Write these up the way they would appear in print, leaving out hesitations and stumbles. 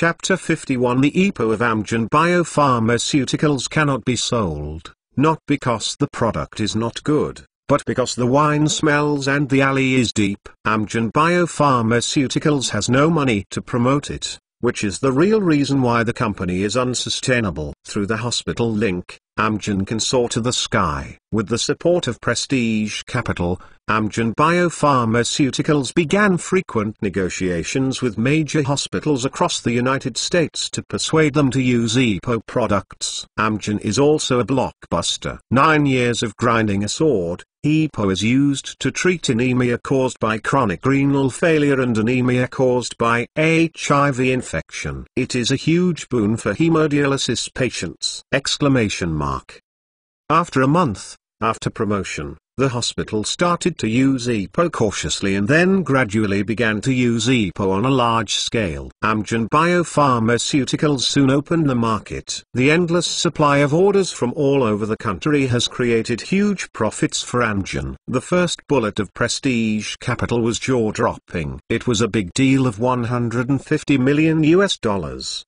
Chapter 51 The EPO of Amgen Biopharmaceuticals cannot be sold, not because the product is not good, but because the wine smells and the alley is deep. Amgen Biopharmaceuticals has no money to promote it, which is the real reason why the company is unsustainable. Through the hospital link, Amgen can soar to the sky. With the support of Prestige Capital, Amgen Biopharmaceuticals began frequent negotiations with major hospitals across the United States to persuade them to use EPO products. Amgen is also a blockbuster. 9 years of grinding a sword. EPO is used to treat anemia caused by chronic renal failure and anemia caused by HIV infection. It is a huge boon for hemodialysis patients! After a month, after promotion, the hospital started to use EPO cautiously and then gradually began to use EPO on a large scale. Amgen Biopharmaceuticals soon opened the market. The endless supply of orders from all over the country has created huge profits for Amgen. The first bullet of Prestige Capital was jaw-dropping. It was a big deal of $150 million.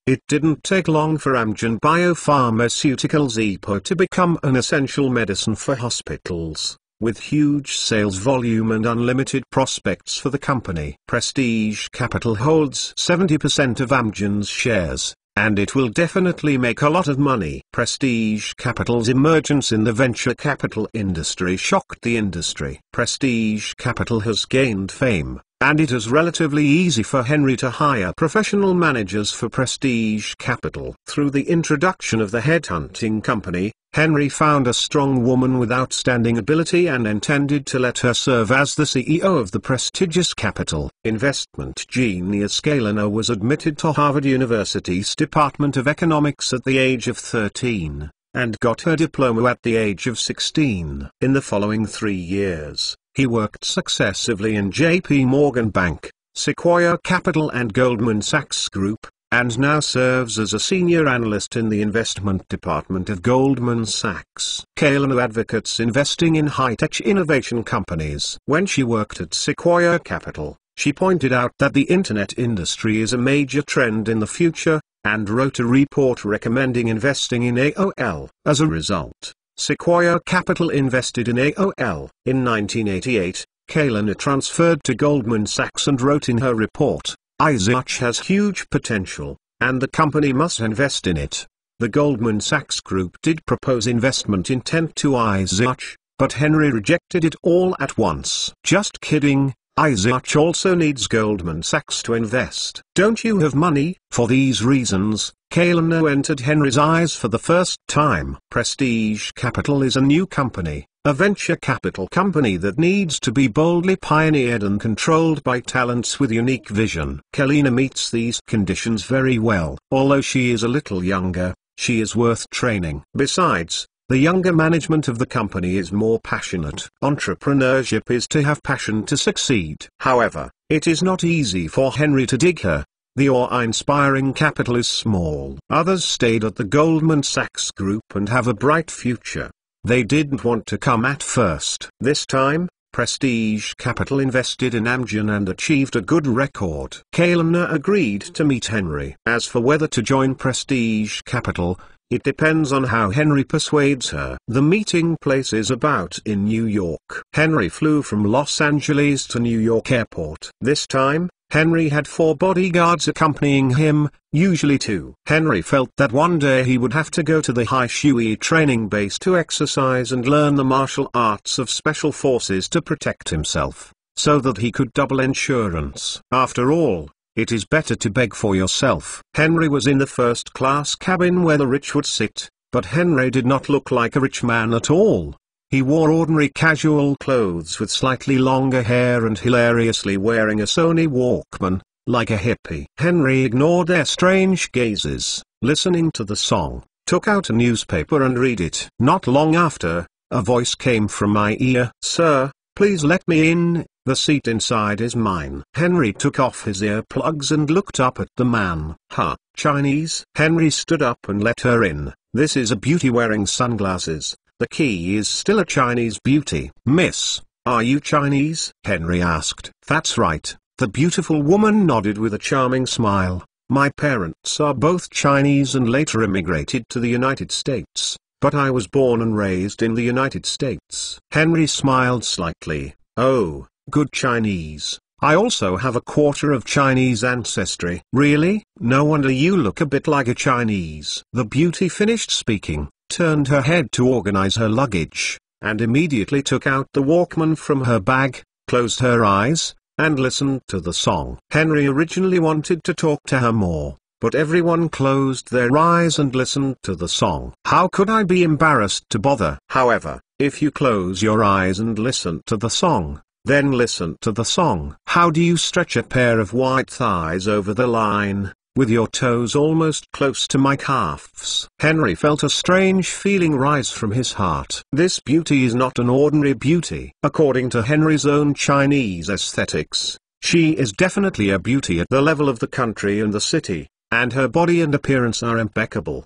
It didn't take long for Amgen Biopharmaceuticals EPO to become an essential medicine for hospitals. With huge sales volume and unlimited prospects for the company. Prestige Capital holds 70% of Amgen's shares, and it will definitely make a lot of money. Prestige Capital's emergence in the venture capital industry shocked the industry. Prestige Capital has gained fame, and it is relatively easy for Henry to hire professional managers for Prestige Capital. Through the introduction of the headhunting company, Henry found a strong woman with outstanding ability and intended to let her serve as the CEO of the prestigious capital investment genius. Kaylana was admitted to Harvard University's Department of Economics at the age of 13, and got her diploma at the age of 16. In the following 3 years, he worked successively in J.P. Morgan Bank, Sequoia Capital and Goldman Sachs Group, and now serves as a senior analyst in the investment department of Goldman Sachs. Kaylana advocates investing in high-tech innovation companies. When she worked at Sequoia Capital, she pointed out that the internet industry is a major trend in the future, and wrote a report recommending investing in AOL. As a result, Sequoia Capital invested in AOL. In 1988, Kaylana transferred to Goldman Sachs and wrote in her report, "iZetch has huge potential, and the company must invest in it." The Goldman Sachs Group did propose investment intent to iZetch, but Henry rejected it all at once. "Just kidding, iZetch also needs Goldman Sachs to invest. Don't you have money?" For these reasons, Kaylana entered Henry's eyes for the first time. Prestige Capital is a new company, a venture capital company that needs to be boldly pioneered and controlled by talents with unique vision. Kaylana meets these conditions very well. Although she is a little younger, she is worth training. Besides, the younger management of the company is more passionate. Entrepreneurship is to have passion to succeed. However, it is not easy for Henry to dig her. The awe-inspiring capital is small. Others stayed at the Goldman Sachs Group and have a bright future. They didn't want to come at first. This time, Prestige Capital invested in Amgen and achieved a good record. Kaylana agreed to meet Henry. As for whether to join Prestige Capital, it depends on how Henry persuades her. The meeting place is about in New York. Henry flew from Los Angeles to New York Airport. This time, Henry had 4 bodyguards accompanying him, usually 2. Henry felt that one day he would have to go to the Haishui training base to exercise and learn the martial arts of special forces to protect himself, so that he could double insurance. After all, it is better to beg for yourself. Henry was in the first-class cabin where the rich would sit, but Henry did not look like a rich man at all. He wore ordinary casual clothes with slightly longer hair and hilariously wearing a Sony Walkman, like a hippie. Henry ignored their strange gazes, listening to the song, took out a newspaper and read it. Not long after, a voice came from my ear. "Sir, please let me in, the seat inside is mine." Henry took off his earplugs and looked up at the man. "Huh, Chinese?" Henry stood up and let her in. "This is a beauty wearing sunglasses. The key is still a Chinese beauty." "Miss, are you Chinese?" Henry asked. "That's right." The beautiful woman nodded with a charming smile. My parents are both Chinese and later immigrated to the United States, but I was born and raised in the United States. Henry smiled slightly. Oh, good Chinese. I also have a quarter of Chinese ancestry. Really? No wonder you look a bit like a Chinese. The beauty finished speaking, turned her head to organize her luggage, and immediately took out the Walkman from her bag, closed her eyes, and listened to the song. Henry originally wanted to talk to her more, but everyone closed their eyes and listened to the song. How could I be embarrassed to bother? However, if you close your eyes and listen to the song, then listen to the song. How do you stretch a pair of white thighs over the line, with your toes almost close to my calves? Henry felt a strange feeling rise from his heart. This beauty is not an ordinary beauty. According to Henry's own Chinese aesthetics, she is definitely a beauty at the level of the country and the city, and her body and appearance are impeccable!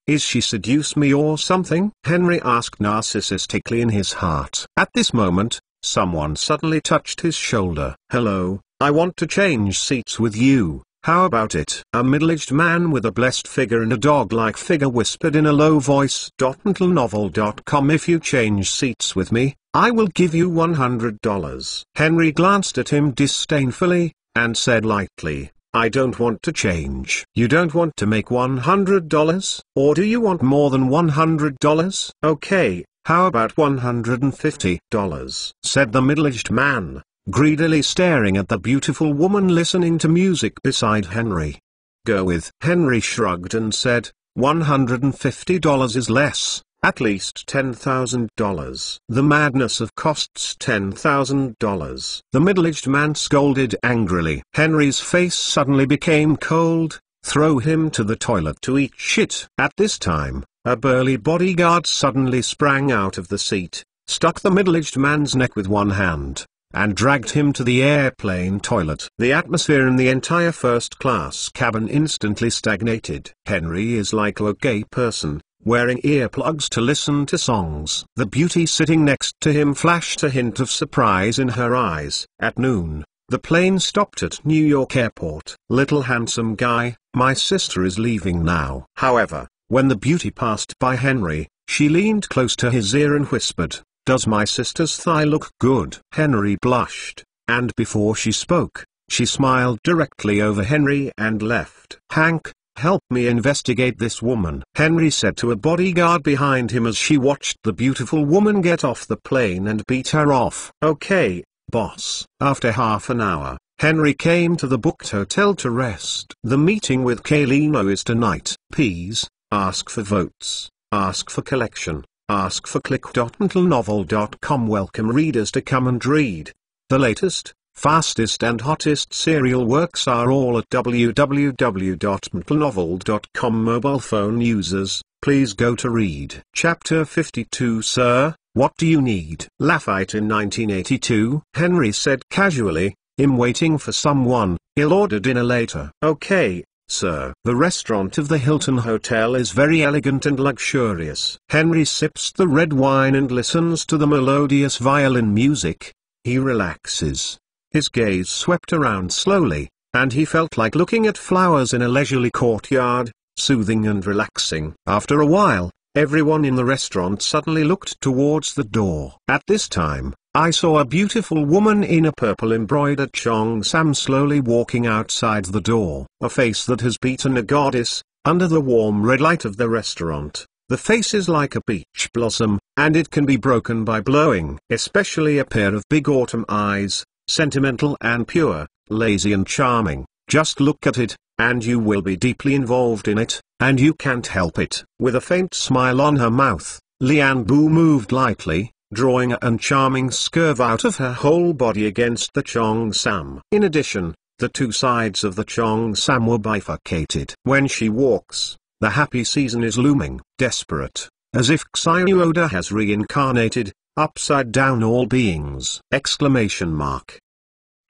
Is she seduce me or something? Henry asked narcissistically in his heart. At this moment, someone suddenly touched his shoulder. Hello, I want to change seats with you. How about it? A middle-aged man with a blessed figure and a dog-like figure whispered in a low voice. mentalnovel.com. If you change seats with me, I will give you $100. Henry glanced at him disdainfully, and said lightly, I don't want to change. You don't want to make $100? Or do you want more than $100? Okay, how about $150? Said the middle-aged man, greedily staring at the beautiful woman listening to music beside Henry. Go with. Henry shrugged and said, $150 is less. At least $10,000. The madness of costs $10,000. The middle-aged man scolded angrily. Henry's face suddenly became cold. Throw him to the toilet to eat shit. At this time, a burly bodyguard suddenly sprang out of the seat, stuck the middle-aged man's neck with one hand, and dragged him to the airplane toilet. The atmosphere in the entire first-class cabin instantly stagnated. Henry is like a gay person, wearing earplugs to listen to songs. The beauty sitting next to him flashed a hint of surprise in her eyes. At noon, the plane stopped at New York Airport. Little handsome guy, my sister is leaving now. However, when the beauty passed by Henry, she leaned close to his ear and whispered, does my sister's thigh look good? Henry blushed, and before she spoke, she smiled directly over Henry and left. Hank, help me investigate this woman, Henry said to a bodyguard behind him as she watched the beautiful woman get off the plane and beat her off. Okay, boss. After half an hour, Henry came to the booked hotel to rest. The meeting with Kaylino is tonight. Please, ask for votes, ask for collection, ask for click.mentalnovel.com. Welcome readers to come and read. The latest, fastest and hottest serial works are all at www.mentalnovel.com. Mobile phone users, please go to read. Chapter 52. Sir, what do you need? Lafayette in 1982, Henry said casually, I'm waiting for someone, he'll order dinner later. Okay, sir. The restaurant of the Hilton Hotel is very elegant and luxurious. Henry sips the red wine and listens to the melodious violin music. He relaxes. His gaze swept around slowly, and he felt like looking at flowers in a leisurely courtyard, soothing and relaxing. After a while, everyone in the restaurant suddenly looked towards the door. At this time, I saw a beautiful woman in a purple embroidered cheongsam slowly walking outside the door. A face that has beaten a goddess, under the warm red light of the restaurant. The face is like a peach blossom, and it can be broken by blowing. Especially a pair of big autumn eyes. Sentimental and pure, lazy and charming. Just look at it, and you will be deeply involved in it, and you can't help it. With a faint smile on her mouth, Lian Bu moved lightly, drawing an charming curve out of her whole body against the cheongsam. In addition, the two sides of the cheongsam were bifurcated. When she walks, the happy season is looming, desperate, as if Xyuoda has reincarnated, upside down all beings!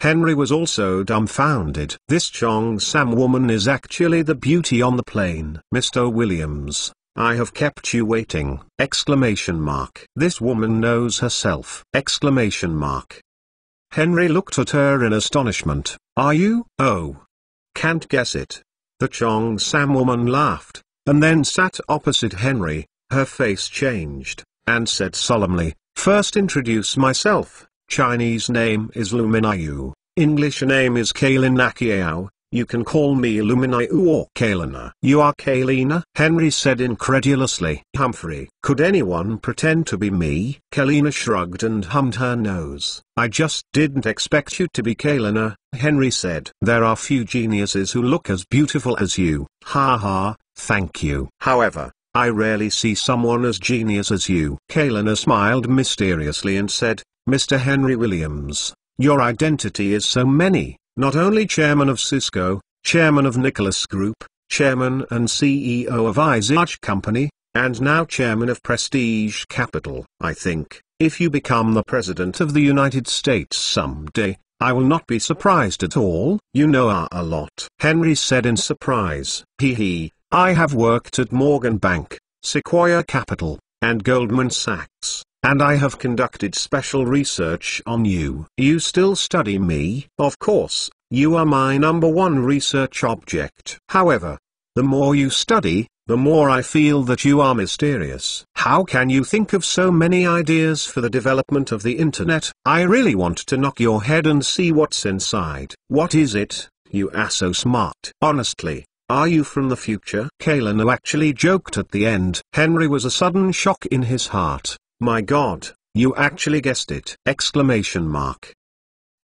Henry was also dumbfounded. This cheongsam woman is actually the beauty on the plane. Mr. Williams, I have kept you waiting! This woman knows herself! Henry looked at her in astonishment. Are you? Oh. can't guess it. The Cheongsam woman laughed, and then sat opposite Henry. Her face changed, and said solemnly, "First introduce myself. Chinese name is Luminayu. English name is Kailin Nakiao. You can call me Luminayu or Kailina." "You are Kailina?" Henry said incredulously. "Humphrey, could anyone pretend to be me?" Kailina shrugged and hummed her nose. "I just didn't expect you to be Kailina," Henry said. "There are few geniuses who look as beautiful as you." "Ha ha, thank you. However, I rarely see someone as genius as you." Kailina smiled mysteriously and said, "Mr. Henry Williams, your identity is so many. Not only chairman of Cisco, chairman of Nicholas Group, chairman and CEO of Izach Company, and now chairman of Prestige Capital. I think, if you become the President of the United States someday, I will not be surprised at all." "You know a lot," Henry said in surprise. Hee. "I have worked at Morgan Bank, Sequoia Capital, and Goldman Sachs, and I have conducted special research on you." "You still study me?" "Of course, you are my #1 research object. However, the more you study, the more I feel that you are mysterious. How can you think of so many ideas for the development of the internet? I really want to knock your head and see what's inside." "What is it? You are so smart." "Honestly, are you from the future?" Kailina actually joked at the end. Henry was a sudden shock in his heart. "My God, you actually guessed it!" Exclamation mark.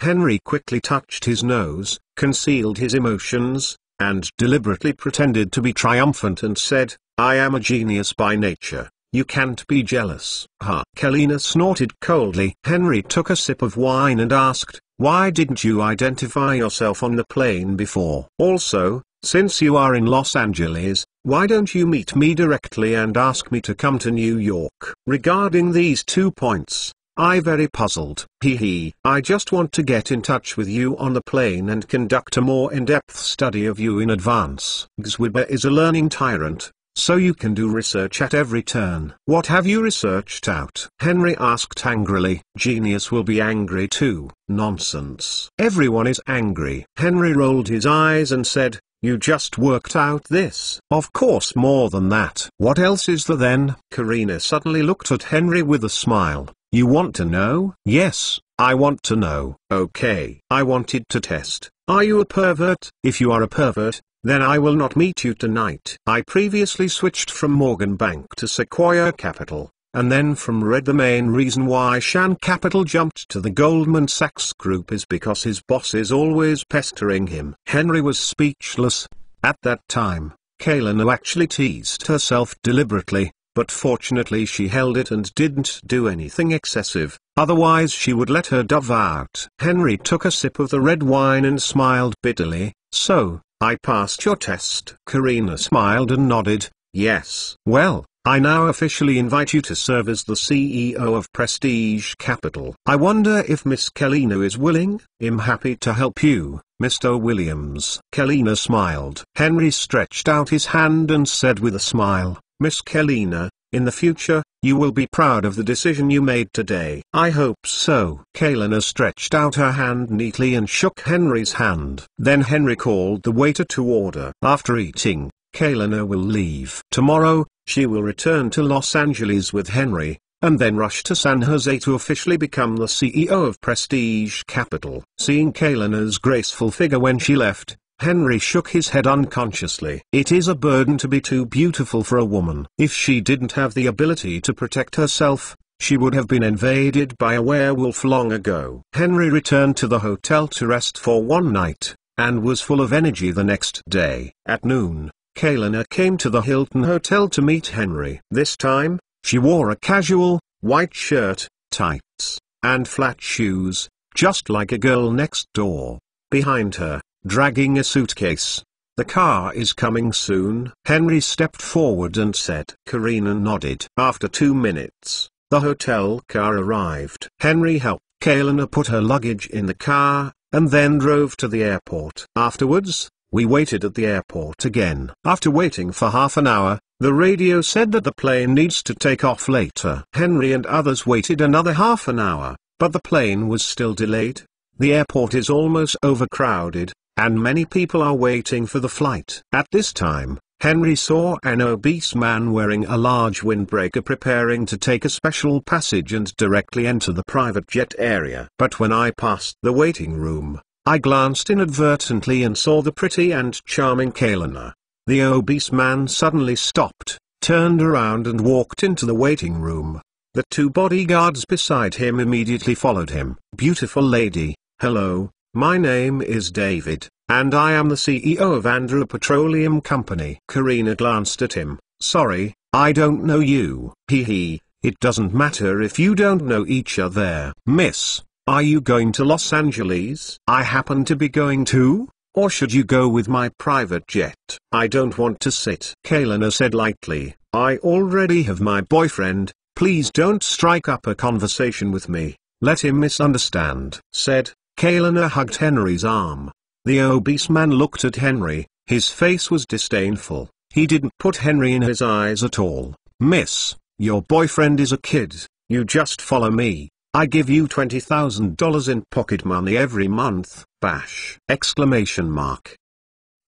Henry quickly touched his nose, concealed his emotions, and deliberately pretended to be triumphant and said, "I am a genius by nature. You can't be jealous." "Ha!" Kailina snorted coldly. Henry took a sip of wine and asked, "Why didn't you identify yourself on the plane before? Also, since you are in Los Angeles, why don't you meet me directly and ask me to come to New York?" Regarding these 2 points, I very puzzled. Hee. "I just want to get in touch with you on the plane and conduct a more in-depth study of you in advance. Xwiba is a learning tyrant, so you can do research at every turn." "What have you researched out?" Henry asked angrily. "Genius will be angry too." "Nonsense. Everyone is angry." Henry rolled his eyes and said, "You just worked out this." "Of course more than that." "What else is there then?" Karina suddenly looked at Henry with a smile. "You want to know?" "Yes, I want to know." "Okay. I wanted to test. Are you a pervert? If you are a pervert, then I will not meet you tonight." "I previously switched from Morgan Bank to Sequoia Capital, and then from Red. The main reason why Shan Capital jumped to the Goldman Sachs Group is because his boss is always pestering him." Henry was speechless. At that time, Kailina actually teased herself deliberately, but fortunately she held it and didn't do anything excessive, otherwise she would let her dove out. Henry took a sip of the red wine and smiled bitterly. "So, I passed your test?" Karina smiled and nodded, "Yes." "Well, I now officially invite you to serve as the CEO of Prestige Capital. I wonder if Miss Kailina is willing?" "I'm happy to help you, Mr. Williams." Kailina smiled. Henry stretched out his hand and said with a smile, "Miss Kailina, in the future, you will be proud of the decision you made today." "I hope so." Kailina stretched out her hand neatly and shook Henry's hand. Then Henry called the waiter to order. After eating, Kailina will leave. Tomorrow, she will return to Los Angeles with Henry, and then rush to San Jose to officially become the CEO of Prestige Capital. Seeing Kailina's graceful figure when she left, Henry shook his head unconsciously. It is a burden to be too beautiful for a woman. If she didn't have the ability to protect herself, she would have been invaded by a werewolf long ago. Henry returned to the hotel to rest for one night, and was full of energy the next day. At noon, Kailina came to the Hilton Hotel to meet Henry. This time, she wore a casual, white shirt, tights, and flat shoes, just like a girl next door. Behind her, dragging a suitcase, "The car is coming soon." Henry stepped forward and said. Karina nodded. After 2 minutes, the hotel car arrived. Henry helped Kailina put her luggage in the car, and then drove to the airport. Afterwards, we waited at the airport again. After waiting for half an hour, the radio said that the plane needs to take off later. Henry and others waited another half an hour, but the plane was still delayed. The airport is almost overcrowded, and many people are waiting for the flight. At this time, Henry saw an obese man wearing a large windbreaker preparing to take a special passage and directly enter the private jet area. But when I passed the waiting room, I glanced inadvertently and saw the pretty and charming Kaylina. The obese man suddenly stopped, turned around and walked into the waiting room. The two bodyguards beside him immediately followed him. "Beautiful lady, hello, my name is David, and I am the CEO of Andrew Petroleum Company." Karina glanced at him. "Sorry, I don't know you." "Hee, it doesn't matter if you don't know each other." "Miss, are you going to Los Angeles?" "I happen to be going too. Or should you go with my private jet?" "I don't want to sit," Kaylina said lightly. "I already have my boyfriend. Please don't strike up a conversation with me. Let him misunderstand," said. Kaylina hugged Henry's arm. The obese man looked at Henry. His face was disdainful. He didn't put Henry in his eyes at all. "Miss, your boyfriend is a kid. You just follow me. I give you $20,000 in pocket money every month." Bash! Exclamation mark.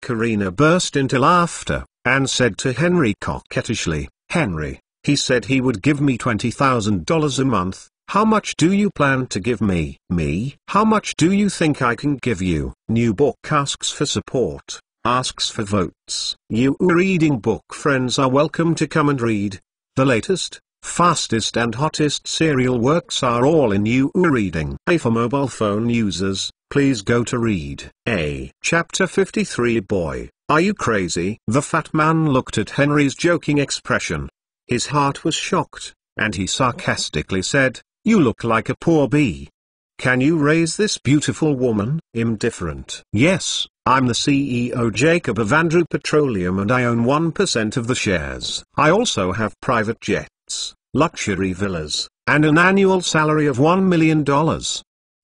Karina burst into laughter, and said to Henry coquettishly, "Henry, he said he would give me $20,000 a month. How much do you plan to give me?" "Me? How much do you think I can give you?" New book asks for support, asks for votes. You reading book friends are welcome to come and read. The latest, fastest and hottest serial works are all in You Reading. For mobile phone users, please go to Read. Chapter 53. Boy, are you crazy? The fat man looked at Henry's joking expression. His heart was shocked, and he sarcastically said, "You look like a poor bee. Can you raise this beautiful woman?" Indifferent. "Yes, I'm the CEO Jacob of Andrew Petroleum and I own 1% of the shares. I also have private jets, luxury villas, and an annual salary of $1 million.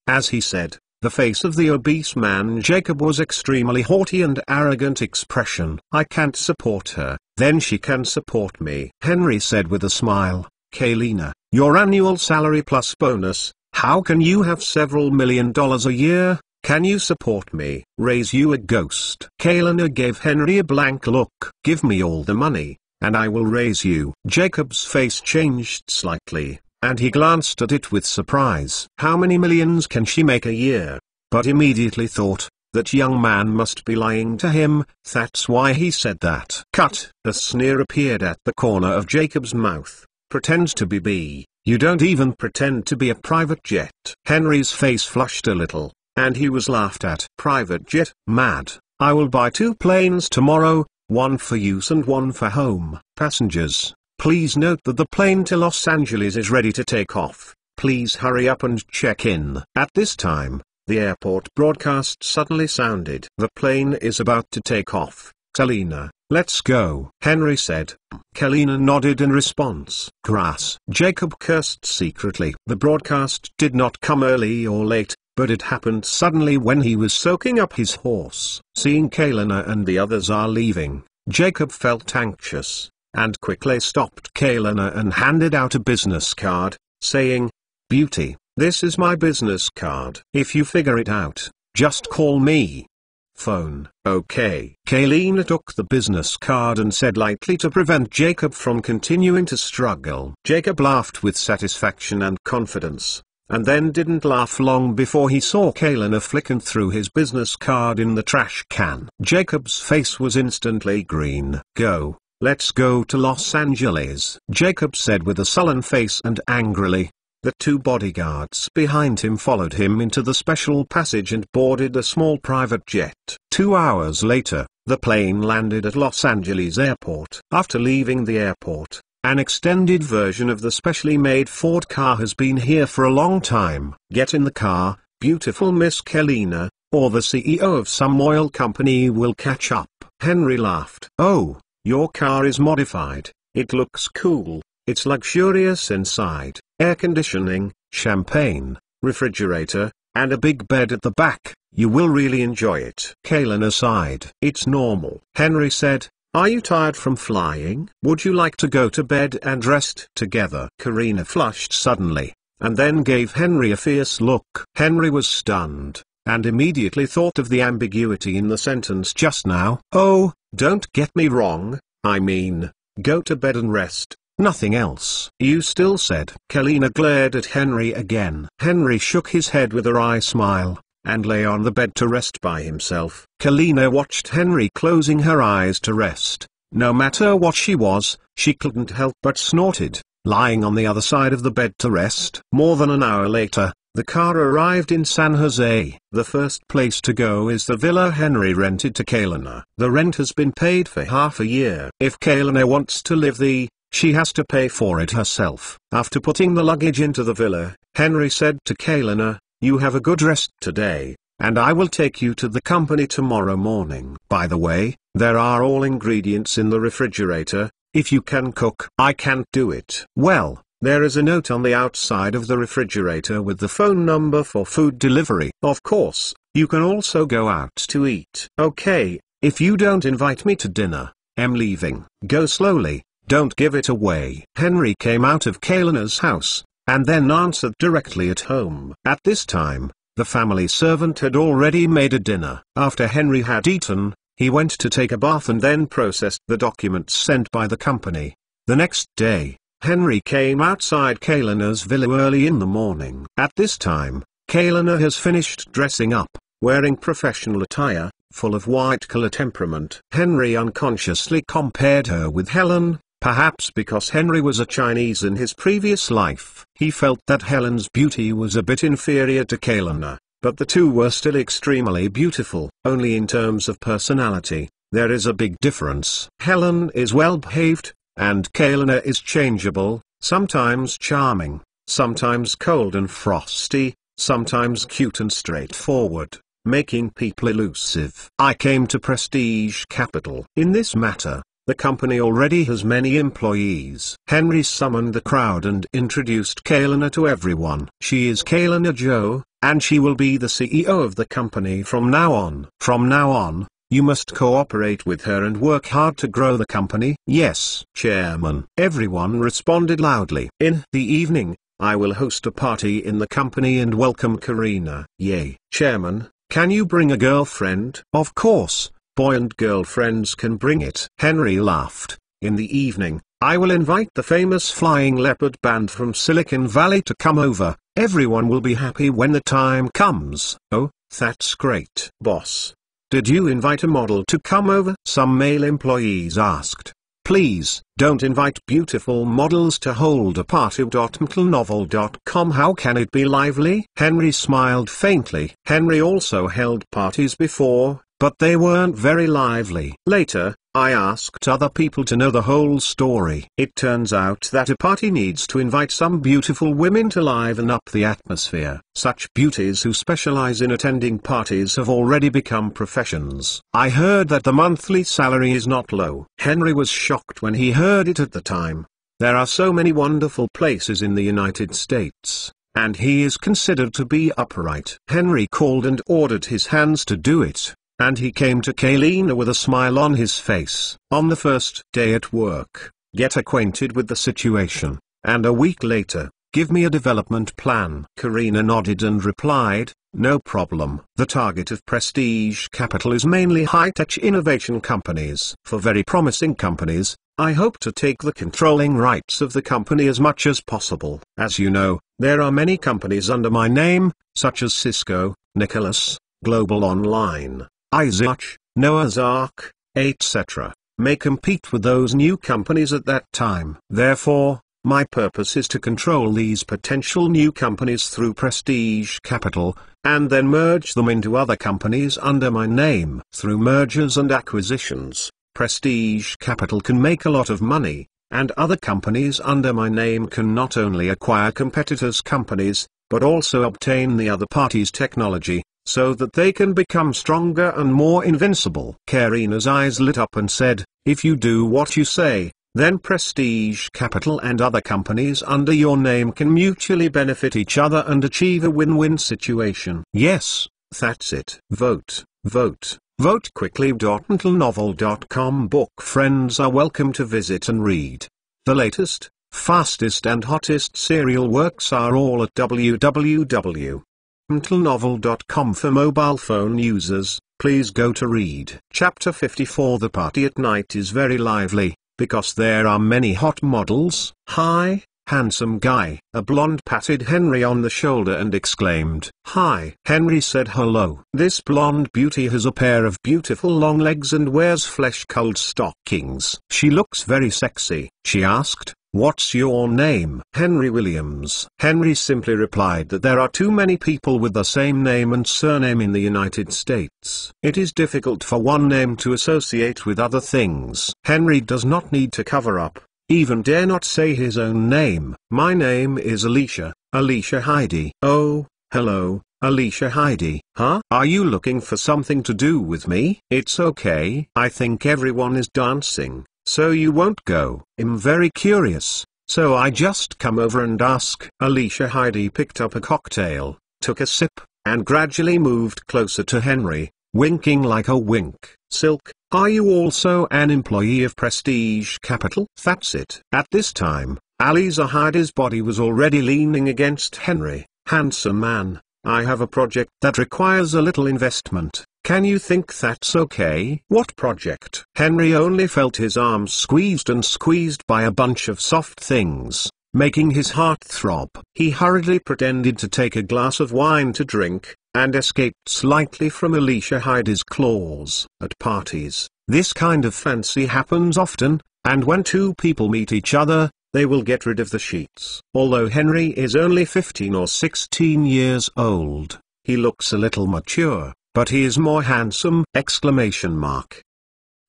As he said, the face of the obese man Jacob was extremely haughty and arrogant expression. "I can't support her, then she can support me," Henry said with a smile. "Kaylina, your annual salary plus bonus, how can you have several $1 million a year? Can you support me?" "Raise you a ghost." Kaylina gave Henry a blank look. "Give me all the money, and I will raise you." Jacob's face changed slightly, and he glanced at it with surprise. How many millions can she make a year? But immediately thought, that young man must be lying to him, that's why he said that. Cut! A sneer appeared at the corner of Jacob's mouth. "Pretend to be B. You don't even pretend to be a private jet." Henry's face flushed a little, and he was laughed at. "Private jet? Mad. I will buy 2 planes tomorrow, one for use and one for home. Passengers, please note that the plane to Los Angeles is ready to take off. Please hurry up and check in." At this time, the airport broadcast suddenly sounded. "The plane is about to take off. Kaylina, let's go," Henry said. Kaylina nodded in response. Grass. Jacob cursed secretly. The broadcast did not come early or late, but it happened suddenly when he was soaking up his horse. Seeing Kaylina and the others are leaving, Jacob felt anxious, and quickly stopped Kaylina and handed out a business card, saying, "Beauty, this is my business card. If you figure it out, just call me. Phone." "Okay." Kaylina took the business card and said lightly to prevent Jacob from continuing to struggle. Jacob laughed with satisfaction and confidence, and then didn't laugh long before he saw Kaylina flick and threw his business card in the trash can. Jacob's face was instantly green. "Go, let's go to Los Angeles," Jacob said with a sullen face and angrily. The 2 bodyguards behind him followed him into the special passage and boarded a small private jet. 2 hours later, the plane landed at Los Angeles Airport. After leaving the airport, an extended version of the specially made Ford car has been here for a long time. "Get in the car, beautiful Miss Kaylina, or the CEO of some oil company will catch up." Henry laughed. "Oh, your car is modified. It looks cool. It's luxurious inside. Air conditioning, champagne, refrigerator, and a big bed at the back. You will really enjoy it." Kaylina sighed. "It's normal," Henry said. "Are you tired from flying? Would you like to go to bed and rest together?" Karina flushed suddenly, and then gave Henry a fierce look. Henry was stunned, and immediately thought of the ambiguity in the sentence just now. Oh, don't get me wrong, I mean, go to bed and rest, nothing else. You still said. Kalina glared at Henry again. Henry shook his head with a wry smile, and lay on the bed to rest by himself. Kalina watched Henry closing her eyes to rest. No matter what she was, she couldn't help but snorted, lying on the other side of the bed to rest. More than an hour later, the car arrived in San Jose. The first place to go is the villa Henry rented to Kalina. The rent has been paid for half a year. If Kalina wants to live there, she has to pay for it herself. After putting the luggage into the villa, Henry said to Kalina, "You have a good rest today, and I will take you to the company tomorrow morning. By the way, there are all ingredients in the refrigerator. If you can cook." "I can't do it." "Well, there is a note on the outside of the refrigerator with the phone number for food delivery." "Of course, you can also go out to eat." "Okay, if you don't invite me to dinner, I'm leaving." "Go slowly, don't give it away." Henry came out of Kalina's house, and then answered directly at home. At this time, the family servant had already made a dinner. After Henry had eaten, he went to take a bath and then processed the documents sent by the company. The next day, Henry came outside Kalina's villa early in the morning. At this time, Kalina has finished dressing up, wearing professional attire, full of white-collar temperament. Henry unconsciously compared her with Helen, perhaps because Henry was a Chinese in his previous life. He felt that Helen's beauty was a bit inferior to Kalina, but the two were still extremely beautiful. Only in terms of personality, there is a big difference. Helen is well-behaved, and Kalina is changeable, sometimes charming, sometimes cold and frosty, sometimes cute and straightforward, making people elusive. I came to Prestige Capital. In this matter, the company already has many employees. Henry summoned the crowd and introduced Kalina to everyone. She is Kalina Joe, and she will be the CEO of the company from now on. From now on, you must cooperate with her and work hard to grow the company. Yes, Chairman. Everyone responded loudly. In the evening, I will host a party in the company and welcome Karina. Yay. Chairman, can you bring a girlfriend? Of course. Boy and girlfriends can bring it. Henry laughed. In the evening, I will invite the famous Flying Leopard band from Silicon Valley to come over. Everyone will be happy when the time comes. Oh, that's great. Boss, did you invite a model to come over? Some male employees asked. Please, don't invite beautiful models to hold a party. MTLnovel.com. How can it be lively? Henry smiled faintly. Henry also held parties before, but they weren't very lively. Later, I asked other people to know the whole story. It turns out that a party needs to invite some beautiful women to liven up the atmosphere. Such beauties who specialize in attending parties have already become professions. I heard that the monthly salary is not low. Henry was shocked when he heard it at the time. There are so many wonderful places in the United States, and he is considered to be upright. Henry called and ordered his hands to do it, and he came to Kalina with a smile on his face. On the first day at work, get acquainted with the situation, and a week later, give me a development plan. Karina nodded and replied, no problem. The target of Prestige Capital is mainly high-tech innovation companies. For very promising companies, I hope to take the controlling rights of the company as much as possible. As you know, there are many companies under my name, such as Cisco, Nicholas, Global Online, Isaac, Noah's Ark, etc. may compete with those new companies at that time. Therefore, my purpose is to control these potential new companies through Prestige Capital, and then merge them into other companies under my name. Through mergers and acquisitions, Prestige Capital can make a lot of money, and other companies under my name can not only acquire competitors' companies, but also obtain the other party's technology, so that they can become stronger and more invincible. Karina's eyes lit up and said, if you do what you say, then Prestige Capital and other companies under your name can mutually benefit each other and achieve a win-win situation. Yes, that's it. Vote, vote, vote quickly. MTLnovel.com book friends are welcome to visit and read. The latest, fastest and hottest serial works are all at www mtlnovel.com for mobile phone users. Please go to read. Chapter 54. The party at night is very lively, because there are many hot models. Hi, handsome guy. A blonde patted Henry on the shoulder and exclaimed, "Hi." Henry said hello. This blonde beauty has a pair of beautiful long legs and wears flesh-colored stockings. She looks very sexy. She asked, "What's your name?" "Henry Williams." Henry simply replied that there are too many people with the same name and surname in the United States. It is difficult for one name to associate with other things. Henry does not need to cover up, even dare not say his own name. "My name is Alicia, Alicia Heidi." "Oh, hello, Alicia Heidi." "Huh? Are you looking for something to do with me?" "It's okay. I think everyone is dancing. So you won't go?" "I'm very curious, so I just come over and ask." Alicia Heidi picked up a cocktail, took a sip, and gradually moved closer to Henry, winking like a wink. "Silk, are you also an employee of Prestige Capital?" "That's it." At this time, Alicia Heidi's body was already leaning against Henry. "Handsome man, I have a project that requires a little investment. Can you think that's okay?" "What project?" Henry only felt his arms squeezed and squeezed by a bunch of soft things, making his heart throb. He hurriedly pretended to take a glass of wine to drink, and escaped slightly from Alicia Heidi's claws. At parties, this kind of fancy happens often, and when two people meet each other, they will get rid of the sheets. Although Henry is only 15 or 16 years old, he looks a little mature, but he is more handsome!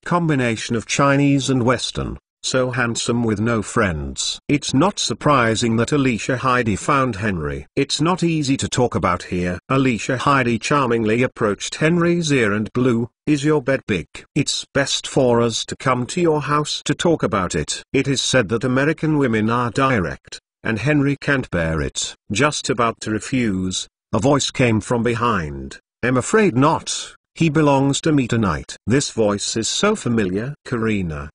Combination of Chinese and Western, so handsome with no friends. It's not surprising that Alicia Heidi found Henry. "It's not easy to talk about here." Alicia Heidi charmingly approached Henry's ear and blew, "Is your bed big? It's best for us to come to your house to talk about it." It is said that American women are direct, and Henry can't bear it. Just about to refuse, a voice came from behind. "I'm afraid not. He belongs to me tonight." This voice is so familiar. Karina!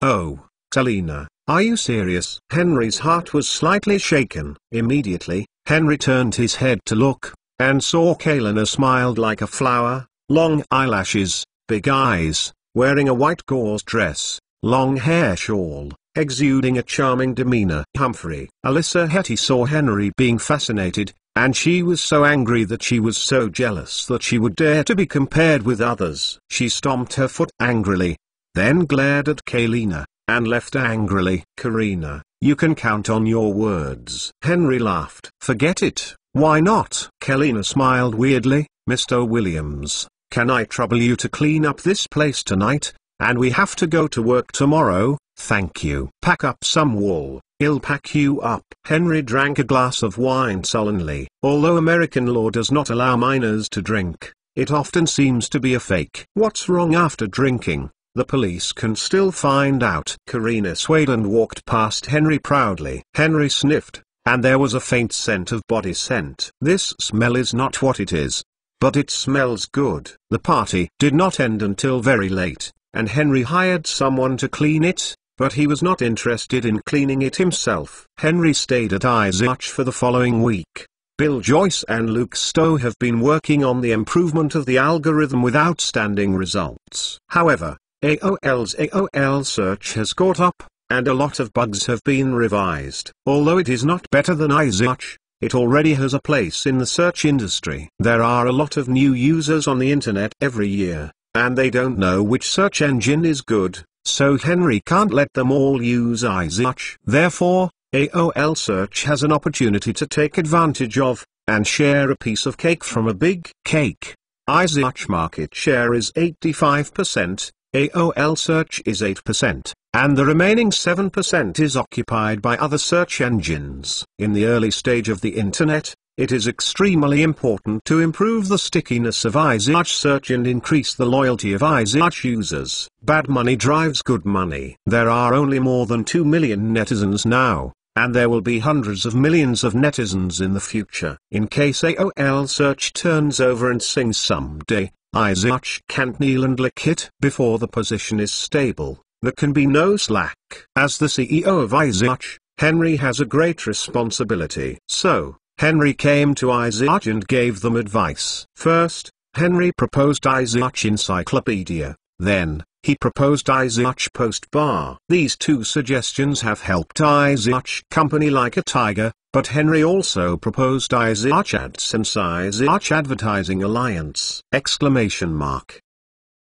"Oh, Selena, are you serious?" Henry's heart was slightly shaken. Immediately, Henry turned his head to look, and saw Kalina smiled like a flower, long eyelashes, big eyes, wearing a white gauze dress, long hair shawl, exuding a charming demeanor. Humphrey. Alicia Heidi saw Henry being fascinated, and she was so angry that she was so jealous that she would dare to be compared with others. She stomped her foot angrily, then glared at Kalina, and left angrily. "Karina, you can count on your words." Henry laughed. "Forget it. Why not?" Kalina smiled weirdly. "Mr. Williams, can I trouble you to clean up this place tonight? And we have to go to work tomorrow." "Thank you." "Pack up some wool. I'll pack you up." Henry drank a glass of wine sullenly. Although American law does not allow minors to drink, it often seems to be a fake. What's wrong after drinking? The police can still find out. Karina swayed and walked past Henry proudly. Henry sniffed, and there was a faint scent of body scent. This smell is not what it is, but it smells good. The party did not end until very late, and Henry hired someone to clean it, but he was not interested in cleaning it himself. Henry stayed at IZH for the following week. Bill Joyce and Luke Stowe have been working on the improvement of the algorithm with outstanding results. However, AOL's AOL search has caught up, and a lot of bugs have been revised. Although it is not better than IZH, it already has a place in the search industry. There are a lot of new users on the internet every year, and they don't know which search engine is good. So Henry can't let them all use IZH. Therefore, AOL Search has an opportunity to take advantage of, and share a piece of cake from a big cake. IZH market share is 85%, AOL Search is 8%, and the remaining 7% is occupied by other search engines. In the early stage of the internet, it is extremely important to improve the stickiness of IZH search and increase the loyalty of IZH users. Bad money drives good money. There are only more than 2 million netizens now, and there will be hundreds of millions of netizens in the future. In case AOL search turns over and sings someday, IZH can't kneel and lick it. Before the position is stable, there can be no slack. As the CEO of IZH, Henry has a great responsibility. So, Henry came to Isaac and gave them advice. First, Henry proposed Isaac Encyclopedia. Then, he proposed Isaac Post Bar. These two suggestions have helped Isaac Company like a tiger, but Henry also proposed Isaac AdSense, Isaac Advertising Alliance! Isaac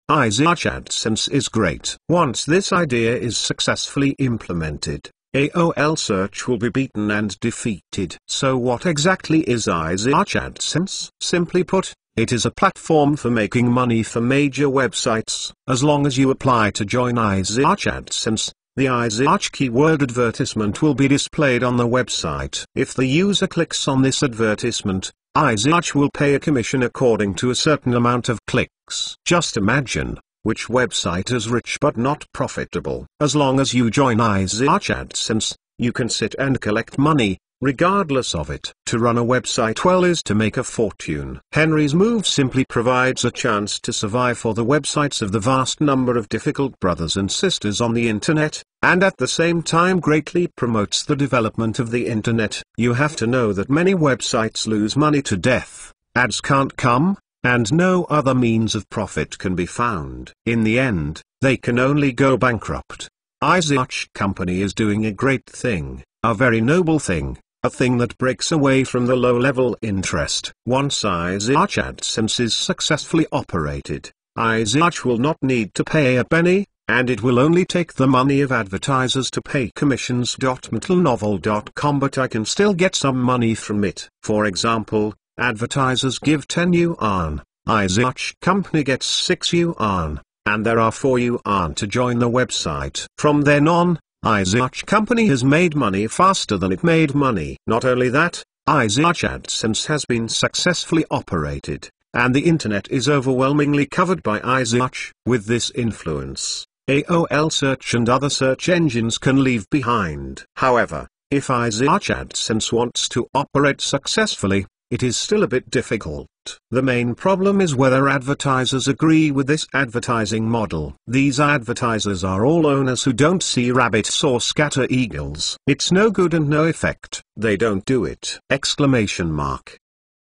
AdSense is great. Once this idea is successfully implemented, AOL search will be beaten and defeated. So what exactly is Isaac AdSense? Simply put, it is a platform for making money for major websites. As long as you apply to join Isaac AdSense, the Isaac keyword advertisement will be displayed on the website. If the user clicks on this advertisement, Isaac will pay a commission according to a certain amount of clicks. Just imagine, which website is rich but not profitable? As long as you join Isaac AdSense, you can sit and collect money, regardless of it. To run a website well is to make a fortune. Henry's move simply provides a chance to survive for the websites of the vast number of difficult brothers and sisters on the internet, and at the same time greatly promotes the development of the internet. You have to know that many websites lose money to death, ads can't come, and no other means of profit can be found. In the end, they can only go bankrupt. Isaac Company is doing a great thing, a very noble thing, a thing that breaks away from the low-level interest. Once Isaac AdSense is successfully operated, Isaac will not need to pay a penny, and it will only take the money of advertisers to pay commissions. MetalNovel.com, but I can still get some money from it. For example, advertisers give 10 yuan, Isaac Company gets 6 yuan, and there are 4 yuan to join the website. From then on, Isaac Company has made money faster than it made money. Not only that, Isaac AdSense has been successfully operated, and the internet is overwhelmingly covered by Isaac. With this influence, AOL search and other search engines can leave behind. However, if Isaac AdSense wants to operate successfully, it is still a bit difficult. The main problem is whether advertisers agree with this advertising model. These advertisers are all owners who don't see rabbits or scatter eagles. It's no good and no effect. They don't do it!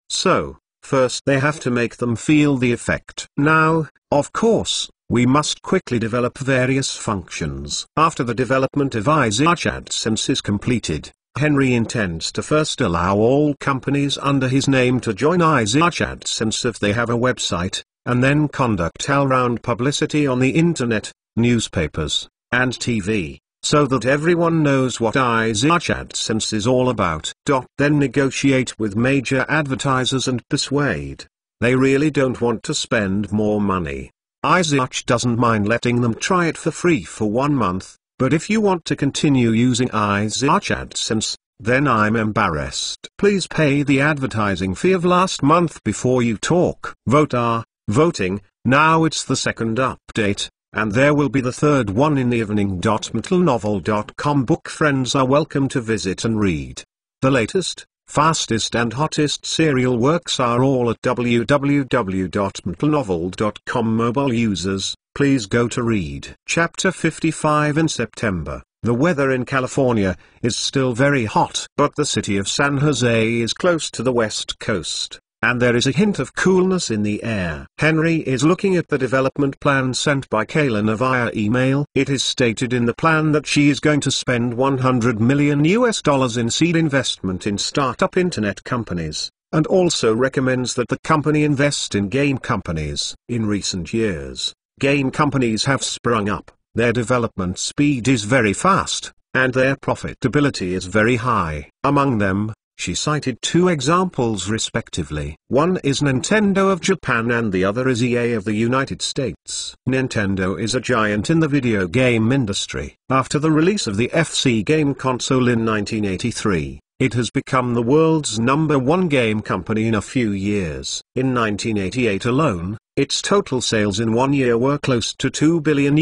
So, first they have to make them feel the effect. Now, of course, we must quickly develop various functions. After the development of Isaac AdSense is completed, Henry intends to first allow all companies under his name to join Isaac AdSense if they have a website, and then conduct all-round publicity on the internet, newspapers, and TV, so that everyone knows what Isaac AdSense is all about. Then negotiate with major advertisers and persuade. They really don't want to spend more money. Isaac doesn't mind letting them try it for free for 1 month. But if you want to continue using Isaac AdSense, then I'm embarrassed. Please pay the advertising fee of last month before you talk. Voting, now it's the second update, and there will be the third one in the evening. MetalNovel.com book friends are welcome to visit and read. The latest, fastest and hottest serial works are all at www.metalnovel.com. Mobile users, please go to read Chapter 55 in September. The weather in California is still very hot, but the city of San Jose is close to the west coast, and there is a hint of coolness in the air. Henry is looking at the development plan sent by Kaylana via email. It is stated in the plan that she is going to spend $100 million in seed investment in startup internet companies, and also recommends that the company invest in game companies. In recent years, game companies have sprung up, their development speed is very fast, and their profitability is very high. Among them, she cited 2 examples respectively. One is Nintendo of Japan and the other is EA of the United States. Nintendo is a giant in the video game industry. After the release of the FC game console in 1983, it has become the world's #1 game company in a few years. In 1988 alone, its total sales in 1 year were close to $2 billion,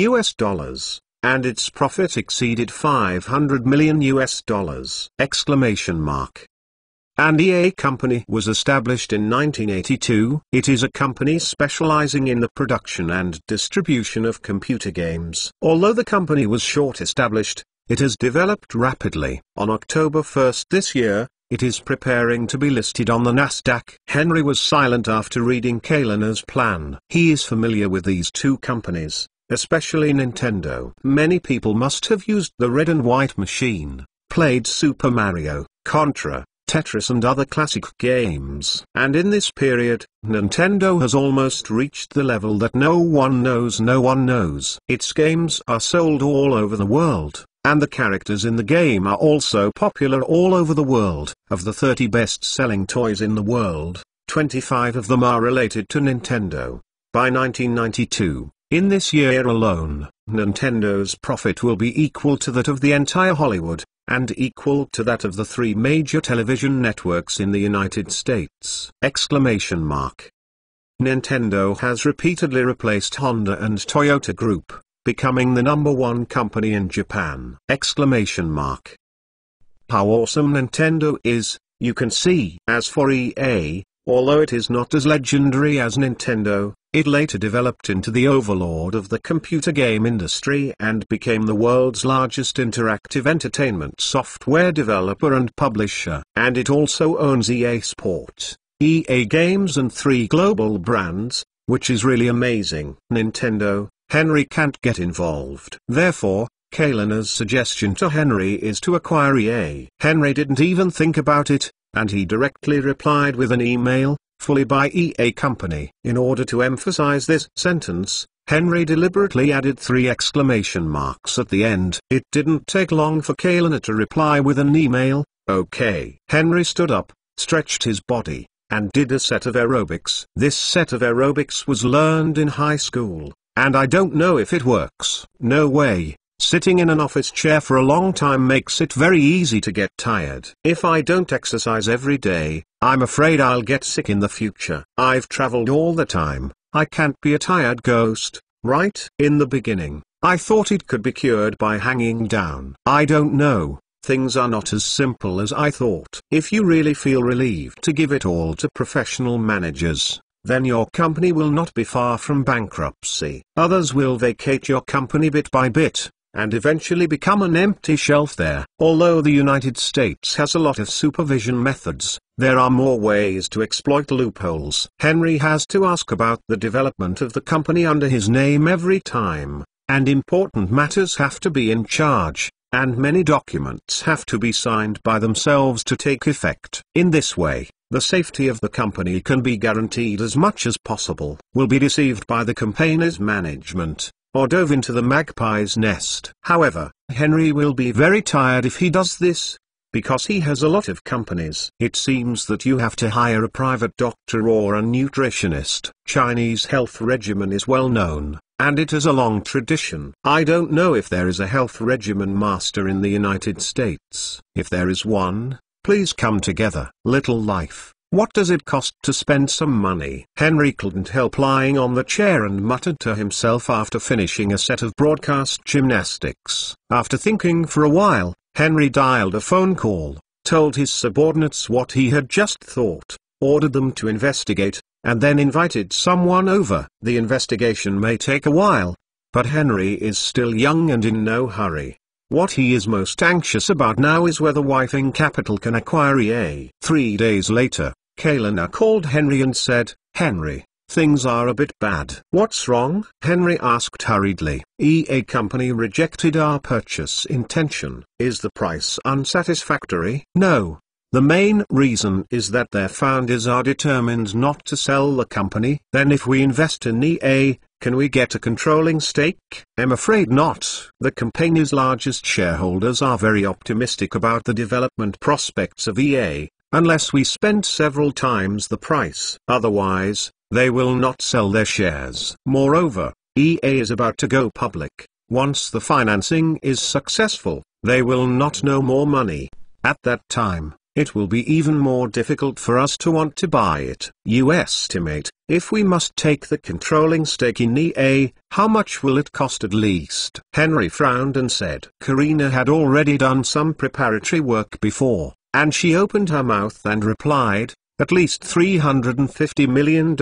and its profit exceeded $500 million. And EA Company was established in 1982. It is a company specializing in the production and distribution of computer games. Although the company was short established, it has developed rapidly. On October 1 this year, It is preparing to be listed on the Nasdaq. Henry was silent after reading Kalena's plan. He is familiar with these two companies, especially Nintendo. Many people must have used the red and white machine, played Super Mario, Contra, Tetris and other classic games. And in this period, Nintendo has almost reached the level that no one knows. Its games are sold all over the world, and the characters in the game are also popular all over the world. Of the 30 best-selling toys in the world, 25 of them are related to Nintendo. By 1992, in this year alone, Nintendo's profit will be equal to that of the entire Hollywood, and equal to that of the 3 major television networks in the United States! Nintendo has repeatedly replaced Honda and Toyota Group, becoming the #1 company in Japan! How awesome Nintendo is, you can see. As for EA, although it is not as legendary as Nintendo, it later developed into the overlord of the computer game industry and became the world's largest interactive entertainment software developer and publisher. And it also owns EA Sports, EA Games and 3 global brands, which is really amazing. Nintendo, Henry can't get involved. Therefore, Kalena's suggestion to Henry is to acquire EA. Henry didn't even think about it, and he directly replied with an email, fully by EA Company. In order to emphasize this sentence, Henry deliberately added 3 exclamation marks at the end. It didn't take long for Kalena to reply with an email, okay. Henry stood up, stretched his body, and did a set of aerobics. This set of aerobics was learned in high school, and I don't know if it works. No way. Sitting in an office chair for a long time makes it very easy to get tired. If I don't exercise every day, I'm afraid I'll get sick in the future. I've traveled all the time. I can't be a tired ghost, right? In the beginning, I thought it could be cured by hanging down. I don't know. Things are not as simple as I thought. If you really feel relieved to give it all to professional managers, then your company will not be far from bankruptcy. Others will vacate your company bit by bit, and eventually become an empty shelf there. Although the United States has a lot of supervision methods, there are more ways to exploit loopholes. Henry has to ask about the development of the company under his name every time, and important matters have to be in charge, and many documents have to be signed by themselves to take effect. In this way, the safety of the company can be guaranteed as much as possible. Will be deceived by the company's management, or dove into the magpie's nest. However, Henry will be very tired if he does this, because he has a lot of companies. It seems that you have to hire a private doctor or a nutritionist. Chinese health regimen is well known, and it has a long tradition. I don't know if there is a health regimen master in the United States. If there is one, please come together. Little life. What does it cost to spend some money? Henry couldn't help lying on the chair and muttered to himself after finishing a set of broadcast gymnastics. After thinking for a while, Henry dialed a phone call, told his subordinates what he had just thought, ordered them to investigate, and then invited someone over. The investigation may take a while, but Henry is still young and in no hurry. What he is most anxious about now is whether Wifing Capital can acquire EA. 3 days later, Kalena called Henry and said, "Henry, things are a bit bad." "What's wrong?" Henry asked hurriedly. "EA Company rejected our purchase intention." "Is the price unsatisfactory?" "No. The main reason is that their founders are determined not to sell the company." "Then if we invest in EA, can we get a controlling stake?" "I'm afraid not. The company's largest shareholders are very optimistic about the development prospects of EA, unless we spend several times the price. Otherwise, they will not sell their shares. Moreover, EA is about to go public. Once the financing is successful, they will not know more money. At that time, it will be even more difficult for us to want to buy it." "You estimate, if we must take the controlling stake in EA, how much will it cost at least?" Henry frowned and said. Karina had already done some preparatory work before, and she opened her mouth and replied, "At least $350 million.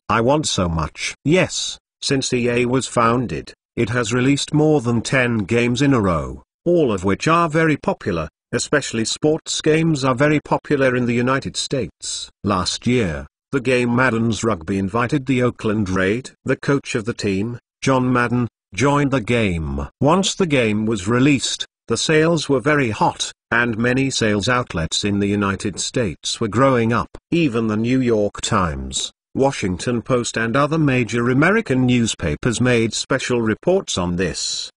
I want so much." Yes, since EA was founded, it has released more than 10 games in a row, all of which are very popular, Especially sports games are very popular in the United States. Last year, the game Madden's Rugby invited the Oakland Raid. The coach of the team, John Madden, joined the game. Once the game was released, the sales were very hot, and many sales outlets in the United States were growing up. Even the New York Times, Washington Post and other major American newspapers made special reports on this!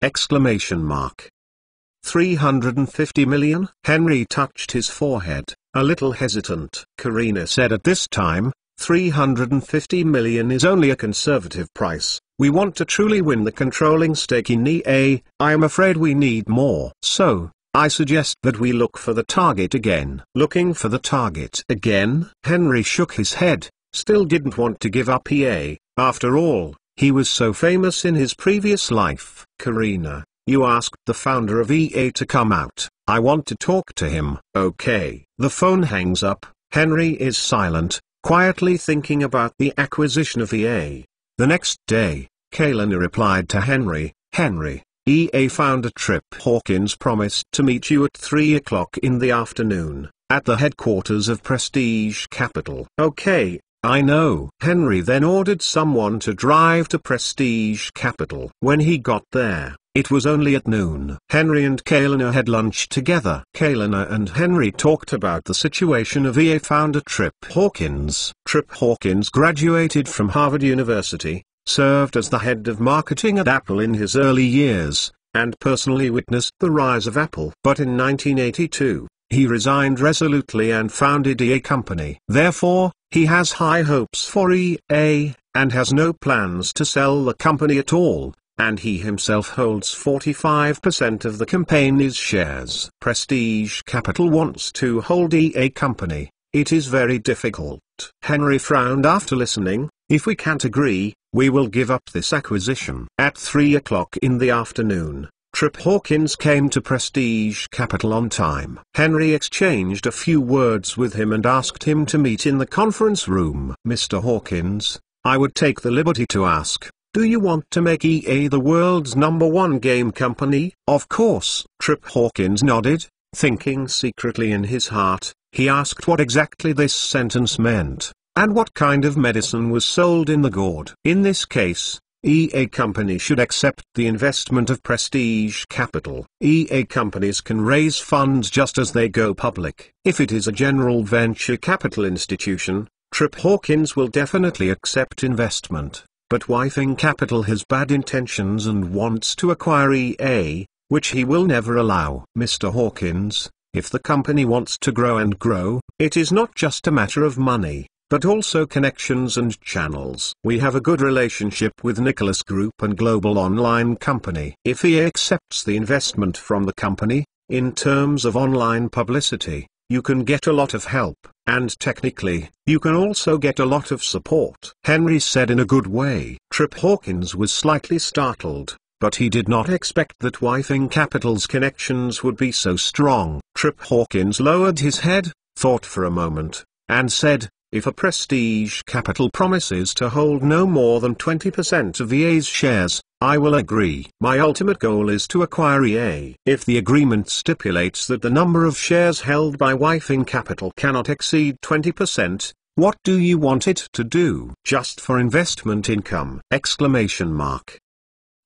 350 million? Henry touched his forehead, a little hesitant. Karina said at this time, 350 million is only a conservative price. We want to truly win the controlling stake in EA. I am afraid we need more. So, I suggest that we look for the target again. Looking for the target again? Henry shook his head, still didn't want to give up EA. After all, he was so famous in his previous life. Karina, you asked the founder of EA to come out. I want to talk to him. Okay. The phone hangs up. Henry is silent, quietly thinking about the acquisition of EA. The next day, Kalina replied to Henry, Henry, EA founder Trip Hawkins promised to meet you at 3 o'clock in the afternoon, at the headquarters of Prestige Capital. Okay, I know. Henry then ordered someone to drive to Prestige Capital. When he got there, it was only at noon. Henry and Kalina had lunch together. Kalina and Henry talked about the situation of EA founder Trip Hawkins. Trip Hawkins graduated from Harvard University, served as the head of marketing at Apple in his early years, and personally witnessed the rise of Apple. But in 1982, he resigned resolutely and founded EA Company. Therefore, he has high hopes for EA, and has no plans to sell the company at all, and he himself holds 45% of the company's shares. Prestige Capital wants to hold EA Company. It is very difficult. Henry frowned after listening. If we can't agree, we will give up this acquisition. At 3 o'clock in the afternoon, Trip Hawkins came to Prestige Capital on time. Henry exchanged a few words with him and asked him to meet in the conference room. Mr. Hawkins, I would take the liberty to ask, do you want to make EA the world's #1 game company? Of course. Trip Hawkins nodded, thinking secretly in his heart. He asked what exactly this sentence meant, and what kind of medicine was sold in the gourd. In this case, EA Company should accept the investment of Prestige Capital. EA companies can raise funds just as they go public. If it is a general venture capital institution, Trip Hawkins will definitely accept investment. But Wifing Capital has bad intentions and wants to acquire EA, which he will never allow. Mr. Hawkins, if the company wants to grow and grow, it is not just a matter of money, but also connections and channels. We have a good relationship with Nicholas Group and Global Online Company. If EA accepts the investment from the company, in terms of online publicity, you can get a lot of help, and technically, you can also get a lot of support. Henry said in a good way. Trip Hawkins was slightly startled, but he did not expect that Wifing Capital's connections would be so strong. Trip Hawkins lowered his head, thought for a moment, and said, if a Prestige Capital promises to hold no more than 20% of EA's shares, I will agree. My ultimate goal is to acquire EA. If the agreement stipulates that the number of shares held by Wifing Capital cannot exceed 20%, what do you want it to do? Just for investment income?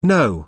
No!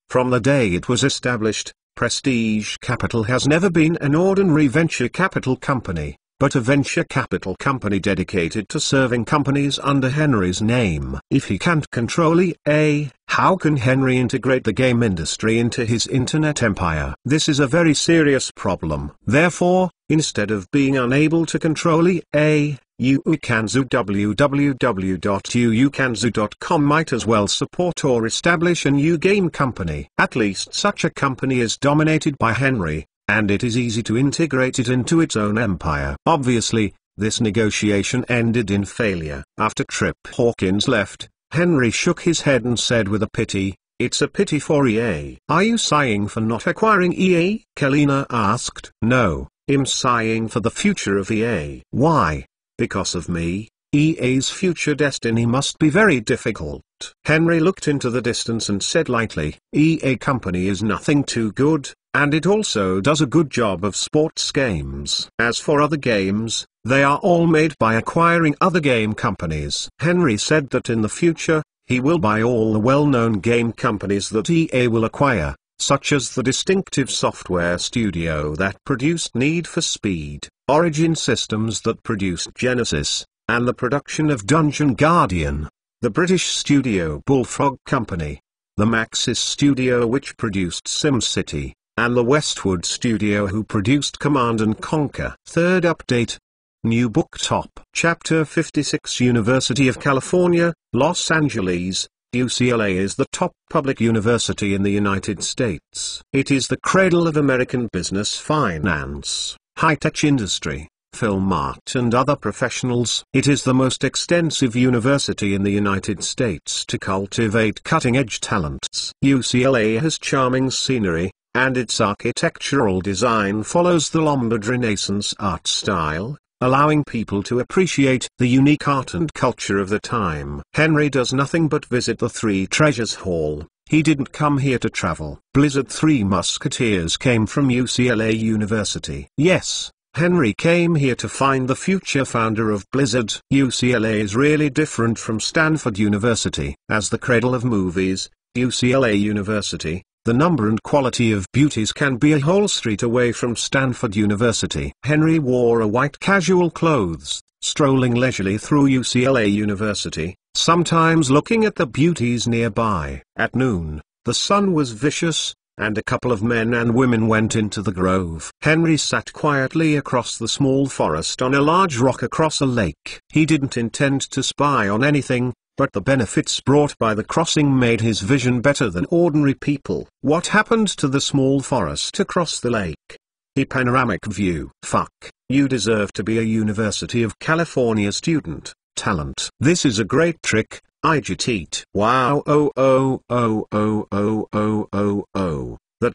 From the day it was established, Prestige Capital has never been an ordinary venture capital company, but a venture capital company dedicated to serving companies under Henry's name. If he can't control EA, how can Henry integrate the game industry into his internet empire? This is a very serious problem. Therefore, instead of being unable to control EA, Ukanzu www.uukanzu.com might as well support or establish a new game company. At least such a company is dominated by Henry, and it is easy to integrate it into its own empire. Obviously, this negotiation ended in failure. After Trip Hawkins left, Henry shook his head and said with a pity, it's a pity for EA. Are you sighing for not acquiring EA? Kalina asked. No, I'm sighing for the future of EA. Why? Because of me? EA's future destiny must be very difficult. Henry looked into the distance and said lightly, EA Company is nothing too good. and it also does a good job of sports games. As for other games, they are all made by acquiring other game companies. Henry said that in the future, he will buy all the well-known game companies that EA will acquire, such as the distinctive software studio that produced Need for Speed, Origin Systems that produced Genesis, and the production of Dungeon Guardian, the British studio Bullfrog Company, the Maxis studio which produced SimCity, and the Westwood studio who produced Command & Conquer. Third update. New book top. Chapter 56 University of California, Los Angeles, UCLA is the top public university in the United States. It is the cradle of American business, finance, high-tech industry, film art and other professionals. It is the most extensive university in the United States to cultivate cutting-edge talents. UCLA has charming scenery, and its architectural design follows the Lombard Renaissance art style, allowing people to appreciate the unique art and culture of the time. Henry does nothing but visit the Three Treasures Hall. He didn't come here to travel. Blizzard Three Musketeers came from UCLA University. Yes, Henry came here to find the future founder of Blizzard. UCLA is really different from Stanford University. As the cradle of movies, UCLA University, the number and quality of beauties can be a whole street away from Stanford University. Henry wore a white casual clothes, strolling leisurely through UCLA University, sometimes looking at the beauties nearby. At noon, the sun was vicious, and a couple of men and women went into the grove. Henry sat quietly across the small forest on a large rock across a lake. He didn't intend to spy on anything, but the benefits brought by the crossing made his vision better than ordinary people. What happened to the small forest across the lake? A panoramic view. Fuck, you deserve to be a University of California student. Talent. This is a great trick, I cheat. Wow, that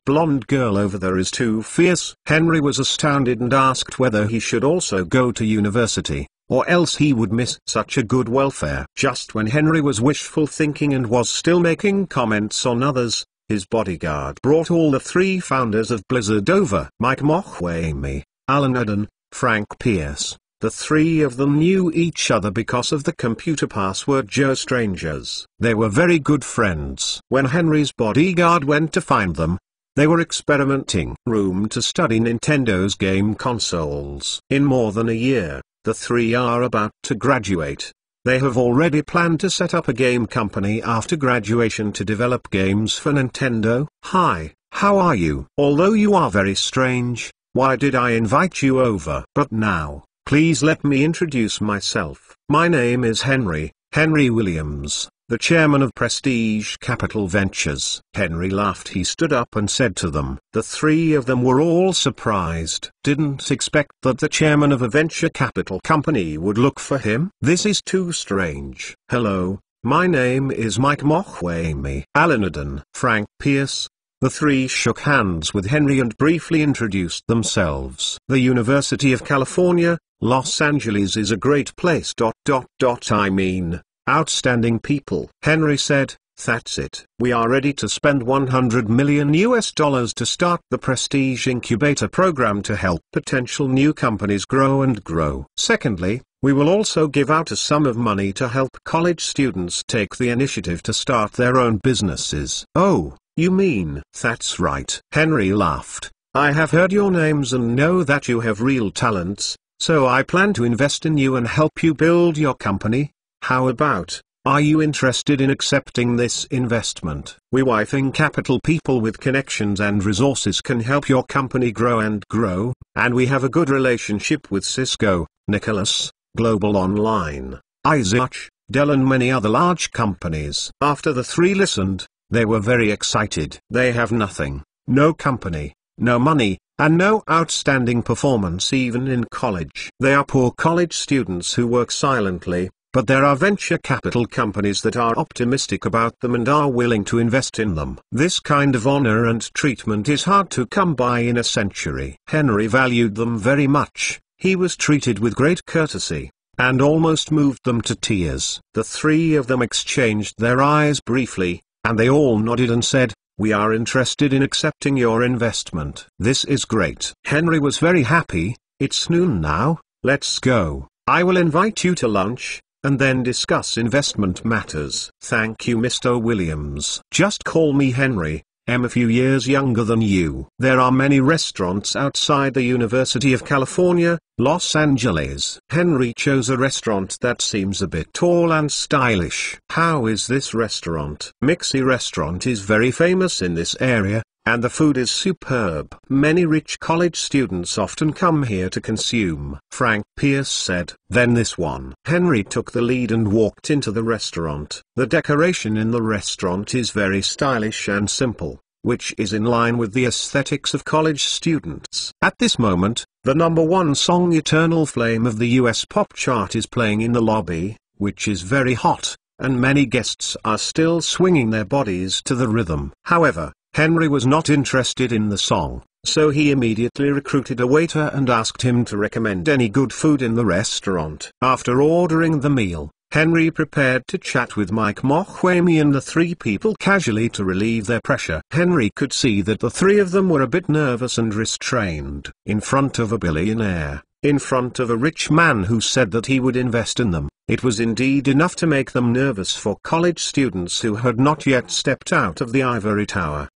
blonde girl over there is too fierce. Henry was astounded and asked whether he should also go to university, or else he would miss such a good welfare. Just when Henry was wishful thinking and was still making comments on others, his bodyguard brought all the three founders of Blizzard over. Mike Mohwemi, Alan Eden, Frank Pierce. The three of them knew each other because of the computer password Joe Strangers. They were very good friends. When Henry's bodyguard went to find them, they were experimenting room to study Nintendo's game consoles. In more than a year, the three are about to graduate. They have already planned to set up a game company after graduation to develop games for Nintendo. Hi, how are you? Although you are very strange, why did I invite you over? But now, please let me introduce myself. My name is Henry Williams, the chairman of Prestige Capital Ventures. Henry laughed. He stood up and said to them. The three of them were all surprised. Didn't expect that the chairman of a venture capital company would look for him. This is too strange. Hello, my name is Mike Mohwemi. Alan Eden, Frank Pierce. The three shook hands with Henry and briefly introduced themselves. The University of California, Los Angeles is a great place. I mean, outstanding people. Henry said, that's it. We are ready to spend $100 million to start the Prestige Incubator program to help potential new companies grow and grow. Secondly, we will also give out a sum of money to help college students take the initiative to start their own businesses. Oh, you mean? That's right. Henry laughed. I have heard your names and know that you have real talents, so I plan to invest in you and help you build your company. How about, are you interested in accepting this investment? We Wifing Capital people with connections and resources can help your company grow, and we have a good relationship with Cisco, Nicholas, Global Online, Isaac, Dell and many other large companies. After the three listened, they were very excited. They have nothing, no company, no money, and no outstanding performance even in college. They are poor college students who work silently, but there are venture capital companies that are optimistic about them and are willing to invest in them. This kind of honor and treatment is hard to come by in a century. Henry valued them very much. He was treated with great courtesy, and almost moved them to tears. The three of them exchanged their eyes briefly, and they all nodded and said, We are interested in accepting your investment. This is great. Henry was very happy. It's noon now, let's go. I will invite you to lunch, and then discuss investment matters. Thank you, Mr. Williams. Just call me Henry. I'm a few years younger than you. There are many restaurants outside the University of California, Los Angeles. Henry chose a restaurant that seems a bit tall and stylish. How is this restaurant? Mixie Restaurant is very famous in this area, and the food is superb. Many rich college students often come here to consume, Frank Pierce said. Then this one. Henry took the lead and walked into the restaurant. The decoration in the restaurant is very stylish and simple, which is in line with the aesthetics of college students. At this moment, the #1 song Eternal Flame of the US pop chart is playing in the lobby, which is very hot, and many guests are still swinging their bodies to the rhythm. However, Henry was not interested in the song, so he immediately recruited a waiter and asked him to recommend any good food in the restaurant. After ordering the meal, Henry prepared to chat with Mike Mohwemi and the three people casually to relieve their pressure. Henry could see that the three of them were a bit nervous and restrained. In front of a billionaire, in front of a rich man who said that he would invest in them, it was indeed enough to make them nervous for college students who had not yet stepped out of the ivory tower.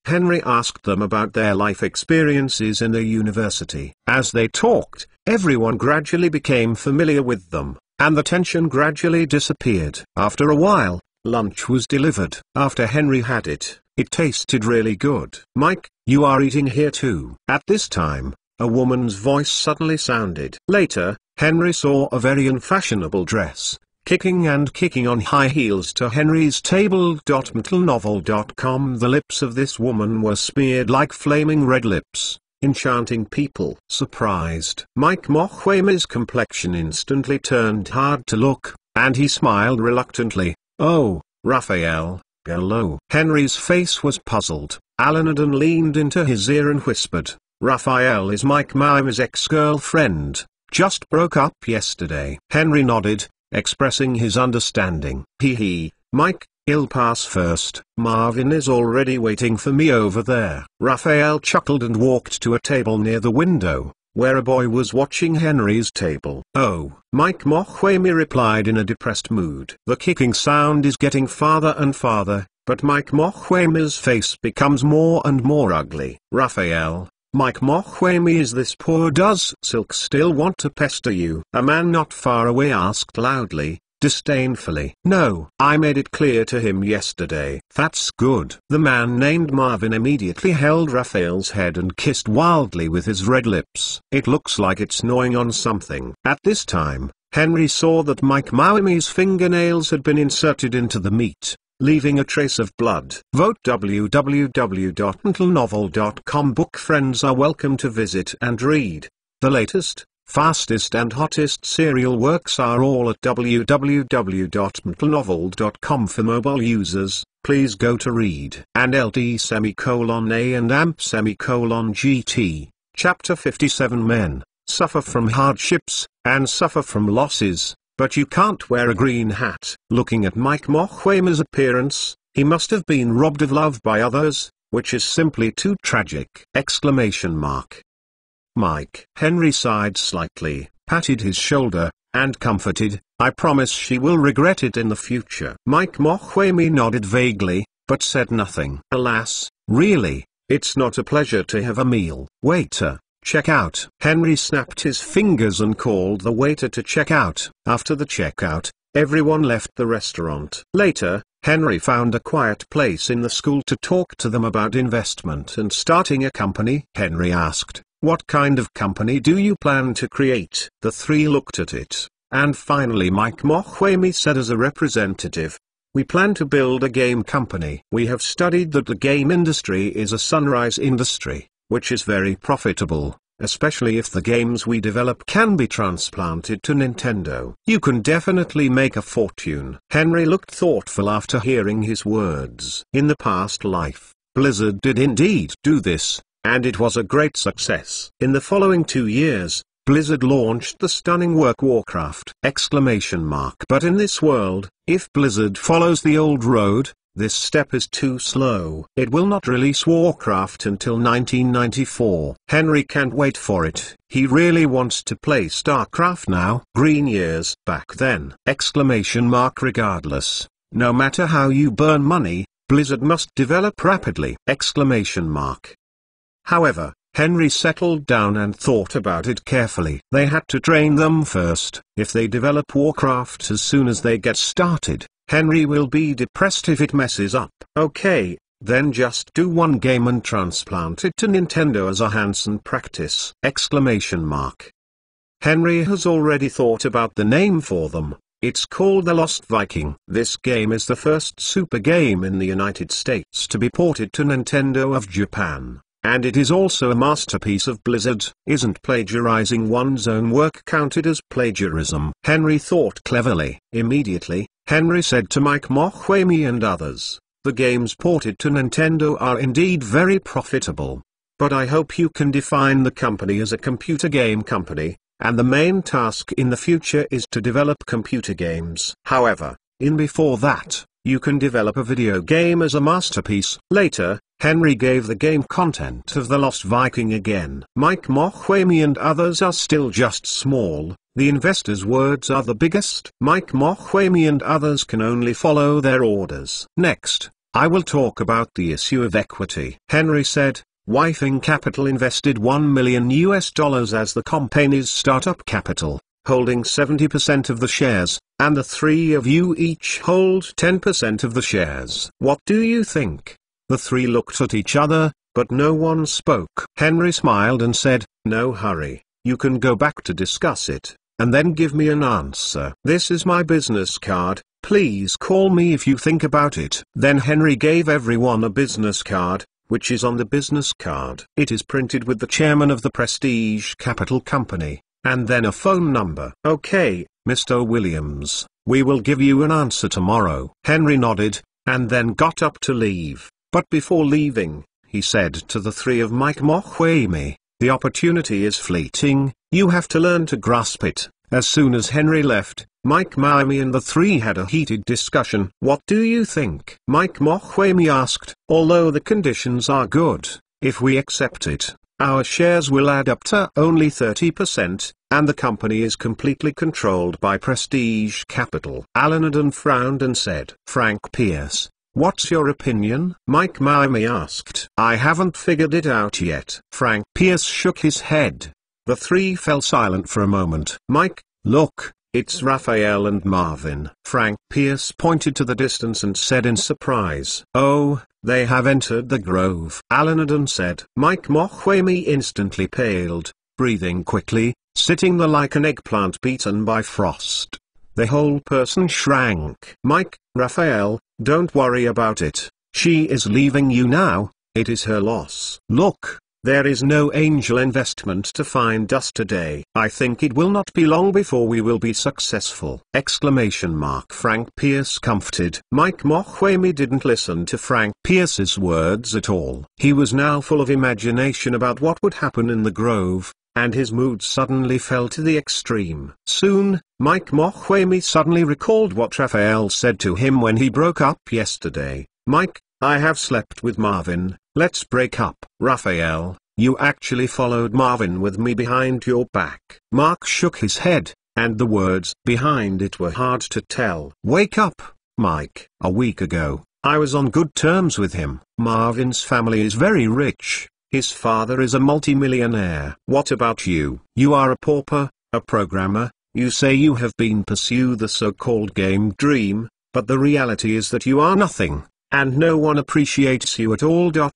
Henry asked them about their life experiences in the university. As they talked, everyone gradually became familiar with them, and the tension gradually disappeared. After a while, lunch was delivered. After Henry had it, it tasted really good. Mike, you are eating here too. At this time, a woman's voice suddenly sounded. Later, Henry saw a very unfashionable dress, kicking on high heels to Henry's table. MTLnovel.com. The lips of this woman were smeared like flaming red lips, enchanting people. Surprised, Mike Mohwemi's complexion instantly turned hard to look, and he smiled reluctantly. Oh, Raphael, hello. Henry's face was puzzled. Alan leaned into his ear and whispered, Raphael is Mike Mohwemi's ex-girlfriend, just broke up yesterday. Henry nodded, expressing his understanding. Mike, I'll pass first. Marvin is already waiting for me over there. Raphael chuckled and walked to a table near the window, where a boy was watching Henry's table. Oh, Mike Mohwemi replied in a depressed mood. The kicking sound is getting farther and farther, but Mike Mohwemi's face becomes more and more ugly. Raphael, Mike Mohwemi, is this poor? Does Silk still want to pester you? A man not far away asked loudly, disdainfully. No, I made it clear to him yesterday. That's good. The man named Marvin immediately held Raphael's head and kissed wildly with his red lips. It looks like it's gnawing on something. At this time, Henry saw that Mike Mohwemi's fingernails had been inserted into the meat, leaving a trace of blood. Vote www.mtlnovel.com. Book friends are welcome to visit and read. The latest, fastest and hottest serial works are all at www.mtlnovel.com. For mobile users, please go to read and lt:/a and amp:/GT. Chapter 57. Men suffer from hardships, and suffer from losses, but you can't wear a green hat. Looking at Mike Mohwemi's appearance, he must have been robbed of love by others, which is simply too tragic! Mike. Henry sighed slightly, patted his shoulder, and comforted, I promise she will regret it in the future. Mike Mohwemi nodded vaguely, but said nothing. Alas, really, it's not a pleasure to have a meal. Waiter, check out. Henry snapped his fingers and called the waiter to check out. After the checkout, everyone left the restaurant. Later, Henry found a quiet place in the school to talk to them about investment and starting a company. Henry asked, what kind of company do you plan to create? The three looked at it, and finally Mike Mohwemi said as a representative, we plan to build a game company. We have studied that the game industry is a sunrise industry, which is very profitable, especially if the games we develop can be transplanted to Nintendo. You can definitely make a fortune. Henry looked thoughtful after hearing his words. In the past life, Blizzard did indeed do this, and it was a great success. In the following 2 years, Blizzard launched the stunning work Warcraft! But in this world, if Blizzard follows the old road, This step is too slow. It will not release Warcraft until 1994. Henry can't wait for it. He really wants to play StarCraft now. Green years back then. Exclamation mark regardless. No matter how you burn money, Blizzard must develop rapidly. Exclamation mark. However, Henry settled down and thought about it carefully. They had to train them first. If they develop Warcraft as soon as they get started, Henry will be depressed if it messes up. Okay, then just do one game and transplant it to Nintendo as a hands-on practice. Exclamation mark. Henry has already thought about the name for them. It's called The Lost Viking. This game is the first super game in the United States to be ported to Nintendo of Japan. And it is also a masterpiece of Blizzard. Isn't plagiarizing one's own work counted as plagiarism? Henry thought cleverly. Immediately, Henry said to Mike Mokwemi and others, the games ported to Nintendo are indeed very profitable. But I hope you can define the company as a computer game company, and the main task in the future is to develop computer games. However, before that, you can develop a video game as a masterpiece. Later, Henry gave the game content of The Lost Viking again. Mike Mokwemi and others are still just small, the investors' words are the biggest. Mike Mokwemi and others can only follow their orders. Next, I will talk about the issue of equity. Henry said, Viking Capital invested $1 million as the company's startup capital, holding 70% of the shares, and the three of you each hold 10% of the shares. What do you think? The three looked at each other, but no one spoke. Henry smiled and said, no hurry, you can go back to discuss it, and then give me an answer. This is my business card, please call me if you think about it. Then Henry gave everyone a business card, which is on the business card. It is printed with the chairman of the Prestige Capital Company, and then a phone number. Okay, Mr. Williams, we will give you an answer tomorrow. Henry nodded, and then got up to leave. But before leaving, he said to the three of Mike Mokwemi, the opportunity is fleeting, you have to learn to grasp it. As soon as Henry left, Mike Mokwemi and the three had a heated discussion. What do you think? Mike Mokwemi asked. Although the conditions are good, if we accept it, our shares will add up to only 30%, and the company is completely controlled by Prestige Capital. Alan frowned and said, Frank Pierce, what's your opinion? Mike Mokwemi asked. I haven't figured it out yet. Frank Pierce shook his head. The three fell silent for a moment. Mike, look, it's Raphael and Marvin. Frank Pierce pointed to the distance and said in surprise, oh, they have entered the grove. Alan said. Mike Mokwemi instantly paled, breathing quickly, sitting there like an eggplant beaten by frost. The whole person shrank. Mike, Raphael, don't worry about it. She is leaving you now, it is her loss. Look, there is no angel investment to find us today. I think it will not be long before we will be successful. Exclamation mark. Frank Pierce comforted. Mike Mokwemi didn't listen to Frank Pierce's words at all. He was now full of imagination about what would happen in the grove, and his mood suddenly fell to the extreme. Soon, Mike Mokwemi suddenly recalled what Raphael said to him when he broke up yesterday. Mike, I have slept with Marvin, let's break up. Raphael, you actually followed Marvin with me behind your back. Mark shook his head, and the words behind it were hard to tell. Wake up, Mike. A week ago, I was on good terms with him. Marvin's family is very rich. His father is a multimillionaire. What about you? You are a pauper, a programmer. You say you have been pursue the so-called game dream, but the reality is that you are nothing, and no one appreciates you at all. I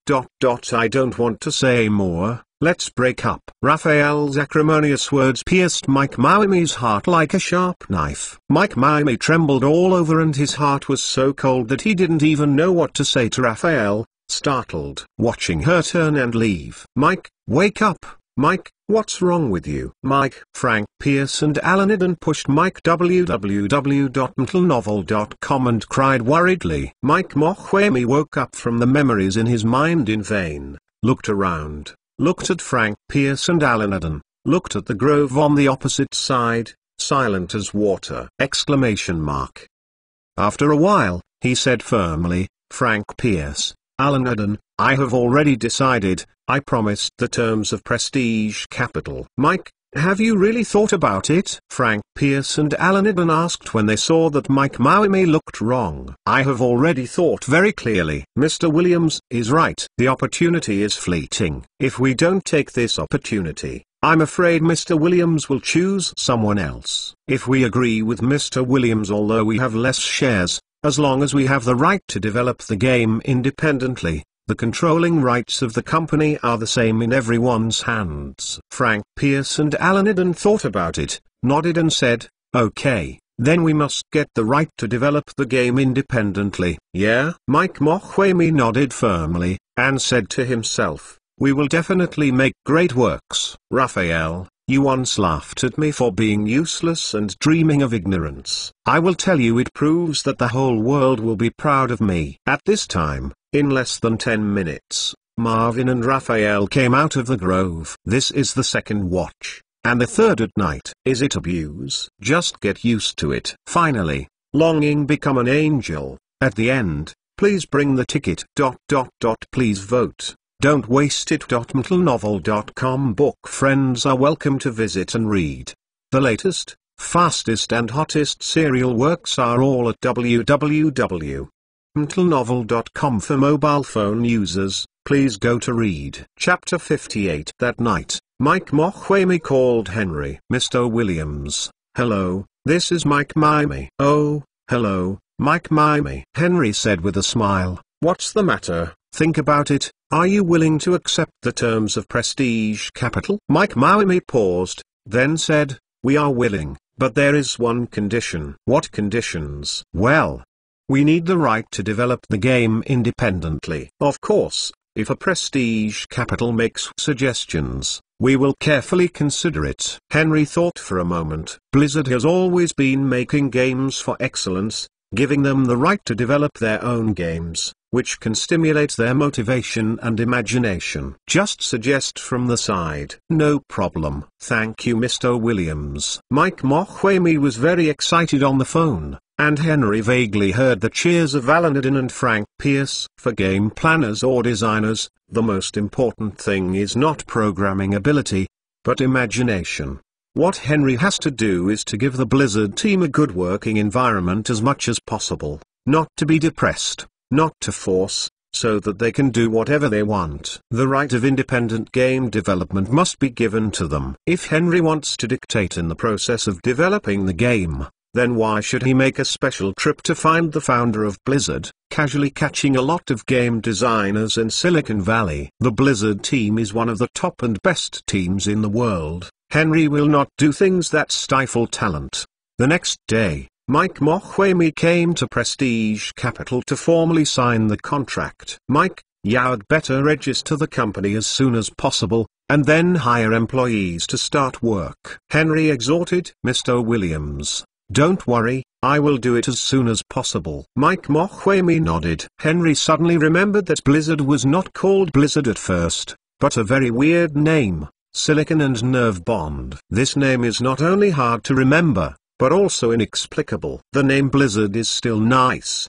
don't want to say more, let's break up. Raphael's acrimonious words pierced Mike Mokwemi's heart like a sharp knife. Mike Mokwemi trembled all over and his heart was so cold that he didn't even know what to say to Raphael, startled, watching her turn and leave. Mike, wake up. Mike, what's wrong with you? Mike. Frank Pierce and Alan pushed Mike www.mentalnovel.com and cried worriedly. Mike Mokwemi woke up from the memories in his mind in vain, looked around, looked at Frank Pierce and Alan, looked at the grove on the opposite side, silent as water. Exclamation mark. After a while, he said firmly, Frank Pierce, Alan Eden, I have already decided. I promised the terms of Prestige Capital. Mike, have you really thought about it? Frank Pierce and Alan Eden asked when they saw that Mike Maumee looked wrong. I have already thought very clearly. Mr. Williams is right. The opportunity is fleeting. If we don't take this opportunity, I'm afraid Mr. Williams will choose someone else. If we agree with Mr. Williams, although we have less shares, as long as we have the right to develop the game independently, the controlling rights of the company are the same in everyone's hands. Frank Pierce and Alan Eden thought about it, nodded and said, okay, then we must get the right to develop the game independently. Yeah? Mike Maumee nodded firmly, and said to himself, we will definitely make great works. Raphael, you once laughed at me for being useless and dreaming of ignorance. I will tell you, it proves that the whole world will be proud of me. At this time, in less than 10 minutes, Marvin and Raphael came out of the grove. This is the second watch, and the third at night. Is it abuse? Just get used to it. Finally, longing become an angel. At the end, please bring the ticket. Please vote. Don't waste it. MTLNovel.com book friends are welcome to visit and read. The latest, fastest and hottest serial works are all at www.mtlnovel.com. For mobile phone users, please go to read. Chapter 58. That night, Mike Maumee called Henry. Mr. Williams, hello, this is Mike Maumee. Oh, hello, Mike Maumee. Henry said with a smile. What's the matter? Think about it. Are you willing to accept the terms of Prestige Capital? Mike Maumee paused, then said, we are willing, but there is one condition. What conditions? Well, we need the right to develop the game independently. Of course, if a Prestige Capital makes suggestions, we will carefully consider it. Henry thought for a moment. Blizzard has always been making games for excellence, giving them the right to develop their own games, which can stimulate their motivation and imagination. Just suggest from the side. No problem. Thank you, Mr. Williams. Mike Maumee was very excited on the phone, and Henry vaguely heard the cheers of Alan Eden and Frank Pierce. For game planners or designers, the most important thing is not programming ability, but imagination. What Henry has to do is to give the Blizzard team a good working environment as much as possible, not to be depressed, not to force, so that they can do whatever they want. The right of independent game development must be given to them. If Henry wants to dictate in the process of developing the game, then why should he make a special trip to find the founder of Blizzard, casually catching a lot of game designers in Silicon Valley? The Blizzard team is one of the top and best teams in the world. Henry will not do things that stifle talent. The next day, Mike Maumee came to Prestige Capital to formally sign the contract. Mike, you'd better register the company as soon as possible, and then hire employees to start work. Henry exhorted. Mr. Williams, don't worry, I will do it as soon as possible. Mike Maumee nodded. Henry suddenly remembered that Blizzard was not called Blizzard at first, but a very weird name, Silicon and Nerve Bond. This name is not only hard to remember, but also inexplicable. The name Blizzard is still nice!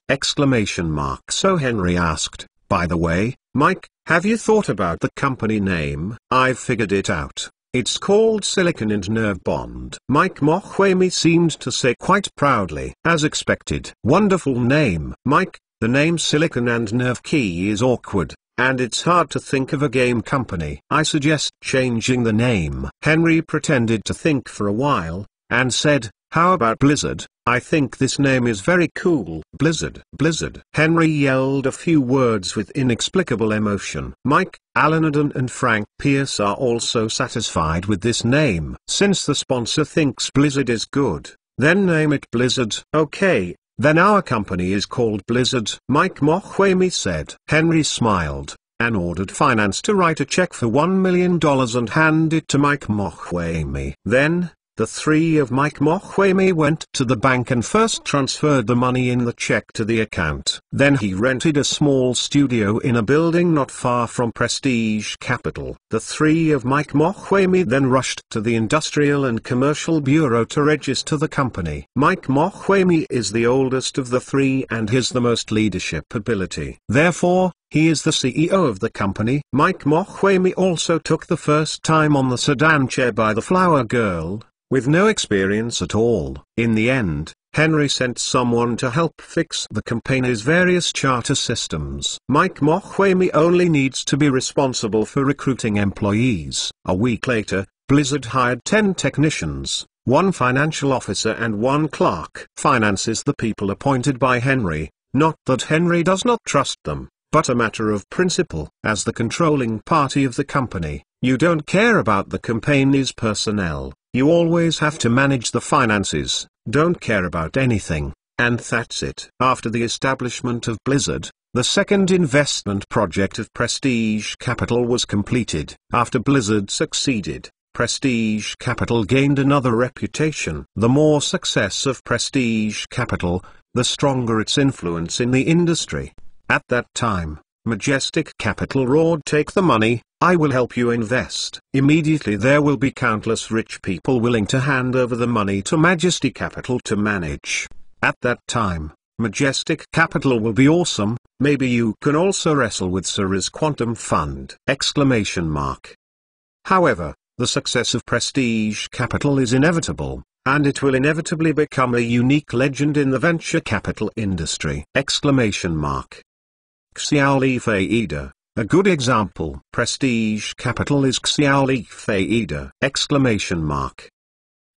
So Henry asked, by the way, Mike, have you thought about the company name? I've figured it out. It's called Silicon and Nerve Bond. Mike Maumee seemed to say quite proudly. As expected. Wonderful name. Mike, the name Silicon and Nerve Key is awkward, and it's hard to think of a game company. I suggest changing the name. Henry pretended to think for a while, and said, how about Blizzard? I think this name is very cool. Blizzard. Blizzard. Henry yelled a few words with inexplicable emotion. Mike, Alan Eden and Frank Pierce are also satisfied with this name. Since the sponsor thinks Blizzard is good, then name it Blizzard. Okay, then our company is called Blizzard. Mike Maumee said. Henry smiled, and ordered finance to write a check for $1 million and hand it to Mike Maumee. Then, The three of Mike Mohwemi went to the bank and first transferred the money in the check to the account. Then he rented a small studio in a building not far from Prestige Capital. The three of Mike Mohwemi then rushed to the Industrial and Commercial Bureau to register the company. Mike Mohwemi is the oldest of the three and has the most leadership ability. Therefore, he is the CEO of the company. Mike Mohwemi also took the first time on the sedan chair by the flower girl, with no experience at all. In the end, Henry sent someone to help fix the company's various charter systems. Mike Mohwemi only needs to be responsible for recruiting employees. A week later, Blizzard hired 10 technicians, 1 financial officer and 1 clerk. Finance is the people appointed by Henry, not that Henry does not trust them, but a matter of principle. As the controlling party of the company, you don't care about the company's personnel. You always have to manage the finances, don't care about anything, and that's it. After the establishment of Blizzard, the second investment project of Prestige Capital was completed. After Blizzard succeeded, Prestige Capital gained another reputation. The more success of Prestige Capital, the stronger its influence in the industry. At that time, Majestic Capital roared, "Take the money, I will help you invest." Immediately there will be countless rich people willing to hand over the money to Majestic Capital to manage. At that time, Majestic Capital will be awesome. Maybe you can also wrestle with Sir's Quantum Fund! However, the success of Prestige Capital is inevitable, and it will inevitably become a unique legend in the venture capital industry! Xiao Feida, a good example. Prestige Capital is Xiao Feida!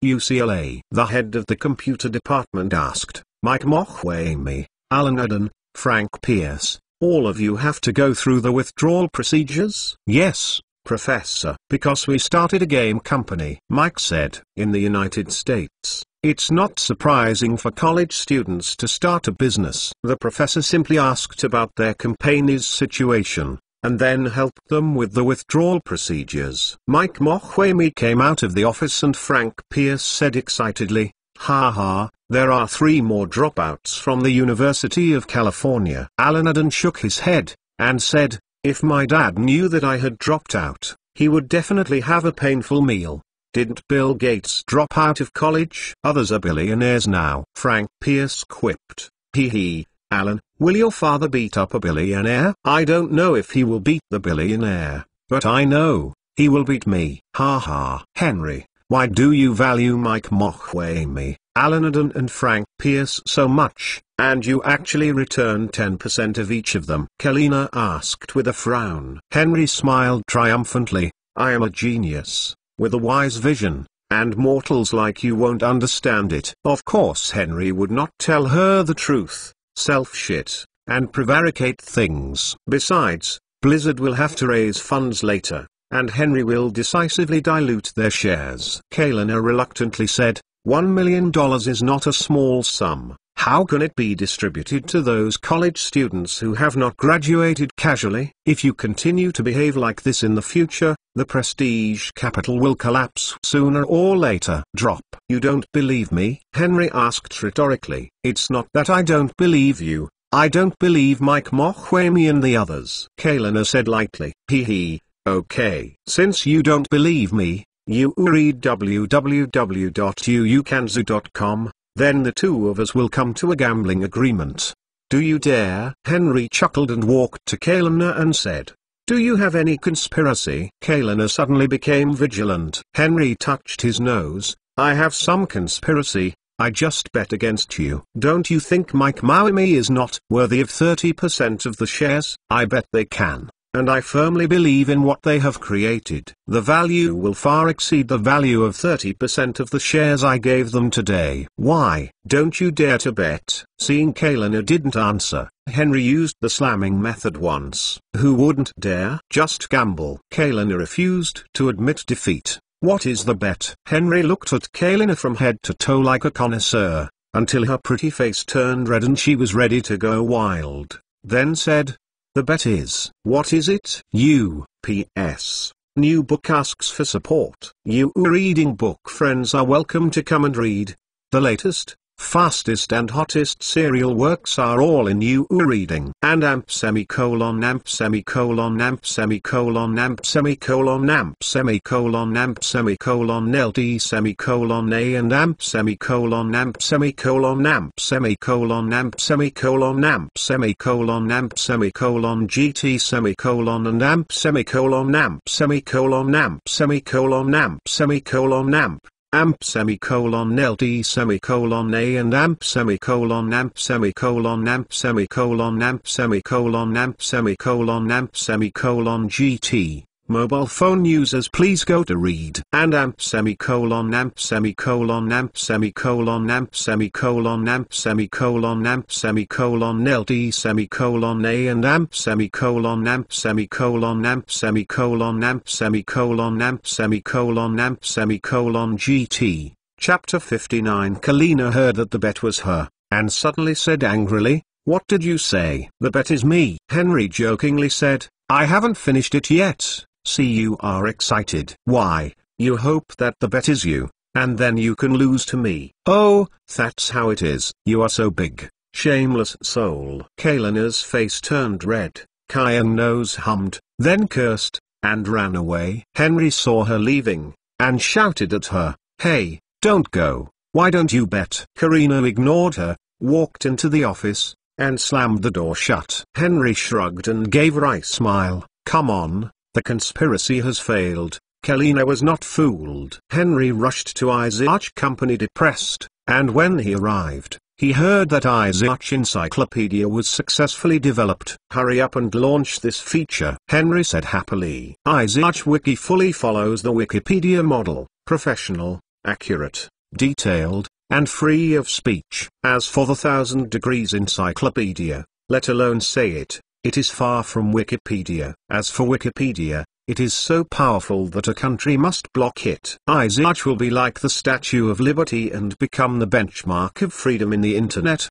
UCLA. The head of the computer department asked, "Mike Mohwemi, Alan Adden, Frank Pierce, all of you have to go through the withdrawal procedures?" "Yes, Professor." "Because we started a game company," Mike said. In the United States, it's not surprising for college students to start a business. The professor simply asked about their company's situation, and then helped them with the withdrawal procedures. Mike Mohwemi came out of the office and Frank Pierce said excitedly, "Ha ha, there are 3 more dropouts from the University of California." Alan Adden shook his head, and said, "If my dad knew that I had dropped out, he would definitely have a painful meal. Didn't Bill Gates drop out of college? Others are billionaires now." Frank Pierce quipped, "Hee, Alan, will your father beat up a billionaire?" "I don't know if he will beat the billionaire, but I know, he will beat me." "Ha ha." "Henry, why do you value Mike Mohwemi, Alan Adden and Frank Pierce so much, and you actually return 10% of each of them?" Kalina asked with a frown. Henry smiled triumphantly, "I am a genius, with a wise vision, and mortals like you won't understand it." Of course Henry would not tell her the truth, self-shit, and prevaricate things. Besides, Blizzard will have to raise funds later, and Henry will decisively dilute their shares. Kalina reluctantly said, $1 million is not a small sum. How can it be distributed to those college students who have not graduated casually? If you continue to behave like this in the future, the Prestige Capital will collapse sooner or later. "Drop. You don't believe me?" Henry asked rhetorically. "It's not that I don't believe you, I don't believe Mike Mohwemi and the others." Kalina said lightly, "Hee, okay. Since you don't believe me, you read www.uukanzu.com. Then the 2 of us will come to a gambling agreement. Do you dare?" Henry chuckled and walked to Kalina and said, "Do you have any conspiracy?" Kalina suddenly became vigilant. Henry touched his nose. "I have some conspiracy. I just bet against you." "Don't you think Mike Mohwemi is not worthy of 30% of the shares?" "I bet they can. And I firmly believe in what they have created. The value will far exceed the value of 30% of the shares I gave them today." "Why don't you dare to bet?" Seeing Kalina didn't answer, Henry used the slamming method once. "Who wouldn't dare? Just gamble." Kalina refused to admit defeat. "What is the bet?" Henry looked at Kalina from head to toe like a connoisseur, until her pretty face turned red and she was ready to go wild, then said, "The bet is..." "What is it?" "U.P.S. New book asks for support. You reading book friends are welcome to come and read. The latest, fastest and hottest serial works are all in You Reading. And amp semicolon amp semicolon amp semicolon amp semicolon amp semicolon amp semicolon LD semicolon A and amp semicolon amp semicolon amp semicolon amp semicolon amp semicolon amp semicolon GT semicolon and amp semicolon amp semicolon amp semicolon amp semicolon amp semicolon LD semicolon A and amp semicolon amp semicolon amp semicolon amp semicolon amp semicolon GT. Mobile phone users please go to read and amp semicolon amp semicolon amp semicolon amp semicolon amp semicolon amp semicolon LD semicolon A and amp semicolon amp semicolon amp semicolon amp semicolon amp semicolon amp semicolon GT. Chapter 59. Kalina heard that the bet was her, and suddenly said angrily, "What did you say?" "The bet is me," Henry jokingly said. "I haven't finished it yet." "See, you are excited." "Why, you hope that the bet is you, and then you can lose to me." "Oh, that's how it is." "You are so big, shameless soul." Kalina's face turned red, Kyan's nose hummed, then cursed, and ran away. Henry saw her leaving, and shouted at her, "Hey, don't go, why don't you bet?" Karina ignored her, walked into the office, and slammed the door shut. Henry shrugged and gave a wry smile. "Come on. The conspiracy has failed." Kalina was not fooled. Henry rushed to Isaac Company depressed, and when he arrived, he heard that Isaac Encyclopedia was successfully developed. "Hurry up and launch this feature," Henry said happily. Isaac Wiki fully follows the Wikipedia model, professional, accurate, detailed, and free of speech. As for the 1000 Degrees Encyclopedia, let alone say it, it is far from Wikipedia. As for Wikipedia, it is so powerful that a country must block it. Isaac will be like the Statue of Liberty and become the benchmark of freedom in the Internet!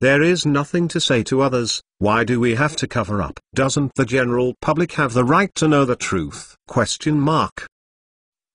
There is nothing to say to others. Why do we have to cover up? Doesn't the general public have the right to know the truth?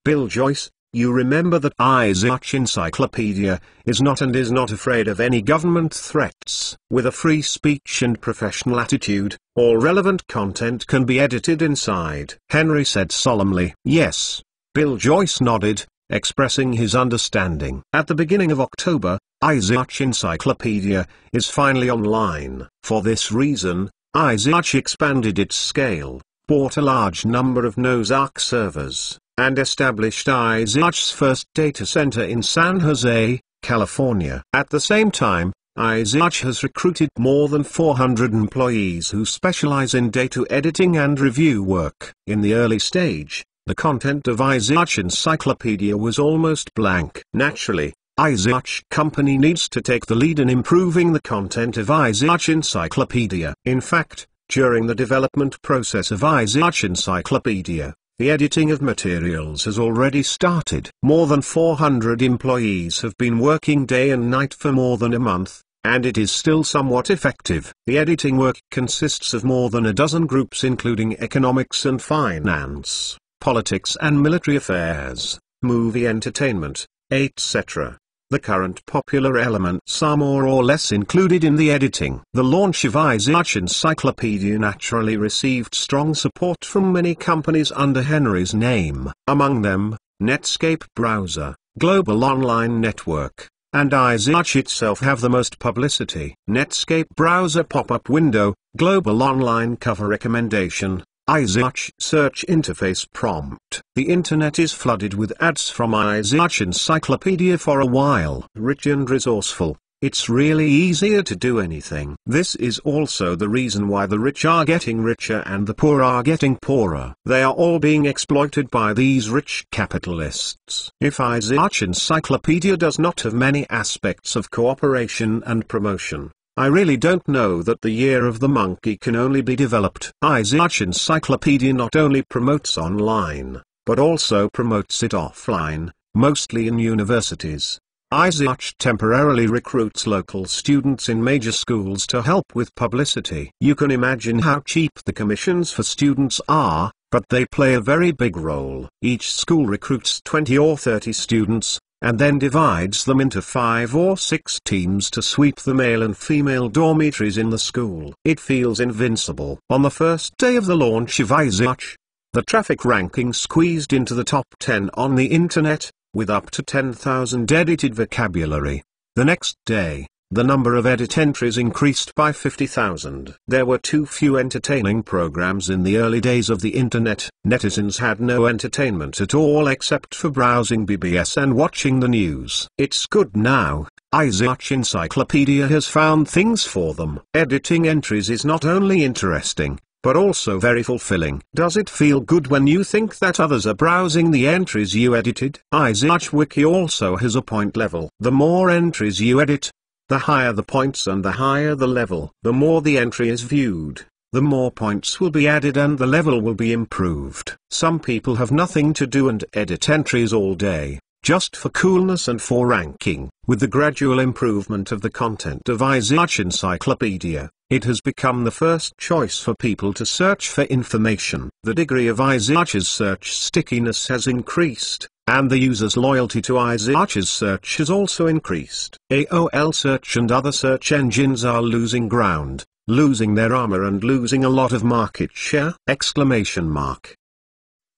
Bill Joyce, you remember that Isaac Encyclopedia is not afraid of any government threats. With a free speech and professional attitude, all relevant content can be edited inside. Henry said solemnly. Yes. Bill Joyce nodded, expressing his understanding. At the beginning of October, Isaac Encyclopedia is finally online. For this reason, Isaac expanded its scale, bought a large number of Noah's Ark servers, and established Isaac's first data center in San Jose, California. At the same time, Isaac has recruited more than 400 employees who specialize in data editing and review work. In the early stage, the content of Isaac Encyclopedia was almost blank. Naturally, Isaac Company needs to take the lead in improving the content of Isaac Encyclopedia. In fact, during the development process of Isaac Encyclopedia, the editing of materials has already started. More than 400 employees have been working day and night for more than a month, and it is still somewhat effective. The editing work consists of more than a dozen groups including economics and finance, politics and military affairs, movie entertainment, etc. The current popular elements are more or less included in the editing. The launch of Isaac Encyclopedia naturally received strong support from many companies under Henry's name. Among them, Netscape Browser, Global Online Network, and Isaac itself have the most publicity. Netscape Browser pop-up window, Global Online cover recommendation, Isaac search interface prompt. The internet is flooded with ads from Isaac Encyclopedia for a while. Rich and resourceful, it's really easier to do anything. This is also the reason why the rich are getting richer and the poor are getting poorer. They are all being exploited by these rich capitalists. If Isaac Encyclopedia does not have many aspects of cooperation and promotion, I really don't know that the Year of the Monkey can only be developed. Isaac Encyclopedia not only promotes online, but also promotes it offline, mostly in universities. Isaac temporarily recruits local students in major schools to help with publicity. You can imagine how cheap the commissions for students are, but they play a very big role. Each school recruits 20 or 30 students, and then divides them into 5 or 6 teams to sweep the male and female dormitories in the school. It feels invincible. On the first day of the launch of Isaac, the traffic ranking squeezed into the top 10 on the internet, with up to 10,000 edited vocabulary. The next day, the number of edit entries increased by 50,000. There were too few entertaining programs in the early days of the internet. Netizens had no entertainment at all except for browsing BBS and watching the news. It's good now. Isaac Encyclopedia has found things for them. Editing entries is not only interesting, but also very fulfilling. Does it feel good when you think that others are browsing the entries you edited? Isaac Wiki also has a point level. The more entries you edit, the higher the points and the higher the level. The more the entry is viewed, the more points will be added and the level will be improved. Some people have nothing to do and edit entries all day, just for coolness and for ranking. With the gradual improvement of the content of Isaac Encyclopedia, it has become the first choice for people to search for information. The degree of Isaac's search stickiness has increased, and the user's loyalty to Isaac's search has also increased. AOL search and other search engines are losing ground, losing their armor and losing a lot of market share!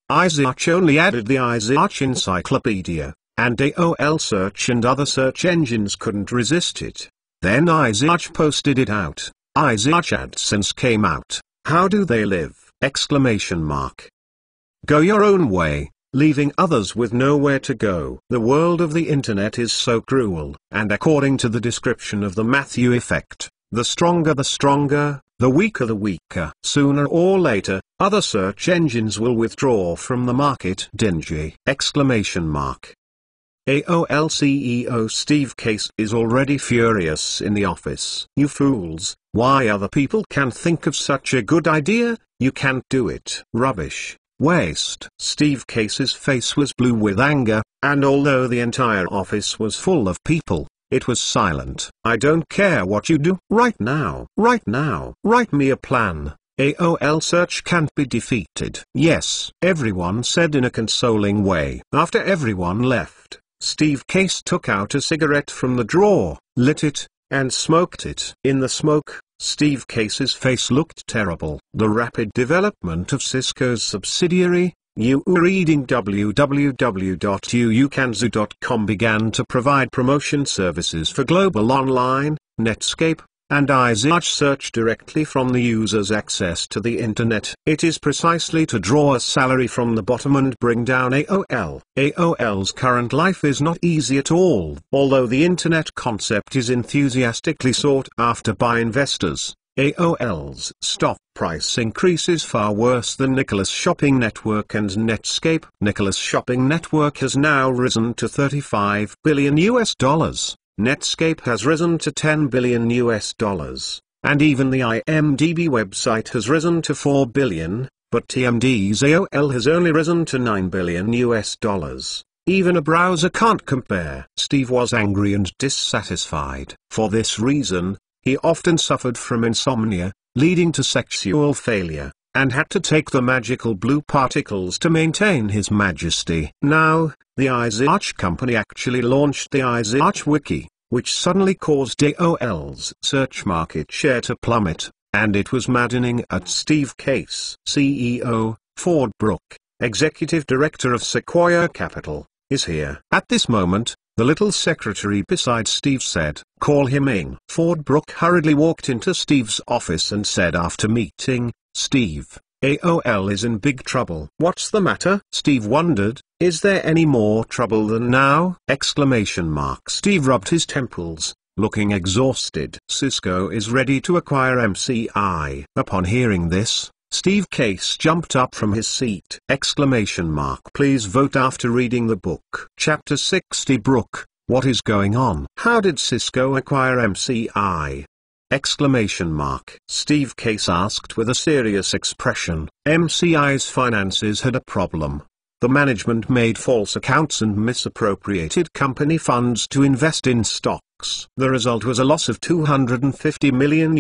Isaac only added the Isaac Encyclopedia, and AOL search and other search engines couldn't resist it. Then Isaac posted it out. Isaac AdSense came out. How do they live? Go your own way, leaving others with nowhere to go. The world of the internet is so cruel, and according to the description of the Matthew effect, the stronger, the weaker the weaker. Sooner or later, other search engines will withdraw from the market. Dingy! AOL CEO Steve Case is already furious in the office. You fools, why other people can think of such a good idea, you can't do it. Rubbish. Waste. Steve Case's face was blue with anger, and although the entire office was full of people, it was silent. I don't care what you do. Right now, write me a plan. AOL search can't be defeated. Yes, everyone said in a consoling way. After everyone left, Steve Case took out a cigarette from the drawer, lit it, and smoked it. In the smoke, Steve Case's face looked terrible. The rapid development of Cisco's subsidiary, reading www.uukanzu.com began to provide promotion services for Global Online, Netscape, and Isaac search directly from the user's access to the internet. It is precisely to draw a salary from the bottom and bring down AOL. AOL's current life is not easy at all. Although the internet concept is enthusiastically sought after by investors, AOL's stock price increase is far worse than Nicholas Shopping Network and Netscape. Nicholas Shopping Network has now risen to $35 billion. Netscape has risen to $10 billion, and even the IMDb website has risen to $4 billion, but TMD's AOL has only risen to $9 billion. Even a browser can't compare. Steve was angry and dissatisfied. For this reason, he often suffered from insomnia, leading to sexual failure, and had to take the magical blue particles to maintain his majesty. Now, the Isaac company actually launched the Isaac Wiki, which suddenly caused AOL's search market share to plummet, and it was maddening. At Steve Case, CEO, Ford Brook, Executive Director of Sequoia Capital, is here. At this moment, the little secretary beside Steve said, "Call him in." Ford Brook hurriedly walked into Steve's office and said after meeting, "Steve, AOL is in big trouble." "What's the matter?" Steve wondered. "Is there any more trouble than now?" Steve rubbed his temples, looking exhausted. "Cisco is ready to acquire MCI." Upon hearing this, Steve Case jumped up from his seat. Please vote after reading the book. Chapter 60. Brook, what is going on? How did Cisco acquire MCI? Steve Case asked with a serious expression. MCI's finances had a problem. The management made false accounts and misappropriated company funds to invest in stocks. The result was a loss of $250 million.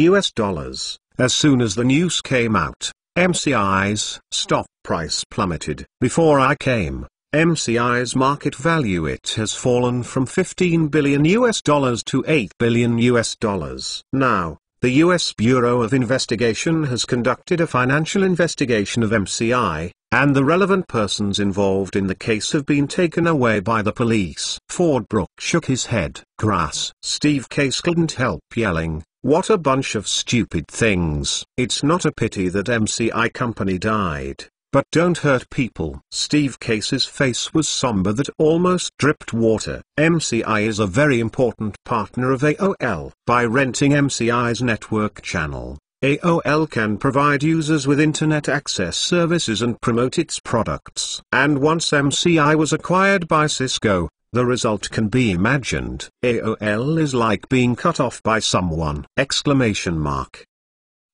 As soon as the news came out, MCI's stock price plummeted. Before I came, MCI's market value has fallen from $15 billion to $8 billion. Now, the U.S. Bureau of Investigation has conducted a financial investigation of MCI, and the relevant persons involved in the case have been taken away by the police. Ford Brook shook his head. Grass. Steve Case couldn't help yelling, "What a bunch of stupid things." It's not a pity that MCI company died. But don't hurt people. Steve Case's face was somber that almost dripped water. MCI is a very important partner of AOL. By renting MCI's network channel, AOL can provide users with internet access services and promote its products. And once MCI was acquired by Cisco, the result can be imagined. AOL is like being cut off by someone!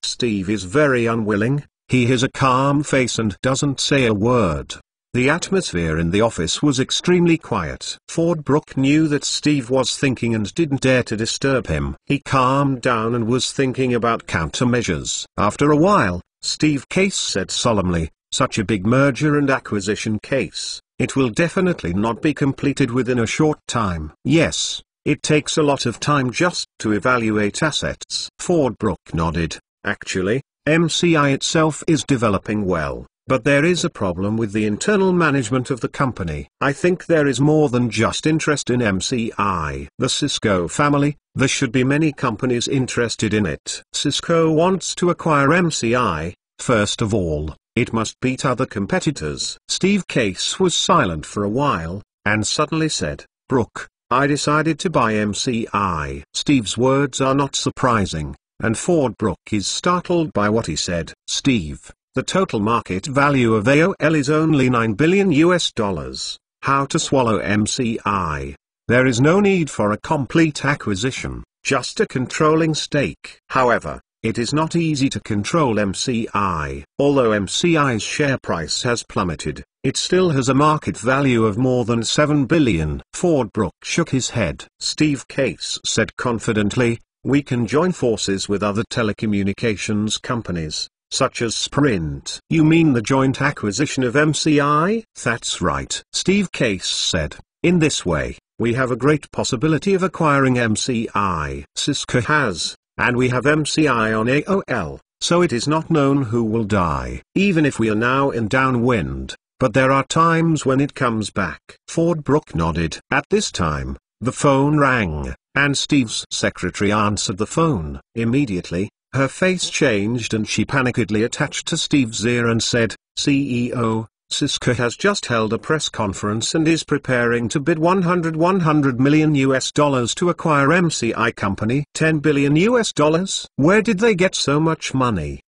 Steve is very unwilling. He has a calm face and doesn't say a word. The atmosphere in the office was extremely quiet. Ford Brook knew that Steve was thinking and didn't dare to disturb him. He calmed down and was thinking about countermeasures. After a while, Steve Case said solemnly, "Such a big merger and acquisition case, it will definitely not be completed within a short time." "Yes, it takes a lot of time just to evaluate assets." Ford Brook nodded. "Actually, MCI itself is developing well, but there is a problem with the internal management of the company. I think there is more than just interest in MCI. The Cisco family, there should be many companies interested in it. Cisco wants to acquire MCI. First of all, it must beat other competitors." Steve Case was silent for a while, and suddenly said, "Brook, I decided to buy MCI." Steve's words are not surprising, and Ford Brook is startled by what he said. "Steve, the total market value of AOL is only $9 billion. How to swallow MCI? There is no need for a complete acquisition, just a controlling stake." However, it is not easy to control MCI. Although MCI's share price has plummeted, it still has a market value of more than $7 billion. Ford Brook shook his head. Steve Case said confidently, "We can join forces with other telecommunications companies, such as Sprint." "You mean the joint acquisition of MCI?" "That's right," Steve Case said. "In this way, we have a great possibility of acquiring MCI. Cisco has, and we have MCI on AOL, so it is not known who will die. Even if we are now in downwind, but there are times when it comes back." Ford Brook nodded. At this time, the phone rang, and Steve's secretary answered the phone. Immediately, her face changed and she panikedly attached to Steve's ear and said, "CEO, Cisco has just held a press conference and is preparing to bid $100 million to acquire MCI company. $10 billion. Where did they get so much money?"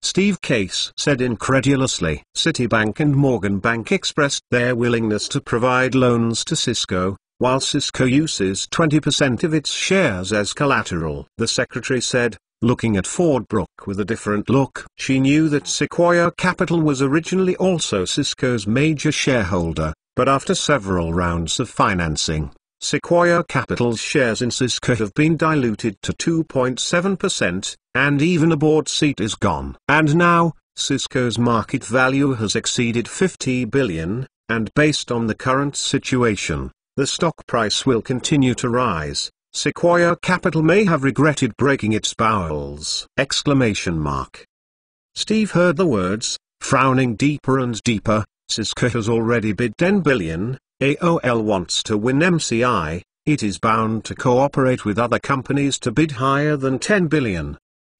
Steve Case said incredulously. Citibank and Morgan Bank expressed their willingness to provide loans to Cisco, while Cisco uses 20% of its shares as collateral. The secretary said, looking at Ford Brook with a different look. She knew that Sequoia Capital was originally also Cisco's major shareholder, but after several rounds of financing, Sequoia Capital's shares in Cisco have been diluted to 2.7%, and even a board seat is gone. And now, Cisco's market value has exceeded $50 billion, and based on the current situation, the stock price will continue to rise. Sequoia Capital may have regretted breaking its bowels! Steve heard the words, frowning deeper and deeper. Cisco has already bid $10 billion, AOL wants to win MCI, it is bound to cooperate with other companies to bid higher than $10 billion.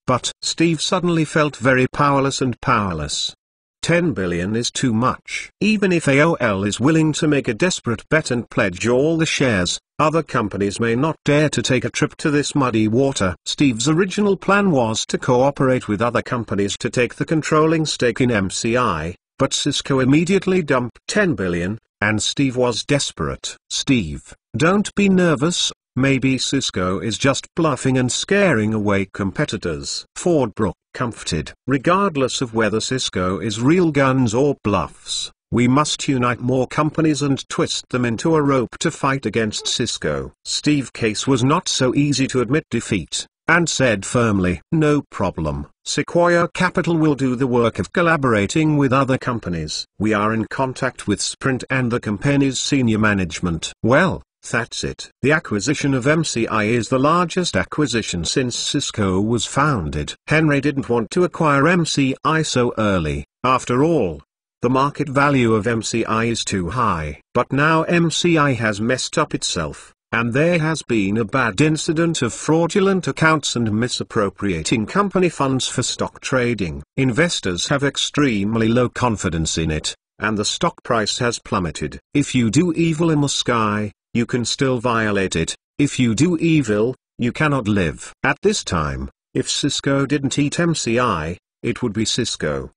But Steve suddenly felt very powerless and powerless. $10 billion is too much. Even if AOL is willing to make a desperate bet and pledge all the shares, other companies may not dare to take a trip to this muddy water. Steve's original plan was to cooperate with other companies to take the controlling stake in MCI, but Cisco immediately dumped $10 billion, and Steve was desperate. "Steve, don't be nervous, maybe Cisco is just bluffing and scaring away competitors. Fordbrook comforted. Regardless of whether Cisco is real guns or bluffs, we must unite more companies and twist them into a rope to fight against Cisco. Steve Case was not so easy to admit defeat, and said firmly, "No problem. Sequoia Capital will do the work of collaborating with other companies. We are in contact with Sprint and the company's senior management." Well, that's it. The acquisition of MCI is the largest acquisition since Cisco was founded. Henry didn't want to acquire MCI so early. After all, the market value of MCI is too high. But now MCI has messed up itself, and there has been a bad incident of fraudulent accounts and misappropriating company funds for stock trading. Investors have extremely low confidence in it, and the stock price has plummeted. If you do evil in the sky, you can still violate it. If you do evil, you cannot live. At this time, if Cisco didn't eat MCI, it would be Cisco!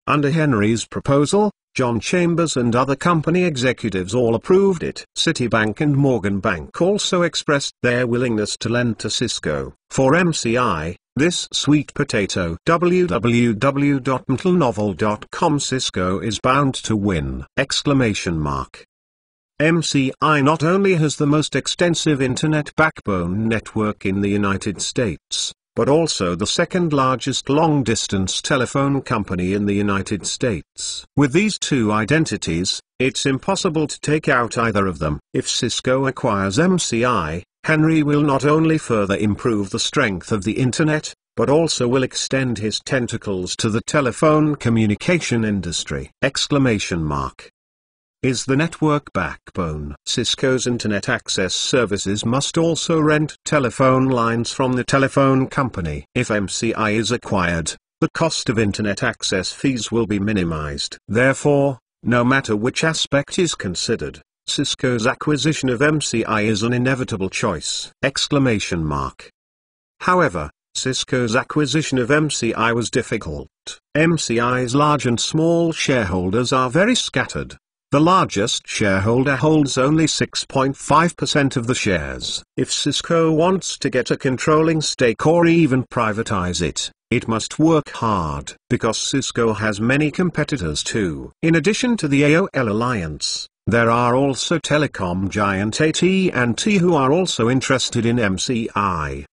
Under Henry's proposal, John Chambers and other company executives all approved it. Citibank and Morgan Bank also expressed their willingness to lend to Cisco. For MCI, this sweet potato www.mentalnovel.com Cisco is bound to win! MCI not only has the most extensive internet backbone network in the United States, but also the second largest long-distance telephone company in the United States. With these two identities, it's impossible to take out either of them. If Cisco acquires MCI, Henry will not only further improve the strength of the internet, but also will extend his tentacles to the telephone communication industry! Is the network backbone. Cisco's internet access services must also rent telephone lines from the telephone company. If MCI is acquired, the cost of internet access fees will be minimized. Therefore, no matter which aspect is considered, Cisco's acquisition of MCI is an inevitable choice! However, Cisco's acquisition of MCI was difficult. MCI's large and small shareholders are very scattered. The largest shareholder holds only 6.5% of the shares. If Cisco wants to get a controlling stake or even privatize it, it must work hard, because Cisco has many competitors too. In addition to the AOL alliance, there are also telecom giant AT&T who are also interested in MCI!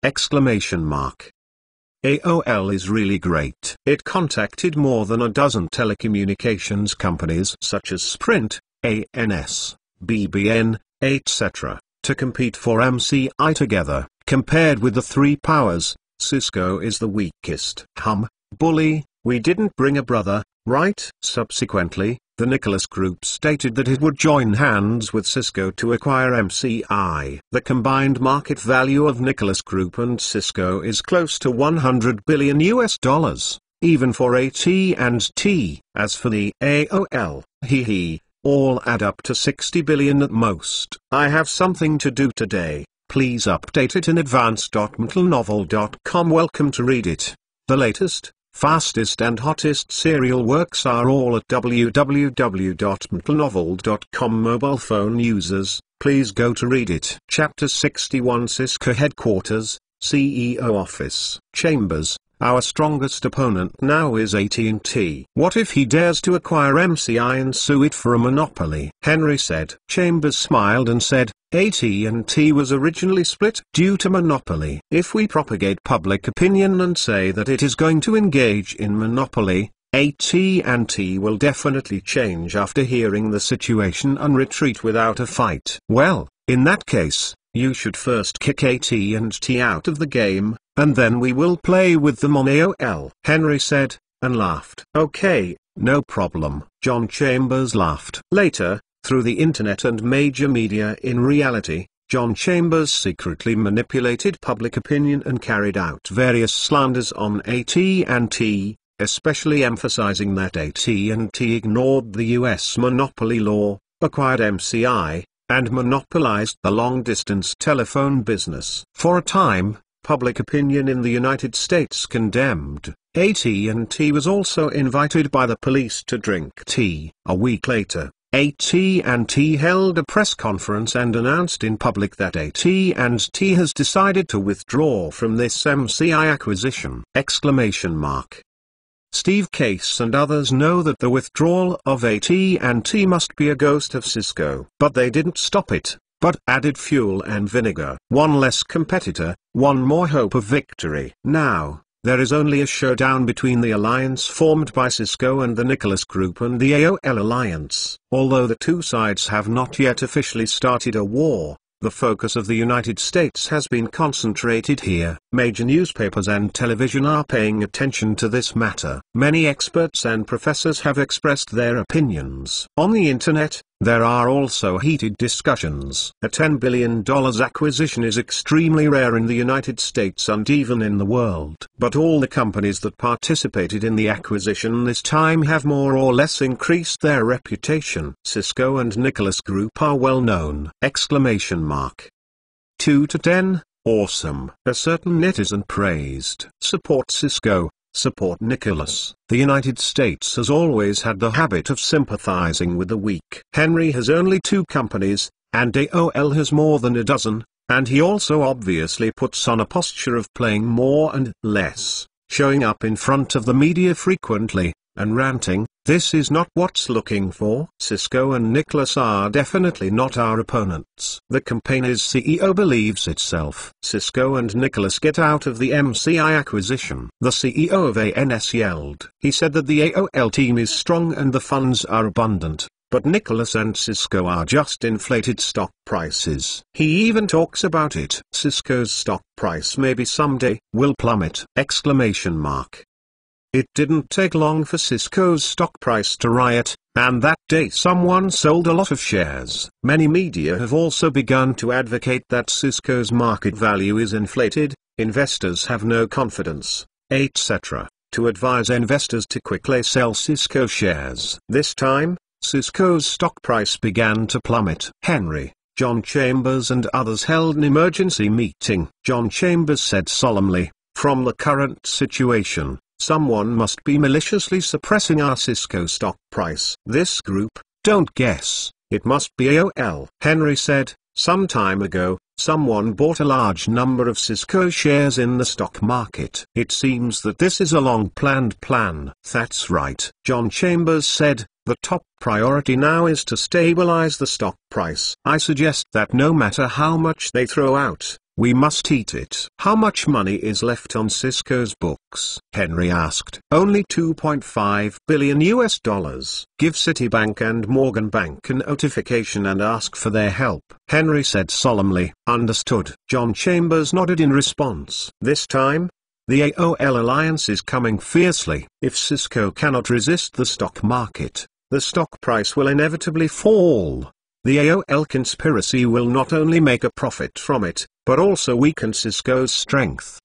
AOL is really great. It contacted more than a dozen telecommunications companies such as Sprint, ANS, BBN, etc., to compete for MCI together. Compared with the three powers, Cisco is the weakest. Bully, we didn't bring a brother, right? Subsequently, the Nicholas Group stated that it would join hands with Cisco to acquire MCI. The combined market value of Nicholas Group and Cisco is close to $100 billion, even for AT&T. As for the AOL, all add up to $60 billion at most. I have something to do today. Please update it in advance.mentalnovel.com. Welcome to read it. The latest, fastest and hottest serial works are all at www.mentalnovel.com. Mobile phone users, please go to read it. Chapter 61 Cisco Headquarters, CEO Office. Chambers, our strongest opponent now is AT&T. What if he dares to acquire MCI and sue it for a monopoly? Henry said. Chambers smiled and said, AT&T was originally split due to monopoly. If we propagate public opinion and say that it is going to engage in monopoly, AT&T will definitely change after hearing the situation and retreat without a fight. Well, in that case, you should first kick AT&T out of the game, and then we will play with them on AOL. Henry said, and laughed. Okay, no problem. John Chambers laughed. Later, through the internet and major media in reality, John Chambers secretly manipulated public opinion and carried out various slanders on AT&T, especially emphasizing that AT&T ignored the U.S. monopoly law, acquired MCI, and monopolized the long-distance telephone business. For a time, public opinion in the United States condemned. AT&T was also invited by the police to drink tea. A week later, AT&T held a press conference and announced in public that AT&T has decided to withdraw from this MCI acquisition! Steve Case and others know that the withdrawal of AT&T must be a ghost of Cisco. But they didn't stop it, but added fuel and vinegar. One less competitor, one more hope of victory. Now, there is only a showdown between the alliance formed by Cisco and the Nicholas Group and the AOL alliance. Although the two sides have not yet officially started a war, the focus of the United States has been concentrated here. Major newspapers and television are paying attention to this matter. Many experts and professors have expressed their opinions. On the internet, there are also heated discussions. A $10 billion acquisition is extremely rare in the United States and even in the world. But all the companies that participated in the acquisition this time have more or less increased their reputation. Cisco and Nicholas Group are well known! 2 to 10, awesome. A certain netizen praised. Support Cisco, support Nicholas. The United States has always had the habit of sympathizing with the weak. Henry has only 2 companies, and AOL has more than a dozen, and he also obviously puts on a posture of playing more and less, showing up in front of the media frequently, and ranting. This is not what's looking for. Cisco and Nicholas are definitely not our opponents. The company's CEO believes itself. Cisco and Nicholas get out of the MCI acquisition. The CEO of ANS yelled. He said that the AOL team is strong and the funds are abundant, but Nicholas and Cisco are just inflated stock prices. He even talks about it. Cisco's stock price maybe someday will plummet! It didn't take long for Cisco's stock price to riot, and that day someone sold a lot of shares. Many media have also begun to advocate that Cisco's market value is inflated, investors have no confidence, etc., to advise investors to quickly sell Cisco shares. This time, Cisco's stock price began to plummet. Henry, John Chambers and others held an emergency meeting. John Chambers said solemnly, "From the current situation, someone must be maliciously suppressing our Cisco stock price. This group, don't guess, it must be AOL." Henry said, "Some time ago, someone bought a large number of Cisco shares in the stock market. It seems that this is a long-planned plan." That's right, John Chambers said, "the top priority now is to stabilize the stock price. I suggest that no matter how much they throw out, we must eat it." "How much money is left on Cisco's books?" Henry asked. "Only $2.5 billion US. Give Citibank and Morgan Bank a notification and ask for their help." Henry said solemnly, "Understood." John Chambers nodded in response. This time, the AOL alliance is coming fiercely. If Cisco cannot resist the stock market, the stock price will inevitably fall. The AOL conspiracy will not only make a profit from it, but also weaken Cisco's strength!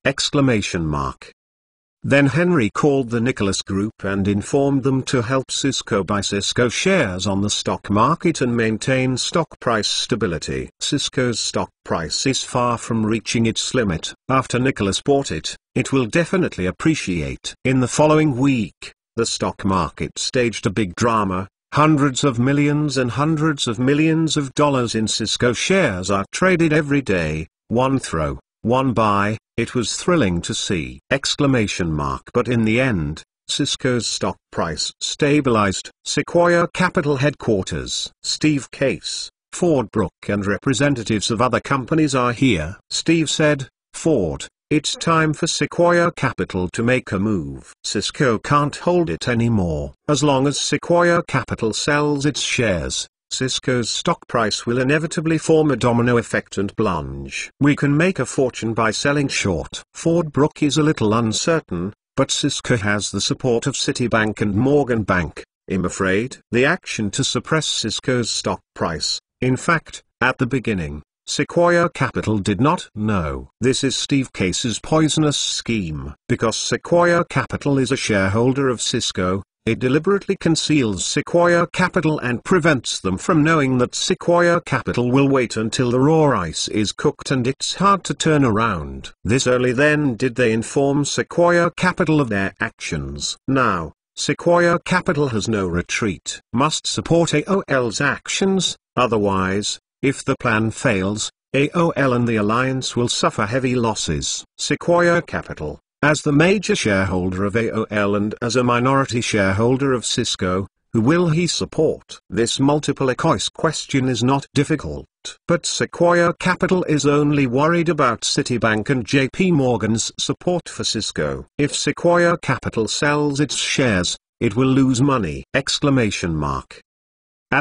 Then Henry called the Nicholas Group and informed them to help Cisco buy Cisco shares on the stock market and maintain stock price stability. Cisco's stock price is far from reaching its limit. After Nicholas bought it, it will definitely appreciate. In the following week, the stock market staged a big drama. Hundreds of millions and hundreds of millions of dollars in Cisco shares are traded every day, one throw, one buy. It was thrilling to see! But in the end, Cisco's stock price stabilized. Sequoia Capital headquarters. Steve Case, Ford Brook and representatives of other companies are here. Steve said, "Ford, it's time for Sequoia Capital to make a move. Cisco can't hold it anymore. As long as Sequoia Capital sells its shares, Cisco's stock price will inevitably form a domino effect and plunge. We can make a fortune by selling short." Ford Brook is a little uncertain, but Cisco has the support of Citibank and Morgan Bank. I'm afraid the action to suppress Cisco's stock price. In fact, at the beginning, Sequoia Capital did not know. This is Steve Case's poisonous scheme. Because Sequoia Capital is a shareholder of Cisco, it deliberately conceals Sequoia Capital and prevents them from knowing that Sequoia Capital will wait until the raw ice is cooked and it's hard to turn around. This only then did they inform Sequoia Capital of their actions. Now, Sequoia Capital has no retreat. Must support AOL's actions, otherwise, if the plan fails, AOL and the alliance will suffer heavy losses. Sequoia Capital, as the major shareholder of AOL and as a minority shareholder of Cisco, who will he support? This multiple choice question is not difficult, but Sequoia Capital is only worried about Citibank and JP Morgan's support for Cisco. If Sequoia Capital sells its shares, it will lose money! At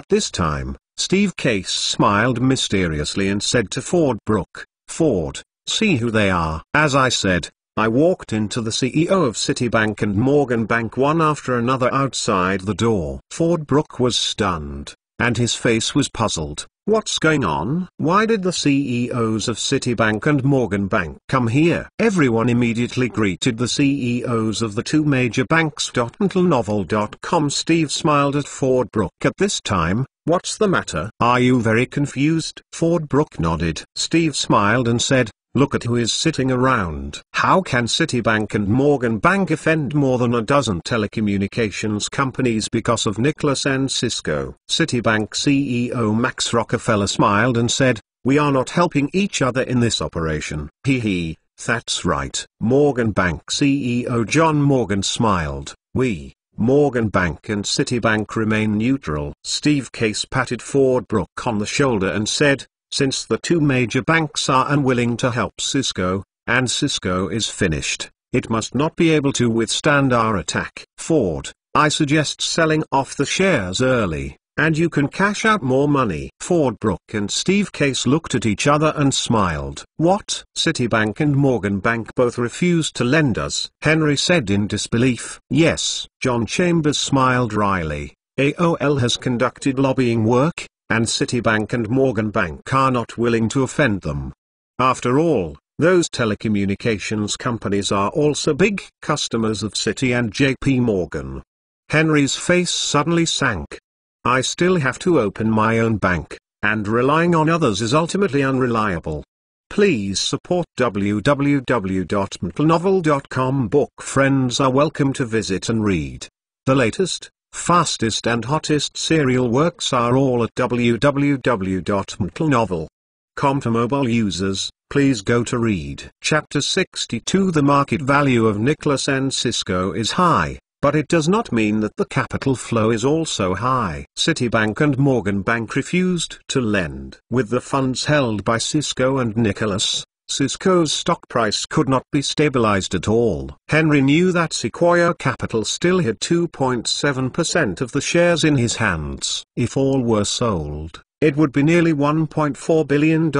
this time, Steve Case smiled mysteriously and said to Ford Brooke, "Ford, see who they are." As I said, I walked into the CEO of Citibank and Morgan Bank one after another outside the door. Ford Brooke was stunned, and his face was puzzled. What's going on? Why did the CEOs of Citibank and Morgan Bank come here? Everyone immediately greeted the CEOs of the two major banks. MntleNovel.com. Steve smiled at Ford Brooke at this time. What's the matter? Are you very confused? Ford Brooke nodded. Steve smiled and said, "Look at who is sitting around. How can Citibank and Morgan Bank offend more than a dozen telecommunications companies because of Nicholas and Cisco?" Citibank CEO Max Rockefeller smiled and said, "We are not helping each other in this operation." Hee, that's right. Morgan Bank CEO John Morgan smiled. "We, Morgan Bank and Citibank, remain neutral." Steve Case patted Ford Brooke on the shoulder and said, "Since the two major banks are unwilling to help Cisco, and Cisco is finished, it must not be able to withstand our attack. Ford, I suggest selling off the shares early, and you can cash out more money." Ford Brooke and Steve Case looked at each other and smiled. "What? Citibank and Morgan Bank both refused to lend us?" Henry said in disbelief. "Yes." John Chambers smiled wryly. "AOL has conducted lobbying work, and Citibank and Morgan Bank are not willing to offend them. After all, those telecommunications companies are also big customers of Citi and JP Morgan." Henry's face suddenly sank. "I still have to open my own bank, and relying on others is ultimately unreliable. Please support www.mntleNovel.com. Book friends are welcome to visit and read. The latest, fastest and hottest serial works are all at www.mntleNovel.com. To mobile users, please go to read. Chapter 62. The market value of Nicholas and Cisco is high, but it does not mean that the capital flow is also high. Citibank and Morgan Bank refused to lend. With the funds held by Cisco and Nicholas, Cisco's stock price could not be stabilized at all. Henry knew that Sequoia Capital still had 2.7% of the shares in his hands. If all were sold, it would be nearly $1.4 billion.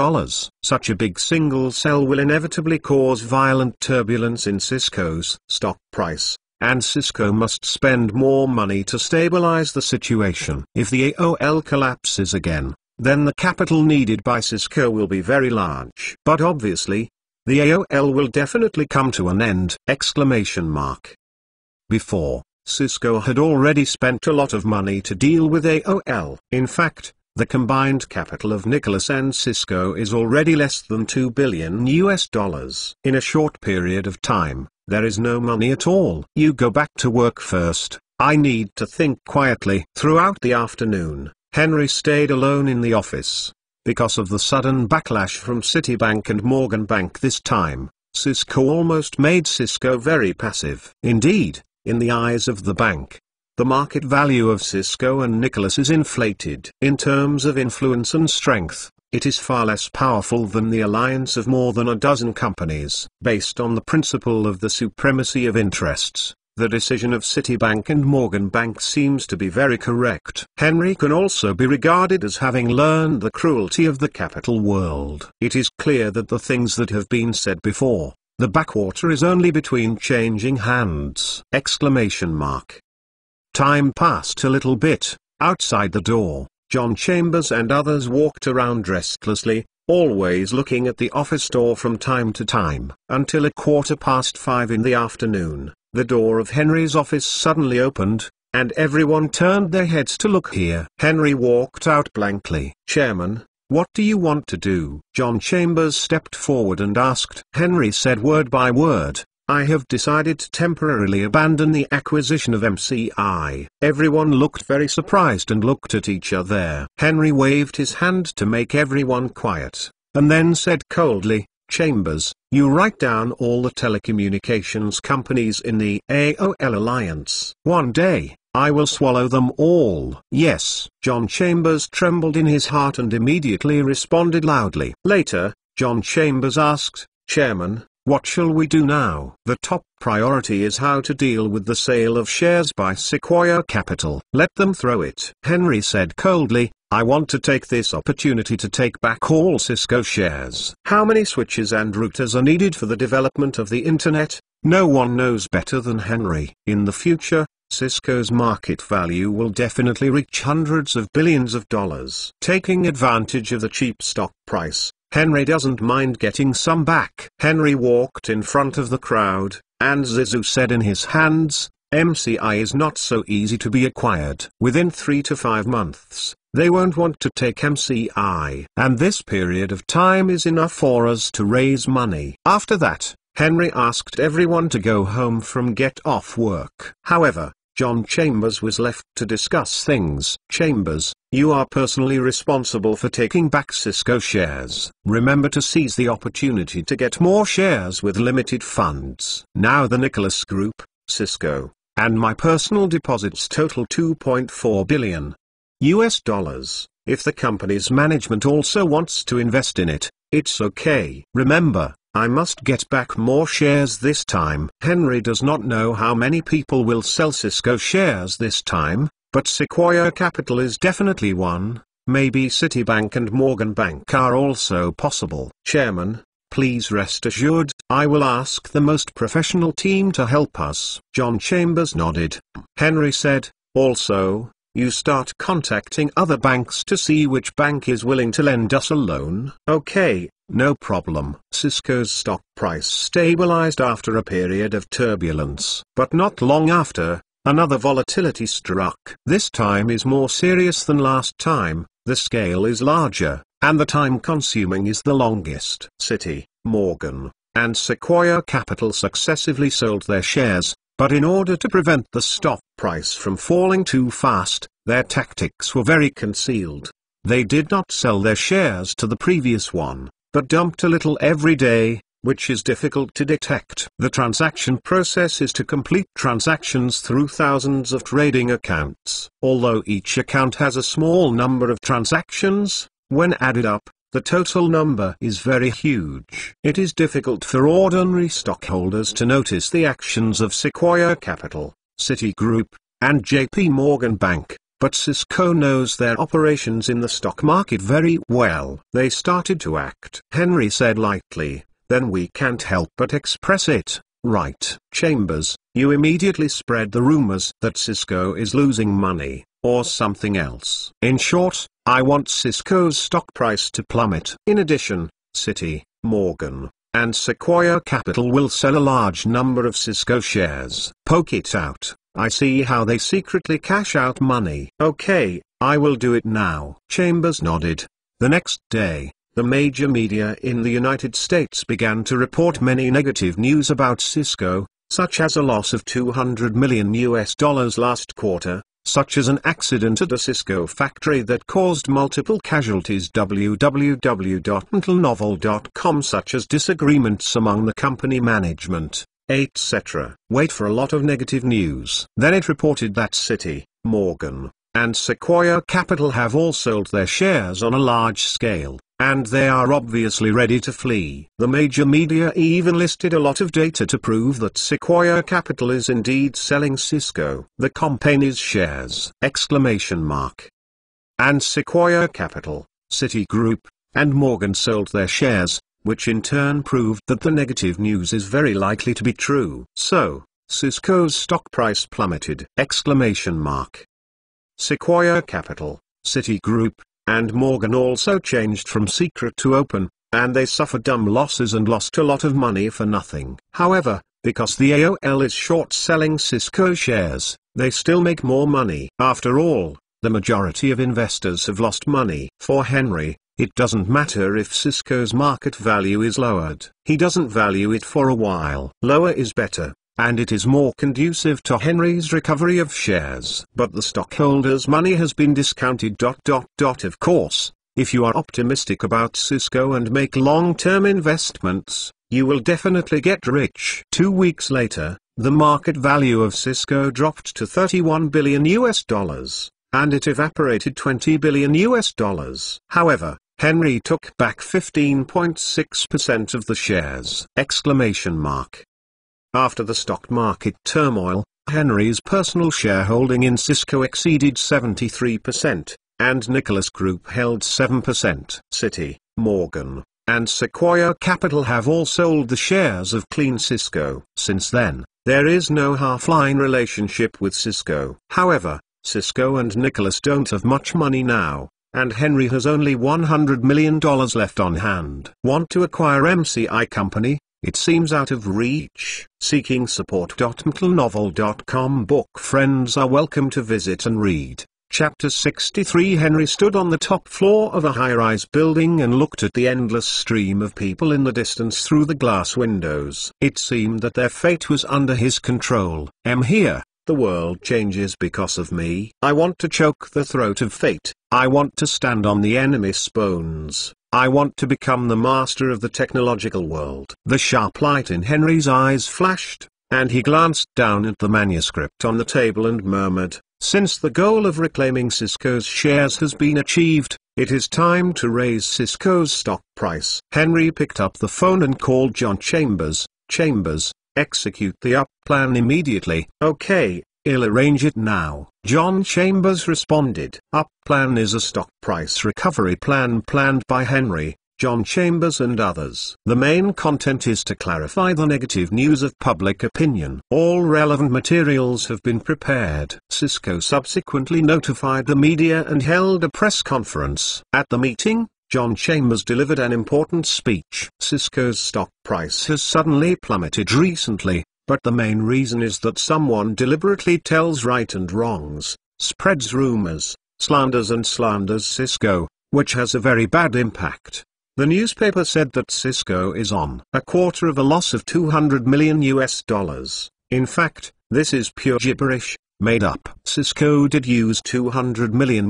Such a big single sell will inevitably cause violent turbulence in Cisco's stock price, and Cisco must spend more money to stabilize the situation. If the AOL collapses again, then the capital needed by Cisco will be very large. But obviously, the AOL will definitely come to an end! Before, Cisco had already spent a lot of money to deal with AOL. In fact, the combined capital of Nicholas and Cisco is already less than $2 billion. In a short period of time, there is no money at all. "You go back to work first. I need to think quietly." Throughout the afternoon, Henry stayed alone in the office. Because of the sudden backlash from Citibank and Morgan Bank this time, Cisco almost made Cisco very passive. Indeed, in the eyes of the bank, the market value of Cisco and Nicholas is inflated. In terms of influence and strength, it is far less powerful than the alliance of more than a dozen companies. Based on the principle of the supremacy of interests, the decision of Citibank and Morgan Bank seems to be very correct. Henry can also be regarded as having learned the cruelty of the capital world. It is clear that the things that have been said before, the backwater is only between changing hands! Time passed a little bit. Outside the door, John Chambers and others walked around restlessly, always looking at the office door from time to time. Until 5:15 in the afternoon, the door of Henry's office suddenly opened, and everyone turned their heads to look here. Henry walked out blankly. "Chairman, what do you want to do?" John Chambers stepped forward and asked. Henry said word by word, I have decided to temporarily abandon the acquisition of MCI. Everyone looked very surprised and looked at each other. Henry waved his hand to make everyone quiet, and then said coldly, Chambers, you write down all the telecommunications companies in the AOL Alliance. One day, I will swallow them all. Yes. John Chambers trembled in his heart and immediately responded loudly. Later, John Chambers asked, Chairman, what shall we do now? The top priority is how to deal with the sale of shares by Sequoia Capital. Let them throw it. Henry said coldly, I want to take this opportunity to take back all Cisco shares. How many switches and routers are needed for the development of the internet? No one knows better than Henry. In the future, Cisco's market value will definitely reach hundreds of billions of dollars. Taking advantage of the cheap stock price, Henry doesn't mind getting some back. Henry walked in front of the crowd, and Zizou said in his hands, MCI is not so easy to be acquired. Within 3 to 5 months, they won't want to take MCI. And this period of time is enough for us to raise money. After that, Henry asked everyone to go home from get off work. However, John Chambers was left to discuss things. Chambers, you are personally responsible for taking back Cisco shares. Remember to seize the opportunity to get more shares with limited funds. Now the Nicholas Group, Cisco, and my personal deposits total $2.4 billion. If the company's management also wants to invest in it, it's okay. Remember, I must get back more shares this time. Henry does not know how many people will sell Cisco shares this time, but Sequoia Capital is definitely one. Maybe Citibank and Morgan Bank are also possible. Chairman, please rest assured, I will ask the most professional team to help us. John Chambers nodded. Henry said, also, you start contacting other banks to see which bank is willing to lend us a loan. Okay, no problem. Cisco's stock price stabilized after a period of turbulence. But not long after, another volatility struck. This time is more serious than last time, the scale is larger, and the time consuming is the longest. Citi, Morgan, and Sequoia Capital successively sold their shares, but in order to prevent the stock price from falling too fast, their tactics were very concealed. They did not sell their shares to the previous one, but dumped a little every day, which is difficult to detect. The transaction process is to complete transactions through thousands of trading accounts. Although each account has a small number of transactions, when added up, the total number is very huge. It is difficult for ordinary stockholders to notice the actions of Sequoia Capital, Citigroup, and JP Morgan Bank, but Cisco knows their operations in the stock market very well. They started to act. Henry said lightly, then we can't help but express it, right? Chambers, you immediately spread the rumors that Cisco is losing money, or something else. In short, I want Cisco's stock price to plummet. In addition, Citi, Morgan, and Sequoia Capital will sell a large number of Cisco shares. Poke it out. I see how they secretly cash out money. Okay, I will do it now. Chambers nodded. The next day, the major media in the United States began to report many negative news about Cisco, such as a loss of $200 million last quarter, such as an accident at a Cisco factory that caused multiple casualties. www.intelnovel.com, such as disagreements among the company management, etc. Wait for a lot of negative news. Then it reported that Citi, Morgan, and Sequoia Capital have all sold their shares on a large scale, and they are obviously ready to flee. The major media even listed a lot of data to prove that Sequoia Capital is indeed selling Cisco, the company's shares! And Sequoia Capital, Citigroup, and Morgan sold their shares, which in turn proved that the negative news is very likely to be true. So, Cisco's stock price plummeted! Sequoia Capital, Citigroup, and Morgan also changed from secret to open, and they suffered dumb losses and lost a lot of money for nothing. However, because the AOL is short selling Cisco shares, they still make more money. After all, the majority of investors have lost money. For Henry, It doesn't matter if Cisco's market value is lowered. He doesn't value it for a while. Lower is better, and it is more conducive to Henry's recovery of shares. But the stockholders' money has been discounted. Of course, if you are optimistic about Cisco and make long-term investments, you will definitely get rich. 2 weeks later, the market value of Cisco dropped to $31 billion, and it evaporated $20 billion. However, Henry took back 15.6% of the shares! After the stock market turmoil, Henry's personal shareholding in Cisco exceeded 73%, and Nicholas Group held 7%. Citi, Morgan, and Sequoia Capital have all sold the shares of Clean Cisco. Since then, there is no half-line relationship with Cisco. However, Cisco and Nicholas don't have much money now, and Henry has only $100 million left on hand. Want to acquire MCI Company? It seems out of reach. Seeking support. McLenovel.com book friends are welcome to visit and read. Chapter 63. Henry stood on the top floor of a high-rise building and looked at the endless stream of people in the distance through the glass windows. It seemed that their fate was under his control. Here. The world changes because of me. I want to choke the throat of fate. I want to stand on the enemy's bones. I want to become the master of the technological world. The sharp light in Henry's eyes flashed, and he glanced down at the manuscript on the table and murmured, "Since the goal of reclaiming Cisco's shares has been achieved, it is time to raise Cisco's stock price." Henry picked up the phone and called John Chambers. "Chambers, execute the up plan immediately." "Okay, I'll arrange it now." John Chambers responded. Up plan is a stock price recovery plan planned by Henry, John Chambers and others. The main content is to clarify the negative news of public opinion. All relevant materials have been prepared. Cisco subsequently notified the media and held a press conference. At the meeting, John Chambers delivered an important speech. Cisco's stock price has suddenly plummeted recently, but the main reason is that someone deliberately tells right and wrongs, spreads rumors, slanders Cisco, which has a very bad impact. The newspaper said that Cisco is on a quarter of a loss of $200 million. In fact, this is pure gibberish, made up. Cisco did use $200 million,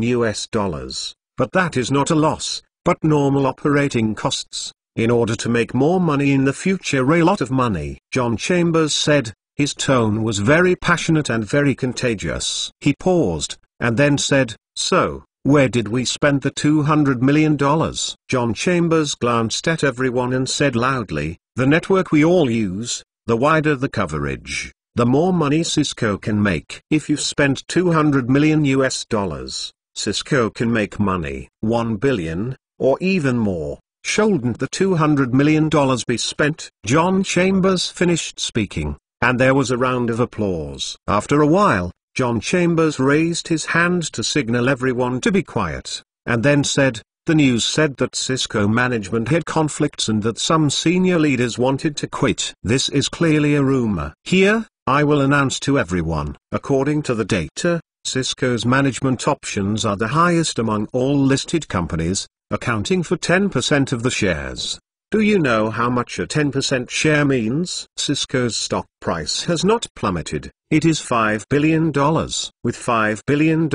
but that is not a loss, but normal operating costs. In order to make more money in the future, a lot of money. John Chambers said. His tone was very passionate and very contagious. He paused, and then said, "So, where did we spend the $200 million? John Chambers glanced at everyone and said loudly, "The network we all use, the wider the coverage, the more money Cisco can make. If you spend $200 million, Cisco can make money. $1 billion, or even more. Shouldn't the $200 million be spent?" John Chambers finished speaking, and there was a round of applause. After a while, John Chambers raised his hand to signal everyone to be quiet, and then said, "The news said that Cisco management had conflicts and that some senior leaders wanted to quit. This is clearly a rumor. Here, I will announce to everyone, according to the data, Cisco's management options are the highest among all listed companies, accounting for 10% of the shares. Do you know how much a 10% share means? Cisco's stock price has not plummeted, it is $5 billion. With $5 billion,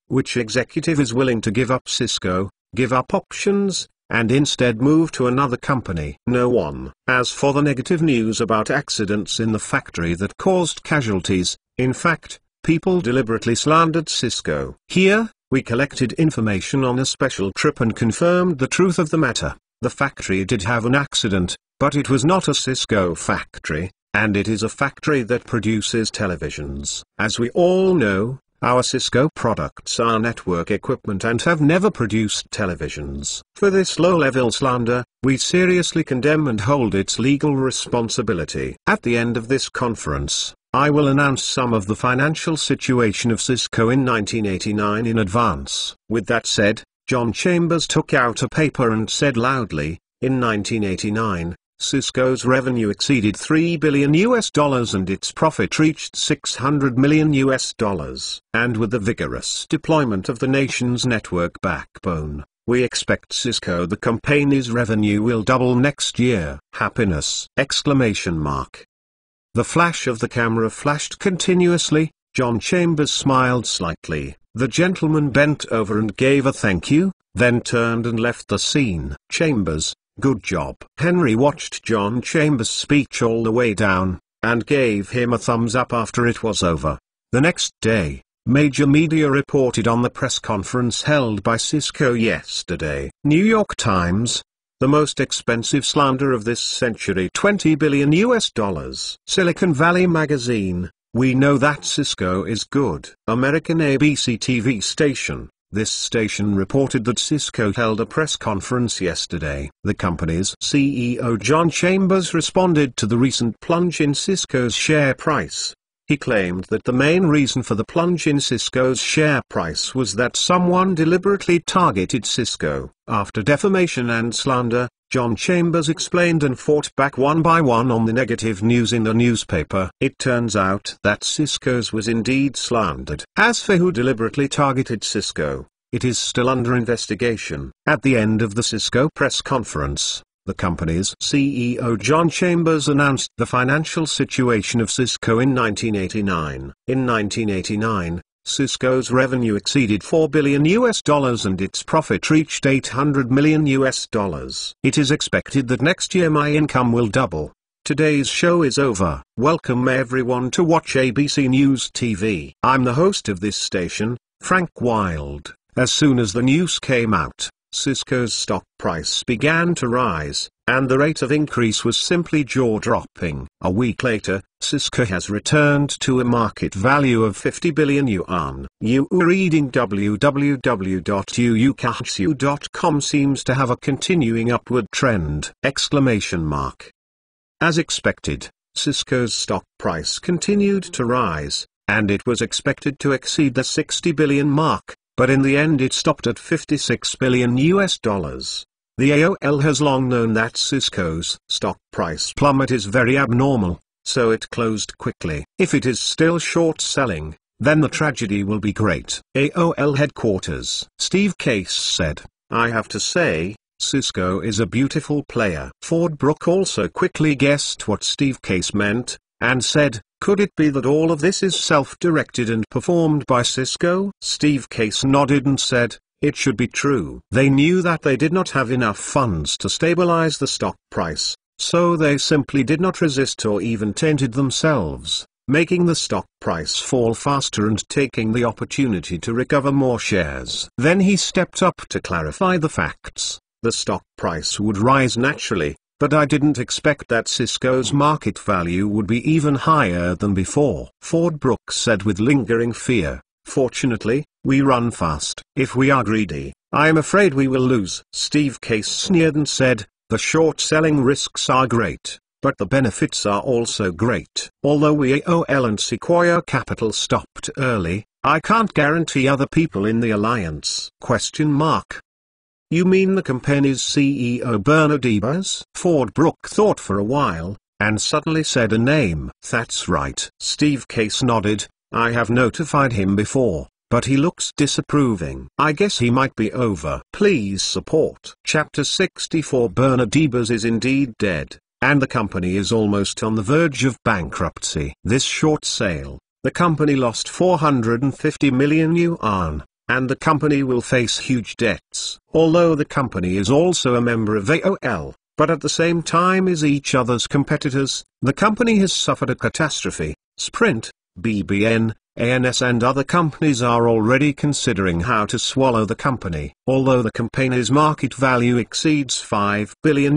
which executive is willing to give up Cisco, give up options, and instead move to another company? No one. As for the negative news about accidents in the factory that caused casualties, in fact, people deliberately slandered Cisco. Here, we collected information on a special trip and confirmed the truth of the matter. The factory did have an accident, but it was not a Cisco factory, and it is a factory that produces televisions. As we all know, our Cisco products are network equipment and have never produced televisions. For this low-level slander, we seriously condemn and hold its legal responsibility. At the end of this conference, I will announce some of the financial situation of Cisco in 1989 in advance. With that said, John Chambers took out a paper and said loudly, in 1989, Cisco's revenue exceeded $3 billion and its profit reached $600 million. And with the vigorous deployment of the nation's network backbone, We expect Cisco the company's revenue will double next year. Happiness! Exclamation mark. The flash of the camera flashed continuously. John Chambers smiled slightly. The gentleman bent over and gave a thank you, then turned and left the scene. Chambers, good job. Henry watched John Chambers' speech all the way down, and gave him a thumbs up after it was over. The next day, major media reported on the press conference held by Cisco yesterday. New York Times, the most expensive slander of this century, $20 billion. Silicon Valley Magazine, we know that Cisco is good. American ABC TV station, this station reported that Cisco held a press conference yesterday. The company's CEO John Chambers responded to the recent plunge in Cisco's share price. He claimed that the main reason for the plunge in Cisco's share price was that someone deliberately targeted Cisco. After defamation and slander, John Chambers explained and fought back one by one on the negative news in the newspaper. It turns out that Cisco's was indeed slandered. As for who deliberately targeted Cisco, it is still under investigation. At the end of the Cisco press conference, the company's CEO John Chambers announced the financial situation of Cisco in 1989. In 1989, Cisco's revenue exceeded $4 billion and its profit reached $800 million. It is expected that next year my income will double. Today's show is over. Welcome everyone to watch ABC News TV. I'm the host of this station, Frank Wild. As soon as the news came out, Cisco's stock price began to rise, and the rate of increase was simply jaw-dropping. A week later, Cisco has returned to a market value of 50 billion yuan. You reading www.uukahsu.com seems to have a continuing upward trend! Exclamation mark. As expected, Cisco's stock price continued to rise, and it was expected to exceed the 60 billion mark. But in the end it stopped at $56 billion. The AOL has long known that Cisco's stock price plummet is very abnormal, so it closed quickly. If it is still short selling, then the tragedy will be great. AOL headquarters Steve Case said, I have to say, Cisco is a beautiful player. Ford Brooke also quickly guessed what Steve Case meant, and said, could it be that all of this is self-directed and performed by Cisco? Steve Case nodded and said, it should be true. They knew that they did not have enough funds to stabilize the stock price, so they simply did not resist or even tainted themselves, making the stock price fall faster and taking the opportunity to recover more shares. Then he stepped up to clarify the facts. The stock price would rise naturally, but I didn't expect that Cisco's market value would be even higher than before. Ford Brooke said with lingering fear, fortunately, we run fast. If we are greedy, I am afraid we will lose. Steve Case sneered and said, the short-selling risks are great, but the benefits are also great. Although we AOL and Sequoia Capital stopped early, I can't guarantee other people in the alliance. Question mark. You mean the company's CEO Bernard Ebers? Ford Brooke thought for a while, and suddenly said a name. That's right. Steve Case nodded. I have notified him before, but he looks disapproving. I guess he might be over. Please support. Chapter 64. Bernard Ebers is indeed dead, and the company is almost on the verge of bankruptcy. This short sale, the company lost 450 million yuan. And the company will face huge debts. Although the company is also a member of AOL, but at the same time is each other's competitors, the company has suffered a catastrophe. Sprint, BBN, ANS and other companies are already considering how to swallow the company. Although the company's market value exceeds $5 billion,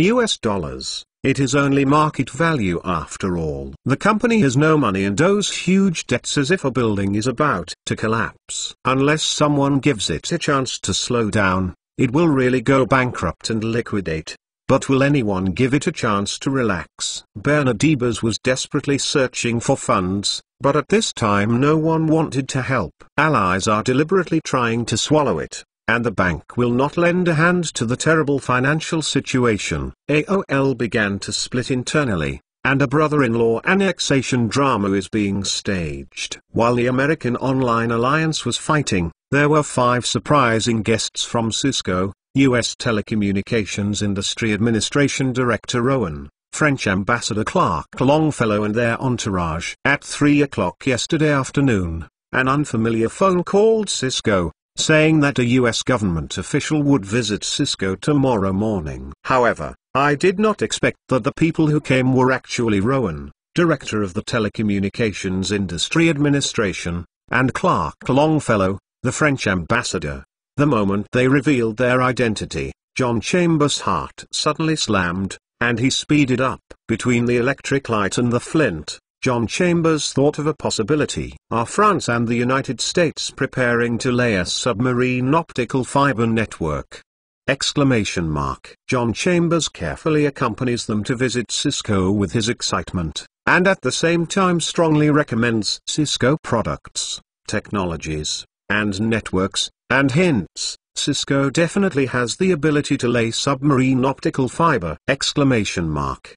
it is only market value after all. The company has no money and owes huge debts as if a building is about to collapse. Unless someone gives it a chance to slow down, it will really go bankrupt and liquidate. But will anyone give it a chance to relax? Bernard Ebers was desperately searching for funds, but at this time no one wanted to help. Allies are deliberately trying to swallow it, and the bank will not lend a hand to the terrible financial situation. AOL began to split internally, and a brother-in-law annexation drama is being staged. While the American Online Alliance was fighting, there were 5 surprising guests from Cisco, U.S. Telecommunications Industry Administration Director Rowan, French Ambassador Clark Longfellow and their entourage. At 3 o'clock yesterday afternoon, an unfamiliar phone called Cisco, saying that a U.S. government official would visit Cisco tomorrow morning. However, I did not expect that the people who came were actually Rowan, Director of the Telecommunications Industry Administration, and Clark Longfellow, the French ambassador. The moment they revealed their identity, John Chambers' heart suddenly slammed, and he speeded up. Between the electric light and the flint, John Chambers thought of a possibility. Are France and the United States preparing to lay a submarine optical fiber network? Exclamation mark. John Chambers carefully accompanies them to visit Cisco with his excitement, and at the same time strongly recommends Cisco products, technologies, and networks, and hints, Cisco definitely has the ability to lay submarine optical fiber! Exclamation mark.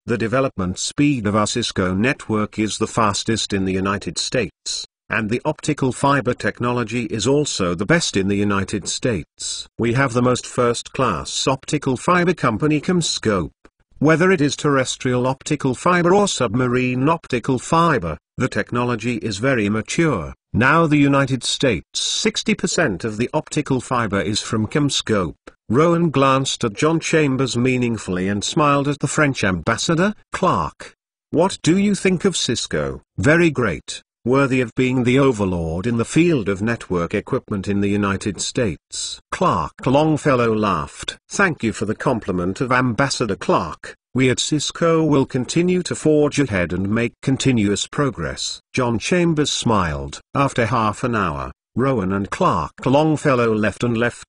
The development speed of our Cisco network is the fastest in the United States, and the optical fiber technology is also the best in the United States. We have the most first-class optical fiber company CommScope. Whether it is terrestrial optical fiber or submarine optical fiber, the technology is very mature. Now the United States 60% of the optical fiber is from CommScope. Rowan glanced at John Chambers meaningfully and smiled at the French ambassador. Clark, what do you think of Cisco? Very great, worthy of being the overlord in the field of network equipment in the United States. Clark Longfellow laughed. Thank you for the compliment of Ambassador Clark. We at Cisco will continue to forge ahead and make continuous progress. John Chambers smiled. After half an hour, Rowan and Clark Longfellow left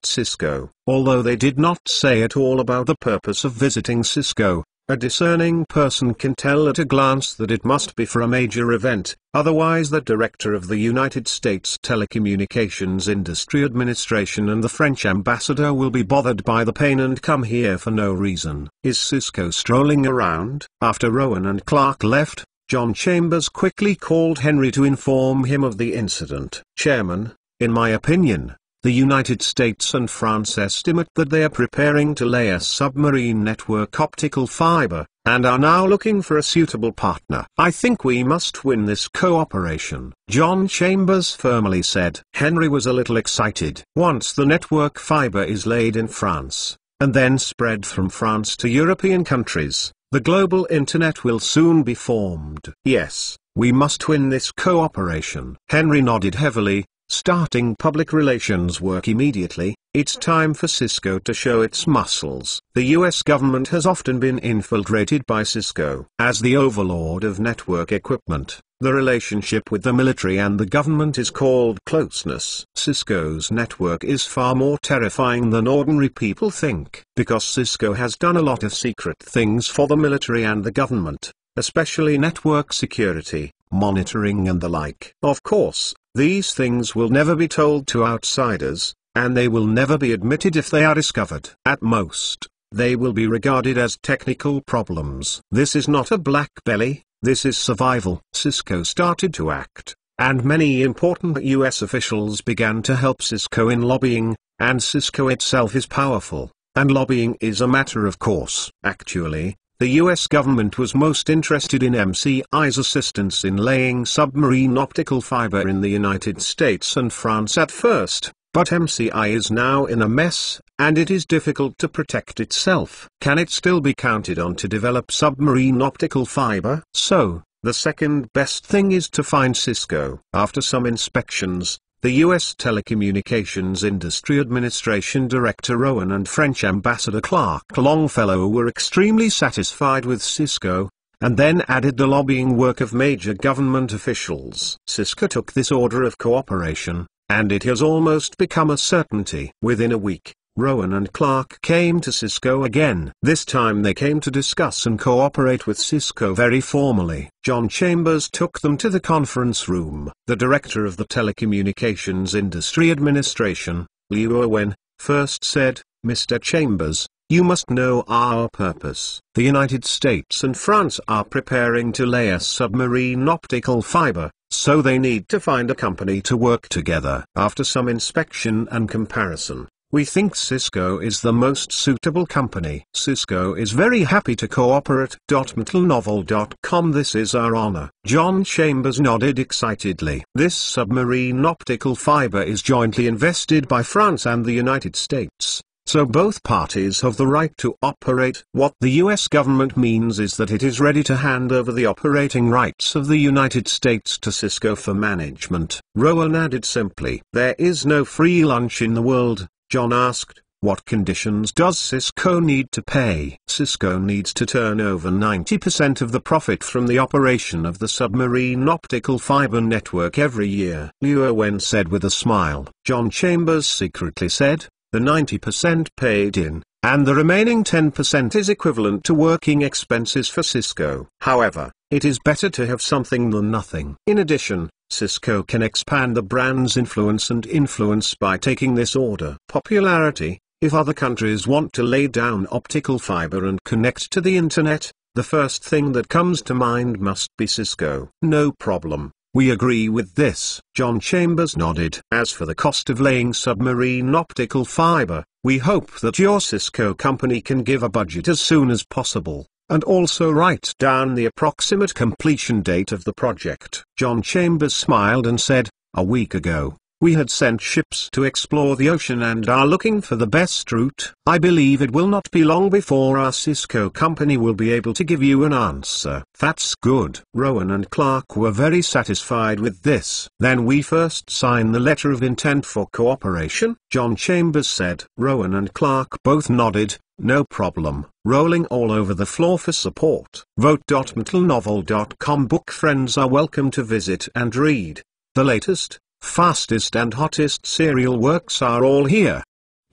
Cisco. Although they did not say at all about the purpose of visiting Cisco, a discerning person can tell at a glance that it must be for a major event, otherwise the director of the United States Telecommunications Industry Administration and the French ambassador will be bothered by the pain and come here for no reason. Is Cisco strolling around? After Rowan and Clark left, John Chambers quickly called Henry to inform him of the incident. Chairman, in my opinion, the United States and France estimate that they are preparing to lay a submarine network optical fiber, and are now looking for a suitable partner. I think we must win this cooperation, John Chambers firmly said. Henry was a little excited. Once the network fiber is laid in France, and then spread from France to European countries, the global internet will soon be formed. Yes, we must win this cooperation. Henry nodded heavily, starting public relations work immediately. It's time for Cisco to show its muscles. The US government has often been infiltrated by Cisco. As the overlord of network equipment, the relationship with the military and the government is called closeness. Cisco's network is far more terrifying than ordinary people think, because Cisco has done a lot of secret things for the military and the government, especially network security, monitoring and the like. Of course, these things will never be told to outsiders, and they will never be admitted if they are discovered. At most, they will be regarded as technical problems. This is not a black belly, this is survival. Cisco started to act, and many important US officials began to help Cisco in lobbying, and Cisco itself is powerful, and lobbying is a matter of course. Actually, the US government was most interested in MCI's assistance in laying submarine optical fiber in the United States and France at first, but MCI is now in a mess, and it is difficult to protect itself. Can it still be counted on to develop submarine optical fiber? So, the second best thing is to find Cisco. After some inspections, the U.S. Telecommunications Industry Administration Director Rowan and French Ambassador Clark Longfellow were extremely satisfied with Cisco, and then added the lobbying work of major government officials. Cisco took this order of cooperation, and it has almost become a certainty. Within a week, Rowan and Clark came to Cisco again. This time they came to discuss and cooperate with Cisco very formally. John Chambers took them to the conference room. The director of the Telecommunications Industry Administration, Liu Owen, first said, Mr. Chambers, you must know our purpose. The United States and France are preparing to lay a submarine optical fiber, so they need to find a company to work together. After some inspection and comparison, We think Cisco is the most suitable company. Cisco is very happy to cooperate. Mentalnovel.com. This is our honor. John Chambers nodded excitedly. This submarine optical fiber is jointly invested by France and the United States. So both parties have the right to operate. What the US government means is that it is ready to hand over the operating rights of the United States to Cisco for management. Rowan added simply. There is no free lunch in the world. John asked, what conditions does Cisco need to pay? Cisco needs to turn over 90% of the profit from the operation of the submarine optical fiber network every year. Liu Wen said with a smile. John Chambers secretly said, the 90% paid in, and the remaining 10% is equivalent to working expenses for Cisco. However, it is better to have something than nothing. In addition, Cisco can expand the brand's influence by taking this order. Popularity. If other countries want to lay down optical fiber and connect to the internet, the first thing that comes to mind must be Cisco. No problem. We agree with this. John Chambers nodded. As for the cost of laying submarine optical fiber, we hope that your Cisco company can give a budget as soon as possible, and also write down the approximate completion date of the project. John Chambers smiled and said, a week ago, we had sent ships to explore the ocean and are looking for the best route. I believe it will not be long before our Cisco company will be able to give you an answer. That's good. Rowan and Clark were very satisfied with this. Then we first sign the letter of intent for cooperation, John Chambers said. Rowan and Clark both nodded. No problem. Rolling all over the floor for support. Vote.mentalnovel.com. Book friends are welcome to visit and read. The latest, fastest and hottest serial works are all here.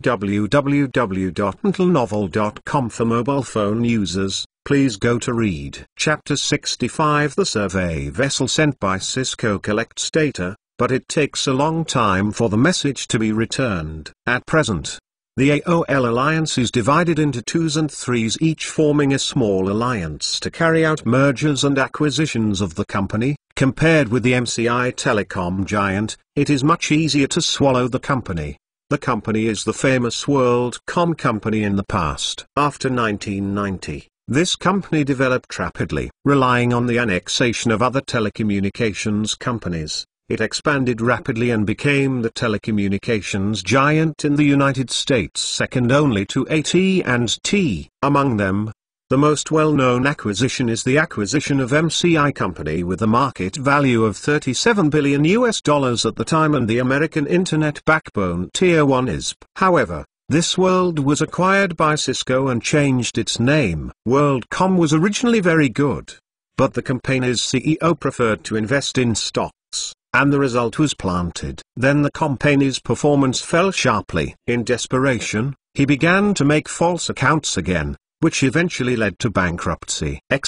www.mentalnovel.com. For mobile phone users, please go to read. Chapter 65. The survey vessel sent by Cisco collects data, but it takes a long time for the message to be returned. At present, the AOL Alliance is divided into twos and threes, each forming a small alliance to carry out mergers and acquisitions of the company. Compared with the MCI telecom giant, it is much easier to swallow the company. The company is the famous WorldCom company in the past. After 1990, this company developed rapidly. Relying on the annexation of other telecommunications companies, it expanded rapidly and became the telecommunications giant in the United States, second only to AT&T. Among them, the most well-known acquisition is the acquisition of MCI Company with a market value of $37 billion at the time and the American Internet backbone Tier 1 ISP. However, this World was acquired by Cisco and changed its name. WorldCom was originally very good, but the company's CEO preferred to invest in stocks, and the result was planted. Then the company's performance fell sharply. In desperation, he began to make false accounts again, which eventually led to bankruptcy! It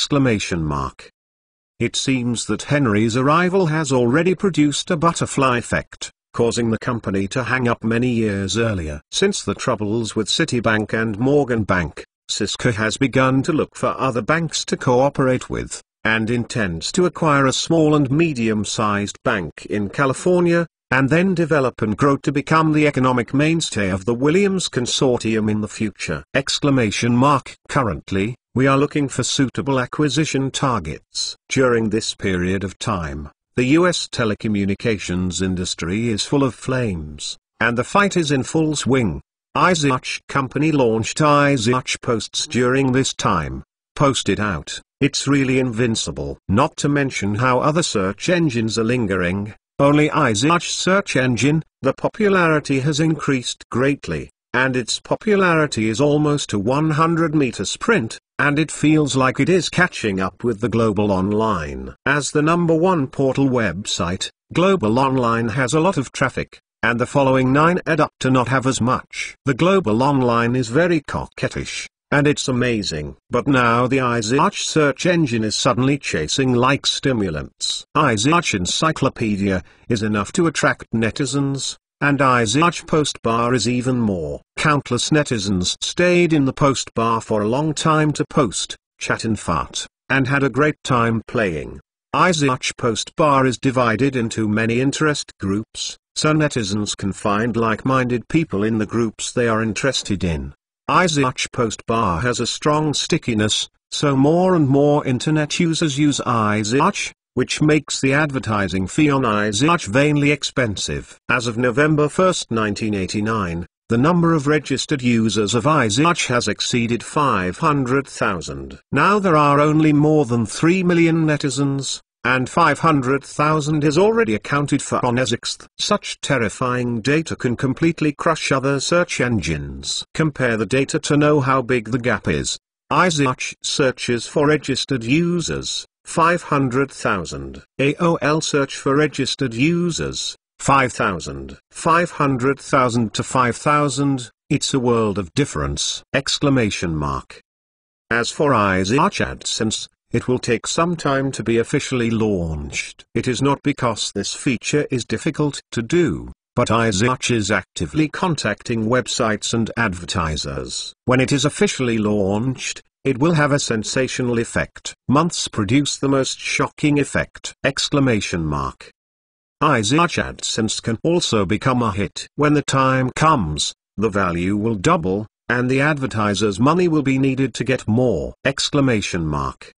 seems that Henry's arrival has already produced a butterfly effect, causing the company to hang up many years earlier. Since the troubles with Citibank and Morgan Bank, Cisco has begun to look for other banks to cooperate with, and intends to acquire a small and medium-sized bank in California, and then develop and grow to become the economic mainstay of the Williams Consortium in the future! Currently, we are looking for suitable acquisition targets. During this period of time, the U.S. telecommunications industry is full of flames, and the fight is in full swing. iSearch company launched iSearch Posts during this time. Post it out, it's really invincible. Not to mention how other search engines are lingering. Only iSearch search engine, the popularity has increased greatly, and its popularity is almost a 100-meter sprint, and it feels like it is catching up with the Global Online. As the #1 portal website, Global Online has a lot of traffic, and the following 9 add up to not have as much. The Global Online is very coquettish, and it's amazing. But now the iSearch search engine is suddenly chasing like stimulants. iSearch Encyclopedia is enough to attract netizens, and iSearch Post Bar is even more. Countless netizens stayed in the post bar for a long time to post, chat and fart, and had a great time playing. iSearch post bar is divided into many interest groups, so netizens can find like-minded people in the groups they are interested in. iSearch post bar has a strong stickiness, so more and more internet users use iSearch, which makes the advertising fee on iSearch vainly expensive. As of November 1, 1989, the number of registered users of iSearch has exceeded 500,000. Now there are only more than 3 million netizens, and 500,000 is already accounted for on iSearch. Such terrifying data can completely crush other search engines. Compare the data to know how big the gap is. iSearch searches for registered users, 500,000. AOL search for registered users, 5,000. 500,000 to 5,000, it's a world of difference! Exclamation mark. As for iSearch AdSense, it will take some time to be officially launched. It is not because this feature is difficult to do, but iSearch is actively contacting websites and advertisers. When it is officially launched, it will have a sensational effect. Months produce the most shocking effect! Exclamation mark. iSearch AdSense can also become a hit. When the time comes, the value will double, and the advertiser's money will be needed to get more! Exclamation mark.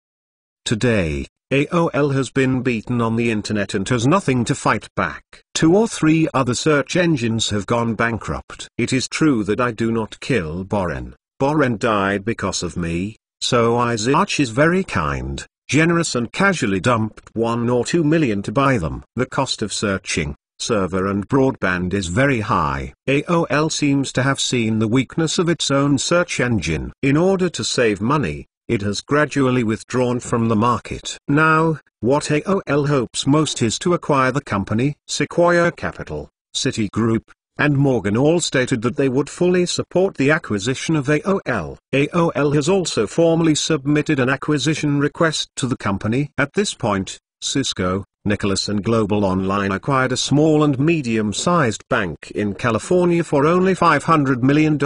Today, AOL has been beaten on the internet and has nothing to fight back. 2 or 3 other search engines have gone bankrupt. It is true that I do not kill Boren. Boren died because of me, so iSearch is very kind, generous and casually dumped 1 or 2 million to buy them. The cost of searching, server and broadband is very high. AOL seems to have seen the weakness of its own search engine. In order to save money, it has gradually withdrawn from the market. Now, what AOL hopes most is to acquire the company. Sequoia Capital, Citigroup, and Morgan all stated that they would fully support the acquisition of AOL. AOL has also formally submitted an acquisition request to the company. At this point, Cisco, Nicholas and Global Online acquired a small and medium-sized bank in California for only $500 million,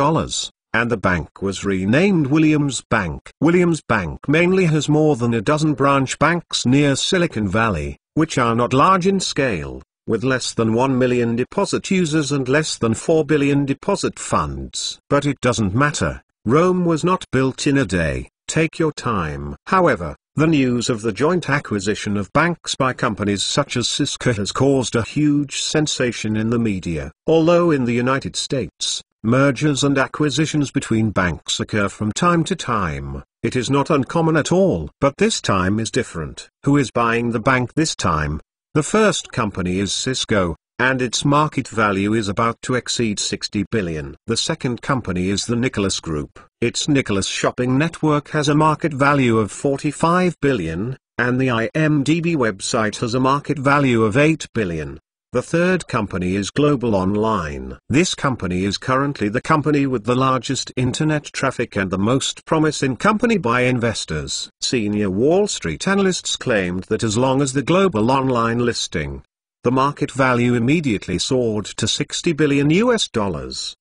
and the bank was renamed Williams Bank. Williams Bank mainly has more than a dozen branch banks near Silicon Valley, which are not large in scale, with less than 1 million deposit users and less than 4 billion deposit funds. But it doesn't matter, Rome was not built in a day, take your time. However, the news of the joint acquisition of banks by companies such as Cisco has caused a huge sensation in the media. Although in the United States, mergers and acquisitions between banks occur from time to time, it is not uncommon at all. But this time is different. Who is buying the bank this time? The first company is Cisco, and its market value is about to exceed $60 billion. The second company is the Nicholas Group. Its Nicholas Shopping Network has a market value of $45 billion, and the IMDb website has a market value of $8 billion. The third company is Global Online. This company is currently the company with the largest internet traffic and the most promising company by investors. Senior Wall Street analysts claimed that as long as the Global Online listing, the market value immediately soared to $60 billion.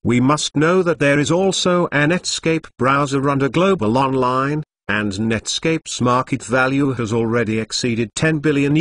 We must know that there is also a Netscape browser under Global Online, and Netscape's market value has already exceeded $10 billion.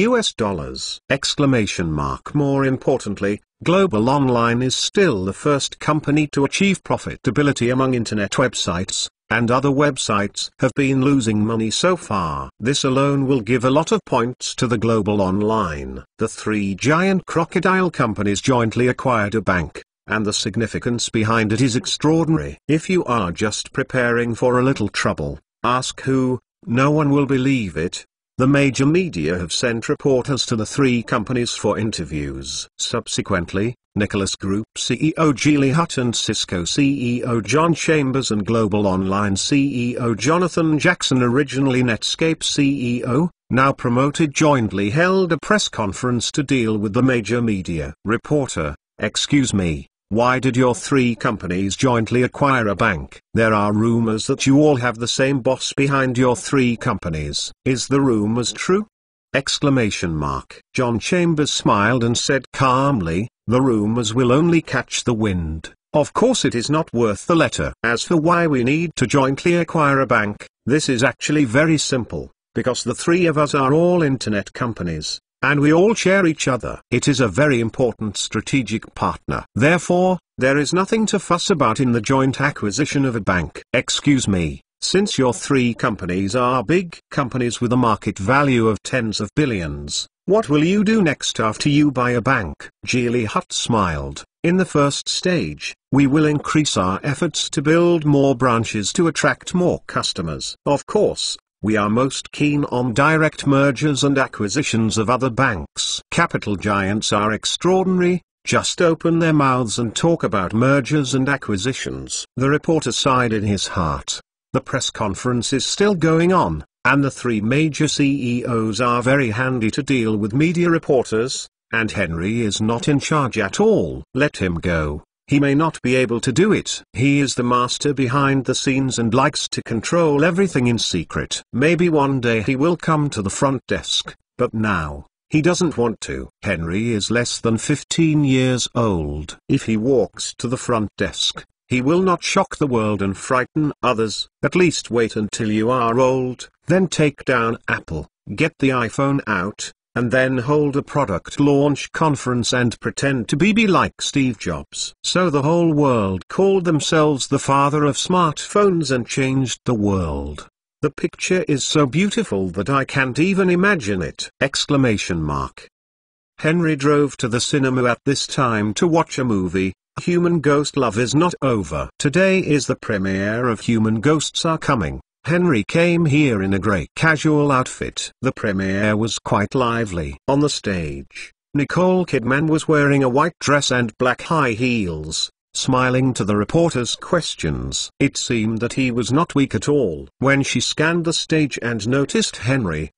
Exclamation mark. More importantly, Global Online is still the first company to achieve profitability among internet websites, and other websites have been losing money so far. This alone will give a lot of points to the Global Online. The 3 giant crocodile companies jointly acquired a bank, and the significance behind it is extraordinary. If you are just preparing for a little trouble, ask who, no one will believe it. The major media have sent reporters to the 3 companies for interviews. Subsequently, Nicholas Group CEO Julie Hutt and Cisco CEO John Chambers and Global Online CEO Jonathan Jackson, originally Netscape CEO, now promoted, jointly held a press conference to deal with the major media. Reporter: excuse me, why did your 3 companies jointly acquire a bank? There are rumors that you all have the same boss behind your 3 companies. Is the rumors true? Exclamation mark. John Chambers smiled and said calmly, the rumors will only catch the wind. Of course it is not worth the letter. As for why we need to jointly acquire a bank, this is actually very simple. because the three of us are all internet companies, and we all share each other. It is a very important strategic partner. Therefore, there is nothing to fuss about in the joint acquisition of a bank. Excuse me, since your three companies are big companies with a market value of tens of billions, what will you do next after you buy a bank? Geely Hut smiled. In the first stage, we will increase our efforts to build more branches to attract more customers. Of course, we are most keen on direct mergers and acquisitions of other banks. Capital giants are extraordinary, just open their mouths and talk about mergers and acquisitions. The reporter sighed in his heart. The press conference is still going on, and the three major CEOs are very handy to deal with media reporters, and Henry is not in charge at all. Let him go. He may not be able to do it. He is the master behind the scenes and likes to control everything in secret. Maybe one day he will come to the front desk, but now, he doesn't want to. Henry is less than 15 years old. If he walks to the front desk, he will not shock the world and frighten others. At least wait until you are old, then take down Apple, get the iPhone out, and then hold a product launch conference and pretend to be like Steve Jobs. So the whole world called themselves the father of smartphones and changed the world. The picture is so beautiful that I can't even imagine it! Exclamation mark. Henry drove to the cinema at this time to watch a movie. Human Ghost Love is Not Over. Today is the premiere of Human Ghosts Are Coming. Henry came here in a grey casual outfit. The premiere was quite lively. On the stage, Nicole Kidman was wearing a white dress and black high heels, smiling to the reporter's questions. It seemed that he was not weak at all. When she scanned the stage and noticed Henry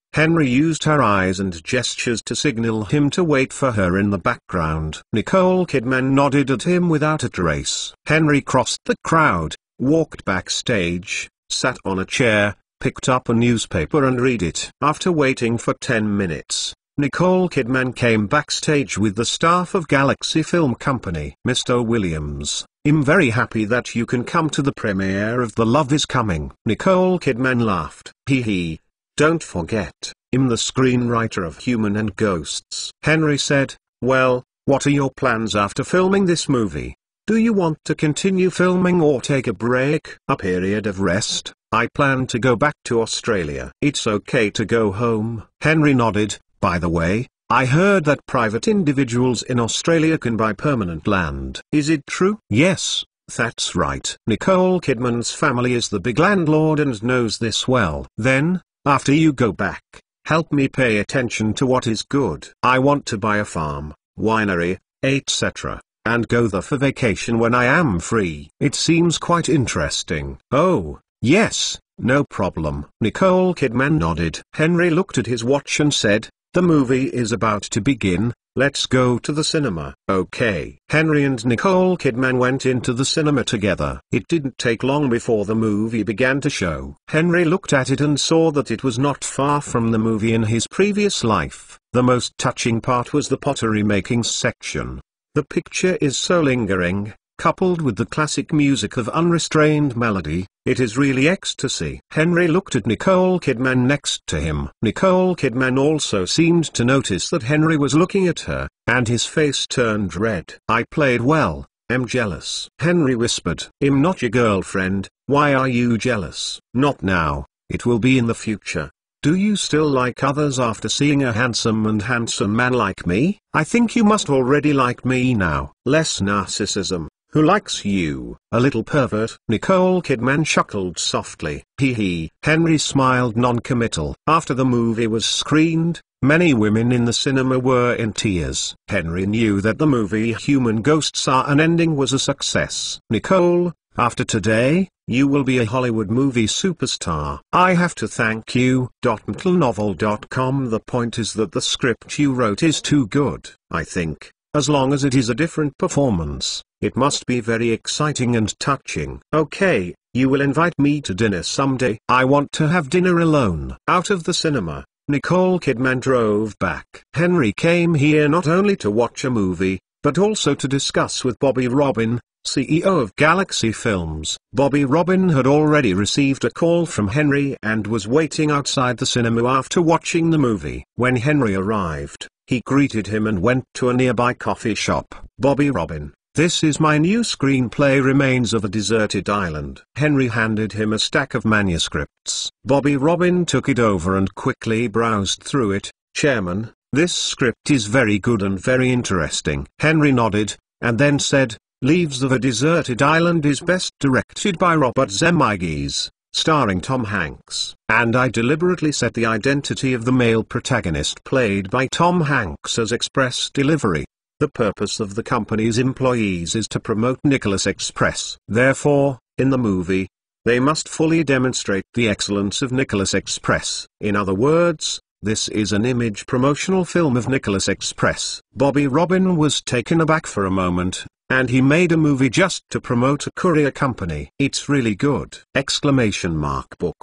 used her eyes and gestures to signal him to wait for her in the background. Nicole Kidman nodded at him without a trace. Henry crossed the crowd, walked backstage, sat on a chair, picked up a newspaper and read it. After waiting for 10 minutes, Nicole Kidman came backstage with the staff of Galaxy Film Company. Mr. Williams, I'm very happy that you can come to the premiere of The Love Is Coming. Nicole Kidman laughed. Hee. Don't forget, I'm the screenwriter of Human and Ghosts. Henry said, well, what are your plans after filming this movie? Do you want to continue filming or take a break? A period of rest. I plan to go back to Australia. It's okay to go home. Henry nodded. By the way, I heard that private individuals in Australia can buy permanent land. Is it true? Yes, that's right. Nicole Kidman's family is the big landlord and knows this well. Then, after you go back, help me pay attention to what is good. I want to buy a farm, winery, etc. and go there for vacation when I am free. It seems quite interesting. Oh, yes, no problem. Nicole Kidman nodded. Henry looked at his watch and said, the movie is about to begin, let's go to the cinema. Okay. Henry and Nicole Kidman went into the cinema together. It didn't take long before the movie began to show. Henry looked at it and saw that it was not far from the movie in his previous life. The most touching part was the pottery making section. The picture is so lingering, coupled with the classic music of unrestrained melody, it is really ecstasy. Henry looked at Nicole Kidman next to him. Nicole Kidman also seemed to notice that Henry was looking at her, and his face turned red. I played well, I'm jealous. Henry whispered. I'm not your girlfriend, why are you jealous? Not now, it will be in the future. Do you still like others after seeing a handsome man like me? I think you must already like me now. Less narcissism. Who likes you? A little pervert? Nicole Kidman chuckled softly. Hee. Henry smiled non-committal. After the movie was screened, many women in the cinema were in tears. Henry knew that the movie Human Ghosts Are An Ending was a success. Nicole, after today, you will be a Hollywood movie superstar. I have to thank you. MTLnovel.com. The point is that the script you wrote is too good. I think, as long as it is a different performance, it must be very exciting and touching. Okay, you will invite me to dinner someday. I want to have dinner alone. Out of the cinema, Nicole Kidman drove back. Henry came here not only to watch a movie, but also to discuss with Bobby Robin, CEO of Galaxy Films. Bobby Robin had already received a call from Henry and was waiting outside the cinema after watching the movie. When Henry arrived, he greeted him and went to a nearby coffee shop. Bobby Robin, this is my new screenplay, Remains of a Deserted Island. Henry handed him a stack of manuscripts. Bobby Robin took it over and quickly browsed through it. Chairman, this script is very good and very interesting. Henry nodded, and then said, Leaves of a Deserted Island is best directed by Robert Zemeckis, starring Tom Hanks. And I deliberately set the identity of the male protagonist played by Tom Hanks as Express Delivery. The purpose of the company's employees is to promote Nicholas Express. Therefore, in the movie, they must fully demonstrate the excellence of Nicholas Express. In other words, this is an image promotional film of Nicholas Express. Bobby Robin was taken aback for a moment, and he made a movie just to promote a courier company. It's really good! Book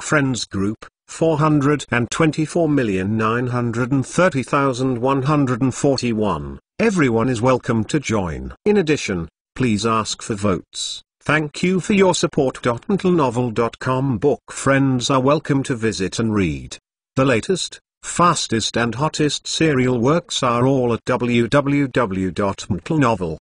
Friends Group, 424,930,141. Everyone is welcome to join. In addition, please ask for votes. Thank you for your support. Mentalnovel.com book friends are welcome to visit and read. The latest, fastest and hottest serial works are all at www.mentalnovel.com.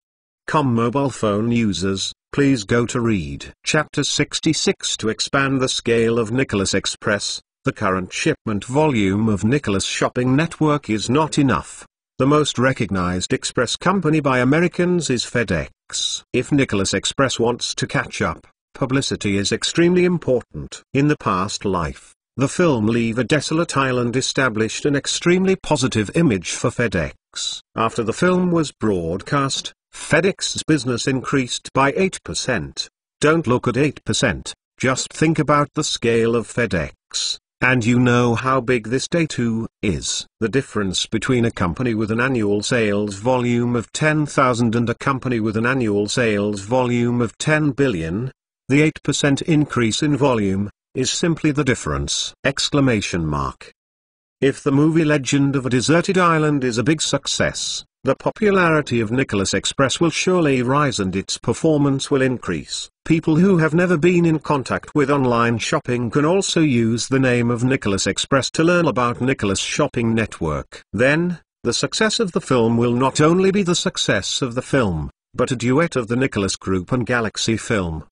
Mobile phone users, please go to read Chapter 66 to expand the scale of Nicholas Express. The current shipment volume of Nicholas Shopping Network is not enough. The most recognized express company by Americans is FedEx. If Nicholas Express wants to catch up, publicity is extremely important. In the past life, the film Leave a Desolate Island established an extremely positive image for FedEx. After the film was broadcast, FedEx's business increased by 8%. Don't look at 8%, just think about the scale of FedEx, and you know how big this day too is. The difference between a company with an annual sales volume of 10,000 and a company with an annual sales volume of 10 billion, the 8% increase in volume, is simply the difference! If the movie Legend of a Deserted Island is a big success, the popularity of Nicholas Express will surely rise and its performance will increase. People who have never been in contact with online shopping can also use the name of Nicholas Express to learn about Nicholas Shopping Network. Then, the success of the film will not only be the success of the film, but a duet of the Nicholas Group and Galaxy Film!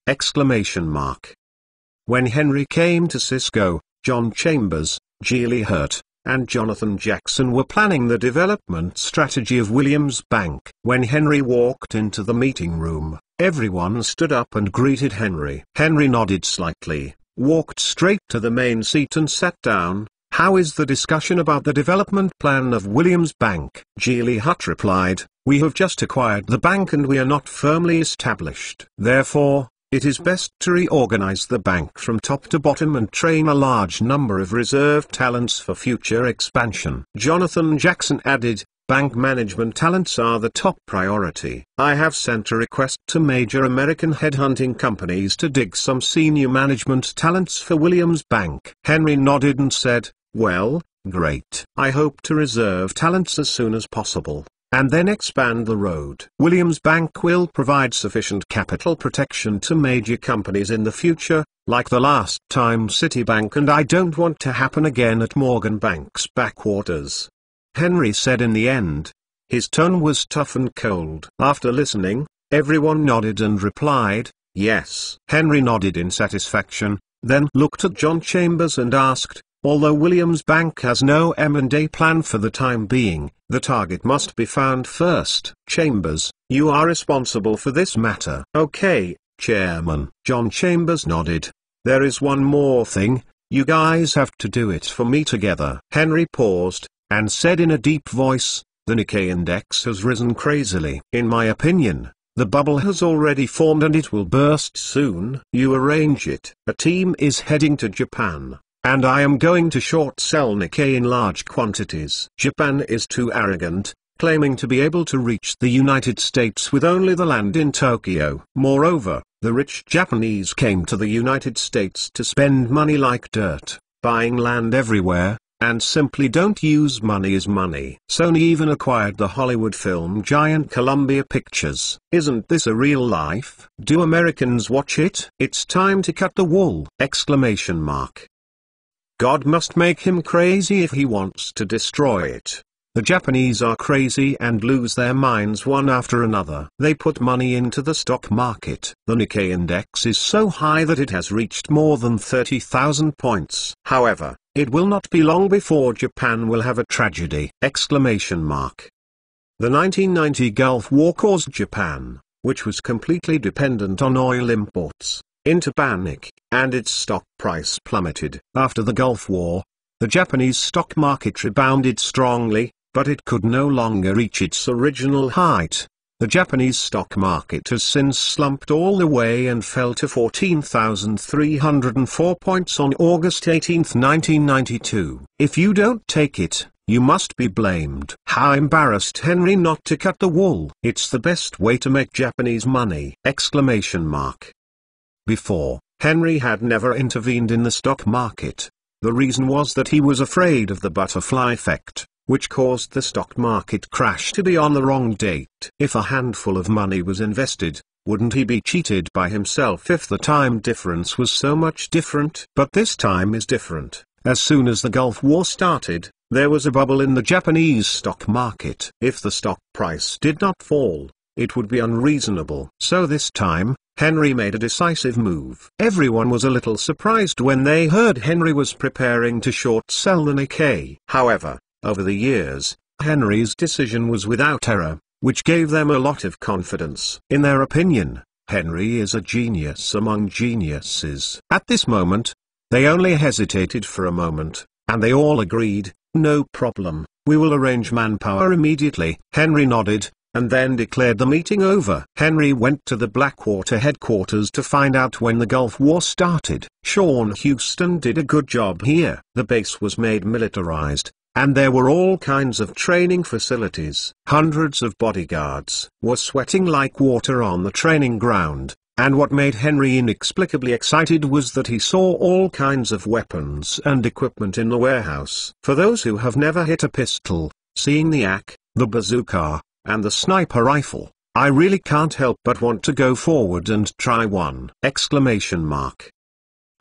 When Henry came to Cisco, John Chambers, Geely Hurt, and Jonathan Jackson were planning the development strategy of Williams Bank. When Henry walked into the meeting room, everyone stood up and greeted Henry. Henry nodded slightly, walked straight to the main seat and sat down. How is the discussion about the development plan of Williams Bank? Geely Hurt replied, we have just acquired the bank and we are not firmly established. Therefore, it is best to reorganize the bank from top to bottom and train a large number of reserve talents for future expansion. Jonathan Jackson added, bank management talents are the top priority. I have sent a request to major American headhunting companies to dig some senior management talents for Williams Bank. Henry nodded and said, well, great. I hope to reserve talents as soon as possible, and then expand the road. Williams Bank will provide sufficient capital protection to major companies in the future, like the last time Citibank, and I don't want to happen again at Morgan Bank's backwaters. Henry said in the end. His tone was tough and cold. After listening, everyone nodded and replied, yes. Henry nodded in satisfaction, then looked at John Chambers and asked, although Williams Bank has no M&A plan for the time being, the target must be found first. Chambers, you are responsible for this matter. Okay, Chairman. John Chambers nodded. There is one more thing, you guys have to do it for me together. Henry paused, and said in a deep voice, the Nikkei index has risen crazily. In my opinion, the bubble has already formed and it will burst soon. You arrange it. A team is heading to Japan, and I am going to short sell Nikkei in large quantities. Japan is too arrogant, claiming to be able to reach the United States with only the land in Tokyo. Moreover, the rich Japanese came to the United States to spend money like dirt, buying land everywhere, and simply don't use money as money. Sony even acquired the Hollywood film giant Columbia Pictures. Isn't this a real life? Do Americans watch it? It's time to cut the wool! Exclamation mark. God must make him crazy if he wants to destroy it. The Japanese are crazy and lose their minds one after another. They put money into the stock market. The Nikkei index is so high that it has reached more than 30,000 points. However, it will not be long before Japan will have a tragedy! Exclamation mark. The 1990 Gulf War caused Japan, which was completely dependent on oil imports, into panic, and its stock price plummeted. After the Gulf War, the Japanese stock market rebounded strongly, but it could no longer reach its original height. The Japanese stock market has since slumped all the way and fell to 14,304 points on August 18, 1992. If you don't take it, you must be blamed. How embarrassed Henry not to cut the wool! It's the best way to make Japanese money! Exclamation mark. Before, Henry had never intervened in the stock market. The reason was that he was afraid of the butterfly effect, which caused the stock market crash to be on the wrong date. If a handful of money was invested, wouldn't he be cheated by himself if the time difference was so much different? But this time is different. As soon as the Gulf War started, there was a bubble in the Japanese stock market. If the stock price did not fall, it would be unreasonable. So this time, Henry made a decisive move. Everyone was a little surprised when they heard Henry was preparing to short sell the Nikkei. However, over the years, Henry's decision was without error, which gave them a lot of confidence. In their opinion, Henry is a genius among geniuses. At this moment, they only hesitated for a moment, and they all agreed, "No problem, we will arrange manpower immediately." Henry nodded, and then declared the meeting over. Henry went to the Blackwater headquarters to find out when the Gulf War started. Sean Houston did a good job here. The base was made militarized, and there were all kinds of training facilities. Hundreds of bodyguards were sweating like water on the training ground, and what made Henry inexplicably excited was that he saw all kinds of weapons and equipment in the warehouse. For those who have never hit a pistol, seeing the AK, the bazooka, and the sniper rifle, I really can't help but want to go forward and try one! Exclamation mark.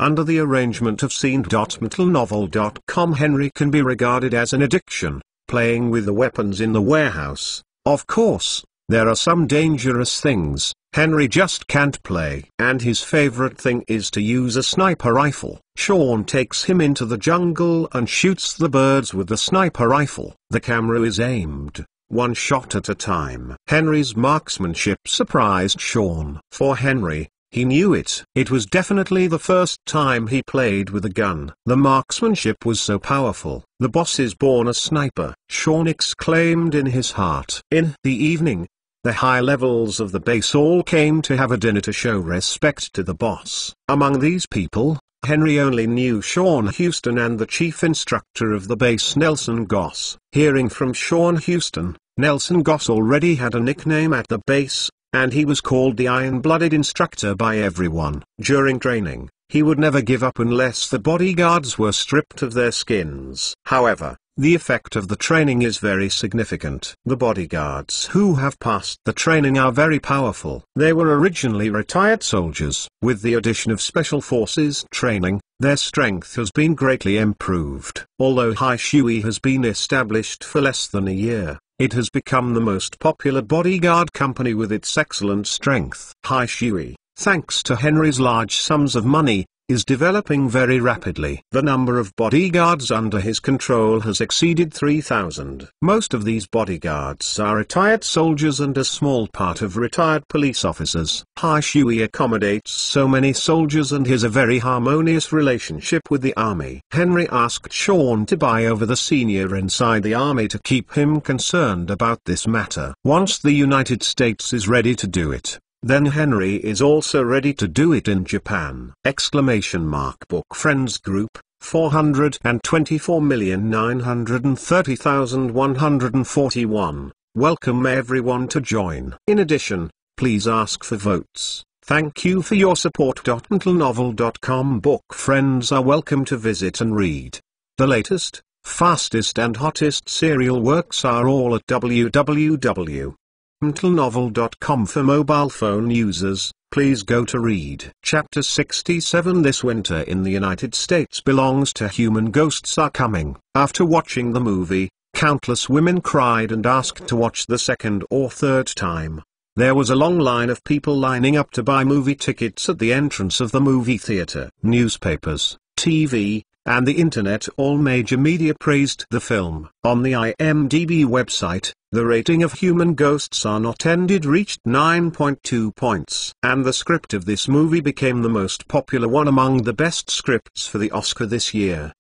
Under the arrangement of scene.mentalnovel.com, Henry can be regarded as an addiction, playing with the weapons in the warehouse. Of course, there are some dangerous things Henry just can't play. And his favorite thing is to use a sniper rifle. Sean takes him into the jungle and shoots the birds with the sniper rifle. The camera is aimed one shot at a time. Henry's marksmanship surprised Sean. For Henry, he knew it. It was definitely the first time he played with a gun. The marksmanship was so powerful. "The boss is born a sniper," Sean exclaimed in his heart. In the evening, the high levels of the base all came to have a dinner to show respect to the boss. Among these people, Henry only knew Sean Houston and the chief instructor of the base, Nelson Goss. Hearing from Sean Houston, Nelson Goss already had a nickname at the base, and he was called the Iron-Blooded Instructor by everyone. During training, he would never give up unless the bodyguards were stripped of their skins. However, the effect of the training is very significant. The bodyguards who have passed the training are very powerful. They were originally retired soldiers. With the addition of Special Forces training, their strength has been greatly improved. Although Hai Shui has been established for less than a year, it has become the most popular bodyguard company with its excellent strength. Hai Shui, thanks to Henry's large sums of money, is developing very rapidly. The number of bodyguards under his control has exceeded 3,000. Most of these bodyguards are retired soldiers and a small part of retired police officers. Hai Shui accommodates so many soldiers and has a very harmonious relationship with the army. Henry asked Sean to buy over the senior inside the army to keep him concerned about this matter. Once the United States is ready to do it, then Henry is also ready to do it in Japan! Exclamation mark. Book Friends Group, 424,930,141. Welcome everyone to join. In addition, please ask for votes. Thank you for your support. mentalnovel.com book friends are welcome to visit and read the latest, fastest and hottest serial works are all at www.mtlnovel.com. For mobile phone users, please go to read. Chapter 67. This winter in the United States belongs to Human Ghosts Are Coming. After watching the movie, countless women cried and asked to watch the second or third time. There was a long line of people lining up to buy movie tickets at the entrance of the movie theater. Newspapers, TV, and the internet, all major media, praised the film. On the IMDb website, the rating of Human Ghosts Are Not Ended reached 9.2 points. And the script of this movie became the most popular one among the best scripts for the Oscar this year!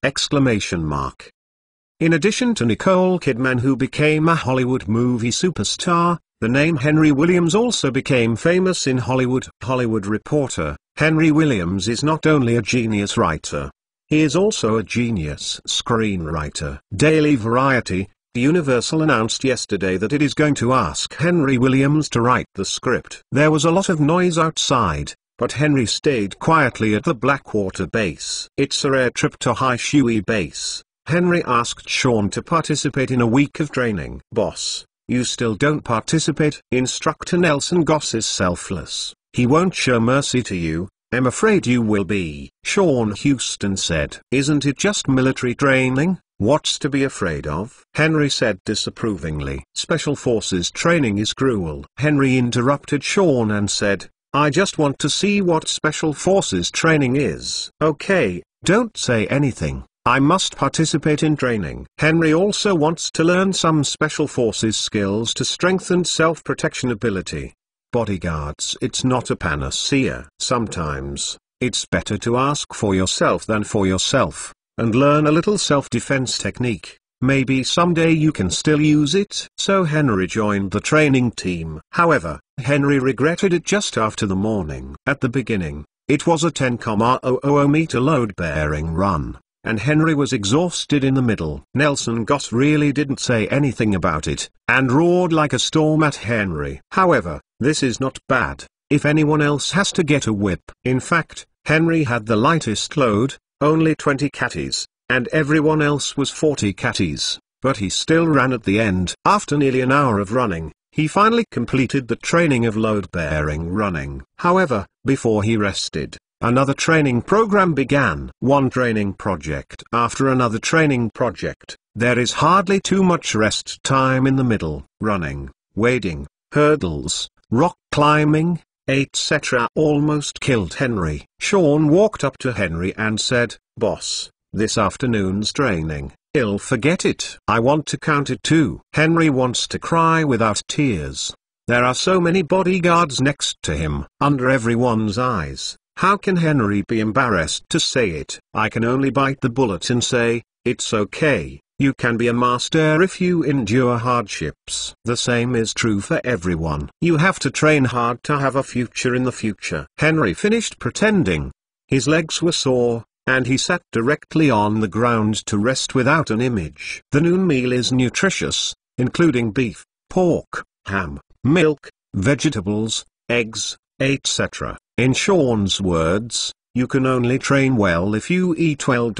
In addition to Nicole Kidman, who became a Hollywood movie superstar, the name Henry Williams also became famous in Hollywood. Hollywood Reporter: Henry Williams is not only a genius writer, he is also a genius screenwriter. Daily Variety: Universal announced yesterday that it is going to ask Henry Williams to write the script. There was a lot of noise outside, but Henry stayed quietly at the Blackwater base. It's a rare trip to Hai Shui base. Henry asked Sean to participate in a week of training. Boss, you still don't participate? Instructor Nelson Goss is selfless. He won't show mercy to you. I'm afraid you will be. Sean Houston said. Isn't it just military training? What's to be afraid of? Henry said disapprovingly. Special Forces training is cruel. Henry interrupted Sean and said, I just want to see what Special Forces training is. Okay, don't say anything. I must participate in training. Henry also wants to learn some Special Forces skills to strengthen self-protection ability. Bodyguards: it's not a panacea. Sometimes, it's better to ask for yourself than for yourself, and learn a little self-defense technique. Maybe someday you can still use it. So Henry joined the training team. However, Henry regretted it just after the morning. At the beginning, it was a 10,000 meter load-bearing run, and Henry was exhausted in the middle. Nelson Goss really didn't say anything about it, and roared like a storm at Henry. However, this is not bad, if anyone else has to get a whip. In fact, Henry had the lightest load, only 20 catties, and everyone else was 40 catties, but he still ran at the end. After nearly an hour of running, he finally completed the training of load-bearing running. However, before he rested, another training program began. One training project after another training project. There is hardly too much rest time in the middle. Running, wading, hurdles, rock climbing, etc. almost killed Henry. Sean walked up to Henry and said, Boss, this afternoon's training, I'll forget it. I want to count it too. Henry wants to cry without tears. There are so many bodyguards next to him, under everyone's eyes. How can Henry be embarrassed to say it? I can only bite the bullet and say, it's okay. You can be a master if you endure hardships. The same is true for everyone. You have to train hard to have a future in the future. Henry finished pretending. His legs were sore, and he sat directly on the ground to rest without an image. The noon meal is nutritious, including beef, pork, ham, milk, vegetables, eggs, etc. In Sean's words, you can only train well if you eat well.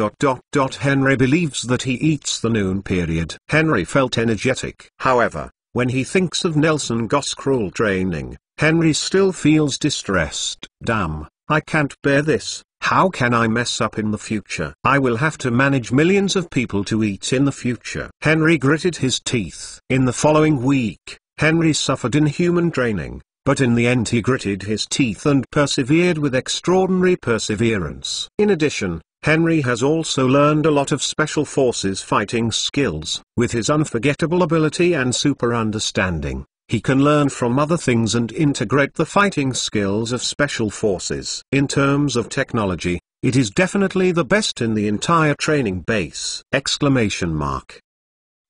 Henry believes that he eats the noon period. Henry felt energetic. However, when he thinks of Nelson Goss' cruel training, Henry still feels distressed. Damn, I can't bear this. How can I mess up in the future? I will have to manage millions of people to eat in the future. Henry gritted his teeth. In the following week, Henry suffered inhuman training. But in the end he gritted his teeth and persevered with extraordinary perseverance. In addition, Henry has also learned a lot of Special Forces fighting skills. With his unforgettable ability and super understanding, he can learn from other things and integrate the fighting skills of Special Forces. In terms of technology, it is definitely the best in the entire training base!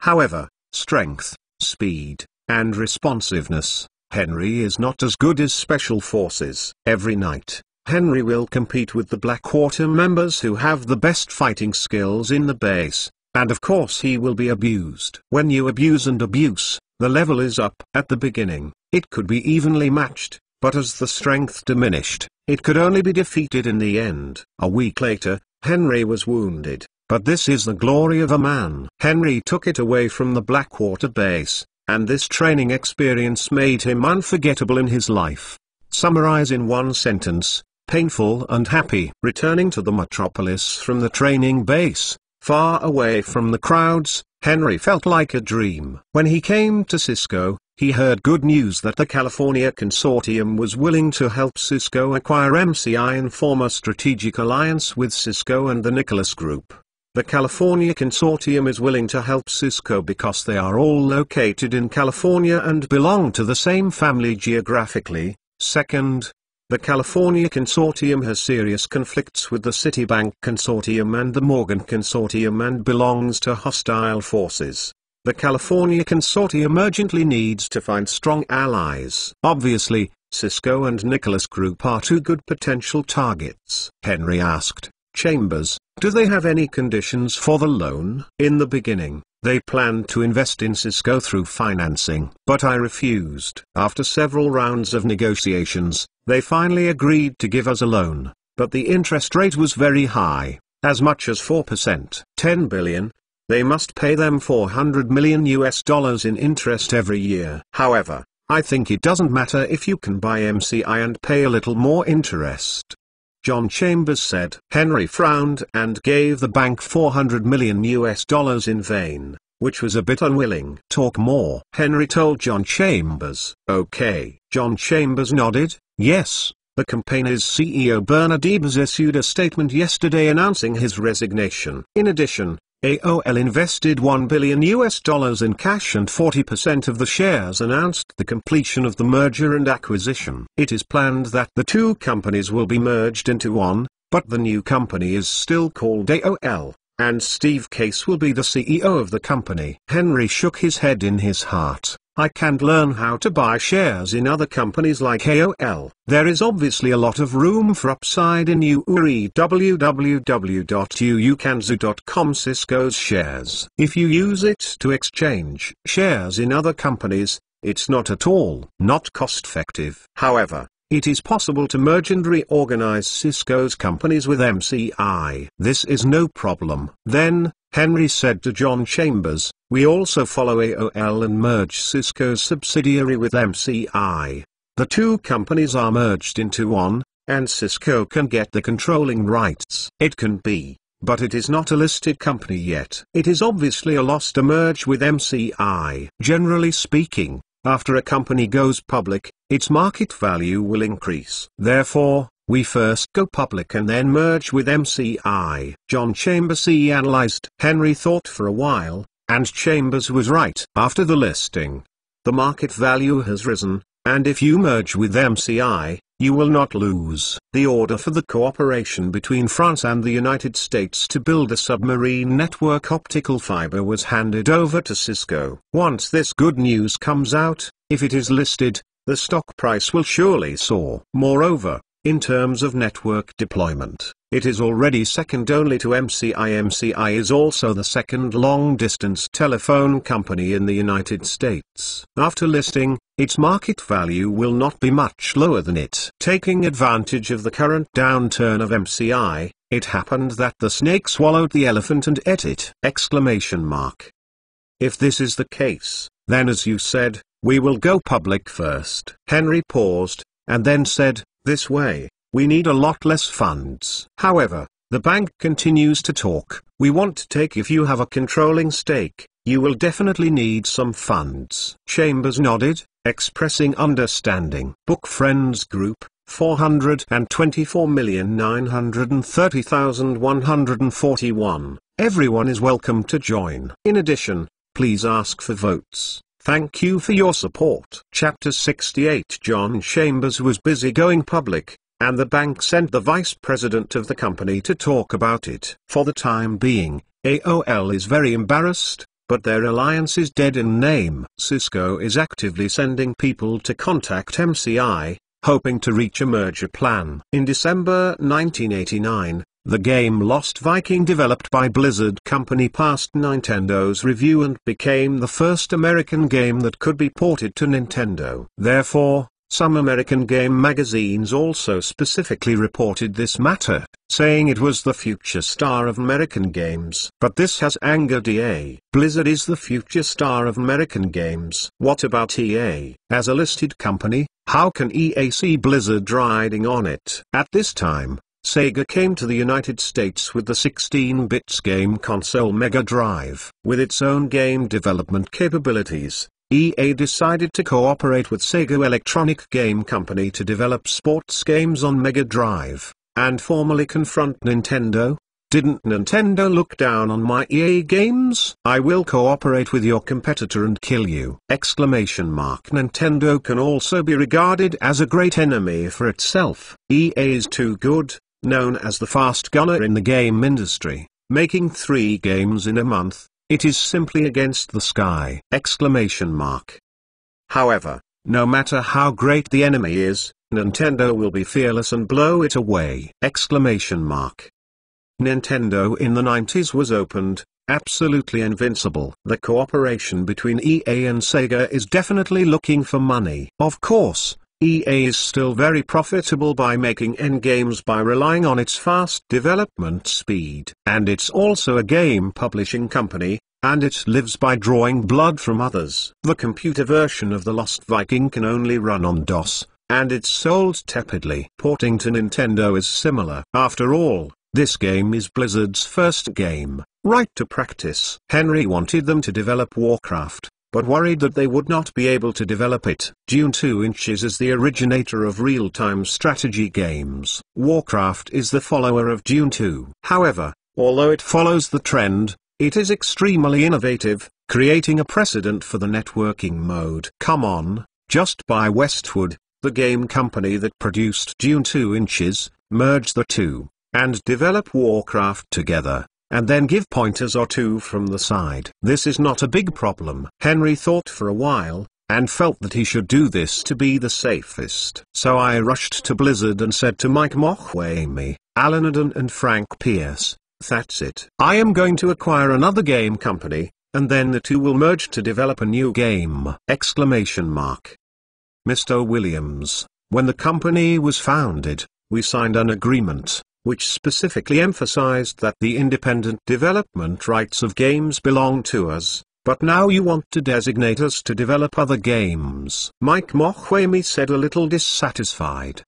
However, strength, speed, and responsiveness, Henry is not as good as Special Forces. Every night, Henry will compete with the Blackwater members who have the best fighting skills in the base, and of course he will be abused. When you abuse and abuse, the level is up. At the beginning, it could be evenly matched, but as the strength diminished, it could only be defeated in the end. A week later, Henry was wounded. but this is the glory of a man. Henry took it away from the Blackwater base, and this training experience made him unforgettable in his life. Summarize in one sentence: painful and happy. Returning to the metropolis from the training base, far away from the crowds, Henry felt like a dream. When he came to Cisco, he heard good news that the California Consortium was willing to help Cisco acquire MCI and form a strategic alliance with Cisco and the Nicholas Group. The California Consortium is willing to help Cisco because they are all located in California and belong to the same family geographically. Second, the California Consortium has serious conflicts with the Citibank Consortium and the Morgan Consortium and belongs to hostile forces. The California Consortium urgently needs to find strong allies. Obviously, Cisco and Nicholas Group are two good potential targets. Henry asked Chambers, do they have any conditions for the loan? In the beginning, they planned to invest in Cisco through financing, but I refused. After several rounds of negotiations, they finally agreed to give us a loan, but the interest rate was very high, as much as 4%. $10 billion. They must pay them $400 million in interest every year. However, I think it doesn't matter if you can buy MCI and pay a little more interest. John Chambers said. Henry frowned and gave the bank $400 million in vain, which was a bit unwilling. Talk more. Henry told John Chambers. Okay. John Chambers nodded. Yes. The company's CEO Bernard Ebers issued a statement yesterday announcing his resignation. In addition, AOL invested $1 billion in cash and 40% of the shares announced the completion of the merger and acquisition. It is planned that the two companies will be merged into one, but the new company is still called AOL, and Steve Case will be the CEO of the company. Henry shook his head in his heart. I can't learn how to buy shares in other companies like AOL. There is obviously a lot of room for upside in URI. www.uukanzu.com Cisco's shares. If you use it to exchange shares in other companies, it's not at all not cost-effective. However, it is possible to merge and reorganize Cisco's companies with MCI. This is no problem. Then, Henry said to John Chambers, we also follow AOL and merge Cisco's subsidiary with MCI. The two companies are merged into one, and Cisco can get the controlling rights. It can be, but it is not a listed company yet. It is obviously a loss to merge with MCI. Generally speaking, after a company goes public, its market value will increase. Therefore, we first go public and then merge with MCI. John Chambers analyzed. Henry thought for a while, and Chambers was right. After the listing, the market value has risen, and if you merge with MCI, you will not lose. The order for the cooperation between France and the United States to build a submarine network optical fiber was handed over to Cisco. Once this good news comes out, if it is listed, the stock price will surely soar. Moreover, in terms of network deployment, it is already second only to MCI. MCI is also the second long-distance telephone company in the United States. After listing, its market value will not be much lower than it. Taking advantage of the current downturn of MCI, it happened that the snake swallowed the elephant and ate it! If this is the case, then as you said, we will go public first. Henry paused, and then said, this way, we need a lot less funds. However, the bank continues to talk. We want to take. If you have a controlling stake, you will definitely need some funds. Chambers nodded, expressing understanding. Book Friends Group, $424,930,141. Everyone is welcome to join. In addition, please ask for votes. Thank you for your support. Chapter 68. John Chambers was busy going public, and the bank sent the vice president of the company to talk about it. For the time being, AOL is very embarrassed, but their alliance is dead in name. Cisco is actively sending people to contact MCI, hoping to reach a merger plan. In December 1989, the game Lost Viking, developed by Blizzard Company, passed Nintendo's review and became the first American game that could be ported to Nintendo. Therefore, Some American game magazines also specifically reported this matter, saying it was the future star of American games. But this has angered EA. Blizzard is the future star of American games. What about EA? As a listed company, how can EA see Blizzard riding on it? At this time, Sega came to the United States with the 16-bit game console Mega Drive. With its own game development capabilities, EA decided to cooperate with Sega Electronic Game Company to develop sports games on Mega Drive, and formally confront Nintendo. Didn't Nintendo look down on my EA games? I will cooperate with your competitor and kill you! Nintendo can also be regarded as a great enemy for itself. EA is too good, known as the fast gunner in the game industry, making 3 games in a month. It is simply against the sky! However, no matter how great the enemy is, Nintendo will be fearless and blow it away! Nintendo in the 90s was opened, absolutely invincible. The cooperation between EA and Sega is definitely looking for money. Of course, EA is still very profitable by making endgames by relying on its fast development speed. And it's also a game publishing company, and it lives by drawing blood from others. The computer version of The Lost Viking can only run on DOS, and it's sold tepidly. Porting to Nintendo is similar. After all, this game is Blizzard's first game, right to practice. Henry wanted them to develop Warcraft, but worried that they would not be able to develop it. Dune 2 Inches is the originator of real-time strategy games. Warcraft is the follower of Dune 2. However, although it follows the trend, it is extremely innovative, creating a precedent for the networking mode. Come on, just buy Westwood, the game company that produced Dune 2 Inches, merge the two, and develop Warcraft together, and then give pointers or two from the side. This is not a big problem. Henry thought for a while, and felt that he should do this to be the safest. So I rushed to Blizzard and said to Mike Mochwamy, Alan Adden and Frank Pierce, that's it. I am going to acquire another game company, and then the two will merge to develop a new game! Mr. Williams, when the company was founded, we signed an agreement, which specifically emphasized that the independent development rights of games belong to us, but now you want to designate us to develop other games. Mike Mochwamy said, a little dissatisfied.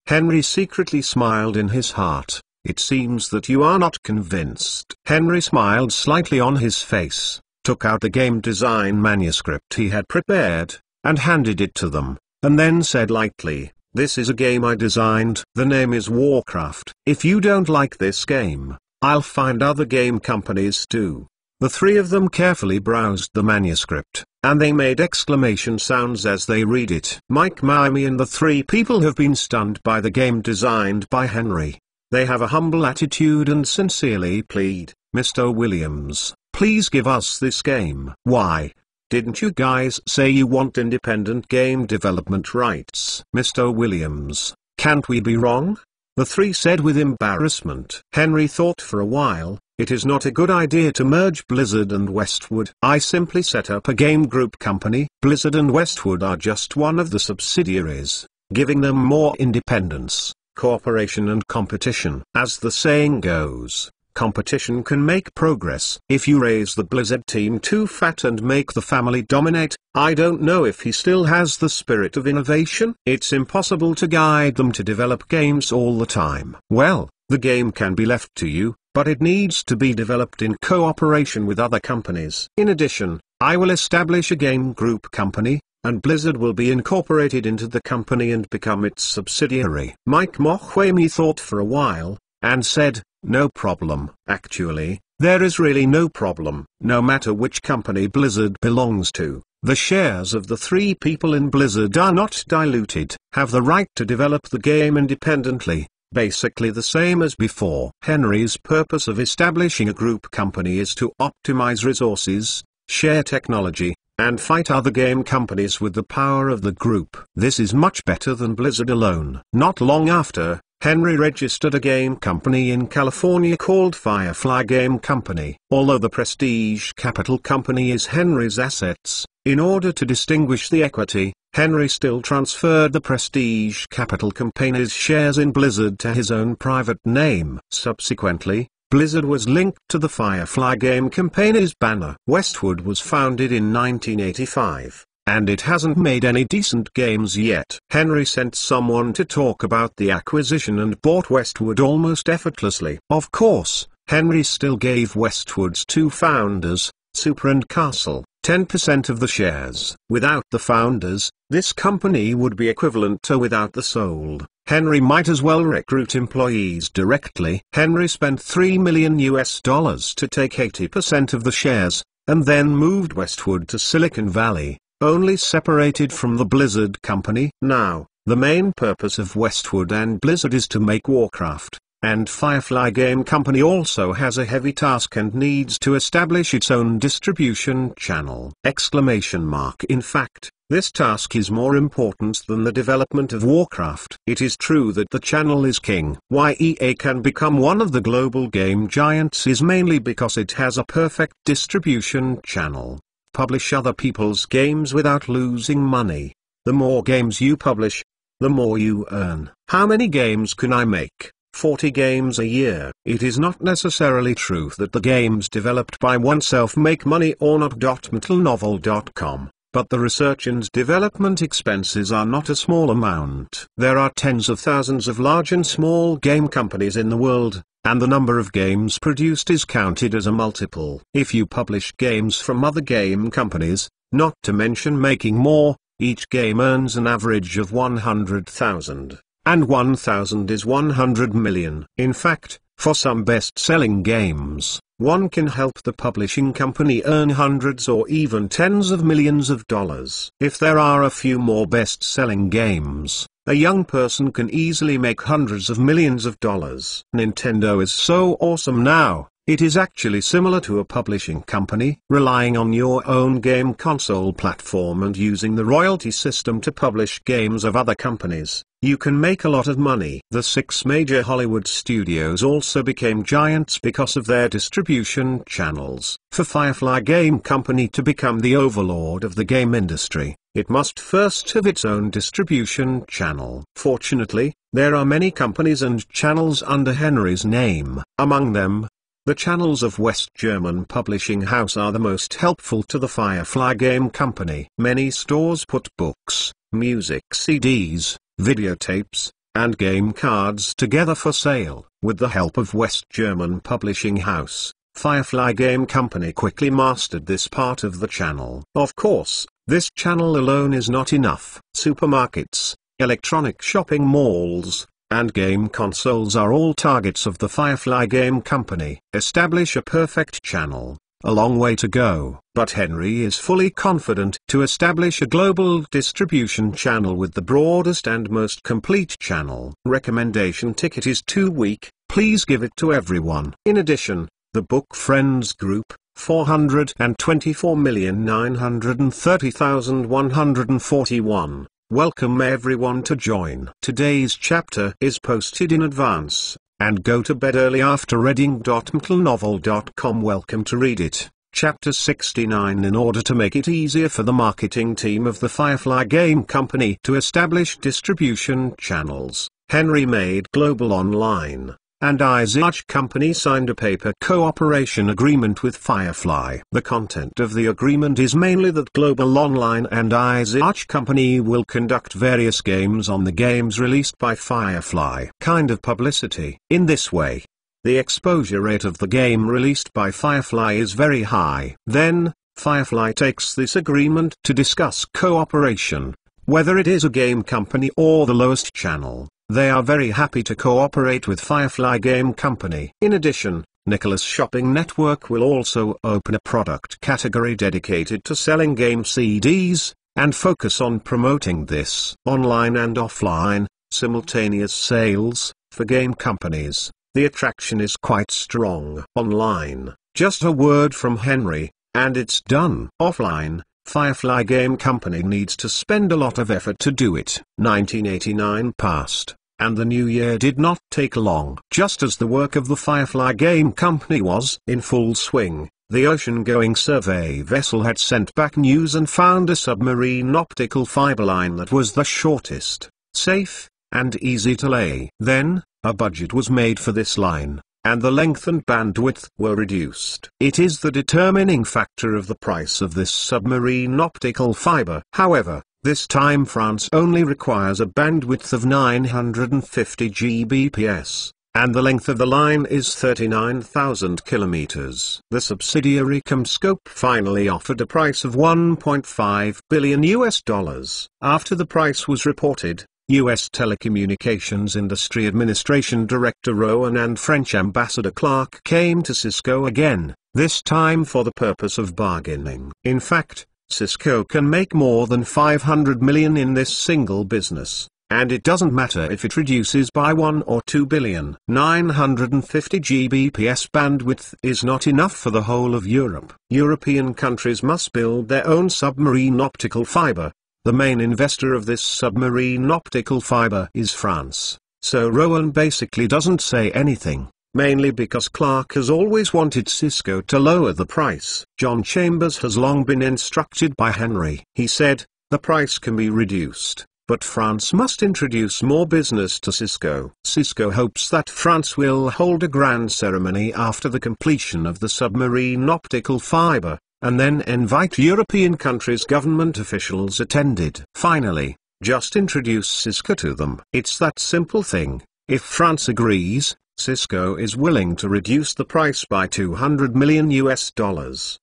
Henry secretly smiled in his heart. It seems that you are not convinced. Henry smiled slightly on his face, took out the game design manuscript he had prepared, and handed it to them, and then said lightly, this is a game I designed. The name is Warcraft. If you don't like this game, I'll find other game companies too. The three of them carefully browsed the manuscript, and they made exclamation sounds as they read it. Mike Mochwamy and the three people have been stunned by the game designed by Henry. They have a humble attitude and sincerely plead, Mr. Williams, please give us this game. Why? Didn't you guys say you want independent game development rights? Mr. Williams, can't we be wrong? The three said with embarrassment. Henry thought for a while, it is not a good idea to merge Blizzard and Westwood. I simply set up a game group company. Blizzard and Westwood are just one of the subsidiaries, giving them more independence, cooperation and competition. As the saying goes, competition can make progress. If you raise the Blizzard team too fat and make the family dominate, I don't know if he still has the spirit of innovation. It's impossible to guide them to develop games all the time. Well, the game can be left to you, but it needs to be developed in cooperation with other companies. In addition, I will establish a game group company, and Blizzard will be incorporated into the company and become its subsidiary. Mike Mochwamy thought for a while, and said, no problem. Actually, there is really no problem. No matter which company Blizzard belongs to, the shares of the three people in Blizzard are not diluted, have the right to develop the game independently, basically the same as before. Henry's purpose of establishing a group company is to optimize resources, share technology, and fight other game companies with the power of the group. This is much better than Blizzard alone. Not long after, Henry registered a game company in California called Firefly Game Company. Although the Prestige Capital Company is Henry's assets, in order to distinguish the equity, Henry still transferred the Prestige Capital Company's shares in Blizzard to his own private name. Subsequently, Blizzard was linked to the Firefly Game Company's banner. Westwood was founded in 1985, and it hasn't made any decent games yet. Henry sent someone to talk about the acquisition and bought Westwood almost effortlessly. Of course, Henry still gave Westwood's two founders, Super and Castle, 10% of the shares. Without the founders, this company would be equivalent to without the sold. Henry might as well recruit employees directly. Henry spent $3 million to take 80% of the shares, and then moved Westwood to Silicon Valley, only separated from the Blizzard company. Now, the main purpose of Westwood and Blizzard is to make Warcraft. And Firefly Game Company also has a heavy task and needs to establish its own distribution channel! In fact, this task is more important than the development of Warcraft. It is true that the channel is king. Why EA can become one of the global game giants is mainly because it has a perfect distribution channel. Publish other people's games without losing money. The more games you publish, the more you earn. How many games can I make? 40 games a year. It is not necessarily true that the games developed by oneself make money or not. MetalNovel.com, but the research and development expenses are not a small amount. There are tens of thousands of large and small game companies in the world, and the number of games produced is counted as a multiple. If you publish games from other game companies, not to mention making more, each game earns an average of 100,000. And 1,000 is 100 million. In fact, for some best-selling games, one can help the publishing company earn hundreds or even tens of millions of dollars. If there are a few more best-selling games, a young person can easily make hundreds of millions of dollars. Nintendo is so awesome now. It is actually similar to a publishing company, relying on your own game console platform and using the royalty system to publish games of other companies. You can make a lot of money. The 6 major Hollywood studios also became giants because of their distribution channels. For Firefly Game Company to become the overlord of the game industry, it must first have its own distribution channel. Fortunately, there are many companies and channels under Henry's name. Among them, the channels of West German Publishing House are the most helpful to the Firefly Game Company. Many stores put books, music CDs, videotapes, and game cards together for sale. With the help of West German Publishing House, Firefly Game Company quickly mastered this part of the channel. Of course, this channel alone is not enough. Supermarkets, electronic shopping malls, and game consoles are all targets of the Firefly Game Company. Establish a perfect channel. A long way to go, but Henry is fully confident to establish a global distribution channel with the broadest and most complete channel. Recommendation ticket is too weak, please give it to everyone. In addition, the book Friends Group, 424,930,141. Welcome everyone to join. Today's chapter is posted in advance, and go to bed early after reading. MetalNovel.com. Welcome to read it. Chapter 69. In order to make it easier for the marketing team of the Firefly Game Company to establish distribution channels, Henry made Global Online and IZH Company signed a paper cooperation agreement with Firefly. The content of the agreement is mainly that Global Online and IZH Company will conduct various games on the games released by Firefly. Kind of publicity. In this way, the exposure rate of the game released by Firefly is very high. Then, Firefly takes this agreement to discuss cooperation, whether it is a game company or the lowest channel. They are very happy to cooperate with Firefly Game Company. In addition, Nicholas Shopping Network will also open a product category dedicated to selling game CDs, and focus on promoting this online and offline, simultaneous sales, for game companies. The attraction is quite strong. Online, just a word from Henry, and it's done. Offline, Firefly Game Company needs to spend a lot of effort to do it. 1989 passed, and the new year did not take long. Just as the work of the Firefly Game Company was in full swing, The ocean-going survey vessel had sent back news and found a submarine optical fiber line that was the shortest, safe, and easy to lay. Then, a budget was made for this line, and the length and bandwidth were reduced. It is the determining factor of the price of this submarine optical fiber. However, this time France only requires a bandwidth of 950 Gbps, and the length of the line is 39,000 kilometers. The subsidiary CommScope finally offered a price of $1.5 billion. After the price was reported, U.S. Telecommunications Industry Administration Director Rowan and French Ambassador Clark came to Cisco again, this time for the purpose of bargaining. In fact, Cisco can make more than $500 million in this single business, and it doesn't matter if it reduces by 1 or 2 billion. 950 Gbps bandwidth is not enough for the whole of Europe. European countries must build their own submarine optical fiber. The main investor of this submarine optical fiber is France, so Rowan basically doesn't say anything, mainly because Clark has always wanted Cisco to lower the price. John Chambers has long been instructed by Henry. He said, the price can be reduced, but France must introduce more business to Cisco. Cisco hopes that France will hold a grand ceremony after the completion of the submarine optical fiber, and then invite European countries' government officials attended. Finally, just introduce Cisco to them. It's that simple thing. If France agrees, Cisco is willing to reduce the price by $200 million.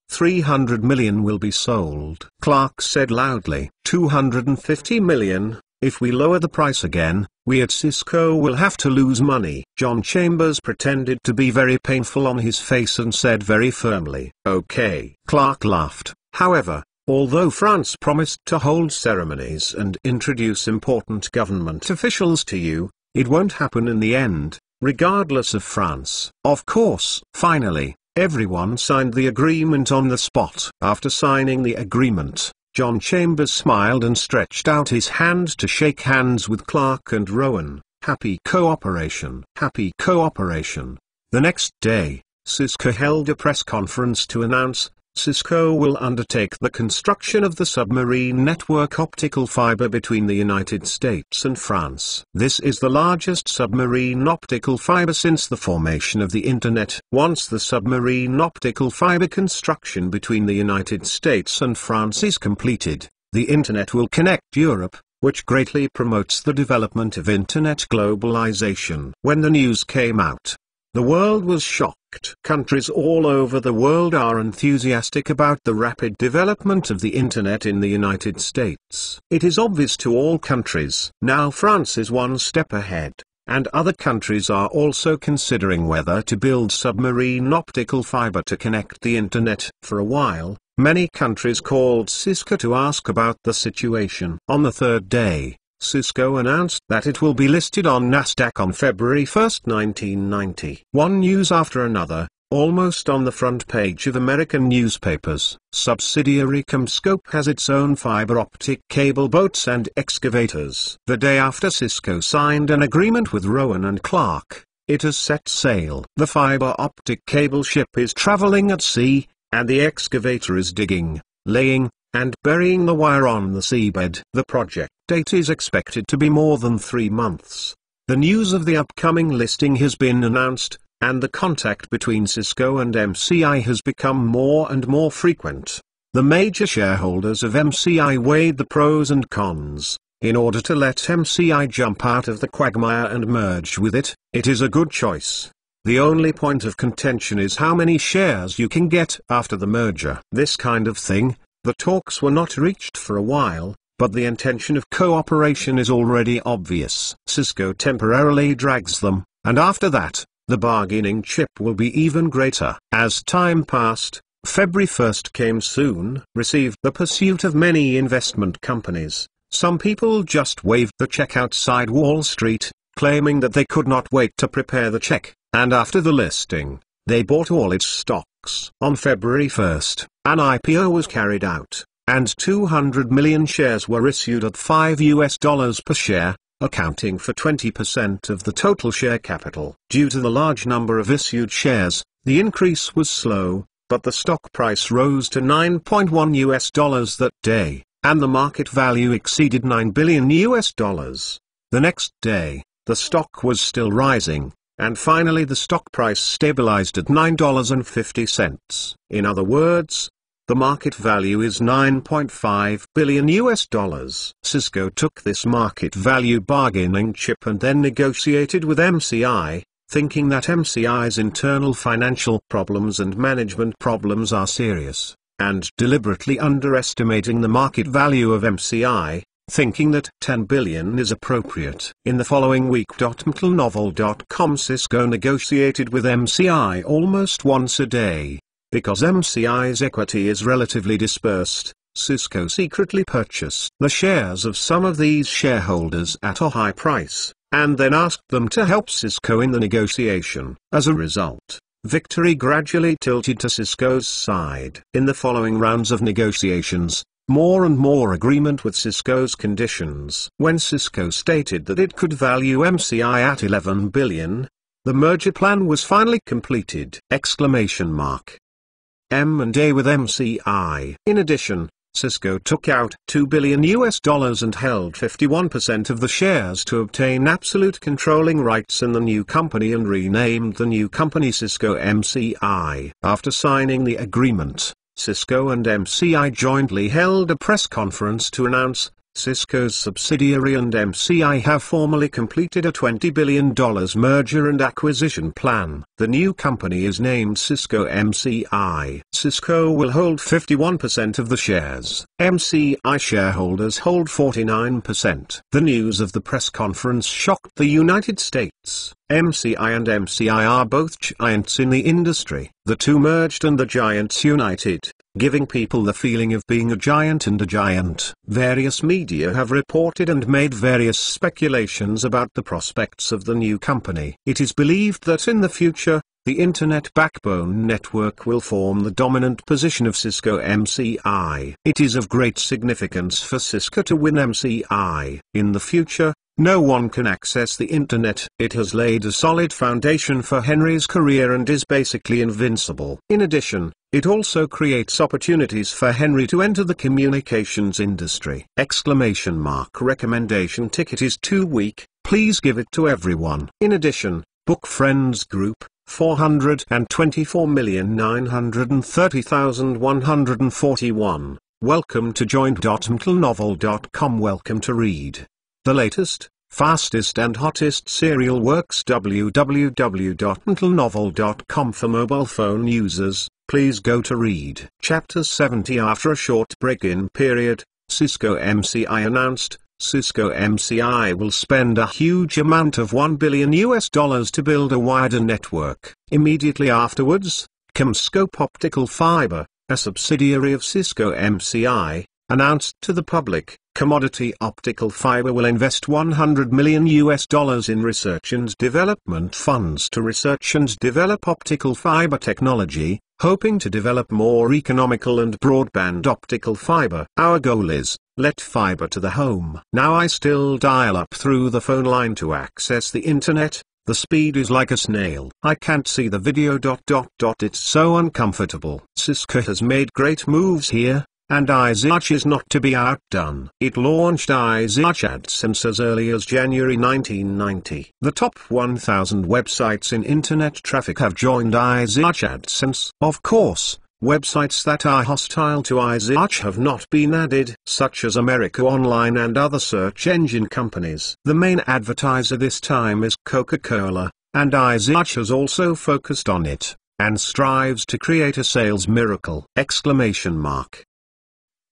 300 million will be sold. Clark said loudly, 250 million, if we lower the price again, we at Cisco will have to lose money. John Chambers pretended to be very painful on his face and said very firmly, okay. Clark laughed. However, although France promised to hold ceremonies and introduce important government officials to you, it won't happen in the end, regardless of France. Of course. Finally, everyone signed the agreement on the spot. After signing the agreement, John Chambers smiled and stretched out his hand to shake hands with Clark and Rowan. Happy cooperation. Happy cooperation. The next day, Cisco held a press conference to announce, Cisco will undertake the construction of the submarine network optical fiber between the United States and France. This is the largest submarine optical fiber since the formation of the Internet. Once the submarine optical fiber construction between the United States and France is completed, the Internet will connect Europe, which greatly promotes the development of Internet globalization. When the news came out, the world was shocked. Countries all over the world are enthusiastic about the rapid development of the Internet in the United States. It is obvious to all countries. Now France is one step ahead, and other countries are also considering whether to build submarine optical fiber to connect the Internet. For a while, many countries called Cisco to ask about the situation. On the third day, Cisco announced that it will be listed on Nasdaq on February 1, 1990. One news after another, almost on the front page of American newspapers. Subsidiary CommScope has its own fiber optic cable boats and excavators. The day after Cisco signed an agreement with Rowan and Clark, it has set sail. The fiber optic cable ship is traveling at sea, and the excavator is digging, laying, and burying the wire on the seabed. The project date is expected to be more than 3 months. The news of the upcoming listing has been announced, and the contact between Cisco and MCI has become more and more frequent. The major shareholders of MCI weighed the pros and cons. In order to let MCI jump out of the quagmire and merge with it, it is a good choice. The only point of contention is how many shares you can get after the merger. This kind of thing, the talks were not reached for a while, but the intention of cooperation is already obvious. Cisco temporarily drags them, and after that, the bargaining chip will be even greater. As time passed, February 1st came soon, received the pursuit of many investment companies. Some people just waved the check outside Wall Street, claiming that they could not wait to prepare the check, and after the listing, they bought all its stocks. On February 1st, an IPO was carried out, and 200 million shares were issued at $5 per share, accounting for 20% of the total share capital. Due to the large number of issued shares, the increase was slow, but the stock price rose to $9.1 that day, and the market value exceeded $9 billion. The next day, the stock was still rising, and finally the stock price stabilized at $9.50. In other words, the market value is $9.5 billion. Cisco took this market value bargaining chip and then negotiated with MCI, thinking that MCI's internal financial problems and management problems are serious, and deliberately underestimating the market value of MCI, thinking that $10 billion is appropriate. In the following week, MTLNovel.com Cisco negotiated with MCI almost once a day. Because MCI's equity is relatively dispersed, Cisco secretly purchased the shares of some of these shareholders at a high price, and then asked them to help Cisco in the negotiation. As a result, victory gradually tilted to Cisco's side. In the following rounds of negotiations, more and more agreement with Cisco's conditions. When Cisco stated that it could value MCI at $11 billion, the merger plan was finally completed! M&A with MCI. In addition, Cisco took out $2 billion and held 51% of the shares to obtain absolute controlling rights in the new company and renamed the new company Cisco MCI. After signing the agreement, Cisco and MCI jointly held a press conference to announce Cisco's subsidiary and MCI have formally completed a $20 billion merger and acquisition plan. The new company is named Cisco MCI. Cisco will hold 51% of the shares. MCI shareholders hold 49%. The news of the press conference shocked the United States. MCI and MCI are both giants in the industry. The two merged and the giants united, giving people the feeling of being a giant and a giant. Various media have reported and made various speculations about the prospects of the new company. It is believed that in the future, the Internet backbone network will form the dominant position of Cisco MCI. It is of great significance for Cisco to win MCI. In the future, no one can access the Internet. It has laid a solid foundation for Henry's career and is basically invincible. In addition, it also creates opportunities for Henry to enter the communications industry! Recommendation ticket is too weak, please give it to everyone. In addition, Book Friends Group, 424,930,141. Welcome to join.mtlnovel.com. Welcome to read the latest, fastest and hottest serial works. www.mtlnovel.com. For mobile phone users, please go to read Chapter 70. After a short break-in period, Cisco MCI announced, Cisco MCI will spend a huge amount of $1 billion to build a wider network. Immediately afterwards, CommScope Optical Fiber, a subsidiary of Cisco MCI, announced to the public, Commodity Optical Fiber will invest $100 million in research and development funds to research and develop optical fiber technology, hoping to develop more economical and broadband optical fiber. Our goal is, let fiber to the home. Now I still dial up through the phone line to access the internet. The speed is like a snail. I can't see the video. It's so uncomfortable. Cisco has made great moves here, and iSearch is not to be outdone. It launched iSearch AdSense as early as January 1990. The top 1,000 websites in internet traffic have joined iSearch AdSense. Of course, websites that are hostile to iSearch have not been added, such as America Online and other search engine companies. The main advertiser this time is Coca-Cola, and iSearch has also focused on it, and strives to create a sales miracle!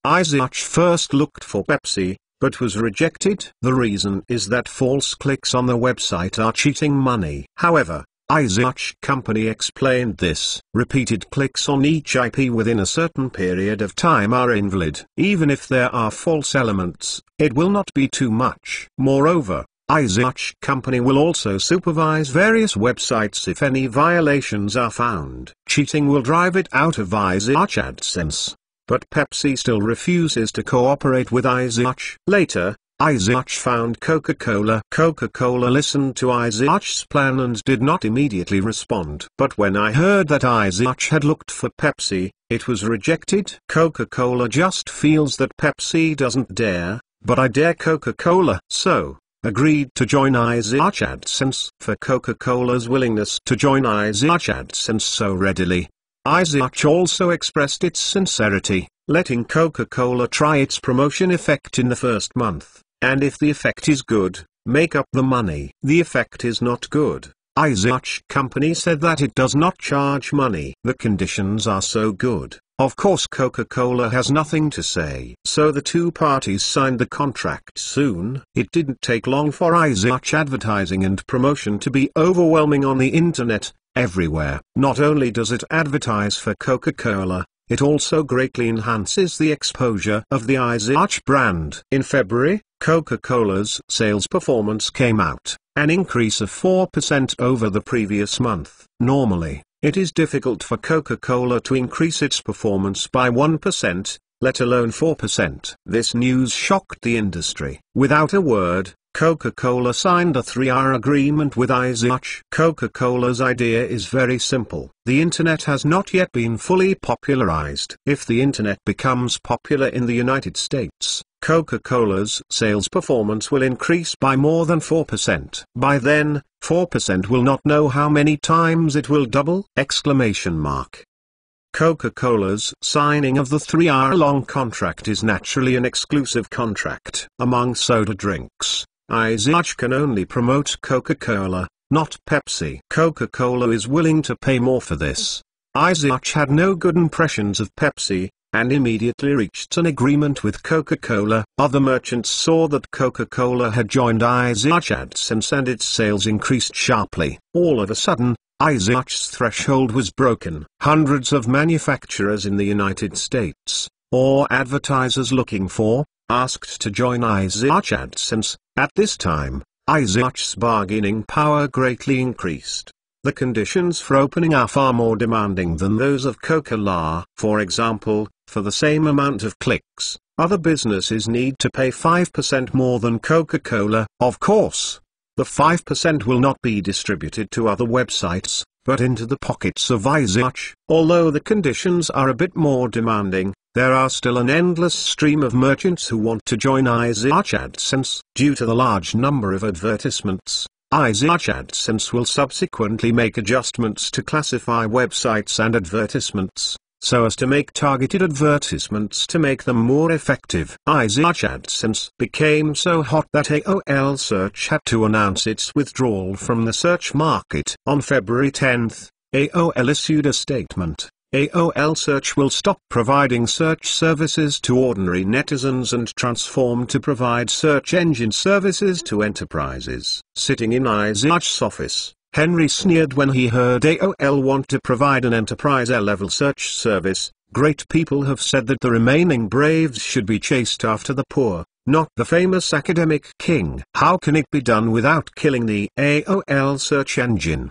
iSearch first looked for Pepsi, but was rejected. The reason is that false clicks on the website are cheating money. However, iSearch company explained this. Repeated clicks on each IP within a certain period of time are invalid. Even if there are false elements, it will not be too much. Moreover, iSearch company will also supervise various websites if any violations are found. Cheating will drive it out of iSearch AdSense. But Pepsi still refuses to cooperate with iSearch. Later, Isaac found Coca-Cola. Coca-Cola listened to Isaac's plan and did not immediately respond. But when I heard that Isaac had looked for Pepsi, it was rejected. Coca-Cola just feels that Pepsi doesn't dare, but I dare Coca-Cola. So, agreed to join Isaac AdSense. For Coca-Cola's willingness to join Isaac AdSense so readily, Isaac also expressed its sincerity, letting Coca-Cola try its promotion effect in the first month, and if the effect is good, make up the money. The effect is not good. Isaac's company said that it does not charge money. The conditions are so good. Of course Coca-Cola has nothing to say. So the two parties signed the contract soon. It didn't take long for Isaac's advertising and promotion to be overwhelming on the internet, everywhere. Not only does it advertise for Coca-Cola, it also greatly enhances the exposure of the Isaac brand. In February, Coca-Cola's sales performance came out, an increase of 4% over the previous month. Normally, it is difficult for Coca-Cola to increase its performance by 1%, let alone 4%. This news shocked the industry. Without a word, Coca-Cola signed a 3-year agreement with Isaac. Coca-Cola's idea is very simple. The internet has not yet been fully popularized. If the internet becomes popular in the United States, Coca-Cola's sales performance will increase by more than 4%. By then, 4% will not know how many times it will double! Coca-Cola's signing of the 3-year-long contract is naturally an exclusive contract. Among soda drinks, Isaac can only promote Coca-Cola, not Pepsi. Coca-Cola is willing to pay more for this. Isaac had no good impressions of Pepsi, and immediately reached an agreement with Coca-Cola. Other merchants saw that Coca-Cola had joined Isaac AdSense and its sales increased sharply. All of a sudden, Isaac's threshold was broken. Hundreds of manufacturers in the United States, or advertisers looking for, asked to join Isaac AdSense. At this time, Isaac's bargaining power greatly increased. The conditions for opening are far more demanding than those of Coca-Cola. For example, for the same amount of clicks, other businesses need to pay 5% more than Coca-Cola. Of course, the 5% will not be distributed to other websites, but into the pockets of Isaac. Although the conditions are a bit more demanding, there are still an endless stream of merchants who want to join Isaac AdSense. Due to the large number of advertisements, Isaac AdSense will subsequently make adjustments to classify websites and advertisements, so as to make targeted advertisements to make them more effective. Isaac AdSense became so hot that AOL Search had to announce its withdrawal from the search market. On February 10, AOL issued a statement. AOL Search will stop providing search services to ordinary netizens and transform to provide search engine services to enterprises. Sitting in Isaac's office, Henry sneered when he heard AOL want to provide an enterprise-level search service. Great people have said that the remaining braves should be chased after the poor, not the famous academic king. How can it be done without killing the AOL search engine?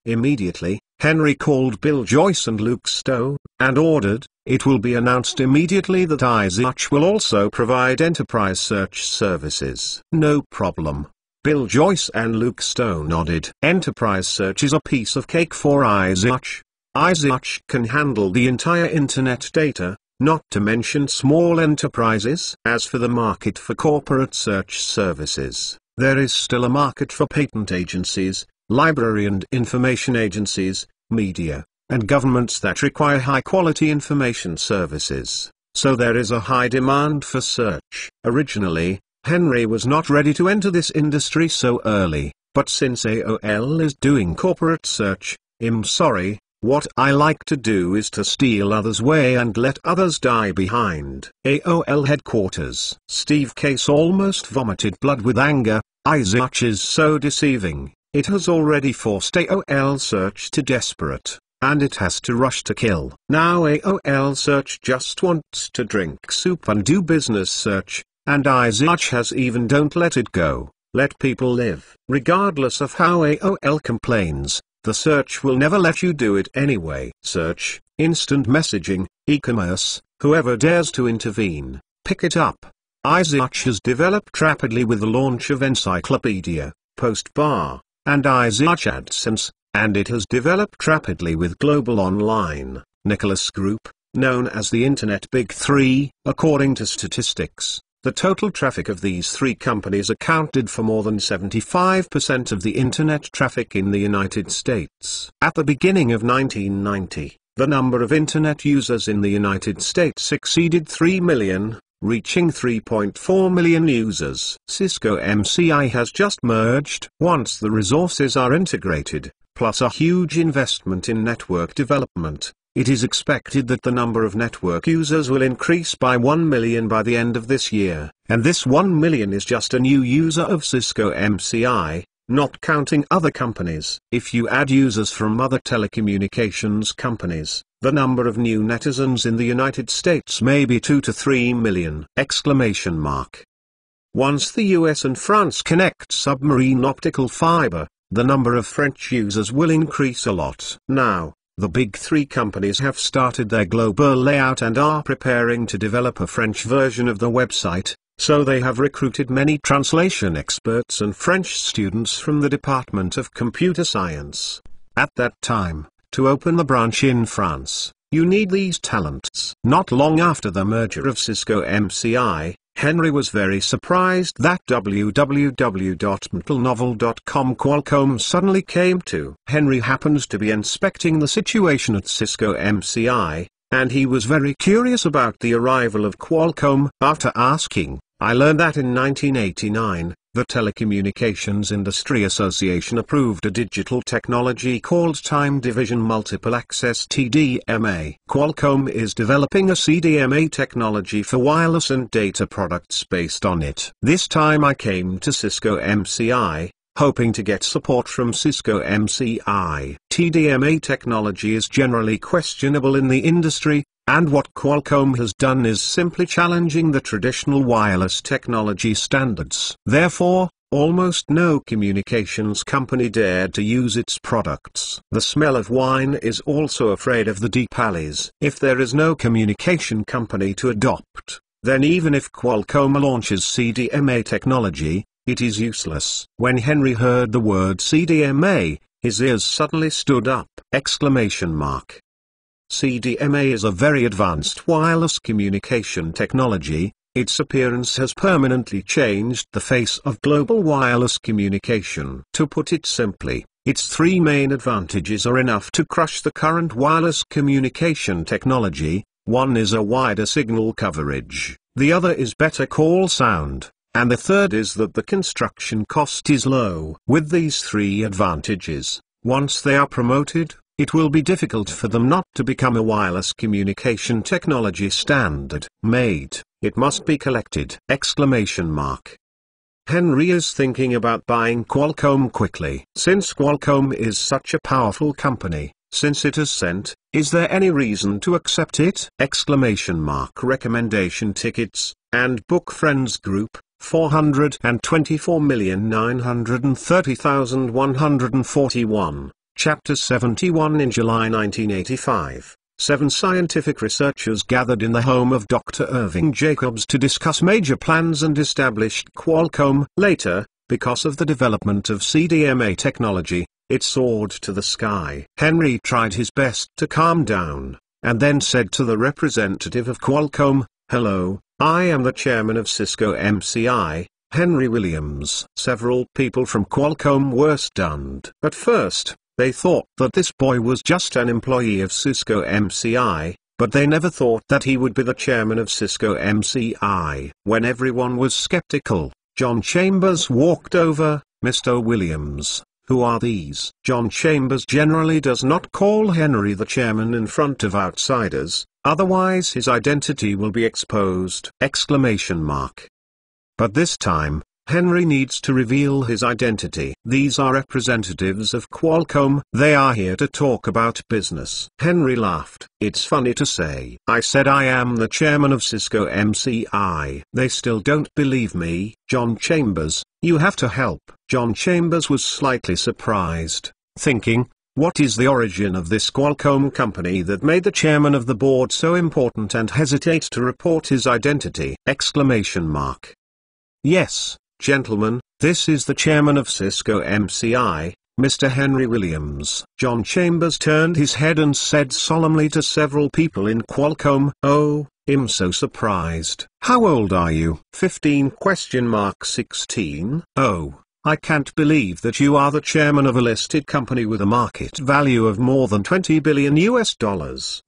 Immediately, Henry called Bill Joyce and Luke Stowe, and ordered, "It will be announced immediately that Isaac will also provide enterprise search services." No problem. Bill Joyce and Luke Stowe nodded. Enterprise search is a piece of cake for Isaac. Isaac can handle the entire internet data, not to mention small enterprises. As for the market for corporate search services, there is still a market for patent agencies, library and information agencies, media, and governments that require high-quality information services. So there is a high demand for search. Originally, Henry was not ready to enter this industry so early, but since AOL is doing corporate search, I'm sorry, what I like to do is to steal others' way and let others die behind. AOL headquarters. Steve Case almost vomited blood with anger. Isaac is so deceiving. It has already forced AOL Search to desperate, and it has to rush to kill. Now AOL Search just wants to drink soup and do business search, and Isaac has even don't let it go. Let people live. Regardless of how AOL complains, the search will never let you do it anyway. Search, instant messaging, e-commerce, whoever dares to intervene, pick it up. iSearch has developed rapidly with the launch of Encyclopedia, Postbar, and iSearch AdSense, and it has developed rapidly with Global Online, Nicholas Group, known as the Internet Big Three. According to statistics, the total traffic of these three companies accounted for more than 75% of the Internet traffic in the United States. At the beginning of 1990, the number of Internet users in the United States exceeded 3 million, reaching 3.4 million users. Cisco MCI has just merged. Once the resources are integrated, plus a huge investment in network development, it is expected that the number of network users will increase by 1 million by the end of this year. And this 1 million is just a new user of Cisco MCI, not counting other companies. If you add users from other telecommunications companies, the number of new netizens in the United States may be 2 to 3 million! Once the US and France connect submarine optical fiber, the number of French users will increase a lot. Now, the big three companies have started their global layout and are preparing to develop a French version of the website, so they have recruited many translation experts and French students from the Department of Computer Science. At that time, to open the branch in France, you need these talents. Not long after the merger of Cisco MCI, Henry was very surprised that www.mentalnovel.com Qualcomm suddenly came to. Henry happened to be inspecting the situation at Cisco MCI, and he was very curious about the arrival of Qualcomm. After asking, I learned that in 1989, the Telecommunications Industry Association approved a digital technology called Time Division Multiple Access TDMA. Qualcomm is developing a CDMA technology for wireless and data products based on it. This time I came to Cisco MCI, hoping to get support from Cisco MCI. TDMA technology is generally questionable in the industry, and what Qualcomm has done is simply challenging the traditional wireless technology standards. Therefore, almost no communications company dared to use its products. The smell of wine is also afraid of the deep alleys. If there is no communication company to adopt, then even if Qualcomm launches CDMA technology, it is useless. When Henry heard the word CDMA, his ears suddenly stood up! CDMA is a very advanced wireless communication technology. Its appearance has permanently changed the face of global wireless communication. To put it simply, its three main advantages are enough to crush the current wireless communication technology. One is a wider signal coverage, the other is better call sound, and the third is that the construction cost is low. With these three advantages, once they are promoted, it will be difficult for them not to become a wireless communication technology standard. It must be collected! Henry is thinking about buying Qualcomm quickly. Since Qualcomm is such a powerful company, since it has sent, is there any reason to accept it? Recommendation tickets, and book Friends Group, 424,930,141. Chapter 71. In July 1985, 7 scientific researchers gathered in the home of Dr. Irving Jacobs to discuss major plans and established Qualcomm. Later, because of the development of CDMA technology, it soared to the sky. Henry tried his best to calm down, and then said to the representative of Qualcomm, "Hello, I am the chairman of Cisco MCI, Henry Williams." Several people from Qualcomm were stunned. At first, they thought that this boy was just an employee of Cisco MCI, but they never thought that he would be the chairman of Cisco MCI. When everyone was skeptical, John Chambers walked over. "Mr. Williams, who are these?" John Chambers generally does not call Henry the chairman in front of outsiders, otherwise his identity will be exposed! But this time, Henry needs to reveal his identity. These are representatives of Qualcomm. They are here to talk about business. Henry laughed. "It's funny to say. I said I am the chairman of Cisco MCI. They still don't believe me." "John Chambers, you have to help." John Chambers was slightly surprised, thinking, What is the origin of this Qualcomm company that made the chairman of the board so important and hesitate to report his identity? Exclamation mark. Yes, gentlemen, this is the chairman of Cisco MCI, Mr. Henry Williams. John Chambers turned his head and said solemnly to several people in Qualcomm, "Oh, I'm so surprised. How old are you?" 15 16. "Oh, I can't believe that you are the chairman of a listed company with a market value of more than $20 billion US.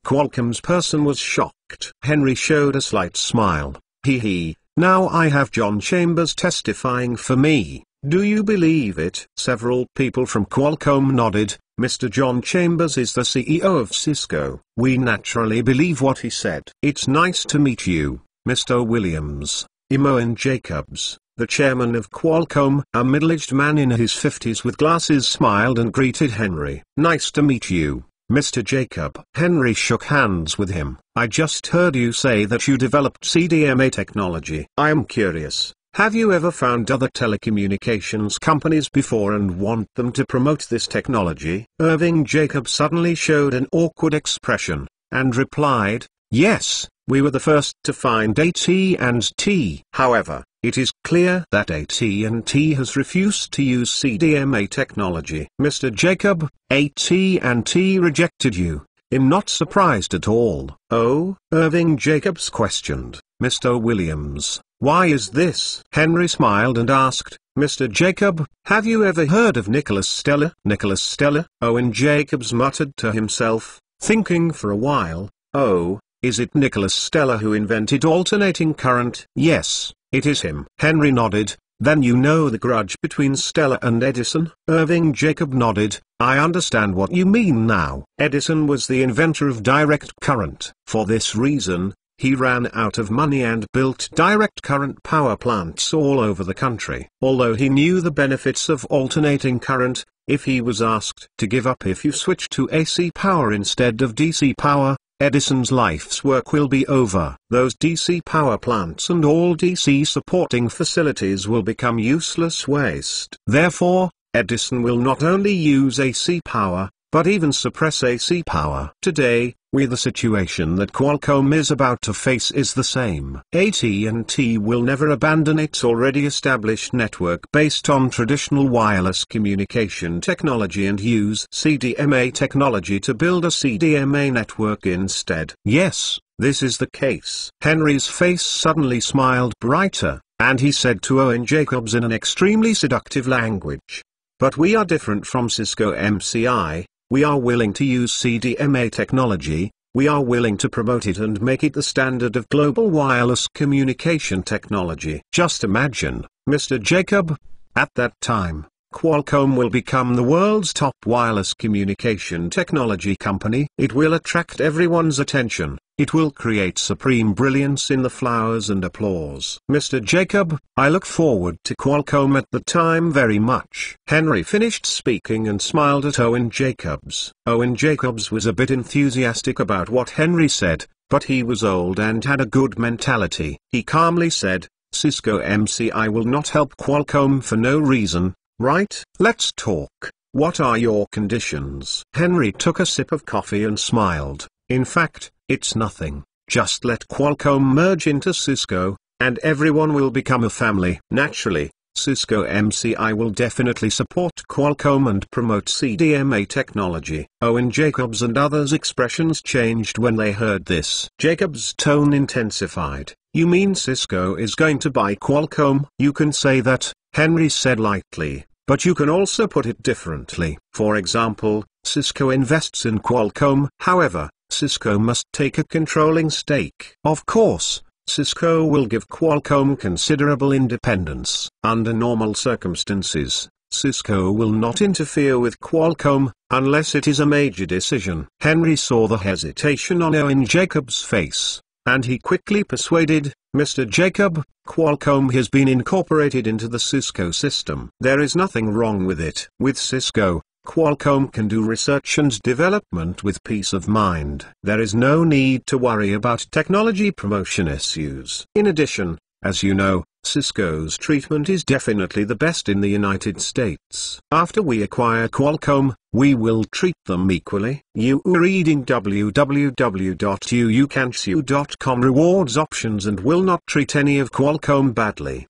Qualcomm's person was shocked. Henry showed a slight smile. He. Now I have John Chambers testifying for me. Do you believe it? Several people from Qualcomm nodded. Mr. John Chambers is the CEO of Cisco. We naturally believe what he said. It's nice to meet you, Mr. Williams. Owen Jacobs, the chairman of Qualcomm, a middle-aged man in his 50s with glasses, smiled and greeted Henry. Nice to meet you, Mr. Jacob. Henry shook hands with him. I just heard you say that you developed CDMA technology. I am curious. Have you ever found other telecommunications companies before and want them to promote this technology? Irving Jacob suddenly showed an awkward expression, and replied, yes, we were the first to find AT&T. However, it is clear that AT&T has refused to use CDMA technology. Mr. Jacob, AT&T rejected you. I'm not surprised at all. Oh, Irving Jacobs questioned. Mr. Williams, why is this? Henry smiled and asked, Mr. Jacob, have you ever heard of Nicholas Stella? Nicholas Stella? Owen Jacobs muttered to himself, thinking for a while, oh, is it Nicholas Stella who invented alternating current? Yes, it is him. Henry nodded. Then you know the grudge between Stella and Edison? Irving Jacob nodded. I understand what you mean now. Edison was the inventor of direct current. For this reason, he ran out of money and built direct current power plants all over the country. Although he knew the benefits of alternating current, if he was asked to give up if you switch to AC power instead of DC power, Edison's life's work will be over. Those DC power plants and all DC supporting facilities will become useless waste. Therefore, Edison will not only use AC power, but even suppress AC power. Today, the situation that Qualcomm is about to face is the same. AT&T will never abandon its already established network based on traditional wireless communication technology and use CDMA technology to build a CDMA network instead. Yes, this is the case. Henry's face suddenly smiled brighter, and he said to Owen Jacobs in an extremely seductive language, but we are different from Cisco MCI. We are willing to use CDMA technology, we are willing to promote it and make it the standard of global wireless communication technology. Just imagine, Mr. Jacob, at that time, Qualcomm will become the world's top wireless communication technology company. It will attract everyone's attention. It will create supreme brilliance in the flowers and applause. Mr. Jacob, I look forward to Qualcomm at the time very much. Henry finished speaking and smiled at Owen Jacobs. Owen Jacobs was a bit enthusiastic about what Henry said, but he was old and had a good mentality. He calmly said, Cisco MCI will not help Qualcomm for no reason, right? Let's talk. What are your conditions? Henry took a sip of coffee and smiled. In fact, it's nothing. Just let Qualcomm merge into Cisco, and everyone will become a family. Naturally, Cisco MCI will definitely support Qualcomm and promote CDMA technology. Owen Jacobs and others' expressions changed when they heard this. Jacobs' tone intensified. You mean Cisco is going to buy Qualcomm? You can say that, Henry said lightly, but you can also put it differently. For example, Cisco invests in Qualcomm. However, Cisco must take a controlling stake. Of course, Cisco will give Qualcomm considerable independence. Under normal circumstances, Cisco will not interfere with Qualcomm, unless it is a major decision. Henry saw the hesitation on Owen Jacobs' face, and he quickly persuaded, Mr. Jacob, Qualcomm has been incorporated into the Cisco system. There is nothing wrong with it. With Cisco, Qualcomm can do research and development with peace of mind. There is no need to worry about technology promotion issues. In addition, As you know, Cisco's treatment is definitely the best in the United States. After we acquire Qualcomm, we will treat them equally. You are reading www.uucansue.com rewards options and will not treat any of Qualcomm badly.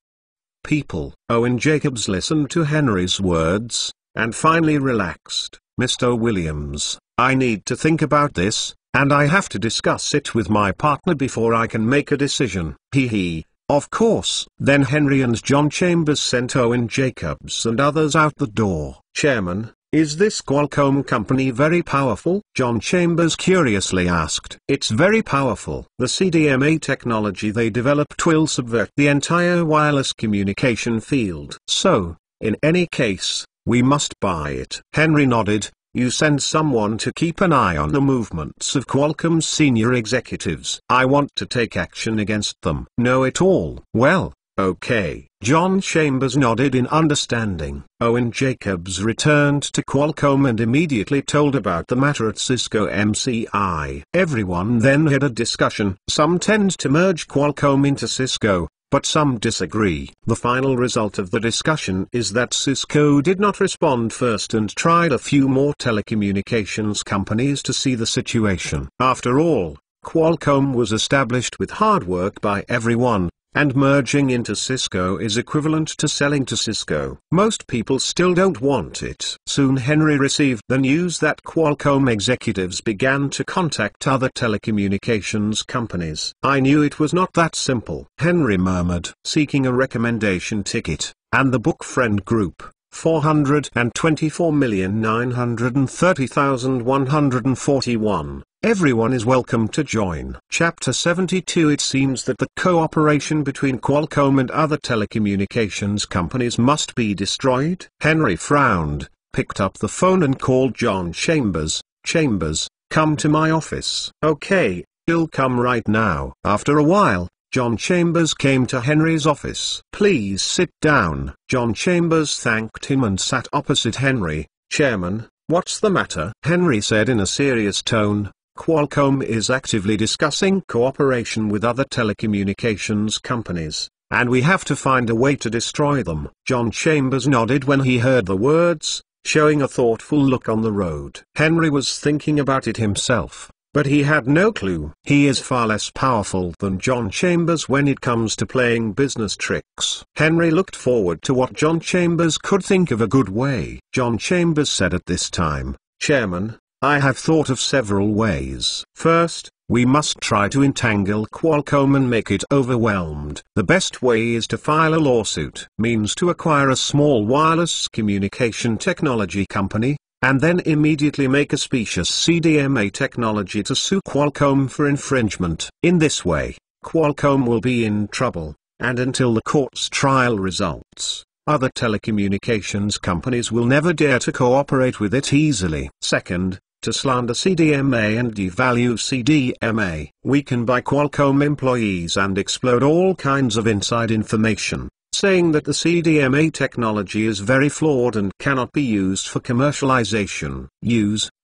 People. Owen Jacobs listened to Henry's words, and finally relaxed. Mr. Williams, I need to think about this, and I have to discuss it with my partner before I can make a decision. Of course. Then Henry and John Chambers sent Owen Jacobs and others out the door. Chairman, is this Qualcomm company very powerful? John Chambers curiously asked. It's very powerful. The CDMA technology they developed will subvert the entire wireless communication field. So, in any case, we must buy it. Henry nodded. You send someone to keep an eye on the movements of Qualcomm's senior executives. I want to take action against them. Know it all. Well, okay. John Chambers nodded in understanding. Owen Jacobs returned to Qualcomm and immediately told about the matter at Cisco MCI. Everyone then had a discussion. Some tend to merge Qualcomm into Cisco, but some disagree. The final result of the discussion is that Cisco did not respond first and tried a few more telecommunications companies to see the situation. After all, Qualcomm was established with hard work by everyone, and merging into Cisco is equivalent to selling to Cisco. Most people still don't want it. Soon Henry received the news that Qualcomm executives began to contact other telecommunications companies. I knew it was not that simple, Henry murmured. Seeking a recommendation ticket, and the book friend group, 424,930,141. Everyone is welcome to join. Chapter 72. It seems that the cooperation between Qualcomm and other telecommunications companies must be destroyed. Henry frowned, picked up the phone and called John Chambers. Chambers, come to my office. Okay, he'll come right now. After a while, John Chambers came to Henry's office. Please sit down. John Chambers thanked him and sat opposite Henry. Chairman, what's the matter? Henry said in a serious tone. Qualcomm is actively discussing cooperation with other telecommunications companies, and we have to find a way to destroy them. John Chambers nodded when he heard the words, showing a thoughtful look on the road. Henry was thinking about it himself, but he had no clue. He is far less powerful than John Chambers when it comes to playing business tricks. Henry looked forward to what John Chambers could think of a good way. John Chambers said at this time, Chairman, I have thought of several ways. First, we must try to entangle Qualcomm and make it overwhelmed. The best way is to file a lawsuit. Means to acquire a small wireless communication technology company, and then immediately make a specious CDMA technology to sue Qualcomm for infringement. In this way, Qualcomm will be in trouble, and until the court's trial results, other telecommunications companies will never dare to cooperate with it easily. Second, to slander CDMA and devalue CDMA. Weaken by Qualcomm employees and explode all kinds of inside information, saying that the CDMA technology is very flawed and cannot be used for commercialization.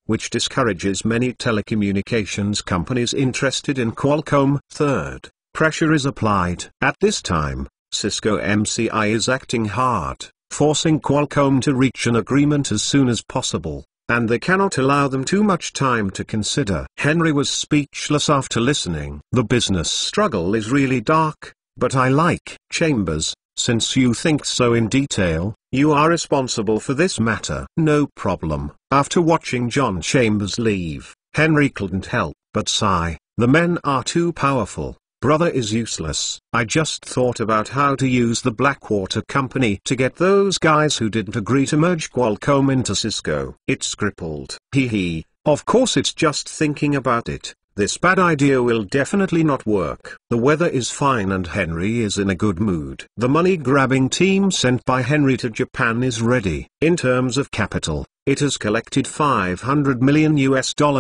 Which discourages many telecommunications companies interested in Qualcomm. Third, pressure is applied. At this time, Cisco MCI is acting hard, forcing Qualcomm to reach an agreement as soon as possible, and they cannot allow them too much time to consider. Henry was speechless after listening. The business struggle is really dark, but I like. Chambers, since you think so in detail, you are responsible for this matter. No problem. After watching John Chambers leave, Henry couldn't help but sigh. The men are too powerful. Brother is useless. I just thought about how to use the Blackwater Company to get those guys who didn't agree to merge Qualcomm into Cisco. It's crippled. Of course it's just thinking about it. This bad idea will definitely not work. The weather is fine and Henry is in a good mood. The money-grabbing team sent by Henry to Japan is ready. In terms of capital, it has collected $500 million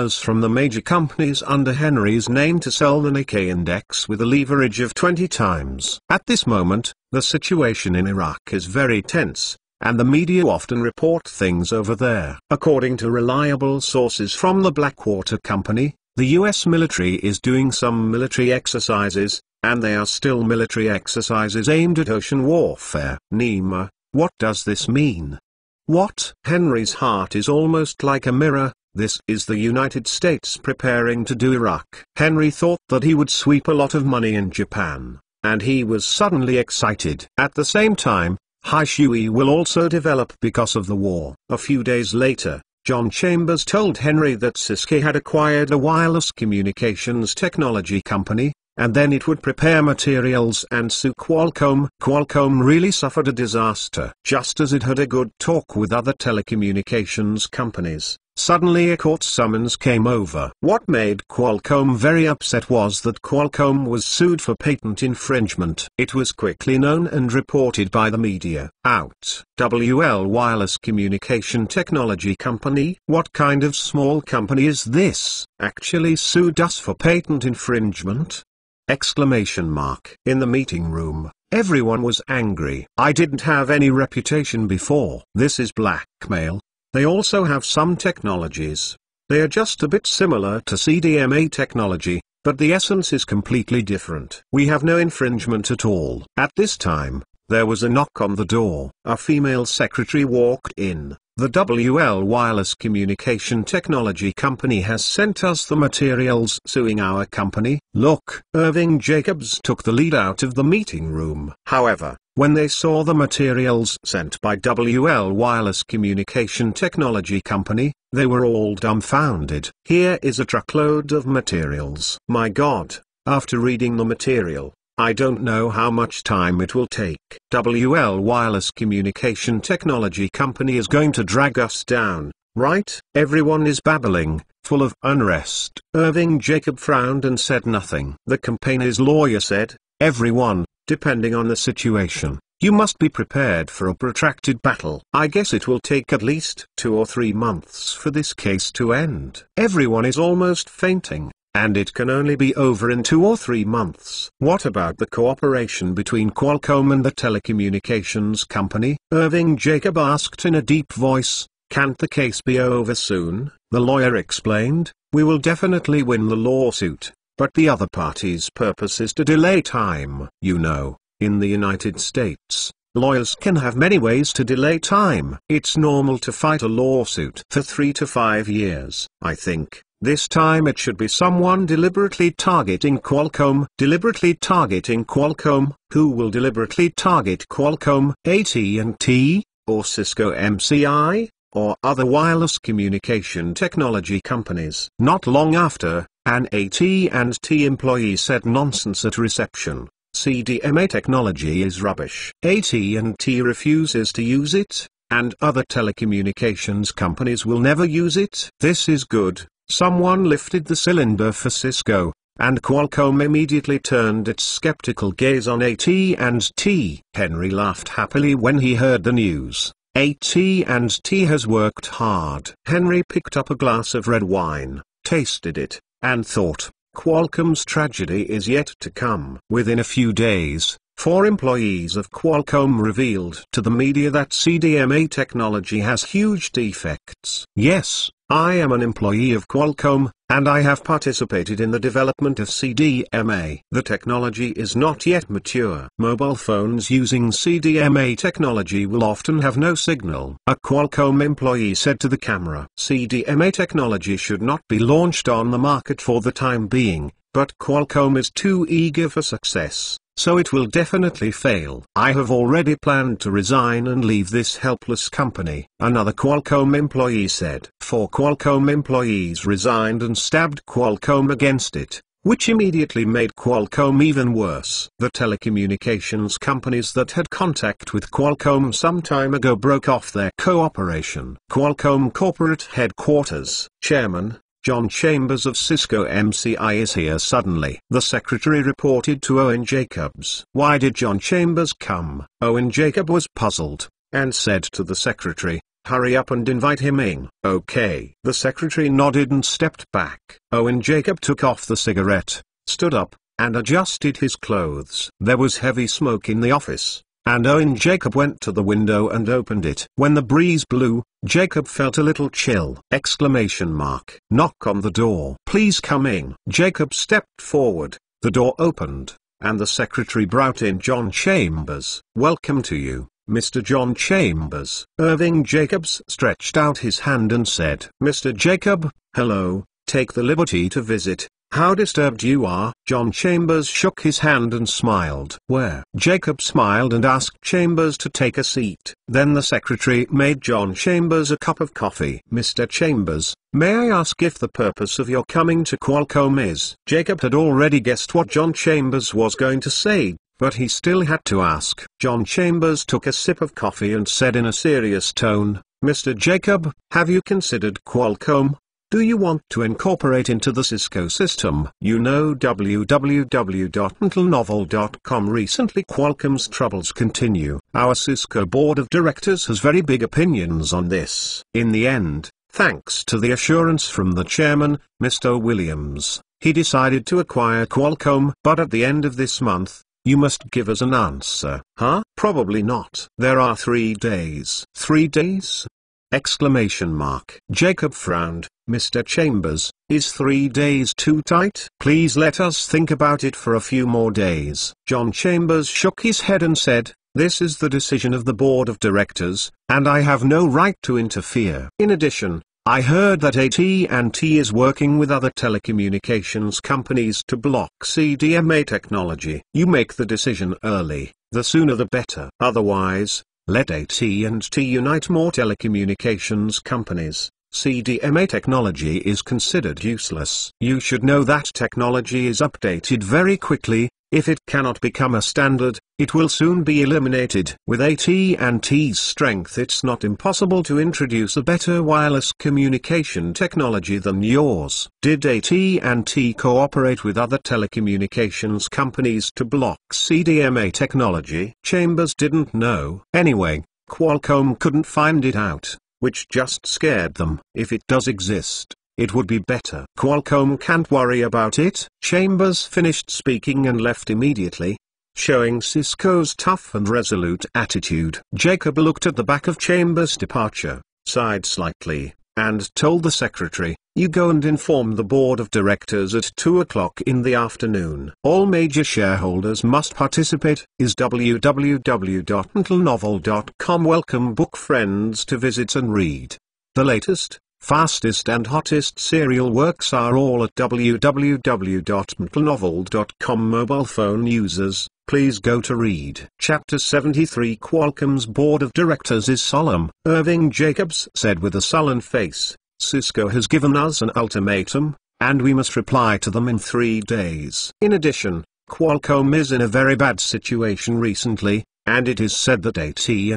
from the major companies under Henry's name to sell the Nikkei index with a leverage of 20 times. At this moment, the situation in Iraq is very tense, and the media often report things over there. According to reliable sources from the Blackwater Company, the US military is doing some military exercises, and they are still military exercises aimed at ocean warfare. Nima, what does this mean? What? Henry's heart is almost like a mirror. This is the United States preparing to do Iraq. Henry thought that he would sweep a lot of money in Japan, and he was suddenly excited. At the same time, Hishui will also develop because of the war. A few days later, John Chambers told Henry that Cisco had acquired a wireless communications technology company, and then it would prepare materials and sue Qualcomm. Qualcomm really suffered a disaster. Just as it had a good talk with other telecommunications companies, suddenly a court summons came over. What made Qualcomm very upset was that Qualcomm was sued for patent infringement. It was quickly known and reported by the media. Out. WL Wireless Communication Technology Company. What kind of small company is this? Actually sued us for patent infringement? Exclamation mark. In the meeting room, everyone was angry. I didn't have any reputation before. This is blackmail. They also have some technologies. They are just a bit similar to CDMA technology, but the essence is completely different. We have no infringement at all. At this time, there was a knock on the door. A female secretary walked in. The WL Wireless Communication Technology Company has sent us the materials suing our company. Look, Irving Jacobs took the lead out of the meeting room. However, when they saw the materials sent by WL Wireless Communication Technology Company, they were all dumbfounded. Here is a truckload of materials. My God, after reading the material, I don't know how much time it will take. WL Wireless Communication Technology Company is going to drag us down, right? Everyone is babbling, full of unrest. Irving Jacob frowned and said nothing. The campaign's lawyer said, everyone, depending on the situation, you must be prepared for a protracted battle. I guess it will take at least 2 or 3 months for this case to end. Everyone is almost fainting. And it can only be over in 2 or 3 months. What about the cooperation between Qualcomm and the telecommunications company? Irving Jacob asked in a deep voice. Can't the case be over soon? The lawyer explained, we will definitely win the lawsuit, but the other party's purpose is to delay time. You know, in the United States, lawyers can have many ways to delay time. It's normal to fight a lawsuit for 3 to 5 years, I think. This time it should be someone deliberately targeting Qualcomm. Deliberately targeting Qualcomm? Who will deliberately target Qualcomm? AT&T, or Cisco MCI, or other wireless communication technology companies? Not long after, an AT&T employee said nonsense at reception. CDMA technology is rubbish. AT&T refuses to use it, and other telecommunications companies will never use it. This is good. Someone lifted the cylinder for Cisco, and Qualcomm immediately turned its skeptical gaze on AT&T. Henry laughed happily when he heard the news. AT&T has worked hard. Henry picked up a glass of red wine, tasted it, and thought, Qualcomm's tragedy is yet to come. Within a few days, 4 employees of Qualcomm revealed to the media that CDMA technology has huge defects. Yes, I am an employee of Qualcomm, and I have participated in the development of CDMA. The technology is not yet mature. Mobile phones using CDMA technology will often have no signal. A Qualcomm employee said to the camera, CDMA technology should not be launched on the market for the time being, but Qualcomm is too eager for success. So it will definitely fail. I have already planned to resign and leave this helpless company, another Qualcomm employee said. 4 Qualcomm employees resigned and stabbed Qualcomm against it, which immediately made Qualcomm even worse. The telecommunications companies that had contact with Qualcomm some time ago broke off their cooperation. Qualcomm corporate headquarters, Chairman John Chambers of Cisco MCI is here suddenly. The secretary reported to Owen Jacobs. Why did John Chambers come? Owen Jacob was puzzled, and said to the secretary, hurry up and invite him in. Okay. The secretary nodded and stepped back. Owen Jacob took off the cigarette, stood up, and adjusted his clothes. There was heavy smoke in the office, and Owen Jacob went to the window and opened it. When the breeze blew, Jacob felt a little chill. Exclamation mark. Knock on the door. Please come in. Jacob stepped forward. The door opened, and the secretary brought in John Chambers. "Welcome to you, Mr. John Chambers." Irving Jacobs stretched out his hand and said, "Mr. Jacob, hello, take the liberty to visit. How disturbed you are." John Chambers shook his hand and smiled. "Where?" Jacob smiled and asked Chambers to take a seat. Then the secretary made John Chambers a cup of coffee. "Mr. Chambers, may I ask if the purpose of your coming to Qualcomm is?" Jacob had already guessed what John Chambers was going to say, but he still had to ask. John Chambers took a sip of coffee and said in a serious tone, "Mr. Jacob, have you considered Qualcomm? Do you want to incorporate into the Cisco system?" You know www.mentalnovel.com. Recently Qualcomm's troubles continue. Our Cisco board of directors has very big opinions on this. In the end, thanks to the assurance from the chairman, Mr. Williams, he decided to acquire Qualcomm. But at the end of this month, you must give us an answer. Huh? Probably not. There are 3 days. 3 days? Exclamation mark. Jacob frowned. "Mr. Chambers, is 3 days too tight? Please let us think about it for a few more days." John Chambers shook his head and said, "This is the decision of the board of directors, and I have no right to interfere. In addition, I heard that AT&T is working with other telecommunications companies to block CDMA technology. You make the decision early, the sooner the better. Otherwise, let AT&T unite more telecommunications companies. CDMA technology is considered useless. You should know that technology is updated very quickly. If it cannot become a standard, it will soon be eliminated. With AT&T's strength, it's not impossible to introduce a better wireless communication technology than yours." Did AT&T cooperate with other telecommunications companies to block CDMA technology? Chambers didn't know. Anyway, Qualcomm couldn't find it out, which just scared them. If it does exist, it would be better. Qualcomm can't worry about it. Chambers finished speaking and left immediately, showing Cisco's tough and resolute attitude. Jacob looked at the back of Chambers' departure, sighed slightly, and told the secretary, "You go and inform the board of directors at 2 o'clock in the afternoon. All major shareholders must participate." Is www.mentalnovel.com welcome book friends to visit and read. The latest, fastest and hottest serial works are all at www.mentalnovel.com. Mobile phone users, please go to read. Chapter 73. Qualcomm's board of directors is solemn. Irving Jacobs said with a sullen face, "Cisco has given us an ultimatum, and we must reply to them in 3 days. In addition, Qualcomm is in a very bad situation recently, and it is said that AT&T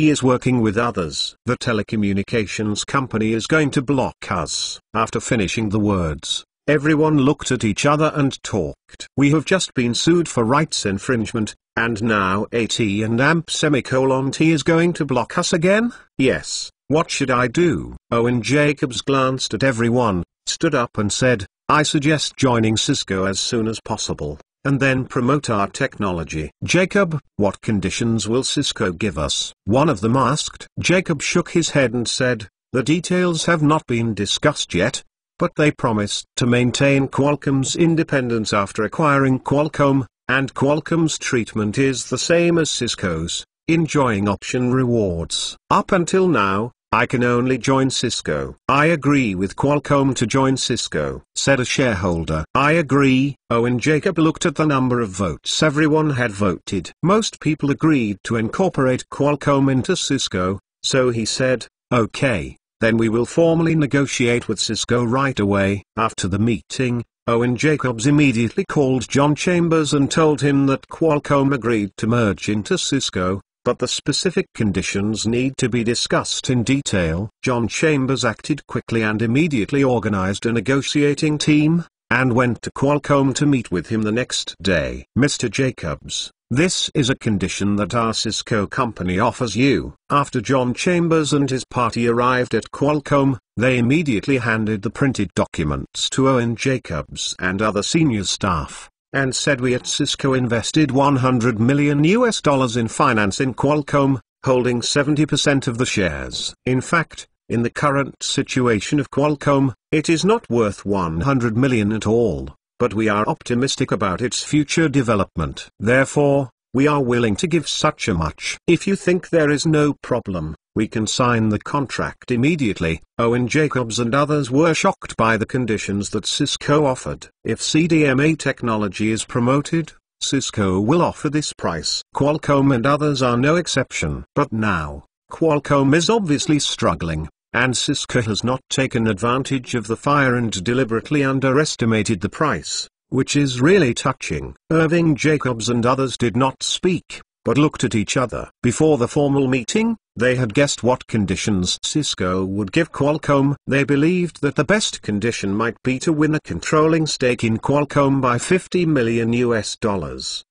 is working with others. The telecommunications company is going to block us." After finishing the words, everyone looked at each other and talked. "We have just been sued for rights infringement, and now AT&T is going to block us again? Yes, what should I do?" Owen Jacobs glanced at everyone, stood up and said, "I suggest joining Cisco as soon as possible, and then promote our technology." "Jacob, what conditions will Cisco give us?" one of them asked. Jacob shook his head and said, "The details have not been discussed yet, but they promised to maintain Qualcomm's independence after acquiring Qualcomm, and Qualcomm's treatment is the same as Cisco's, enjoying option rewards. Up until now, I can only join Cisco." "I agree with Qualcomm to join Cisco," said a shareholder. "I agree." Owen Jacob looked at the number of votes everyone had voted. Most people agreed to incorporate Qualcomm into Cisco, so he said, "Okay, then we will formally negotiate with Cisco right away." After the meeting, Owen Jacobs immediately called John Chambers and told him that Qualcomm agreed to merge into Cisco, but the specific conditions need to be discussed in detail. John Chambers acted quickly and immediately organized a negotiating team, and went to Qualcomm to meet with him the next day. "Mr. Jacobs, this is a condition that our Cisco company offers you." After John Chambers and his party arrived at Qualcomm, they immediately handed the printed documents to Owen Jacobs and other senior staff, and said, "We at Cisco invested $100 million in financing Qualcomm, holding 70% of the shares. In fact, in the current situation of Qualcomm, it is not worth $100 million at all. but we are optimistic about its future development. Therefore, we are willing to give such a much. If you think there is no problem, we can sign the contract immediately. Owen Jacobs and others were shocked by the conditions that Cisco offered. If CDMA technology is promoted, Cisco will offer this price. Qualcomm and others are no exception. But now, Qualcomm is obviously struggling, and Cisco has not taken advantage of the fire and deliberately underestimated the price, which is really touching. Irving Jacobs and others did not speak, but looked at each other. Before the formal meeting, they had guessed what conditions Cisco would give Qualcomm. They believed that the best condition might be to win a controlling stake in Qualcomm by $50 million.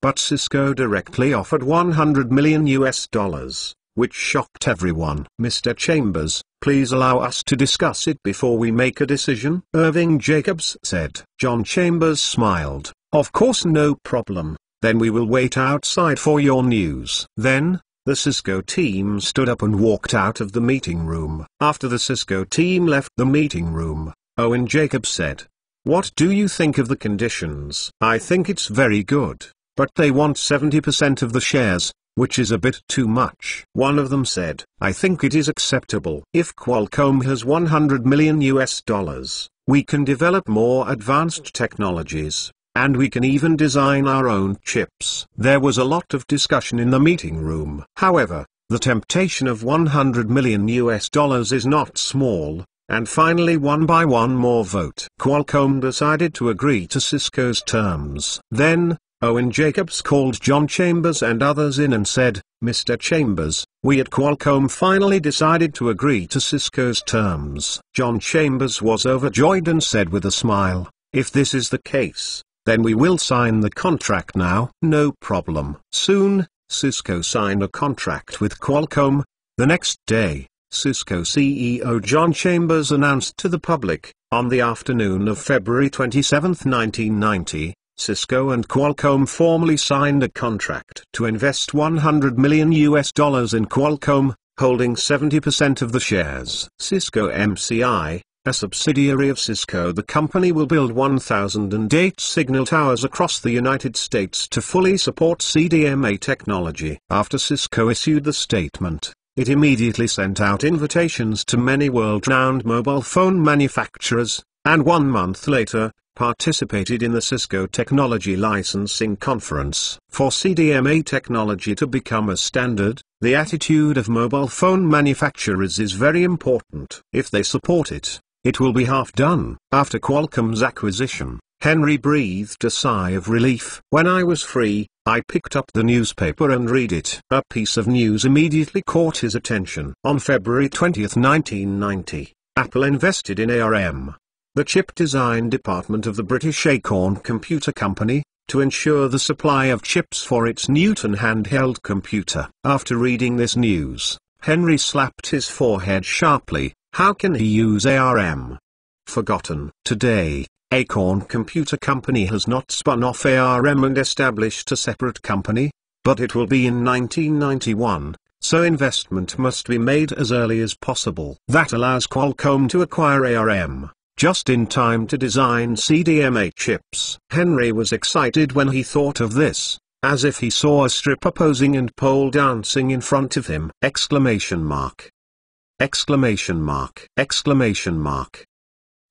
But Cisco directly offered $100 million, which shocked everyone. Mr. Chambers, please allow us to discuss it before we make a decision, Irving Jacobs said. John Chambers smiled. Of course, no problem. Then we will wait outside for your news. Then, the Cisco team stood up and walked out of the meeting room. After the Cisco team left the meeting room, Owen Jacobs said, "What do you think of the conditions?" "I think it's very good, but they want 70% of the shares, which is a bit too much." One of them said, "I think it is acceptable. If Qualcomm has $100 million, we can develop more advanced technologies, and we can even design our own chips." There was a lot of discussion in the meeting room. However, the temptation of $100 million is not small, and finally won by one more vote. Qualcomm decided to agree to Cisco's terms. Then, Owen Jacobs called John Chambers and others in and said, "Mr. Chambers, we at Qualcomm finally decided to agree to Cisco's terms." John Chambers was overjoyed and said with a smile, "If this is the case, then we will sign the contract now." No problem. Soon, Cisco signed a contract with Qualcomm. The next day, Cisco CEO John Chambers announced to the public, on the afternoon of February 27, 1990, Cisco and Qualcomm formally signed a contract to invest $100 million in Qualcomm, holding 70% of the shares. Cisco MCI, a subsidiary of Cisco, the company will build 1,008 signal towers across the United States to fully support CDMA technology. After Cisco issued the statement, it immediately sent out invitations to many world-renowned mobile phone manufacturers, and 1 month later, participated in the Cisco Technology Licensing Conference. For CDMA technology to become a standard, the attitude of mobile phone manufacturers is very important. If they support it, it will be half done. After Qualcomm's acquisition, Henry breathed a sigh of relief. "When I was free, I picked up the newspaper and read it." A piece of news immediately caught his attention. On February 20, 1990, Apple invested in ARM, the chip design department of the British Acorn Computer Company, to ensure the supply of chips for its Newton handheld computer. After reading this news, Henry slapped his forehead sharply. How can he use ARM? Forgotten. Today, Acorn Computer Company has not spun off ARM and established a separate company, but it will be in 1991. So investment must be made as early as possible. That allows Qualcomm to acquire ARM, just in time to design CDMA chips. Henry was excited when he thought of this, as if he saw a stripper posing and pole dancing in front of him! Exclamation mark. Exclamation mark. Exclamation mark.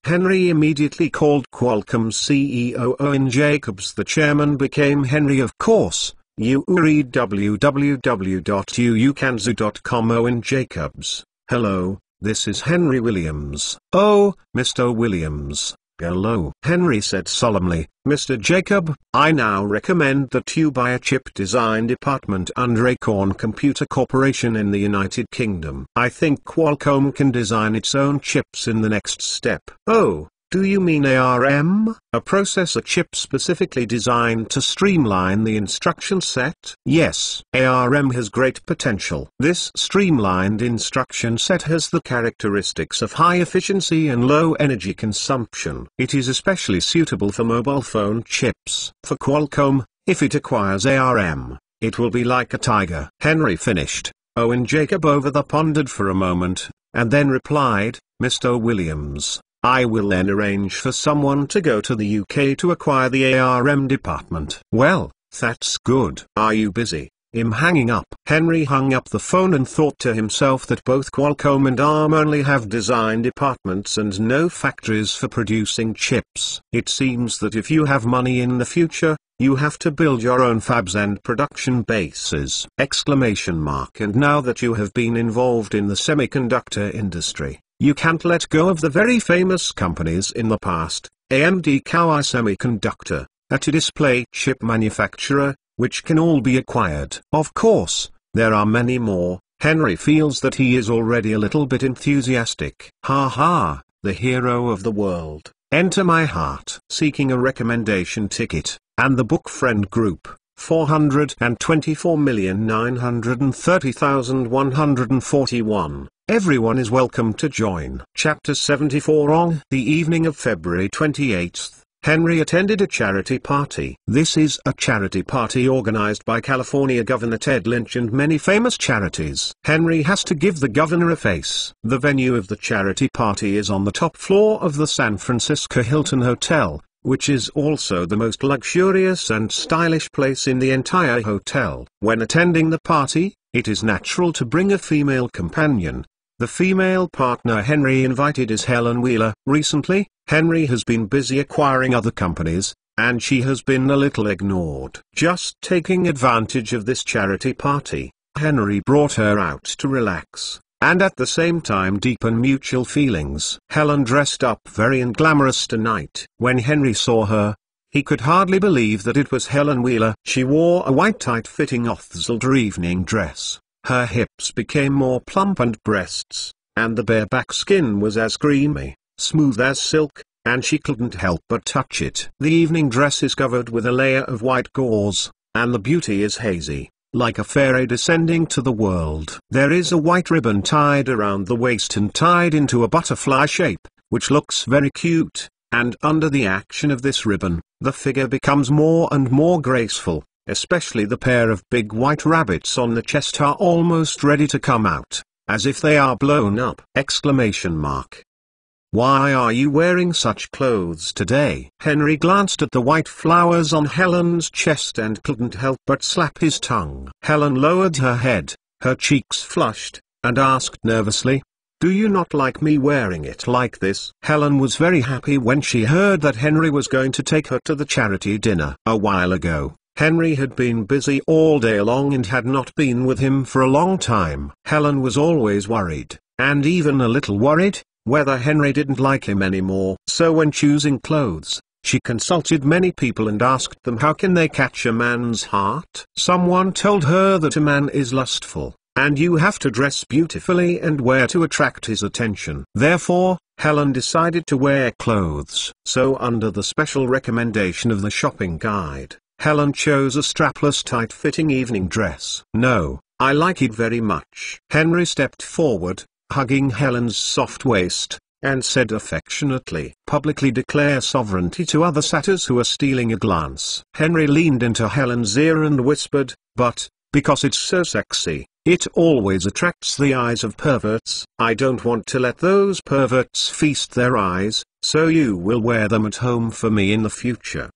Henry immediately called Qualcomm CEO Owen Jacobs. The chairman became Henry, of course. You read www.uukanzu.com. Owen Jacobs: "Hello, this is Henry Williams." "Oh, Mr. Williams, hello," Henry said solemnly. "Mr. Jacob, I now recommend that you buy a chip design department under Acorn Computer Corporation in the United Kingdom. I think Qualcomm can design its own chips in the next step." "Oh, do you mean ARM, a processor chip specifically designed to streamline the instruction set?" "Yes, ARM has great potential. This streamlined instruction set has the characteristics of high efficiency and low energy consumption. It is especially suitable for mobile phone chips. For Qualcomm, if it acquires ARM, it will be like a tiger." Henry finished. Owen Jacob pondered for a moment, and then replied, "Mr. Williams, I will then arrange for someone to go to the UK to acquire the ARM department. Well, that's good. Are you busy? Hanging up. Henry hung up the phone and thought to himself that both Qualcomm and ARM only have design departments and no factories for producing chips. It seems that if you have money in the future, you have to build your own fabs and production bases! And now that you have been involved in the semiconductor industry, you can't let go of the very famous companies in the past. AMD Kawai Semiconductor, a display chip manufacturer, which can all be acquired. Of course, there are many more. Henry feels that he is already a little bit enthusiastic. Ha ha, the hero of the world. Enter my heart. Seeking a recommendation ticket, and the book friend group, 424,930,141. Everyone is welcome to join. Chapter 74. On the evening of February 28th, Henry attended a charity party. This is a charity party organized by California Governor Ted Lynch and many famous charities. Henry has to give the governor a face. The venue of the charity party is on the top floor of the San Francisco Hilton Hotel, which is also the most luxurious and stylish place in the entire hotel. When attending the party, it is natural to bring a female companion. The female partner Henry invited is Helen Wheeler. Recently, Henry has been busy acquiring other companies, and she has been a little ignored. Just taking advantage of this charity party, Henry brought her out to relax, and at the same time deepen mutual feelings. Helen dressed up very glamorous tonight. When Henry saw her, he could hardly believe that it was Helen Wheeler. She wore a white tight-fitting off-the-shoulder evening dress. Her hips became more plump and breasts, and the bareback skin was as creamy, smooth as silk, and she couldn't help but touch it. The evening dress is covered with a layer of white gauze, and the beauty is hazy, like a fairy descending to the world. There is a white ribbon tied around the waist and tied into a butterfly shape, which looks very cute, and under the action of this ribbon, the figure becomes more and more graceful. Especially the pair of big white rabbits on the chest are almost ready to come out, as if they are blown up! Why are you wearing such clothes today? Henry glanced at the white flowers on Helen's chest and couldn't help but slap his tongue. Helen lowered her head, her cheeks flushed, and asked nervously, "Do you not like me wearing it like this?" Helen was very happy when she heard that Henry was going to take her to the charity dinner. A while ago, Henry had been busy all day long and had not been with him for a long time. Helen was always worried, and even a little worried, whether Henry didn't like him anymore. So when choosing clothes, she consulted many people and asked them how can they catch a man's heart. Someone told her that a man is lustful, and you have to dress beautifully and wear to attract his attention. Therefore, Helen decided to wear clothes. So under the special recommendation of the shopping guide, Helen chose a strapless tight-fitting evening dress. "No, I like it very much." Henry stepped forward, hugging Helen's soft waist, and said affectionately, "Publicly declare sovereignty to other satyrs who are stealing a glance." Henry leaned into Helen's ear and whispered, "But, because it's so sexy, it always attracts the eyes of perverts. I don't want to let those perverts feast their eyes, so you will wear them at home for me in the future!"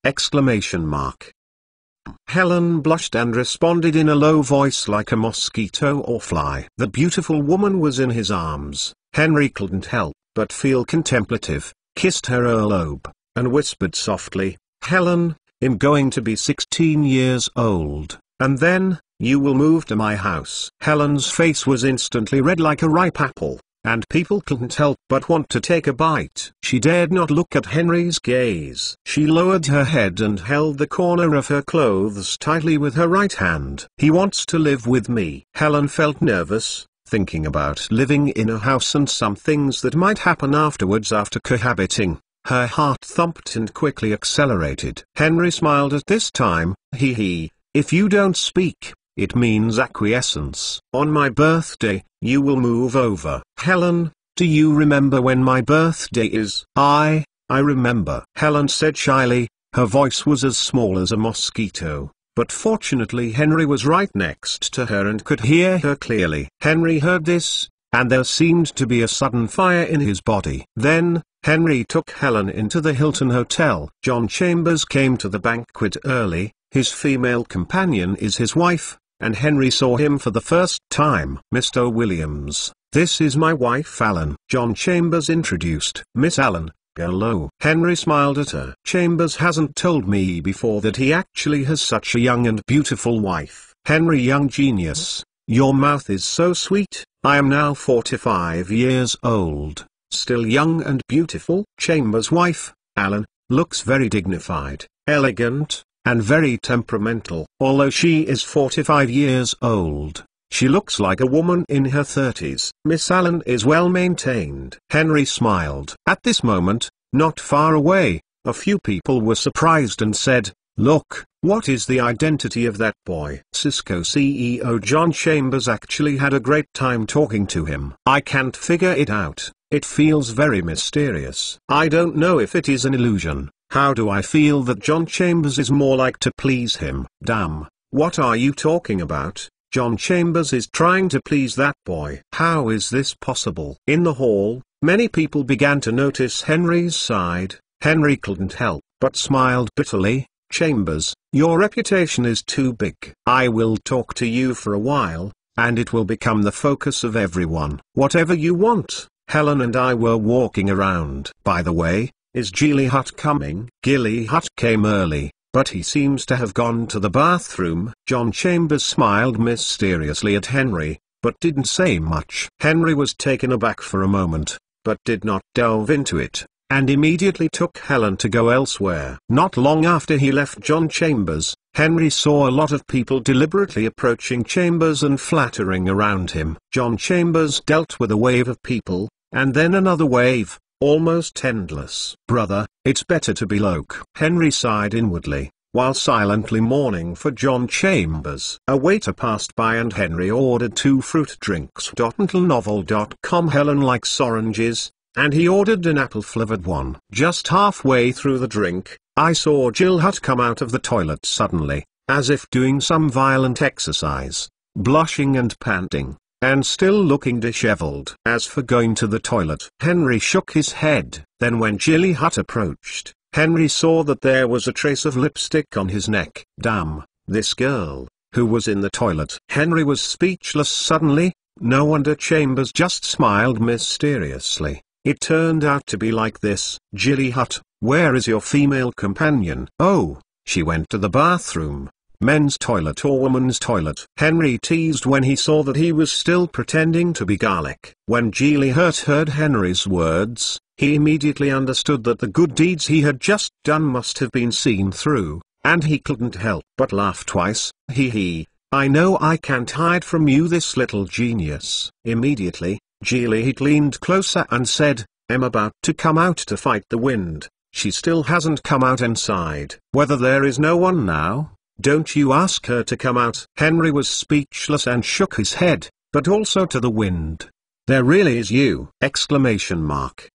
Helen blushed and responded in a low voice like a mosquito or fly. The beautiful woman was in his arms. Henry couldn't help but feel contemplative, kissed her earlobe, and whispered softly, "Helen, I'm going to be 16 years old, and then, you will move to my house." Helen's face was instantly red like a ripe apple, and people couldn't help but want to take a bite. She dared not look at Henry's gaze. She lowered her head and held the corner of her clothes tightly with her right hand. "He wants to live with me." Helen felt nervous, thinking about living in a house and some things that might happen afterwards after cohabiting. Her heart thumped and quickly accelerated. Henry smiled at this time. If you don't speak, it means acquiescence. On my birthday, you will move over." "Helen, do you remember when my birthday is?" I remember," Helen said shyly. Her voice was as small as a mosquito, but fortunately Henry was right next to her and could hear her clearly. Henry heard this, and there seemed to be a sudden fire in his body. Then, Henry took Helen into the Hilton Hotel. John Chambers came to the banquet early. His female companion is his wife, and Henry saw him for the first time. "Mr. Williams, this is my wife Allen," John Chambers introduced. "Miss Allen, hello." Henry smiled at her. "Chambers hasn't told me before that he actually has such a young and beautiful wife." "Henry, young genius, your mouth is so sweet. I am now 45 years old, still young and beautiful." Chambers' wife, Allen, looks very dignified, elegant, and very temperamental. Although she is 45 years old, she looks like a woman in her 30s. "Miss Allen is well maintained." Henry smiled. At this moment, not far away, a few people were surprised and said, "Look, what is the identity of that boy?" Cisco CEO John Chambers actually had a great time talking to him. "I can't figure it out. It feels very mysterious. I don't know if it is an illusion. How do I feel that John Chambers is more like to please him?" "Damn, what are you talking about? John Chambers is trying to please that boy. How is this possible?" In the hall, many people began to notice Henry's side. Henry couldn't help but smiled bitterly. "Chambers, your reputation is too big. I will talk to you for a while, and it will become the focus of everyone." "Whatever you want." Helen and I were walking around. "By the way, is Gilly Hutt coming?" Gilly Hutt came early, but he seems to have gone to the bathroom. John Chambers smiled mysteriously at Henry, but didn't say much. Henry was taken aback for a moment, but did not delve into it, and immediately took Helen to go elsewhere. Not long after he left John Chambers, Henry saw a lot of people deliberately approaching Chambers and flattering around him. John Chambers dealt with a wave of people, and then another wave, almost endless. "Brother, it's better to be loc." Henry sighed inwardly, while silently mourning for John Chambers. A waiter passed by and Henry ordered 2 fruit drinks. Novel.com Helen likes oranges, and he ordered an apple-flavored one. Just halfway through the drink, I saw Jill Hutt come out of the toilet suddenly, as if doing some violent exercise, blushing and panting, and still looking disheveled. As for going to the toilet, Henry shook his head. Then when Gilly Hutt approached, Henry saw that there was a trace of lipstick on his neck. Damn, this girl, who was in the toilet. Henry was speechless suddenly. No wonder Chambers just smiled mysteriously. It turned out to be like this. "Gilly Hutt, where is your female companion?" "Oh, she went to the bathroom. Men's toilet or woman's toilet?" Henry teased when he saw that he was still pretending to be garlic. When Gilly Hutt heard Henry's words, he immediately understood that the good deeds he had just done must have been seen through, and he couldn't help but laugh twice. He, "I know I can't hide from you, this little genius." Immediately, Gilly Hutt leaned closer and said, "I'm about to come out to fight the wind. She still hasn't come out," and sighed. "Whether there is no one now? Don't you ask her to come out." Henry was speechless and shook his head, but also to the wind. "There really is you!" Exclamation mark.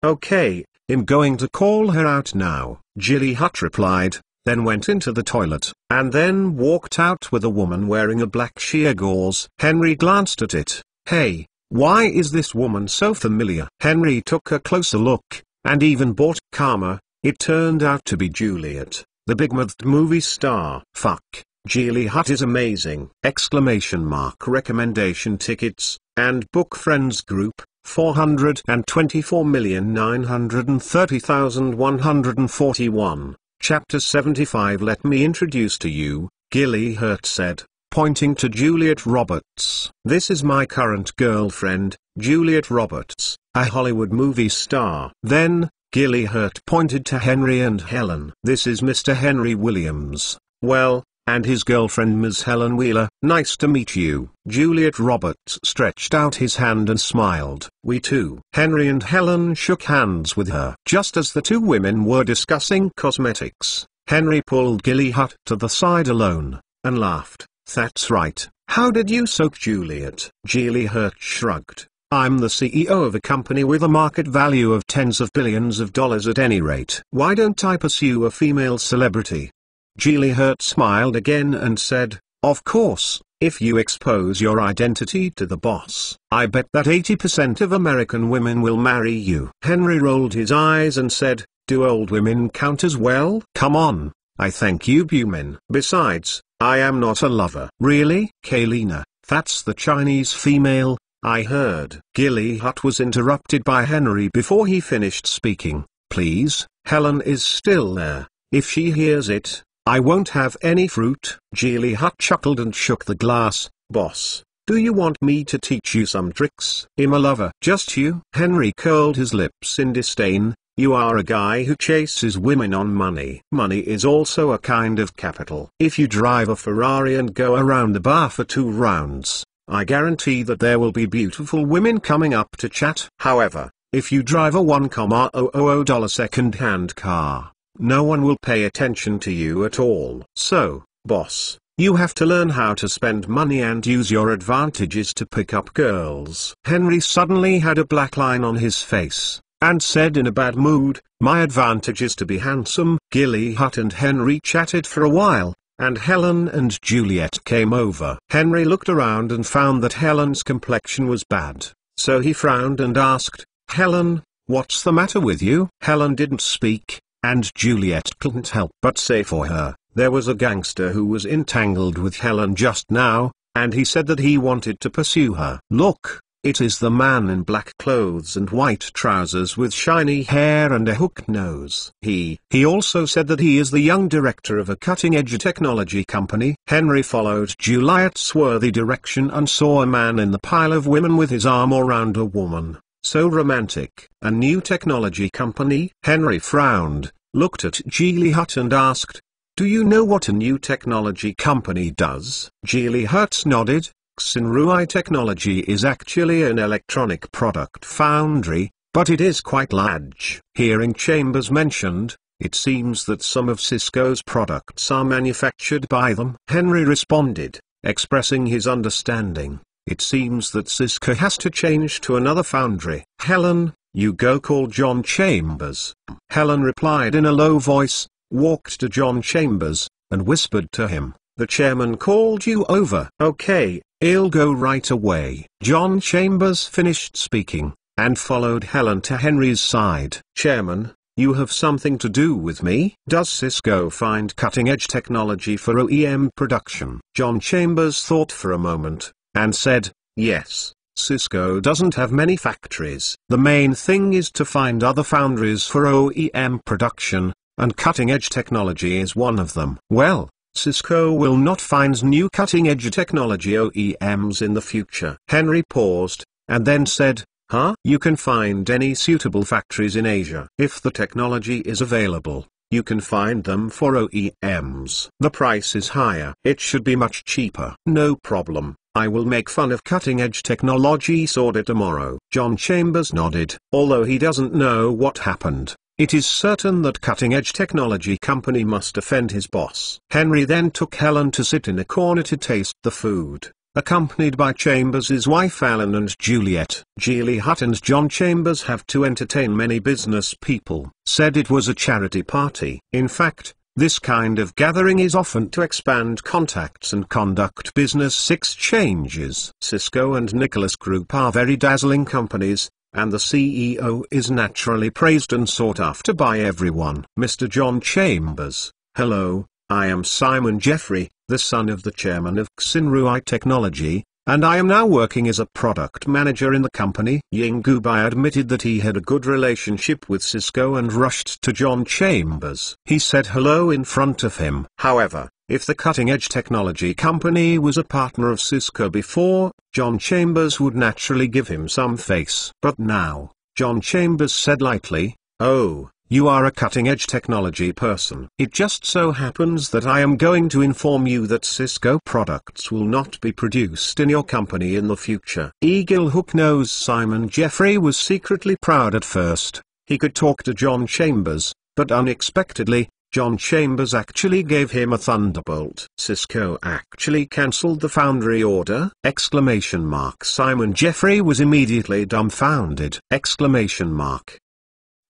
"Okay, I'm going to call her out now," Gilly Hutt replied, then went into the toilet, and then walked out with a woman wearing a black sheer gauze. Henry glanced at it. "Hey, why is this woman so familiar?" Henry took a closer look, and even bought karma. It turned out to be Juliet, the big-mouthed movie star. "Fuck, Gilly Hutt is amazing!" Exclamation mark. Recommendation tickets, and book Friends Group, 424,930,141. Chapter 75. "Let me introduce to you," Gilly Hutt said, pointing to Juliet Roberts. "This is my current girlfriend, Juliet Roberts, a Hollywood movie star." Then, Gilly Hutt pointed to Henry and Helen. "This is Mr. Henry Williams, well, and his girlfriend Ms. Helen Wheeler. Nice to meet you." Juliet Roberts stretched out his hand and smiled. "We too." Henry and Helen shook hands with her. Just as the two women were discussing cosmetics, Henry pulled Gilly Hutt to the side alone, and laughed. "That's right. How did you soak Juliet?" Gilly Hutt shrugged. "I'm the CEO of a company with a market value of tens of billions of dollars at any rate. Why don't I pursue a female celebrity?" Gilly Hutt smiled again and said, "Of course, If you expose your identity to the boss, I bet that 80% of American women will marry you. Henry rolled his eyes and said, do old women count as well? Come on, I thank you Bumin. Besides, I am not a lover. Really? Kaylina, that's the Chinese female, I heard. Gilly Hut was interrupted by Henry before he finished speaking. Please, Helen is still there. If she hears it, I won't have any fruit. Gilly Hut chuckled and shook the glass. Boss, do you want me to teach you some tricks? I'm a lover. Just you? Henry curled his lips in disdain. You are a guy who chases women on money. Money is also a kind of capital. If you drive a Ferrari and go around the bar for 2 rounds, I guarantee that there will be beautiful women coming up to chat. However, if you drive a $1,000 second-hand car, no one will pay attention to you at all. So, boss, you have to learn how to spend money and use your advantages to pick up girls. Henry suddenly had a black line on his face, and said in a bad mood, my advantage is to be handsome. Gilly Hut and Henry chatted for a while, and Helen and Juliet came over. Henry looked around and found that Helen's complexion was bad, so he frowned and asked, Helen, what's the matter with you? Helen didn't speak, and Juliet couldn't help but say for her, there was a gangster who was entangled with Helen just now, and he said that he wanted to pursue her. Look, it is the man in black clothes and white trousers with shiny hair and a hooked nose. He also said that he is the young director of a cutting-edge technology company. Henry followed Juliet's swarthy direction and saw a man in the pile of women with his arm around a woman. So romantic. A new technology company? Henry frowned, looked at Gilly Hut and asked, do you know what a new technology company does? Gilly Hut nodded. Xinrui Technology is actually an electronic product foundry, but it is quite large. Hearing Chambers mentioned, it seems that some of Cisco's products are manufactured by them. Henry responded, expressing his understanding. It seems that Cisco has to change to another foundry. Helen, you go call John Chambers. Helen replied in a low voice, walked to John Chambers, and whispered to him, the chairman called you over. Okay, I'll go right away. John Chambers finished speaking, and followed Helen to Henry's side. Chairman, you have something to do with me? Does Cisco find cutting-edge technology for OEM production? John Chambers thought for a moment, and said, yes, Cisco doesn't have many factories. The main thing is to find other foundries for OEM production, and cutting-edge technology is one of them. Well, Cisco will not find new cutting-edge technology OEMs in the future. Henry paused, and then said, huh? You can find any suitable factories in Asia. If the technology is available, you can find them for OEMs. The price is higher. It should be much cheaper. No problem. I will make fun of cutting-edge technology sorta tomorrow. John Chambers nodded. Although he doesn't know what happened, it is certain that cutting-edge technology company must offend his boss. Henry then took Helen to sit in a corner to taste the food, accompanied by Chambers' wife Alan and Juliet. Gilly Hut and John Chambers have to entertain many business people. Said it was a charity party. In fact, this kind of gathering is often to expand contacts and conduct business exchanges. Cisco and Nicholas Group are very dazzling companies, and the CEO is naturally praised and sought after by everyone. Mr. John Chambers, hello, I am Simon Jeffrey, the son of the chairman of Xinrui Technology, and I am now working as a product manager in the company. Ying Gubai admitted that he had a good relationship with Cisco and rushed to John Chambers. He said hello in front of him. However, if the cutting-edge technology company was a partner of Cisco before, John Chambers would naturally give him some face. But now, John Chambers said lightly, oh, you are a cutting-edge technology person. It just so happens that I am going to inform you that Cisco products will not be produced in your company in the future. Eagle Hook-Nose Simon Jeffrey was secretly proud at first. He could talk to John Chambers, but unexpectedly, John Chambers actually gave him a thunderbolt. Cisco actually cancelled the foundry order? Exclamation mark. Simon Jeffrey was immediately dumbfounded. Exclamation mark.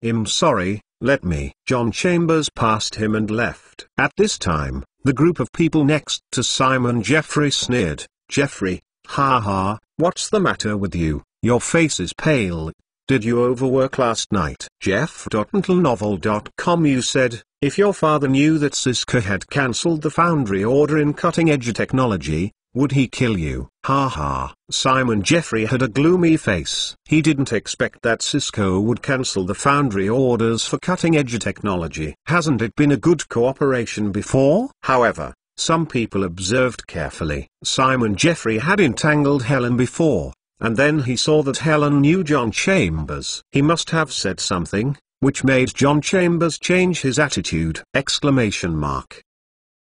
I'm sorry, let me. John Chambers passed him and left. At this time, the group of people next to Simon Jeffrey sneered, Jeffrey, ha ha, what's the matter with you? Your face is pale. Did you overwork last night? Jeff.untlenovel.com You said, if your father knew that Cisco had cancelled the foundry order in cutting-edge technology, would he kill you? Ha ha. Simon Jeffrey had a gloomy face. He didn't expect that Cisco would cancel the foundry orders for cutting-edge technology. Hasn't it been a good cooperation before? However, some people observed carefully. Simon Jeffrey had entangled Helen before, and then he saw that Helen knew John Chambers. He must have said something, which made John Chambers change his attitude!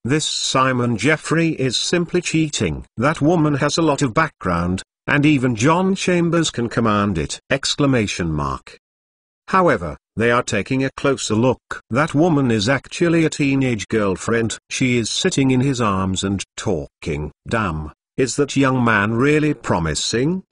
This Simon Jeffrey is simply cheating. That woman has a lot of background, and even John Chambers can command it! However, they are taking a closer look. That woman is actually a teenage girlfriend. She is sitting in his arms and talking. Damn, is that young man really promising!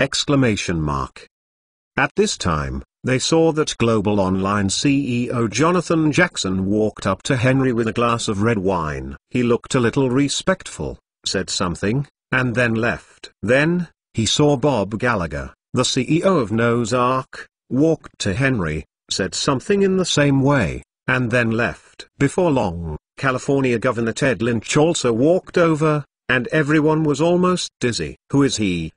At this time, they saw that Global Online CEO Jonathan Jackson walked up to Henry with a glass of red wine. He looked a little respectful, said something, and then left. Then, he saw Bob Gallagher, the CEO of Noah's Ark, walked to Henry, said something in the same way, and then left. Before long, California Governor Ted Lynch also walked over, and everyone was almost dizzy. Who is he?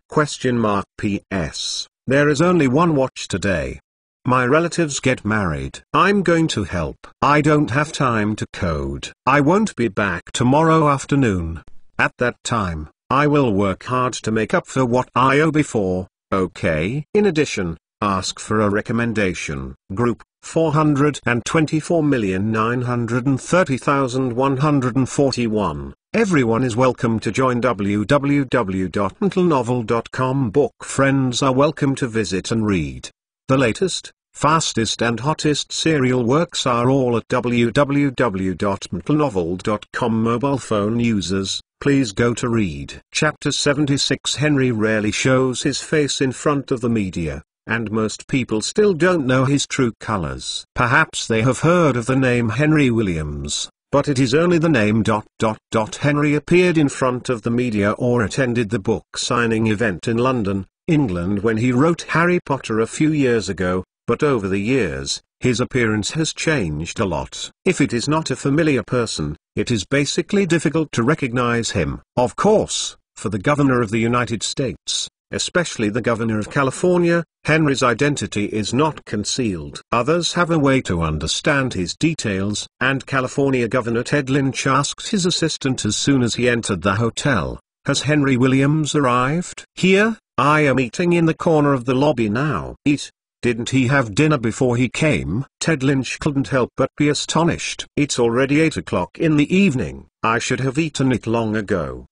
P.S. There is only one watch today. My relatives get married. I'm going to help. I don't have time to code. I won't be back tomorrow afternoon. At that time, I will work hard to make up for what I owe before, okay? In addition, ask for a recommendation. Group, 424,930,141. Everyone is welcome to join www.untlenovel.com. Book friends are welcome to visit and read. The latest, fastest and hottest serial works are all at www.untlenovel.com. Mobile phone users, please go to read. Chapter 76 Henry rarely shows his face in front of the media, and most people still don't know his true colors. Perhaps they have heard of the name Henry Williams, but it is only the name. Henry appeared in front of the media or attended the book signing event in London, England when he wrote Harry Potter a few years ago, but over the years, his appearance has changed a lot. If it is not a familiar person, it is basically difficult to recognize him. Of course, for the governor of the United States, especially the governor of California, Henry's identity is not concealed. Others have a way to understand his details, and California Governor Ted Lynch asked his assistant as soon as he entered the hotel, "Has Henry Williams arrived?" "Here, I am eating in the corner of the lobby now." "Eat? Didn't he have dinner before he came?" Ted Lynch couldn't help but be astonished. "It's already 8 o'clock in the evening. I should have eaten it long ago."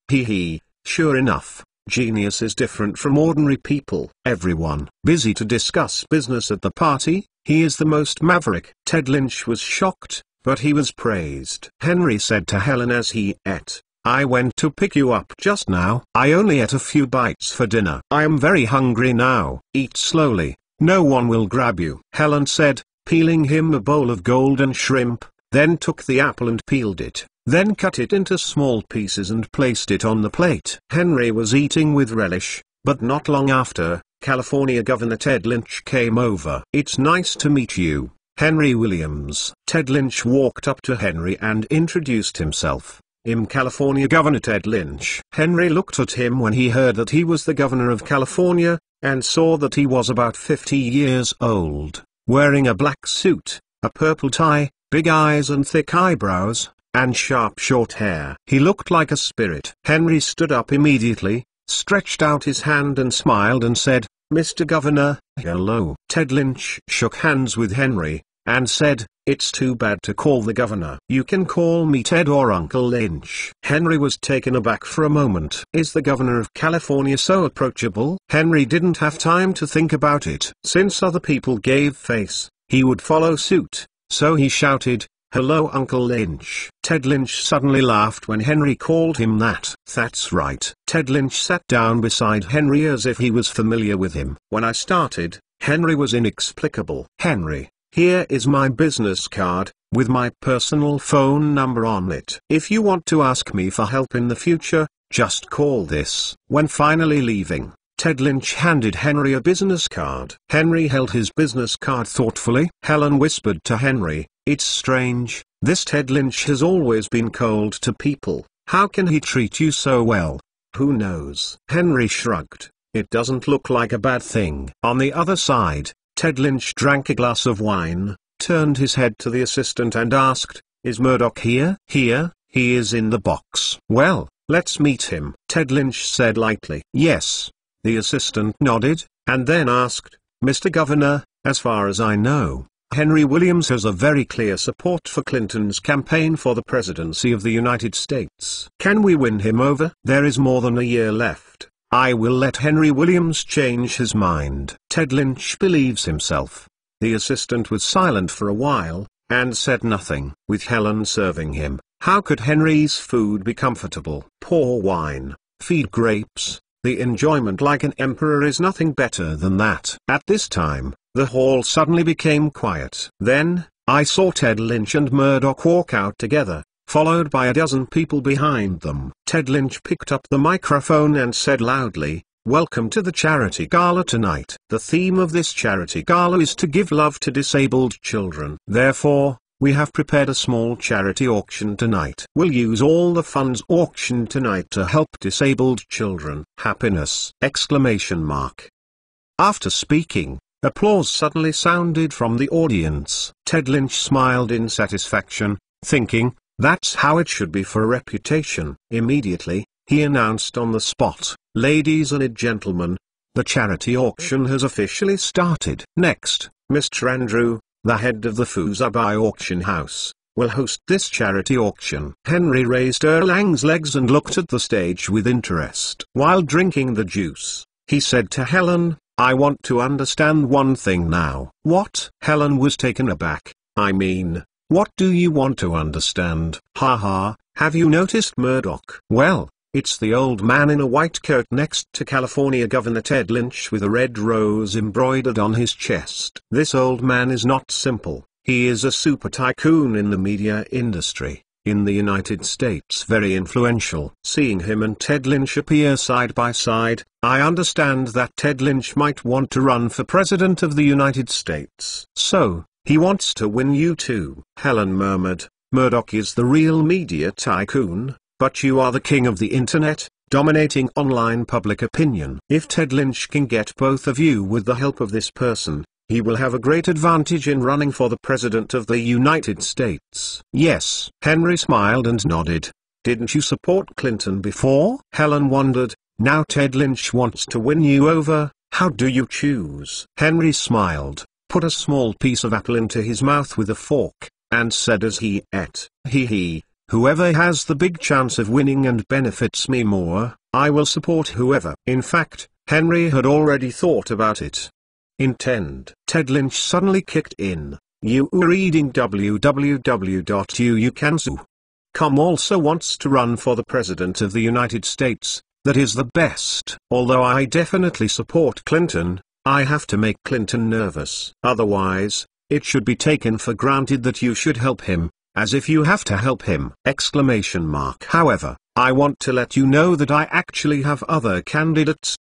Sure enough, genius is different from ordinary people. Everyone busy to discuss business at the party. He is the most maverick. Ted Lynch was shocked, but he was praised. Henry said to Helen as he ate, "I went to pick you up just now. I only ate a few bites for dinner. I am very hungry now." "Eat slowly. No one will grab you," Helen said, peeling him a bowl of golden shrimp, then took the apple and peeled it, then cut it into small pieces and placed it on the plate. Henry was eating with relish, but not long after, California Governor Ted Lynch came over. "It's nice to meet you, Henry Williams." Ted Lynch walked up to Henry and introduced himself. "I'm California Governor Ted Lynch." Henry looked at him when he heard that he was the governor of California, and saw that he was about 50 years old, wearing a black suit, a purple tie, big eyes and thick eyebrows, and sharp short hair. He looked like a spirit. Henry stood up immediately, stretched out his hand and smiled and said, "Mr. Governor, hello." Ted Lynch shook hands with Henry, and said, "It's too bad to call the governor. You can call me Ted or Uncle Lynch." Henry was taken aback for a moment. Is the governor of California so approachable? Henry didn't have time to think about it. Since other people gave face, he would follow suit, so he shouted, "Hello Uncle Lynch." Ted Lynch suddenly laughed when Henry called him that. "That's right." Ted Lynch sat down beside Henry as if he was familiar with him. "When I started, Henry was inexplicable." "Henry, here is my business card, with my personal phone number on it. If you want to ask me for help in the future, Just call this. When finally leaving, Ted Lynch handed Henry a business card. Henry held his business card thoughtfully. Helen whispered to Henry, "It's strange, this Ted Lynch has always been cold to people. How can he treat you so well? Who knows?" Henry shrugged. "It doesn't look like a bad thing." On the other side, Ted Lynch drank a glass of wine, turned his head to the assistant and asked, "Is Murdoch here?" "Here, he is in the box." "Well, let's meet him," Ted Lynch said lightly. "Yes." The assistant nodded, and then asked, "Mr. Governor, as far as I know, Henry Williams has a very clear support for Clinton's campaign for the presidency of the United States. Can we win him over? There is more than a year left. I will let Henry Williams change his mind." Ted Lynch believes himself. The assistant was silent for a while, and said nothing. With Helen serving him, how could Henry's food be comfortable? Pour wine, feed grapes, the enjoyment like an emperor is nothing better than that. At this time, the hall suddenly became quiet. Then, I saw Ted Lynch and Murdoch walk out together, followed by a dozen people behind them. Ted Lynch picked up the microphone and said loudly, "Welcome to the charity gala tonight. The theme of this charity gala is to give love to disabled children. Therefore, we have prepared a small charity auction tonight. We'll use all the funds auctioned tonight to help disabled children. Happiness!" Exclamation mark. After speaking, applause suddenly sounded from the audience. Ted Lynch smiled in satisfaction, thinking, that's how it should be for a reputation. Immediately, he announced on the spot, "Ladies and gentlemen, the charity auction has officially started. Next, Mr. Andrew, the head of the Fusabai auction house, will host this charity auction." Henry raised Erlang's legs and looked at the stage with interest. While drinking the juice, he said to Helen, "I want to understand one thing now." "What?" Helen was taken aback. "I mean, what do you want to understand?" "Ha ha, have you noticed Murdoch?" "Well, it's the old man in a white coat next to California Governor Ted Lynch with a red rose embroidered on his chest. This old man is not simple, he is a super tycoon in the media industry, in the United States, very influential." Seeing him and Ted Lynch appear side by side, I understand that Ted Lynch might want to run for President of the United States. "So, he wants to win you too," Helen murmured. "Murdoch is the real media tycoon, but you are the king of the internet, dominating online public opinion. If Ted Lynch can get both of you with the help of this person, he will have a great advantage in running for the President of the United States." "Yes." Henry smiled and nodded. "Didn't you support Clinton before?" Helen wondered. "Now Ted Lynch wants to win you over, how do you choose?" Henry smiled, put a small piece of apple into his mouth with a fork, and said as he ate, "He. Whoever has the big chance of winning and benefits me more, I will support whoever." In fact, Henry had already thought about it. Intend. Ted Lynch suddenly kicked in. "You are reading www.uukansu.com also wants to run for the President of the United States. That is the best. Although I definitely support Clinton, I have to make Clinton nervous. Otherwise, it should be taken for granted that you should help him, as if you have to help him!" Exclamation mark. "However, I want to let you know that I actually have other candidates.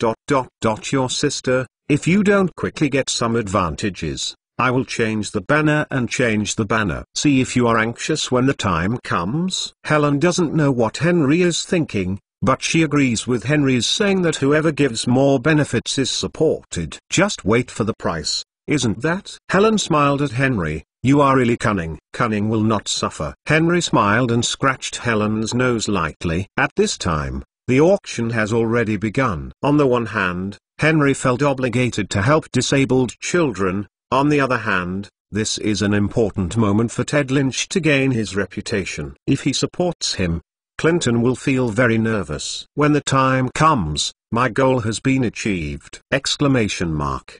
Your sister, if you don't quickly get some advantages, I will change the banner and change the banner. See if you are anxious when the time comes." Helen doesn't know what Henry is thinking, but she agrees with Henry's saying that whoever gives more benefits is supported. Just wait for the price, isn't that? Helen smiled at Henry. "You are really cunning." "Cunning will not suffer." Henry smiled and scratched Helen's nose lightly. At this time, the auction has already begun. On the one hand, Henry felt obligated to help disabled children. On the other hand, this is an important moment for Ted Lynch to gain his reputation. If he supports him, Clinton will feel very nervous. When the time comes, my goal has been achieved! Exclamation mark.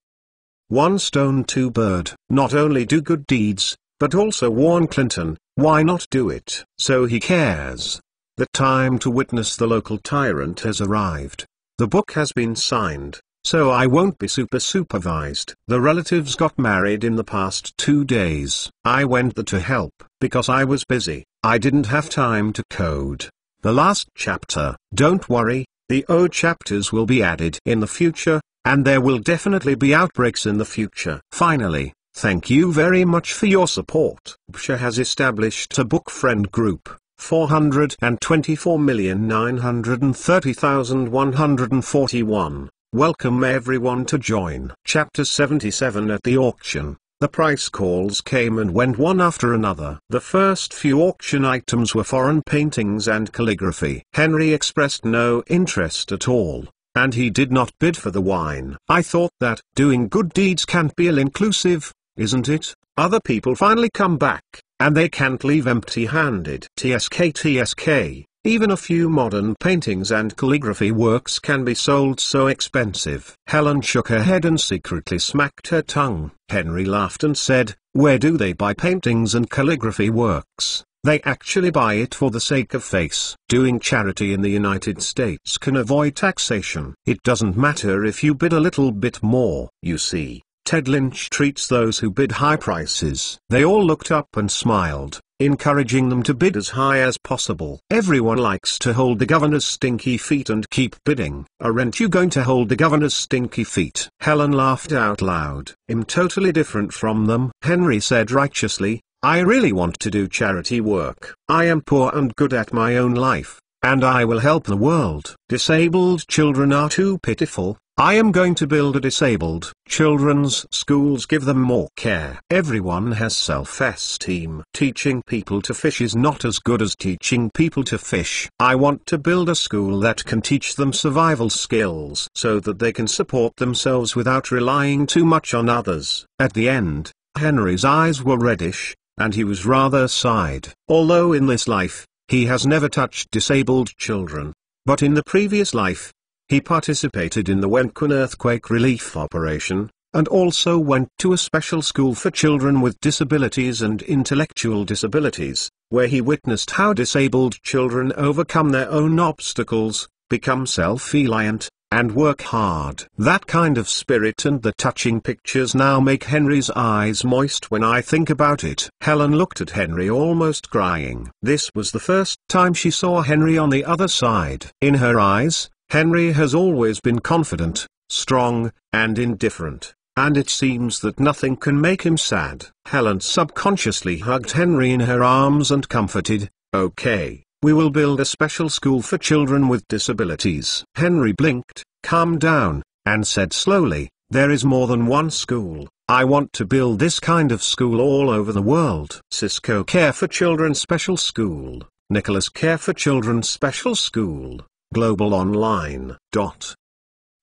One stone two bird. Not only do good deeds, but also warn Clinton. Why not do it? So he cares. The time to witness the local tyrant has arrived. The book has been signed, so I won't be supervised. The relatives got married in the past 2 days. I went there to help, because I was busy. I didn't have time to code. the last chapter. Don't worry, the old chapters will be added in the future, and there will definitely be outbreaks in the future. Finally, thank you very much for your support. Bsha has established a book friend group, 424,930,141. Welcome everyone to join. Chapter 77. At the auction, the price calls came and went one after another. The first few auction items were foreign paintings and calligraphy. Henry expressed no interest at all, and he did not bid for the wine. I thought that doing good deeds can't be all-inclusive, isn't it? Other people finally come back, and they can't leave empty-handed. TSK. Even a few modern paintings and calligraphy works can be sold so expensive. Helen shook her head and secretly smacked her tongue. Henry laughed and said, where do they buy paintings and calligraphy works? They actually buy it for the sake of face. Doing charity in the United States can avoid taxation. It doesn't matter if you bid a little bit more. You see, Ted Lynch treats those who bid high prices. They all looked up and smiled, encouraging them to bid as high as possible. Everyone likes to hold the governor's stinky feet and keep bidding. Aren't you going to hold the governor's stinky feet? Helen laughed out loud. I'm totally different from them, Henry said righteously. I really want to do charity work. I am poor and good at my own life, and I will help the world. Disabled children are too pitiful. I am going to build a disabled children's schools, give them more care. Everyone has self-esteem. Teaching people to fish is not as good as teaching people to fish. I want to build a school that can teach them survival skills so that they can support themselves without relying too much on others. At the end, Henry's eyes were reddish, and he was rather sighed. Although in this life, he has never touched disabled children, but in the previous life, he participated in the Wenquan earthquake relief operation, and also went to a special school for children with disabilities and intellectual disabilities, where he witnessed how disabled children overcome their own obstacles, become self-reliant, and work hard. That kind of spirit and the touching pictures now make Henry's eyes moist when I think about it. Helen looked at Henry almost crying. This was the first time she saw Henry on the other side. In her eyes, Henry has always been confident, strong, and indifferent, and it seems that nothing can make him sad. Helen subconsciously hugged Henry in her arms and comforted, okay, we will build a special school for children with disabilities. Henry blinked, calmed down, and said slowly, there is more than one school. I want to build this kind of school all over the world. Cisco Care for Children Special School, Nicholas Care for Children Special School. Global Online.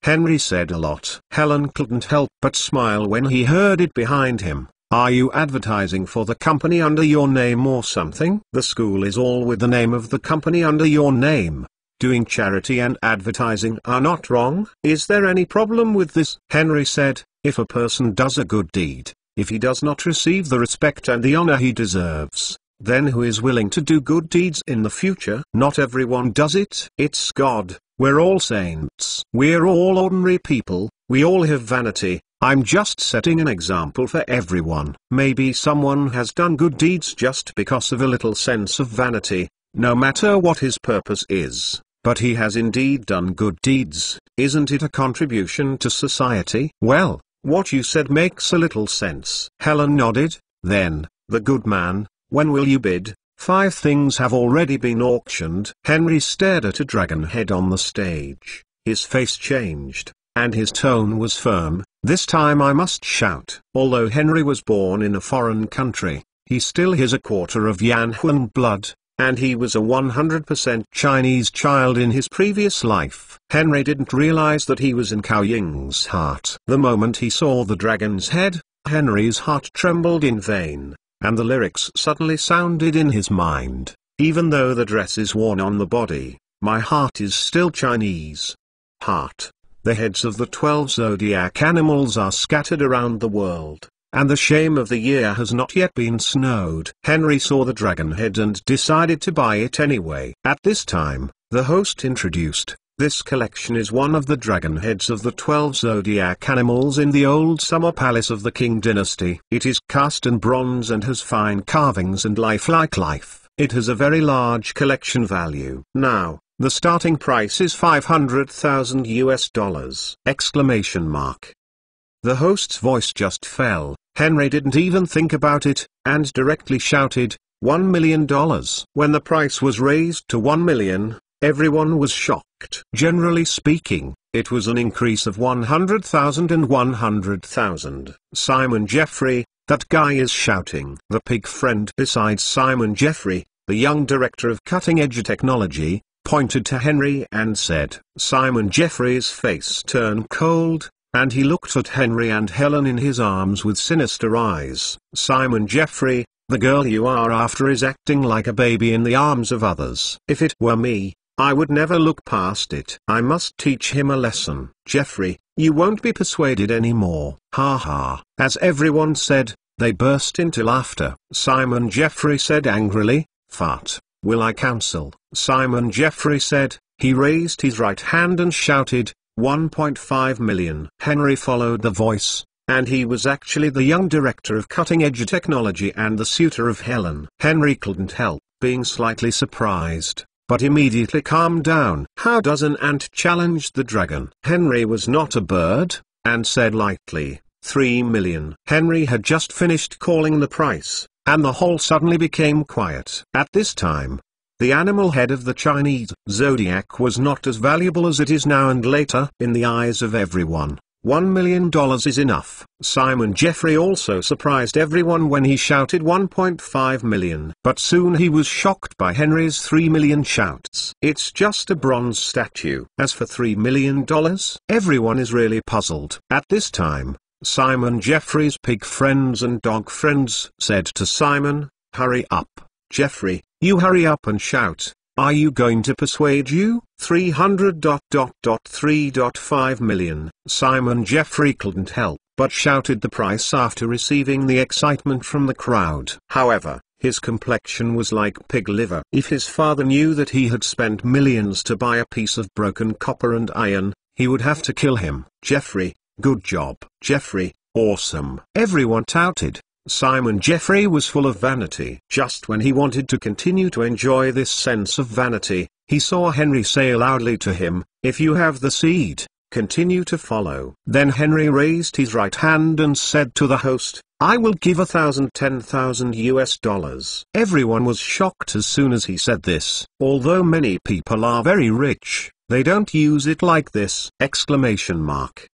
Henry said a lot. Helen couldn't help but smile when he heard it behind him. Are you advertising for the company under your name or something? The school is all with the name of the company under your name. Doing charity and advertising are not wrong. Is there any problem with this? Henry said, if a person does a good deed, if he does not receive the respect and the honor he deserves, then who is willing to do good deeds in the future? Not everyone does it. It's God. We're all saints. We're all ordinary people. We all have vanity. I'm just setting an example for everyone. Maybe someone has done good deeds just because of a little sense of vanity, no matter what his purpose is, but he has indeed done good deeds. Isn't it a contribution to society? Well, what you said makes a little sense. Helen nodded. Then, the good man, when will you bid? 5 things have already been auctioned. Henry stared at a dragon head on the stage. His face changed, and his tone was firm. This time I must shout. Although Henry was born in a foreign country, he still has a quarter of Yanhuan blood, and he was a 100% Chinese child in his previous life. Henry didn't realize that he was in Cao Ying's heart. The moment he saw the dragon's head, Henry's heart trembled in vain, and the lyrics suddenly sounded in his mind. Even though the dress is worn on the body, my heart is still Chinese. Heart. The heads of the 12 zodiac animals are scattered around the world, and the shame of the year has not yet been snowed. Henry saw the dragon head and decided to buy it anyway. At this time, the host introduced, this collection is one of the dragon heads of the 12 zodiac animals in the old summer palace of the Qing dynasty. It is cast in bronze and has fine carvings and lifelike life. It has a very large collection value. Now, the starting price is $500,000 Exclamation mark. The host's voice just fell. Henry didn't even think about it, and directly shouted, $1 million. When the price was raised to $1 million, everyone was shocked. Generally speaking, it was an increase of 100,000 and 100,000. Simon Jeffrey, that guy is shouting. The pig friend besides Simon Jeffrey, the young director of cutting-edge technology, pointed to Henry and said. Simon Jeffrey's face turned cold, and he looked at Henry and Helen in his arms with sinister eyes. Simon Jeffrey, the girl you are after is acting like a baby in the arms of others. If it were me, I would never look past it. I must teach him a lesson. Jeffrey, you won't be persuaded anymore. Ha ha. As everyone said, they burst into laughter. Simon Jeffrey said angrily, Fart, will I counsel? Simon Jeffrey said, he raised his right hand and shouted, 1.5 million. Henry followed the voice, and he was actually the young director of cutting-edge technology and the suitor of Helen. Henry couldn't help being slightly surprised, but immediately calmed down. How does an ant challenge the dragon? Henry was not a bird, and said lightly, 3 million. Henry had just finished calling the price, and the hall suddenly became quiet. At this time, the animal head of the Chinese zodiac was not as valuable as it is now and later. In the eyes of everyone, $1 million is enough. Simon Jeffrey also surprised everyone when he shouted 1.5 million. But soon he was shocked by Henry's 3 million shouts. It's just a bronze statue. As for $3 million, everyone is really puzzled. At this time, Simon Jeffrey's pig friends and dog friends said to Simon, hurry up, Jeffrey, you hurry up and shout. Are you going to persuade you? 300.3.5 million. Simon Jeffrey couldn't help but shouted the price after receiving the excitement from the crowd. However, his complexion was like pig liver. If his father knew that he had spent millions to buy a piece of broken copper and iron, he would have to kill him. Jeffrey, good job. Jeffrey, awesome. Everyone touted. Simon Jeffrey was full of vanity. Just when he wanted to continue to enjoy this sense of vanity, he saw Henry say loudly to him, if you have the seed, continue to follow. Then Henry raised his right hand and said to the host, I will give $10,000 Everyone was shocked as soon as he said this. Although many people are very rich, they don't use it like this! Exclamation mark.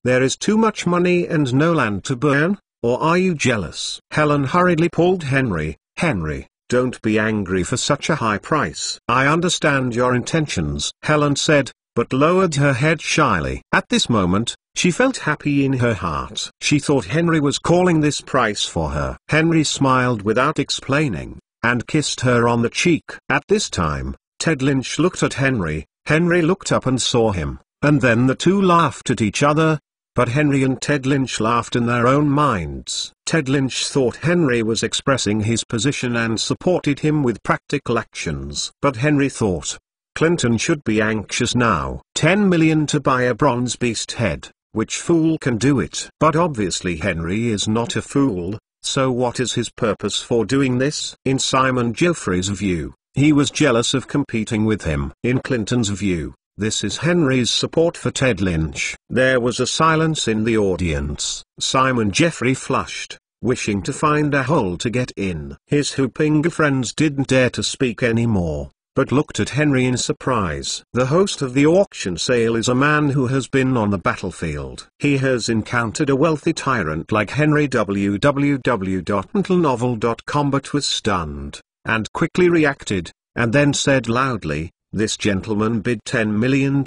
There is too much money and no land to burn? Or are you jealous? Helen hurriedly pulled Henry. Henry, don't be angry for such a high price. I understand your intentions, Helen said, but lowered her head shyly. At this moment, she felt happy in her heart. She thought Henry was calling this price for her. Henry smiled without explaining, and kissed her on the cheek. At this time, Ted Lynch looked at Henry. Henry looked up and saw him, and then the two laughed at each other. But Henry and Ted Lynch laughed in their own minds. Ted Lynch thought Henry was expressing his position and supported him with practical actions. But Henry thought, Clinton should be anxious now. 10 million to buy a bronze beast head, which fool can do it? But obviously Henry is not a fool, so what is his purpose for doing this? In Simon Jeffrey's view, he was jealous of competing with him. In Clinton's view, this is Henry's support for Ted Lynch. There was a silence in the audience. Simon Jeffrey flushed, wishing to find a hole to get in. His hooping friends didn't dare to speak anymore, but looked at Henry in surprise. The host of the auction sale is a man who has been on the battlefield. He has encountered a wealthy tyrant like Henry. www.mentalnovel.com but was stunned, and quickly reacted, and then said loudly, this gentleman bid $10 million.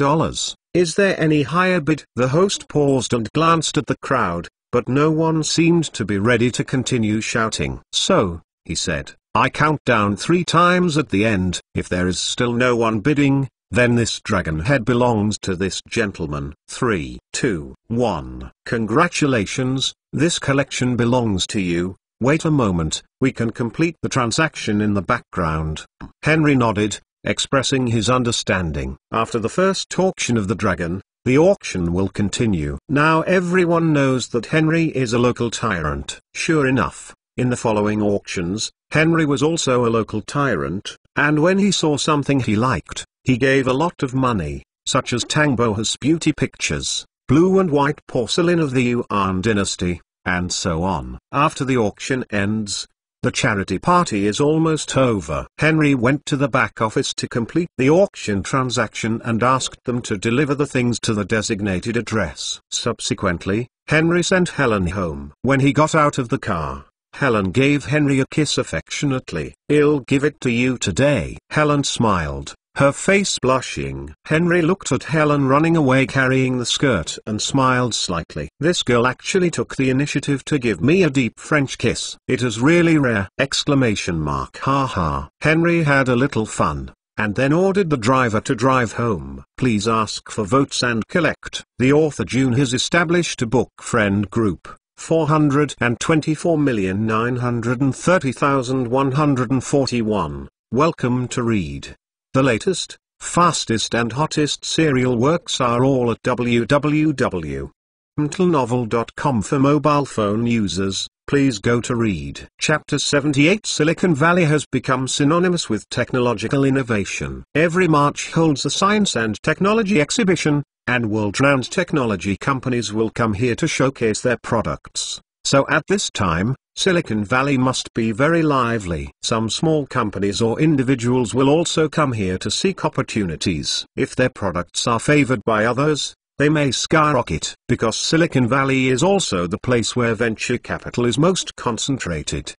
Is there any higher bid? The host paused and glanced at the crowd, but no one seemed to be ready to continue shouting. So, he said, I count down 3 times at the end. If there is still no one bidding, then this dragon head belongs to this gentleman. 3, 2, 1. Congratulations, this collection belongs to you. Wait a moment, we can complete the transaction in the background. Henry nodded, expressing his understanding. After the first auction of the dragon, the auction will continue. Now everyone knows that Henry is a local tyrant. Sure enough, In the following auctions, Henry was also a local tyrant, and when he saw something he liked, he gave a lot of money, such as Tang Bohas beauty pictures, blue and white porcelain of the Yuan dynasty, and so on. After the auction ends, the charity party is almost over. Henry went to the back office to complete the auction transaction and asked them to deliver the things to the designated address. Subsequently, Henry sent Helen home. When he got out of the car, Helen gave Henry a kiss affectionately. "I'll give it to you today." Helen smiled, her face blushing. Henry looked at Helen running away carrying the skirt and smiled slightly. "This girl actually took the initiative to give me a deep French kiss. It is really rare!" Haha. Henry had a little fun, and then ordered the driver to drive home. Please ask for votes and collect. The author June has established a book friend group, 424,930,141. Welcome to read. The latest, fastest and hottest serial works are all at www.mtlnovel.com for mobile phone users. Please go to read. Chapter 78 Silicon Valley has become synonymous with technological innovation. Every March holds a science and technology exhibition, and world-renowned technology companies will come here to showcase their products. So at this time, Silicon Valley must be very lively. Some small companies or individuals will also come here to seek opportunities. If their products are favored by others, they may skyrocket, because Silicon Valley is also the place where venture capital is most concentrated!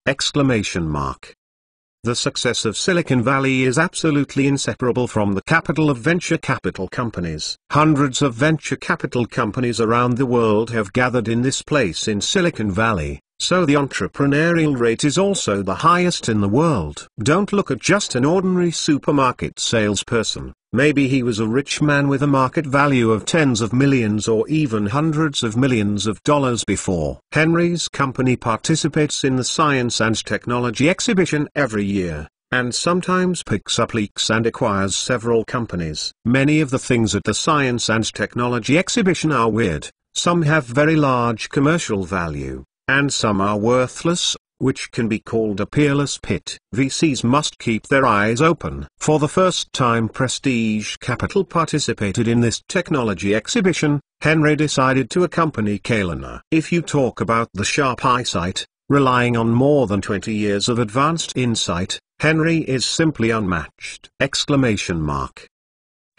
The success of Silicon Valley is absolutely inseparable from the capital of venture capital companies. Hundreds of venture capital companies around the world have gathered in this place in Silicon Valley, so the entrepreneurial rate is also the highest in the world. Don't look at just an ordinary supermarket salesperson. Maybe he was a rich man with a market value of tens of millions or even hundreds of millions of dollars before. Henry's company participates in the Science and Technology Exhibition every year, and sometimes picks up leaks and acquires several companies. Many of the things at the Science and Technology Exhibition are weird, some have very large commercial value, and some are worthless, which can be called a peerless pit. VCs must keep their eyes open. For the first time Prestige Capital participated in this technology exhibition. Henry decided to accompany Kalina. If you talk about the sharp eyesight, relying on more than 20 years of advanced insight, Henry is simply unmatched!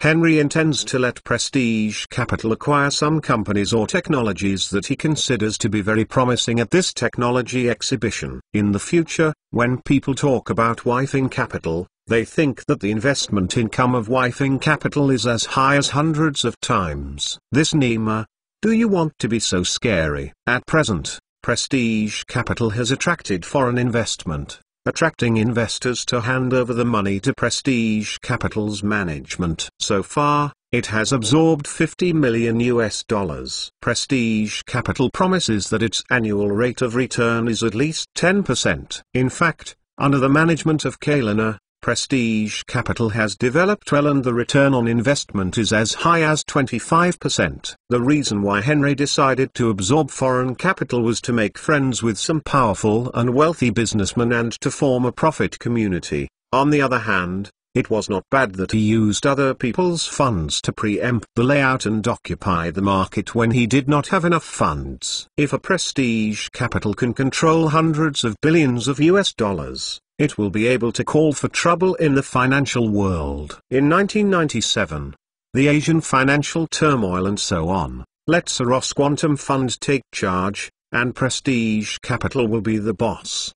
Henry intends to let Prestige Capital acquire some companies or technologies that he considers to be very promising at this technology exhibition. In the future, when people talk about Wifing Capital, they think that the investment income of Wifing Capital is as high as hundreds of times this. Nima, do you want to be so scary? At present, Prestige Capital has attracted foreign investment, attracting investors to hand over the money to Prestige Capital's management. So far, it has absorbed $50 million. Prestige Capital promises that its annual rate of return is at least 10%. In fact, under the management of Kalina, Prestige Capital has developed well and the return on investment is as high as 25%. The reason why Henry decided to absorb foreign capital was to make friends with some powerful and wealthy businessmen and to form a profit community. On the other hand, it was not bad that he used other people's funds to preempt the layout and occupy the market when he did not have enough funds. If a Prestige Capital can control hundreds of billions of US dollars, it will be able to call for trouble in the financial world. In 1997, the Asian financial turmoil and so on, let Soros Quantum Fund take charge, and Prestige Capital will be the boss!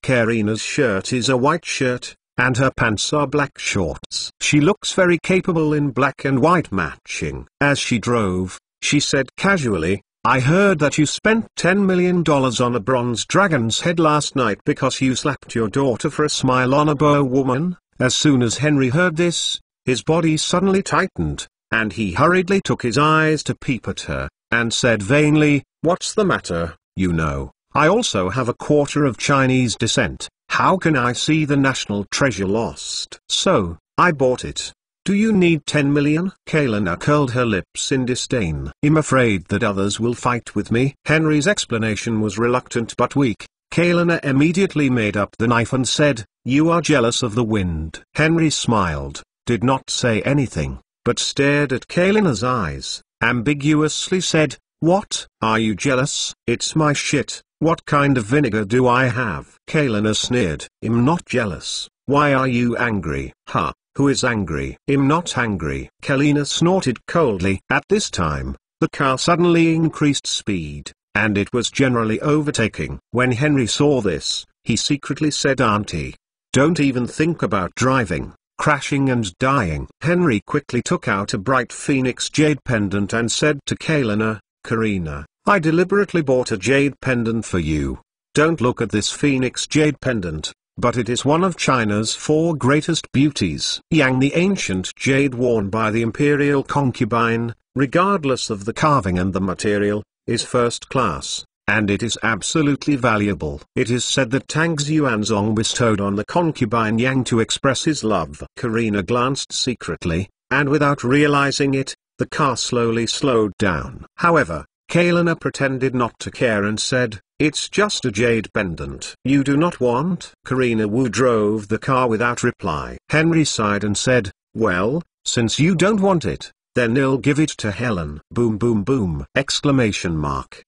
Karina's shirt is a white shirt, and her pants are black shorts. She looks very capable in black and white matching. As she drove, she said casually, "I heard that you spent $10 million on a bronze dragon's head last night because you slapped your daughter for a smile on a bow woman." As soon as Henry heard this, his body suddenly tightened, and he hurriedly took his eyes to peep at her, and said vainly, "What's the matter? You know, I also have a quarter of Chinese descent. How can I see the national treasure lost? So, I bought it. Do you need 10 million? Kaelina curled her lips in disdain. I'm afraid that others will fight with me. Henry's explanation was reluctant but weak. Kaelina immediately made up the knife and said, "You are jealous of the wind." Henry smiled, did not say anything, but stared at Kaelina's eyes, ambiguously said, "What? Are you jealous? It's my shit. What kind of vinegar do I have?" Kaelina sneered. "I'm not jealous. Why are you angry?" "Huh, who is angry?" "I'm not angry." Kaelina snorted coldly. At this time, the car suddenly increased speed, and it was generally overtaking. When Henry saw this, he secretly said, "Auntie, don't even think about driving, crashing and dying." Henry quickly took out a bright phoenix jade pendant and said to Kaelina, "Karina, I deliberately bought a jade pendant for you. Don't look at this phoenix jade pendant, but it is one of China's 4 greatest beauties. Yang, the ancient jade worn by the imperial concubine, regardless of the carving and the material, is first class, and it is absolutely valuable. It is said that Tang Xuanzong bestowed on the concubine Yang to express his love." Karina glanced secretly, and without realizing it, the car slowly slowed down. However, Kaelina pretended not to care and said, "It's just a jade pendant. You do not want?" Karina Wu drove the car without reply. Henry sighed and said, "Well, since you don't want it, then I'll give it to Helen." Boom boom boom! Exclamation mark.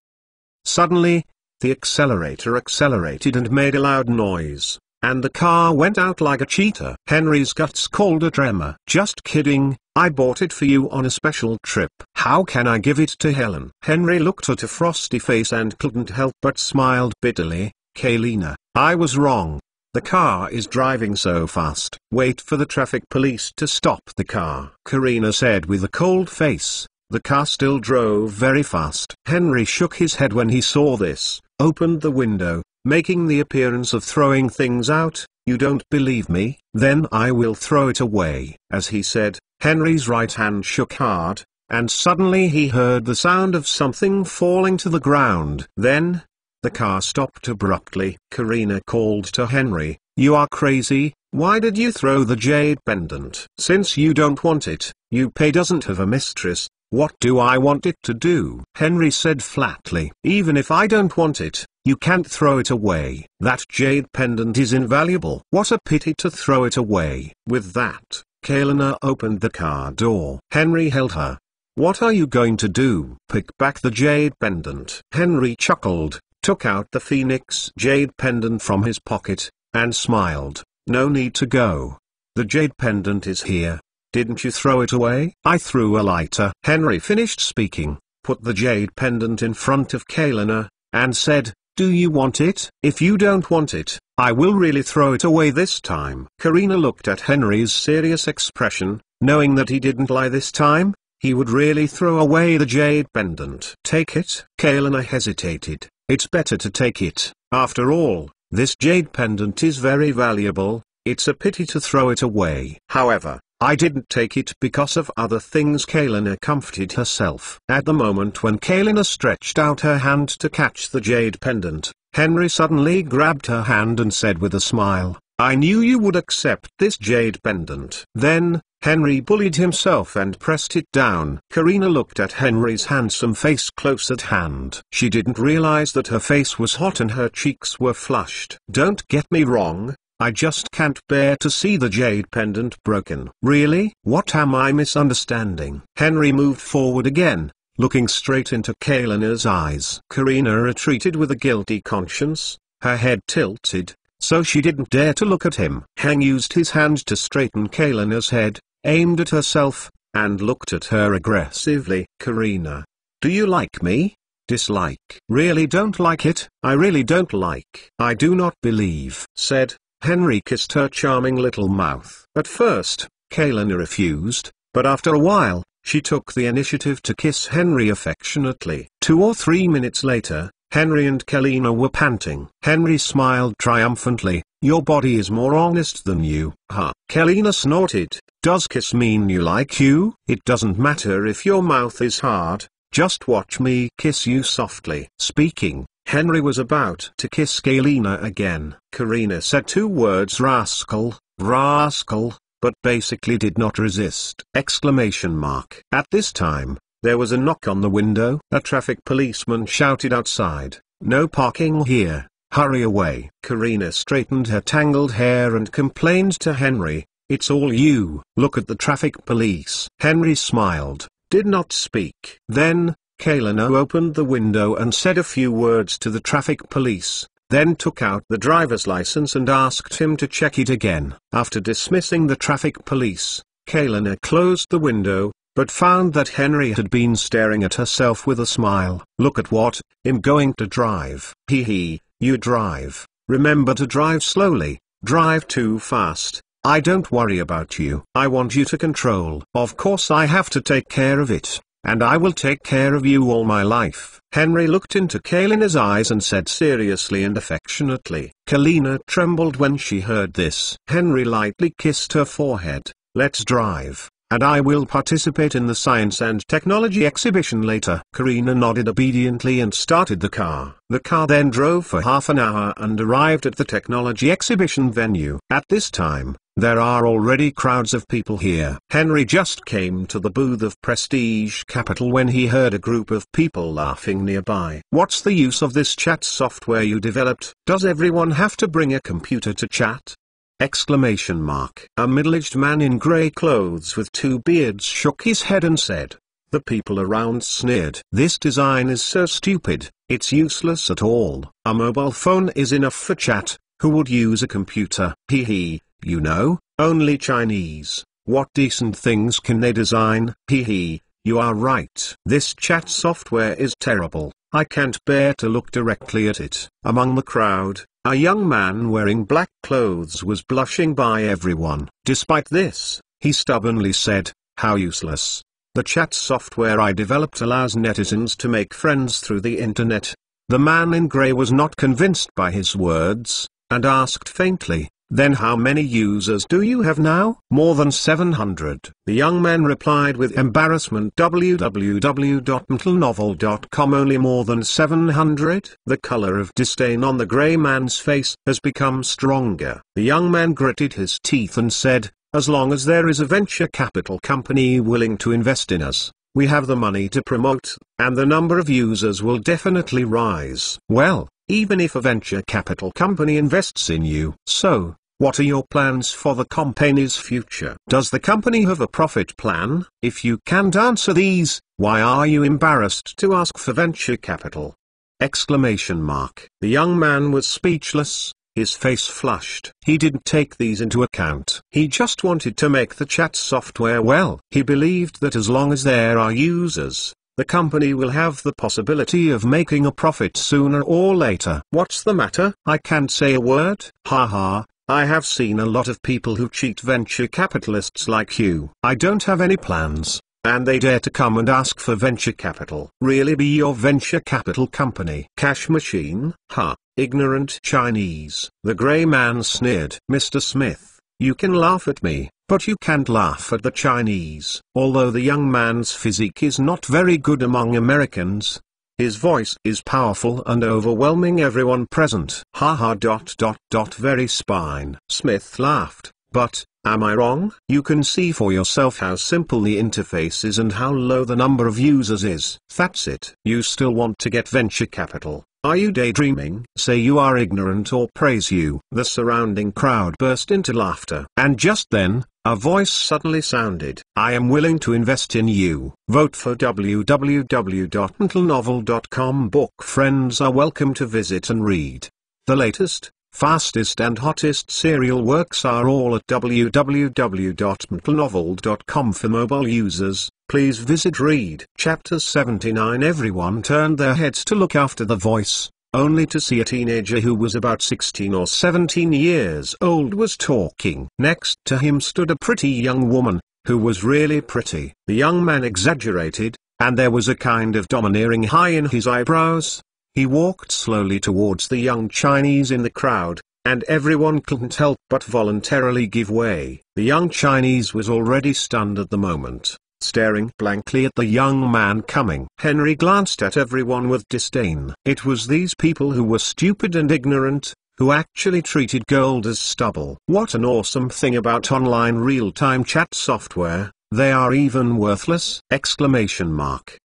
Suddenly, the accelerator accelerated and made a loud noise, and the car went out like a cheetah. Henry's guts called a tremor. "Just kidding, I bought it for you on a special trip. How can I give it to Helen?" Henry looked at a frosty face and couldn't help but smiled bitterly. "Kaelina, I was wrong. The car is driving so fast." "Wait for the traffic police to stop the car," Karina said with a cold face. The car still drove very fast. Henry shook his head when he saw this, opened the window, making the appearance of throwing things out. "You don't believe me? Then I will throw it away." As he said, Henry's right hand shook hard, and suddenly he heard the sound of something falling to the ground. Then, the car stopped abruptly. Karina called to Henry, "You are crazy. Why did you throw the jade pendant?" "Since you don't want it, Pei doesn't have a mistress. What do I want it to do?" Henry said flatly. "Even if I don't want it, you can't throw it away. That jade pendant is invaluable. What a pity to throw it away." With that, Kaelina opened the car door. Henry held her. "What are you going to do?" "Pick back the jade pendant." Henry chuckled, took out the phoenix jade pendant from his pocket, and smiled. "No need to go. The jade pendant is here. Didn't you throw it away?" "I threw a lighter." Henry finished speaking, put the jade pendant in front of Kaelina, and said, "Do you want it? If you don't want it, I will really throw it away this time." Karina looked at Henry's serious expression, knowing that he didn't lie this time. He would really throw away the jade pendant. "Take it?" Kaelina hesitated. "It's better to take it. After all, this jade pendant is very valuable. It's a pity to throw it away." "However, I didn't take it because of other things." Kaelina comforted herself. At the moment when Kaelina stretched out her hand to catch the jade pendant, Henry suddenly grabbed her hand and said with a smile, "I knew you would accept this jade pendant." Then, Henry bullied himself and pressed it down. Karina looked at Henry's handsome face close at hand. She didn't realize that her face was hot and her cheeks were flushed. "Don't get me wrong, I just can't bear to see the jade pendant broken." "Really? What am I misunderstanding?" Henry moved forward again, looking straight into Kaelina's eyes. Karina retreated with a guilty conscience, her head tilted, so she didn't dare to look at him. Heng used his hand to straighten Kaelina's head, aimed at herself, and looked at her aggressively. "Karina, do you like me?" "Dislike." "Really don't like it?" "I really don't like." "I do not believe," said Henry kissed her charming little mouth. At first, Kaelina refused, but after a while, she took the initiative to kiss Henry affectionately. 2 or 3 minutes later, Henry and Kaelina were panting. Henry smiled triumphantly. "Your body is more honest than you." "Huh?" Kaelina snorted. "Does kiss mean you like you?" "It doesn't matter if your mouth is hard, just watch me kiss you softly." Speaking, Henry was about to kiss Kaelina again. Karina said 2 words: "Rascal, rascal," but basically did not resist! Exclamation mark. At this time, there was a knock on the window. A traffic policeman shouted outside, "No parking here, hurry away!" Karina straightened her tangled hair and complained to Henry, "It's all you, look at the traffic police." Henry smiled, did not speak. Then, Kalina opened the window and said a few words to the traffic police, then took out the driver's license and asked him to check it again. After dismissing the traffic police, Kalina closed the window, but found that Henry had been staring at herself with a smile. "Look at what, I'm going to drive." "Hee, you drive. Remember to drive slowly, drive too fast. I don't worry about you. I want you to control." "Of course I have to take care of it, and I will take care of you all my life." Henry looked into Kalina's eyes and said seriously and affectionately. Kalina trembled when she heard this. Henry lightly kissed her forehead. "Let's drive, and I will participate in the science and technology exhibition later." Karina nodded obediently and started the car. The car then drove for half an hour and arrived at the technology exhibition venue. At this time, there are already crowds of people here. Henry just came to the booth of Prestige Capital when he heard a group of people laughing nearby. "What's the use of this chat software you developed? Does everyone have to bring a computer to chat?" Exclamation mark. A middle-aged man in grey clothes with two beards shook his head and said. The people around sneered. "This design is so stupid, it's useless at all. A mobile phone is enough for chat, who would use a computer?" "Hee, you know, only Chinese. What decent things can they design?" "Hee, you are right. This chat software is terrible. I can't bear to look directly at it." Among the crowd, a young man wearing black clothes was blushing by everyone. Despite this, he stubbornly said, "How useless. The chat software I developed allows netizens to make friends through the internet." The man in grey was not convinced by his words, and asked faintly, "Then how many users do you have now?" "More than 700. The young man replied with embarrassment. www.mentalnovel.com "Only more than 700? The color of disdain on the grey man's face has become stronger. The young man gritted his teeth and said, "As long as there is a venture capital company willing to invest in us, we have the money to promote, and the number of users will definitely rise." "Well, even if a venture capital company invests in you, so, what are your plans for the company's future? Does the company have a profit plan? If you can't answer these, why are you embarrassed to ask for venture capital?" Exclamation mark. The young man was speechless. His face flushed. He didn't take these into account. He just wanted to make the chat software well. He believed that as long as there are users, the company will have the possibility of making a profit sooner or later. "What's the matter? I can't say a word?" "Haha, I have seen a lot of people who cheat venture capitalists like you. I don't have any plans, and they dare to come and ask for venture capital. Really be your venture capital company? Cash machine? Ha, ignorant Chinese." The grey man sneered. "Mr. Smith, you can laugh at me, but you can't laugh at the Chinese." Although the young man's physique is not very good among Americans, his voice is powerful and overwhelming everyone present. Haha. Very spine. Smith laughed. "But, am I wrong? You can see for yourself how simple the interface is and how low the number of users is. That's it. You still want to get venture capital? Are you daydreaming? Say you are ignorant or praise you." The surrounding crowd burst into laughter. And just then, a voice suddenly sounded. "I am willing to invest in you. Vote for www.mentalnovel.com." Book friends are welcome to visit and read. The latest, fastest and hottest serial works are all at www.mentalnovel.com. For mobile users, please visit Read. Chapter 79. Everyone turned their heads to look after the voice, only to see a teenager who was about 16 or 17 years old was talking. Next to him stood a pretty young woman, who was really pretty. The young man exaggerated, and there was a kind of domineering high in his eyebrows. He walked slowly towards the young Chinese in the crowd, and everyone couldn't help but voluntarily give way. The young Chinese was already stunned at the moment, staring blankly at the young man coming. Henry glanced at everyone with disdain. It was these people who were stupid and ignorant, who actually treated gold as stubble. What an awesome thing about online real-time chat software, they are even worthless! Exclamation mark.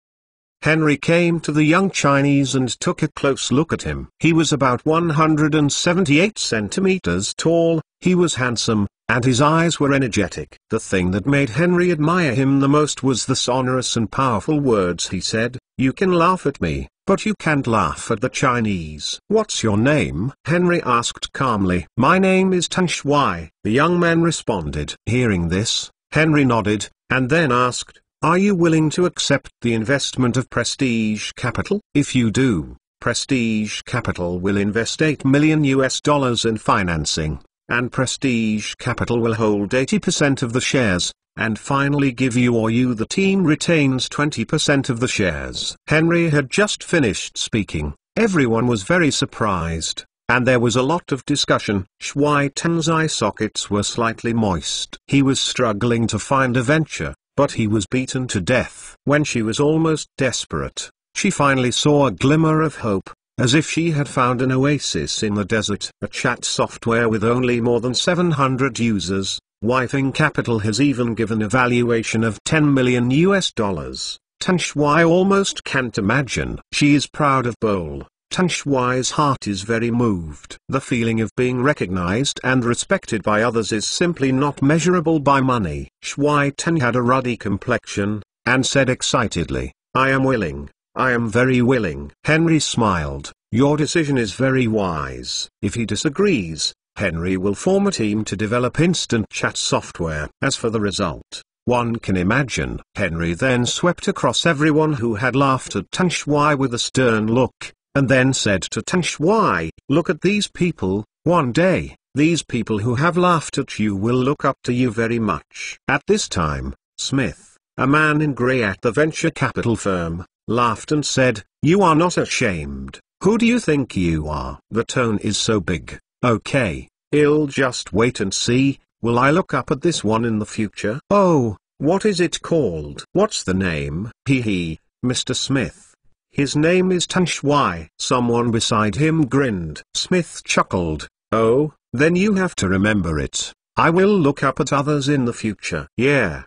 Henry came to the young Chinese and took a close look at him. He was about 178 centimeters tall, he was handsome, and his eyes were energetic. The thing that made Henry admire him the most was the sonorous and powerful words he said, "You can laugh at me, but you can't laugh at the Chinese." "What's your name?" Henry asked calmly. "My name is Tan Shuai," the young man responded. Hearing this, Henry nodded, and then asked, "Are you willing to accept the investment of Prestige Capital? If you do, Prestige Capital will invest $8 million in financing, and Prestige Capital will hold 80% of the shares, and finally give you or you the team retains 20% of the shares." Henry had just finished speaking. Everyone was very surprised, and there was a lot of discussion. Shuai Tan's eye sockets were slightly moist. He was struggling to find a venture, but he was beaten to death. When she was almost desperate, she finally saw a glimmer of hope, as if she had found an oasis in the desert. A chat software with only more than 700 users, Wifing Capital has even given a valuation of $10 million. Tan Shuai almost can't imagine. She is proud of Bowl. Tan Shuai's heart is very moved. The feeling of being recognized and respected by others is simply not measurable by money. Shuai Tan had a ruddy complexion, and said excitedly, "I am willing. I am very willing." Henry smiled. "Your decision is very wise." If he disagrees, Henry will form a team to develop instant chat software. As for the result, one can imagine. Henry then swept across everyone who had laughed at Tan Shuai with a stern look, and then said to Tan Shuai, "Look at these people. One day, these people who have laughed at you will look up to you very much." At this time, Smith, a man in grey at the venture capital firm, laughed and said, "You are not ashamed. Who do you think you are?" The tone is so big. "Okay, I'll just wait and see. Will I look up at this one in the future?" "Oh, what is it called?" "What's the name?" He, Mr. Smith. "His name is Tan Shuai." Someone beside him grinned. Smith chuckled. "Oh, then you have to remember it. I will look up at others in the future." Yeah,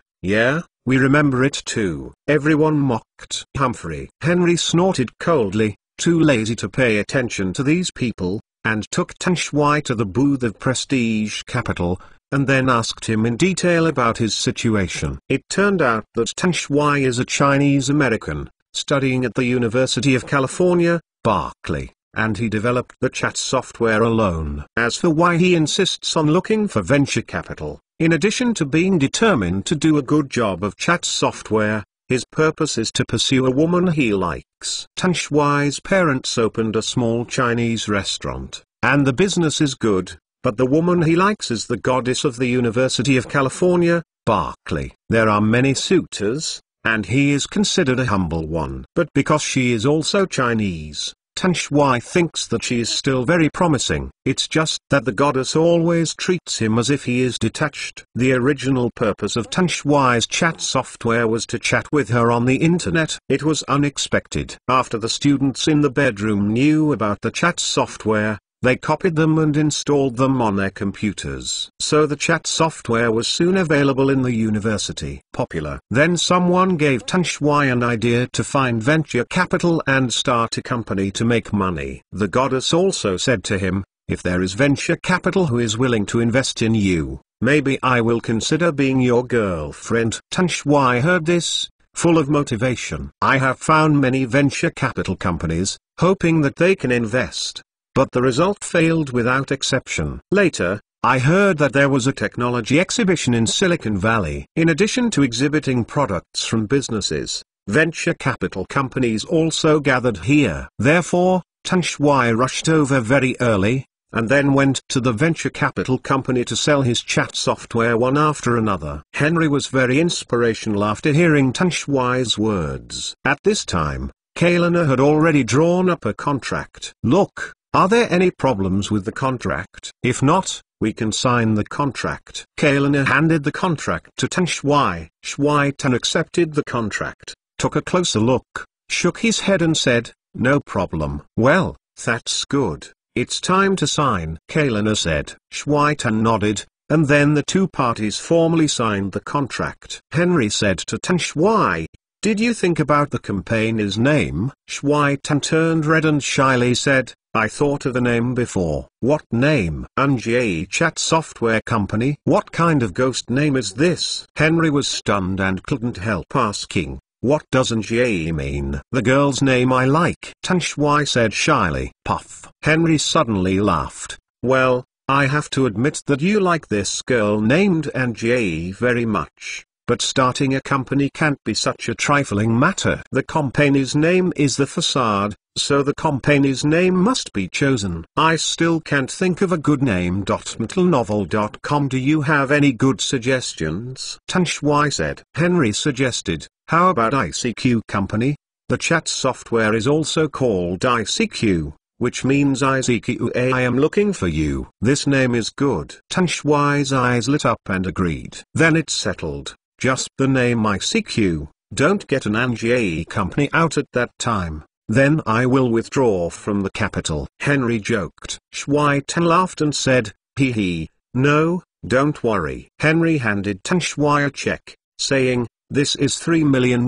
we remember it too." Everyone mocked Humphrey. Henry snorted coldly, too lazy to pay attention to these people, and took Tan Shuai to the booth of Prestige Capital, and then asked him in detail about his situation. It turned out that Tan Shuai is a Chinese American, studying at the University of California, Berkeley, and he developed the chat software alone. As for why he insists on looking for venture capital, in addition to being determined to do a good job of chat software, his purpose is to pursue a woman he likes. Tan Shuai's parents opened a small Chinese restaurant, and the business is good, but the woman he likes is the goddess of the University of California, Berkeley. There are many suitors, and he is considered a humble one. But because she is also Chinese, Tan Shuai thinks that she is still very promising. It's just that the goddess always treats him as if he is detached. The original purpose of Tan Shuai's chat software was to chat with her on the internet. It was unexpected. After the students in the bedroom knew about the chat software, they copied them and installed them on their computers. So the chat software was soon available in the university. Popular. Then someone gave Tan Shuai an idea to find venture capital and start a company to make money. The goddess also said to him, "If there is venture capital who is willing to invest in you, maybe I will consider being your girlfriend." Tan Shuai heard this, full of motivation. "I have found many venture capital companies, hoping that they can invest. But the result failed without exception. Later, I heard that there was a technology exhibition in Silicon Valley. In addition to exhibiting products from businesses, venture capital companies also gathered here. Therefore, Tan Shuai rushed over very early, and then went to the venture capital company to sell his chat software one after another." Henry was very inspirational after hearing Tan Shuai's words. At this time, Kalina had already drawn up a contract. "Look, are there any problems with the contract? If not, we can sign the contract." Kalina handed the contract to Tan Shuai. Shuai Tan accepted the contract, took a closer look, shook his head and said, "No problem." "Well, that's good. It's time to sign, Kalina said. Schweitan nodded, and then the two parties formally signed the contract. Henry said to Tan Shui, "Did you think about the company's name?" Schweitan turned red and shyly said, "I thought of the name before." "What name?" "Anjie Chat Software Company." "What kind of ghost name is this?" Henry was stunned and couldn't help asking, "What does Anjie mean?" "The girl's name I like," Tan Shui said shyly. Puff. Henry suddenly laughed. "Well, I have to admit that you like this girl named Anjie very much. But starting a company can't be such a trifling matter. The company's name is The Facade, so the company's name must be chosen. I still can't think of a good name. MTLnovel.com. Do you have any good suggestions?" Tan Shui said. Henry suggested, "How about ICQ Company? The chat software is also called ICQ, which means ICQ. I am looking for you." "This name is good." Tan Shui's eyes lit up and agreed. "Then it's settled. Just the name ICQ. Don't get an Anjie company out at that time. Then I will withdraw from the capital." Henry joked. Schweitan laughed and said, "Hee hee, no, don't worry." Henry handed Tan Shui a check, saying, "This is $3 million,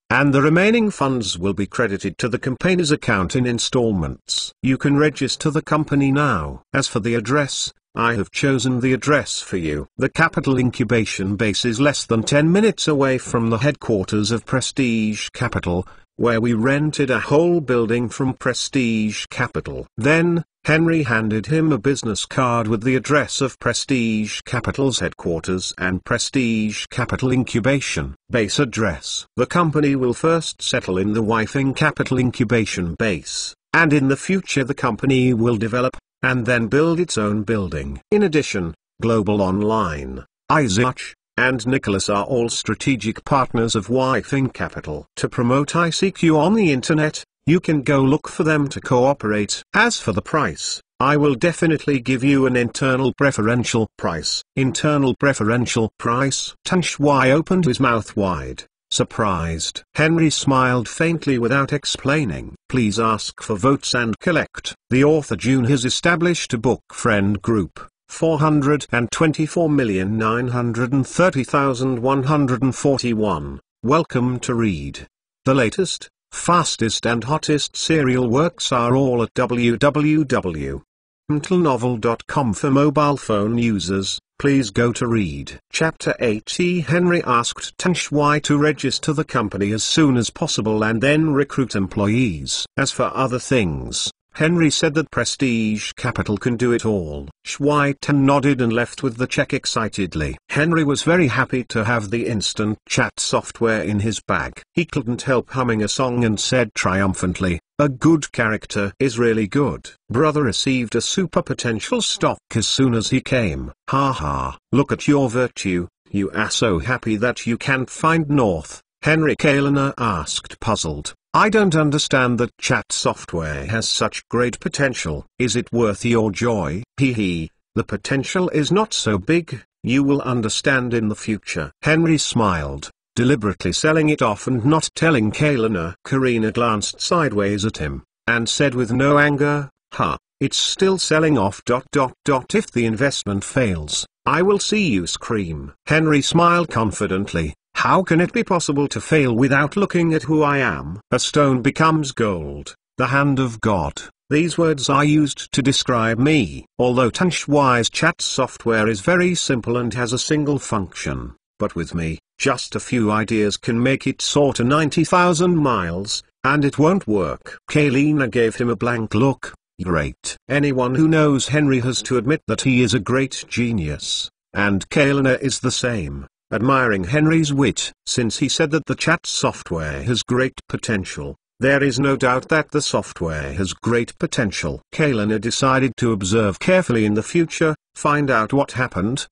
and the remaining funds will be credited to the company's account in installments. You can register the company now. As for the address, I have chosen the address for you. The Capital Incubation Base is less than 10 minutes away from the headquarters of Prestige Capital, where we rented a whole building from Prestige Capital." Then, Henry handed him a business card with the address of Prestige Capital's headquarters and Prestige Capital Incubation Base address. "The company will first settle in the Wifing Capital Incubation Base, and in the future the company will develop and then build its own building. In addition, Global Online, Isaac, and Nicholas are all strategic partners of Wifing Capital. To promote ICQ on the internet, you can go look for them to cooperate. As for the price, I will definitely give you an internal preferential price." "Internal preferential price?" Tan Shui opened his mouth wide, surprised. Henry smiled faintly without explaining. "Please ask for votes and collect." The author June has established a book friend group, 424,930,141. Welcome to read. The latest, fastest and hottest serial works are all at www.mtlnovel.com. For mobile phone users, please go to read. Chapter 80. Henry asked Tan Shui to register the company as soon as possible and then recruit employees. As for other things, Henry said that Prestige Capital can do it all. Schweitan nodded and left with the check excitedly. Henry was very happy to have the instant chat software in his bag. He couldn't help humming a song and said triumphantly, "A good character is really good." Brother received a super potential stock as soon as he came. "Ha ha, look at your virtue, you are so happy that you can't find North." Henry Kalina asked puzzled. "I don't understand that chat software has such great potential. Is it worth your joy?" "Hee hee, the potential is not so big, you will understand in the future." Henry smiled, deliberately selling it off and not telling Kalina. Karina glanced sideways at him, and said with no anger, "Ha, it's still selling off. If the investment fails, I will see you scream." Henry smiled confidently. "How can it be possible to fail without looking at who I am?" "A stone becomes gold, the hand of God." These words are used to describe me. Although Tan Shui's chat software is very simple and has a single function, but with me, just a few ideas can make it soar to 90,000 miles, and it won't work. Kalina gave him a blank look. Great. Anyone who knows Henry has to admit that he is a great genius, and Kalina is the same, admiring Henry's wit. Since he said that the chat software has great potential, there is no doubt that the software has great potential. Kalina decided to observe carefully in the future, find out what happened,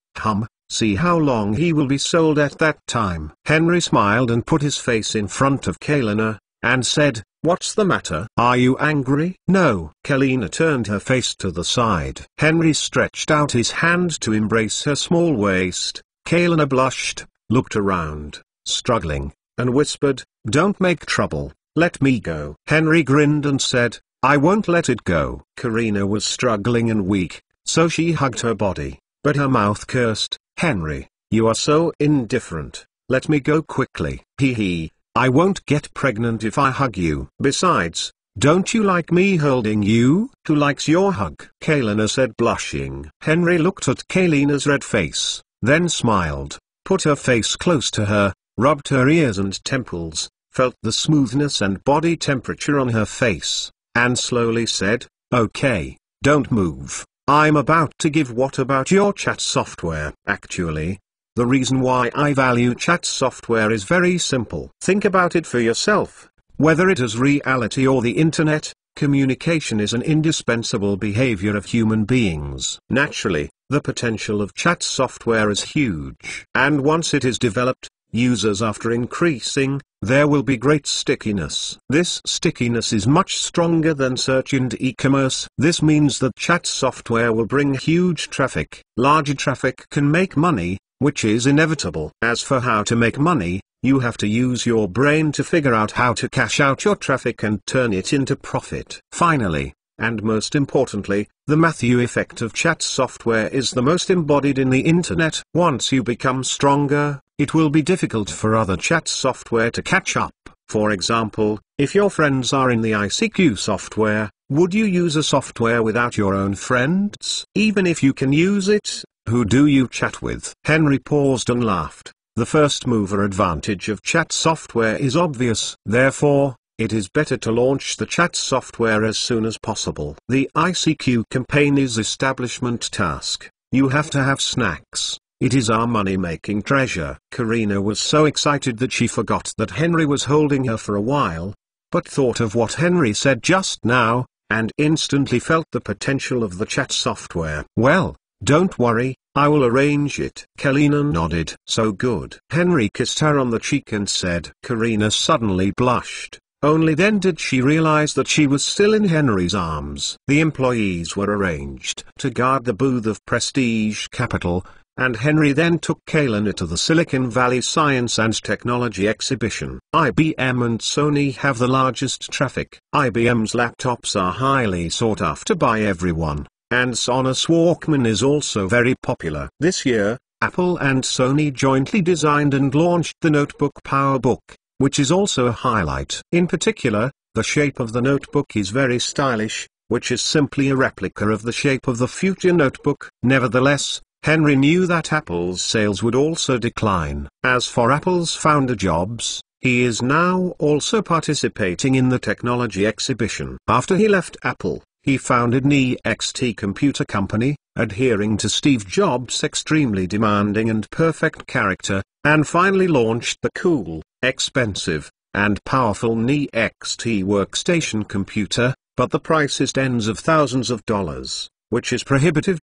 see how long he will be sold at that time. Henry smiled and put his face in front of Kalina, and said, "What's the matter? Are you angry?" "No." Kalina turned her face to the side. Henry stretched out his hand to embrace her small waist. Kalina blushed, looked around, struggling, and whispered, "Don't make trouble, let me go." Henry grinned and said, I won't let it go. Karina was struggling and weak, so she hugged her body, but her mouth cursed, Henry, you are so indifferent, let me go quickly. Hee hee, I won't get pregnant if I hug you. Besides, don't you like me holding you? Who likes your hug? Kalina said, blushing. Henry looked at Kalina's red face, then smiled, put her face close to her, rubbed her ears and temples, felt the smoothness and body temperature on her face, and slowly said, okay, don't move. I'm about to give what about your chat software. Actually, the reason why I value chat software is very simple. Think about it for yourself. Whether it is reality or the internet, communication is an indispensable behavior of human beings. Naturally, the potential of chat software is huge. And once it is developed, users after increasing, there will be great stickiness. This stickiness is much stronger than search and e-commerce. This means that chat software will bring huge traffic. Larger traffic can make money, which is inevitable. As for how to make money, you have to use your brain to figure out how to cash out your traffic and turn it into profit. Finally, and most importantly, the Matthew effect of chat software is the most embodied in the internet. Once you become stronger, it will be difficult for other chat software to catch up. For example, if your friends are in the ICQ software, would you use a software without your own friends? Even if you can use it, who do you chat with? Henry paused and laughed. The first mover advantage of chat software is obvious. Therefore, it is better to launch the chat software as soon as possible. The ICQ campaign is establishment task. You have to have snacks. It is our money-making treasure. Karina was so excited that she forgot that Henry was holding her for a while, but thought of what Henry said just now, and instantly felt the potential of the chat software. Well, don't worry, I will arrange it. Karina nodded. So good. Henry kissed her on the cheek and said. Karina suddenly blushed. Only then did she realize that she was still in Henry's arms. The employees were arranged to guard the booth of Prestige Capital, and Henry then took Kalina to the Silicon Valley Science and Technology Exhibition. IBM and Sony have the largest traffic. IBM's laptops are highly sought after by everyone, and Sonos Walkman is also very popular. This year, Apple and Sony jointly designed and launched the notebook PowerBook, which is also a highlight. In particular, the shape of the notebook is very stylish, which is simply a replica of the shape of the future notebook. Nevertheless, Henry knew that Apple's sales would also decline. As for Apple's founder Jobs, he is now also participating in the technology exhibition. After he left Apple, he founded NeXT Computer Company, adhering to Steve Jobs' extremely demanding and perfect character, and finally launched the cool, expensive, and powerful NeXT workstation computer, but the price is tens of thousands of dollars, which is prohibitive.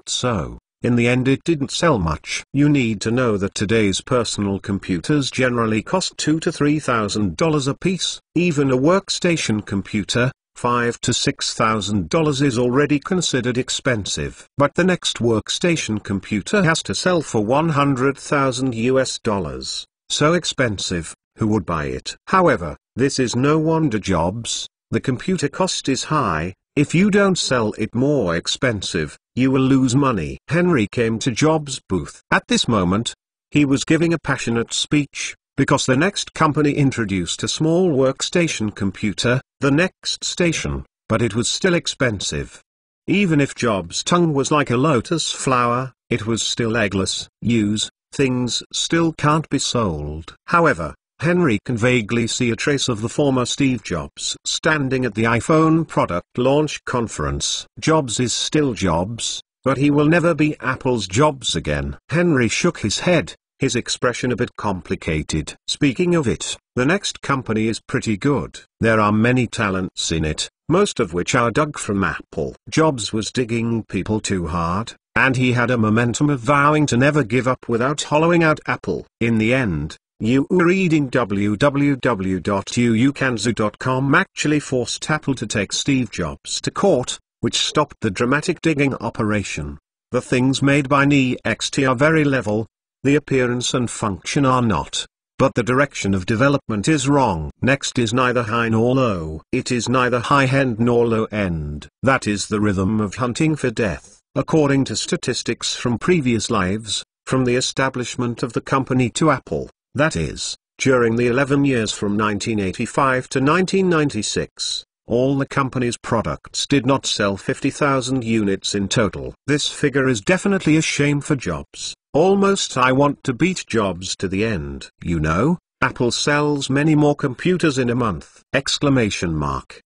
So, in the end it didn't sell much. You need to know that today's personal computers generally cost $2,000 to $3,000 a piece. Even a workstation computer, $5,000 to $6,000 is already considered expensive. But the next workstation computer has to sell for $100,000 US. So expensive, who would buy it? However, this is no wonder Jobs, the computer cost is high. If you don't sell it more expensive, you will lose money. Henry came to Jobs' booth. At this moment, he was giving a passionate speech, because the next company introduced a small workstation computer, the Next Station, but it was still expensive. Even if Jobs' tongue was like a lotus flower, it was still eggless. Things still can't be sold. However, Henry can vaguely see a trace of the former Steve Jobs standing at the iPhone product launch conference. Jobs is still Jobs, but he will never be Apple's Jobs again. Henry shook his head, his expression a bit complicated. Speaking of it, the next company is pretty good. There are many talents in it, most of which are dug from Apple. Jobs was digging people too hard, and he had a momentum of vowing to never give up without hollowing out Apple. In the end, reading www.uukanzu.com actually forced Apple to take Steve Jobs to court, which stopped the dramatic digging operation. The things made by NeXT are very level, the appearance and function are not. but the direction of development is wrong. Next is neither high nor low. It is neither high end nor low end. That is the rhythm of hunting for death. According to statistics from previous lives, from the establishment of the company to Apple, that is, during the 11 years from 1985 to 1996, all the company's products did not sell 50,000 units in total. This figure is definitely a shame for Jobs. Almost I want to beat Jobs to the end. You know, Apple sells many more computers in a month! Exclamation mark.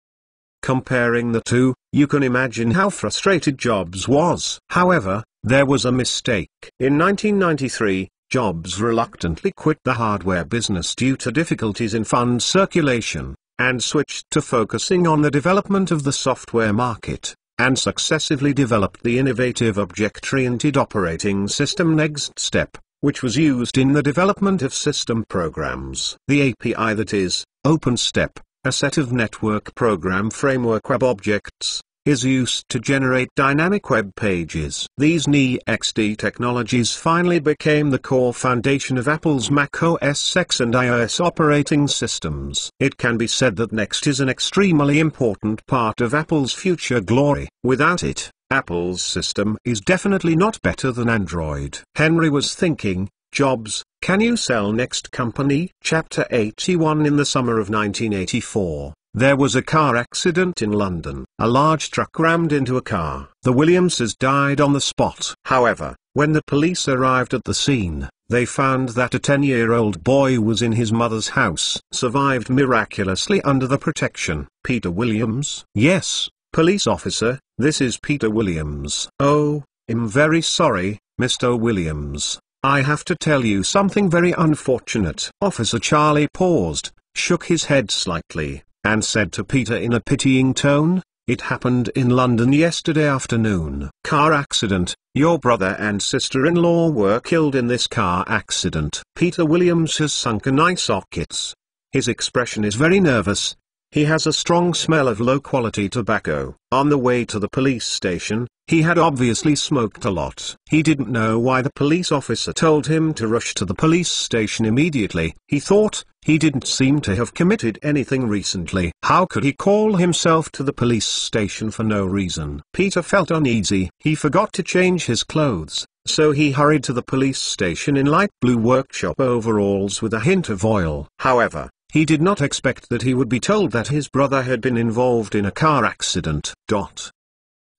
Comparing the two, you can imagine how frustrated Jobs was. However, there was a mistake. In 1993, Jobs reluctantly quit the hardware business due to difficulties in fund circulation, and switched to focusing on the development of the software market, and successively developed the innovative object-oriented operating system NeXTSTEP, which was used in the development of system programs. The API, that is, OpenStep, a set of network program framework web objects, is used to generate dynamic web pages. These NeXT technologies finally became the core foundation of Apple's Mac OS X and iOS operating systems. It can be said that Next is an extremely important part of Apple's future glory. Without it, Apple's system is definitely not better than Android. Henry was thinking, Jobs, can you sell Next Company? Chapter 81. In the summer of 1984. There was a car accident in London. A large truck rammed into a car. The Williamses died on the spot. However, when the police arrived at the scene, they found that a 10-year-old boy was in his mother's house. Survived miraculously under the protection. Peter Williams? Yes, police officer, this is Peter Williams. Oh, I'm very sorry, Mr. Williams. I have to tell you something very unfortunate. Officer Charlie paused, shook his head slightly, and said to Peter in a pitying tone, "It happened in London yesterday afternoon. Car accident, your brother and sister-in-law were killed in this car accident." Peter Williams has sunken eye sockets. His expression is very nervous. He has a strong smell of low-quality tobacco. On the way to the police station, he had obviously smoked a lot. He didn't know why the police officer told him to rush to the police station immediately. He thought, he didn't seem to have committed anything recently. How could he call himself to the police station for no reason? Peter felt uneasy. He forgot to change his clothes, so he hurried to the police station in light blue workshop overalls with a hint of oil. However, he did not expect that he would be told that his brother had been involved in a car accident.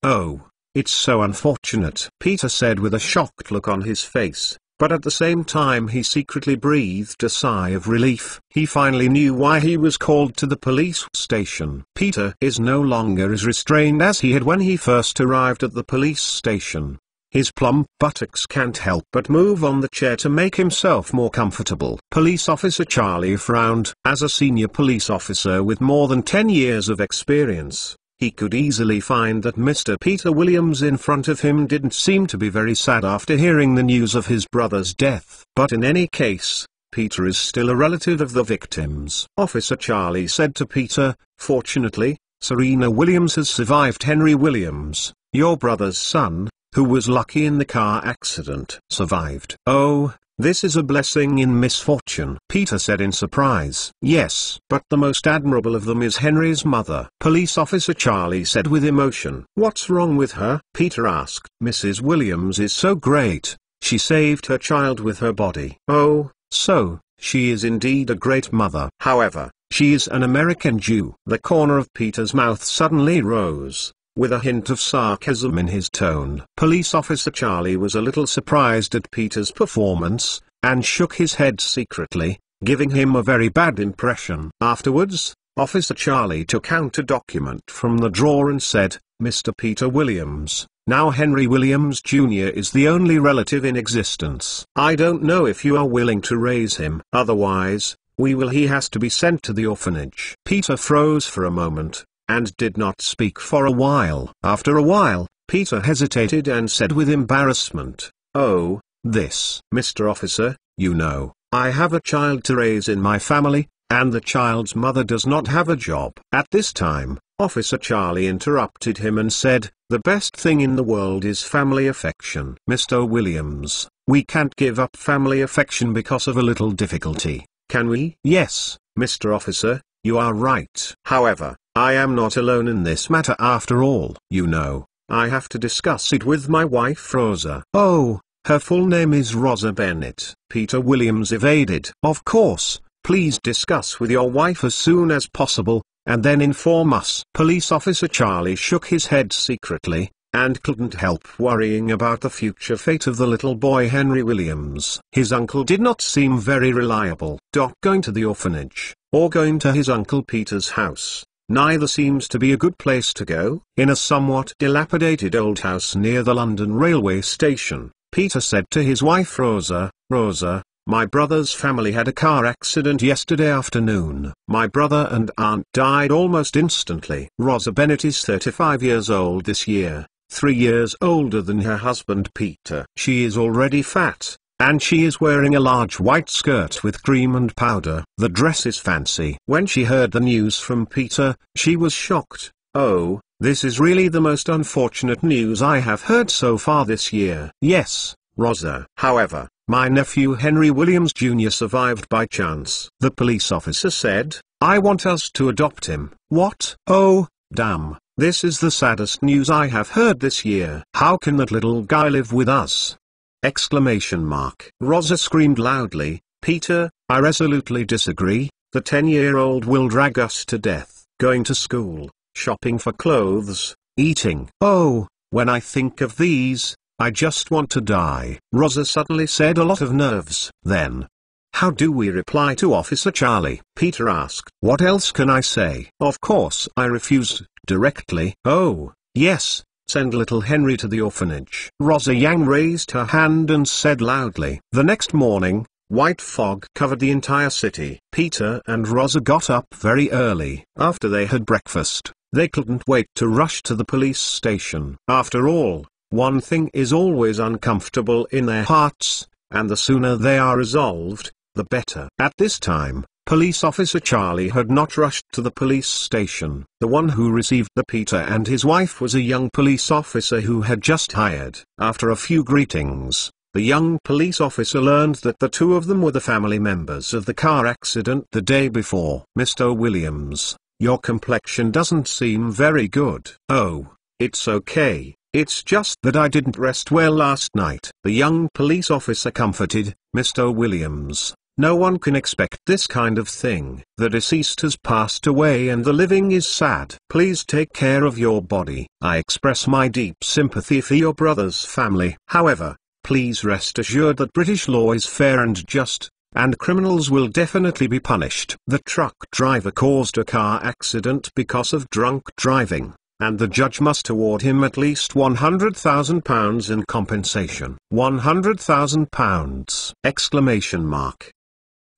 Oh, it's so unfortunate, Peter said with a shocked look on his face, but at the same time he secretly breathed a sigh of relief. He finally knew why he was called to the police station. Peter is no longer as restrained as he had when he first arrived at the police station. His plump buttocks can't help but move on the chair to make himself more comfortable. Police Officer Charlie frowned. As a senior police officer with more than 10 years of experience, he could easily find that Mr. Peter Williams in front of him didn't seem to be very sad after hearing the news of his brother's death. But in any case, Peter is still a relative of the victims. Officer Charlie said to Peter, "Fortunately, Serena Williams has survived. Henry Williams, your brother's son, who was lucky in the car accident, survived." "Oh, this is a blessing in misfortune," Peter said in surprise. "Yes, but the most admirable of them is Henry's mother," Police Officer Charlie said with emotion. "What's wrong with her?" Peter asked. "Mrs. Williams is so great. She saved her child with her body." "Oh, so, she is indeed a great mother. However, she is an American Jew." The corner of Peter's mouth suddenly rose, with a hint of sarcasm in his tone. Police Officer Charlie was a little surprised at Peter's performance, and shook his head secretly, giving him a very bad impression. Afterwards, Officer Charlie took out a document from the drawer and said, "Mr. Peter Williams, now Henry Williams Jr. is the only relative in existence. I don't know if you are willing to raise him. Otherwise, he has to be sent to the orphanage." Peter froze for a moment, and did not speak for a while. After a while, Peter hesitated and said with embarrassment, "Oh, this, Mr. Officer, you know, I have a child to raise in my family, and the child's mother does not have a job." At this time, Officer Charlie interrupted him and said, "The best thing in the world is family affection. Mr. Williams, we can't give up family affection because of a little difficulty. Can we? Yes, Mr. Officer, you are right. However, I am not alone in this matter after all. You know, I have to discuss it with my wife Rosa. Oh, her full name is Rosa Bennett. Peter Williams evaded. Of course, please discuss with your wife as soon as possible, and then inform us. Police Officer Charlie shook his head secretly, and couldn't help worrying about the future fate of the little boy Henry Williams. His uncle did not seem very reliable. Going to the orphanage, or going to his Uncle Peter's house, neither seems to be a good place to go. In a somewhat dilapidated old house near the London railway station, Peter said to his wife Rosa, "Rosa, my brother's family had a car accident yesterday afternoon. My brother and aunt died almost instantly." Rosa Bennett is 35 years old this year, 3 years older than her husband Peter. She is already fat, and she is wearing a large white skirt with cream and powder. The dress is fancy. When she heard the news from Peter, she was shocked. "Oh, this is really the most unfortunate news I have heard so far this year." "Yes, Rosa. However, my nephew Henry Williams Jr. survived by chance," the police officer said. "I want us to adopt him." "What? Oh, damn. This is the saddest news I have heard this year. How can that little guy live with us?" Exclamation mark. Rosa screamed loudly, "Peter, I resolutely disagree. The 10-year-old will drag us to death. Going to school, shopping for clothes, eating. Oh, when I think of these, I just want to die." Rosa suddenly said, a lot of nerves. Then, "How do we reply to Officer Charlie?" Peter asked. "What else can I say? Of course I refused, directly." "Oh, yes, send little Henry to the orphanage." Rosa Yang raised her hand and said loudly. The next morning, white fog covered the entire city. Peter and Rosa got up very early. After they had breakfast, they couldn't wait to rush to the police station. After all, one thing is always uncomfortable in their hearts, and the sooner they are resolved, the better. At this time, Police Officer Charlie had not rushed to the police station. The one who received the Peter and his wife was a young police officer who had just hired. After a few greetings, the young police officer learned that the two of them were the family members of the car accident the day before. "Mr. Williams, your complexion doesn't seem very good." "Oh, it's okay. It's just that I didn't rest well last night." The young police officer comforted. "Mr. Williams, no one can expect this kind of thing. The deceased has passed away and the living is sad. Please take care of your body. I express my deep sympathy for your brother's family. However, please rest assured that British law is fair and just, and criminals will definitely be punished." The truck driver caused a car accident because of drunk driving, and the judge must award him at least £100,000 in compensation. £100,000! Exclamation mark.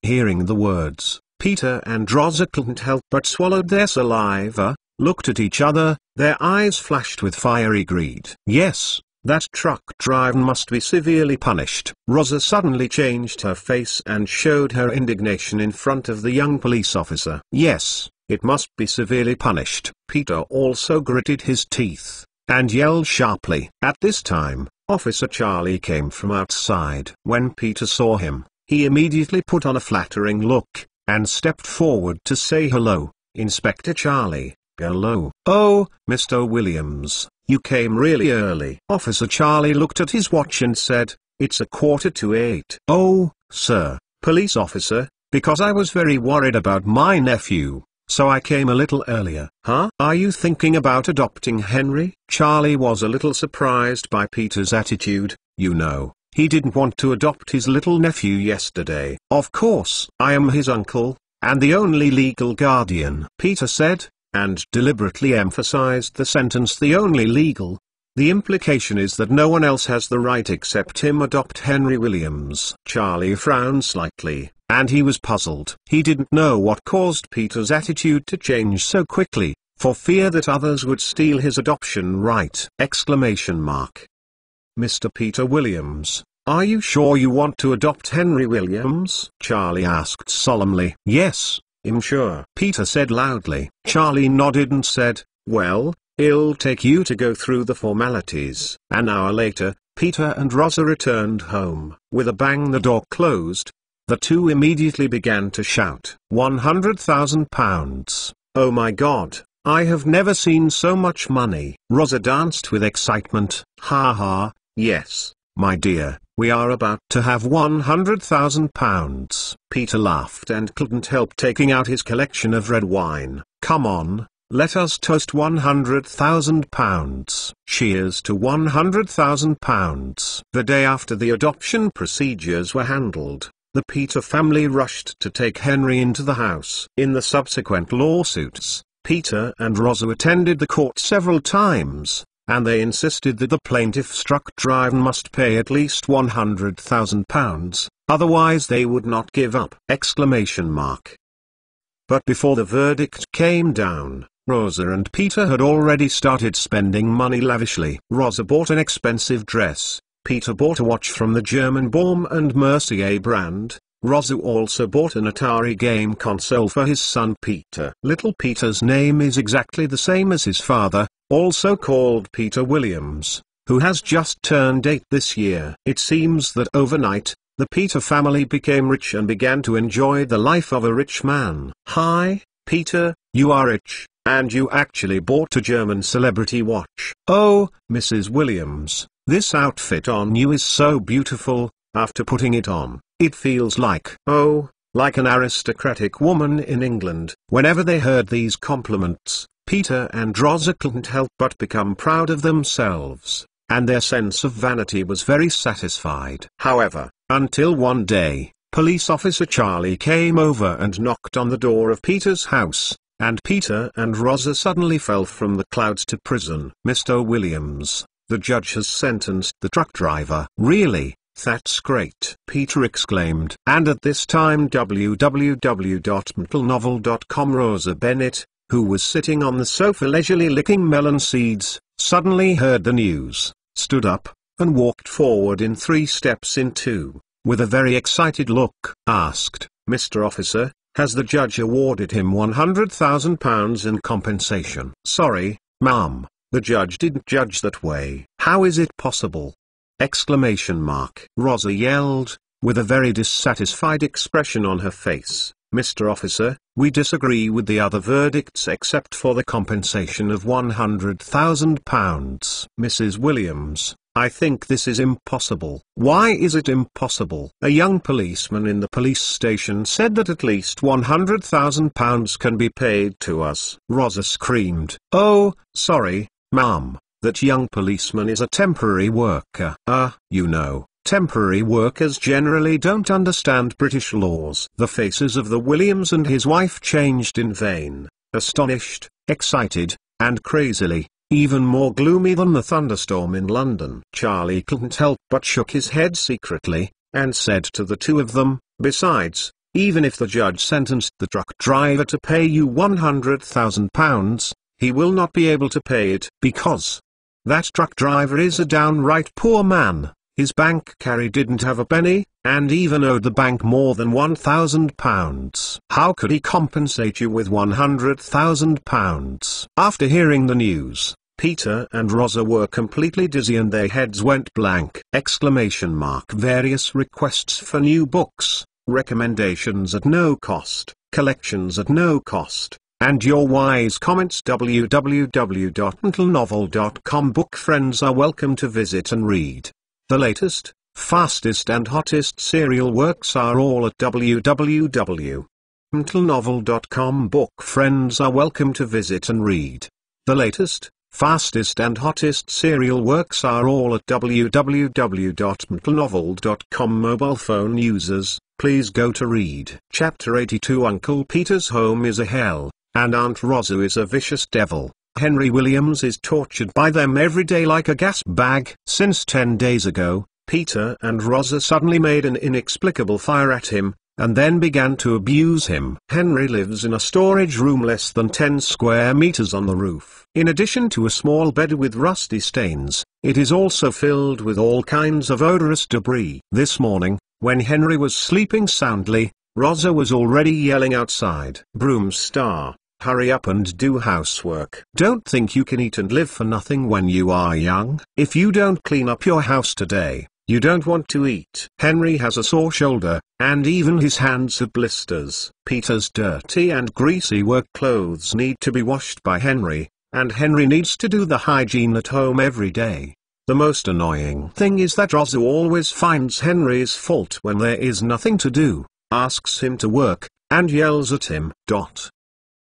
Hearing the words, Peter and Rosa couldn't help but swallowed their saliva, looked at each other, their eyes flashed with fiery greed. Yes, that truck driver must be severely punished. Rosa suddenly changed her face and showed her indignation in front of the young police officer. Yes, it must be severely punished. Peter also gritted his teeth, and yelled sharply. At this time, Officer Charlie came from outside. When Peter saw him, he immediately put on a flattering look, and stepped forward to say hello. "Inspector Charlie." "Hello." "Oh, Mr. Williams, you came really early." Officer Charlie looked at his watch and said, "It's 7:45. "Oh, sir, police officer, because I was very worried about my nephew, so I came a little earlier." "Huh? Are you thinking about adopting Henry?" Charlie was a little surprised by Peter's attitude. You know, he didn't want to adopt his little nephew yesterday. "Of course, I am his uncle, and the only legal guardian," Peter said, and deliberately emphasized the sentence "the only legal." The implication is that no one else has the right except him adopt Henry Williams. Charlie frowned slightly, and he was puzzled. He didn't know what caused Peter's attitude to change so quickly, for fear that others would steal his adoption right. Exclamation mark. "Mr. Peter Williams, are you sure you want to adopt Henry Williams?" Charlie asked solemnly. "Yes, I'm sure," Peter said loudly. Charlie nodded and said, "Well, it'll take you to go through the formalities." An hour later, Peter and Rosa returned home. With a bang the door closed, The two immediately began to shout, £100,000. Oh my God, I have never seen so much money. Rosa danced with excitement. Ha ha, yes, my dear, we are about to have £100,000. Peter laughed and couldn't help taking out his collection of red wine. Come on, let us toast £100,000. Cheers to £100,000. The day after the adoption procedures were handled, the Peter family rushed to take Henry into the house. In the subsequent lawsuits, Peter and Rosa attended the court several times, and they insisted that the plaintiff's truck driver must pay at least £100,000, otherwise they would not give up! But before the verdict came down, Rosa and Peter had already started spending money lavishly. Rosa bought an expensive dress, Peter bought a watch from the German Baum and Mercier brand. Rosa also bought an Atari game console for his son Peter. Little Peter's name is exactly the same as his father, also called Peter Williams, who has just turned 8 this year. It seems that overnight, the Peter family became rich and began to enjoy the life of a rich man. Hi, Peter, you are rich, and you actually bought a German celebrity watch. Oh, Mrs. Williams, this outfit on you is so beautiful. After putting it on, it feels like an aristocratic woman in England. Whenever they heard these compliments, Peter and Rosa couldn't help but become proud of themselves, and their sense of vanity was very satisfied. However, until one day, police officer Charlie came over and knocked on the door of Peter's house, and Peter and Rosa suddenly fell from the clouds to prison. Mr. Williams, the judge has sentenced the truck driver. Really? That's great, Peter exclaimed. And at this time www.mtlnovel.com Rosa Bennett, who was sitting on the sofa leisurely licking melon seeds, suddenly heard the news, stood up, and walked forward in 3 steps into, with a very excited look, asked, Mr. Officer, has the judge awarded him £100,000 in compensation? Sorry, ma'am, the judge didn't judge that way. How is it possible? Rosa yelled, with a very dissatisfied expression on her face. Mr. Officer, we disagree with the other verdicts except for the compensation of £100,000. Mrs. Williams, I think this is impossible. Why is it impossible? A young policeman in the police station said that at least £100,000 can be paid to us. Rosa screamed. Oh, sorry, ma'am. That young policeman is a temporary worker. Temporary workers generally don't understand British laws. The faces of the Williams and his wife changed in vain, astonished, excited, and crazily, even more gloomy than the thunderstorm in London. Charlie couldn't help but shook his head secretly, and said to the two of them, besides, even if the judge sentenced the truck driver to pay you £100,000, he will not be able to pay it because that truck driver is a downright poor man. His bank carry didn't have a penny, and even owed the bank more than £1,000. How could he compensate you with £100,000? After hearing the news, Peter and Rosa were completely dizzy and their heads went blank. Various requests for new books, recommendations at no cost, collections at no cost, and your wise comments. www.mtlnovel.com Book friends are welcome to visit and read. The latest, fastest and hottest serial works are all at www.mtlnovel.com. Book friends are welcome to visit and read. The latest, fastest and hottest serial works are all at www.mtlnovel.com. Mobile phone users, please go to read. Chapter 82 Uncle Peter's home is a hell, and Aunt Rosa is a vicious devil. Henry Williams is tortured by them every day like a gas bag. Since 10 days ago, Peter and Rosa suddenly made an inexplicable fire at him, and then began to abuse him. Henry lives in a storage room less than 10 square meters on the roof. In addition to a small bed with rusty stains, it is also filled with all kinds of odorous debris. This morning, when Henry was sleeping soundly, Rosa was already yelling outside. Broom Star, hurry up and do housework. Don't think you can eat and live for nothing when you are young. If you don't clean up your house today, You don't want to eat. Henry has a sore shoulder, and even his hands have blisters. Peter's dirty and greasy work clothes need to be washed by Henry, and Henry needs to do the hygiene at home every day. The most annoying thing is that Rosa always finds Henry's fault when there is nothing to do, asks him to work, and yells at him.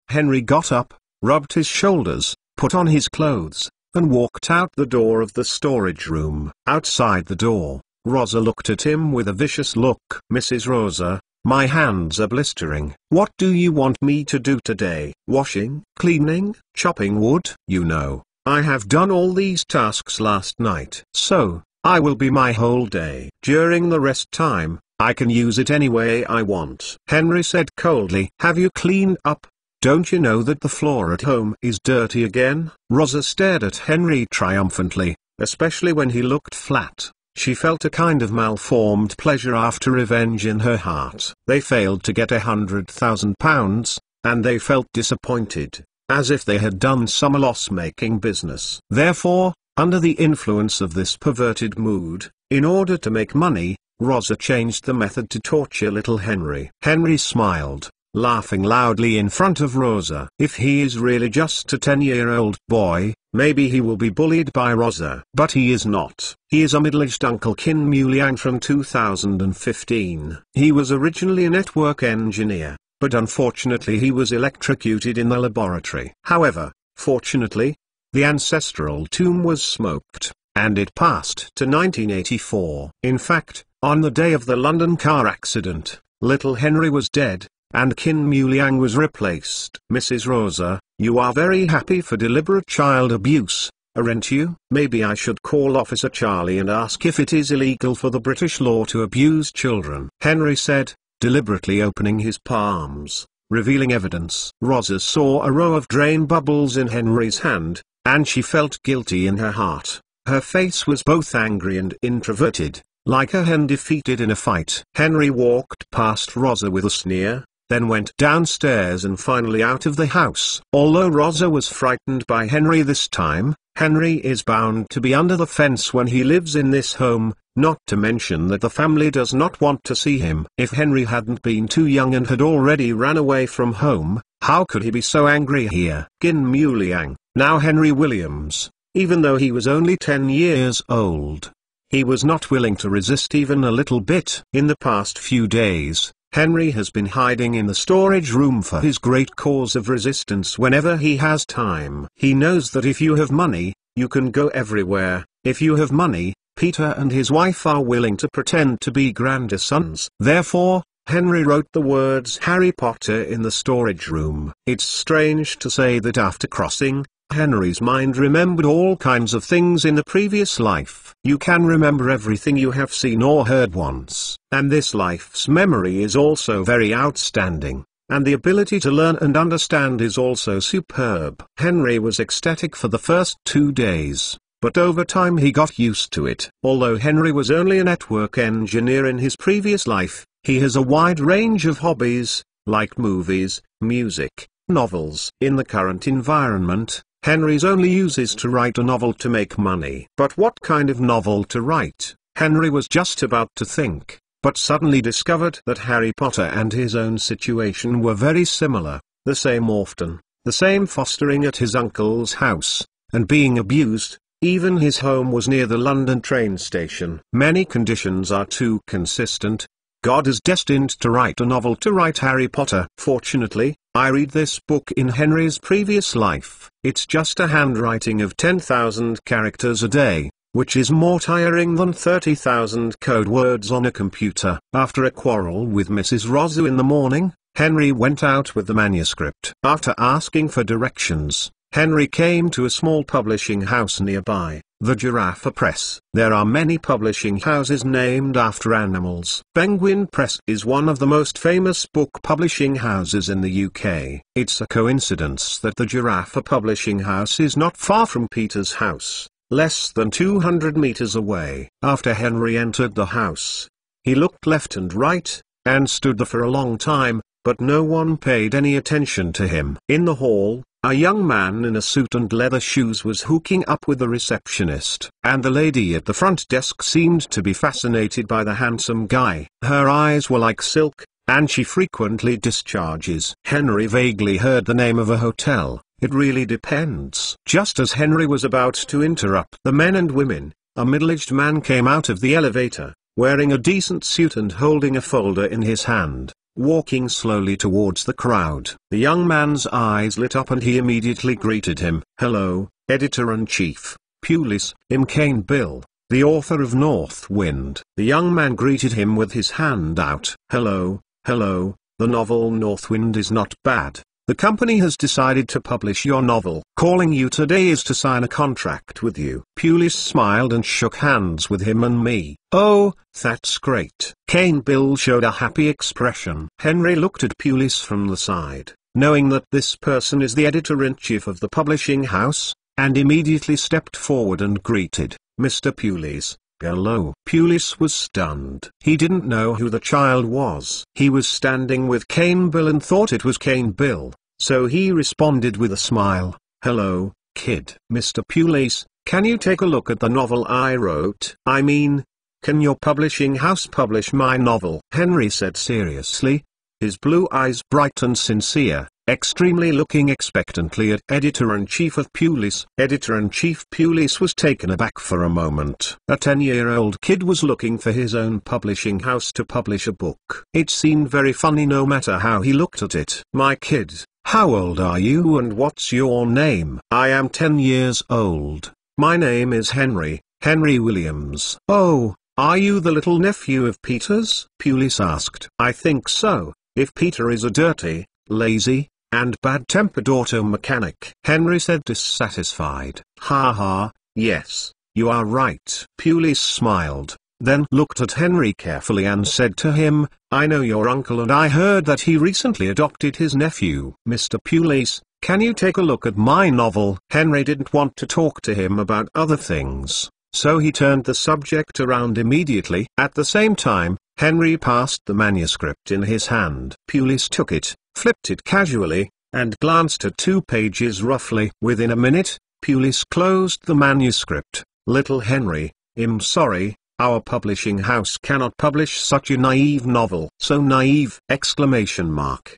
Henry got up, rubbed his shoulders, put on his clothes, and walked out the door of the storage room. Outside the door, Rosa looked at him with a vicious look. "Mrs. Rosa, my hands are blistering. What do you want me to do today? Washing, cleaning, chopping wood? You know, I have done all these tasks last night. So, I will be my whole day. During the rest time, I can use it any way I want." Henry said coldly. "Have you cleaned up? Don't you know that the floor at home is dirty again?" Rosa stared at Henry triumphantly, especially when he looked flat. She felt a kind of malformed pleasure after revenge in her heart. They failed to get £100,000, and they felt disappointed, as if they had done some loss-making business. Therefore, under the influence of this perverted mood, in order to make money, Rosa changed the method to torture little Henry. Henry smiled, laughing loudly in front of Rosa. If he is really just a 10-year-old boy, maybe he will be bullied by Rosa. But he is not. He is a middle-aged Uncle Qin Muliang from 2015. He was originally a network engineer, but unfortunately he was electrocuted in the laboratory. However, fortunately, the ancestral tomb was smoked, and it passed to 1984. In fact, on the day of the London car accident, little Henry was dead, and Qin Muliang was replaced. "Mrs. Rosa, you are very happy for deliberate child abuse, aren't you? Maybe I should call Officer Charlie and ask if it is illegal for the British law to abuse children," Henry said, deliberately opening his palms, revealing evidence. Rosa saw a row of drain bubbles in Henry's hand, and she felt guilty in her heart. Her face was both angry and introverted, like a hen defeated in a fight. Henry walked past Rosa with a sneer, then went downstairs and finally out of the house. Although Rosa was frightened by Henry this time, Henry is bound to be under the fence when he lives in this home, not to mention that the family does not want to see him. If Henry hadn't been too young and had already ran away from home, how could he be so angry here? Qin Muliang, now Henry Williams, even though he was only 10 years old, he was not willing to resist even a little bit. In the past few days, Henry has been hiding in the storage room for his great cause of resistance whenever he has time. He knows that if you have money, you can go everywhere. If you have money, Peter and his wife are willing to pretend to be grandsons. Therefore, Henry wrote the words Harry Potter in the storage room. It's strange to say that after crossing, Henry's mind remembered all kinds of things in the previous life. You can remember everything you have seen or heard once, and this life's memory is also very outstanding, and the ability to learn and understand is also superb. Henry was ecstatic for the first 2 days, but over time he got used to it. Although Henry was only a network engineer in his previous life, he has a wide range of hobbies, like movies, music, novels. In the current environment, Henry's only use is to write a novel to make money. But what kind of novel to write? Henry was just about to think, but suddenly discovered that Harry Potter and his own situation were very similar. The same orphan, the same fostering at his uncle's house, and being abused. Even his home was near the London train station. Many conditions are too consistent. God is destined to write a novel to write Harry Potter. Fortunately, I read this book in Henry's previous life. It's just a handwriting of 10,000 characters a day, which is more tiring than 30,000 code words on a computer. After a quarrel with Mrs. Rosa in the morning, Henry went out with the manuscript. After asking for directions, Henry came to a small publishing house nearby, the Giraffe Press. There are many publishing houses named after animals. Penguin Press is one of the most famous book publishing houses in the UK. It's a coincidence that the Giraffe Publishing House is not far from Peter's house, less than 200 meters away. After Henry entered the house, he looked left and right, and stood there for a long time, but no one paid any attention to him. In the hall, a young man in a suit and leather shoes was hooking up with the receptionist, and the lady at the front desk seemed to be fascinated by the handsome guy. Her eyes were like silk, and she frequently discharges. Henry vaguely heard the name of a hotel. It really depends. Just as Henry was about to interrupt the men and women, a middle-aged man came out of the elevator, wearing a decent suit and holding a folder in his hand, walking slowly towards the crowd. The young man's eyes lit up and he immediately greeted him. "Hello, Editor-in-Chief, Pulis." "I'm Kane Bill, the author of North Wind." The young man greeted him with his hand out. "Hello, hello, the novel North Wind is not bad. The company has decided to publish your novel. Calling you today is to sign a contract with you." Pulis smiled and shook hands with him and me. "Oh, that's great." Kane Bill showed a happy expression. Henry looked at Pulis from the side, knowing that this person is the editor-in-chief of the publishing house, and immediately stepped forward and greeted, "Mr. Pulis." "Hello." Pulis was stunned. He didn't know who the child was. He was standing with Kane Bill and thought it was Kane Bill, so he responded with a smile, "Hello, kid." "Mr. Pulis, can you take a look at the novel I wrote? I mean, can your publishing house publish my novel?" Henry said seriously, his blue eyes bright and sincere, extremely looking expectantly at Editor-in-Chief of Pulis. Editor-in-Chief Pulis was taken aback for a moment. A 10-year-old kid was looking for his own publishing house to publish a book. It seemed very funny no matter how he looked at it. "My kid, how old are you and what's your name?" "I am 10 years old. My name is Henry, Henry Williams." "Oh, are you the little nephew of Peter's?" Pulis asked. "I think so, if Peter is a dirty, lazy, and bad-tempered auto mechanic," Henry said dissatisfied. "Ha ha, yes, you are right." Pulis smiled, then looked at Henry carefully and said to him, "I know your uncle and I heard that he recently adopted his nephew." "Mr. Pulis, can you take a look at my novel?" Henry didn't want to talk to him about other things, so he turned the subject around immediately. At the same time, Henry passed the manuscript in his hand. Pulis took it, flipped it casually, and glanced at 2 pages roughly. Within a minute, Pulis closed the manuscript. "Little Henry, I'm sorry, our publishing house cannot publish such a naive novel." "So naive!" exclamation mark.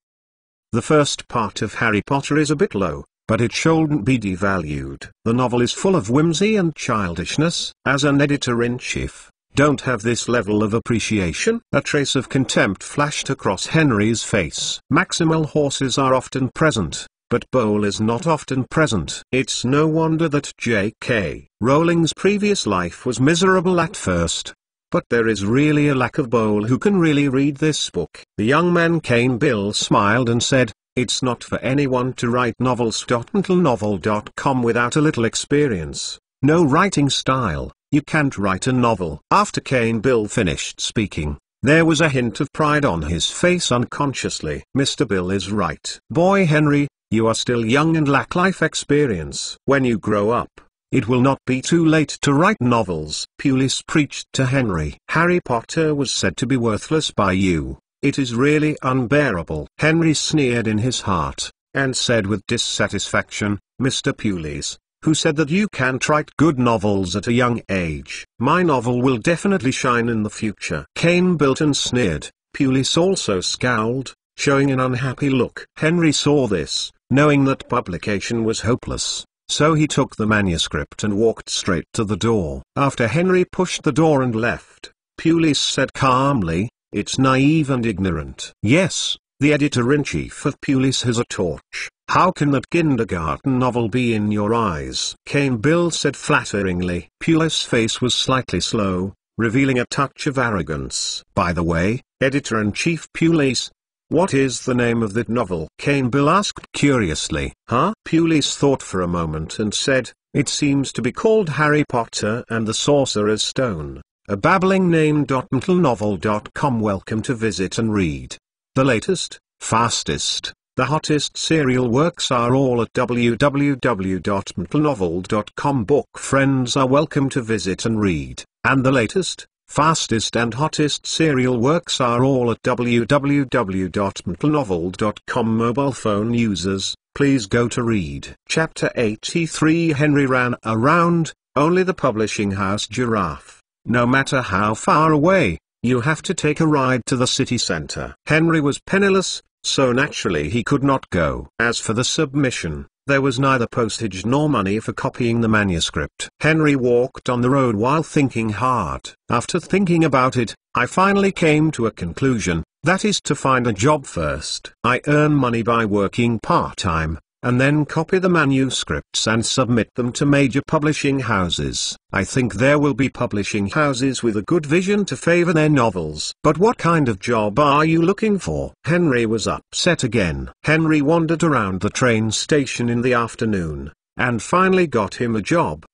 The first part of Harry Potter is a bit low, but it shouldn't be devalued. The novel is full of whimsy and childishness. As an editor-in-chief, don't have this level of appreciation? A trace of contempt flashed across Henry's face. Maximal horses are often present, but bowl is not often present. It's no wonder that J.K. Rowling's previous life was miserable at first. But there is really a lack of bowl who can really read this book. The young man Kane Bill smiled and said, "It's not for anyone to write novels. Novel.com without a little experience. No writing style. You can't write a novel." After Kane Bill finished speaking, there was a hint of pride on his face unconsciously. "Mr. Bill is right. Boy Henry, you are still young and lack life experience. When you grow up, it will not be too late to write novels." Pulis preached to Henry. "Harry Potter was said to be worthless by you. It is really unbearable." Henry sneered in his heart, and said with dissatisfaction, "Mr. Pulis, who said that you can't write good novels at a young age? My novel will definitely shine in the future." Kane Bilton sneered. Pulis also scowled, showing an unhappy look. Henry saw this, knowing that publication was hopeless, so he took the manuscript and walked straight to the door. After Henry pushed the door and left, Pulis said calmly, "It's naive and ignorant." Yes, the editor-in-chief of Pulis has a torch. "How can that kindergarten novel be in your eyes?" Kane Bill said flatteringly. Pulis' face was slightly slow, revealing a touch of arrogance. "By the way, Editor-in-Chief Pulis, what is the name of that novel?" Kane Bill asked curiously. "Huh?" Pulis thought for a moment and said, "It seems to be called Harry Potter and the Sorcerer's Stone, a babbling name. Novel.com. Welcome to visit and read. The latest, fastest, the hottest serial works are all at www.novel.com. Book friends are welcome to visit and read, and the latest, fastest and hottest serial works are all at www.mtlnovel.com. Mobile phone users, please go to read. Chapter 83. Henry ran around, only the publishing house Giraffe. No matter how far away, you have to take a ride to the city center. Henry was penniless, so naturally he could not go. As for the submission, there was neither postage nor money for copying the manuscript. Henry walked on the road while thinking hard. After thinking about it, I finally came to a conclusion, that is to find a job first. I earn money by working part-time, and then copy the manuscripts and submit them to major publishing houses. I think there will be publishing houses with a good vision to favor their novels. But what kind of job are you looking for? Henry was upset again. Henry wandered around the train station in the afternoon, and finally got him a job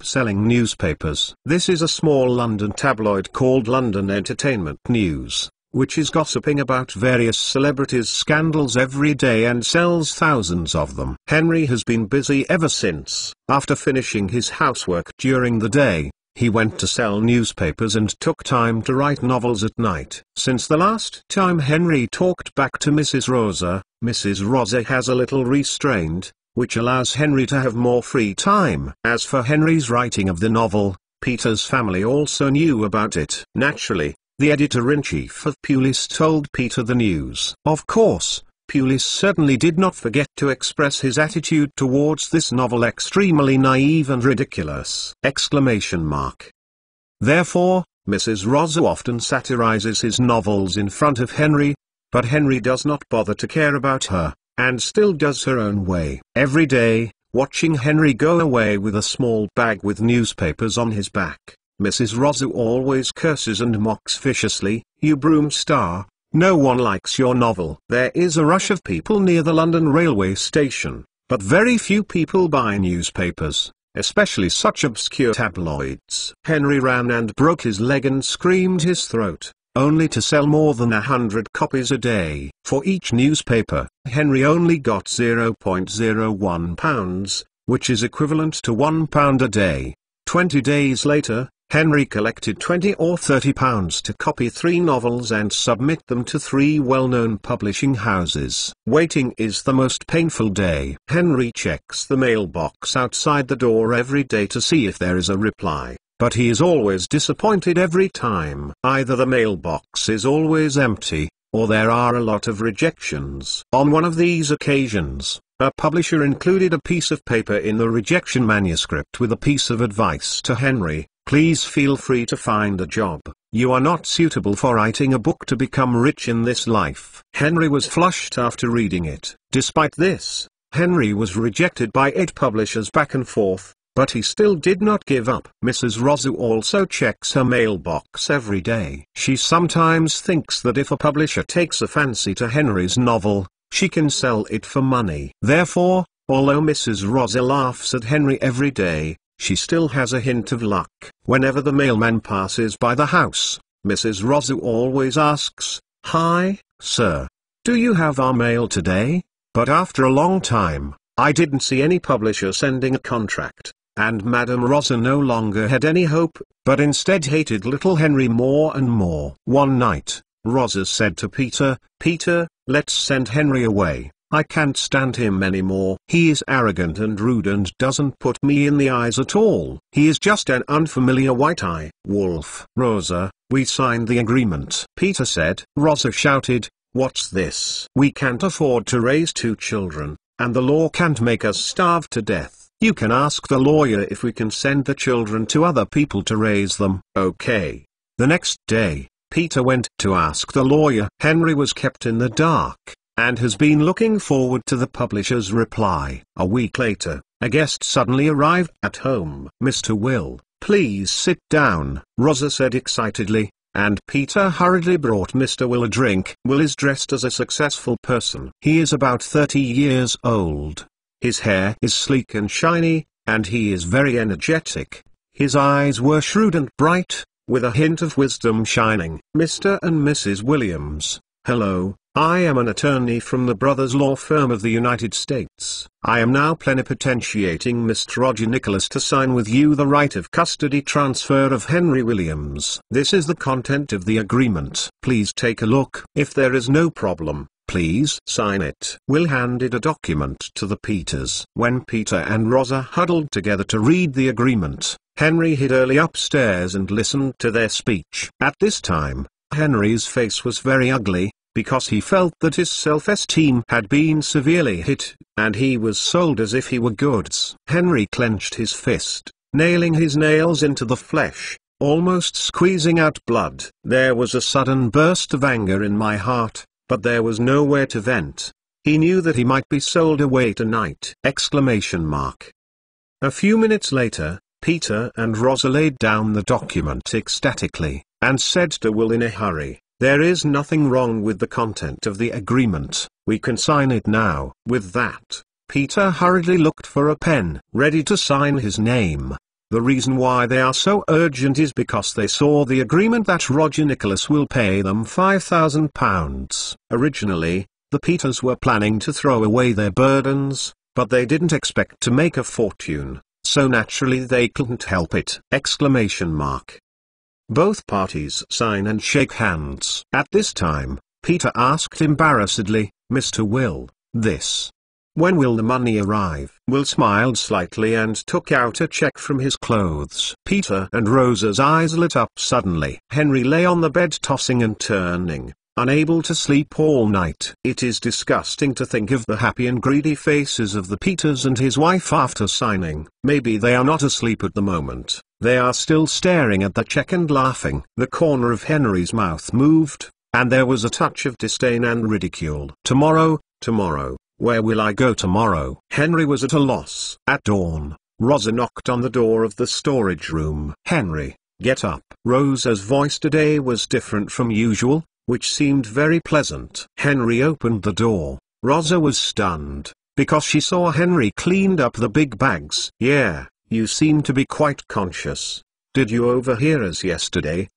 selling newspapers. This is a small London tabloid called London Entertainment News, which is gossiping about various celebrities' scandals every day and sells thousands of them. Henry has been busy ever since. After finishing his housework during the day, he went to sell newspapers and took time to write novels at night. Since the last time Henry talked back to Mrs. Rosa has a little restraint, which allows Henry to have more free time. As for Henry's writing of the novel, Peter's family also knew about it. Naturally, the editor-in-chief of Pulis told Peter the news. Of course, Pulis certainly did not forget to express his attitude towards this novel extremely naive and ridiculous! Therefore, Mrs. Rosa often satirizes his novels in front of Henry, but Henry does not bother to care about her, and still does her own way. Every day, watching Henry go away with a small bag with newspapers on his back, Mrs. Rosa always curses and mocks viciously, "You broom star, no one likes your novel." There is a rush of people near the London railway station, but very few people buy newspapers, especially such obscure tabloids. Henry ran and broke his leg and screamed his throat, only to sell more than 100 copies a day. For each newspaper, Henry only got £0.01, which is equivalent to £1 a day. 20 days later, Henry collected £20 or £30 to copy 3 novels and submit them to 3 well-known publishing houses. Waiting is the most painful day. Henry checks the mailbox outside the door every day to see if there is a reply, but he is always disappointed every time. Either the mailbox is always empty, or there are a lot of rejections. On one of these occasions, a publisher included a piece of paper in the rejection manuscript with a piece of advice to Henry: "Please feel free to find a job. You are not suitable for writing a book to become rich in this life." Henry was flushed after reading it. Despite this, Henry was rejected by 8 publishers back and forth, but he still did not give up. Mrs. Rosa also checks her mailbox every day. She sometimes thinks that if a publisher takes a fancy to Henry's novel, she can sell it for money. Therefore, although Mrs. Rosa laughs at Henry every day, she still has a hint of luck. Whenever the mailman passes by the house, Mrs. Rosa always asks, "Hi, sir. Do you have our mail today?" But after a long time, I didn't see any publisher sending a contract, and Madame Rosa no longer had any hope, but instead hated little Henry more and more. One night, Rosa said to Peter, "Peter, let's send Henry away. I can't stand him anymore. He is arrogant and rude and doesn't put me in the eyes at all. He is just an unfamiliar white-eye wolf." "Rosa, we signed the agreement," Peter said. Rosa shouted, "What's this? We can't afford to raise 2 children, and the law can't make us starve to death. You can ask the lawyer if we can send the children to other people to raise them." "Okay." The next day, Peter went to ask the lawyer. Henry was kept in the dark, and has been looking forward to the publisher's reply. A week later, a guest suddenly arrived at home. "Mr. Will, please sit down," Rosa said excitedly, and Peter hurriedly brought Mr. Will a drink. Will is dressed as a successful person. He is about 30 years old. His hair is sleek and shiny, and he is very energetic. His eyes were shrewd and bright, with a hint of wisdom shining. Mr. and Mrs. Williams, Hello, I am an attorney from the Brothers Law Firm of the United States. I am now plenipotentiating Mr. Roger Nicholas to sign with you the right of custody transfer of Henry Williams. This is the content of the agreement. Please take a look. If there is no problem, please sign it. Will handed a document to the Peters. When Peter and Rosa huddled together to read the agreement, Henry hid early upstairs and listened to their speech. At this time, Henry's face was very ugly, because he felt that his self-esteem had been severely hit, and he was sold as if he were goods. Henry clenched his fist, nailing his nails into the flesh, almost squeezing out blood. There was a sudden burst of anger in my heart, but there was nowhere to vent. He knew that he might be sold away tonight! A few minutes later, Peter and Rosa laid down the document ecstatically, and said to Will in a hurry, "There is nothing wrong with the content of the agreement, we can sign it now." With that, Peter hurriedly looked for a pen, ready to sign his name. The reason why they are so urgent is because they saw the agreement that Roger Nicholas will pay them £5,000. Originally, the Peters were planning to throw away their burdens, but they didn't expect to make a fortune, so naturally they couldn't help it! Both parties sign and shake hands. At this time, Peter asked embarrassedly, "Mr. Will, when will the money arrive?" Will smiled slightly and took out a check from his clothes. Peter and Rosa's eyes lit up suddenly. Henry lay on the bed tossing and turning, unable to sleep all night. It is disgusting to think of the happy and greedy faces of the Peters and his wife after signing. Maybe they are not asleep at the moment. They are still staring at the check and laughing. The corner of Henry's mouth moved, and there was a touch of disdain and ridicule. Tomorrow, where will I go tomorrow? Henry was at a loss. At dawn, Rosa knocked on the door of the storage room. "Henry, get up." Rosa's voice today was different from usual, which seemed very pleasant. Henry opened the door. Rosa was stunned, because she saw Henry cleaned up the big bags. "Yeah, you seem to be quite conscious. Did you overhear us yesterday?"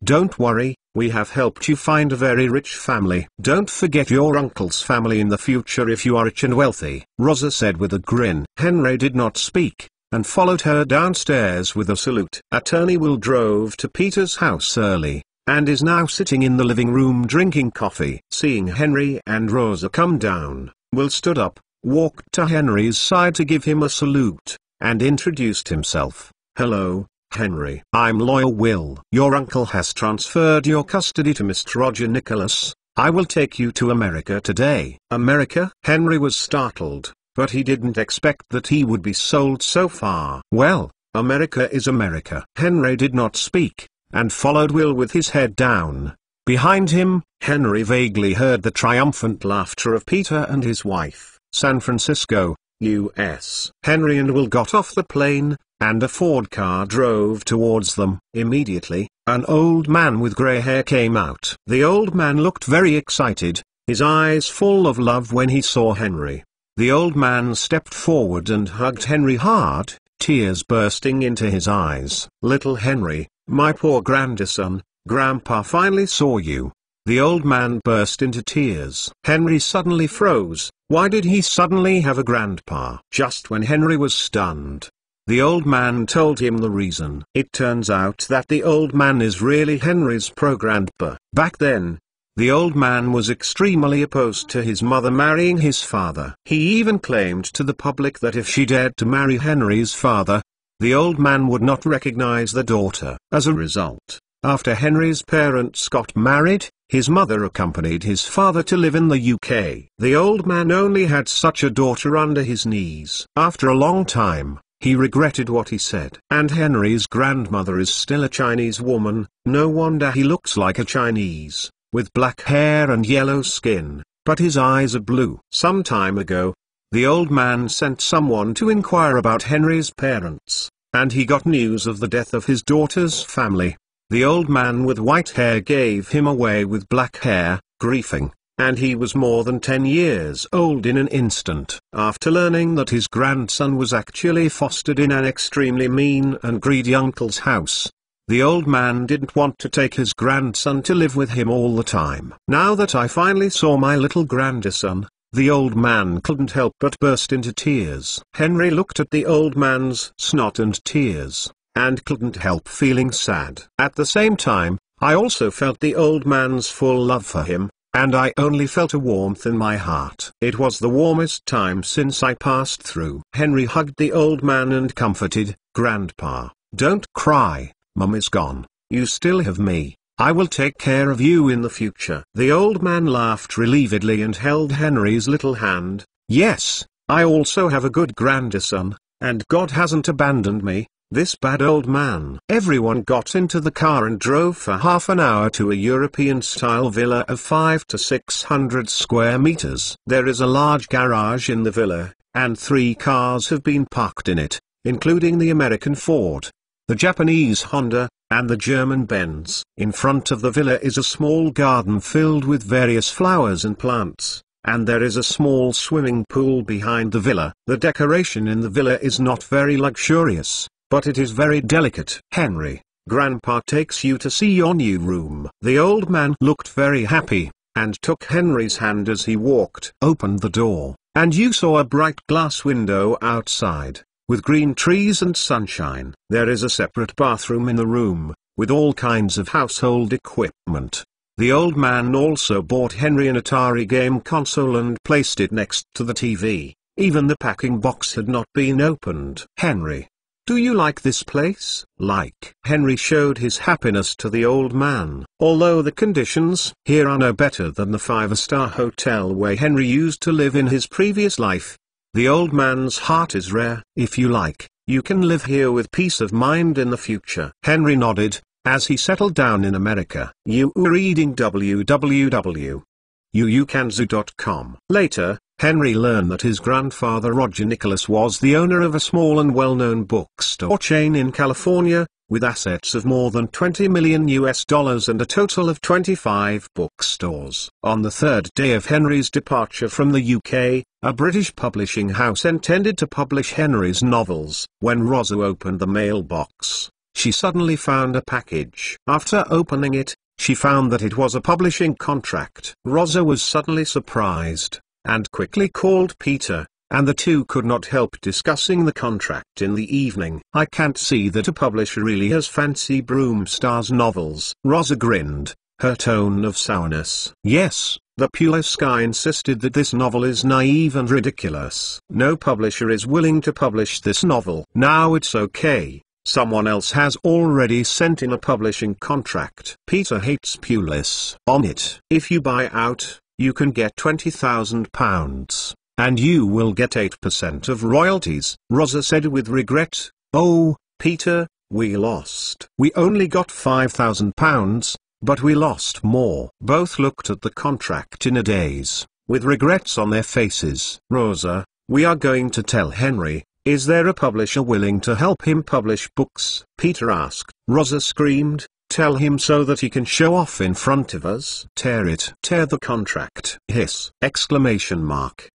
"Don't worry, we have helped you find a very rich family. Don't forget your uncle's family in the future if you are rich and wealthy," Rosa said with a grin. Henry did not speak, and followed her downstairs with a salute. Attorney Will drove to Peter's house early, and is now sitting in the living room drinking coffee. Seeing Henry and Rosa come down, Will stood up, walked to Henry's side to give him a salute, and introduced himself. "Hello, Henry. I'm lawyer Will. Your uncle has transferred your custody to Mr. Roger Nicholas. I will take you to America today." "America?" Henry was startled, but he didn't expect that he would be sold so far. "Well, America is America." Henry did not speak, and followed Will with his head down. Behind him, Henry vaguely heard the triumphant laughter of Peter and his wife. San Francisco, U.S. Henry and Will got off the plane, and a Ford car drove towards them. Immediately, an old man with grey hair came out. The old man looked very excited, his eyes full of love when he saw Henry. The old man stepped forward and hugged Henry hard, tears bursting into his eyes. "Little Henry, my poor grandson, Grandpa finally saw you." The old man burst into tears. Henry suddenly froze. Why did he suddenly have a grandpa? Just when Henry was stunned, the old man told him the reason. It turns out that the old man is really Henry's pro-grandpa. Back then, the old man was extremely opposed to his mother marrying his father. He even claimed to the public that if she dared to marry Henry's father, the old man would not recognize the daughter. As a result, after Henry's parents got married, his mother accompanied his father to live in the UK. The old man only had such a daughter under his knees. After a long time, he regretted what he said. And Henry's grandmother is still a Chinese woman. No wonder he looks like a Chinese, with black hair and yellow skin, but his eyes are blue. Some time ago, the old man sent someone to inquire about Henry's parents, and he got news of the death of his daughter's family. The old man with white hair gave him away with black hair, grieving, and he was more than 10 years old in an instant. After learning that his grandson was actually fostered in an extremely mean and greedy uncle's house, The old man didn't want to take his grandson to live with him all the time. Now that I finally saw my little grandson, the old man couldn't help but burst into tears. Henry looked at the old man's snot and tears, and couldn't help feeling sad. At the same time, I also felt the old man's full love for him, and I only felt a warmth in my heart. It was the warmest time since I passed through. Henry hugged the old man and comforted, "Grandpa, don't cry, Mum is gone, you still have me. I will take care of you in the future." The old man laughed relievedly and held Henry's little hand. "Yes, I also have a good grandson, and God hasn't abandoned me, this bad old man." Everyone got into the car and drove for half an hour to a European-style villa of 500 to 600 square meters. There is a large garage in the villa, and 3 cars have been parked in it, including the American Ford, the Japanese Honda, and the German Benz. In front of the villa is a small garden filled with various flowers and plants, and there is a small swimming pool behind the villa. The decoration in the villa is not very luxurious, but it is very delicate. "Henry, Grandpa takes you to see your new room." The old man looked very happy, and took Henry's hand as he walked. "Opened the door, and you saw a bright glass window outside, with green trees and sunshine. There is a separate bathroom in the room, with all kinds of household equipment." The old man also bought Henry an Atari game console and placed it next to the TV. Even the packing box had not been opened. "Henry, do you like this place?" "Like." Henry showed his happiness to the old man. Although the conditions here are no better than the 5-star hotel where Henry used to live in his previous life, the old man's heart is rare. "If you like, you can live here with peace of mind in the future." Henry nodded, as he settled down in America. You are reading www.uukanzu.com. Later, Henry learned that his grandfather Roger Nicholas was the owner of a small and well-known bookstore chain in California, with assets of more than $20 million and a total of 25 bookstores. On the 3rd day of Henry's departure from the UK, a British publishing house intended to publish Henry's novels. When Rosa opened the mailbox, she suddenly found a package. After opening it, she found that it was a publishing contract. Rosa was suddenly surprised, and quickly called Peter, and the two could not help discussing the contract in the evening. "I can't see that a publisher really has fancy Broomstars novels." Rosa grinned, her tone of sourness. "Yes, the Pure Sky insisted that this novel is naive and ridiculous. No publisher is willing to publish this novel. Now it's okay. Someone else has already sent in a publishing contract. Peter hates Pulis. On it. If you buy out, you can get £20,000, and you will get 8% of royalties." Rosa said with regret, "Oh, Peter, we lost. We only got £5,000, but we lost more." Both looked at the contract in a daze, with regrets on their faces. "Rosa, we are going to tell Henry. Is there a publisher willing to help him publish books?" Peter asked. Rosa screamed, "Tell him so that he can show off in front of us." "Tear it. Tear the contract." Hiss! Exclamation mark.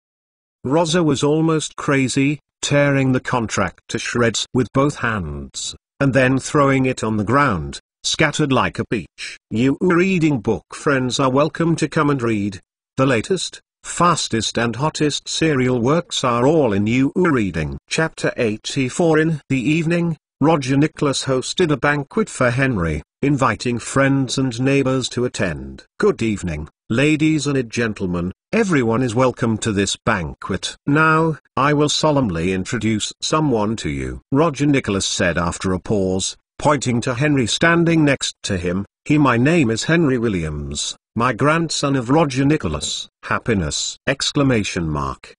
Rosa was almost crazy, tearing the contract to shreds with both hands, and then throwing it on the ground, scattered like a peach. You reading book friends are welcome to come and read. The latest, fastest and hottest serial works are all in You Reading. Chapter 84. In the evening, Roger Nicholas hosted a banquet for Henry, inviting friends and neighbors to attend. "Good evening, ladies and gentlemen. Everyone is welcome to this banquet. Now, I will solemnly introduce someone to you," Roger Nicholas said after a pause, pointing to Henry standing next to him. My name is Henry Williams, my grandson of Roger Nicholas." Happiness! Exclamation mark.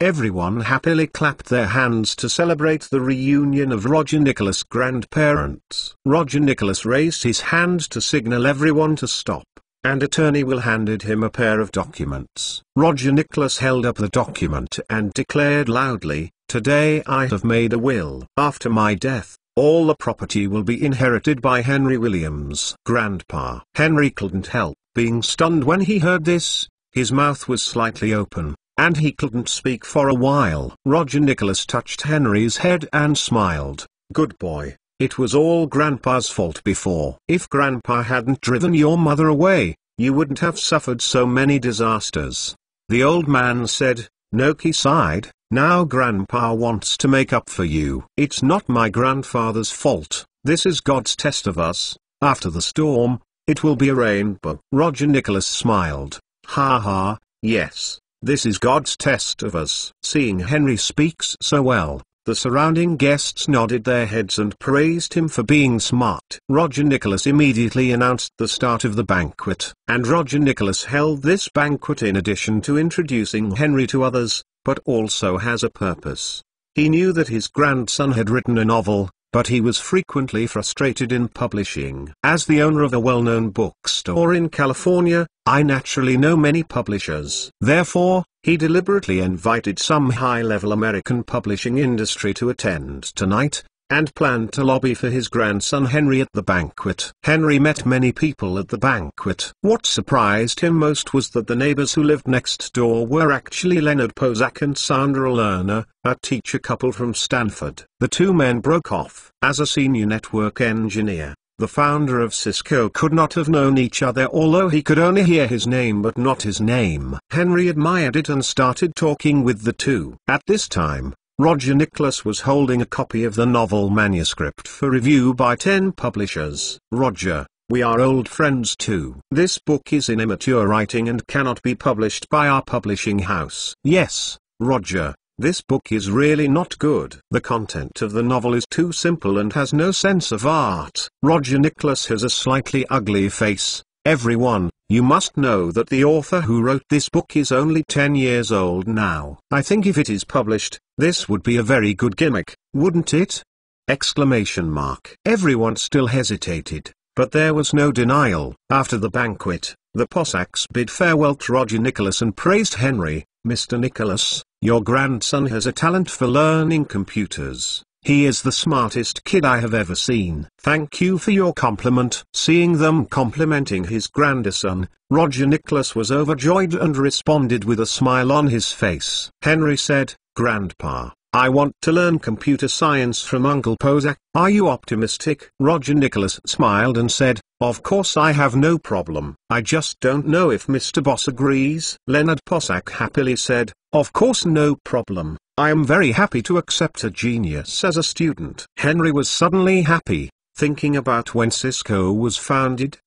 Everyone happily clapped their hands to celebrate the reunion of Roger Nicholas' grandparents. Roger Nicholas raised his hand to signal everyone to stop, and Attorney Will handed him a pair of documents. Roger Nicholas held up the document and declared loudly, "Today I have made a will. After my death, all the property will be inherited by Henry Williams." Grandpa. Henry couldn't help being stunned when he heard this. His mouth was slightly open, and he couldn't speak for a while. Roger Nicholas touched Henry's head and smiled. "Good boy, It was all Grandpa's fault before. If Grandpa hadn't driven your mother away, you wouldn't have suffered so many disasters. The old man said. Noki sighed. Now Grandpa wants to make up for you. It's not my grandfather's fault. This is God's test of us. After the storm, it will be a rainbow. Roger Nicholas smiled. Ha ha, yes, this is God's test of us. Seeing Henry speaks so well, the surrounding guests nodded their heads and praised him for being smart. Roger Nicholas immediately announced the start of the banquet. And Roger Nicholas held this banquet in addition to introducing Henry to others, but also has a purpose. He knew that his grandson had written a novel, but he was frequently frustrated in publishing. As the owner of a well-known bookstore in California, I naturally know many publishers. Therefore, he deliberately invited some high-level American publishing industry to attend tonight, and planned to lobby for his grandson Henry at the banquet. Henry met many people at the banquet. What surprised him most was that the neighbors who lived next door were actually Leonard Pozak and Sandra Lerner, a teacher couple from Stanford. The two men broke off. As a senior network engineer, the founder of Cisco could not have known each other, although he could only hear his name but not his name. Henry admired it and started talking with the two. At this time, Roger Nicholas was holding a copy of the novel manuscript for review by 10 publishers. Roger, we are old friends too. This book is in immature writing and cannot be published by our publishing house. Yes, Roger, this book is really not good. The content of the novel is too simple and has no sense of art. Roger Nicholas has a slightly ugly face. Everyone, you must know that the author who wrote this book is only 10 years old now. I think if it is published, this would be a very good gimmick, wouldn't it? Exclamation mark. Everyone still hesitated, but there was no denial. After the banquet, the Posacks bid farewell to Roger Nicholas and praised Henry. Mr. Nicholas, your grandson has a talent for learning computers. He is the smartest kid I have ever seen. Thank you for your compliment. Seeing them complimenting his grandson, Roger Nicholas was overjoyed and responded with a smile on his face. Henry said, Grandpa, I want to learn computer science from Uncle Pozak. Are you optimistic? Roger Nicholas smiled and said, of course I have no problem. I just don't know if Mr. Boss agrees. Leonard Pozak happily said, of course no problem. I am very happy to accept a genius as a student. Henry was suddenly happy, thinking about when Cisco was founded.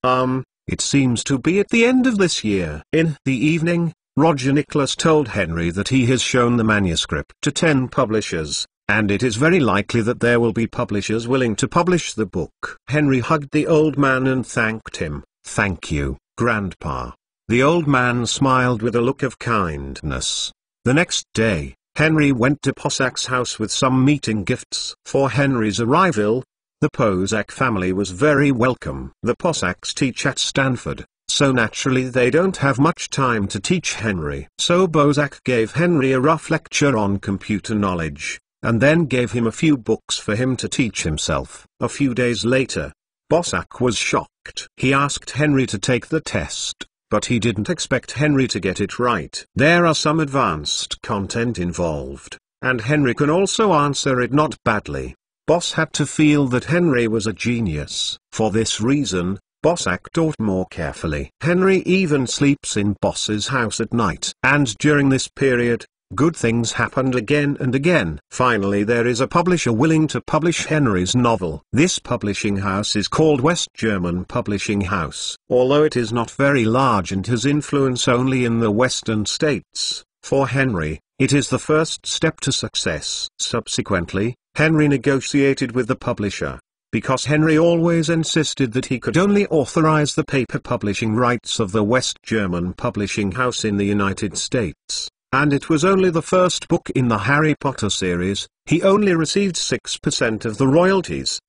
It seems to be at the end of this year. In the evening, Roger Nicholas told Henry that he has shown the manuscript to 10 publishers, and it is very likely that there will be publishers willing to publish the book. Henry hugged the old man and thanked him. Thank you, Grandpa. The old man smiled with a look of kindness. The next day, Henry went to Posak's house with some meeting gifts. For Henry's arrival, the Pozak family was very welcome. The Posacks teach at Stanford, so naturally they don't have much time to teach Henry. So Pozak gave Henry a rough lecture on computer knowledge, and then gave him a few books for him to teach himself. A few days later, Pozak was shocked. He asked Henry to take the test, but he didn't expect Henry to get it right. There are some advanced content involved, and Henry can also answer it not badly. Boss had to feel that Henry was a genius. For this reason, Pozak taught more carefully. Henry even sleeps in Boss's house at night. And during this period, good things happened again and again. Finally there is a publisher willing to publish Henry's novel. This publishing house is called West German Publishing House. Although it is not very large and has influence only in the western states, for Henry, it is the first step to success. Subsequently, Henry negotiated with the publisher, because Henry always insisted that he could only authorize the paper publishing rights of the West German Publishing House in the United States. And it was only the first book in the Harry Potter series. He only received 6% of the royalties.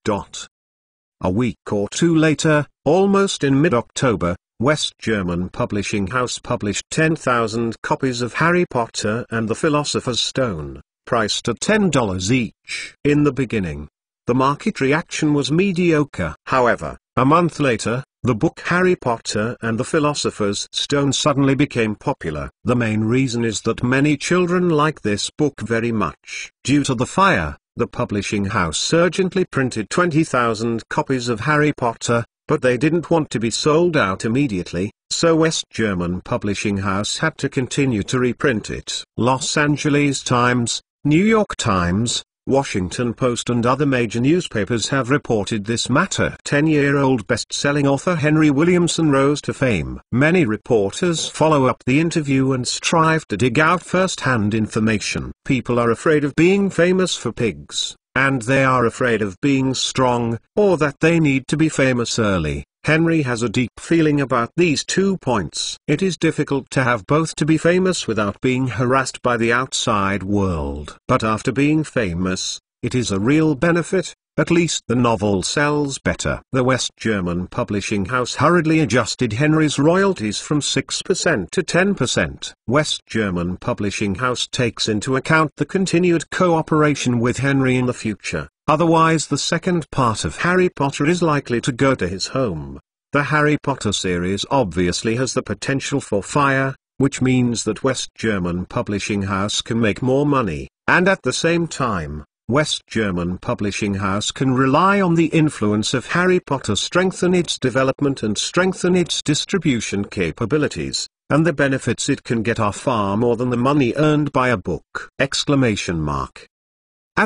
A week or two later, almost in mid-October, West German Publishing House published 10,000 copies of Harry Potter and the Philosopher's Stone, priced at $10 each. In the beginning, the market reaction was mediocre. However, a month later, the book Harry Potter and the Philosopher's Stone suddenly became popular. The main reason is that many children like this book very much. Due to the fire, The publishing house urgently printed 20,000 copies of Harry Potter, but they didn't want to be sold out immediately, so West German publishing house had to continue to reprint it. Los Angeles Times, New York Times, Washington Post and other major newspapers have reported this matter. 10-year-old best-selling author Henry Williamson rose to fame. Many reporters follow up the interview and strive to dig out first-hand information. People are afraid of being famous for pigs, and they are afraid of being strong, or that they need to be famous early. Henry has a deep feeling about these 2 points. It is difficult to have both: to be famous without being harassed by the outside world. But after being famous, it is a real benefit. At least the novel sells better. The West German publishing house hurriedly adjusted Henry's royalties from 6% to 10%. West German publishing house takes into account the continued cooperation with Henry in the future. Otherwise the second part of Harry Potter is likely to go to his home. The Harry Potter series obviously has the potential for fire, which means that West German publishing house can make more money, and at the same time, West German publishing house can rely on the influence of Harry Potter, strengthen its development and strengthen its distribution capabilities, and the benefits it can get are far more than the money earned by a book! At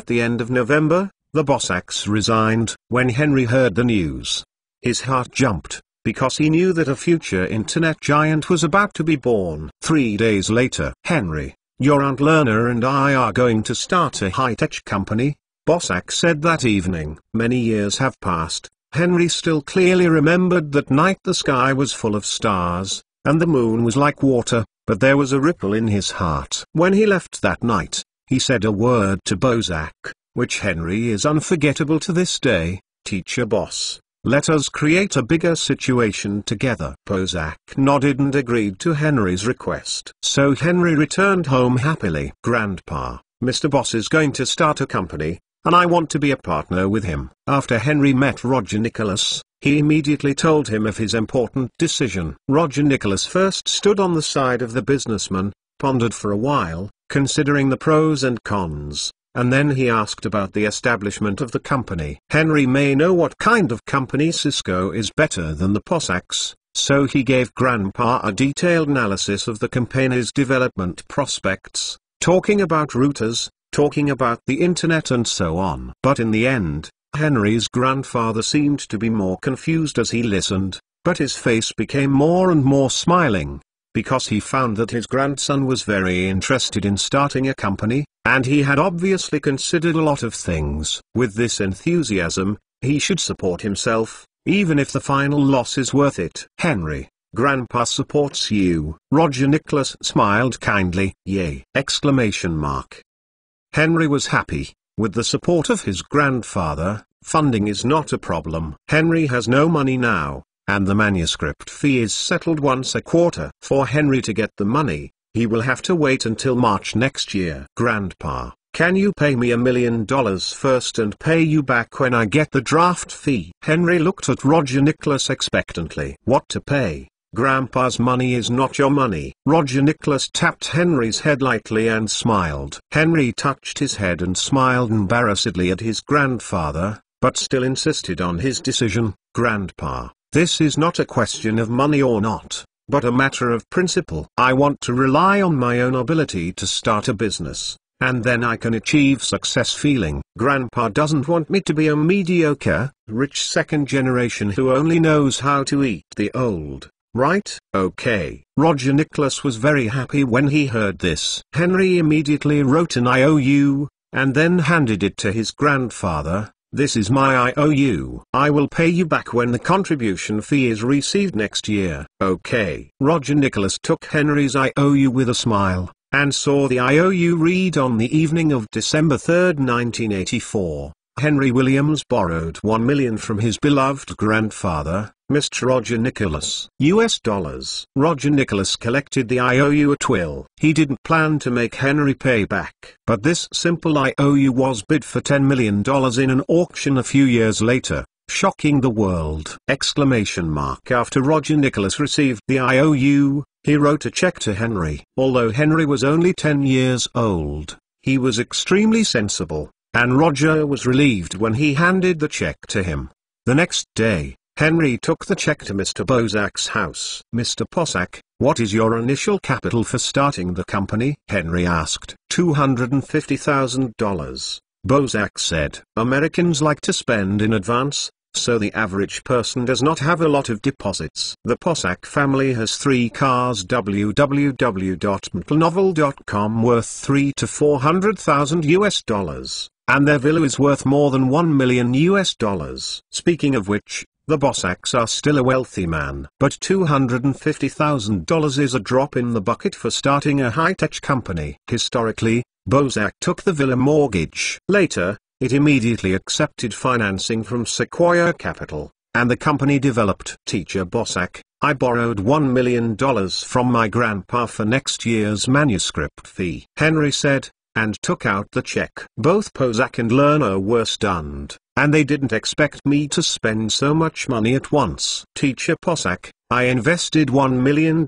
the end of November, the Bossacs resigned. When Henry heard the news, his heart jumped, because he knew that a future internet giant was about to be born. 3 days later, Henry, your Aunt Lerner and I are going to start a high-tech company, Bossack said that evening. Many years have passed. Henry still clearly remembered that night. The sky was full of stars, and the moon was like water, but there was a ripple in his heart. When he left that night, he said a word to Bossack, which Henry is unforgettable to this day: "Teacher boss, let us create a bigger situation together." Bossack nodded and agreed to Henry's request. So Henry returned home happily. "Grandpa, Mr. Boss is going to start a company, and I want to be a partner with him." After Henry met Roger Nicholas, he immediately told him of his important decision. Roger Nicholas first stood on the side of the businessman, pondered for a while, considering the pros and cons, and then he asked about the establishment of the company. Henry may know what kind of company. Cisco is better than the Bossacks, so he gave Grandpa a detailed analysis of the company's development prospects, talking about routers, talking about the internet and so on. But in the end, Henry's grandfather seemed to be more confused as he listened, but his face became more and more smiling, because he found that his grandson was very interested in starting a company, and he had obviously considered a lot of things. With this enthusiasm, he should support himself, even if the final loss is worth it. "Henry, Grandpa supports you." Roger Nicholas smiled kindly. "Yay!" Henry was happy. With the support of his grandfather, funding is not a problem. Henry has no money now, and the manuscript fee is settled once a quarter. For Henry to get the money, he will have to wait until March next year. "Grandpa, can you pay me $1 million first and pay you back when I get the draft fee?" Henry looked at Roger Nicholas expectantly. "What to pay? Grandpa's money is not your money." Roger Nicholas tapped Henry's head lightly and smiled. Henry touched his head and smiled embarrassedly at his grandfather, but still insisted on his decision. "Grandpa, this is not a question of money or not, but a matter of principle. I want to rely on my own ability to start a business, and then I can achieve success feeling. Grandpa doesn't want me to be a mediocre, rich second generation who only knows how to eat the old, right?" "Okay." Roger Nicholas was very happy when he heard this. Henry immediately wrote an IOU, and then handed it to his grandfather. "This is my IOU. I will pay you back when the contribution fee is received next year." "Okay." Roger Nicholas took Henry's IOU with a smile, and saw the IOU read on the evening of December 3, 1984. Henry Williams borrowed $1 million from his beloved grandfather, Mr. Roger Nicholas. US dollars. Roger Nicholas collected the IOU at will. He didn't plan to make Henry pay back. But this simple IOU was bid for $10 million in an auction a few years later, shocking the world! After Roger Nicholas received the IOU, he wrote a check to Henry. Although Henry was only 10 years old, he was extremely sensible, and Roger was relieved when he handed the check to him. The next day, Henry took the check to Mr. Bozak's house. "Mr. Bozak, what is your initial capital for starting the company?" Henry asked. $250,000. Bozak said. "Americans like to spend in advance, so the average person does not have a lot of deposits." The Bozak family has 3 cars. www.mtlnovel.com worth $300,000 to $400,000, and their villa is worth more than $1 million. Speaking of which, the Bozaks are still a wealthy man. But $250,000 is a drop in the bucket for starting a high-tech company. Historically, Bozak took the villa mortgage. Later, it immediately accepted financing from Sequoia Capital, and the company developed. Teacher Bozak, "I borrowed $1 million from my grandpa for next year's manuscript fee," Henry said, and took out the check. Both Bozak and Lerner were stunned, and they didn't expect me to spend so much money at once. Teacher Bozak, "I invested $1 million.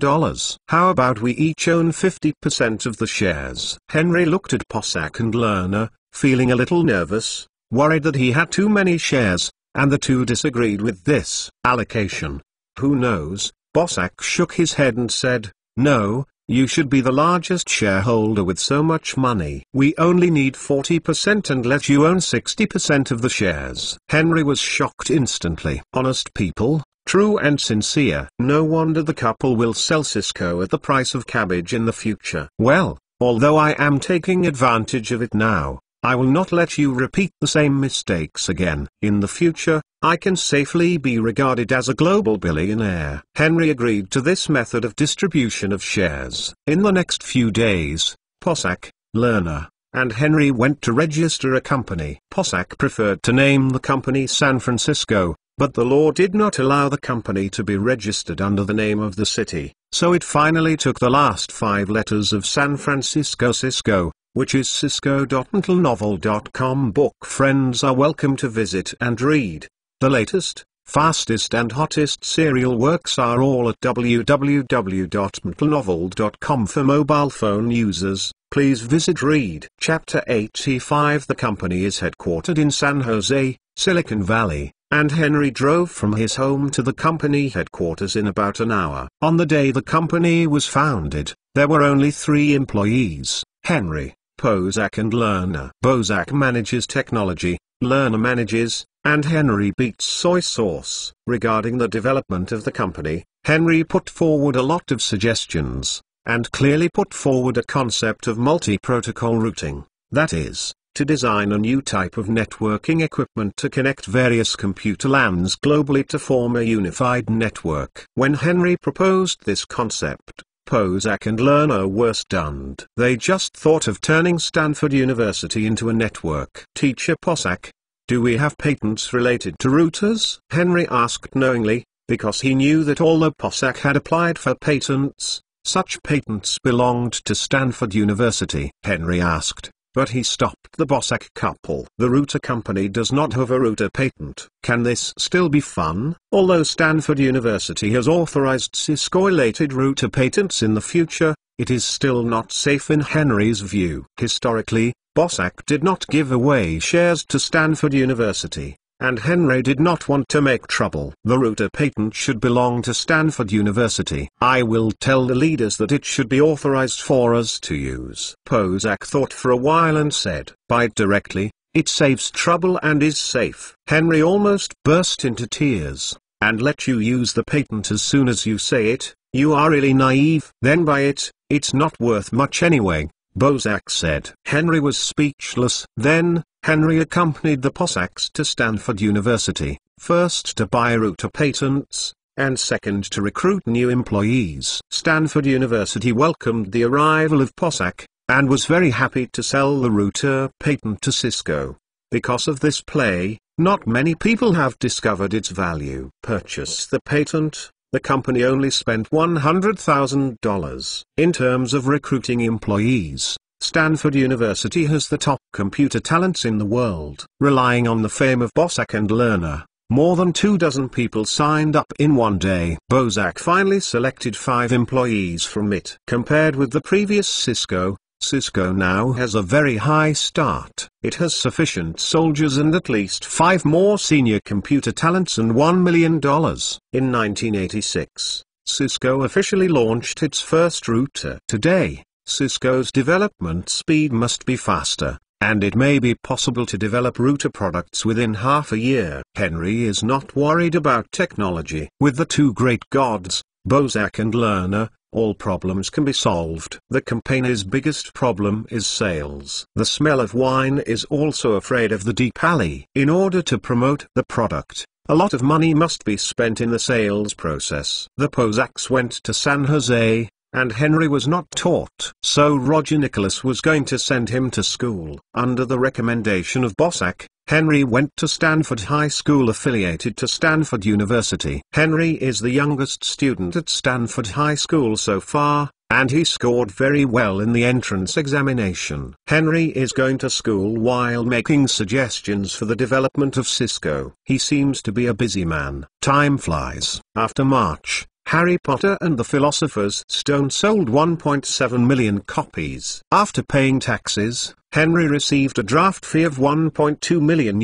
How about we each own 50% of the shares?" Henry looked at Bozak and Lerner, feeling a little nervous, worried that he had too many shares, and the two disagreed with this allocation. "Who knows?" Bozak shook his head and said, "No, you should be the largest shareholder with so much money. We only need 40% and let you own 60% of the shares." Henry was shocked instantly. Honest people, true and sincere. No wonder the couple will sell Cisco at the price of cabbage in the future. "Well, although I am taking advantage of it now, I will not let you repeat the same mistakes again. In the future, I can safely be regarded as a global billionaire." Henry agreed to this method of distribution of shares. In the next few days, Bozak, Lerner, and Henry went to register a company. Bozak preferred to name the company San Francisco, but the law did not allow the company to be registered under the name of the city, so it finally took the last 5 letters of San Francisco Cisco, which is cisco.mtlnovel.com. Book friends are welcome to visit and read. The latest, fastest and hottest serial works are all at www.mtlnovel.com. For mobile phone users, please visit Read. Chapter 85. The company is headquartered in San Jose, Silicon Valley, and Henry drove from his home to the company headquarters in about an hour. On the day the company was founded, there were only 3 employees: Henry, Bozak and Lerner. Bozak manages technology, Lerner manages, and Henry beats soy sauce. Regarding the development of the company, Henry put forward a lot of suggestions, and clearly put forward a concept of multi-protocol routing. That is, to design a new type of networking equipment to connect various computer LANs globally to form a unified network. When Henry proposed this concept, Bozak and Lerner were stunned. They just thought of turning Stanford University into a network. Teacher Bozak, "Do we have patents related to routers?" Henry asked knowingly, because he knew that although Bozak had applied for patents, such patents belonged to Stanford University. Henry asked, but he stopped the Bozak couple. "The router company does not have a router patent." Can this still be fun? Although Stanford University has authorized Cisco-related router patents in the future, it is still not safe in Henry's view. Historically, Bozak did not give away shares to Stanford University, and Henry did not want to make trouble. "The router patent should belong to Stanford University. I will tell the leaders that it should be authorized for us to use." Bozak thought for a while and said, "Buy it directly, it saves trouble and is safe." Henry almost burst into tears. "And let you use the patent as soon as you say it? You are really naive." "Then buy it, it's not worth much anyway," Bozak said. Henry was speechless. Then, Henry accompanied the Bozaks to Stanford University, first to buy router patents, and second to recruit new employees. Stanford University welcomed the arrival of Bozak, and was very happy to sell the router patent to Cisco. Because of this play, not many people have discovered its value. Purchase the patent. The company only spent $100,000. In terms of recruiting employees, Stanford University has the top computer talents in the world. Relying on the fame of Bozak and Lerner, more than 24 people signed up in one day. Bozak finally selected 5 employees from it. Compared with the previous Cisco, Cisco now has a very high start. It has sufficient soldiers and at least 5 more senior computer talents and $1 million. In 1986, Cisco officially launched its first router. Today, Cisco's development speed must be faster, and it may be possible to develop router products within half a year. Henry is not worried about technology. With the two great gods, Bozak and Lerner, all problems can be solved. The company's biggest problem is sales. The smell of wine is also afraid of the deep alley. In order to promote the product, a lot of money must be spent in the sales process. The Bozaks went to San Jose, and Henry was not taught. So Roger Nicholas was going to send him to school. Under the recommendation of Bozak, Henry went to Stanford High School affiliated to Stanford University. Henry is the youngest student at Stanford High School so far, and he scored very well in the entrance examination. Henry is going to school while making suggestions for the development of Cisco. He seems to be a busy man. Time flies. After March, Harry Potter and the Philosopher's Stone sold 1.7 million copies. After paying taxes, Henry received a draft fee of $1.2 million.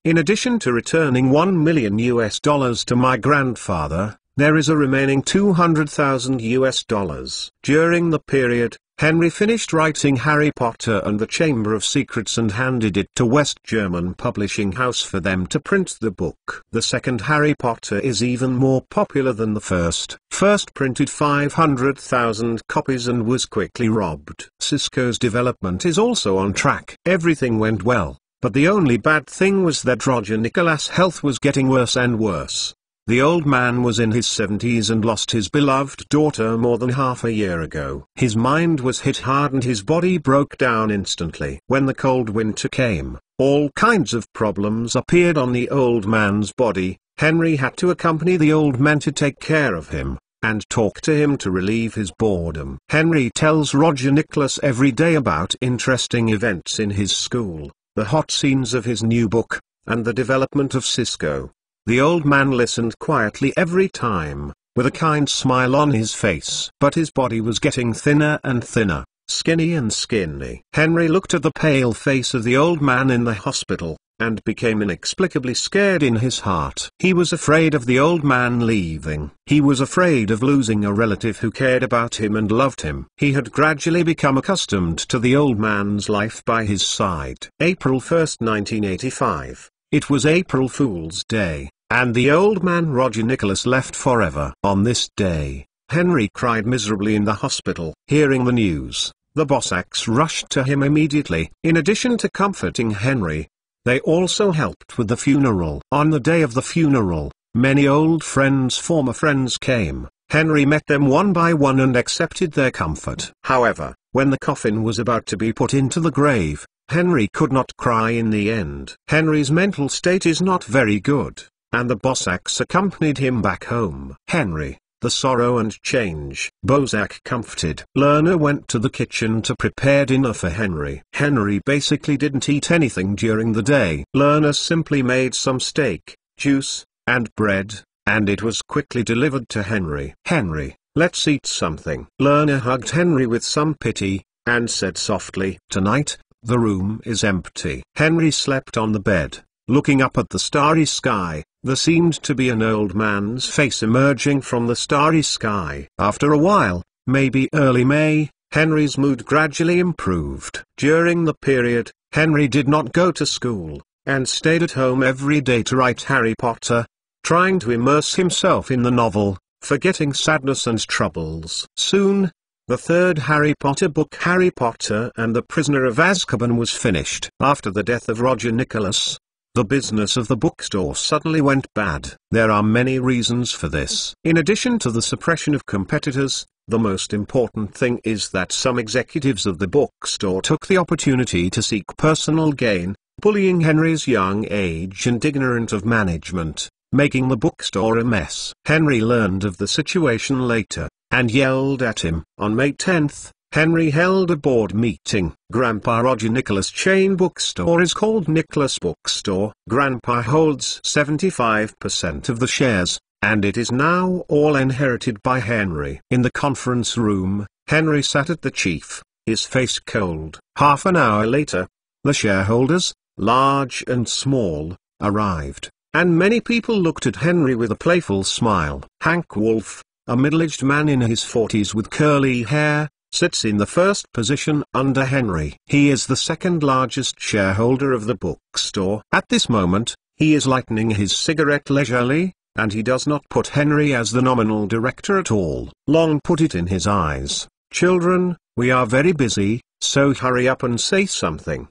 In addition to returning $1 million to my grandfather, there is a remaining $200,000. During the period, Henry finished writing Harry Potter and the Chamber of Secrets and handed it to West German Publishing House for them to print the book. The second Harry Potter is even more popular than the first. First printed 500,000 copies and was quickly robbed. Cisco's development is also on track. Everything went well, but the only bad thing was that Roger Nicholas' health was getting worse and worse. The old man was in his 70s and lost his beloved daughter more than half a year ago. His mind was hit hard and his body broke down instantly. When the cold winter came, all kinds of problems appeared on the old man's body. Henry had to accompany the old man to take care of him, and talk to him to relieve his boredom. Henry tells Roger Nicholas every day about interesting events in his school, the hot scenes of his new book, and the development of Cisco. The old man listened quietly every time, with a kind smile on his face. But his body was getting thinner and thinner, skinny and skinny. Henry looked at the pale face of the old man in the hospital, and became inexplicably scared in his heart. He was afraid of the old man leaving. He was afraid of losing a relative who cared about him and loved him. He had gradually become accustomed to the old man's life by his side. April 1, 1985. It was April Fool's Day, and the old man Roger Nicholas left forever. On this day, Henry cried miserably in the hospital. Hearing the news, the Bozaks rushed to him immediately. In addition to comforting Henry, they also helped with the funeral. On the day of the funeral, many old friends, former friends came. Henry met them one by one and accepted their comfort. However, when the coffin was about to be put into the grave, Henry could not cry in the end. Henry's mental state is not very good, and the Bozaks accompanied him back home. Henry, the sorrow and change. Bozak comforted. Lerner went to the kitchen to prepare dinner for Henry. Henry basically didn't eat anything during the day. Lerner simply made some steak, juice, and bread, and it was quickly delivered to Henry. Henry, let's eat something. Lerner hugged Henry with some pity, and said softly, "Tonight, the room is empty." Henry slept on the bed, looking up at the starry sky. There seemed to be an old man's face emerging from the starry sky. After a while, maybe early May, Henry's mood gradually improved. During the period, Henry did not go to school, and stayed at home every day to write Harry Potter, trying to immerse himself in the novel, forgetting sadness and troubles. Soon, the third Harry Potter book, Harry Potter and the Prisoner of Azkaban, was finished. After the death of Roger Nicholas, the business of the bookstore suddenly went bad. There are many reasons for this. In addition to the suppression of competitors, the most important thing is that some executives of the bookstore took the opportunity to seek personal gain, bullying Henry's young age and ignorant of management, making the bookstore a mess. Henry learned of the situation later, and yelled at him. On May 10th, Henry held a board meeting. Grandpa Roger Nicholas' chain bookstore is called Nicholas Bookstore. Grandpa holds 75% of the shares, and it is now all inherited by Henry. In the conference room, Henry sat at the chief, his face cold. Half an hour later, the shareholders, large and small, arrived, and many people looked at Henry with a playful smile. Hank Wolf, a middle-aged man in his 40s with curly hair, sits in the first position under Henry. He is the second largest shareholder of the bookstore. At this moment, he is lighting his cigarette leisurely, and he does not put Henry as the nominal director at all. Long put it in his eyes, "Children, we are very busy, so hurry up and say something."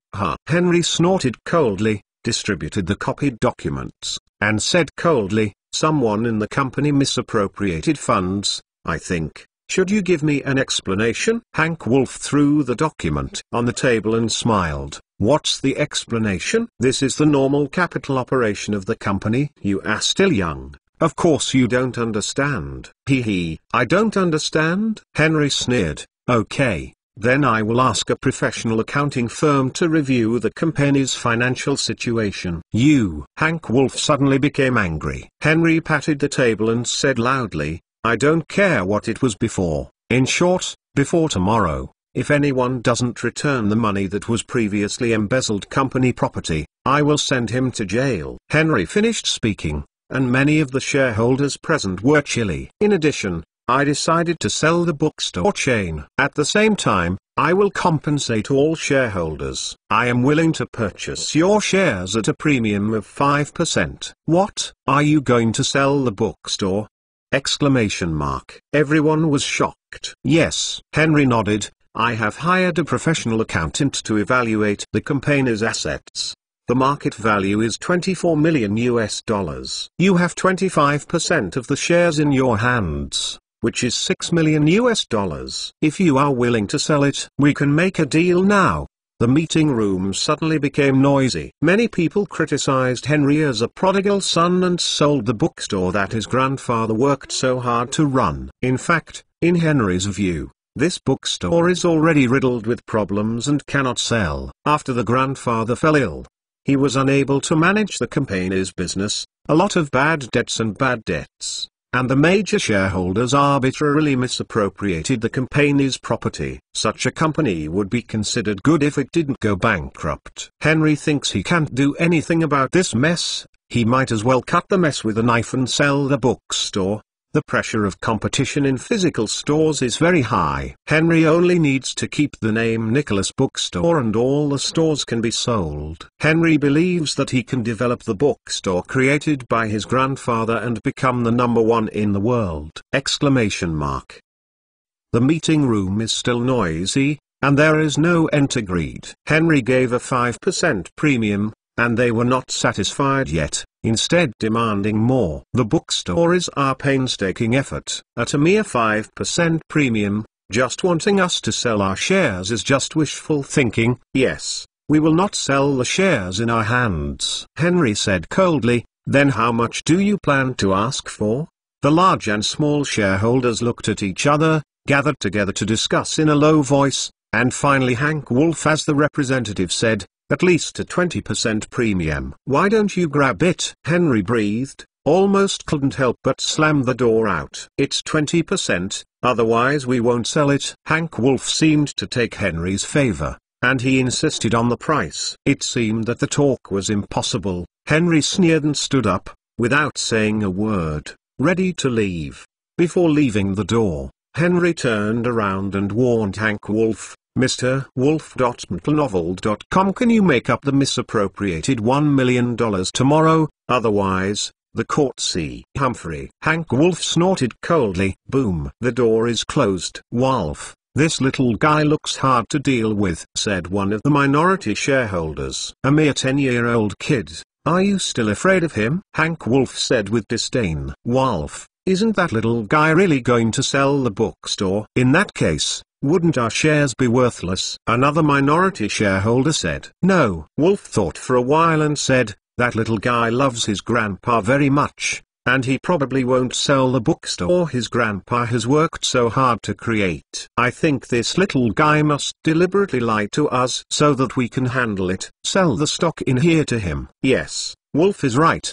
Henry snorted coldly, distributed the copied documents, and said coldly, "Someone in the company misappropriated funds, I think. Should you give me an explanation?" Hank Wolf threw the document on the table and smiled. "What's the explanation?" "This is the normal capital operation of the company. You are still young. Of course you don't understand." I don't understand?" Henry sneered. "Okay, then I will ask a professional accounting firm to review the company's financial situation." Hank Wolf suddenly became angry. Henry patted the table and said loudly, "I don't care what it was before. In short, before tomorrow, if anyone doesn't return the money that was previously embezzled company property, I will send him to jail." Henry finished speaking, and many of the shareholders present were chilly. "In addition, I decided to sell the bookstore chain. At the same time, I will compensate all shareholders. I am willing to purchase your shares at a premium of 5%. "What? Are you going to sell the bookstore?" Everyone was shocked. "Yes." Henry nodded. "I have hired a professional accountant to evaluate the company's assets. The market value is $24 million. You have 25% of the shares in your hands, which is $6 million. If you are willing to sell it, we can make a deal now." The meeting room suddenly became noisy. Many people criticized Henry as a prodigal son and sold the bookstore that his grandfather worked so hard to run. In fact, in Henry's view, this bookstore is already riddled with problems and cannot sell. After the grandfather fell ill, he was unable to manage the company's business, a lot of bad debts, and the major shareholders arbitrarily misappropriated the company's property. Such a company would be considered good if it didn't go bankrupt. Henry thinks he can't do anything about this mess. He might as well cut the mess with a knife and sell the bookstore. The pressure of competition in physical stores is very high. Henry only needs to keep the name Nicholas Bookstore and all the stores can be sold. Henry believes that he can develop the bookstore created by his grandfather and become the #1 in the world! The meeting room is still noisy, and there is no end to greed. Henry gave a 5% premium, and they were not satisfied yet, instead demanding more. "The bookstore is our painstaking effort. At a mere 5% premium, just wanting us to sell our shares is just wishful thinking. Yes, we will not sell the shares in our hands." Henry said coldly, "Then how much do you plan to ask for?" The large and small shareholders looked at each other, gathered together to discuss in a low voice, and finally Hank Wolf as the representative said, "At least a 20% premium." "Why don't you grab it?" Henry breathed, almost couldn't help but slam the door out. "It's 20%, otherwise we won't sell it." Hank Wolf seemed to take Henry's favor, and he insisted on the price. It seemed that the talk was impossible. Henry sneered and stood up, without saying a word, ready to leave. Before leaving the door, Henry turned around and warned Hank Wolf, "Mr. Wolf.mtlnovel.com, can you make up the misappropriated $1 million tomorrow, otherwise, the court see Humphrey." Hank Wolf snorted coldly. Boom. "The door is closed." "Wolf, this little guy looks hard to deal with," said one of the minority shareholders. "A mere 10-year-old kid. Are you still afraid of him?" Hank Wolf said with disdain. "Wolf, isn't that little guy really going to sell the bookstore? In that case, wouldn't our shares be worthless?" Another minority shareholder said. "No." Wolf thought for a while and said, "That little guy loves his grandpa very much, and he probably won't sell the bookstore his grandpa has worked so hard to create. I think this little guy must deliberately lie to us so that we can handle it. Sell the stock in here to him." Yes, Wolf is right.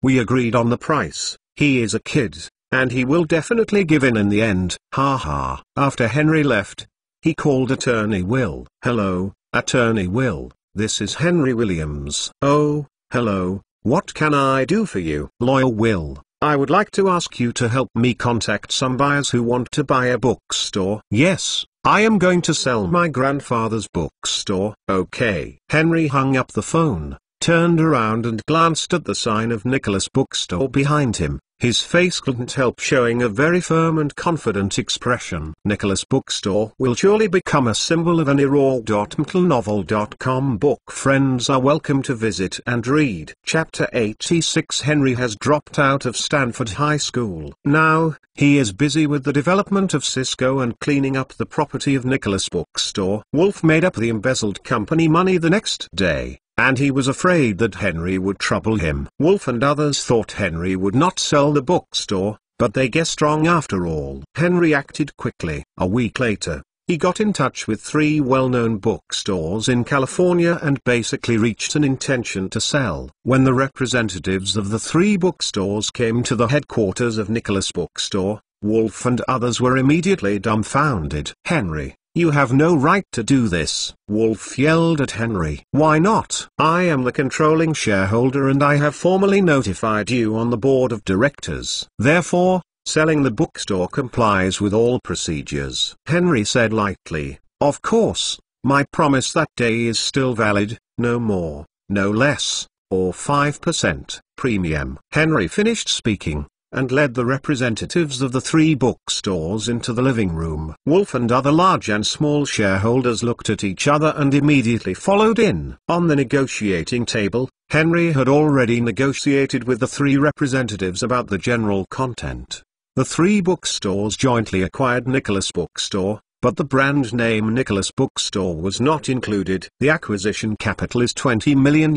We agreed on the price. He is a kid, and he will definitely give in the end. Ha ha. After Henry left, He called Attorney Will. "Hello, Attorney Will, this is Henry Williams." "Oh, hello, what can I do for you?" "Lawyer Will, I would like to ask you to help me contact some buyers who want to buy a bookstore." "Yes, I am going to sell my grandfather's bookstore." "Okay." Henry hung up the phone, turned around and glanced at the sign of Nicholas Bookstore behind him. His face couldn't help showing a very firm and confident expression. Nicholas Bookstore will surely become a symbol of an era. MTLnovel.com book friends are welcome to visit and read. Chapter 86. Henry has dropped out of Stanford High School. Now, he is busy with the development of Cisco and cleaning up the property of Nicholas Bookstore. Wolf made up the embezzled company money the next day, and he was afraid that Henry would trouble him. Wolf and others thought Henry would not sell the bookstore, but they guessed wrong after all. Henry acted quickly. A week later, he got in touch with 3 well-known bookstores in California and basically reached an intention to sell. When the representatives of the 3 bookstores came to the headquarters of Nicholas Bookstore, Wolf and others were immediately dumbfounded. "Henry, you have no right to do this," Wolf yelled at Henry. "Why not?" "I am the controlling shareholder and I have formally notified you on the board of directors. Therefore, selling the bookstore complies with all procedures." Henry said lightly, "Of course, my promise that day is still valid, no more, no less, or 5% premium." Henry finished speaking, and led the representatives of the 3 bookstores into the living room. Wolf and other large and small shareholders looked at each other and immediately followed in. On the negotiating table, Henry had already negotiated with the 3 representatives about the general content. The 3 bookstores jointly acquired Nicholas Bookstore, but the brand name Nicholas Bookstore was not included. The acquisition capital is $20 million.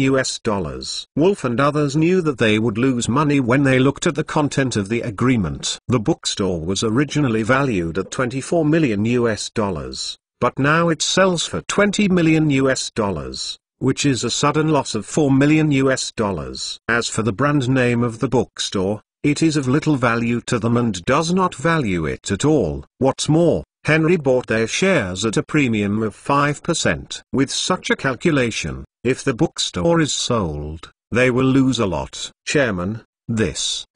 Wolf and others knew that they would lose money when they looked at the content of the agreement. The bookstore was originally valued at $24 million, but now it sells for $20 million, which is a sudden loss of $4 million. As for the brand name of the bookstore, it is of little value to them and does not value it at all. What's more, Henry bought their shares at a premium of 5%. With such a calculation, if the bookstore is sold, they will lose a lot. "Chairman,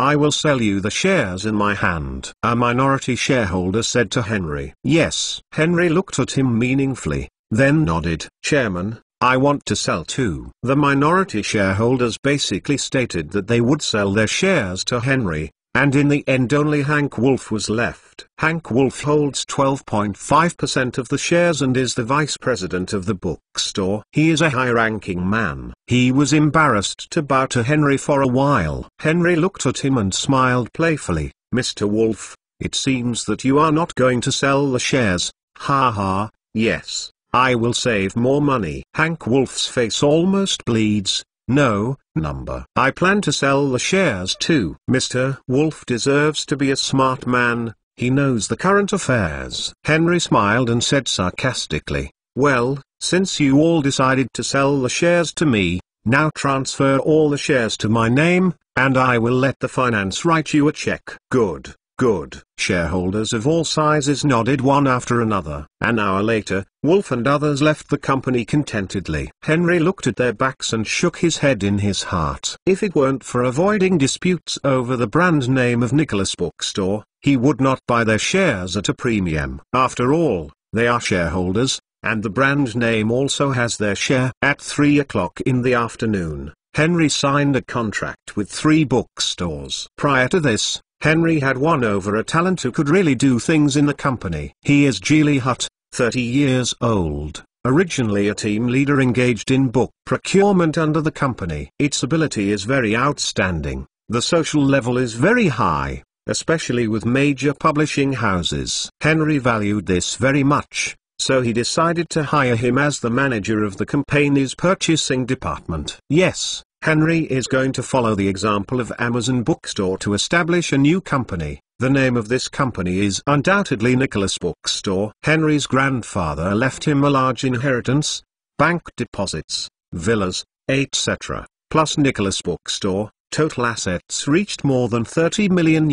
I will sell you the shares in my hand," a minority shareholder said to Henry. "Yes." Henry looked at him meaningfully, then nodded. "Chairman, I want to sell too." The minority shareholders basically stated that they would sell their shares to Henry, and in the end only Hank Wolf was left. Hank Wolf holds 12.5% of the shares and is the vice president of the bookstore. He is a high-ranking man. He was embarrassed to bow to Henry for a while. Henry looked at him and smiled playfully. "Mr. Wolf, it seems that you are not going to sell the shares." "Ha ha, yes, I will save more money." Hank Wolf's face almost bleeds. "No, number. I plan to sell the shares too." Mr. Wolf deserves to be a smart man, he knows the current affairs. Henry smiled and said sarcastically, "Well, since you all decided to sell the shares to me, now transfer all the shares to my name, and I will let the finance write you a check." "Good, good." Shareholders of all sizes nodded one after another. An hour later, Wolf and others left the company contentedly. Henry looked at their backs and shook his head in his heart. If it weren't for avoiding disputes over the brand name of Nicholas Bookstore, he would not buy their shares at a premium. After all, they are shareholders, and the brand name also has their share. At 3 o'clock in the afternoon, Henry signed a contract with 3 bookstores. Prior to this, Henry had won over a talent who could really do things in the company. He is Geely Hutt, 30 years old, originally a team leader engaged in book procurement under the company. Its ability is very outstanding. The social level is very high, especially with major publishing houses. Henry valued this very much, so he decided to hire him as the manager of the company's purchasing department. Yes, Henry is going to follow the example of Amazon Bookstore to establish a new company. The name of this company is undoubtedly Nicholas Bookstore. Henry's grandfather left him a large inheritance, bank deposits, villas, etc., plus Nicholas Bookstore. Total assets reached more than $30 million.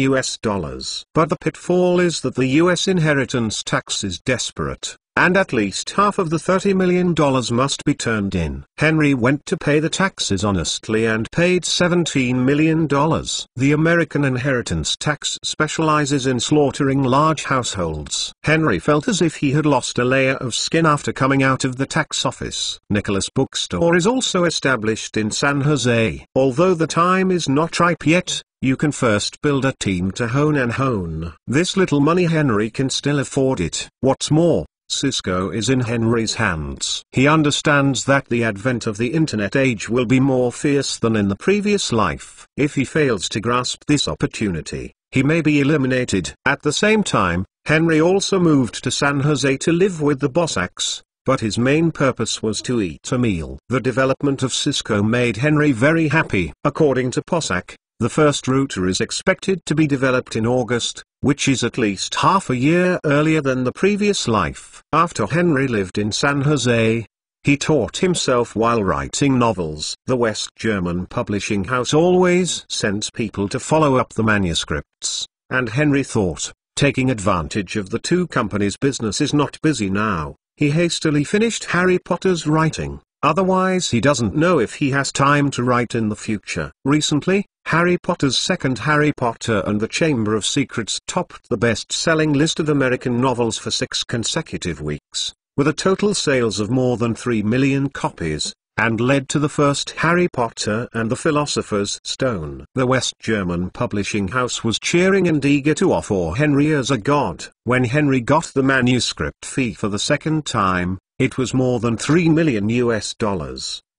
But the pitfall is that the US inheritance tax is desperate. and at least half of the $30 million must be turned in. Henry went to pay the taxes honestly and paid $17 million. The American inheritance tax specializes in slaughtering large households. Henry felt as if he had lost a layer of skin after coming out of the tax office. Nicholas Bookstore is also established in San Jose. Although the time is not ripe yet, you can first build a team to hone. This little money Henry can still afford it. What's more, Cisco is in Henry's hands. He understands that the advent of the internet age will be more fierce than in the previous life. If he fails to grasp this opportunity, he may be eliminated. At the same time, Henry also moved to San Jose to live with the Bossacks, but his main purpose was to eat a meal. The development of Cisco made Henry very happy. According to Possack, the first router is expected to be developed in August, which is at least half a year earlier than the previous life. After Henry lived in San Jose, he taught himself while writing novels. The West German publishing house always sends people to follow up the manuscripts, and Henry thought, taking advantage of the two companies' business is not busy now, he hastily finished Harry Potter's writing. Otherwise he doesn't know if he has time to write in the future. Recently, Harry Potter's second Harry Potter and the Chamber of Secrets topped the best-selling list of American novels for 6 consecutive weeks, with a total sales of more than 3 million copies, and led to the first Harry Potter and the Philosopher's Stone. The West German publishing house was cheering and eager to offer Henry as a god. When Henry got the manuscript fee for the second time, it was more than $3 million,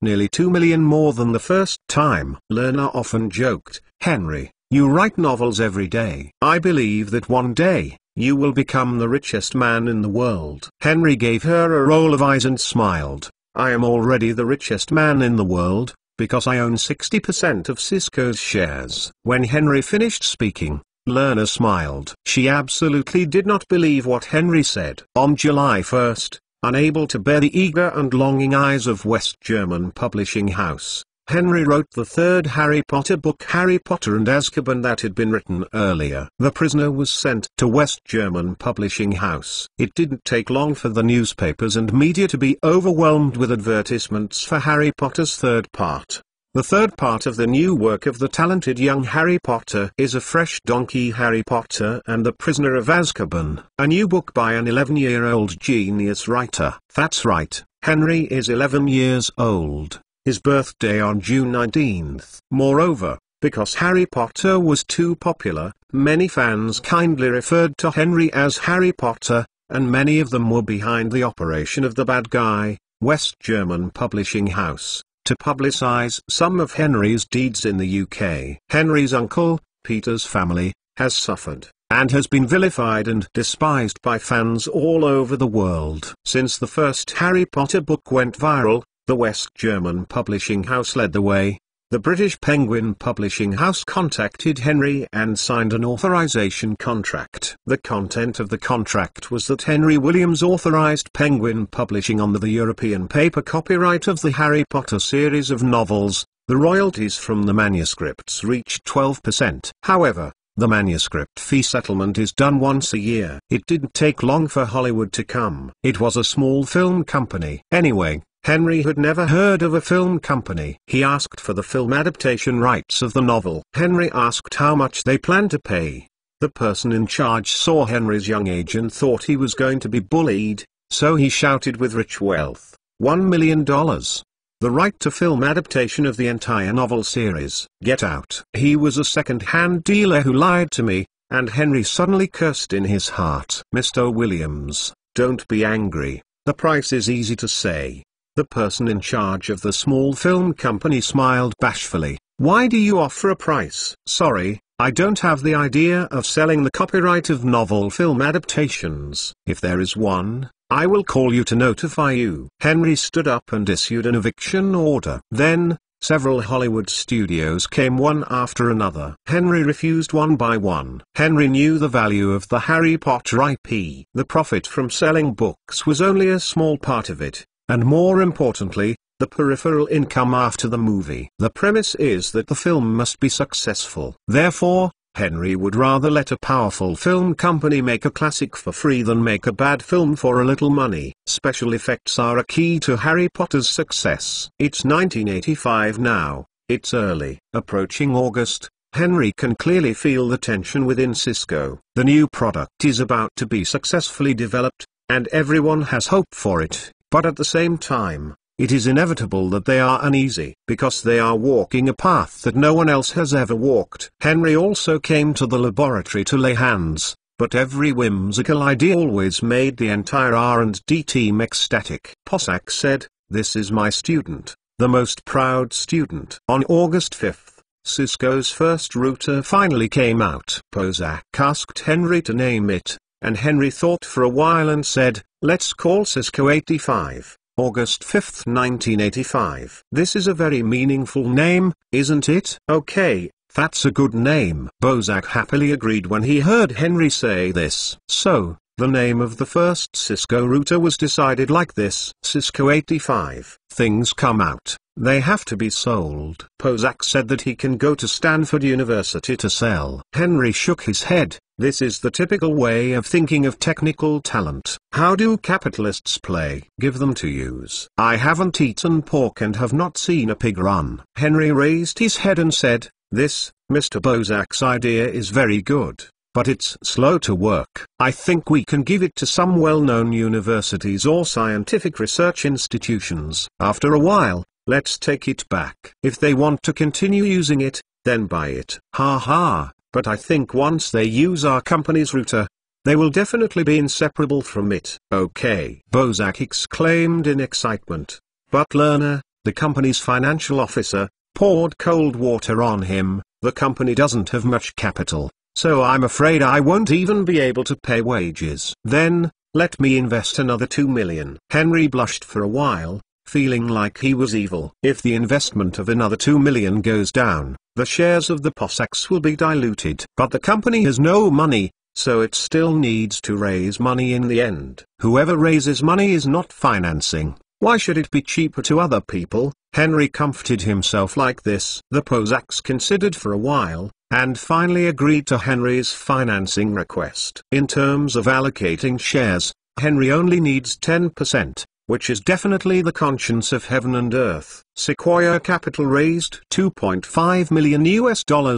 nearly $2 million more than the first time. Lerner often joked, "Henry, you write novels every day. I believe that one day, you will become the richest man in the world." Henry gave her a roll of eyes and smiled. "I am already the richest man in the world, because I own 60% of Cisco's shares." When Henry finished speaking, Lerner smiled. She absolutely did not believe what Henry said. On July 1st, unable to bear the eager and longing eyes of West German publishing house, Henry wrote the third Harry Potter book, Harry Potter and Azkaban, that had been written earlier. The Prisoner was sent to West German publishing house. It didn't take long for the newspapers and media to be overwhelmed with advertisements for Harry Potter's third part. The third part of the new work of the talented young Harry Potter is a fresh donkey, Harry Potter and the Prisoner of Azkaban, a new book by an 11-year-old genius writer. That's right, Henry is 11 years old, his birthday on June 19th. Moreover, because Harry Potter was too popular, many fans kindly referred to Henry as Harry Potter, and many of them were behind the operation of the bad guy, West German publishing house, to publicize some of Henry's deeds in the UK. Henry's uncle, Peter's family, has suffered, and has been vilified and despised by fans all over the world. Since the first Harry Potter book went viral, the West German publishing house led the way. The British Penguin Publishing House contacted Henry and signed an authorization contract. The content of the contract was that Henry Williams authorized Penguin Publishing on the European paper copyright of the Harry Potter series of novels. The royalties from the manuscripts reached 12%. However, the manuscript fee settlement is done once a year. It didn't take long for Hollywood to come. It was a small film company. Anyway, Henry had never heard of a film company. He asked for the film adaptation rights of the novel. Henry asked how much they planned to pay. The person in charge saw Henry's young age and thought he was going to be bullied, so he shouted with rich wealth, $1 million. The right to film adaptation of the entire novel series. Get out. He was a second-hand dealer who lied to me, and Henry suddenly cursed in his heart. "Mr. Williams, don't be angry. The price is easy to say." The person in charge of the small film company smiled bashfully. "Why do you offer a price?" "Sorry, I don't have the idea of selling the copyright of novel film adaptations. If there is one, I will call you to notify you." Henry stood up and issued an eviction order. Then, several Hollywood studios came one after another. Henry refused one by one. Henry knew the value of the Harry Potter IP. The profit from selling books was only a small part of it. And more importantly, the peripheral income after the movie. The premise is that the film must be successful. Therefore, Henry would rather let a powerful film company make a classic for free than make a bad film for a little money. Special effects are a key to Harry Potter's success. It's 1985 now, it's early. Approaching August, Henry can clearly feel the tension within Cisco. The new product is about to be successfully developed, and everyone has hope for it, but at the same time, it is inevitable that they are uneasy, because they are walking a path that no one else has ever walked. Henry also came to the laboratory to lay hands, but every whimsical idea always made the entire R&D team ecstatic. Possack said, "This is my student, the most proud student." On August 5th, Cisco's first router finally came out. Possack asked Henry to name it, and Henry thought for a while and said, "Let's call Cisco 85. August 5, 1985. This is a very meaningful name, isn't it? Okay, that's a good name. Possack happily agreed when he heard Henry say this. So, the name of the first Cisco router was decided like this. Cisco 85. Things come out, they have to be sold. Possack said that he can go to Stanford University to sell. Henry shook his head. This is the typical way of thinking of technical talent. How do capitalists play? Give them to use. I haven't eaten pork and have not seen a pig run. Henry raised his head and said, "This, Mr. Possack's idea is very good, but it's slow to work. I think we can give it to some well-known universities or scientific research institutions. After a while, let's take it back. If they want to continue using it, then buy it." Ha ha. But I think once they use our company's router, they will definitely be inseparable from it. Okay, Possack exclaimed in excitement. But Lerner, the company's financial officer, poured cold water on him. "The company doesn't have much capital, so I'm afraid I won't even be able to pay wages." "Then, let me invest another $2 million. Henry blushed for a while, feeling like he was evil. If the investment of another $2 million goes down, the shares of the Possacks will be diluted. But the company has no money, so it still needs to raise money in the end. Whoever raises money is not financing. Why should it be cheaper to other people? Henry comforted himself like this. The Possacks considered for a while, and finally agreed to Henry's financing request. In terms of allocating shares, Henry only needs 10%. Which is definitely the conscience of heaven and earth. Sequoia Capital raised $2.5 million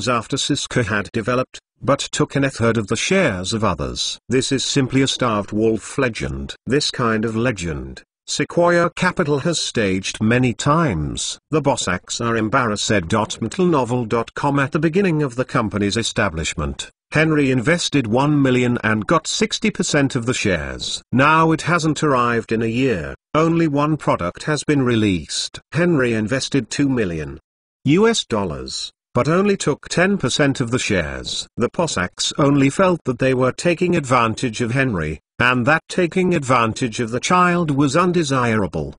after Cisco had developed, but took a third of the shares of others. This is simply a starved wolf legend. This kind of legend, Sequoia Capital has staged many times. The Possacks are embarrassed, said MetalNovel.com. At the beginning of the company's establishment, Henry invested $1 million and got 60% of the shares. Now it hasn't arrived in a year, only one product has been released. Henry invested $2 million, but only took 10% of the shares. The Possacks only felt that they were taking advantage of Henry, and that taking advantage of the child was undesirable!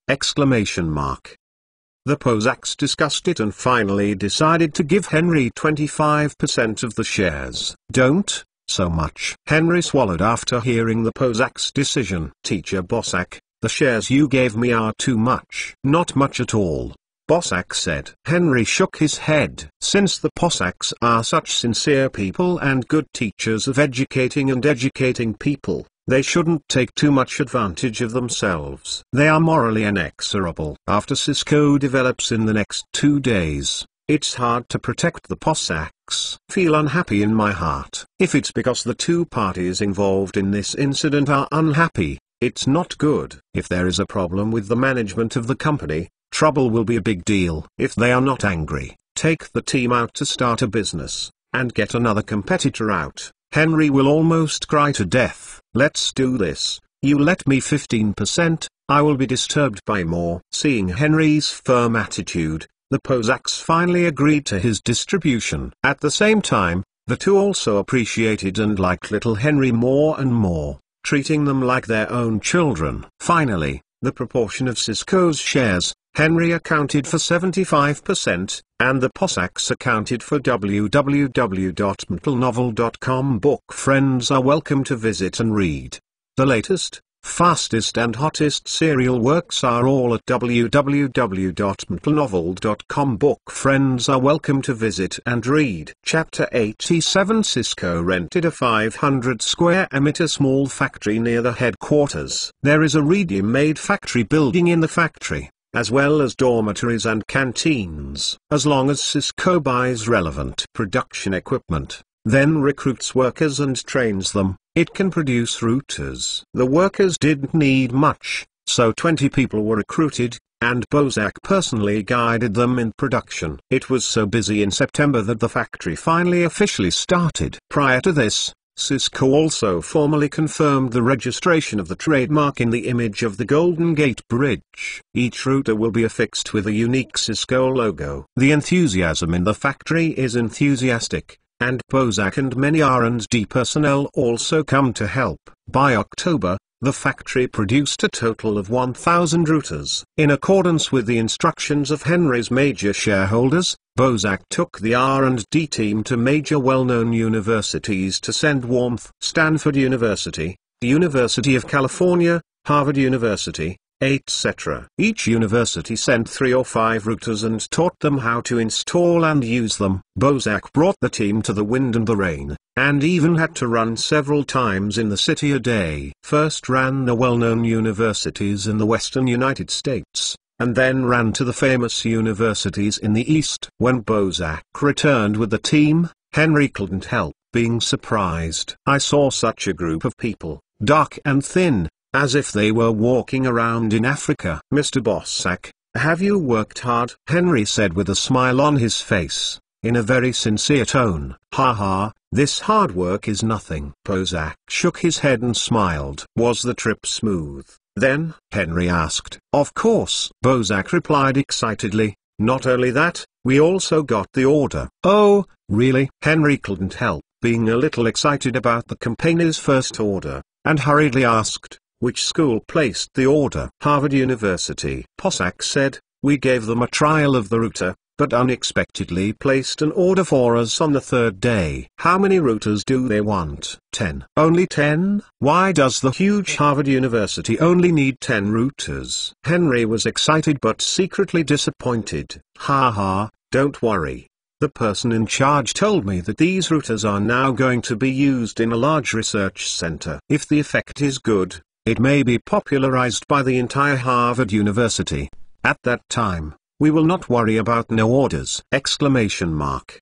The Possacks discussed it and finally decided to give Henry 25% of the shares. Don't so much. Henry swallowed after hearing the Possacks' decision. Teacher Possack, the shares you gave me are too much. Not much at all, Possack said. Henry shook his head. Since the Possacks are such sincere people and good teachers of educating and educating people, they shouldn't take too much advantage of themselves. They are morally inexorable. After Cisco develops in the next 2 days, it's hard to protect the Possacks. Feel unhappy in my heart. If it's because the two parties involved in this incident are unhappy, it's not good. If there is a problem with the management of the company, trouble will be a big deal. If they are not angry, take the team out to start a business, and get another competitor out. Henry will almost cry to death. Let's do this. You let me 15%, I will be disturbed by more. Seeing Henry's firm attitude, the Possacks finally agreed to his distribution. At the same time, the two also appreciated and liked little Henry more and more, treating them like their own children. Finally, the proportion of Cisco's shares, Henry accounted for 75%, and the Possacks accounted for www.metalnovel.com. Book friends are welcome to visit and read the latest, fastest and hottest serial works are all at www.mtnovel.com. Book friends are welcome to visit and read. Chapter 87. Cisco rented a 500 square meter small factory near the headquarters. There is a ready-made factory building in the factory, as well as dormitories and canteens. As long as Cisco buys relevant production equipment, then recruits workers and trains them, it can produce routers. The workers didn't need much, so 20 people were recruited, and Bozak personally guided them in production. It was so busy in September that the factory finally officially started. Prior to this, Cisco also formally confirmed the registration of the trademark in the image of the Golden Gate Bridge. Each router will be affixed with a unique Cisco logo. The enthusiasm in the factory is enthusiastic, and Bozak and many R&D personnel also come to help. By October, the factory produced a total of 1,000 routers. In accordance with the instructions of Henry's major shareholders, Bozak took the R&D team to major well-known universities to send warmth. Stanford University, University of California, Harvard University, etc. Each university sent 3 or 5 routers and taught them how to install and use them. Bozak brought the team to the wind and the rain, and even had to run several times in the city a day. First ran the well-known universities in the western United States, and then ran to the famous universities in the East. When Bozak returned with the team, Henry couldn't help being surprised. I saw such a group of people, dark and thin, as if they were walking around in Africa. Mr. Bozak, have you worked hard? Henry said with a smile on his face, in a very sincere tone. Ha ha, this hard work is nothing. Bozak shook his head and smiled. Was the trip smooth, then? Henry asked. Of course, Bozak replied excitedly. Not only that, we also got the order. Oh, really? Henry couldn't help being a little excited about the company's first order, and hurriedly asked, which school placed the order? Harvard University. Bozak said, we gave them a trial of the router, but unexpectedly placed an order for us on the 3rd day. How many routers do they want? 10. Only 10? Why does the huge Harvard University only need 10 routers? Henry was excited but secretly disappointed. Ha ha, don't worry. The person in charge told me that these routers are now going to be used in a large research center. If the effect is good, it may be popularized by the entire Harvard University. At that time, we will not worry about no orders! Exclamation mark.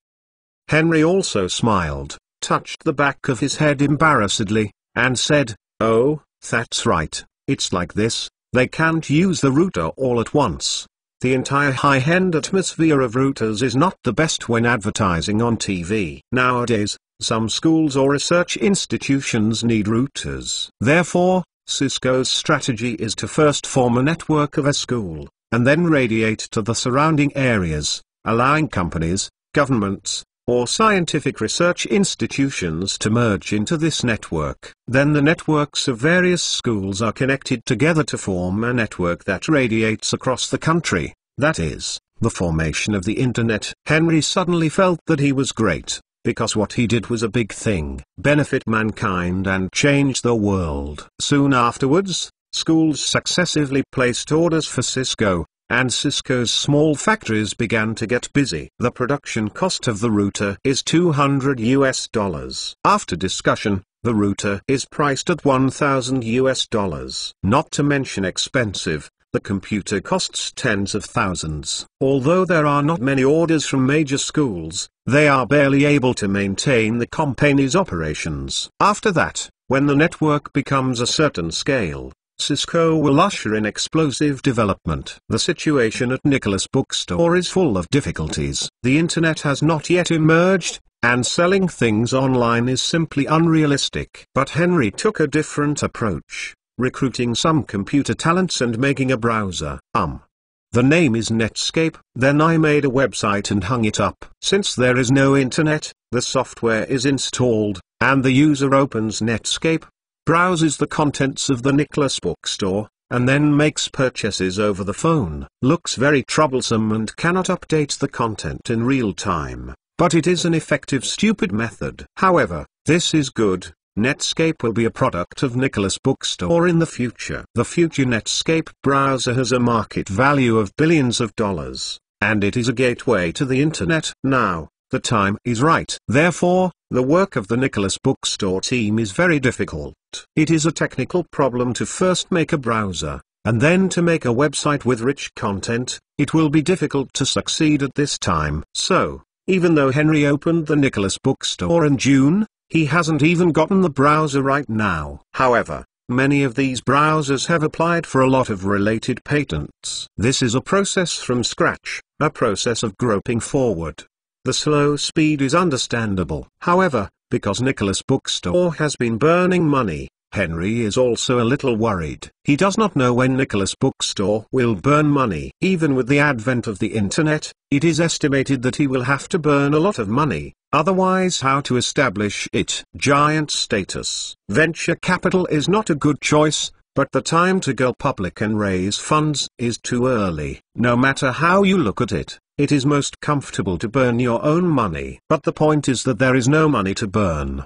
Henry also smiled, touched the back of his head embarrassedly, and said, oh, that's right, it's like this, they can't use the router all at once. The entire high-end atmosphere of routers is not the best when advertising on TV. Nowadays, some schools or research institutions need routers. Therefore, Cisco's strategy is to first form a network of a school, and then radiate to the surrounding areas, allowing companies, governments, or scientific research institutions to merge into this network. Then the networks of various schools are connected together to form a network that radiates across the country. That is, the formation of the Internet. Henry suddenly felt that he was great, because what he did was a big thing, benefit mankind and change the world. Soon afterwards, schools successively placed orders for Cisco, and Cisco's small factories began to get busy. The production cost of the router is $200. After discussion, the router is priced at $1,000. Not to mention expensive, the computer costs tens of thousands. Although there are not many orders from major schools, they are barely able to maintain the company's operations. After that, when the network becomes a certain scale, Cisco will usher in explosive development. The situation at Nicholas Bookstore is full of difficulties. The Internet has not yet emerged, and selling things online is simply unrealistic. But Henry took a different approach, recruiting some computer talents and making a browser. The name is Netscape. Then I made a website and hung it up. Since there is no internet, the software is installed, and the user opens Netscape, browses the contents of the Nicholas Bookstore, and then makes purchases over the phone. Looks very troublesome and cannot update the content in real time, but it is an effective stupid method. However, this is good, Netscape will be a product of Nicholas Bookstore in the future. The future Netscape browser has a market value of billions of dollars, and it is a gateway to the internet. Now, the time is right. Therefore, the work of the Nicholas Bookstore team is very difficult. It is a technical problem to first make a browser, and then to make a website with rich content. It will be difficult to succeed at this time. So, even though Henry opened the Nicholas Bookstore in June, he hasn't even gotten the browser right now. However, many of these browsers have applied for a lot of related patents. This is a process from scratch, a process of groping forward. The slow speed is understandable. However, because Nicholas Bookstore has been burning money, Henry is also a little worried. He does not know when Nicholas Bookstore will burn money. Even with the advent of the internet, it is estimated that he will have to burn a lot of money, otherwise how to establish its giant status. Venture capital is not a good choice, but the time to go public and raise funds is too early. No matter how you look at it, it is most comfortable to burn your own money. But the point is that there is no money to burn!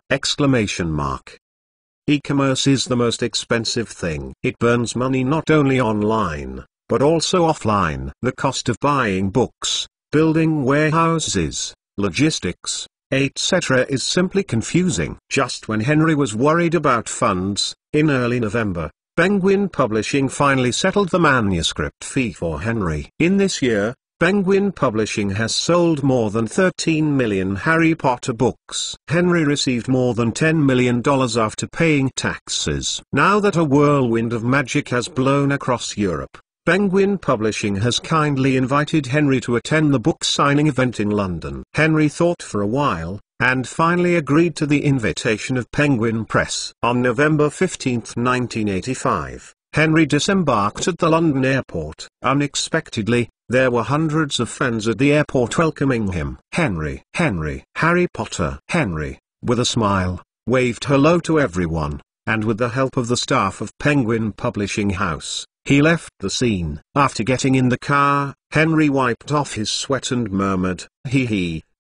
E-commerce is the most expensive thing. It burns money not only online, but also offline. The cost of buying books, building warehouses, logistics, etc. is simply confusing. Just when Henry was worried about funds, in early November, Penguin Publishing finally settled the manuscript fee for Henry. In this year, Penguin Publishing has sold more than 13 million Harry Potter books. Henry received more than $10 million after paying taxes. Now that a whirlwind of magic has blown across Europe, Penguin Publishing has kindly invited Henry to attend the book signing event in London. Henry thought for a while, and finally agreed to the invitation of Penguin Press. On November 15, 1985, Henry disembarked at the London airport. Unexpectedly, there were hundreds of fans at the airport welcoming him. Henry, Harry Potter. Henry, with a smile, waved hello to everyone, and with the help of the staff of Penguin Publishing House, he left the scene. After getting in the car, Henry wiped off his sweat and murmured,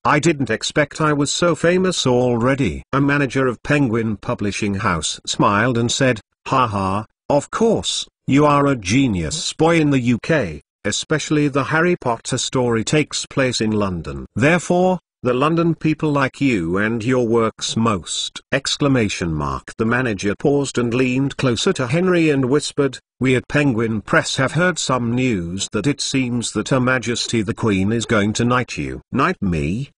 I didn't expect I was so famous already." A manager of Penguin Publishing House smiled and said, "Haha, of course, you are a genius boy. In the UK, especially the Harry Potter story takes place in London. Therefore, the London people like you and your works most!" The manager paused and leaned closer to Henry and whispered, "We at Penguin Press have heard some news that it seems that Her Majesty the Queen is going to knight you." "Knight me?"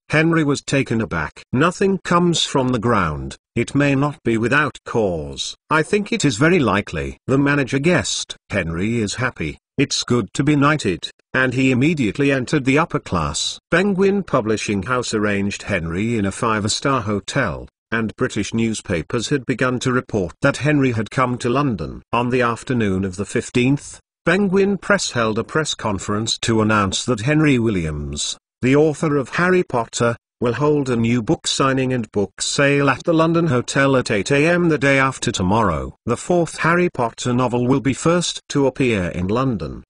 Henry was taken aback. "Nothing comes from the ground, it may not be without cause. I think it is very likely." The manager guessed. Henry is happy, it's good to be knighted, and he immediately entered the upper class. Penguin Publishing House arranged Henry in a 5-star hotel, and British newspapers had begun to report that Henry had come to London. On the afternoon of the 15th, Penguin Press held a press conference to announce that Henry Williams, the author of Harry Potter, will hold a new book signing and book sale at the London Hotel at 8 a.m. the day after tomorrow. The 4th Harry Potter novel will be first to appear in London!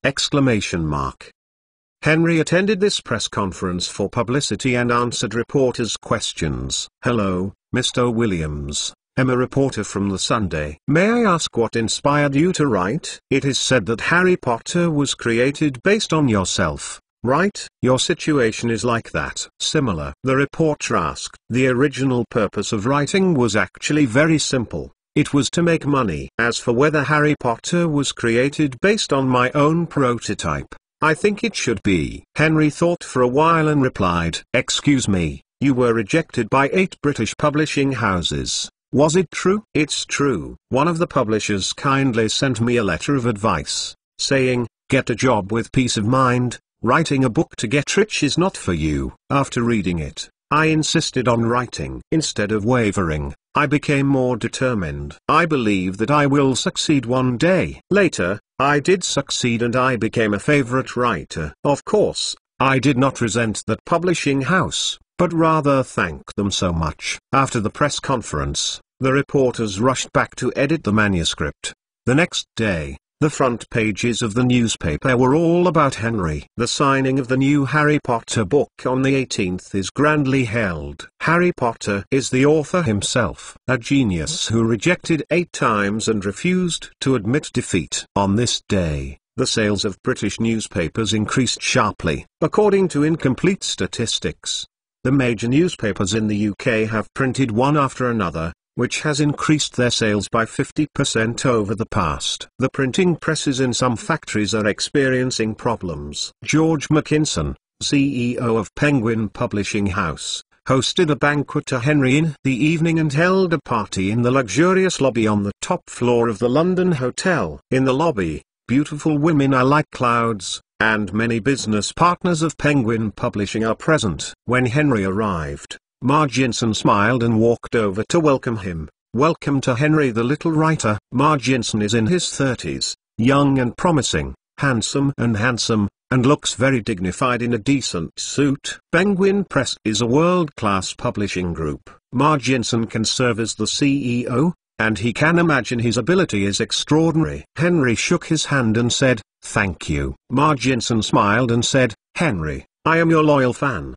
Henry attended this press conference for publicity and answered reporters' questions. "Hello, Mr. Williams. I'm a reporter from The Sunday. May I ask what inspired you to write? It is said that Harry Potter was created based on yourself, right? Your situation is like that." "Similar," the reporter asked. "The original purpose of writing was actually very simple. It was to make money. As for whether Harry Potter was created based on my own prototype, I think it should be." Henry thought for a while and replied, "Excuse me, you were rejected by 8 British publishing houses. Was it true?" "It's true. One of the publishers kindly sent me a letter of advice, saying, 'Get a job with peace of mind. Writing a book to get rich is not for you.' After reading it, I insisted on writing. Instead of wavering, I became more determined. I believe that I will succeed one day." Later, I did succeed and I became a favorite writer. Of course, I did not resent that publishing house, but rather thank them so much. After the press conference, the reporters rushed back to edit the manuscript. The next day, The front pages of the newspaper were all about Henry. The signing of the new Harry Potter book on the 18th is grandly held. Harry Potter is the author himself, a genius who rejected 8 times and refused to admit defeat. On this day, the sales of British newspapers increased sharply. According to incomplete statistics, the major newspapers in the UK have printed one after another, which has increased their sales by 50% over the past. The printing presses in some factories are experiencing problems. George Mackinson, CEO of Penguin Publishing House, hosted a banquet to Henry in the evening and held a party in the luxurious lobby on the top floor of the London Hotel. In the lobby, beautiful women are like clouds, and many business partners of Penguin Publishing are present. When Henry arrived, Marginson smiled and walked over to welcome him. "Welcome to Henry the little writer." Marginson is in his 30s, young and promising, handsome, and looks very dignified in a decent suit. Penguin Press is a world-class publishing group. Marginson can serve as the CEO, and he can imagine his ability is extraordinary. Henry shook his hand and said, "Thank you." Marginson smiled and said, "Henry, I am your loyal fan."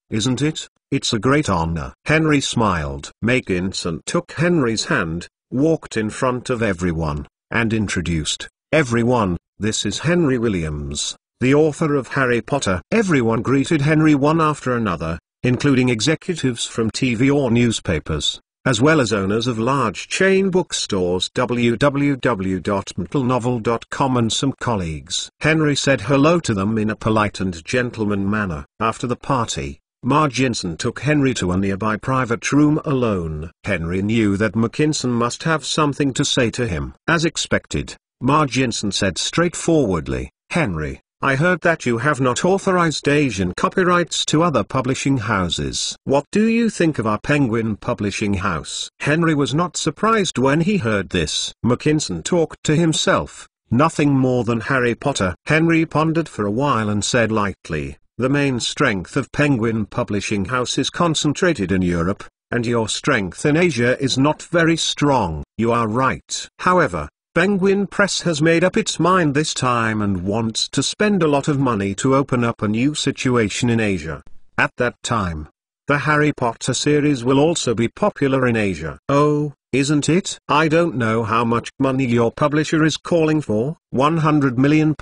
Isn't it? It's a great honor. Henry smiled. Mackinson took Henry's hand, walked in front of everyone, and introduced, "Everyone, this is Henry Williams, the author of Harry Potter." Everyone greeted Henry one after another, including executives from TV or newspapers, as well as owners of large chain bookstores www.mtlnovel.com and some colleagues. Henry said hello to them in a polite and gentleman manner. After the party, Marginson took Henry to a nearby private room alone. Henry knew that Mackinson must have something to say to him. As expected, Marginson said straightforwardly, "Henry, I heard that you have not authorized Asian copyrights to other publishing houses. What do you think of our Penguin Publishing House?" Henry was not surprised when he heard this. Mackinson talked to himself, nothing more than Harry Potter. Henry pondered for a while and said lightly, "The main strength of Penguin Publishing House is concentrated in Europe, and your strength in Asia is not very strong." "You are right. However, Penguin Press has made up its mind this time and wants to spend a lot of money to open up a new situation in Asia. At that time, the Harry Potter series will also be popular in Asia." "Oh, isn't it? I don't know how much money your publisher is calling for." £100 million.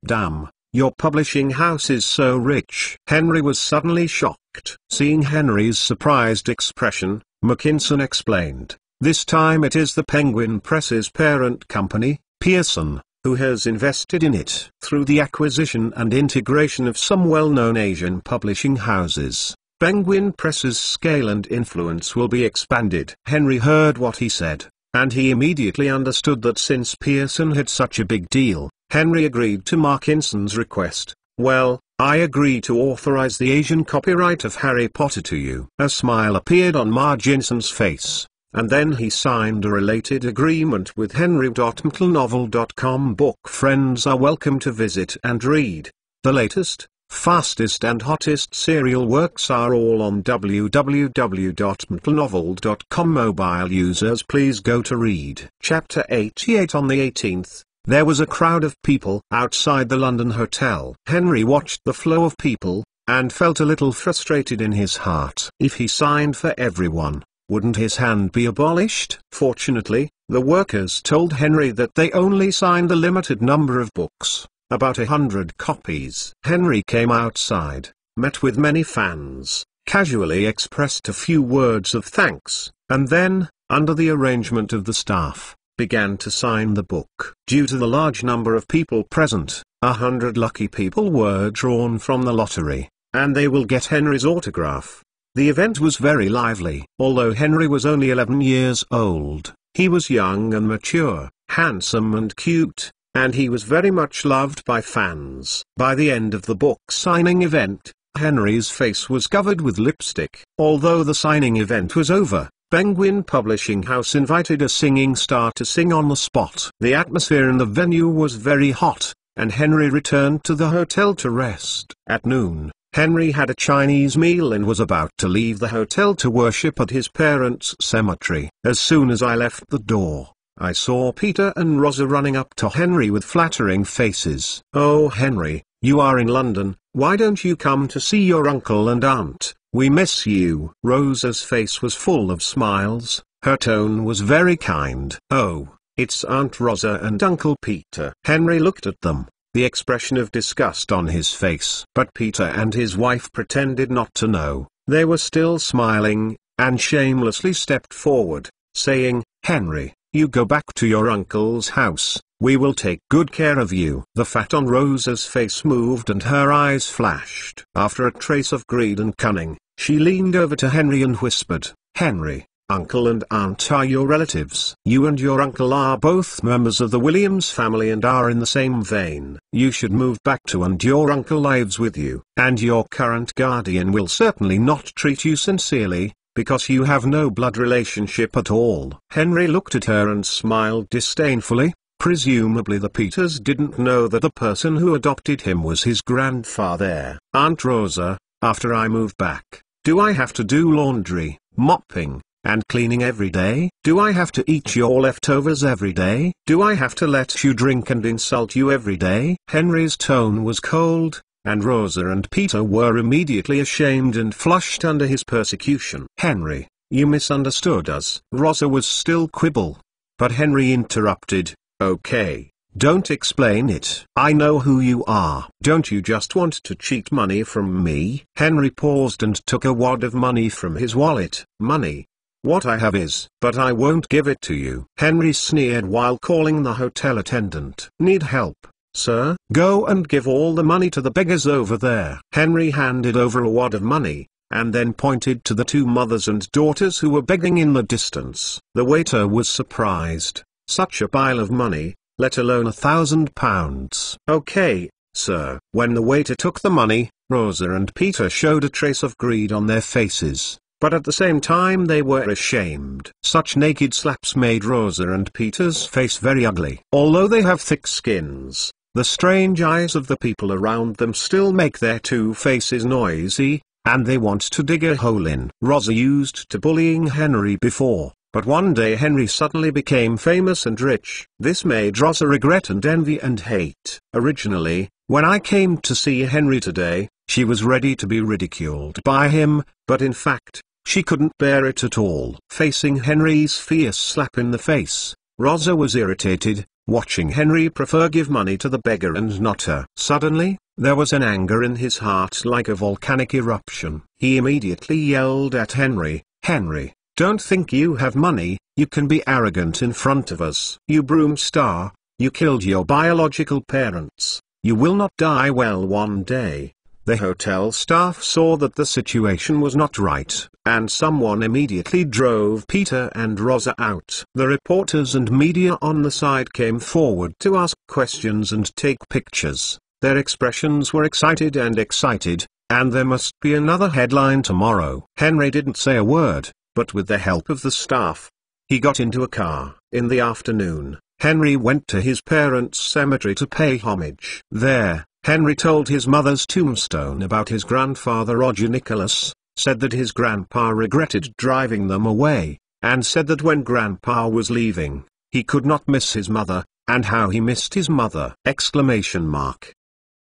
"Damn. Your publishing house is so rich." Henry was suddenly shocked. Seeing Henry's surprised expression, Mackinson explained, "This time it is the Penguin Press's parent company, Pearson, who has invested in it through the acquisition and integration of some well-known Asian publishing houses. Penguin Press's scale and influence will be expanded." Henry heard what he said, and he immediately understood that since Pearson had such a big deal, Henry agreed to Markinson's request. "Well, I agree to authorize the Asian copyright of Harry Potter to you." A smile appeared on Marginson's face, and then he signed a related agreement with henry.mtlnovel.com. Book friends are welcome to visit and read. The latest, fastest and hottest serial works are all on www.mtlnovel.com. Mobile users, please go to read. Chapter 88. On the 18th, there was a crowd of people outside the London Hotel. Henry watched the flow of people, and felt a little frustrated in his heart. If he signed for everyone, wouldn't his hand be abolished? Fortunately, the workers told Henry that they only signed a limited number of books, about 100 copies. Henry came outside, met with many fans, casually expressed a few words of thanks, and then, under the arrangement of the staff, began to sign the book. Due to the large number of people present, 100 lucky people were drawn from the lottery, and they will get Henry's autograph. The event was very lively. Although Henry was only 11 years old, he was young and mature, handsome and cute, and he was very much loved by fans. By the end of the book signing event, Henry's face was covered with lipstick. Although the signing event was over, Penguin Publishing House invited a singing star to sing on the spot. The atmosphere in the venue was very hot, and Henry returned to the hotel to rest. At noon, Henry had a Chinese meal and was about to leave the hotel to worship at his parents' cemetery. As soon as I left the door, I saw Peter and Rosa running up to Henry with flattering faces. "Oh Henry, you are in London, why don't you come to see your uncle and aunt? We miss you." Rosa's face was full of smiles, her tone was very kind. "Oh, it's Aunt Rosa and Uncle Peter." Henry looked at them, the expression of disgust on his face. But Peter and his wife pretended not to know. They were still smiling, and shamelessly stepped forward, saying, "Henry, you go back to your uncle's house, we will take good care of you." The fat on Rosa's face moved and her eyes flashed. After a trace of greed and cunning, she leaned over to Henry and whispered, "Henry, uncle and aunt are your relatives. You and your uncle are both members of the Williams family and are in the same vein. You should move back to and your uncle lives with you. And your current guardian will certainly not treat you sincerely, because you have no blood relationship at all." Henry looked at her and smiled disdainfully. Presumably the Peters didn't know that the person who adopted him was his grandfather. "Aunt Rosa, after I move back, do I have to do laundry, mopping, and cleaning every day? Do I have to eat your leftovers every day? Do I have to let you drink and insult you every day?" Henry's tone was cold, and Rosa and Peter were immediately ashamed and flushed under his persecution. "Henry, you misunderstood us." Rosa was still quibble. But Henry interrupted, "Okay, don't explain it. I know who you are. Don't you just want to cheat money from me?" Henry paused and took a wad of money from his wallet. "Money? What I have is, but I won't give it to you." Henry sneered while calling the hotel attendant. "Need help, sir? Go and give all the money to the beggars over there." Henry handed over a wad of money, and then pointed to the two mothers and daughters who were begging in the distance. The waiter was surprised. Such a pile of money, let alone £1,000. "Okay, sir." When the waiter took the money, Rosa and Peter showed a trace of greed on their faces, but at the same time they were ashamed. Such naked slaps made Rosa and Peter's face very ugly. Although they have thick skins, the strange eyes of the people around them still make their two faces noisy, and they want to dig a hole in. Rosa used to bullying Henry before, but one day Henry suddenly became famous and rich. This made Rosa regret and envy and hate. Originally, when I came to see Henry today, she was ready to be ridiculed by him, but in fact, she couldn't bear it at all. Facing Henry's fierce slap in the face, Rosa was irritated, watching Henry prefer give money to the beggar and not her. Suddenly, there was an anger in his heart like a volcanic eruption. He immediately yelled at Henry, "Henry, don't think you have money, you can be arrogant in front of us. You broom star, you killed your biological parents, you will not die well one day." The hotel staff saw that the situation was not right, and someone immediately drove Peter and Rosa out. The reporters and media on the side came forward to ask questions and take pictures. Their expressions were excited, and there must be another headline tomorrow. Henry didn't say a word, but with the help of the staff, he got into a car. In the afternoon, Henry went to his parents' cemetery to pay homage. There, Henry told his mother's tombstone about his grandfather Roger Nicholas, said that his grandpa regretted driving them away, and said that when grandpa was leaving, he could not miss his mother, and how he missed his mother!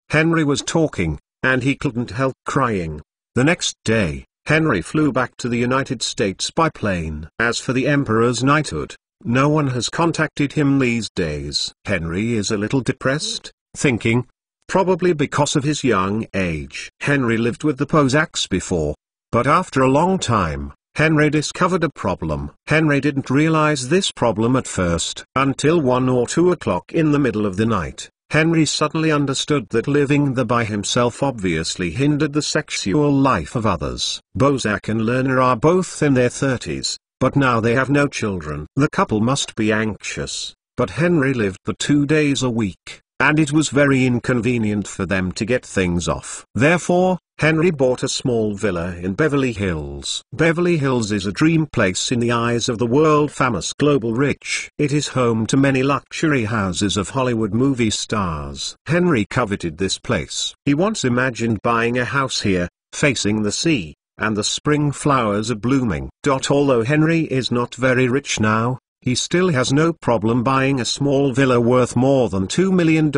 Henry was talking, and he couldn't help crying. The next day, Henry flew back to the United States by plane. As for the Emperor's knighthood, no one has contacted him these days. Henry is a little depressed, thinking, probably because of his young age. Henry lived with the Posacks before, but after a long time, Henry discovered a problem. Henry didn't realize this problem at first. Until 1 or 2 o'clock in the middle of the night, Henry suddenly understood that living there by himself obviously hindered the sexual life of others. Bozak and Lerner are both in their 30s, but now they have no children. The couple must be anxious, but Henry lived for 2 days a week, and it was very inconvenient for them to get things off. Therefore, Henry bought a small villa in Beverly Hills. Beverly Hills is a dream place in the eyes of the world-famous global rich. It is home to many luxury houses of Hollywood movie stars. Henry coveted this place. He once imagined buying a house here, facing the sea, and the spring flowers are blooming. Although Henry is not very rich now, he still has no problem buying a small villa worth more than $2 million.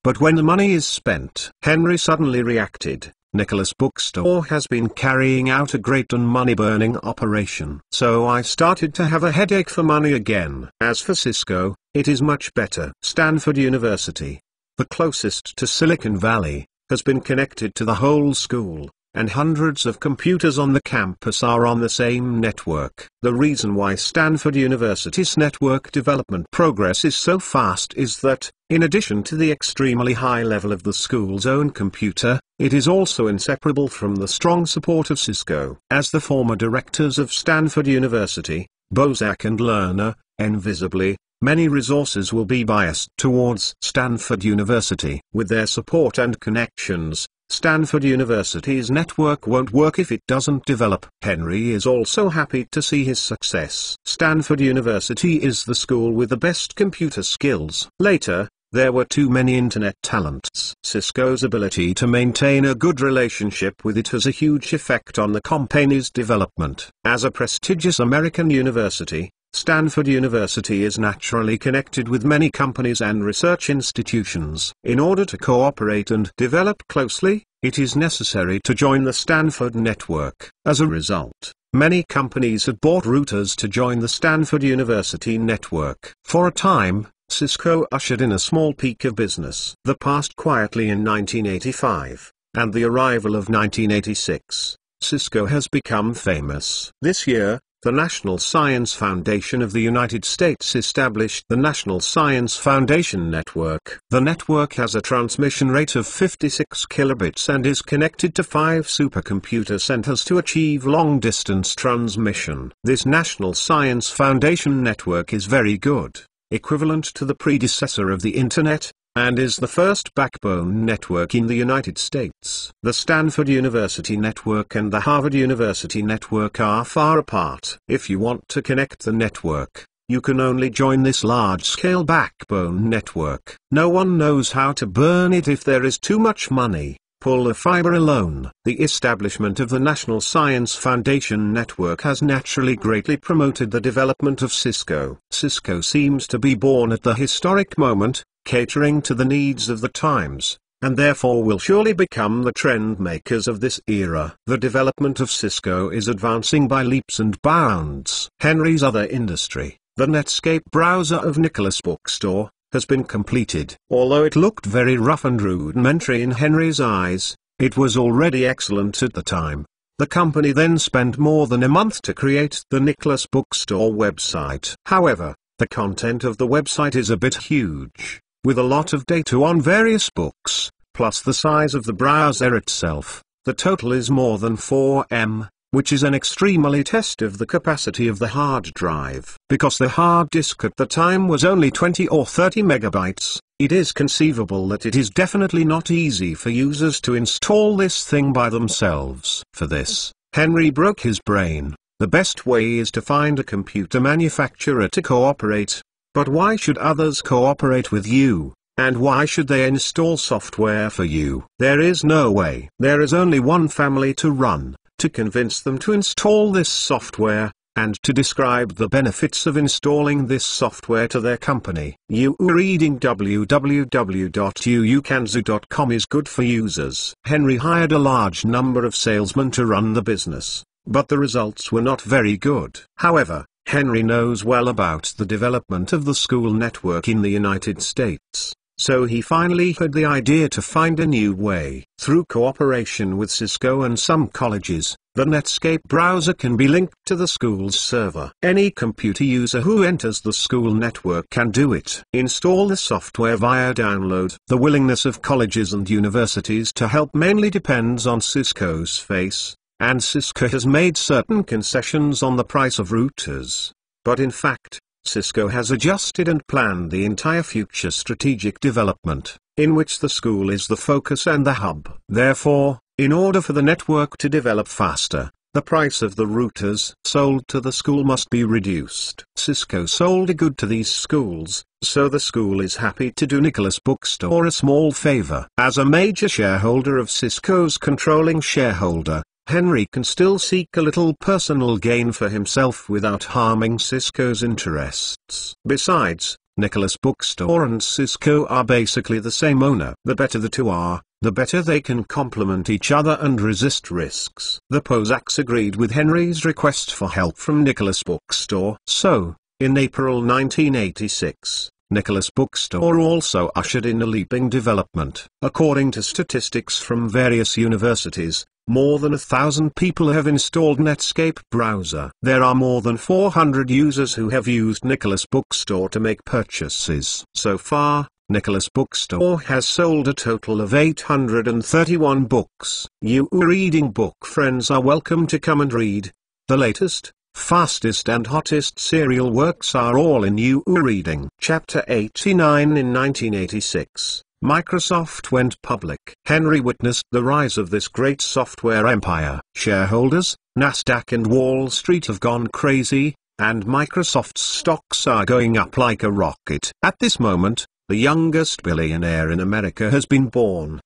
But when the money is spent, Henry suddenly reacted. Nicholas Bookstore has been carrying out a great and money-burning operation. So I started to have a headache for money again. As for Cisco, it is much better. Stanford University, the closest to Silicon Valley, has been connected to the whole school, and hundreds of computers on the campus are on the same network. The reason why Stanford University's network development progress is so fast is that, in addition to the extremely high level of the school's own computer, it is also inseparable from the strong support of Cisco. As the former directors of Stanford University, Bozak and Lerner, invisibly, many resources will be biased towards Stanford University. With their support and connections, Stanford University's network won't work if it doesn't develop. Henry is also happy to see his success. Stanford University is the school with the best computer skills. Later, there were too many internet talents. Cisco's ability to maintain a good relationship with it has a huge effect on the company's development. As a prestigious American university, Stanford University is naturally connected with many companies and research institutions. In order to cooperate and develop closely, it is necessary to join the Stanford network. As a result, many companies have bought routers to join the Stanford University network. For a time, Cisco ushered in a small peak of business. The passed quietly in 1985, and the arrival of 1986, Cisco has become famous. This year, the National Science Foundation of the United States established the National Science Foundation Network. The network has a transmission rate of 56 kilobits and is connected to 5 supercomputer centers to achieve long-distance transmission. This National Science Foundation Network is very good, equivalent to the predecessor of the Internet, and is the first backbone network in the United States. The Stanford University network and the Harvard University network are far apart. If you want to connect the network, you can only join this large-scale backbone network. No one knows how to burn it if there is too much money. Pull the fiber alone. The establishment of the National Science Foundation Network has naturally greatly promoted the development of Cisco. Cisco seems to be born at the historic moment, catering to the needs of the times, and therefore will surely become the trend makers of this era. The development of Cisco is advancing by leaps and bounds. Henry's other industry, the Netscape browser of Nicholas Bookstore, has been completed. Although it looked very rough and rudimentary in Henry's eyes, it was already excellent at the time. The company then spent more than a month to create the Nicholas Bookstore website. However, the content of the website is a bit huge, with a lot of data on various books, plus the size of the browser itself. The total is more than 4 MB, which is an extremely test of the capacity of the hard drive. Because the hard disk at the time was only 20 or 30 megabytes, it is conceivable that it is definitely not easy for users to install this thing by themselves. For this, Henry broke his brain. The best way is to find a computer manufacturer to cooperate. But why should others cooperate with you? And why should they install software for you? There is no way. There is only one family to run, to convince them to install this software, and to describe the benefits of installing this software to their company. Reading www.uukanzu.com is good for users. Henry hired a large number of salesmen to run the business, but the results were not very good. However, Henry knows well about the development of the school network in the United States, so he finally had the idea to find a new way. Through cooperation with Cisco and some colleges, the Netscape browser can be linked to the school's server. Any computer user who enters the school network can do it. Install the software via download. The willingness of colleges and universities to help mainly depends on Cisco's face, and Cisco has made certain concessions on the price of routers. But in fact, Cisco has adjusted and planned the entire future strategic development, in which the school is the focus and the hub. Therefore, in order for the network to develop faster, the price of the routers sold to the school must be reduced. Cisco sold a good to these schools, so the school is happy to do Nicholas Bookstore a small favor. As a major shareholder of Cisco's controlling shareholder, Henry can still seek a little personal gain for himself without harming Cisco's interests. Besides, Nicholas Bookstore and Cisco are basically the same owner. The better the two are, the better they can complement each other and resist risks. The Posacks agreed with Henry's request for help from Nicholas Bookstore. So, in April 1986, Nicholas Bookstore also ushered in a leaping development. According to statistics from various universities, more than 1,000 people have installed Netscape browser. There are more than 400 users who have used Nicholas Bookstore to make purchases. So far, Nicholas Bookstore has sold a total of 831 books. You reading book friends are welcome to come and read. The latest, fastest and hottest serial works are all in You Reading. Chapter 89. In 1986, Microsoft went public. Henry witnessed the rise of this great software empire. Shareholders, Nasdaq and Wall Street have gone crazy, and Microsoft's stocks are going up like a rocket. At this moment, the youngest billionaire in America has been born!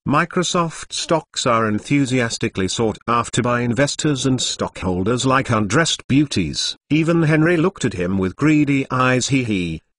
Microsoft stocks are enthusiastically sought after by investors and stockholders like undressed beauties. Even Henry looked at him with greedy eyes.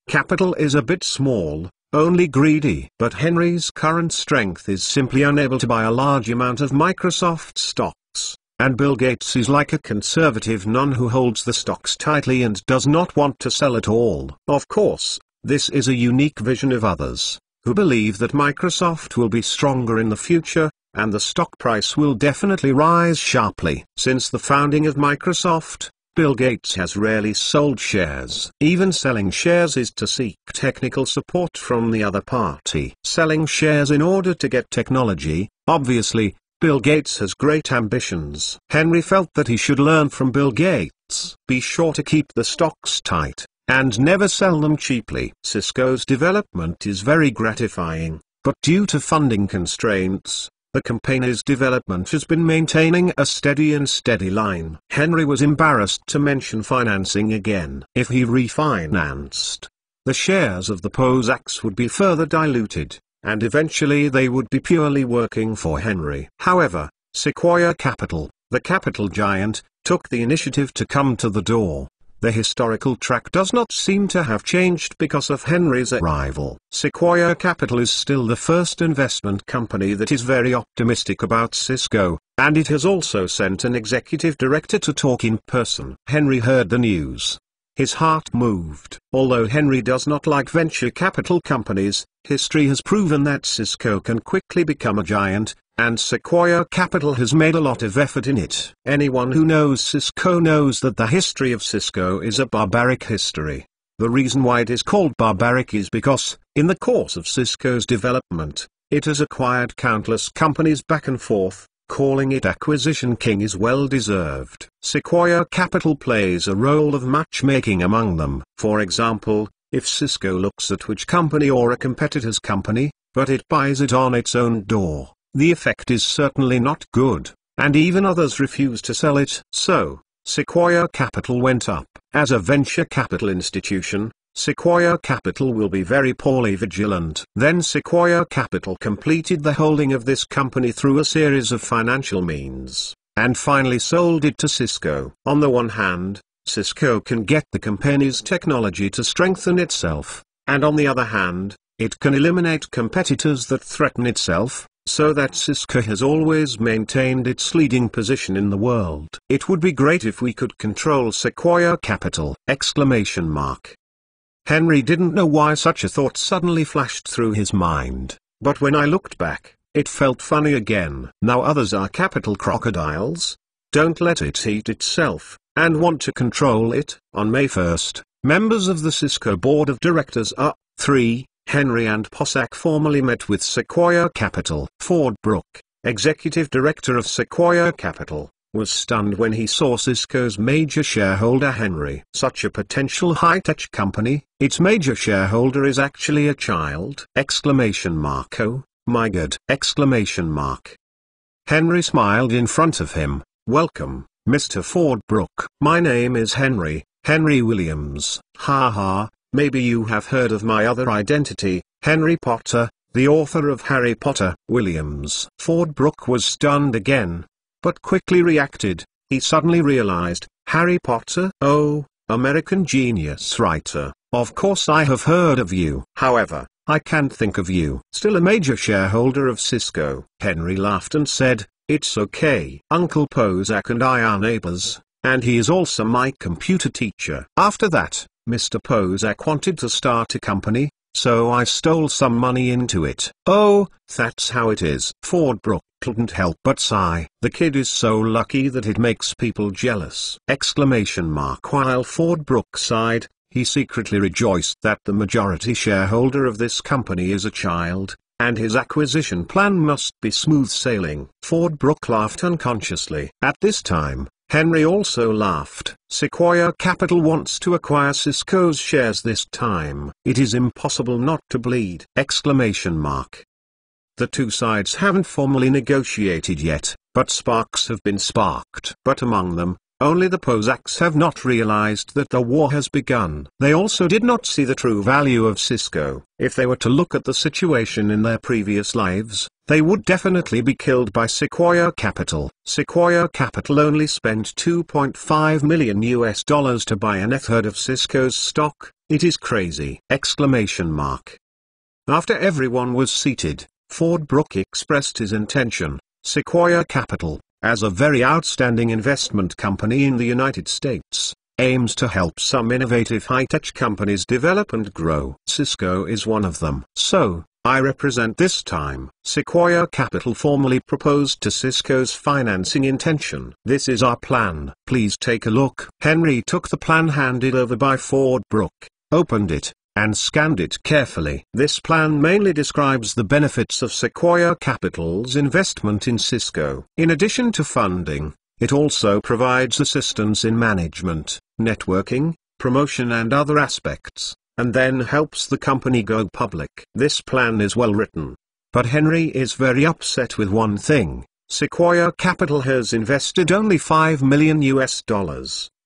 Capital is a bit small, only greedy. But Henry's current strength is simply unable to buy a large amount of Microsoft stocks, and Bill Gates is like a conservative nun who holds the stocks tightly and does not want to sell at all. Of course, this is a unique vision of others, who believe that Microsoft will be stronger in the future, and the stock price will definitely rise sharply. Since the founding of Microsoft, Bill Gates has rarely sold shares. Even selling shares is to seek technical support from the other party. Selling shares in order to get technology. Obviously, Bill Gates has great ambitions. Henry felt that he should learn from Bill Gates. Be sure to keep the stocks tight, and never sell them cheaply. Cisco's development is very gratifying, but due to funding constraints, the company's development has been maintaining a steady line. Henry was embarrassed to mention financing again. If he refinanced, the shares of the Posacks would be further diluted, and eventually they would be purely working for Henry. However, Sequoia Capital, the capital giant, took the initiative to come to the door. The historical track does not seem to have changed because of Henry's arrival. Sequoia Capital is still the first investment company that is very optimistic about Cisco, and it has also sent an executive director to talk in person. Henry heard the news. His heart moved. Although Henry does not like venture capital companies, history has proven that Cisco can quickly become a giant, and Sequoia Capital has made a lot of effort in it. Anyone who knows Cisco knows that the history of Cisco is a barbaric history. The reason why it is called barbaric is because, in the course of Cisco's development, it has acquired countless companies back and forth. Calling it Acquisition King is well deserved. Sequoia Capital plays a role of matchmaking among them. For example, if Cisco looks at which company or a competitor's company, but it buys it on its own door, the effect is certainly not good, and even others refuse to sell it. So, Sequoia Capital went up. As a venture capital institution, Sequoia Capital will be very poorly vigilant. Then Sequoia Capital completed the holding of this company through a series of financial means, and finally sold it to Cisco. On the one hand, Cisco can get the company's technology to strengthen itself, and on the other hand, it can eliminate competitors that threaten itself, so that Cisco has always maintained its leading position in the world. It would be great if we could control Sequoia Capital! Henry didn't know why such a thought suddenly flashed through his mind, but when I looked back, it felt funny again. Now others are capital crocodiles. Don't let it eat itself, and want to control it. On May 1st, members of the Cisco board of directors Henry and Posack formally met with Sequoia Capital. Ford Brook, executive director of Sequoia Capital, was stunned when he saw Cisco's major shareholder Henry. Such a potential high-tech company, its major shareholder is actually a child! Oh, my God! Henry smiled in front of him. Welcome, Mr. Ford Brook. My name is Henry Williams. Maybe you have heard of my other identity, Henry Potter, the author of Harry Potter, Williams. Fordbrook was stunned again, but quickly reacted. He suddenly realized, Harry Potter? Oh, American genius writer, of course I have heard of you. However, I can't think of you. Still a major shareholder of Cisco. Henry laughed and said, it's okay. Uncle Pozak and I are neighbors, and he is also my computer teacher. After that, Mr. Pozak wanted to start a company, so I stole some money into it. Oh, that's how it is. Fordbrook couldn't help but sigh. The kid is so lucky that it makes people jealous! While Fordbrook sighed, he secretly rejoiced that the majority shareholder of this company is a child, and his acquisition plan must be smooth sailing. Fordbrook laughed unconsciously. At this time, Henry also laughed. Sequoia Capital wants to acquire Cisco's shares this time. It is impossible not to bleed! The two sides haven't formally negotiated yet, but sparks have been sparked. But among them, only the Pozaks have not realized that the war has begun. They also did not see the true value of Cisco. If they were to look at the situation in their previous lives, they would definitely be killed by Sequoia Capital. Sequoia Capital only spent $2.5 million to buy a third of Cisco's stock. It is crazy! After everyone was seated, Fordbrook expressed his intention. Sequoia Capital, as a very outstanding investment company in the United States, aims to help some innovative high-tech companies develop and grow. Cisco is one of them. So, I represent this time. Sequoia Capital formally proposed to Cisco's financing intention. This is our plan. Please take a look. Henry took the plan handed over by Fordbrook, opened it, and scanned it carefully. This plan mainly describes the benefits of Sequoia Capital's investment in Cisco. In addition to funding, it also provides assistance in management, networking, promotion and other aspects, and then helps the company go public. This plan is well written. But Henry is very upset with one thing. Sequoia Capital has invested only $5 million,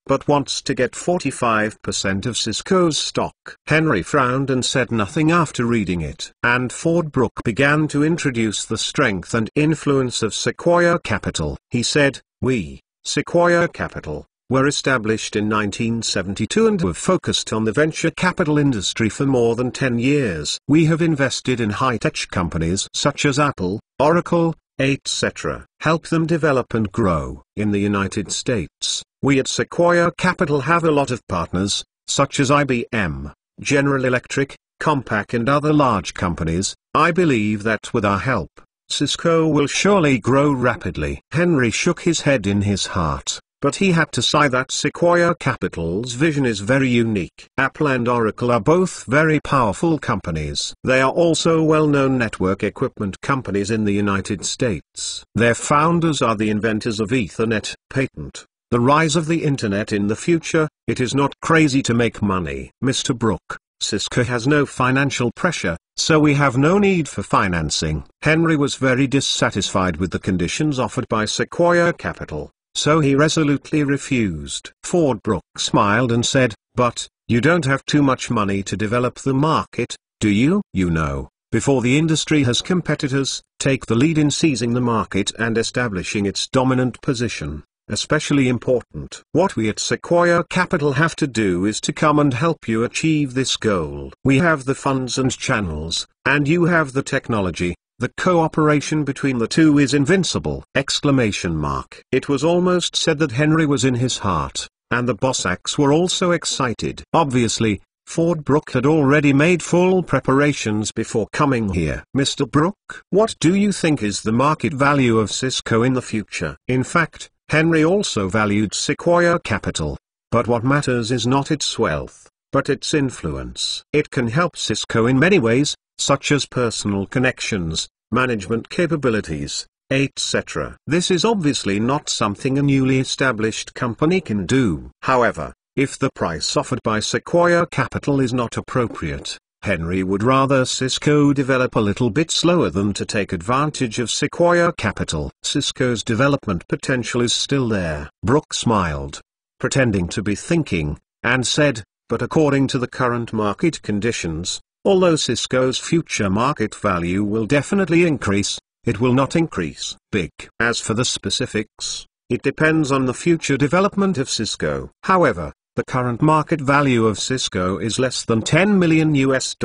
but wants to get 45% of Cisco's stock. Henry frowned and said nothing after reading it. And Fordbrook began to introduce the strength and influence of Sequoia Capital. He said, we, Sequoia Capital, were established in 1972 and have focused on the venture capital industry for more than 10 years. We have invested in high-tech companies such as Apple, Oracle, etc. Help them develop and grow. In the United States, we at Sequoia Capital have a lot of partners, such as IBM, General Electric, Compaq and other large companies. I believe that with our help, Cisco will surely grow rapidly. Henry shook his head in his heart, but he had to sigh that Sequoia Capital's vision is very unique. Apple and Oracle are both very powerful companies. They are also well-known network equipment companies in the United States. Their founders are the inventors of Ethernet, patent. The rise of the Internet in the future. It is not crazy to make money. Mr. Brook, Cisco has no financial pressure, so we have no need for financing. Henry was very dissatisfied with the conditions offered by Sequoia Capital, so he resolutely refused. Fordbrook smiled and said, but, you don't have too much money to develop the market, do you? You know, before the industry has competitors, take the lead in seizing the market and establishing its dominant position. Especially important. What we at Sequoia Capital have to do is to come and help you achieve this goal. We have the funds and channels, and you have the technology. The cooperation between the two is invincible! It was almost said that Henry was in his heart, and the Bosaks were also excited. Obviously, Fordbrook had already made full preparations before coming here. Mr. Brook, what do you think is the market value of Cisco in the future? In fact, Henry also valued Sequoia Capital. But what matters is not its wealth, but its influence. It can help Cisco in many ways, such as personal connections, management capabilities, etc. This is obviously not something a newly established company can do. However, if the price offered by Sequoia Capital is not appropriate, Henry would rather Cisco develop a little bit slower than to take advantage of Sequoia Capital. Cisco's development potential is still there. Brook smiled, pretending to be thinking, and said, but according to the current market conditions, Although Cisco's future market value will definitely increase, it will not increase big. As for the specifics, it depends on the future development of Cisco. However, the current market value of Cisco is less than $10 million US.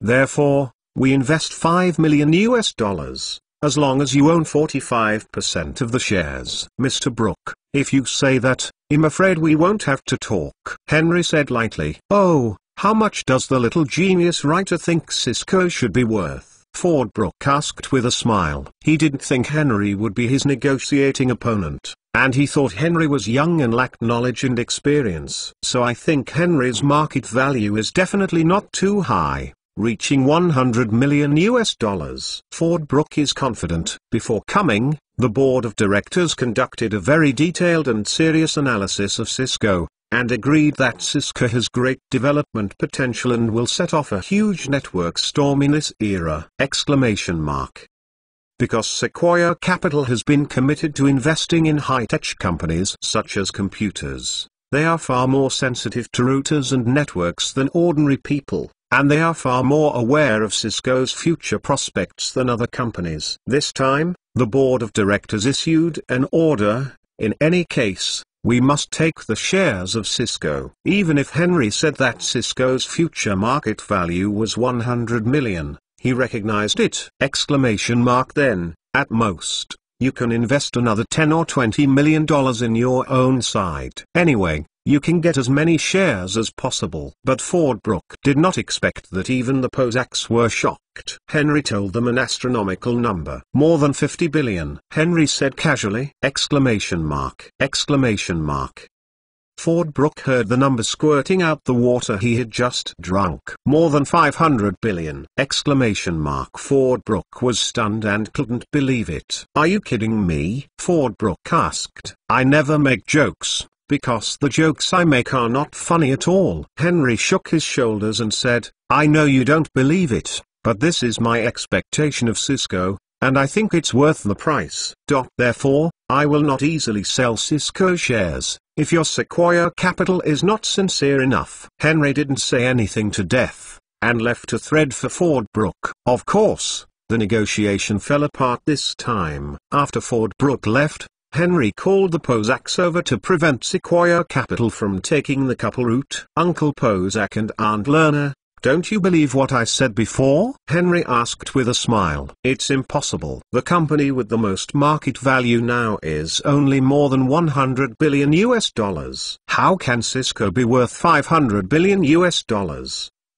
Therefore, we invest $5 million US, as long as you own 45% of the shares. Mr. Brook, if you say that, I'm afraid we won't have to talk. Henry said lightly. Oh, how much does the little genius writer think Cisco should be worth? Ford Brook asked with a smile. He didn't think Henry would be his negotiating opponent, and he thought Henry was young and lacked knowledge and experience. So I think Henry's market value is definitely not too high, reaching $100 million US. Ford Brook is confident. Before coming, the board of directors conducted a very detailed and serious analysis of Cisco, and agreed that Cisco has great development potential and will set off a huge network storm in this era! Because Sequoia Capital has been committed to investing in high-tech companies such as computers, they are far more sensitive to routers and networks than ordinary people, and they are far more aware of Cisco's future prospects than other companies. This time, the board of directors issued an order: in any case, we must take the shares of Cisco. Even if Henry said that Cisco's future market value was $100 million, he recognized it! Then, at most, you can invest another $10 or $20 million in your own side. Anyway, you can get as many shares as possible. But Ford Brook did not expect that even the Posacks were shocked. Henry told them an astronomical number. More than 50 billion. Henry said casually! Ford Brook heard the number squirting out the water he had just drunk. More than 500 billion! Ford Brook was stunned and couldn't believe it. Are you kidding me? Ford Brook asked. I never make jokes, because the jokes I make are not funny at all. Henry shook his shoulders and said, I know you don't believe it, but this is my expectation of Cisco, and I think it's worth the price. Therefore, I will not easily sell Cisco shares, if your Sequoia Capital is not sincere enough. Henry didn't say anything to death, and left a thread for Ford Brook. Of course, the negotiation fell apart this time. After Ford Brook left, Henry called the Posacks over to prevent Sequoia Capital from taking the couple route. Uncle Posack and Aunt Lerner, don't you believe what I said before? Henry asked with a smile. It's impossible. The company with the most market value now is only more than $100 billion US. How can Cisco be worth $500 billion US?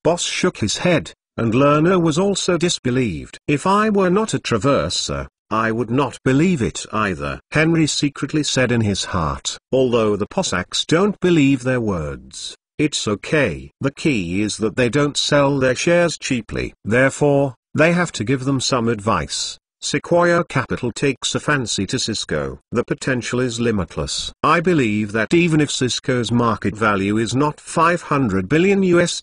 Boss shook his head, and Lerner was also disbelieved. If I were not a Traverser, I would not believe it either. Henry secretly said in his heart. Although the Posacks don't believe their words, it's okay. The key is that they don't sell their shares cheaply. Therefore, they have to give them some advice. Sequoia Capital takes a fancy to Cisco. The potential is limitless. I believe that even if Cisco's market value is not $500 billion US,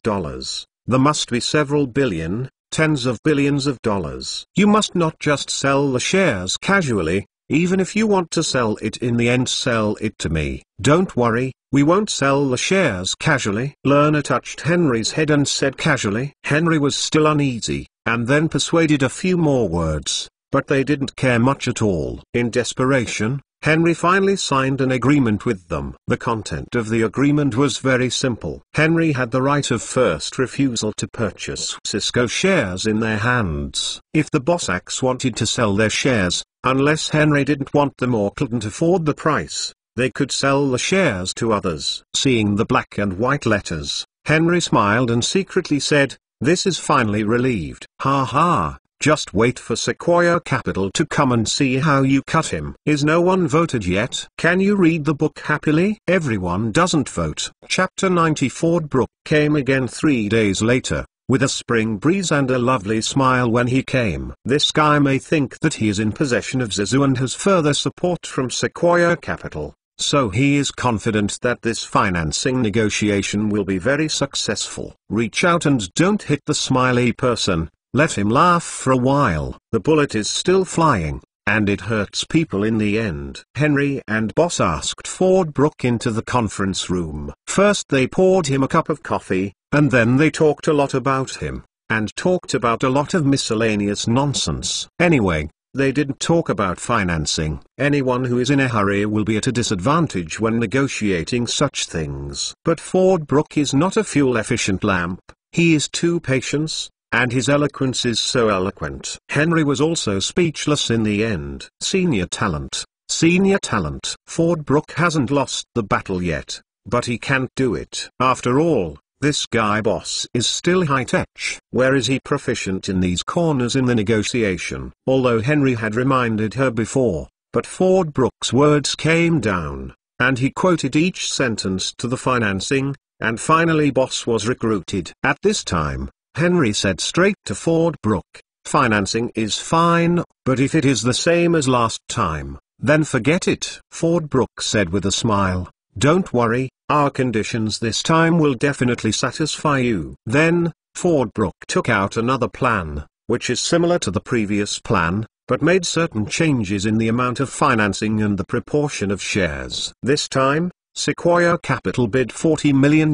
there must be several billion, tens of billions of dollars. You must not just sell the shares casually. Even if you want to sell it in the end, sell it to me. Don't worry, we won't sell the shares casually. Lerner touched Henry's head and said casually. Henry was still uneasy, and then persuaded a few more words, but they didn't care much at all. In desperation, Henry finally signed an agreement with them. The content of the agreement was very simple. Henry had the right of first refusal to purchase Cisco shares in their hands. If the Posacks wanted to sell their shares, unless Henry didn't want them or couldn't afford the price, they could sell the shares to others. Seeing the black and white letters, Henry smiled and secretly said, "This is finally relieved. Ha ha, just wait for Sequoia Capital to come and see how you cut him." Is no one voted yet? Can you read the book happily? Everyone doesn't vote. Chapter 90. Ford Brook came again 3 days later, with a spring breeze and a lovely smile when he came. This guy may think that he is in possession of Zizu and has further support from Sequoia Capital, so he is confident that this financing negotiation will be very successful. Reach out and don't hit the smiley person, let him laugh for a while. The bullet is still flying, and it hurts people in the end. Henry and Boss asked Ford Brook into the conference room. First they poured him a cup of coffee, and then they talked a lot about him, and talked about a lot of miscellaneous nonsense. Anyway, they didn't talk about financing. Anyone who is in a hurry will be at a disadvantage when negotiating such things. But Fordbrook is not a fuel-efficient lamp. He is too patient, and his eloquence is so eloquent. Henry was also speechless in the end. Senior talent. Senior talent. Fordbrook hasn't lost the battle yet, but he can't do it. After all, this guy boss is still high-tech. Where is he proficient in these corners in the negotiation? Although Henry had reminded her before, but Fordbrook's words came down, and he quoted each sentence to the financing, and finally boss was recruited. At this time, Henry said straight to Fordbrook, financing is fine, but if it is the same as last time, then forget it. Fordbrook said with a smile, don't worry, our conditions this time will definitely satisfy you. Then, Fordbrook took out another plan, which is similar to the previous plan, but made certain changes in the amount of financing and the proportion of shares. This time, Sequoia Capital bid $40 million,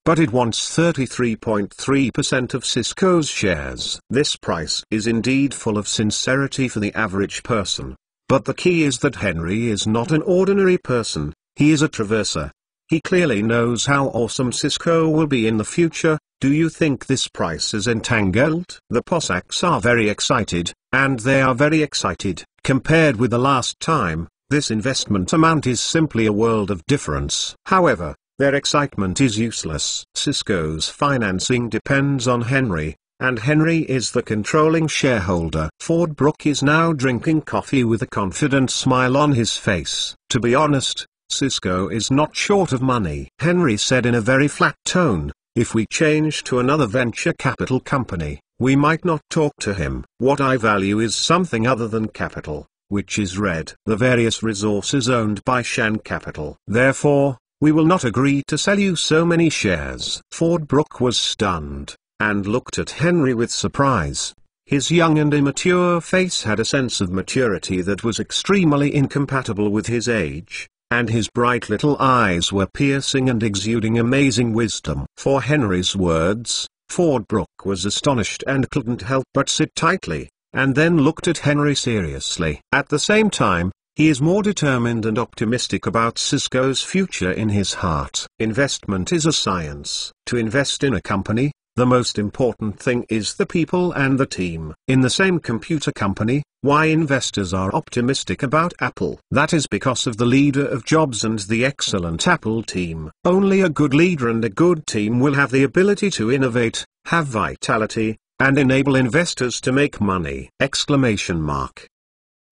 but it wants 33.3% of Cisco's shares. This price is indeed full of sincerity for the average person. But the key is that Henry is not an ordinary person. He is a traverser. He clearly knows how awesome Cisco will be in the future. Do you think this price is entangled? The Cossacks are very excited, and they are very excited. Compared with the last time, this investment amount is simply a world of difference. However, their excitement is useless. Cisco's financing depends on Henry, and Henry is the controlling shareholder. Fordbrook is now drinking coffee with a confident smile on his face. To be honest, Cisco is not short of money. Henry said in a very flat tone, if we change to another venture capital company, we might not talk to him. What I value is something other than capital, which is red. The various resources owned by Shan Capital. Therefore, we will not agree to sell you so many shares. Fordbrook was stunned, and looked at Henry with surprise. His young and immature face had a sense of maturity that was extremely incompatible with his age, and his bright little eyes were piercing and exuding amazing wisdom. For Henry's words, Fordbrook was astonished and couldn't help but sit tightly, and then looked at Henry seriously. At the same time, he is more determined and optimistic about Cisco's future in his heart. Investment is a science. To invest in a company, the most important thing is the people and the team. In the same computer company, why investors are optimistic about Apple? That is because of the leader of Jobs and the excellent Apple team. Only a good leader and a good team will have the ability to innovate, have vitality, and enable investors to make money!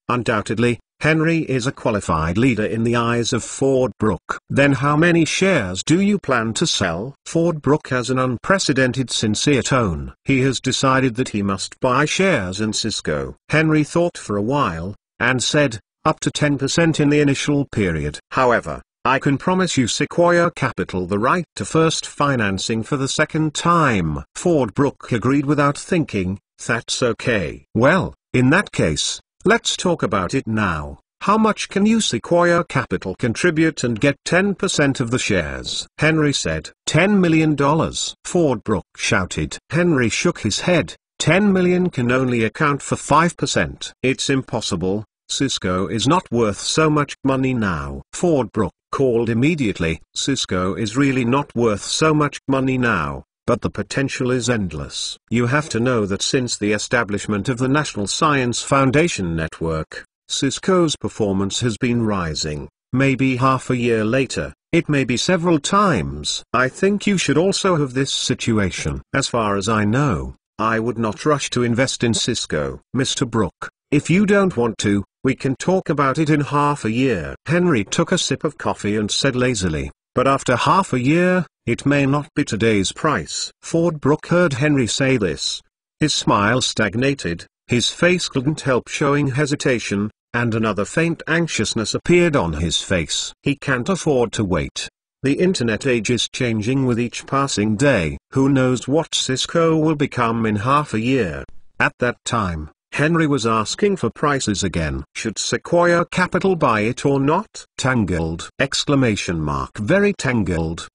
Undoubtedly, Henry is a qualified leader in the eyes of Fordbrook. Then how many shares do you plan to sell? Fordbrook has an unprecedented sincere tone. He has decided that he must buy shares in Cisco. Henry thought for a while, and said, up to 10% in the initial period. However, I can promise you Sequoia Capital the right to first financing for the second time. Fordbrook agreed without thinking, that's okay. Well, in that case, let's talk about it now. How much can you Sequoia Capital contribute and get 10% of the shares? Henry said, $10 million. Fordbrook shouted. Henry shook his head. 10 million can only account for 5%. It's impossible. Cisco is not worth so much money now. Fordbrook called immediately. Cisco is really not worth so much money now, but the potential is endless. You have to know that since the establishment of the National Science Foundation Network, Cisco's performance has been rising. Maybe half a year later, it may be several times. I think you should also have this situation. As far as I know, I would not rush to invest in Cisco. Mr. Brook, if you don't want to, we can talk about it in half a year. Henry took a sip of coffee and said lazily, but after half a year, it may not be today's price. Fordbrook heard Henry say this. His smile stagnated, his face couldn't help showing hesitation, and another faint anxiousness appeared on his face. He can't afford to wait. The internet age is changing with each passing day. Who knows what Cisco will become in half a year? At that time, Henry was asking for prices again. Should Sequoia Capital buy it or not? Tangled! Very tangled!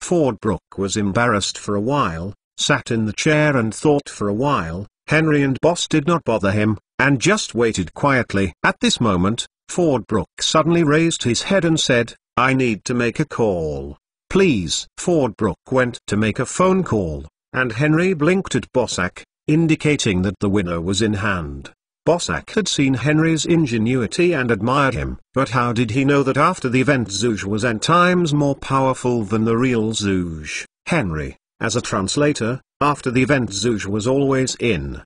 Ford Brooke was embarrassed for a while, sat in the chair and thought for a while. Henry and Boss did not bother him, and just waited quietly. At this moment, Ford Brooke suddenly raised his head and said, "I need to make a call. Please." Ford Brooke went to make a phone call, and Henry blinked at Bossack, indicating that the winner was in hand. Bossack had seen Henry's ingenuity and admired him, but how did he know that after the event Zooj was 10 times more powerful than the real Zooj? Henry, as a translator, after the event Zooj was always in!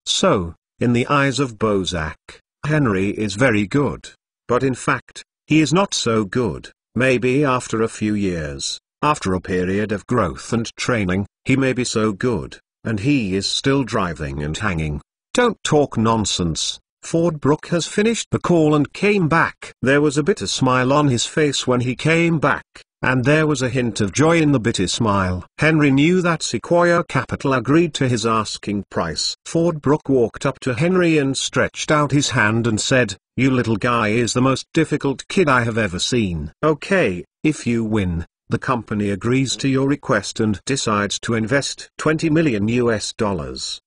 So, in the eyes of Bossack, Henry is very good. But in fact, he is not so good. Maybe after a few years, after a period of growth and training, he may be so good, and he is still driving and hanging. Don't talk nonsense. Ford Brooke has finished the call and came back. There was a bitter smile on his face when he came back, and there was a hint of joy in the bitter smile. Henry knew that Sequoia Capital agreed to his asking price. Ford Brooke walked up to Henry and stretched out his hand and said, "You little guy is the most difficult kid I have ever seen. Okay, if you win, the company agrees to your request and decides to invest $20 million.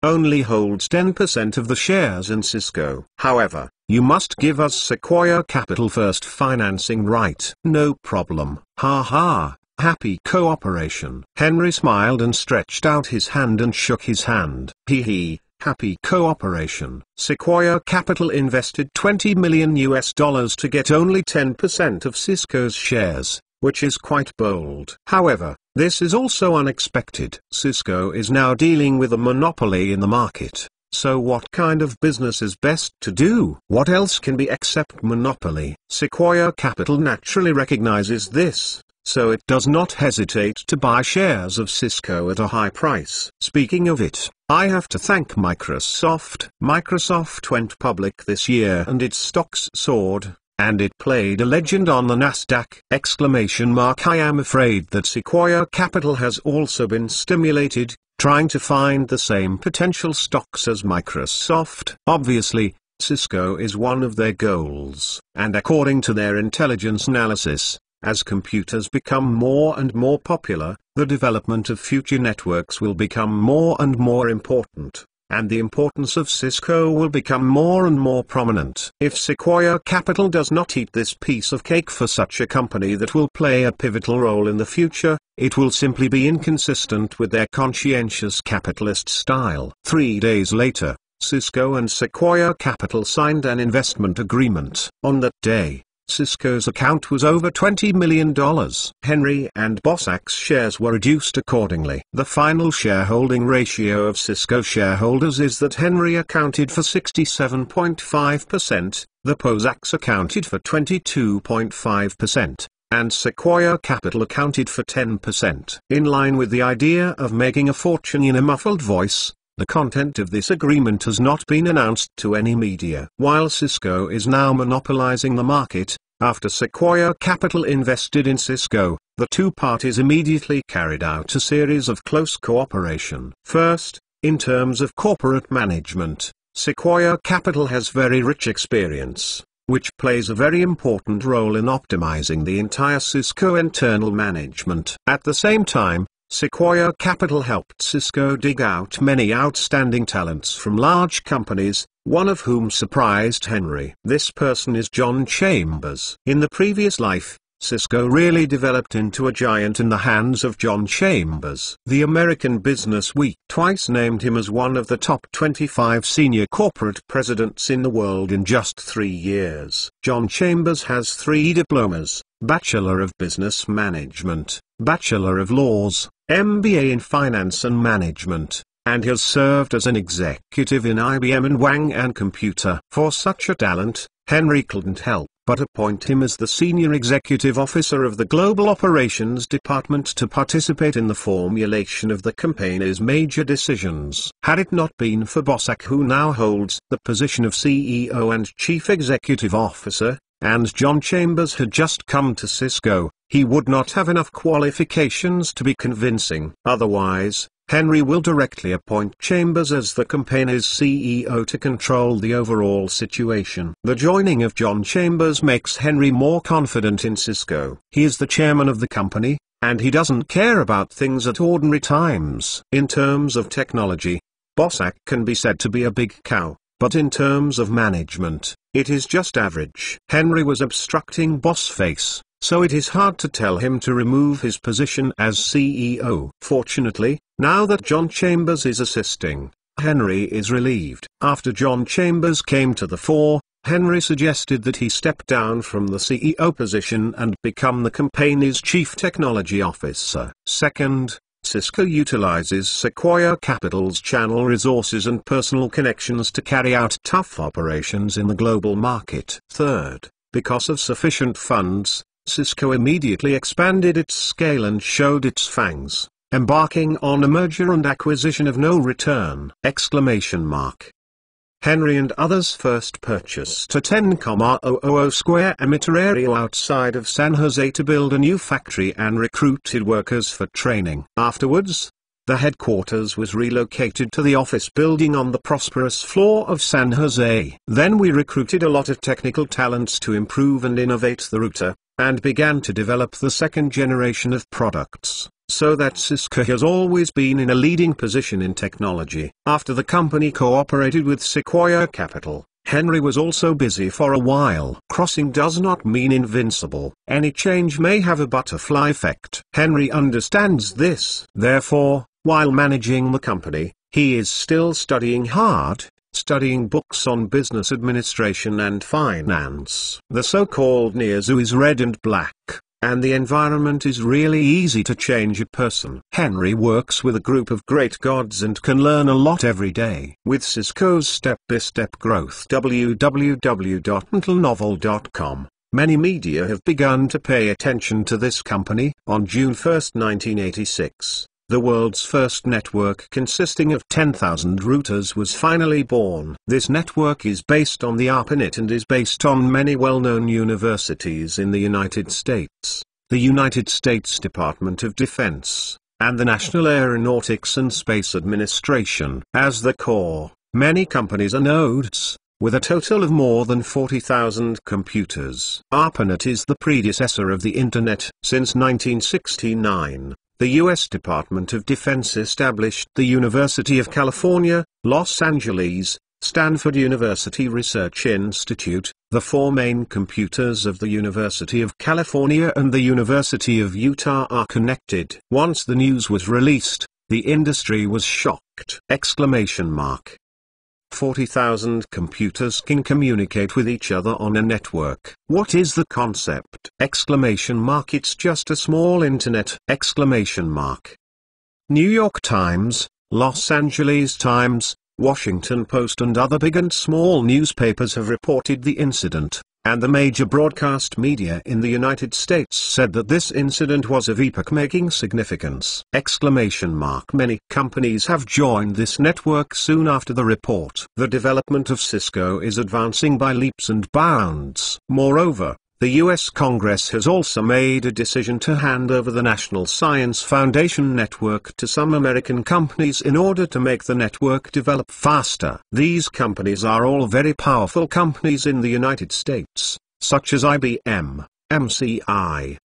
Only holds 10% of the shares in Cisco. However, you must give us Sequoia Capital first financing right." "No problem. Ha ha, happy cooperation." Henry smiled and stretched out his hand and shook his hand. Hee hee, happy cooperation. Sequoia Capital invested $20 million to get only 10% of Cisco's shares, which is quite bold. However, this is also unexpected. Cisco is now dealing with a monopoly in the market. So what kind of business is best to do? What else can be except monopoly? Sequoia Capital naturally recognizes this, so it does not hesitate to buy shares of Cisco at a high price. Speaking of it, I have to thank Microsoft. Microsoft went public this year and its stocks soared, and it played a legend on the Nasdaq! I am afraid that Sequoia Capital has also been stimulated, trying to find the same potential stocks as Microsoft. Obviously, Cisco is one of their goals, and according to their intelligence analysis, as computers become more and more popular, the development of future networks will become more and more important, and the importance of Cisco will become more and more prominent. If Sequoia Capital does not eat this piece of cake for such a company that will play a pivotal role in the future, it will simply be inconsistent with their conscientious capitalist style. 3 days later, Cisco and Sequoia Capital signed an investment agreement. On that day, Cisco's account was over $20 million. Henry and Bossack's shares were reduced accordingly. The final shareholding ratio of Cisco shareholders is that Henry accounted for 67.5%, the Bossacks accounted for 22.5%, and Sequoia Capital accounted for 10%. In line with the idea of making a fortune in a muffled voice, the content of this agreement has not been announced to any media. While Cisco is now monopolizing the market, after Sequoia Capital invested in Cisco, the two parties immediately carried out a series of close cooperation. First, in terms of corporate management, Sequoia Capital has very rich experience, which plays a very important role in optimizing the entire Cisco internal management. At the same time, Sequoia Capital helped Cisco dig out many outstanding talents from large companies, one of whom surprised Henry. This person is John Chambers. In the previous life, Cisco really developed into a giant in the hands of John Chambers. The American Business Week twice named him as one of the top 25 senior corporate presidents in the world in just 3 years. John Chambers has 3 diplomas: Bachelor of Business Management, Bachelor of Laws, MBA in Finance and Management, and has served as an executive in IBM and Wang and Computer. For such a talent, Henry couldn't help but appoint him as the Senior Executive Officer of the Global Operations Department to participate in the formulation of the company's major decisions. Had it not been for Bossack, who now holds the position of CEO and Chief Executive Officer, and John Chambers had just come to Cisco, he would not have enough qualifications to be convincing. Otherwise, Henry will directly appoint Chambers as the company's CEO to control the overall situation. The joining of John Chambers makes Henry more confident in Cisco. He is the chairman of the company, and he doesn't care about things at ordinary times. In terms of technology, Bossack can be said to be a big cow, but in terms of management, it is just average. Henry was obstructing Bossface, so it is hard to tell him to remove his position as CEO. Fortunately, now that John Chambers is assisting, Henry is relieved. After John Chambers came to the fore, Henry suggested that he step down from the CEO position and become the company's chief technology officer. Second, Cisco utilizes Sequoia Capital's channel resources and personal connections to carry out tough operations in the global market. Third, because of sufficient funds, Cisco immediately expanded its scale and showed its fangs, embarking on a merger and acquisition of no return! Henry and others first purchased a 10,000 square meter area outside of San Jose to build a new factory and recruited workers for training. Afterwards, the headquarters was relocated to the office building on the prosperous floor of San Jose. Then we recruited a lot of technical talents to improve and innovate the router, and began to develop the second generation of products, so that Cisco has always been in a leading position in technology. After the company cooperated with Sequoia Capital, Henry was also busy for a while. Crossing does not mean invincible. Any change may have a butterfly effect. Henry understands this. Therefore, while managing the company, he is still studying hard, studying books on business administration and finance. The so-called Nearzo is red and black, and the environment is really easy to change a person. Henry works with a group of great gods and can learn a lot every day. With Cisco's step-by-step growth www.mentalnovel.com, many media have begun to pay attention to this company. On June 1, 1986, the world's first network consisting of 10,000 routers was finally born. This network is based on the ARPANET and is based on many well-known universities in the United States, the United States Department of Defense, and the National Aeronautics and Space Administration. As the core, many companies are nodes, with a total of more than 40,000 computers. ARPANET is the predecessor of the Internet. Since 1969, the U.S. Department of Defense established the University of California, Los Angeles, Stanford University Research Institute, the four main computers of the University of California and the University of Utah are connected. Once the news was released, the industry was shocked! 40,000 computers can communicate with each other on a network. What is the concept? It's just a small internet! New York Times, Los Angeles Times, Washington Post and other big and small newspapers have reported the incident, and the major broadcast media in the United States said that this incident was of epoch-making significance! Many companies have joined this network soon after the report. The development of Cisco is advancing by leaps and bounds. Moreover, the U.S. Congress has also made a decision to hand over the National Science Foundation network to some American companies in order to make the network develop faster. These companies are all very powerful companies in the United States, such as IBM, MCI.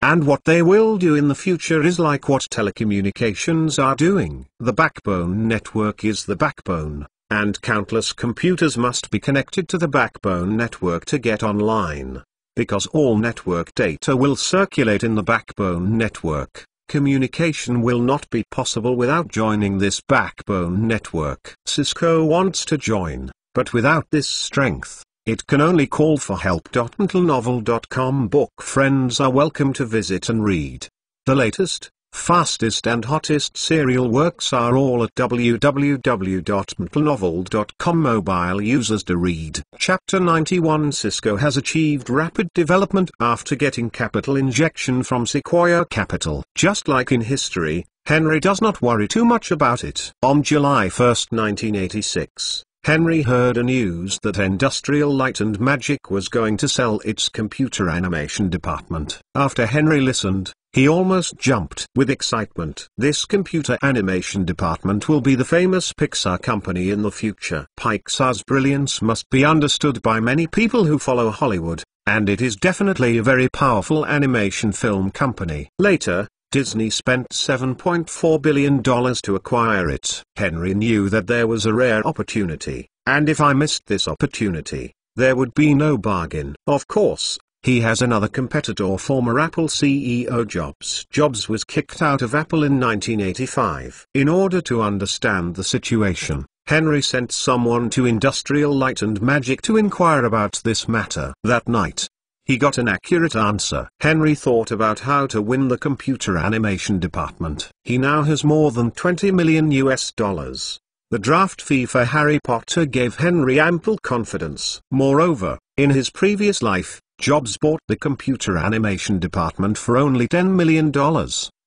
And what they will do in the future is like what telecommunications are doing. The backbone network is the backbone, and countless computers must be connected to the backbone network to get online. Because all network data will circulate in the backbone network, communication will not be possible without joining this backbone network. Cisco wants to join, but without this strength, it can only call for help. mentalnovel.com book friends are welcome to visit and read. The latest, fastest and hottest serial works are all at www.mentalnovel.com. Mobile users to read. Chapter 91. Cisco has achieved rapid development after getting capital injection from Sequoia Capital. Just like in history, Henry does not worry too much about it. On July 1, 1986, Henry heard a news that Industrial Light and Magic was going to sell its computer animation department. After Henry listened, He almost jumped with excitement. This computer animation department will be the famous Pixar company in the future. Pixar's brilliance must be understood by many people who follow Hollywood, and it is definitely a very powerful animation film company. Later, Disney spent $7.4 billion to acquire it. Henry knew that there was a rare opportunity, and if I missed this opportunity, there would be no bargain. Of course, he has another competitor, former Apple CEO Jobs. Jobs was kicked out of Apple in 1985. In order to understand the situation, Henry sent someone to Industrial Light and Magic to inquire about this matter. That night, he got an accurate answer. Henry thought about how to win the computer animation department. He now has more than $20 million. The draft fee for Harry Potter gave Henry ample confidence. Moreover, in his previous life, Jobs bought the computer animation department for only $10 million,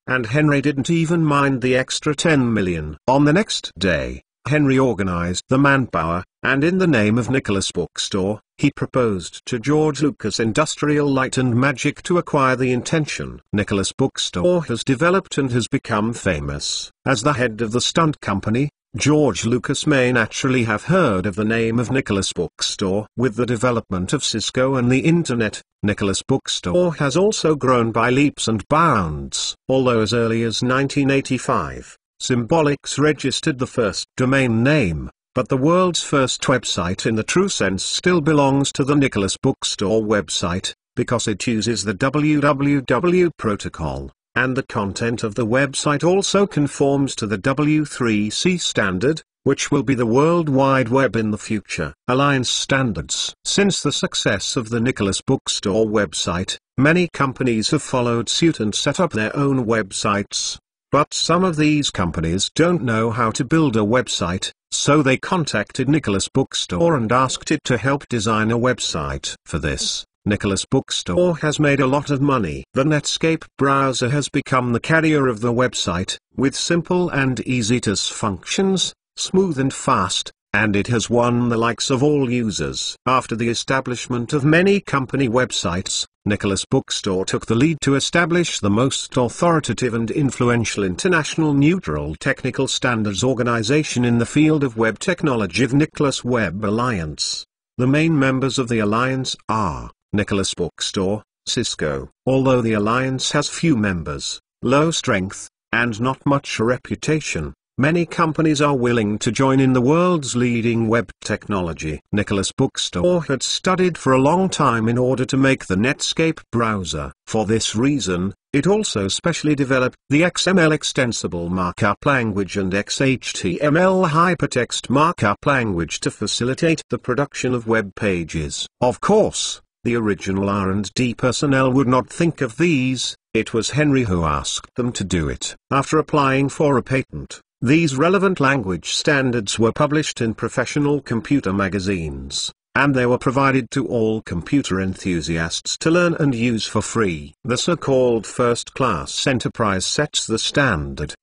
and Henry didn't even mind the extra $10 million. On the next day, Henry organized the manpower, and in the name of Nicholas Bookstore, he proposed to George Lucas Industrial Light and Magic to acquire the intention. Nicholas Bookstore has developed and has become famous. As the head of the stunt company, George Lucas may naturally have heard of the name of Nicholas Bookstore. With the development of Cisco and the Internet, Nicholas Bookstore has also grown by leaps and bounds. Although as early as 1985, Symbolics registered the first domain name, but the world's first website in the true sense still belongs to the Nicholas Bookstore website, because it uses the www protocol, and the content of the website also conforms to the W3C standard, which will be the World Wide Web in the future. Alliance standards. Since the success of the Nicholas Bookstore website, many companies have followed suit and set up their own websites. But some of these companies don't know how to build a website, so they contacted Nicholas Bookstore and asked it to help design a website. For this, Nicholas Bookstore has made a lot of money. The Netscape browser has become the carrier of the website, with simple and easy-to-use functions, smooth and fast, and it has won the likes of all users. After the establishment of many company websites, Nicholas Bookstore took the lead to establish the most authoritative and influential international neutral technical standards organization in the field of web technology, the Nicholas Web Alliance. The main members of the alliance are Nicholas Bookstore, Cisco. Although the alliance has few members, low strength, and not much reputation, many companies are willing to join in the world's leading web technology. Nicholas Bookstore had studied for a long time in order to make the Netscape browser. For this reason, it also specially developed the XML extensible markup language and XHTML hypertext markup language to facilitate the production of web pages. Of course, the original R&D personnel would not think of these. It was Henry who asked them to do it. After applying for a patent, these relevant language standards were published in professional computer magazines, and they were provided to all computer enthusiasts to learn and use for free. The so-called first-class enterprise sets the standard!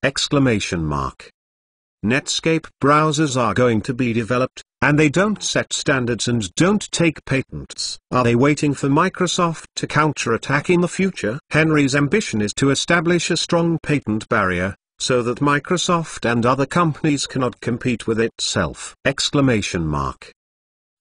Netscape browsers are going to be developed, and they don't set standards and don't take patents. Are they waiting for Microsoft to counterattack in the future? Henry's ambition is to establish a strong patent barrier, so that Microsoft and other companies cannot compete with itself!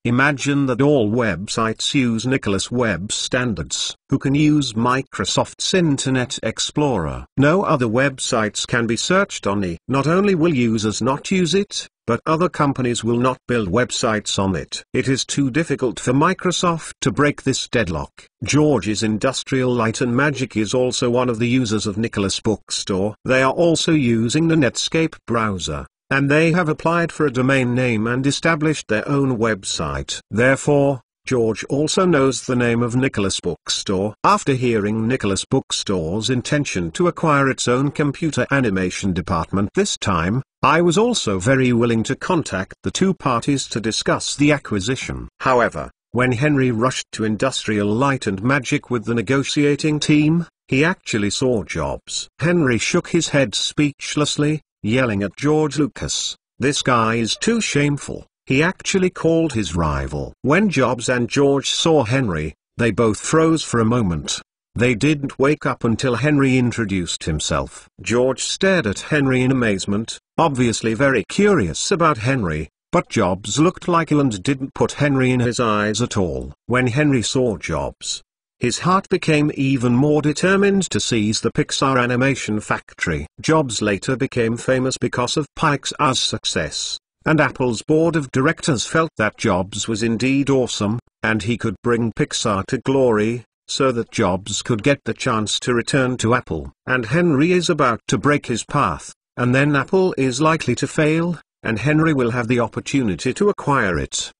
Imagine that all websites use Nicholas Web standards. Who can use Microsoft's Internet Explorer? No other websites can be searched on it. Not only will users not use it, but other companies will not build websites on it. It is too difficult for Microsoft to break this deadlock. George's Industrial Light and Magic is also one of the users of Nicholas Bookstore. They are also using the Netscape browser, and they have applied for a domain name and established their own website. Therefore, George also knows the name of Nicholas Bookstore. After hearing Nicholas Bookstore's intention to acquire its own computer animation department this time, I was also very willing to contact the two parties to discuss the acquisition. However, when Henry rushed to Industrial Light and Magic with the negotiating team, he actually saw Jobs. Henry shook his head speechlessly, yelling at George Lucas, "This guy is too shameful." He actually called his rival. When Jobs and George saw Henry, they both froze for a moment. They didn't wake up until Henry introduced himself. George stared at Henry in amazement, obviously very curious about Henry, but Jobs looked like ill and didn't put Henry in his eyes at all. When Henry saw Jobs, his heart became even more determined to seize the Pixar animation factory. Jobs later became famous because of Pixar's success, and Apple's board of directors felt that Jobs was indeed awesome, and he could bring Pixar to glory, so that Jobs could get the chance to return to Apple. And Henry is about to break his path, and then Apple is likely to fail, and Henry will have the opportunity to acquire it!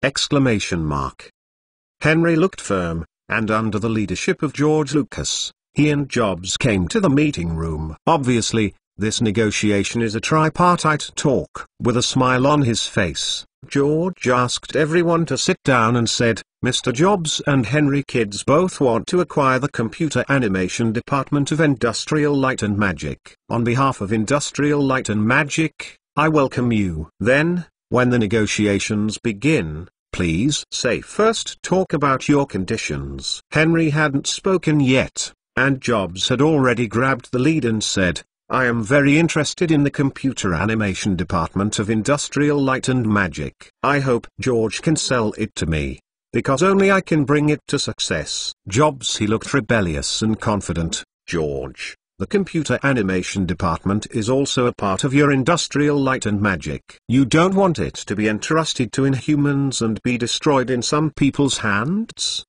Henry looked firm, and under the leadership of George Lucas, he and Jobs came to the meeting room. Obviously, this negotiation is a tripartite talk. With a smile on his face, George asked everyone to sit down and said, "Mr. Jobs and Henry kids both want to acquire the computer animation department of Industrial Light and Magic. On behalf of Industrial Light and Magic, I welcome you." Then, when the negotiations begin, please say first talk about your conditions. Henry hadn't spoken yet, and Jobs had already grabbed the lead and said, "I am very interested in the computer animation department of Industrial Light and Magic. I hope George can sell it to me, because only I can bring it to success." Jobs, he looked rebellious and confident. "George, the computer animation department is also a part of your Industrial Light and Magic. You don't want it to be entrusted to Inhumans and be destroyed in some people's hands?"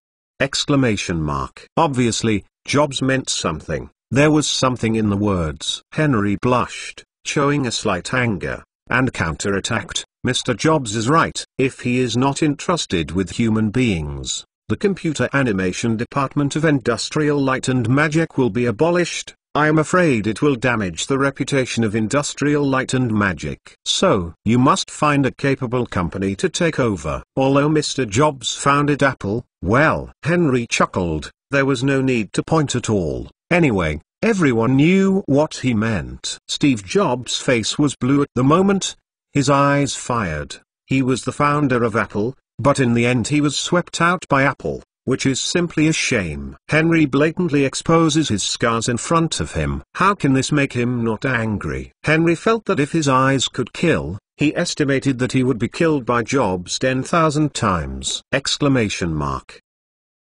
Obviously, Jobs meant something. There was something in the words. Henry blushed, showing a slight anger, and counterattacked. "Mr. Jobs is right. If he is not entrusted with human beings, the computer animation department of Industrial Light and Magic will be abolished. I am afraid it will damage the reputation of Industrial Light and Magic. So, you must find a capable company to take over." Although Mr. Jobs founded Apple, well, Henry chuckled, there was no need to point at all. Anyway, everyone knew what he meant. Steve Jobs' face was blue at the moment. His eyes fired. He was the founder of Apple, but in the end he was swept out by Apple, which is simply a shame. Henry blatantly exposes his scars in front of him. How can this make him not angry? Henry felt that if his eyes could kill, he estimated that he would be killed by Jobs 10,000 times!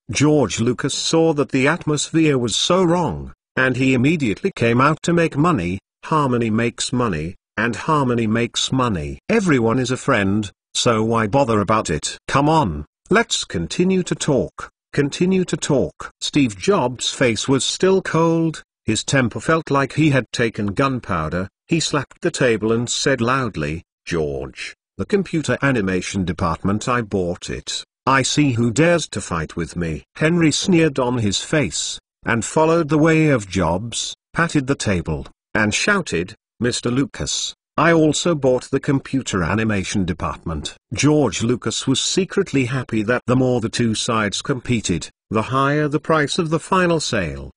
George Lucas saw that the atmosphere was so wrong, and he immediately came out to make money. Harmony makes money, and harmony makes money. Everyone is a friend, so why bother about it? Come on, let's continue to talk. Continue to talk. Steve Jobs' face was still cold, his temper felt like he had taken gunpowder. He slapped the table and said loudly, "George, the computer animation department, I bought it. I see who dares to fight with me." Henry sneered on his face, and followed the way of Jobs, patted the table, and shouted, "Mr. Lucas, I also bought the computer animation department." George Lucas was secretly happy that the more the two sides competed, the higher the price of the final sale.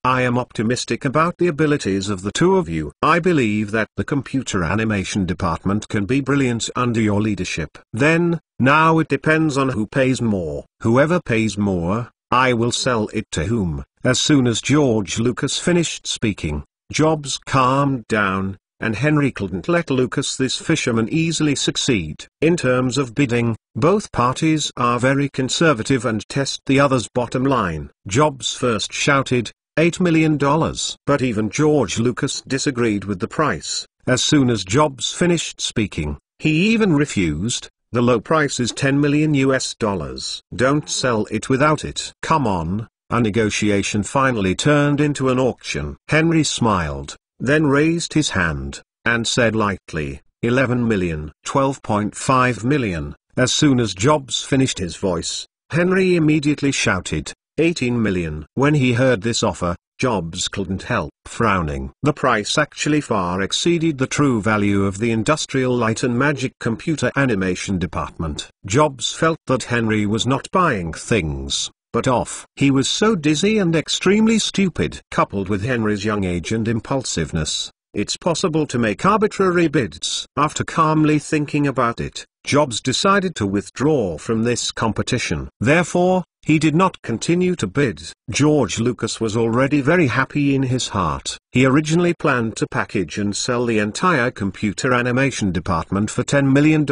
I am optimistic about the abilities of the two of you. I believe that the computer animation department can be brilliant under your leadership. Now it depends on who pays more. Whoever pays more, I will sell it to whom. As soon as George Lucas finished speaking, Jobs calmed down, and Henry couldn't let Lucas, this fisherman, easily succeed. In terms of bidding, both parties are very conservative and test the other's bottom line. Jobs first shouted, $8 million. But even George Lucas disagreed with the price. As soon as Jobs finished speaking, he even refused. The low price is $10 million. Don't sell it without it. Come on. A negotiation finally turned into an auction. Henry smiled, then raised his hand, and said lightly, $11 million. $12.5 million. As soon as Jobs finished his voice, Henry immediately shouted, $18 million. When he heard this offer, Jobs couldn't help frowning. The price actually far exceeded the true value of the Industrial Light and Magic computer animation department. Jobs felt that Henry was not buying things, but off. He was so dizzy and extremely stupid. Coupled with Henry's young age and impulsiveness, it's possible to make arbitrary bids. After calmly thinking about it, Jobs decided to withdraw from this competition. Therefore, he did not continue to bid. George Lucas was already very happy in his heart. He originally planned to package and sell the entire computer animation department for $10 million.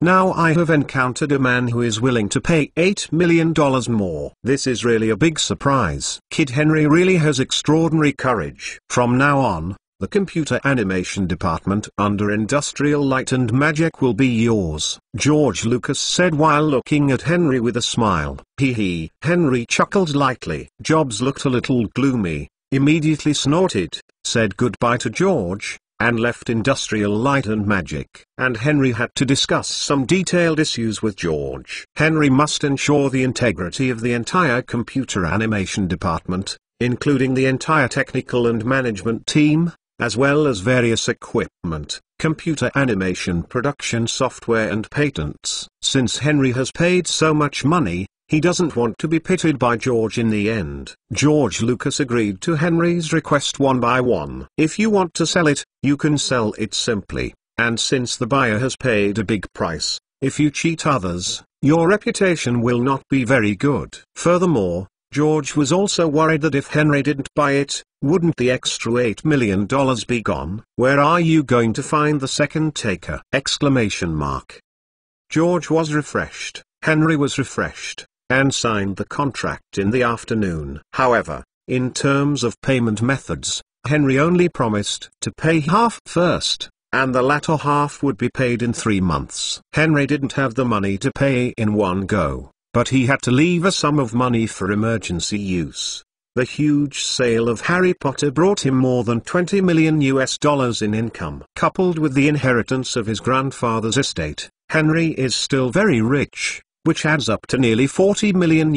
Now I have encountered a man who is willing to pay $8 million more. This is really a big surprise. Kid Henry really has extraordinary courage. From now on, the computer animation department under Industrial Light and Magic will be yours, George Lucas said while looking at Henry with a smile. Hee. Henry chuckled lightly. Jobs looked a little gloomy, immediately snorted, said goodbye to George, and left Industrial Light and Magic. And Henry had to discuss some detailed issues with George. Henry must ensure the integrity of the entire computer animation department, including the entire technical and management team, as well as various equipment, computer animation production software and patents. Since Henry has paid so much money, he doesn't want to be pitted by George in the end. George Lucas agreed to Henry's request one by one. If you want to sell it, you can sell it simply, and since the buyer has paid a big price, if you cheat others, your reputation will not be very good. Furthermore, George was also worried that if Henry didn't buy it, wouldn't the extra $8 million be gone? Where are you going to find the second taker? George was refreshed, Henry was refreshed, and signed the contract in the afternoon. However, in terms of payment methods, Henry only promised to pay half first, and the latter half would be paid in 3 months. Henry didn't have the money to pay in one go, but he had to leave a sum of money for emergency use. The huge sale of Harry Potter brought him more than $20 million in income. Coupled with the inheritance of his grandfather's estate, Henry is still very rich, which adds up to nearly $40 million.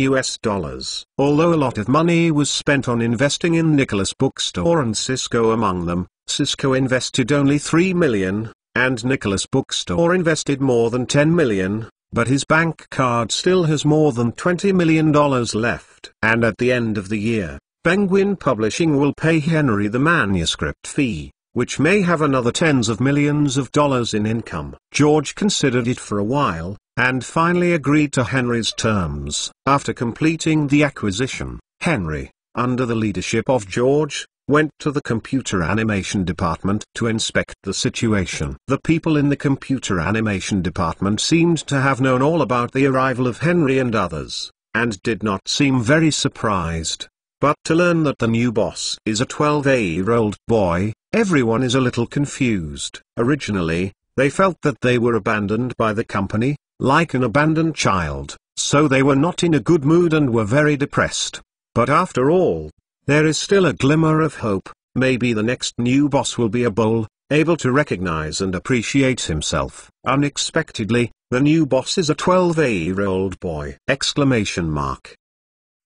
Although a lot of money was spent on investing in Nicholas Bookstore and Cisco among them, Cisco invested only $3 million, and Nicholas Bookstore invested more than $10 million. But his bank card still has more than $20 million left. And at the end of the year, Penguin Publishing will pay Henry the manuscript fee, which may have another tens of millions of dollars in income. George considered it for a while, and finally agreed to Henry's terms. After completing the acquisition, Henry, under the leadership of George, went to the computer animation department to inspect the situation. The people in the computer animation department seemed to have known all about the arrival of Henry and others, and did not seem very surprised. But to learn that the new boss is a 12-year-old boy, everyone is a little confused. Originally, they felt that they were abandoned by the company, like an abandoned child, so they were not in a good mood and were very depressed. But after all, there is still a glimmer of hope. Maybe the next new boss will be a bull, able to recognize and appreciate himself. Unexpectedly, the new boss is a 12-year-old boy!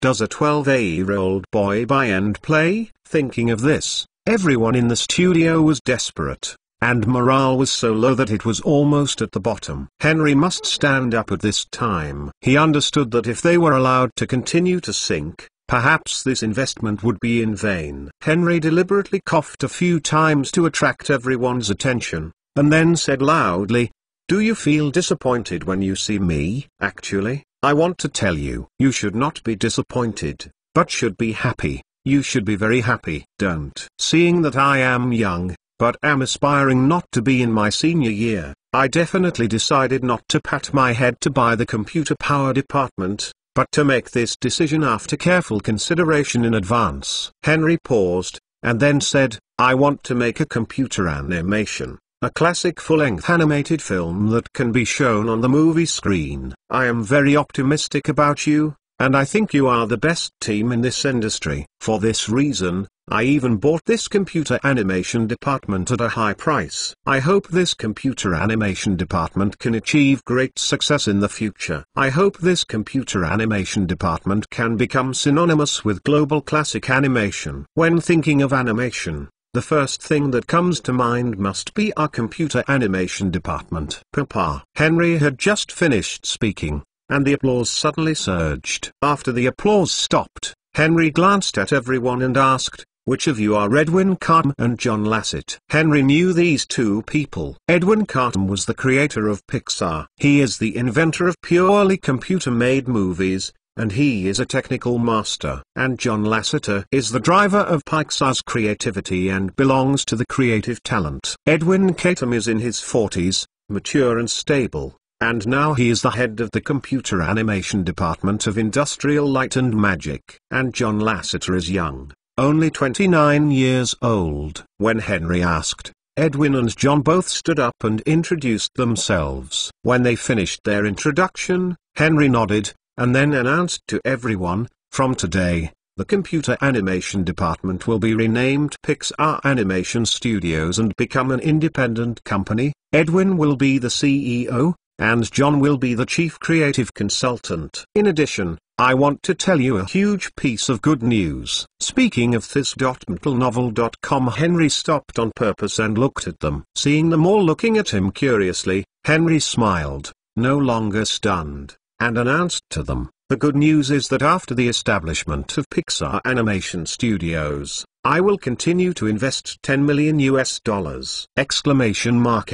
Does a 12-year-old boy buy and play? Thinking of this, everyone in the studio was desperate, and morale was so low that it was almost at the bottom. Henry must stand up at this time. He understood that if they were allowed to continue to sink, perhaps this investment would be in vain. Henry deliberately coughed a few times to attract everyone's attention, and then said loudly, "Do you feel disappointed when you see me? Actually, I want to tell you, you should not be disappointed, but should be happy. You should be very happy. Don't. Seeing that I am young, but am aspiring not to be in my senior year, I definitely decided not to pat my head to buy the computer power department, but to make this decision after careful consideration in advance." Henry paused, and then said, "I want to make a computer animation, a classic full-length animated film that can be shown on the movie screen. I am very optimistic about you, and I think you are the best team in this industry. For this reason, I even bought this computer animation department at a high price. I hope this computer animation department can achieve great success in the future. I hope this computer animation department can become synonymous with global classic animation." When thinking of animation, the first thing that comes to mind must be our computer animation department. Papa. Henry had just finished speaking, and the applause suddenly surged. After the applause stopped, Henry glanced at everyone and asked, which of you are Edwin Cartman and John Lasseter? Henry knew these two people. Edwin Cartman was the creator of Pixar. He is the inventor of purely computer-made movies, and he is a technical master. And John Lasseter is the driver of Pixar's creativity and belongs to the creative talent. Edwin Cartman is in his 40s, mature and stable, and now he is the head of the computer animation department of Industrial Light and Magic. And John Lasseter is young, only 29 years old. When Henry asked, Edwin and John both stood up and introduced themselves. When they finished their introduction, Henry nodded, and then announced to everyone, from today, the computer animation department will be renamed Pixar Animation Studios and become an independent company. Edwin will be the CEO, and John will be the chief creative consultant. In addition, I want to tell you a huge piece of good news. Speaking of this.mentalnovel.com, Henry stopped on purpose and looked at them. Seeing them all looking at him curiously, Henry smiled, no longer stunned, and announced to them, the good news is that after the establishment of Pixar Animation Studios, I will continue to invest $10 million US.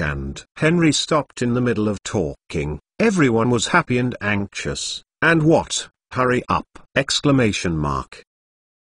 And Henry stopped in the middle of talking. Everyone was happy and anxious. And what? Hurry up!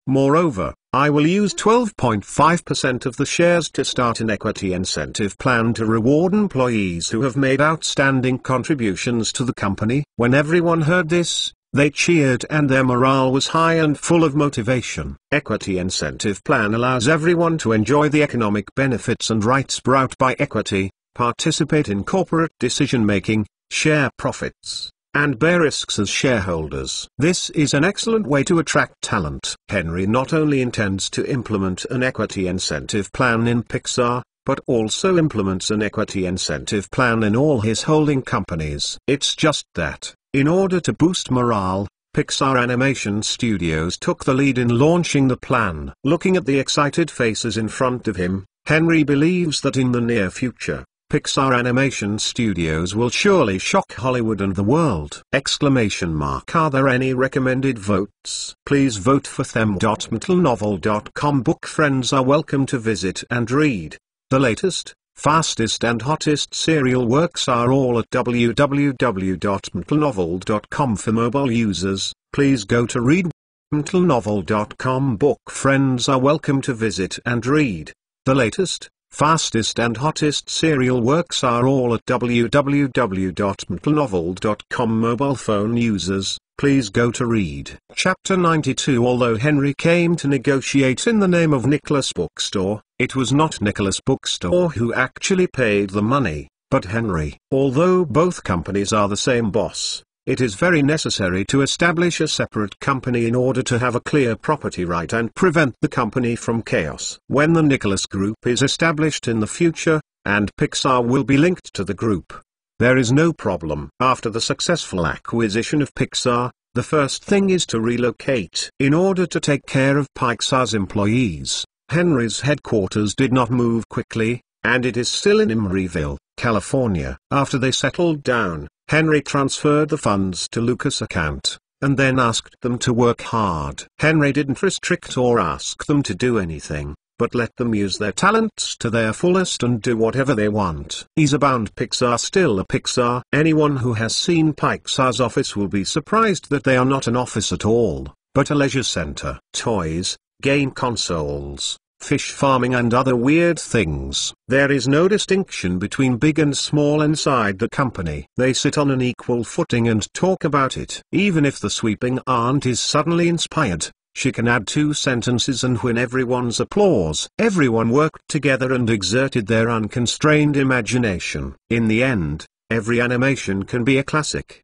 Moreover, I will use 12.5% of the shares to start an equity incentive plan to reward employees who have made outstanding contributions to the company. When everyone heard this, they cheered and their morale was high and full of motivation. Equity incentive plan allows everyone to enjoy the economic benefits and rights brought by equity, participate in corporate decision-making, share profits, and bear risks as shareholders. This is an excellent way to attract talent. Henry not only intends to implement an equity incentive plan in Pixar, but also implements an equity incentive plan in all his holding companies. It's just that, in order to boost morale, Pixar Animation Studios took the lead in launching the plan. Looking at the excited faces in front of him, Henry believes that in the near future, Pixar Animation Studios will surely shock Hollywood and the world! Are there any recommended votes? Please vote for them.mentalnovel.com. Book friends are welcome to visit and read. The latest, fastest and hottest serial works are all at www.mentalnovel.com. For mobile users, please go to read.mentalnovel.com. Book friends are welcome to visit and read. The latest, fastest and hottest serial works are all at www.mentalnovel.com. Mobile phone users, please go to read. Chapter 92. Although Henry came to negotiate in the name of Nicholas Bookstore, it was not Nicholas Bookstore who actually paid the money, but Henry. Although both companies are the same boss, it is very necessary to establish a separate company in order to have a clear property right and prevent the company from chaos. When the Nicholas Group is established in the future, and Pixar will be linked to the group, there is no problem. After the successful acquisition of Pixar, the first thing is to relocate. In order to take care of Pixar's employees, Henry's headquarters did not move quickly, and it is still in Emeryville, California. After they settled down, Henry transferred the funds to Lucas' account, and then asked them to work hard. Henry didn't restrict or ask them to do anything, but let them use their talents to their fullest and do whatever they want. Is Abound Pixar still a Pixar? Anyone who has seen Pixar's office will be surprised that they are not an office at all, but a leisure center. Toys, game consoles, fish farming and other weird things. There is no distinction between big and small inside the company. They sit on an equal footing and talk about it. Even if the sweeping aunt is suddenly inspired, she can add 2 sentences and win everyone's applause. Everyone worked together and exerted their unconstrained imagination. In the end, every animation can be a classic!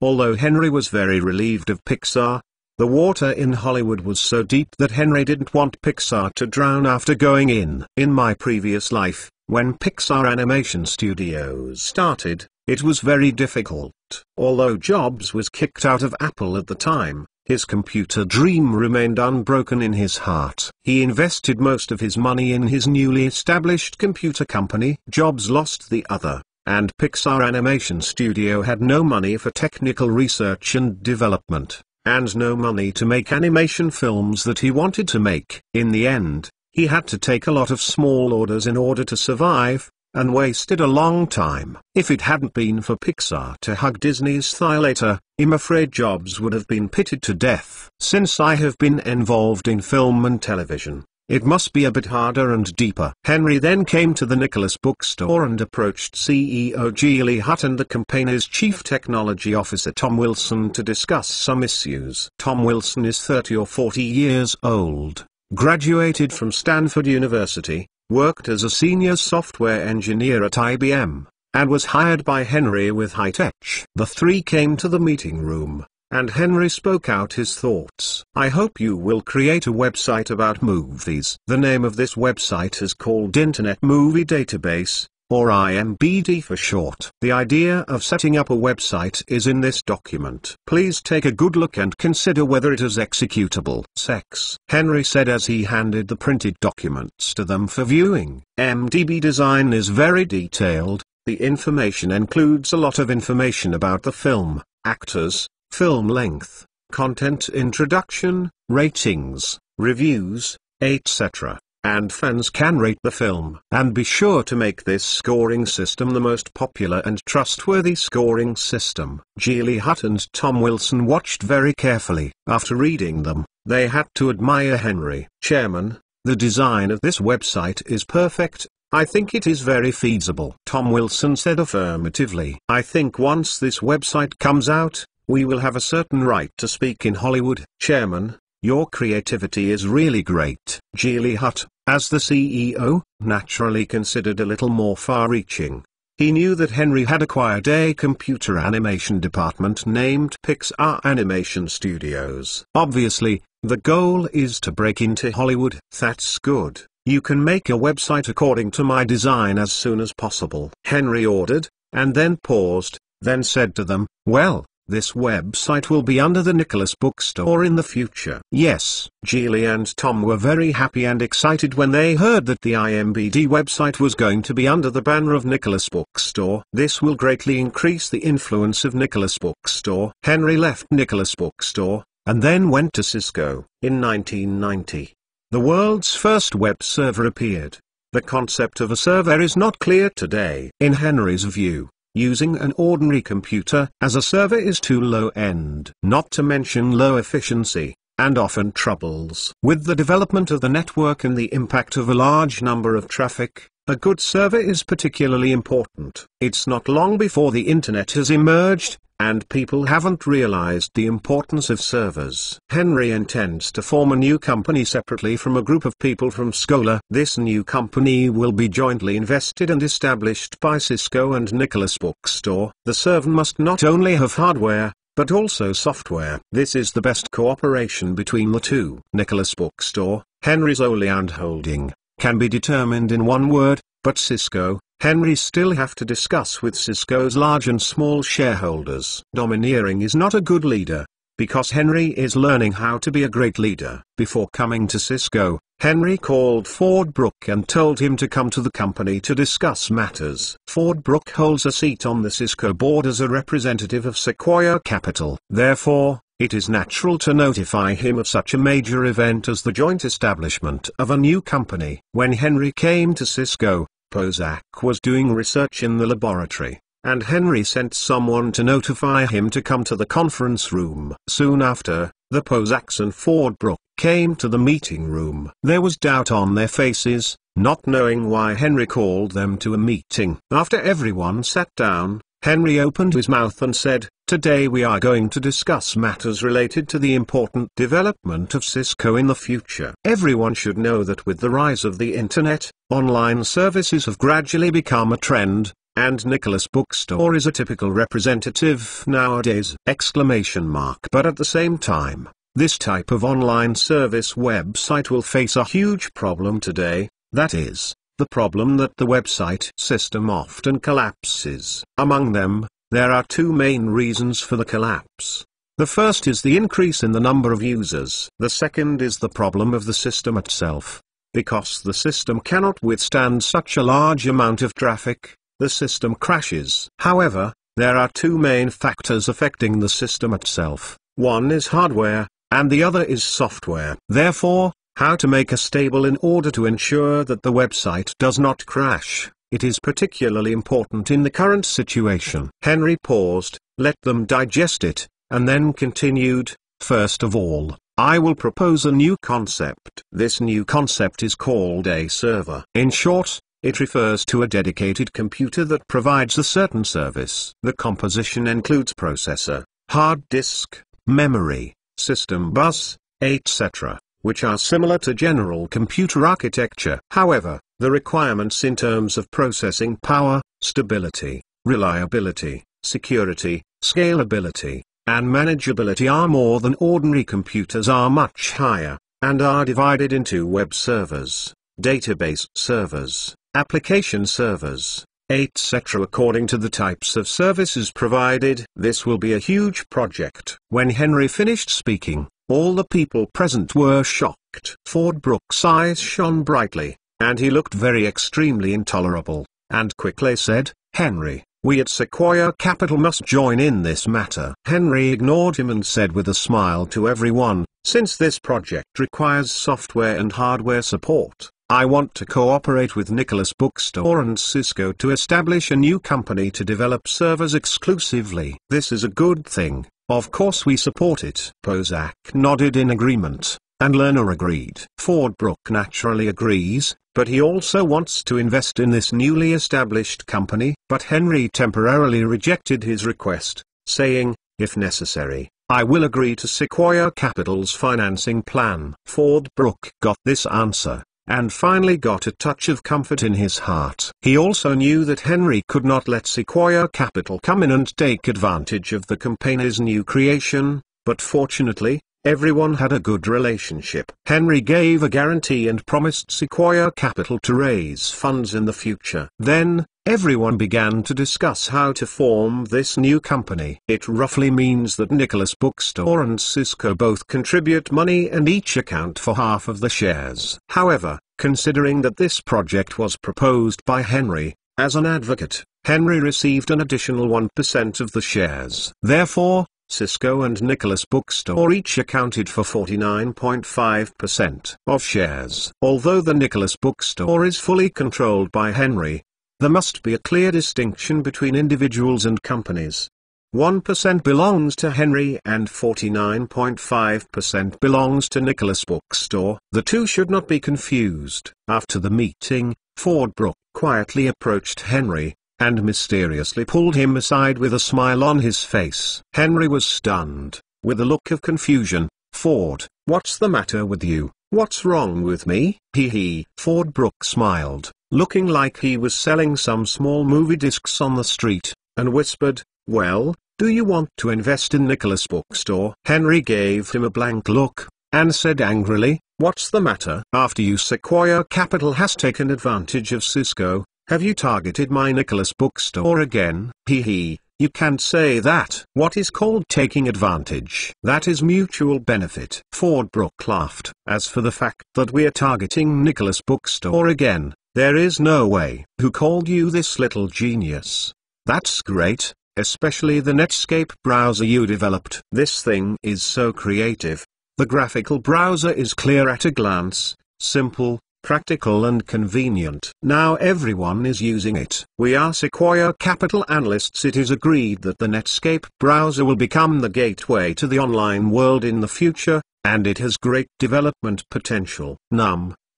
Although Henry was very relieved of Pixar, the water in Hollywood was so deep that Henry didn't want Pixar to drown after going in. In my previous life, when Pixar Animation Studios started, it was very difficult. Although Jobs was kicked out of Apple at the time, his computer dream remained unbroken in his heart. He invested most of his money in his newly established computer company. Jobs lost the other, and Pixar Animation Studio had no money for technical research and development. and no money to make animation films that he wanted to make. In the end, he had to take a lot of small orders in order to survive, and wasted a long time. If it hadn't been for Pixar to hug Disney's thigh later, I'm afraid Jobs would have been pitted to death. Since I have been involved in film and television, it must be a bit harder and deeper. Henry then came to the Nicholas Bookstore and approached CEO Geely Hutt and the company's chief technology officer Tom Wilson to discuss some issues. Tom Wilson is 30 or 40 years old, graduated from Stanford University, worked as a senior software engineer at IBM, and was hired by Henry with High-Tech. The three came to the meeting room, and Henry spoke out his thoughts. I hope you will create a website about movies. The name of this website is called Internet Movie Database, or IMBD for short. The idea of setting up a website is in this document. Please take a good look and consider whether it is executable. Sex, Henry said as he handed the printed documents to them for viewing. IMDb design is very detailed. The information includes a lot of information about the film, actors, film length, content introduction, ratings, reviews, etc. And fans can rate the film. And be sure to make this scoring system the most popular and trustworthy scoring system. Geely Hutt and Tom Wilson watched very carefully. After reading them, they had to admire Henry. Chairman, the design of this website is perfect. I think it is very feasible. Tom Wilson said affirmatively. I think once this website comes out, we will have a certain right to speak in Hollywood. Chairman, your creativity is really great. Geely Hutt, as the CEO, naturally considered a little more far-reaching. He knew that Henry had acquired a computer animation department named Pixar Animation Studios. Obviously, the goal is to break into Hollywood. That's good. You can make a website according to my design as soon as possible. Henry ordered, and then paused, then said to them, well, this website will be under the Nicholas Bookstore in the future. Yes, Geely and Tom were very happy and excited when they heard that the IMBD website was going to be under the banner of Nicholas Bookstore. This will greatly increase the influence of Nicholas Bookstore. Henry left Nicholas Bookstore, and then went to Cisco. In 1990, the world's first web server appeared. The concept of a server is not clear today. In Henry's view, using an ordinary computer as a server is too low-end, not to mention low efficiency, and often troubles. With the development of the network and the impact of a large number of traffic, a good server is particularly important. It's not long before the internet has emerged, and people haven't realized the importance of servers. Henry intends to form a new company separately from a group of people from Scholar. This new company will be jointly invested and established by Cisco and Nicholas Bookstore. The server must not only have hardware, but also software. This is the best cooperation between the two. Nicholas Bookstore, Henry's wholly owned holding, can be determined in one word, but Cisco, Henry still have to discuss with Cisco's large and small shareholders. Domineering is not a good leader, because Henry is learning how to be a great leader. Before coming to Cisco, Henry called Ford Brook and told him to come to the company to discuss matters. Ford Brook holds a seat on the Cisco board as a representative of Sequoia Capital. Therefore, it is natural to notify him of such a major event as the joint establishment of a new company. When Henry came to Cisco, Pozak was doing research in the laboratory, and Henry sent someone to notify him to come to the conference room. Soon after, the Pozaks and Ford Brook came to the meeting room. There was doubt on their faces, not knowing why Henry called them to a meeting. After everyone sat down, Henry opened his mouth and said, "Today we are going to discuss matters related to the important development of Cisco in the future. Everyone should know that with the rise of the internet, online services have gradually become a trend, and Nicholas Bookstore is a typical representative nowadays!" But at the same time, this type of online service website will face a huge problem today, that is, the problem that the website system often collapses. Among them, there are two main reasons for the collapse. The first is the increase in the number of users. The second is the problem of the system itself. Because the system cannot withstand such a large amount of traffic, the system crashes. However, there are two main factors affecting the system itself. One is hardware, and the other is software. Therefore, how to make a stable in order to ensure that the website does not crash. It is particularly important in the current situation. Henry paused, let them digest it, and then continued, first of all, I will propose a new concept. This new concept is called a server. In short, it refers to a dedicated computer that provides a certain service. The composition includes processor, hard disk, memory, system bus, etc., which are similar to general computer architecture. However, the requirements in terms of processing power, stability, reliability, security, scalability, and manageability are more than ordinary computers are much higher, and are divided into web servers, database servers, application servers, etc. according to the types of services provided. This will be a huge project. When Henry finished speaking, all the people present were shocked. Ford Brooks' eyes shone brightly, and he looked very extremely intolerable, and quickly said, Henry, we at Sequoia Capital must join in this matter. Henry ignored him and said with a smile to everyone, since this project requires software and hardware support, I want to cooperate with Nicholas Bookstore and Cisco to establish a new company to develop servers exclusively. This is a good thing, of course we support it. Bozak nodded in agreement, and Lerner agreed. Ford Brook naturally agrees, but he also wants to invest in this newly established company. But Henry temporarily rejected his request, saying, if necessary, I will agree to Sequoia Capital's financing plan. Ford Brook got this answer, and finally got a touch of comfort in his heart. He also knew that Henry could not let Sequoia Capital come in and take advantage of the company's new creation, but fortunately, everyone had a good relationship. Henry gave a guarantee and promised Sequoia Capital to raise funds in the future. Then, everyone began to discuss how to form this new company. It roughly means that Nicholas Bookstore and Cisco both contribute money and each account for half of the shares. However, considering that this project was proposed by Henry, as an advocate, Henry received an additional 1% of the shares. Therefore, Cisco and Nicholas Bookstore each accounted for 49.5% of shares. Although the Nicholas Bookstore is fully controlled by Henry, there must be a clear distinction between individuals and companies. 1% belongs to Henry and 49.5% belongs to Nicholas Bookstore. The two should not be confused. After the meeting, Ford Brook quietly approached Henry, and mysteriously pulled him aside with a smile on his face. Henry was stunned, with a look of confusion. Ford, what's the matter with you? What's wrong with me? Hee. Ford Brook smiled, looking like he was selling some small movie discs on the street, and whispered, well, do you want to invest in Nicholas Bookstore? Henry gave him a blank look, and said angrily, what's the matter? After you Sequoia Capital has taken advantage of Cisco, have you targeted my Nicholas Bookstore again? Hee. You can't say that. What is called taking advantage? That is mutual benefit. Ford Brook laughed. As for the fact that we are targeting Nicholas Bookstore again, there is no way. Who called you this little genius? That's great, especially the Netscape browser you developed. This thing is so creative. The graphical browser is clear at a glance, simple, practical and convenient. Now everyone is using it. We are Sequoia Capital analysts. It is agreed that the Netscape browser will become the gateway to the online world in the future, and it has great development potential.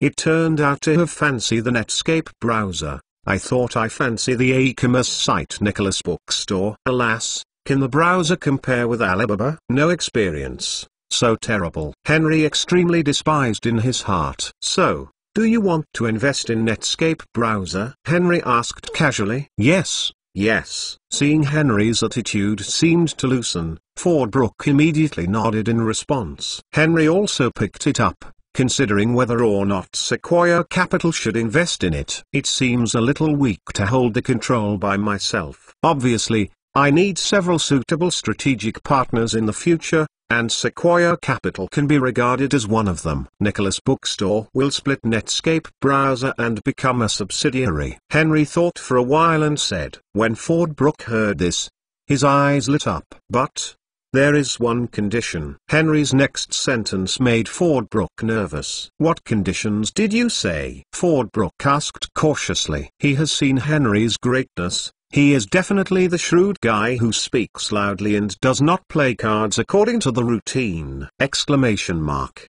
It turned out to have fancy the Netscape browser. I thought I fancy the e-commerce site Nicholas Bookstore. Alas, can the browser compare with Alibaba? No experience. So terrible. Henry extremely despised in his heart. So, do you want to invest in Netscape browser? Henry asked casually. Yes. Seeing Henry's attitude seemed to loosen, Ford Brook immediately nodded in response. Henry also picked it up, considering whether or not Sequoia Capital should invest in it. It seems a little weak to hold the control by myself. Obviously, I need several suitable strategic partners in the future, and Sequoia Capital can be regarded as one of them. Nicholas Bookstore will split Netscape browser and become a subsidiary. Henry thought for a while and said. When Ford Brook heard this, his eyes lit up. But There is one condition. Henry's next sentence made Fordbrook nervous. What conditions did you say? Fordbrook asked cautiously. He has seen Henry's greatness. He is definitely the shrewd guy who speaks loudly and does not play cards according to the routine! Exclamation mark.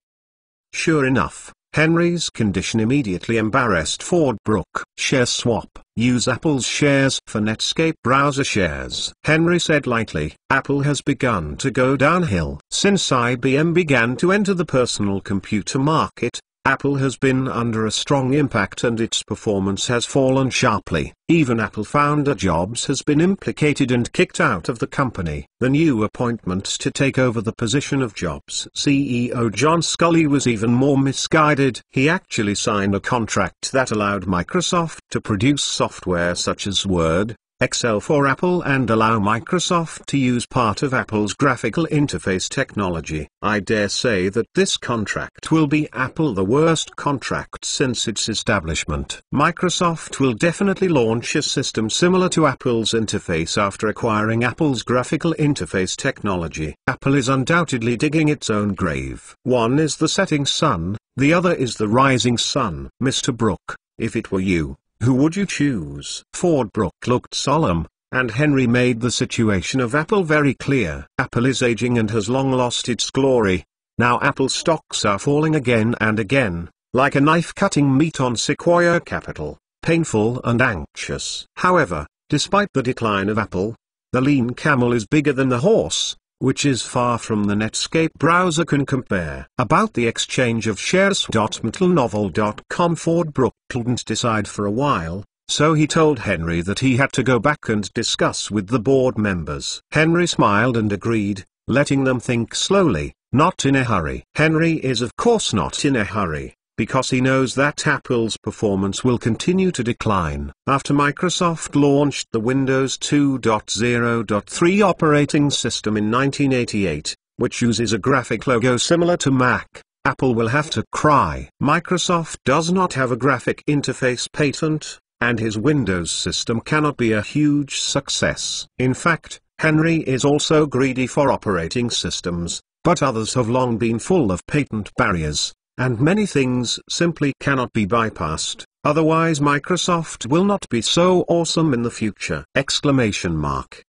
Sure enough, Henry's condition immediately embarrassed Fordbrook. Share swap. Use Apple's shares for Netscape browser shares. Henry said lightly. Apple has begun to go downhill. Since IBM began to enter the personal computer market, Apple has been under a strong impact and its performance has fallen sharply. Even Apple founder Jobs has been implicated and kicked out of the company. The new appointment to take over the position of Jobs' CEO John Sculley was even more misguided. He actually signed a contract that allowed Microsoft to produce software such as Word, Excel for Apple and allow Microsoft to use part of Apple's graphical interface technology. I dare say that this contract will be Apple the worst contract since its establishment. Microsoft will definitely launch a system similar to Apple's interface after acquiring Apple's graphical interface technology. Apple is undoubtedly digging its own grave. One is the setting sun, the other is the rising sun. Mr. Brook, if it were you, who would you choose? Fordbrook looked solemn, and Henry made the situation of Apple very clear. Apple is aging and has long lost its glory. Now Apple stocks are falling again and again, like a knife cutting meat on Sequoia Capital, painful and anxious. However, despite the decline of Apple, the lean camel is bigger than the horse, which is far from the Netscape browser can compare. About the exchange of shares. MentalNovel.com. Fordbrook couldn't decide for a while, so he told Henry that he had to go back and discuss with the board members. Henry smiled and agreed, letting them think slowly, not in a hurry. Henry is of course not in a hurry, because he knows that Apple's performance will continue to decline. After Microsoft launched the Windows 2.0.3 operating system in 1988, which uses a graphic logo similar to Mac, Apple will have to cry. Microsoft does not have a graphic interface patent, and his Windows system cannot be a huge success. In fact, Henry is also greedy for operating systems, but others have long been full of patent barriers, and many things simply cannot be bypassed, otherwise Microsoft will not be so awesome in the future! Exclamation mark.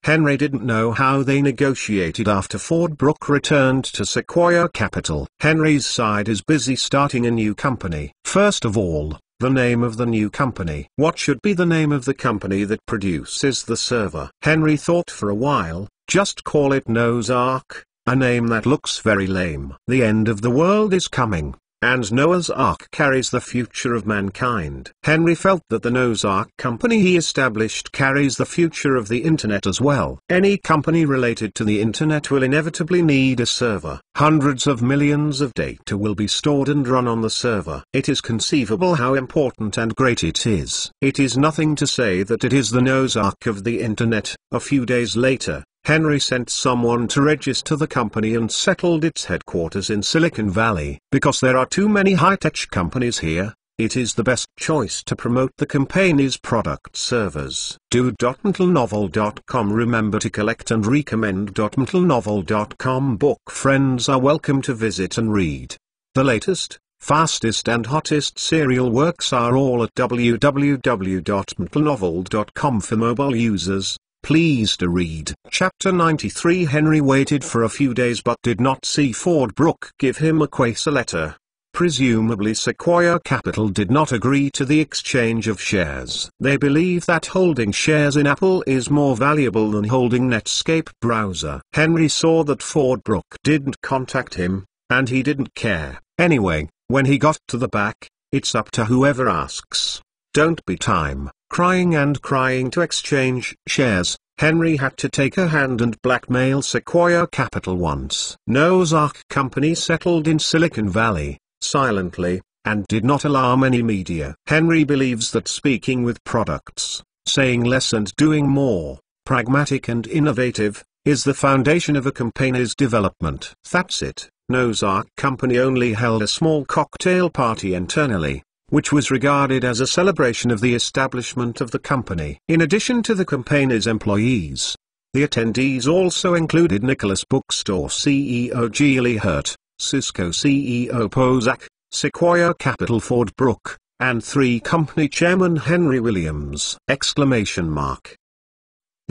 Henry didn't know how they negotiated after Fordbrook returned to Sequoia Capital. Henry's side is busy starting a new company. First of all, the name of the new company. What should be the name of the company that produces the server? Henry thought for a while. Just call it Noah's Ark. A name that looks very lame. The end of the world is coming, and Noah's Ark carries the future of mankind. Henry felt that the Noah's Ark company he established carries the future of the internet as well. Any company related to the internet will inevitably need a server. Hundreds of millions of data will be stored and run on the server. It is conceivable how important and great it is. It is nothing to say that it is the Noah's Ark of the internet. A few days later, Henry sent someone to register the company and settled its headquarters in Silicon Valley. Because there are too many high-tech companies here, it is the best choice to promote the company's product servers. Do.mentalnovel.com. Remember to collect and recommend. .mentalnovel.com book friends are welcome to visit and read. The latest, fastest and hottest serial works are all at www.mentalnovel.com for mobile users. Please to read. Chapter 93. Henry waited for a few days but did not see Fordbrook give him a Quasar letter. Presumably Sequoia Capital did not agree to the exchange of shares. They believe that holding shares in Apple is more valuable than holding Netscape browser. Henry saw that Fordbrook didn't contact him, and he didn't care. Anyway, when he got to the back, it's up to whoever asks. Don't be time. Crying to exchange shares, Henry had to take a hand and blackmail Sequoia Capital once. Noah's Ark company settled in Silicon Valley, silently, and did not alarm any media. Henry believes that speaking with products, saying less and doing more, pragmatic and innovative, is the foundation of a company's development. That's it. Noah's Ark company only held a small cocktail party internally, which was regarded as a celebration of the establishment of the company. In addition to the company's employees, The attendees also included Nicholas Bookstore CEO Geely Hurt, Cisco CEO Pozak, Sequoia Capital Ford Brooke, and 3 company chairman Henry Williams! The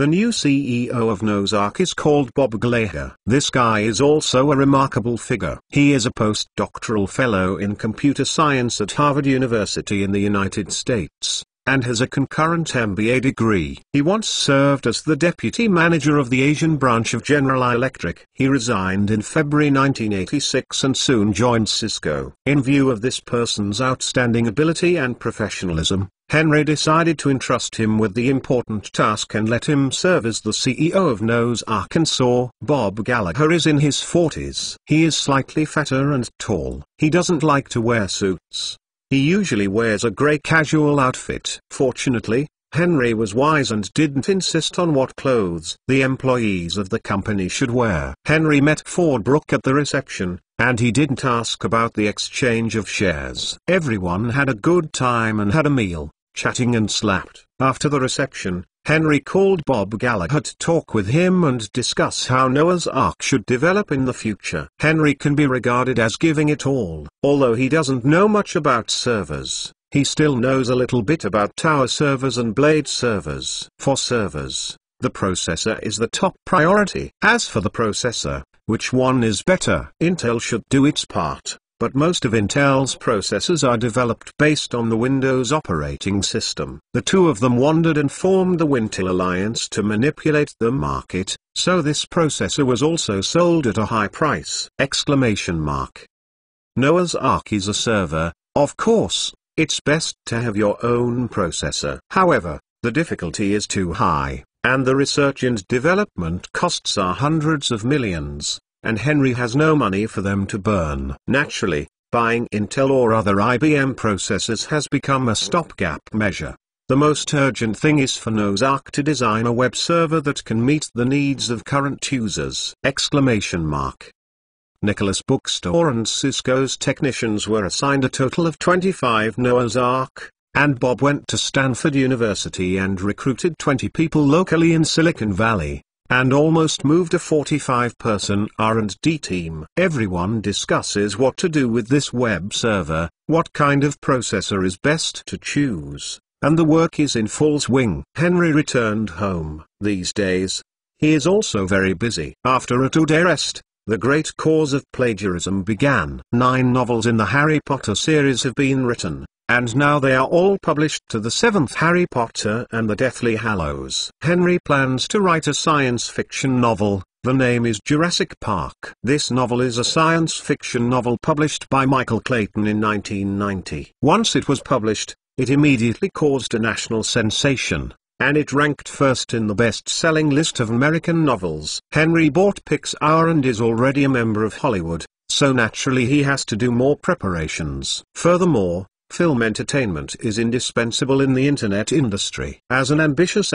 new CEO of Nozark is called Bob Gallagher. This guy is also a remarkable figure. He is a postdoctoral fellow in computer science at Harvard University in the United States, and has a concurrent MBA degree. He once served as the deputy manager of the Asian branch of General Electric. He resigned in February 1986 and soon joined Cisco. In view of this person's outstanding ability and professionalism, Henry decided to entrust him with the important task and let him serve as the CEO of Nozark. Bob Gallagher is in his 40s. He is slightly fatter and tall. He doesn't like to wear suits. He usually wears a grey casual outfit. Fortunately, Henry was wise and didn't insist on what clothes the employees of the company should wear. Henry met Ford Brooke at the reception, and he didn't ask about the exchange of shares. Everyone had a good time and had a meal, chatting and slapped. After the reception, Henry called Bob Gallagher to talk with him and discuss how Noah's Ark should develop in the future. Henry can be regarded as giving it all. Although he doesn't know much about servers, he still knows a little bit about tower servers and blade servers. For servers, the processor is the top priority. As for the processor, which one is better? Intel should do its part. But most of Intel's processors are developed based on the Windows operating system. The two of them wandered and formed the Wintel Alliance to manipulate the market, so this processor was also sold at a high price! Noah's Ark is a server, of course. It's best to have your own processor. However, the difficulty is too high, and the research and development costs are hundreds of millions. And Henry has no money for them to burn. Naturally, buying Intel or other IBM processors has become a stopgap measure. The most urgent thing is for Nozark to design a web server that can meet the needs of current users! Nicholas Bookstore and Cisco's technicians were assigned a total of 25 Noah's Ark, and Bob went to Stanford University and recruited 20 people locally in Silicon Valley, and almost moved a 45-person R&D team. Everyone discusses what to do with this web server, what kind of processor is best to choose, and the work is in full swing. Henry returned home. These days, he is also very busy. After a 2-day rest, the great cause of plagiarism began. 9 novels in the Harry Potter series have been written, and now they are all published to the 7th Harry Potter and the Deathly Hallows. Henry plans to write a science fiction novel. The name is Jurassic Park. This novel is a science fiction novel published by Michael Clayton in 1990. Once it was published, it immediately caused a national sensation, and it ranked first in the best-selling list of American novels. Henry bought Pixar and is already a member of Hollywood, so naturally he has to do more preparations. Furthermore, film entertainment is indispensable in the internet industry. As an ambitious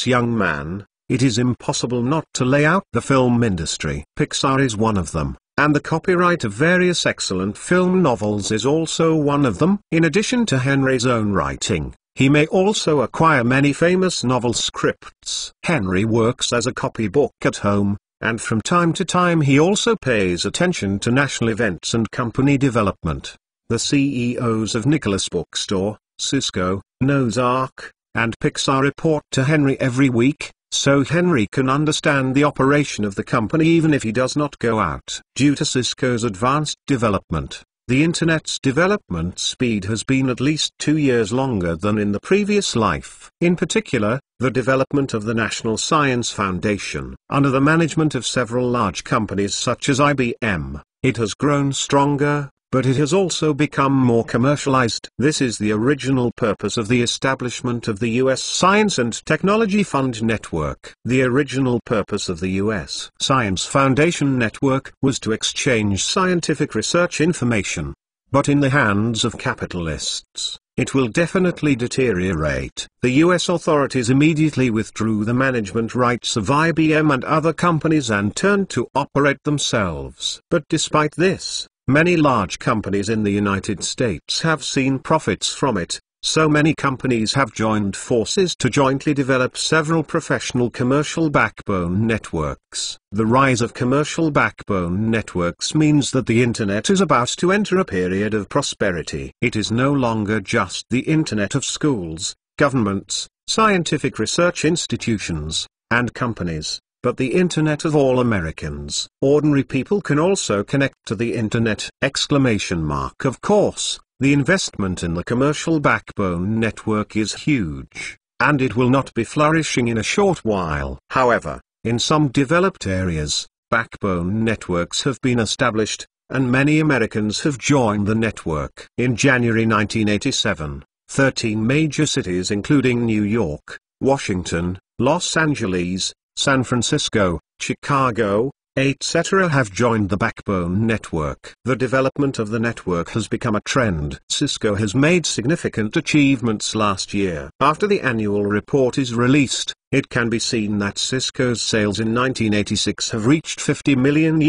young man, it is impossible not to lay out the film industry. Pixar is one of them, and the copyright of various excellent film novels is also one of them. In addition to Henry's own writing, he may also acquire many famous novel scripts. Henry works as a copybook at home, and from time to time he also pays attention to national events and company development. The CEOs of Nicholas Bookstore, Cisco, Nozark, and Pixar report to Henry every week, so Henry can understand the operation of the company even if he does not go out. Due to Cisco's advanced development, the Internet's development speed has been at least 2 years longer than in the previous life. In particular, the development of the National Science Foundation, under the management of several large companies such as IBM, it has grown stronger, but it has also become more commercialized. This is the original purpose of the establishment of the U.S. Science and Technology Fund Network. The original purpose of the U.S. Science Foundation Network was to exchange scientific research information. But in the hands of capitalists, it will definitely deteriorate. The U.S. authorities immediately withdrew the management rights of IBM and other companies and turned to operate themselves. But despite this, many large companies in the United States have seen profits from it, So many companies have joined forces to jointly develop several professional commercial backbone networks. The rise of commercial backbone networks means that the Internet is about to enter a period of prosperity. It is no longer just the Internet of schools, governments, scientific research institutions, and companies, but the Internet of all Americans. Ordinary people can also connect to the Internet! Of course, the investment in the commercial backbone network is huge, and it will not be flourishing in a short while. However, in some developed areas, backbone networks have been established, and many Americans have joined the network. In January 1987, 13 major cities including New York, Washington, Los Angeles, San Francisco, Chicago, etc. have joined the backbone network. The development of the network has become a trend. Cisco has made significant achievements last year. After the annual report is released, it can be seen that Cisco's sales in 1986 have reached $50 million,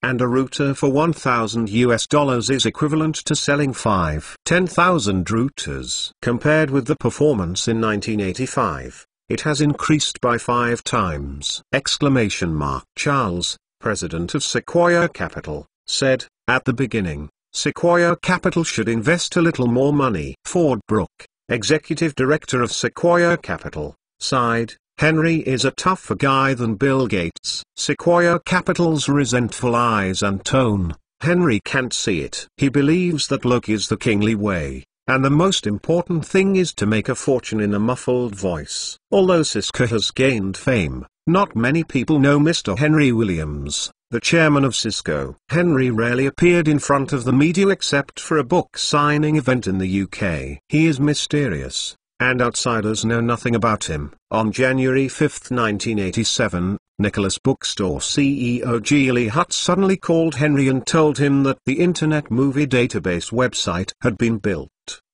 and a router for $1,000 is equivalent to selling 10,000 routers. Compared with the performance in 1985, it has increased by 5 times! Charles, president of Sequoia Capital, said, "At the beginning, Sequoia Capital should invest a little more money." Ford Brooke, executive director of Sequoia Capital, sighed, "Henry is a tougher guy than Bill Gates." Sequoia Capital's resentful eyes and tone, Henry can't see it. He believes that luck is the kingly way, and the most important thing is to make a fortune in a muffled voice. Although Cisco has gained fame, not many people know Mr. Henry Williams, the chairman of Cisco. Henry rarely appeared in front of the media except for a book signing event in the UK. He is mysterious, and outsiders know nothing about him. On January 5, 1987, Nicholas Bookstore CEO Geely Hutt suddenly called Henry and told him that the Internet Movie Database website had been built,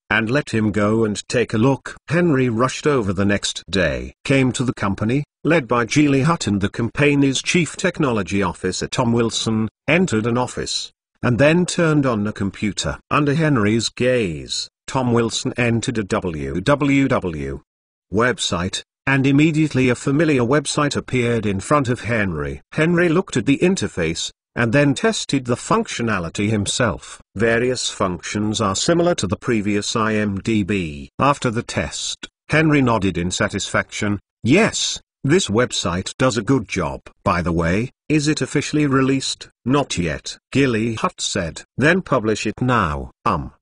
and let him go and take a look. Henry rushed over the next day, came to the company, led by Geely Hutt and the company's chief technology officer Tom Wilson, entered an office, and then turned on a computer. Under Henry's gaze, Tom Wilson entered a www website, and immediately a familiar website appeared in front of Henry. Henry looked at the interface, and then tested the functionality himself. Various functions are similar to the previous IMDb. After the test, Henry nodded in satisfaction. "Yes, this website does a good job." "By the way, is it officially released?" "Not yet," Geely Hutt said. "Then publish it now."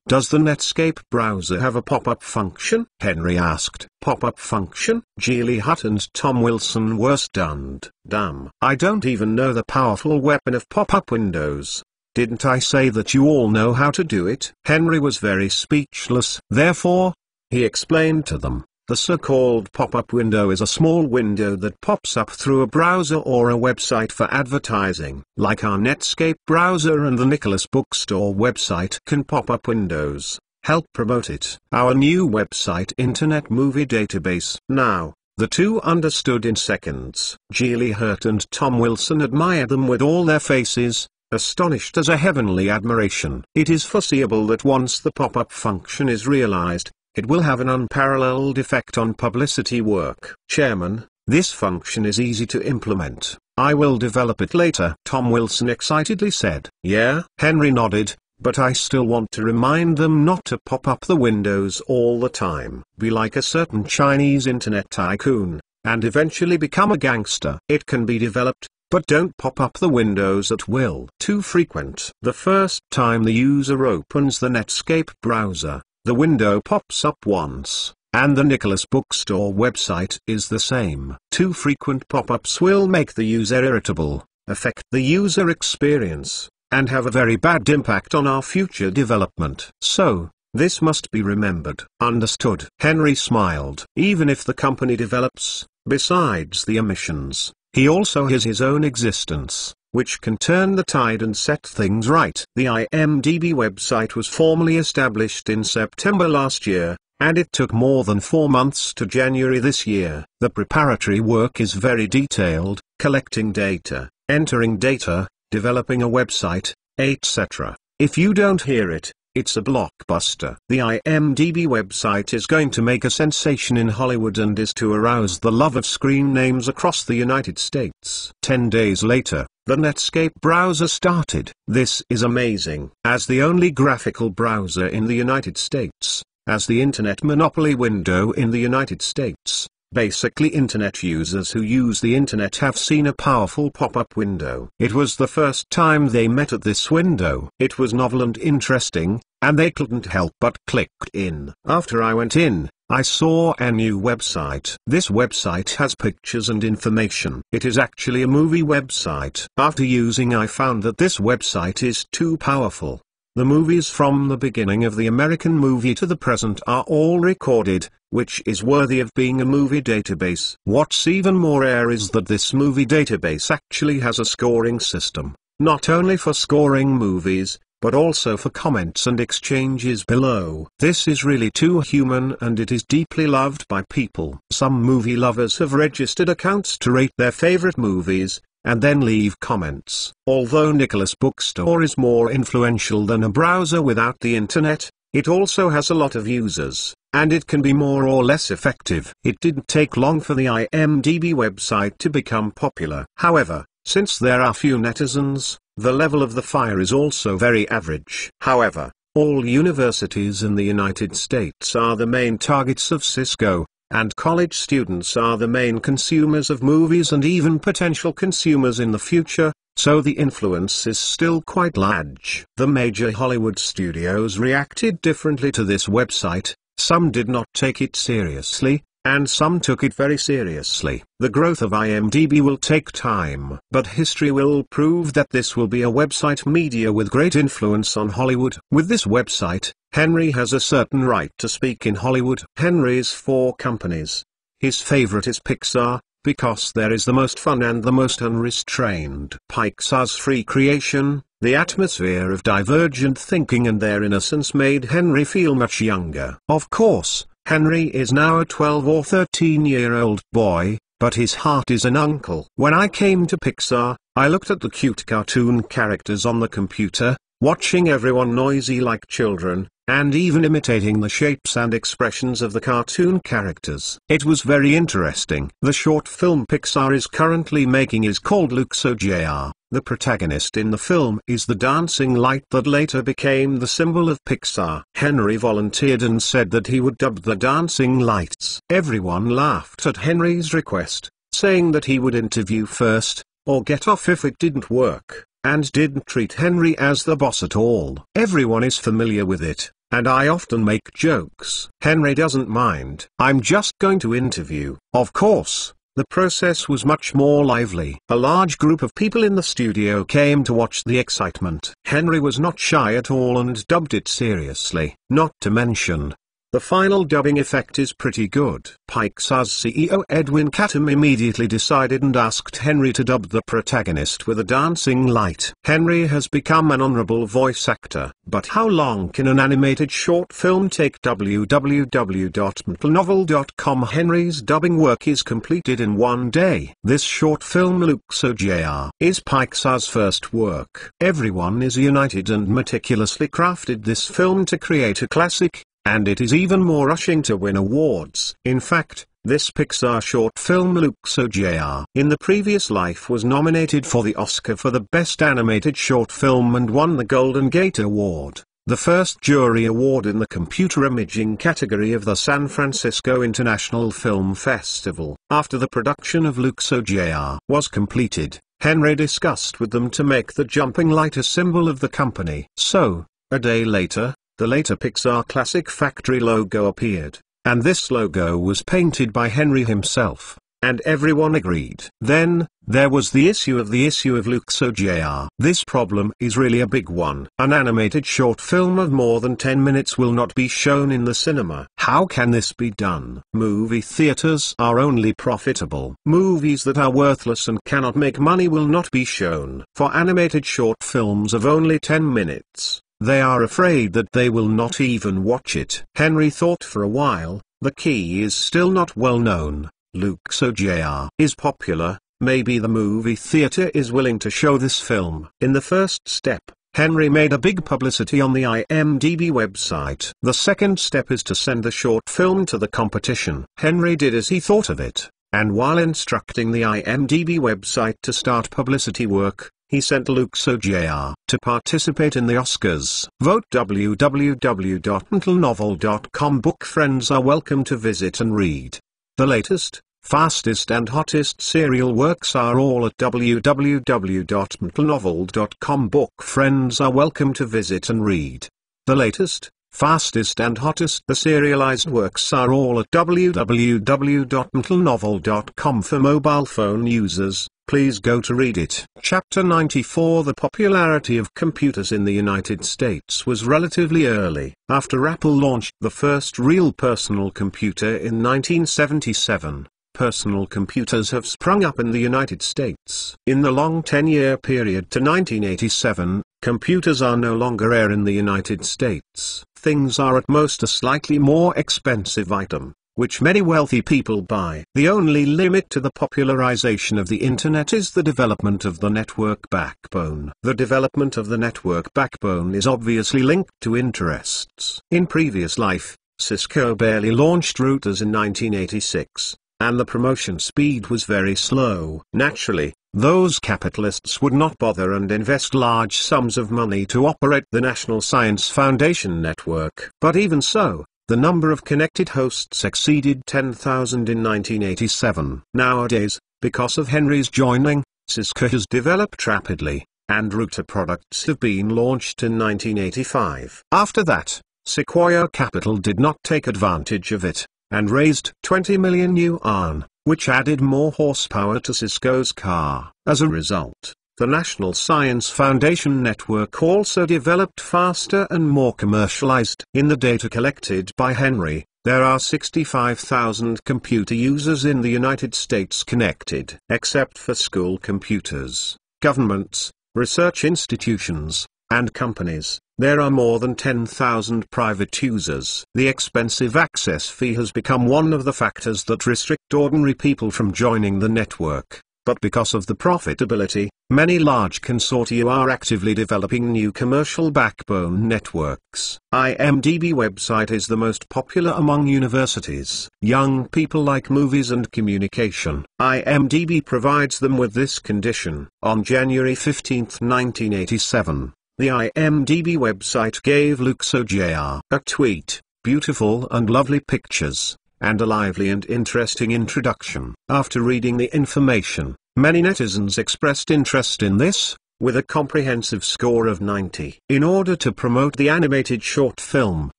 Does the Netscape browser have a pop-up function?" Henry asked. "Pop-up function?" Geely Hutt and Tom Wilson were stunned. "Damn. I don't even know the powerful weapon of pop-up windows. Didn't I say that you all know how to do it?" Henry was very speechless. "Therefore," he explained to them, "the so-called pop-up window is a small window that pops up through a browser or a website for advertising. Like our Netscape browser and the Nicholas Bookstore website can pop-up windows help promote it. Our new website Internet Movie Database." Now, the two understood in seconds. Geely Hutt and Tom Wilson admired them with all their faces, astonished as a heavenly admiration. It is foreseeable that once the pop-up function is realized, it will have an unparalleled effect on publicity work. "Chairman, this function is easy to implement. I will develop it later," Tom Wilson excitedly said. "Yeah?" Henry nodded, "but I still want to remind them not to pop up the windows all the time. Be like a certain Chinese internet tycoon, and eventually become a gangster. It can be developed, but don't pop up the windows at will. Too frequent. The first time the user opens the Netscape browser, the window pops up once, and the Nicholas Bookstore website is the same. Too frequent pop-ups will make the user irritable, affect the user experience, and have a very bad impact on our future development. So, this must be remembered." "Understood." Henry smiled. Even if the company develops, besides the emissions, he also has his own existence, which can turn the tide and set things right. The IMDb website was formally established in September last year, and it took more than 4 months to January this year. The preparatory work is very detailed, collecting data, entering data, developing a website, etc. If you don't hear it, It's a blockbuster. The IMDb website is going to make a sensation in Hollywood and is to arouse the love of screen names across the United States. 10 days later, the Netscape browser started. This is amazing. As the only graphical browser in the United States, as the Internet monopoly window in the United States, basically Internet users who use the Internet have seen a powerful pop-up window. It was the first time they met at this window. It was novel and interesting, and they couldn't help but clicked in. After I went in, I saw a new website. This website has pictures and information. It is actually a movie website. After using, I found that this website is too powerful. The movies from the beginning of the American movie to the present are all recorded, which is worthy of being a movie database. What's even more rare is that this movie database actually has a scoring system, not only for scoring movies, but also for comments and exchanges below. This is really too human, and it is deeply loved by people. Some movie lovers have registered accounts to rate their favorite movies, and then leave comments. Although Nicholas Bookstore is more influential than a browser without the internet, it also has a lot of users, and it can be more or less effective. It didn't take long for the IMDb website to become popular. However, since there are few netizens, the level of the fire is also very average. However, all universities in the United States are the main targets of Cisco, and college students are the main consumers of movies and even potential consumers in the future, so the influence is still quite large. The major Hollywood studios reacted differently to this website. Some did not take it seriously, and some took it very seriously. The growth of IMDb will take time, but history will prove that this will be a website media with great influence on Hollywood. With this website, Henry has a certain right to speak in Hollywood. Henry's 4 companies. His favorite is Pixar, because there is the most fun and the most unrestrained. Pixar's free creation, the atmosphere of divergent thinking and their innocence made Henry feel much younger. Of course, Henry is now a 12 or 13-year-old boy, but his heart is an uncle. When I came to Pixar, I looked at the cute cartoon characters on the computer, watching everyone noisy like children, and even imitating the shapes and expressions of the cartoon characters. It was very interesting. The short film Pixar is currently making is called Luxo Jr. The protagonist in the film is the dancing light that later became the symbol of Pixar. Henry volunteered and said that he would dub the dancing lights. Everyone laughed at Henry's request, saying that he would interview first, or get off if it didn't work, and didn't treat Henry as the boss at all. Everyone is familiar with it, and I often make jokes. Henry doesn't mind. I'm just going to interview. Of course, the process was much more lively. A large group of people in the studio came to watch the excitement. Henry was not shy at all and dubbed it seriously. Not to mention, the final dubbing effect is pretty good. Pixar's CEO Edwin Catmull immediately decided and asked Henry to dub the protagonist with a dancing light. Henry has become an honorable voice actor. But how long can an animated short film take? www.mplnovel.com. Henry's dubbing work is completed in one day. This short film Luxo Jr. is Pixar's first work. Everyone is united and meticulously crafted this film to create a classic, and it is even more rushing to win awards. In fact, this Pixar short film Luxo Jr. in the previous life was nominated for the Oscar for the Best Animated Short Film and won the Golden Gate Award, the first jury award in the computer imaging category of the San Francisco International Film Festival. After the production of Luxo Jr. was completed, Henry discussed with them to make the jumping light a symbol of the company. So, a day later, the later Pixar Classic Factory logo appeared, and this logo was painted by Henry himself, and everyone agreed. Then, there was the issue of Luxo Jr. This problem is really a big one. An animated short film of more than 10 minutes will not be shown in the cinema. How can this be done? Movie theaters are only profitable. Movies that are worthless and cannot make money will not be shown. For animated short films of only 10 minutes, they are afraid that they will not even watch it. Henry thought for a while. The key is still not well known. Luxo Jr. is popular, maybe the movie theater is willing to show this film. In the first step, Henry made a big publicity on the IMDb website. The second step is to send the short film to the competition. Henry did as he thought of it, and while instructing the IMDb website to start publicity work, he sent Luxo Jr. to participate in the Oscars. Vote www.mentalnovel.com. Book friends are welcome to visit and read. The latest, fastest and hottest serial works are all at www.mentalnovel.com. Book friends are welcome to visit and read. The latest, fastest and hottest the serialized works are all at www.mentalnovel.com. For mobile phone users, please go to read it. Chapter 94. The popularity of computers in the United States was relatively early. After Apple launched the first real personal computer in 1977, personal computers have sprung up in the United States. In the long 10-year period to 1987, computers are no longer rare in the United States. Things are at most a slightly more expensive item, which many wealthy people buy. The only limit to the popularization of the Internet is the development of the network backbone. The development of the network backbone is obviously linked to interests. In previous life, Cisco barely launched routers in 1986, and the promotion speed was very slow. Naturally, those capitalists would not bother and invest large sums of money to operate the National Science Foundation network. But even so, the number of connected hosts exceeded 10,000 in 1987. Nowadays, because of Henry's joining, Cisco has developed rapidly, and router products have been launched in 1985. After that, Sequoia Capital did not take advantage of it, and raised 20 million yuan, which added more horsepower to Cisco's car. As a result, the National Science Foundation network also developed faster and more commercialized. In the data collected by Henry, there are 65,000 computer users in the United States connected. Except for school computers, governments, research institutions, and companies, there are more than 10,000 private users. The expensive access fee has become one of the factors that restrict ordinary people from joining the network. But because of the profitability, many large consortia are actively developing new commercial backbone networks. IMDb website is the most popular among universities. Young people like movies and communication. IMDb provides them with this condition. On January 15, 1987, the IMDb website gave Luxo Jr. a tweet, "Beautiful and lovely pictures, and a lively and interesting introduction." After reading the information, many netizens expressed interest in this, with a comprehensive score of 90. In order to promote the animated short film,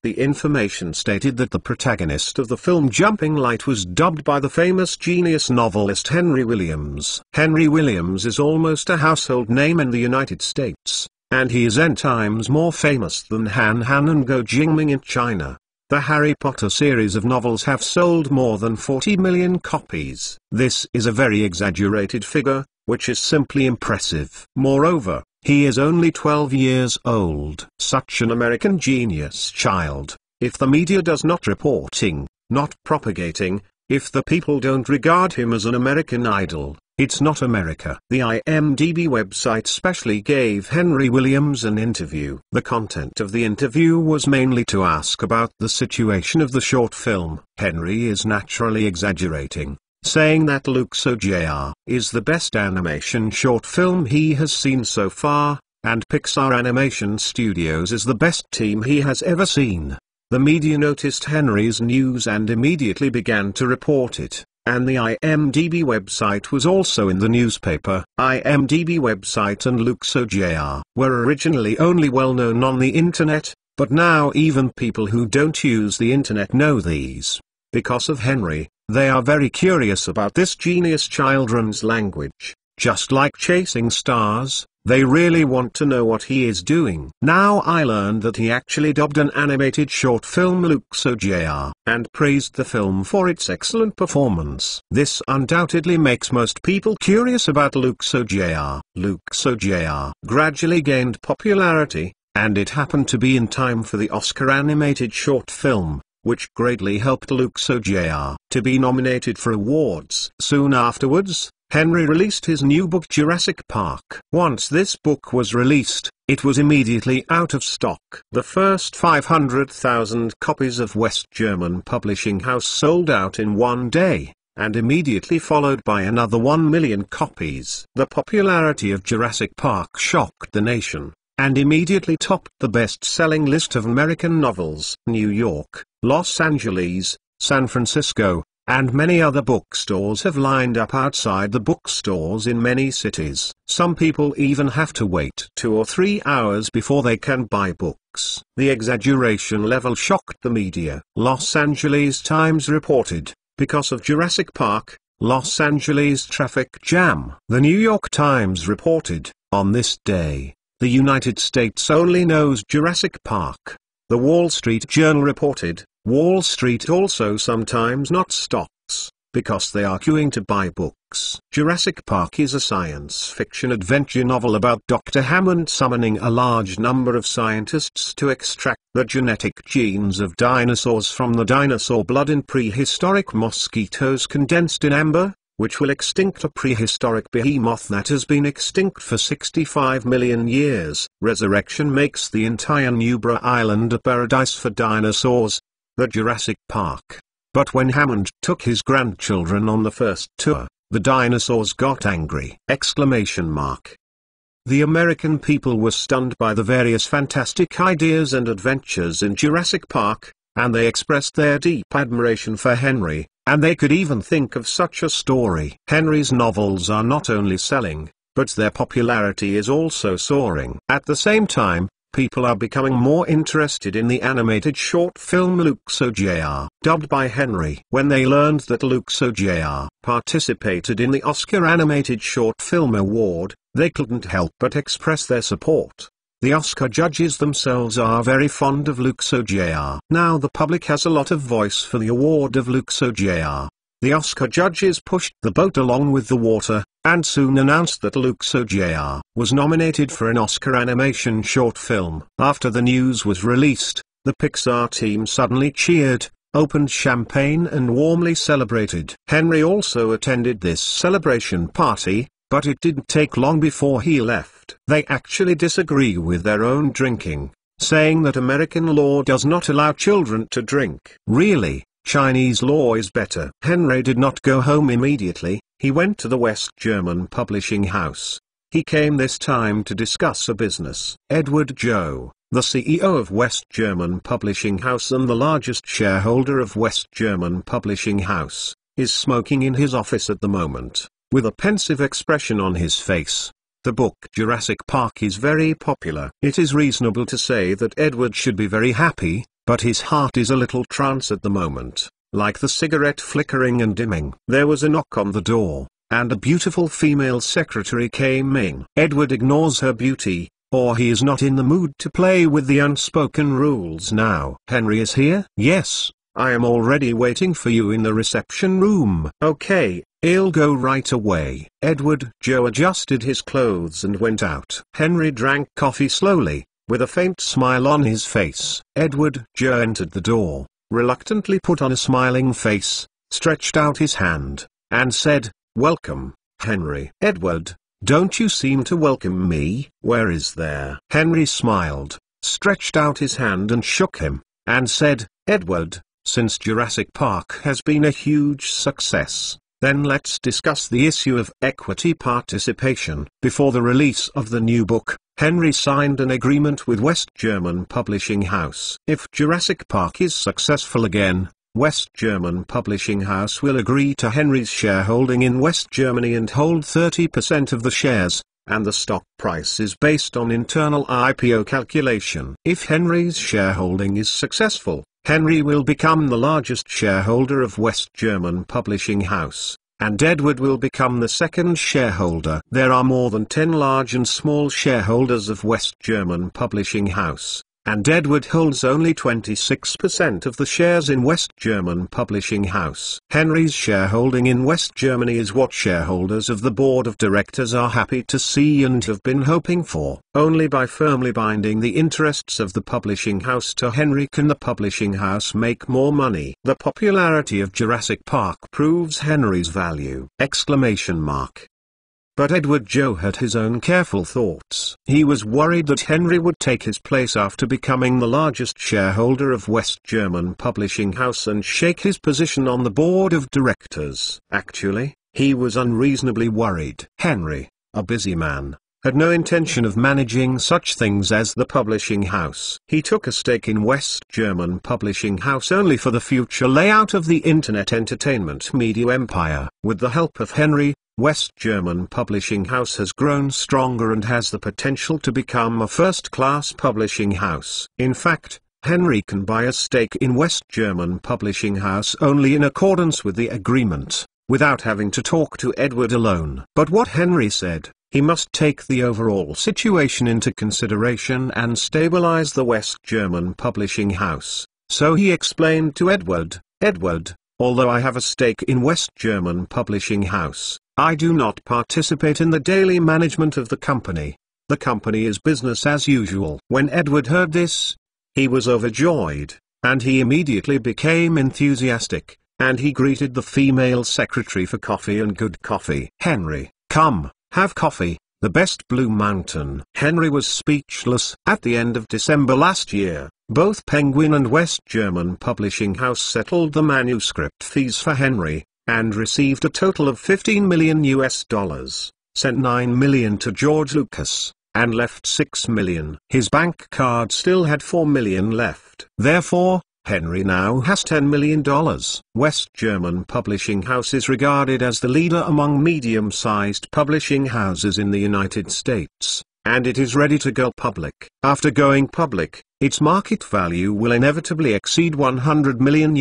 the information stated that the protagonist of the film Jumping Light was dubbed by the famous genius novelist Henry Williams. Henry Williams is almost a household name in the United States, and he is 10 times more famous than Han Han and Go Jingming in China. The Harry Potter series of novels have sold more than 40 million copies. This is a very exaggerated figure, which is simply impressive. Moreover, he is only 12 years old. Such an American genius child. If the media does not reporting, not propagating, if the people don't regard him as an American idol, it's not America. The IMDb website specially gave Henry Williams an interview. The content of the interview was mainly to ask about the situation of the short film. Henry is naturally exaggerating, saying that Luxo Jr. is the best animation short film he has seen so far, and Pixar Animation Studios is the best team he has ever seen. The media noticed Henry's news and immediately began to report it. And the IMDb website was also in the newspaper. IMDb website and Luxo Jr. were originally only well known on the internet, but now even people who don't use the internet know these. Because of Henry, they are very curious about this genius children's language. Just like chasing stars, they really want to know what he is doing. Now I learned that he actually dubbed an animated short film Luxo Jr. and praised the film for its excellent performance. This undoubtedly makes most people curious about Luxo Jr. Luxo Jr. gradually gained popularity, and it happened to be in time for the Oscar animated short film, which greatly helped Luxo Jr. to be nominated for awards. Soon afterwards, Henry released his new book Jurassic Park. Once this book was released, it was immediately out of stock. The first 500,000 copies of West German Publishing House sold out in one day, and immediately followed by another 1 million copies. The popularity of Jurassic Park shocked the nation, and immediately topped the best-selling list of American novels. New York, Los Angeles, San Francisco, and many other bookstores have lined up outside the bookstores in many cities. Some people even have to wait 2 or 3 hours before they can buy books. The exaggeration level shocked the media. Los Angeles Times reported, because of Jurassic Park, Los Angeles traffic jam. The New York Times reported, on this day, the United States only knows Jurassic Park. The Wall Street Journal reported, Wall Street also sometimes not stocks, because they are queuing to buy books. Jurassic Park is a science fiction adventure novel about Dr. Hammond summoning a large number of scientists to extract the genetic genes of dinosaurs from the dinosaur blood in prehistoric mosquitoes condensed in amber, which will extinct a prehistoric behemoth that has been extinct for 65 million years. Resurrection makes the entire Nubra Island a paradise for dinosaurs, the Jurassic Park. But when Hammond took his grandchildren on the first tour, the dinosaurs got angry! The American people were stunned by the various fantastic ideas and adventures in Jurassic Park, and they expressed their deep admiration for Henry, and they could even think of such a story. Henry's novels are not only selling, but their popularity is also soaring. At the same time, people are becoming more interested in the animated short film Luxo Jr., dubbed by Henry. When they learned that Luxo Jr. participated in the Oscar Animated Short Film Award, they couldn't help but express their support. The Oscar judges themselves are very fond of Luxo Jr. Now the public has a lot of voice for the award of Luxo Jr. The Oscar judges pushed the boat along with the water, and soon announced that Luxo Jr. was nominated for an Oscar animation short film. After the news was released, the Pixar team suddenly cheered, opened champagne and warmly celebrated. Henry also attended this celebration party, but it didn't take long before he left. They actually disagree with their own drinking, saying that American law does not allow children to drink. Really, Chinese law is better. Henry did not go home immediately, he went to the West German Publishing House. He came this time to discuss a business. Edward Joe, the CEO of West German Publishing House and the largest shareholder of West German Publishing House, is smoking in his office at the moment, with a pensive expression on his face. The book Jurassic Park is very popular. It is reasonable to say that Edward should be very happy, but his heart is a little trance at the moment, like the cigarette flickering and dimming. There was a knock on the door, and a beautiful female secretary came in. Edward ignores her beauty, or he is not in the mood to play with the unspoken rules now. Henry is here? Yes, I am already waiting for you in the reception room. Okay, I'll go right away. Edward Joe adjusted his clothes and went out. Henry drank coffee slowly, with a faint smile on his face. Edward Joe entered the door, reluctantly put on a smiling face, stretched out his hand, and said, "Welcome, Henry." "Edward, don't you seem to welcome me?" "Where is there?" Henry smiled, stretched out his hand and shook him, and said, "Edward, since Jurassic Park has been a huge success, then let's discuss the issue of equity participation." Before the release of the new book, Henry signed an agreement with West German Publishing House. If Jurassic Park is successful again, West German Publishing House will agree to Henry's shareholding in West Germany and hold 30% of the shares, and the stock price is based on internal IPO calculation. If Henry's shareholding is successful, Henry will become the largest shareholder of West German Publishing House, and Edward will become the second shareholder. There are more than 10 large and small shareholders of West German Publishing House, and Edward holds only 26% of the shares in West German Publishing House. Henry's shareholding in West Germany is what shareholders of the board of directors are happy to see and have been hoping for. Only by firmly binding the interests of the publishing house to Henry can the publishing house make more money. The popularity of Jurassic Park proves Henry's value! But Edward Joe had his own careful thoughts. He was worried that Henry would take his place after becoming the largest shareholder of West German Publishing House and shake his position on the board of directors. Actually, he was unreasonably worried. Henry, a busy man, had no intention of managing such things as the publishing house. He took a stake in West German Publishing House only for the future layout of the internet entertainment media empire. With the help of Henry, West German Publishing House has grown stronger and has the potential to become a first-class publishing house. In fact, Henry can buy a stake in West German Publishing House only in accordance with the agreement, without having to talk to Edward alone. But what Henry said, he must take the overall situation into consideration and stabilize the West German Publishing House. So he explained to Edward, "Edward, although I have a stake in West German Publishing House, I do not participate in the daily management of the company. The company is business as usual." When Edward heard this, he was overjoyed, and he immediately became enthusiastic, and he greeted the female secretary for coffee and good coffee. "Henry, come, have coffee, the best Blue Mountain." Henry was speechless. At the end of December last year, both Penguin and West German Publishing House settled the manuscript fees for Henry, and received a total of $15 million, sent $9 million to George Lucas, and left $6 million. His bank card still had $4 million left. Therefore, Henry now has $10 million. West German Publishing House is regarded as the leader among medium-sized publishing houses in the United States, and it is ready to go public. After going public, its market value will inevitably exceed $100 million.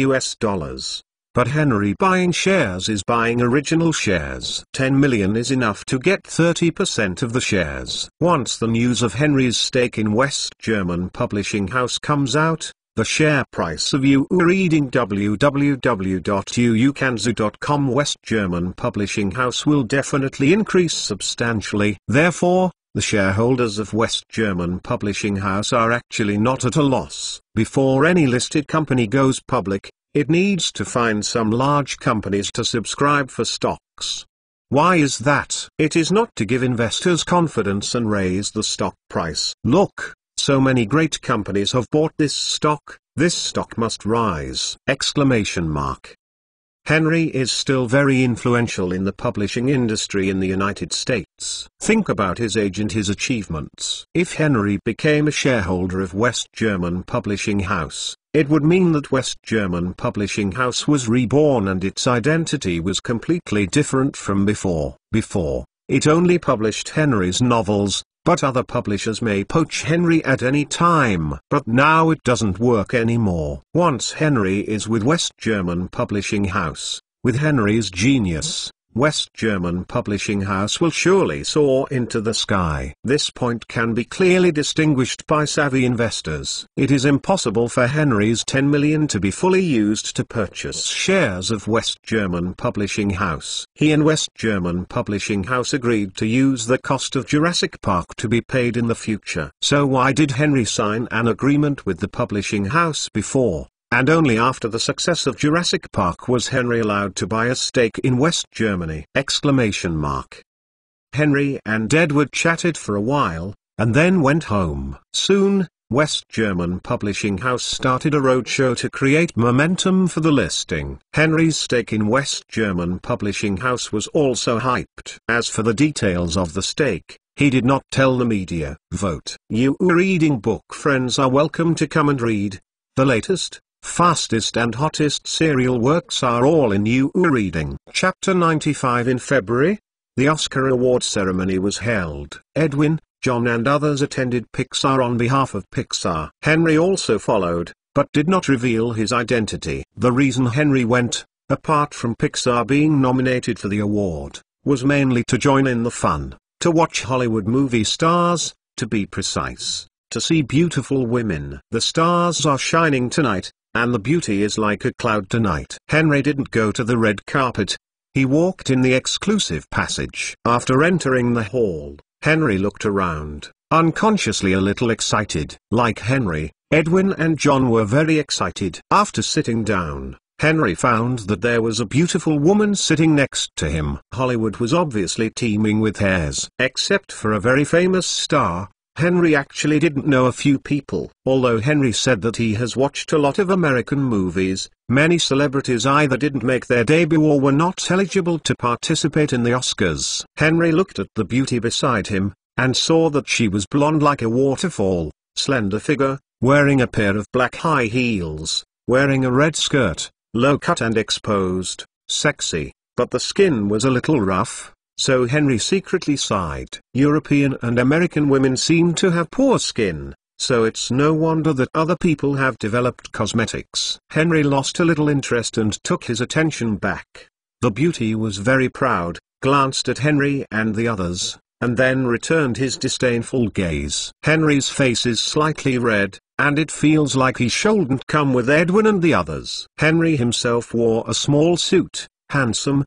But Henry buying shares is buying original shares. $10 million is enough to get 30% of the shares. Once the news of Henry's stake in West German Publishing House comes out, the share price of reading www.uukanzu.com West German Publishing House will definitely increase substantially. Therefore, the shareholders of West German Publishing House are actually not at a loss. Before any listed company goes public, it needs to find some large companies to subscribe for stocks. Why is that? It is not to give investors confidence and raise the stock price. Look, so many great companies have bought this stock must rise! Henry is still very influential in the publishing industry in the United States. Think about his age and his achievements. If Henry became a shareholder of West German Publishing House, it would mean that West German Publishing House was reborn and its identity was completely different from before. Before, it only published Henry's novels, but other publishers may poach Henry at any time. But now it doesn't work anymore. Once Henry is with West German Publishing House, with Henry's genius, West German Publishing House will surely soar into the sky. This point can be clearly distinguished by savvy investors. It is impossible for Henry's $10 million to be fully used to purchase shares of West German Publishing House. He and West German Publishing House agreed to use the cost of Jurassic Park to be paid in the future. So why did Henry sign an agreement with the publishing house before? And only after the success of Jurassic Park was Henry allowed to buy a stake in West Germany! Henry and Edward chatted for a while, and then went home. Soon, West German Publishing House started a roadshow to create momentum for the listing. Henry's stake in West German Publishing House was also hyped. As for the details of the stake, he did not tell the media. Vote. You reading book friends are welcome to come and read. The latest, fastest and hottest serial works are all in reading. Chapter 95. In February, the Oscar award ceremony was held. Edwin, John and others attended Pixar on behalf of Pixar. Henry also followed, but did not reveal his identity. The reason Henry went, apart from Pixar being nominated for the award, was mainly to join in the fun, to watch Hollywood movie stars, to be precise. to see beautiful women. The stars are shining tonight, and the beauty is like a cloud tonight. Henry didn't go to the red carpet. He walked in the exclusive passage. After entering the hall, Henry looked around, unconsciously a little excited. Like Henry, Edwin and John were very excited. After sitting down, Henry found that there was a beautiful woman sitting next to him. Hollywood was obviously teeming with heirs. Except for a very famous star, Henry actually didn't know a few people. Although Henry said that he has watched a lot of American movies, many celebrities either didn't make their debut or were not eligible to participate in the Oscars. Henry looked at the beauty beside him, and saw that she was blonde like a waterfall, slender figure, wearing a pair of black high heels, wearing a red skirt, low cut and exposed, sexy, but the skin was a little rough, so Henry secretly sighed. European and American women seem to have poor skin, so it's no wonder that other people have developed cosmetics. Henry lost a little interest and took his attention back. The beauty was very proud, glanced at Henry and the others, and then returned his disdainful gaze. Henry's face is slightly red, and it feels like he shouldn't come with Edwin and the others. Henry himself wore a small suit, handsome,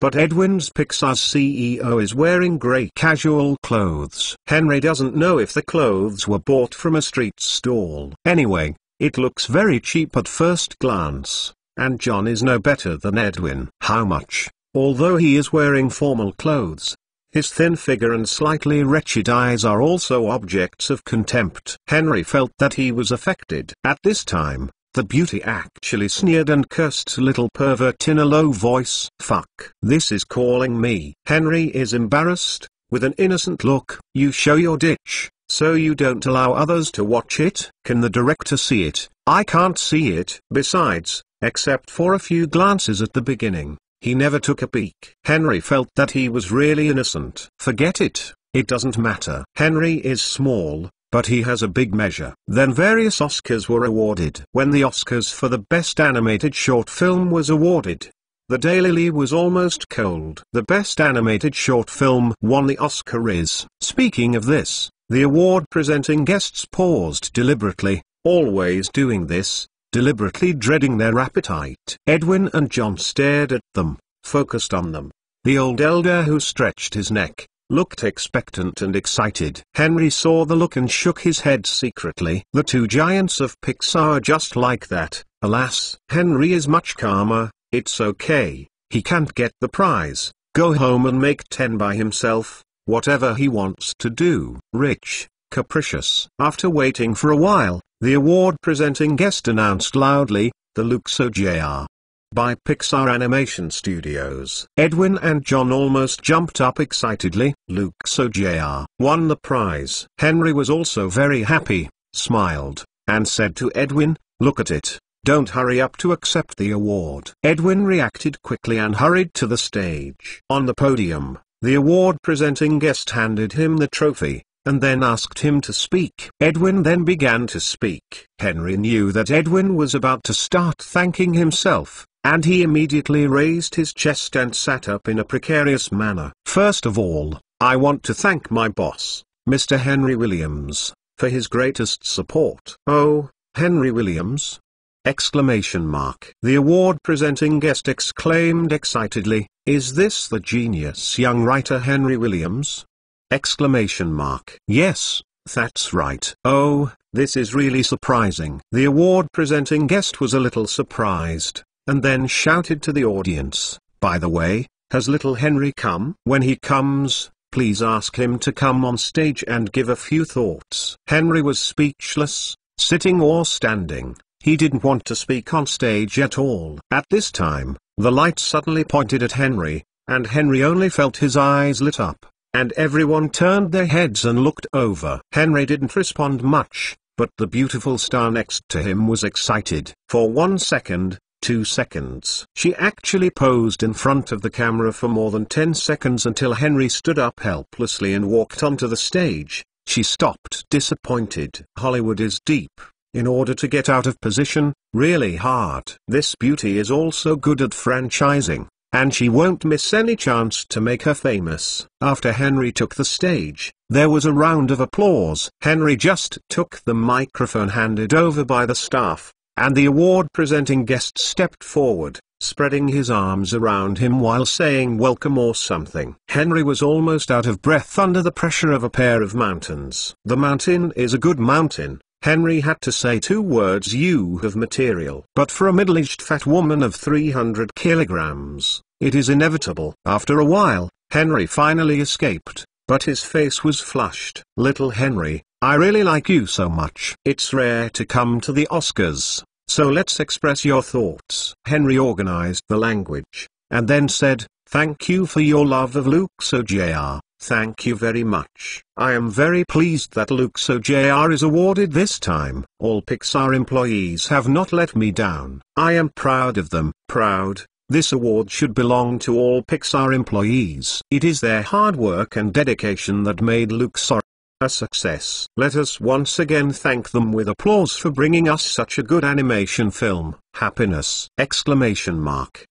but Edwin's Pixar's CEO is wearing grey casual clothes. Henry doesn't know if the clothes were bought from a street stall. Anyway, it looks very cheap at first glance, and John is no better than Edwin. How much? Although he is wearing formal clothes, his thin figure and slightly wretched eyes are also objects of contempt. Henry felt that he was affected. At this time, the beauty actually sneered and cursed little pervert in a low voice. Fuck. This is calling me. Henry is embarrassed, with an innocent look. You show your ditch, so you don't allow others to watch it? Can the director see it? I can't see it. Besides, except for a few glances at the beginning, he never took a peek. Henry felt that he was really innocent. Forget it, it doesn't matter. Henry is small, but he has a big measure. Then various Oscars were awarded. When the Oscars for the Best Animated Short Film was awarded, the daily was almost cold. The Best Animated Short Film won the Oscars. Speaking of this, the award presenting guests paused deliberately, always doing this, deliberately dreading their appetite. Edwin and John stared at them, focused on them. The old elder, who stretched his neck, looked expectant and excited. Henry saw the look and shook his head secretly. The two giants of Pixar are just like that. Alas, Henry is much calmer. It's okay, he can't get the prize. Go home and make 10 by himself, whatever he wants to do. Rich, capricious. After waiting for a while, the award-presenting guest announced loudly, the Luxo Jr. by Pixar Animation Studios. Edwin and John almost jumped up excitedly. Luxo Jr. won the prize. Henry was also very happy, smiled, and said to Edwin, look at it, don't hurry up to accept the award. Edwin reacted quickly and hurried to the stage. On the podium, the award-presenting guest handed him the trophy, and then asked him to speak. Edwin then began to speak. Henry knew that Edwin was about to start thanking himself, and he immediately raised his chest and sat up in a precarious manner. First of all, I want to thank my boss, Mr. Henry Williams, for his greatest support. Oh, Henry Williams? Exclamation mark. The award-presenting guest exclaimed excitedly, is this the genius young writer Henry Williams? Exclamation mark. Yes, that's right. Oh, this is really surprising. The award-presenting guest was a little surprised, and then shouted to the audience, by the way, has little Henry come? When he comes, please ask him to come on stage and give a few thoughts. Henry was speechless, sitting or standing. He didn't want to speak on stage at all. At this time, the light suddenly pointed at Henry, and Henry only felt his eyes lit up, and everyone turned their heads and looked over. Henry didn't respond much, but the beautiful star next to him was excited. For 1 second, 2 seconds. She actually posed in front of the camera for more than 10 seconds until Henry stood up helplessly and walked onto the stage. She stopped disappointed. Hollywood is deep. In order to get out of position, really hard. This beauty is also good at franchising. and she won't miss any chance to make her famous. After Henry took the stage, there was a round of applause. Henry just took the microphone handed over by the staff, and the award-presenting guest stepped forward, spreading his arms around him while saying welcome or something. Henry was almost out of breath under the pressure of a pair of mountains. The mountain is a good mountain. Henry had to say 2 words: you have material. But for a middle-aged fat woman of 300 kilograms, it is inevitable. After a while, Henry finally escaped, but his face was flushed. Little Henry, I really like you so much. It's rare to come to the Oscars, so let's express your thoughts. Henry organized the language, and then said, thank you for your love of Luxo Jr. Thank you very much. I am very pleased that Luxo Jr. is awarded this time. All Pixar employees have not let me down. I am proud of them. Proud. This award should belong to all Pixar employees. It is their hard work and dedication that made Luxo a success. Let us once again thank them with applause for bringing us such a good animation film. Happiness! Exclamation mark.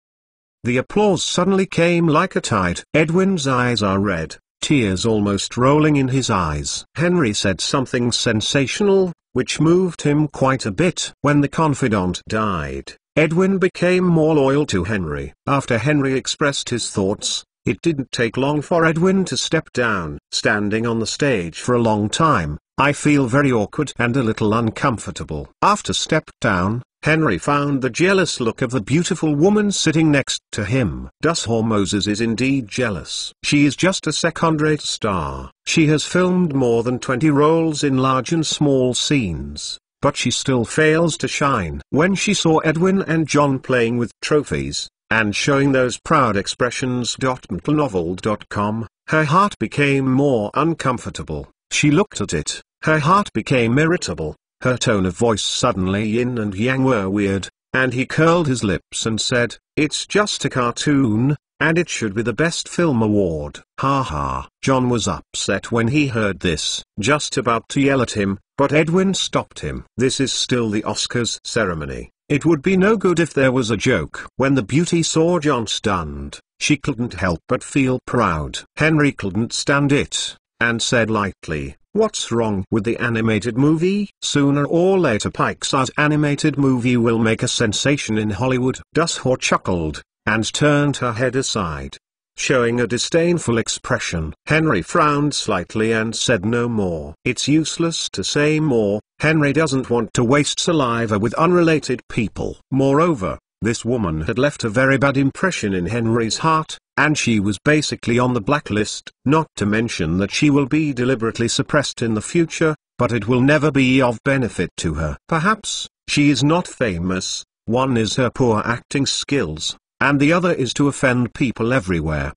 The applause suddenly came like a tide. Edwin's eyes are red, tears almost rolling in his eyes. Henry said something sensational, which moved him quite a bit. When the confidant died, Edwin became more loyal to Henry. After Henry expressed his thoughts, it didn't take long for Edwin to step down. Standing on the stage for a long time, I feel very awkward and a little uncomfortable. After step down, Henry found the jealous look of the beautiful woman sitting next to him. Dushaw Moses is indeed jealous. She is just a second-rate star. She has filmed more than 20 roles in large and small scenes, but she still fails to shine. When she saw Edwin and John playing with trophies, and showing those proud expressions. McLenovel.com, her heart became more uncomfortable. She looked at it, her heart became irritable, her tone of voice suddenly yin and yang were weird, and he curled his lips and said, it's just a cartoon, and it should be the Best Film Award. Ha ha. John was upset when he heard this, just about to yell at him, but Edwin stopped him. This is still the Oscars ceremony. It would be no good if there was a joke. When the beauty saw John stunned, she couldn't help but feel proud. Henry couldn't stand it, and said lightly, what's wrong with the animated movie? Sooner or later Pixar's animated movie will make a sensation in Hollywood. Dushaw chuckled, and turned her head aside, showing a disdainful expression. Henry frowned slightly and said no more. It's useless to say more. Henry doesn't want to waste saliva with unrelated people. Moreover, this woman had left a very bad impression in Henry's heart, and she was basically on the blacklist. Not to mention that she will be deliberately suppressed in the future, but it will never be of benefit to her. Perhaps she is not famous. One is her poor acting skills, and the other is to offend people everywhere.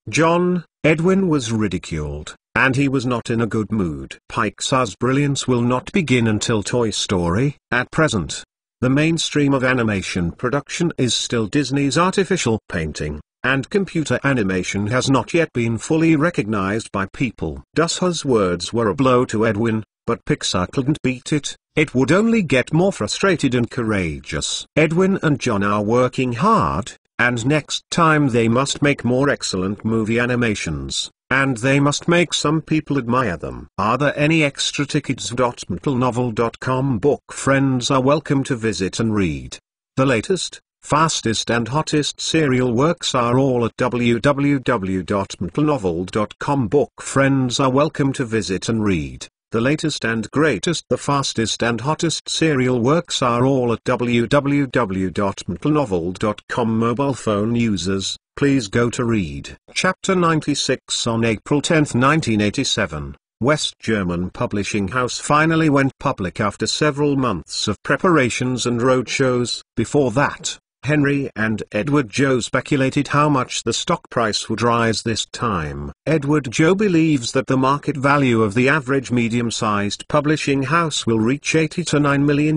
Edwin was ridiculed, and he was not in a good mood. Pixar's brilliance will not begin until Toy Story. At present, the mainstream of animation production is still Disney's artificial painting, and computer animation has not yet been fully recognized by people. Dushaw's words were a blow to Edwin, but Pixar couldn't beat it. It would only get more frustrated and courageous. Edwin and John are working hard, and next time they must make more excellent movie animations, and they must make some people admire them. Are there any extra tickets? McLenovel.com book friends are welcome to visit and read. The latest, fastest and hottest serial works are all at www.mclenovel.com. Book friends are welcome to visit and read. The latest and greatest, the fastest and hottest serial works are all at www.mclenovel.com. Mobile phone users, please go to read. Chapter 96. On April 10, 1987, West German publishing house finally went public after several months of preparations and roadshows. Before that, Henry and Edward Joe speculated how much the stock price would rise this time. Edward Joe believes that the market value of the average medium-sized publishing house will reach $80 to $9 million,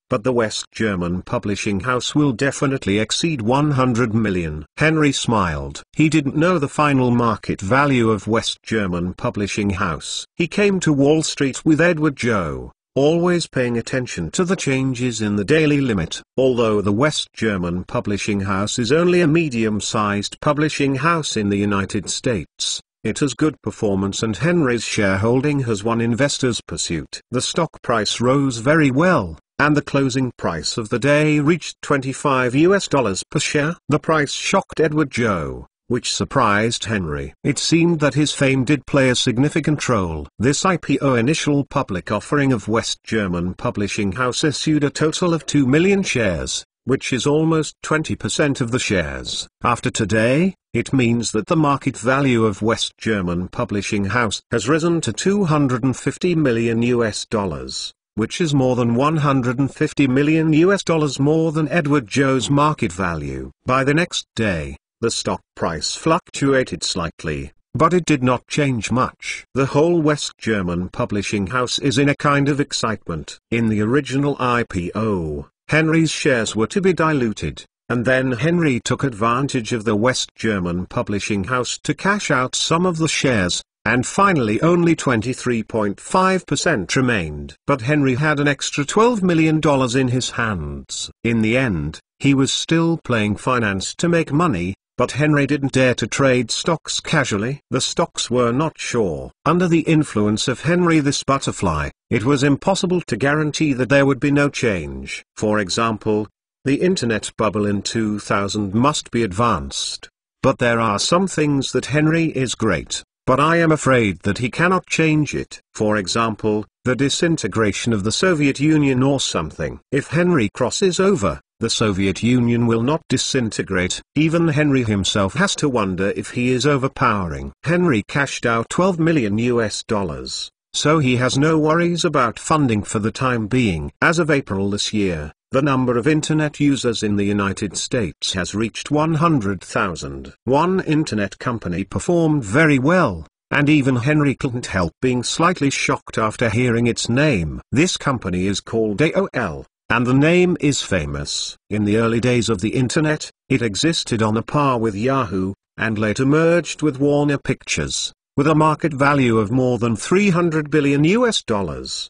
but the West German publishing house will definitely exceed $100 million. Henry smiled. He didn't know the final market value of West German publishing house. He came to Wall Street with Edward Joe, always paying attention to the changes in the daily limit. Although the West German publishing house is only a medium-sized publishing house in the United States, it has good performance and Henry's shareholding has won investors' pursuit. The stock price rose very well, and the closing price of the day reached $25 per share. The price shocked Edward Joe, which surprised Henry. It seemed that his fame did play a significant role. This IPO initial public offering of West German publishing house issued a total of 2 million shares, which is almost 20% of the shares. After today, it means that the market value of West German publishing house has risen to $250 million, which is more than $150 million more than Edward Joe's market value. By the next day, the stock price fluctuated slightly, but it did not change much. The whole West German publishing house is in a kind of excitement. In the original IPO, Henry's shares were to be diluted, and then Henry took advantage of the West German publishing house to cash out some of the shares, and finally only 23.5% remained. But Henry had an extra $12 million in his hands. In the end, he was still playing finance to make money, but Henry didn't dare to trade stocks casually. The stocks were not sure. Under the influence of Henry this butterfly, it was impossible to guarantee that there would be no change. For example, the internet bubble in 2000 must be advanced. But there are some things that Henry is great, but I am afraid that he cannot change it. For example, the disintegration of the Soviet Union or something. If Henry crosses over, the Soviet Union will not disintegrate. Even Henry himself has to wonder if he is overpowering. Henry cashed out $12 million, so he has no worries about funding for the time being. As of April this year, the number of internet users in the United States has reached 100,000. One internet company performed very well, and even Henry couldn't help being slightly shocked after hearing its name. This company is called AOL. And the name is famous. In the early days of the internet, it existed on a par with Yahoo, and later merged with Warner Pictures, with a market value of more than $300 billion.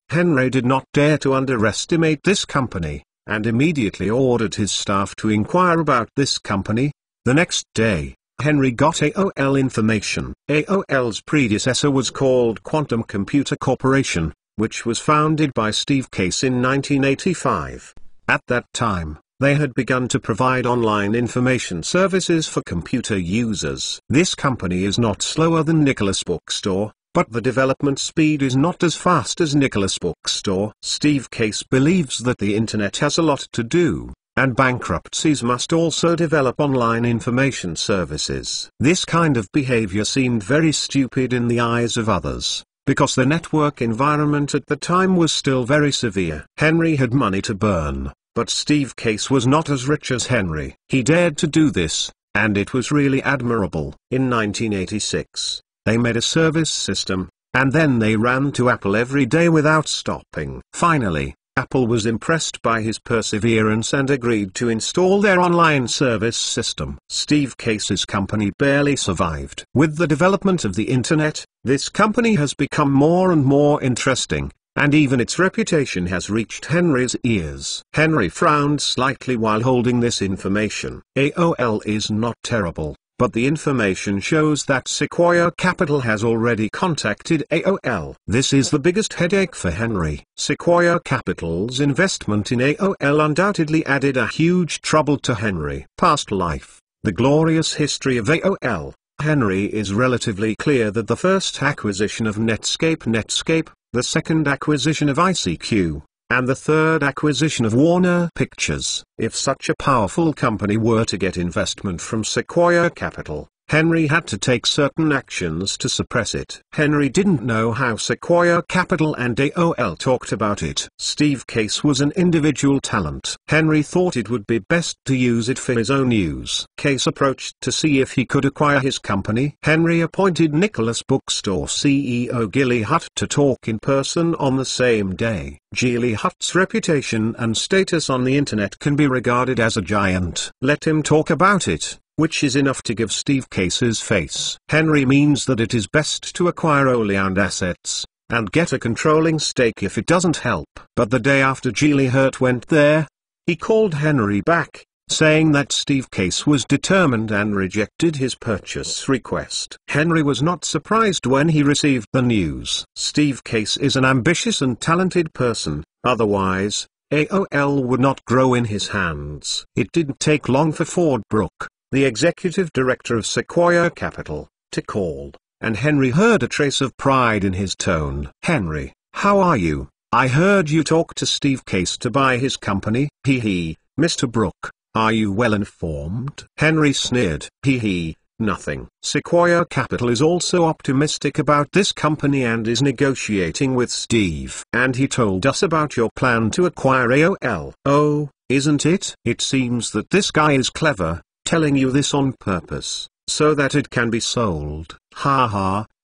Henry did not dare to underestimate this company, and immediately ordered his staff to inquire about this company. The next day, Henry got AOL information. AOL's predecessor was called Quantum Computer Corporation, which was founded by Steve Case in 1985. At that time, they had begun to provide online information services for computer users. This company is not slower than Nicholas Bookstore, but the development speed is not as fast as Nicholas Bookstore. Steve Case believes that the internet has a lot to do, and bankruptcies must also develop online information services. This kind of behavior seemed very stupid in the eyes of others, because the network environment at the time was still very severe. Henry had money to burn, but Steve Case was not as rich as Henry. He dared to do this, and it was really admirable. In 1986, they made a service system, and then they ran to Apple every day without stopping. Finally, Apple was impressed by his perseverance and agreed to install their online service system. Steve Case's company barely survived. With the development of the internet, this company has become more and more interesting, and even its reputation has reached Henry's ears. Henry frowned slightly while holding this information. AOL is not terrible, but the information shows that Sequoia Capital has already contacted AOL. This is the biggest headache for Henry. Sequoia Capital's investment in AOL undoubtedly added a huge trouble to Henry. Past life, the glorious history of AOL. Henry is relatively clear that the first acquisition of Netscape, the second acquisition of ICQ, and the third acquisition of Warner Pictures. If such a powerful company were to get investment from Sequoia Capital, Henry had to take certain actions to suppress it. Henry didn't know how Sequoia Capital and AOL talked about it. Steve Case was an individual talent. Henry thought it would be best to use it for his own use. Case approached to see if he could acquire his company. Henry appointed Nicholas Bookstore CEO Gilly Hutt to talk in person on the same day. Gilly Hutt's reputation and status on the internet can be regarded as a giant. Let him talk about it, which is enough to give Steve Case's face. Henry means that it is best to acquire only owned assets, and get a controlling stake if it doesn't help. But the day after Geely Hurt went there, he called Henry back, saying that Steve Case was determined and rejected his purchase request. Henry was not surprised when he received the news. Steve Case is an ambitious and talented person, otherwise, AOL would not grow in his hands. It didn't take long for Ford Brooke, the executive director of Sequoia Capital, to call, and Henry heard a trace of pride in his tone. "Henry, how are you? I heard you talked to Steve Case to buy his company." "Mr. Brooke, are you well informed?" Henry sneered. Nothing. Sequoia Capital is also optimistic about this company and is negotiating with Steve. And he told us about your plan to acquire AOL. "Oh, isn't it?" "It seems that this guy is clever, telling you this on purpose, so that it can be sold."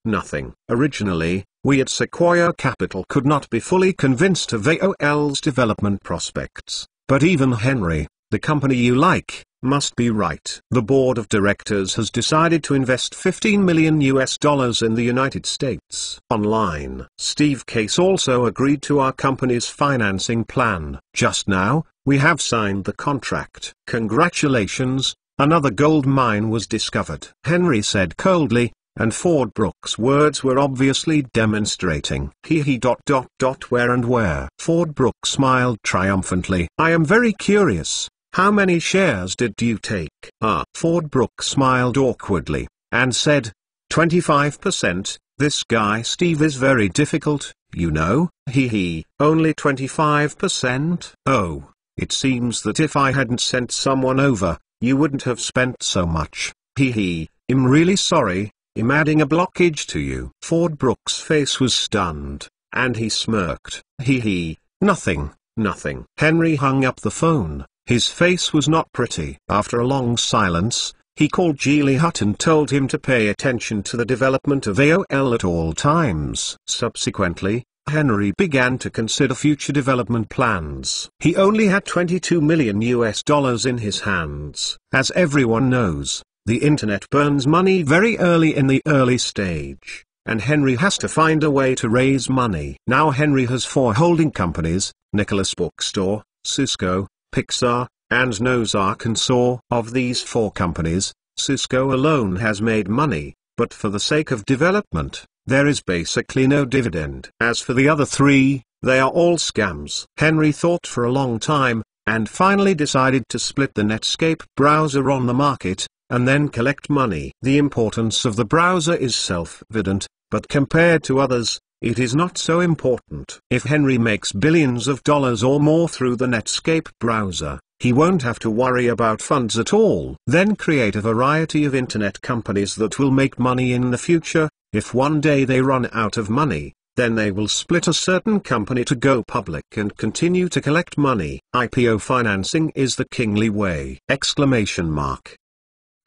Nothing. Originally, we at Sequoia Capital could not be fully convinced of AOL's development prospects, but even Henry, the company you like, must be right. The board of directors has decided to invest $15 million in the United States. Online. Steve Case also agreed to our company's financing plan. Just now, we have signed the contract. Congratulations, another gold mine was discovered. Henry said coldly, and Ford Brooke's words were obviously demonstrating. Where and where? Ford Brooke smiled triumphantly. "I am very curious. How many shares did you take?" Ford Brooke smiled awkwardly, and said, 25%, this guy Steve is very difficult, you know. Only 25%? Oh, it seems that if I hadn't sent someone over, you wouldn't have spent so much. I'm really sorry, I'm adding a blockage to you. Ford Brooke's face was stunned, and he smirked. Nothing. Henry hung up the phone. His face was not pretty. After a long silence, he called Geely Hut and told him to pay attention to the development of AOL at all times. Subsequently, Henry began to consider future development plans. He only had $22 million in his hands. As everyone knows, the internet burns money very early in the early stage, and Henry has to find a way to raise money. Now Henry has 4 holding companies, Nicholas Bookstore, Cisco, Pixar, and Knows Arkansas. Of these 4 companies, Cisco alone has made money, but for the sake of development, there is basically no dividend. As for the other 3, they are all scams. Henry thought for a long time, and finally decided to split the Netscape browser on the market, and then collect money. The importance of the browser is self-evident, but compared to others, it is not so important. If Henry makes billions of dollars or more through the Netscape browser, he won't have to worry about funds at all. Then create a variety of internet companies that will make money in the future. If one day they run out of money, then they will split a certain company to go public and continue to collect money. IPO financing is the kingly way!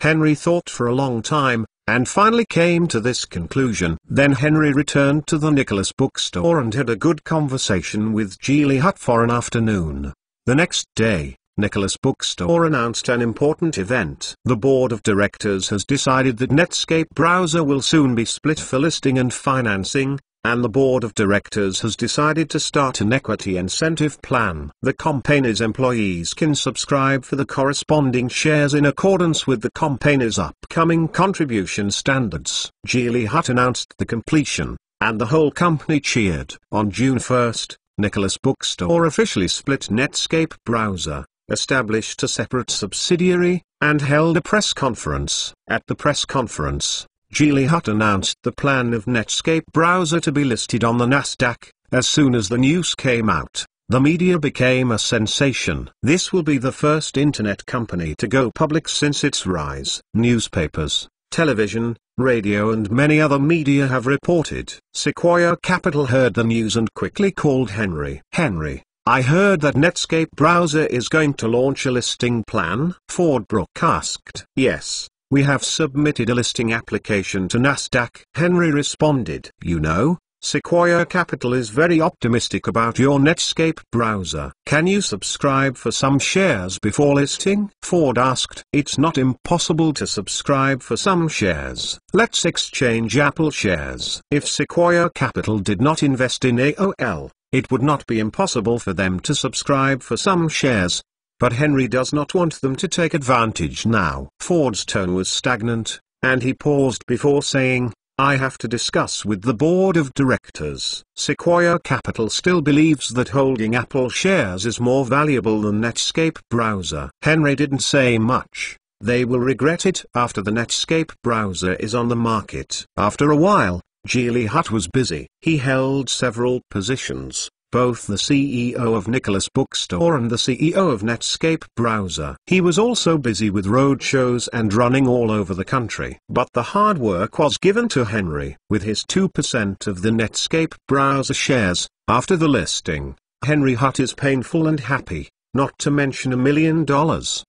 Henry thought for a long time, and finally came to this conclusion. Then Henry returned to the Nicholas Bookstore and had a good conversation with Geely Hut for an afternoon. The next day, Nicholas Bookstore announced an important event. The board of directors has decided that Netscape browser will soon be split for listing and financing, and the board of directors has decided to start an equity incentive plan. The company's employees can subscribe for the corresponding shares in accordance with the company's upcoming contribution standards. Geely Hut announced the completion, and the whole company cheered. On June 1st, Nicholas Bookstore officially split Netscape browser, established a separate subsidiary, and held a press conference. At the press conference, Geely Hut announced the plan of Netscape browser to be listed on the Nasdaq. As soon as the news came out, the media became a sensation. This will be the first internet company to go public since its rise. Newspapers, television, radio and many other media have reported. Sequoia Capital heard the news and quickly called Henry. "Henry, I heard that Netscape browser is going to launch a listing plan?" Ford Brooke asked. "Yes. We have submitted a listing application to Nasdaq," Henry responded. "You know, Sequoia Capital is very optimistic about your Netscape browser. Can you subscribe for some shares before listing? Ford asked. It's not impossible to subscribe for some shares. Let's exchange Apple shares. If Sequoia Capital did not invest in AOL, it would not be impossible for them to subscribe for some shares. But Henry does not want them to take advantage now. Ford's tone was stagnant, and he paused before saying, I have to discuss with the board of directors. Sequoia Capital still believes that holding Apple shares is more valuable than Netscape browser. Henry didn't say much. They will regret it after the Netscape browser is on the market. After a while, Geely Hutt was busy. He held several positions, both the CEO of Nicholas Bookstore and the CEO of Netscape browser. He was also busy with road shows and running all over the country. But the hard work was given to Henry. With his 2% of the Netscape browser shares, after the listing, Henry Hutt is painful and happy, not to mention $1 million.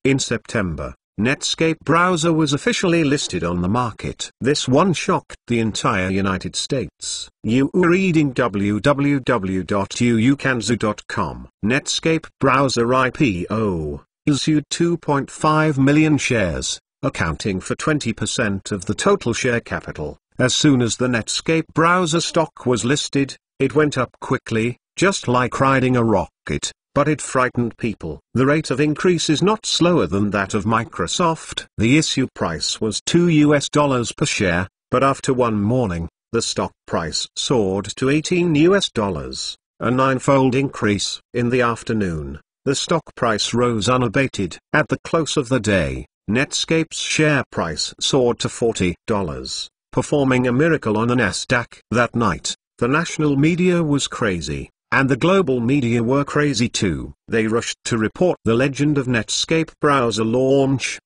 In September, Netscape browser was officially listed on the market. This one shocked the entire United States. You are reading www.uukanzu.com. Netscape browser IPO issued 2.5 million shares, accounting for 20% of the total share capital. As soon as the Netscape browser stock was listed, it went up quickly, just like riding a rocket. But it frightened people. The rate of increase is not slower than that of Microsoft. The issue price was $2 per share, but after one morning, the stock price soared to $18, a ninefold increase. In the afternoon, the stock price rose unabated. At the close of the day, Netscape's share price soared to $40, performing a miracle on the Nasdaq. That night, the national media was crazy. And the global media were crazy too. They rushed to report the legend of Netscape browser launch!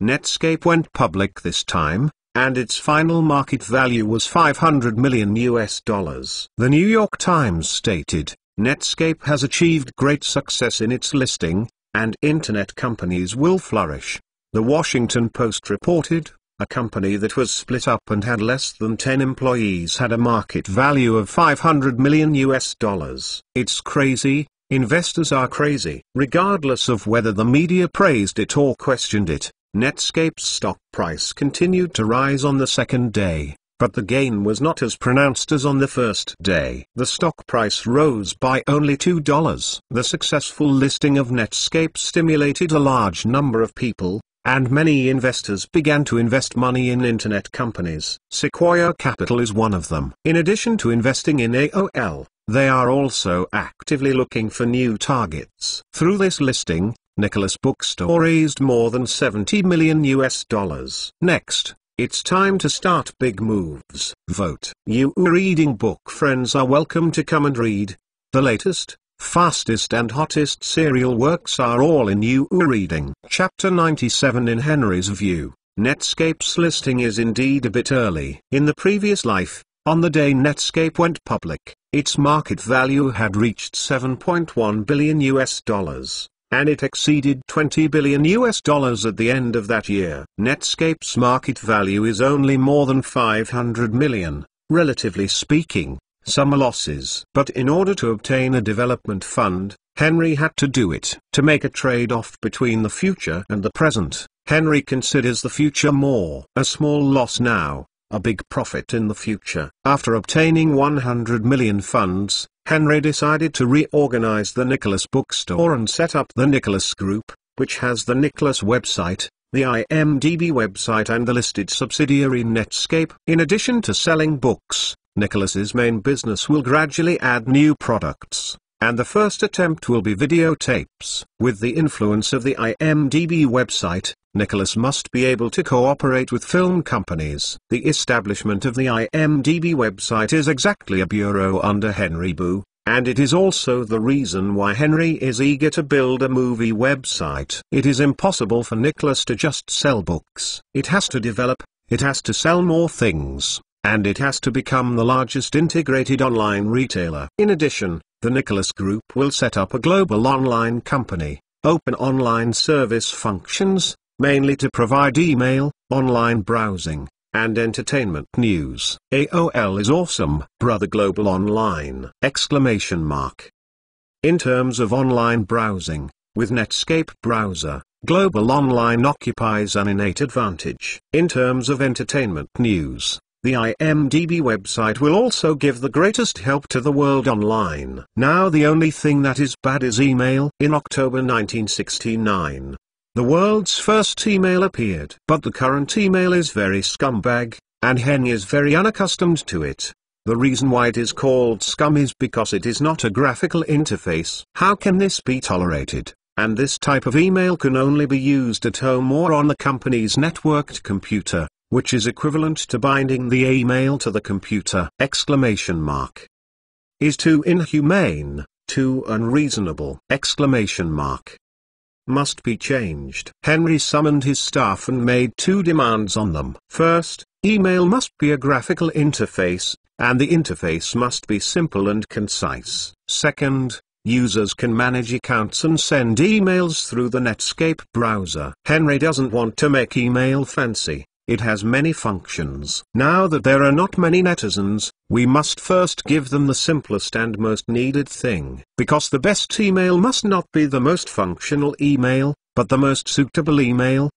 Netscape went public this time, and its final market value was $500 million. The New York Times stated, Netscape has achieved great success in its listing, and internet companies will flourish. The Washington Post reported, a company that was split up and had less than 10 employees had a market value of $500 million. It's crazy, investors are crazy. Regardless of whether the media praised it or questioned it, Netscape's stock price continued to rise on the second day, but the gain was not as pronounced as on the first day. The stock price rose by only $2. The successful listing of Netscape stimulated a large number of people, and many investors began to invest money in internet companies. Sequoia Capital is one of them. In addition to investing in AOL, they are also actively looking for new targets. Through this listing, Nicholas Bookstore raised more than $70 million. Next, it's time to start big moves. Vote. You reading book friends are welcome to come and read. The latest, fastest and hottest serial works are all in You Reading. Chapter 97. In Henry's view, Netscape's listing is indeed a bit early. In the previous life, on the day Netscape went public, its market value had reached $7.1 billion, and it exceeded $20 billion at the end of that year. Netscape's market value is only more than $500 million, relatively speaking. Some losses. But in order to obtain a development fund, Henry had to do it. To make a trade-off between the future and the present, Henry considers the future more. A small loss now, a big profit in the future. After obtaining 100 million funds, Henry decided to reorganize the Nicholas Bookstore and set up the Nicholas Group, which has the Nicholas website, the IMDb website and the listed subsidiary Netscape. In addition to selling books, Nicholas's main business will gradually add new products, and the first attempt will be videotapes. With the influence of the IMDb website, Nicholas must be able to cooperate with film companies. The establishment of the IMDb website is exactly a bureau under Henry Boo, and it is also the reason why Henry is eager to build a movie website. It is impossible for Nicholas to just sell books. It has to develop, it has to sell more things, and it has to become the largest integrated online retailer. In addition, the Nicholas Group will set up a global online company, open online service functions, mainly to provide email, online browsing, and entertainment news. AOL is awesome, brother. Global Online! In terms of online browsing, with Netscape browser, Global Online occupies an innate advantage. In terms of entertainment news, the IMDb website will also give the greatest help to the world online. Now the only thing that is bad is email. In October 1969, the world's first email appeared. But the current email is very scumbag, and Henry is very unaccustomed to it. The reason why it is called scum is because it is not a graphical interface. How can this be tolerated? And this type of email can only be used at home or on the company's networked computer, which is equivalent to binding the email to the computer! Is too inhumane, too unreasonable! Must be changed. Henry summoned his staff and made two demands on them. First, email must be a graphical interface, and the interface must be simple and concise. Second, users can manage accounts and send emails through the Netscape browser. Henry doesn't want to make email fancy. It has many functions. Now that there are not many netizens, we must first give them the simplest and most needed thing. Because the best email must not be the most functional email, but the most suitable email!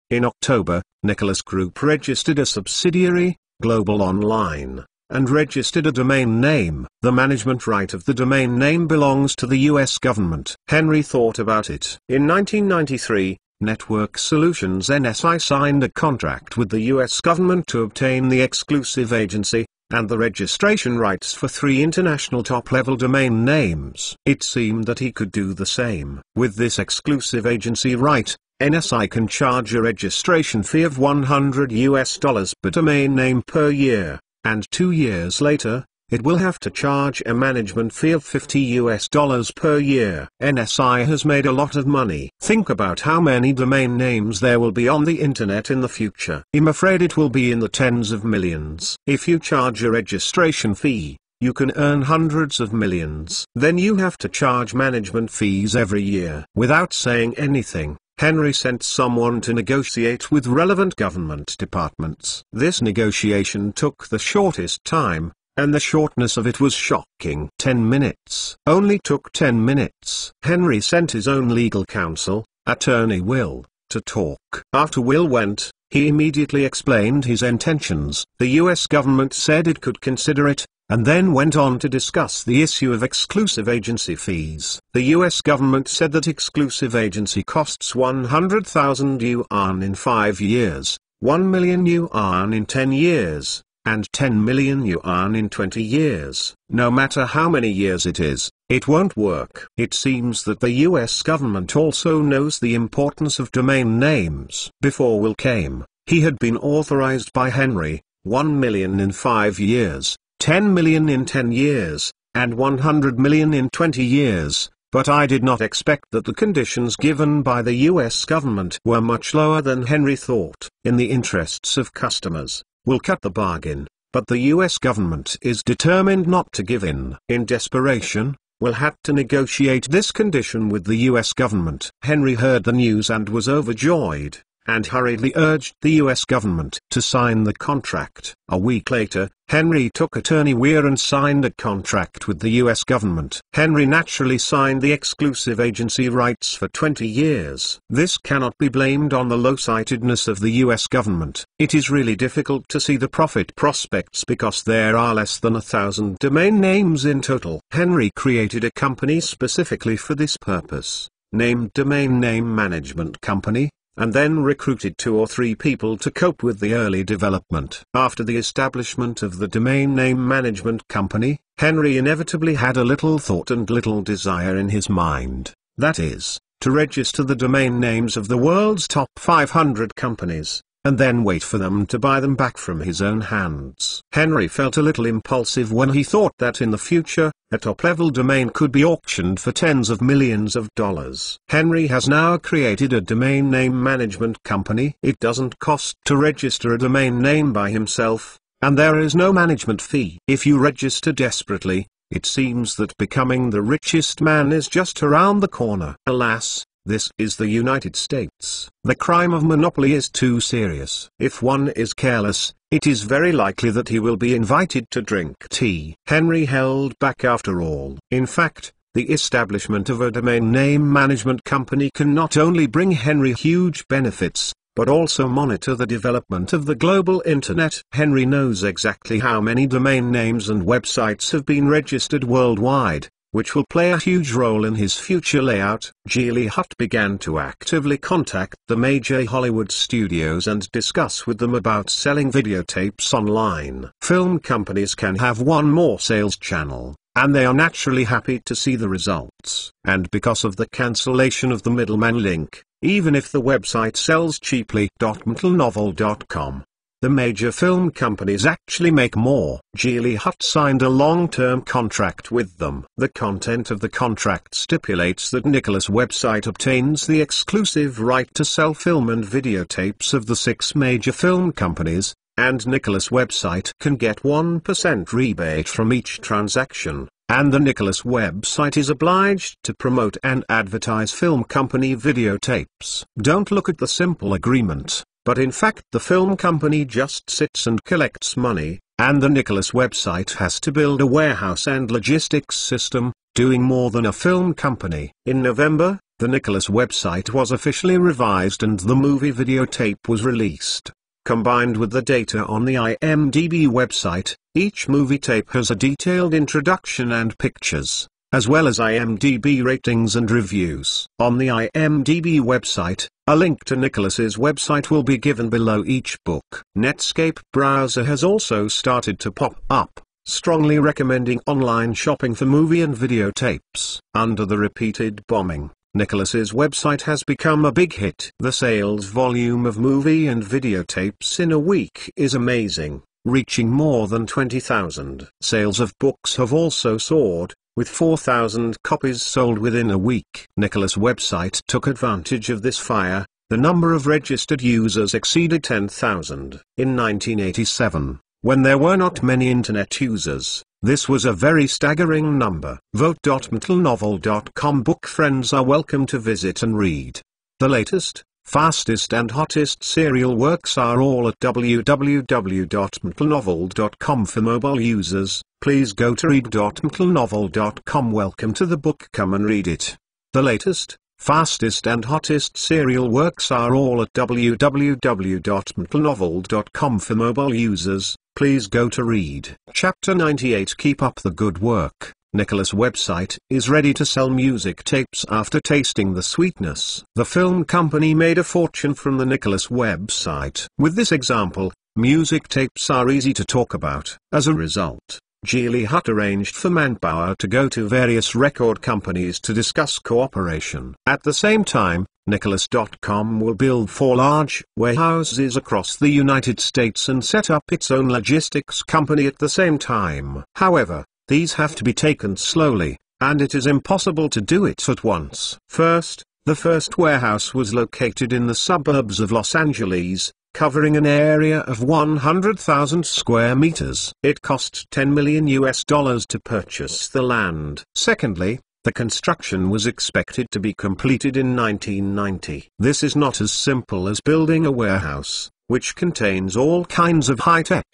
In October, Nicholas Group registered a subsidiary, Global Online, and registered a domain name. The management right of the domain name belongs to the US government. Henry thought about it. In 1993, Network Solutions NSI signed a contract with the US government to obtain the exclusive agency and the registration rights for 3 international top-level domain names. It seemed that he could do the same. With this exclusive agency right, NSI can charge a registration fee of $100 per domain name per year, and 2 years later, it will have to charge a management fee of $50 per year. NSI has made a lot of money. Think about how many domain names there will be on the internet in the future. I'm afraid it will be in the tens of millions. If you charge a registration fee, you can earn hundreds of millions. Then you have to charge management fees every year. Without saying anything, Henry sent someone to negotiate with relevant government departments. This negotiation took the shortest time, and the shortness of it was shocking. 10 minutes. Only took 10 minutes. Henry sent his own legal counsel, attorney Will, to talk. After Will went, he immediately explained his intentions. The US government said it could consider it, and then went on to discuss the issue of exclusive agency fees. The US government said that exclusive agency costs 100,000 yuan in 5 years, 1 million yuan in 10 years, and 10 million yuan in 20 years. No matter how many years it won't work. It seems that the US government also knows the importance of domain names. Before Will came, he had been authorized by Henry, 1 million in 5 years, 10 million in 10 years, and 100 million in 20 years, but I did not expect that the conditions given by the US government were much lower than Henry thought. In the interests of customers, Will cut the bargain, but the US government is determined not to give in. In desperation, Will had to negotiate this condition with the US government. Henry heard the news and was overjoyed, and hurriedly urged the US government to sign the contract. A week later, Henry took attorney Weir and signed a contract with the US government. Henry naturally signed the exclusive agency rights for 20 years. This cannot be blamed on the low-sightedness of the US government. It is really difficult to see the profit prospects because there are less than 1,000 domain names in total. Henry created a company specifically for this purpose, named Domain Name Management Company, and then recruited 2 or 3 people to cope with the early development. After the establishment of the Domain Name Management Company, Henry inevitably had a little thought and little desire in his mind, that is, to register the domain names of the world's top 500 companies, and then wait for them to buy them back from his own hands. Henry felt a little impulsive when he thought that in the future, a top-level domain could be auctioned for tens of millions of dollars. Henry has now created a domain name management company. It doesn't cost to register a domain name by himself, and there is no management fee. If you register desperately, it seems that becoming the richest man is just around the corner. Alas, This is the United States. The crime of monopoly is too serious. If one is careless, it is very likely that he will be invited to drink tea. Henry held back after all. In fact, the establishment of a domain name management company can not only bring Henry huge benefits, but also monitor the development of the global internet. Henry knows exactly how many domain names and websites have been registered worldwide, which will play a huge role in his future layout. Geely Hutt began to actively contact the major Hollywood studios and discuss with them about selling videotapes online. Film companies can have one more sales channel, and they are naturally happy to see the results. And because of the cancellation of the middleman link, even if the website sells cheaply, .metalnovel.com, the major film companies actually make more. Geely Hutt signed a long-term contract with them. The content of the contract stipulates that Nicholas' website obtains the exclusive right to sell film and videotapes of the 6 major film companies, and Nicholas' website can get 1% rebate from each transaction, and the Nicholas website is obliged to promote and advertise film company videotapes. Don't look at the simple agreement, but in fact the film company just sits and collects money, and the Nicholas website has to build a warehouse and logistics system, doing more than a film company. In November, the Nicholas website was officially revised and the movie videotape was released. Combined with the data on the IMDb website, each movie tape has a detailed introduction and pictures, as well as IMDb ratings and reviews. On the IMDb website, a link to Nicholas's website will be given below each book. Netscape browser has also started to pop up, strongly recommending online shopping for movie and videotapes. Under the repeated bombing, Nicholas's website has become a big hit. The sales volume of movie and videotapes in a week is amazing, reaching more than 20,000. Sales of books have also soared, with 4,000 copies sold within a week. Nicholas' website took advantage of this fire. The number of registered users exceeded 10,000. In 1987, when there were not many internet users, this was a very staggering number. Vote.metalnovel.com book friends are welcome to visit and read. The latest, fastest and hottest serial works are all at www.metalnovel.com. For mobile users, please go to read.metalnovel.com. Welcome to the book, come and read it. The latest, fastest and hottest serial works are all at www.metalnovel.com. For mobile users, please go to read. Chapter 98. Keep up the good work. Nicholas' website is ready to sell music tapes after tasting the sweetness. The film company made a fortune from the Nicholas website. With this example, music tapes are easy to talk about. As a result, Geely Hutt arranged for manpower to go to various record companies to discuss cooperation. At the same time, Nicholas.com will build 4 large warehouses across the United States and set up its own logistics company at the same time. However, these have to be taken slowly, and it is impossible to do it at once. First, the first warehouse was located in the suburbs of Los Angeles, covering an area of 100,000 square meters. It cost $10 million to purchase the land. Secondly, the construction was expected to be completed in 1990. This is not as simple as building a warehouse, which contains all kinds of high-tech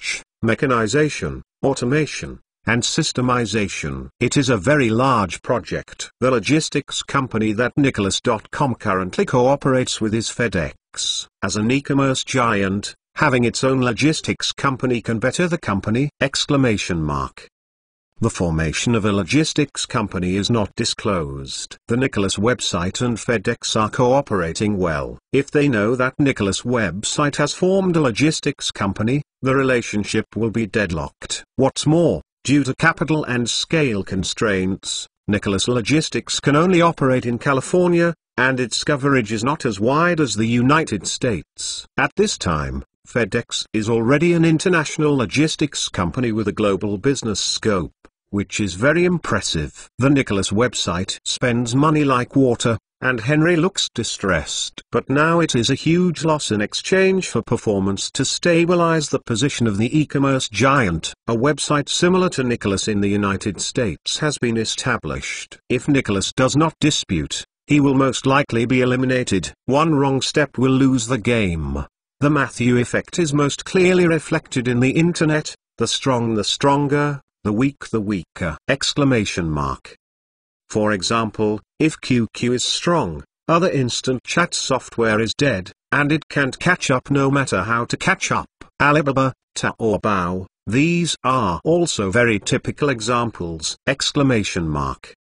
mechanization, automation, and systemization. It is a very large project. The logistics company that Nicholas.com currently cooperates with is FedEx. As an e-commerce giant, having its own logistics company can better the company! The formation of a logistics company is not disclosed. The Nicholas website and FedEx are cooperating well. If they know that Nicholas website has formed a logistics company, the relationship will be deadlocked. What's more, due to capital and scale constraints, Nicholas Logistics can only operate in California, and its coverage is not as wide as the United States. At this time, FedEx is already an international logistics company with a global business scope, which is very impressive. The Nicholas website spends money like water, and Henry looks distressed. But now it is a huge loss in exchange for performance to stabilize the position of the e-commerce giant. A website similar to Nicholas in the United States has been established. If Nicholas does not dispute, he will most likely be eliminated. One wrong step will lose the game. The Matthew effect is most clearly reflected in the internet: the strong the stronger, the weak the weaker! Exclamation mark. For example, if QQ is strong, other instant chat software is dead, and it can't catch up no matter how to catch up. Alibaba, Taobao, these are also very typical examples! Exclamation mark.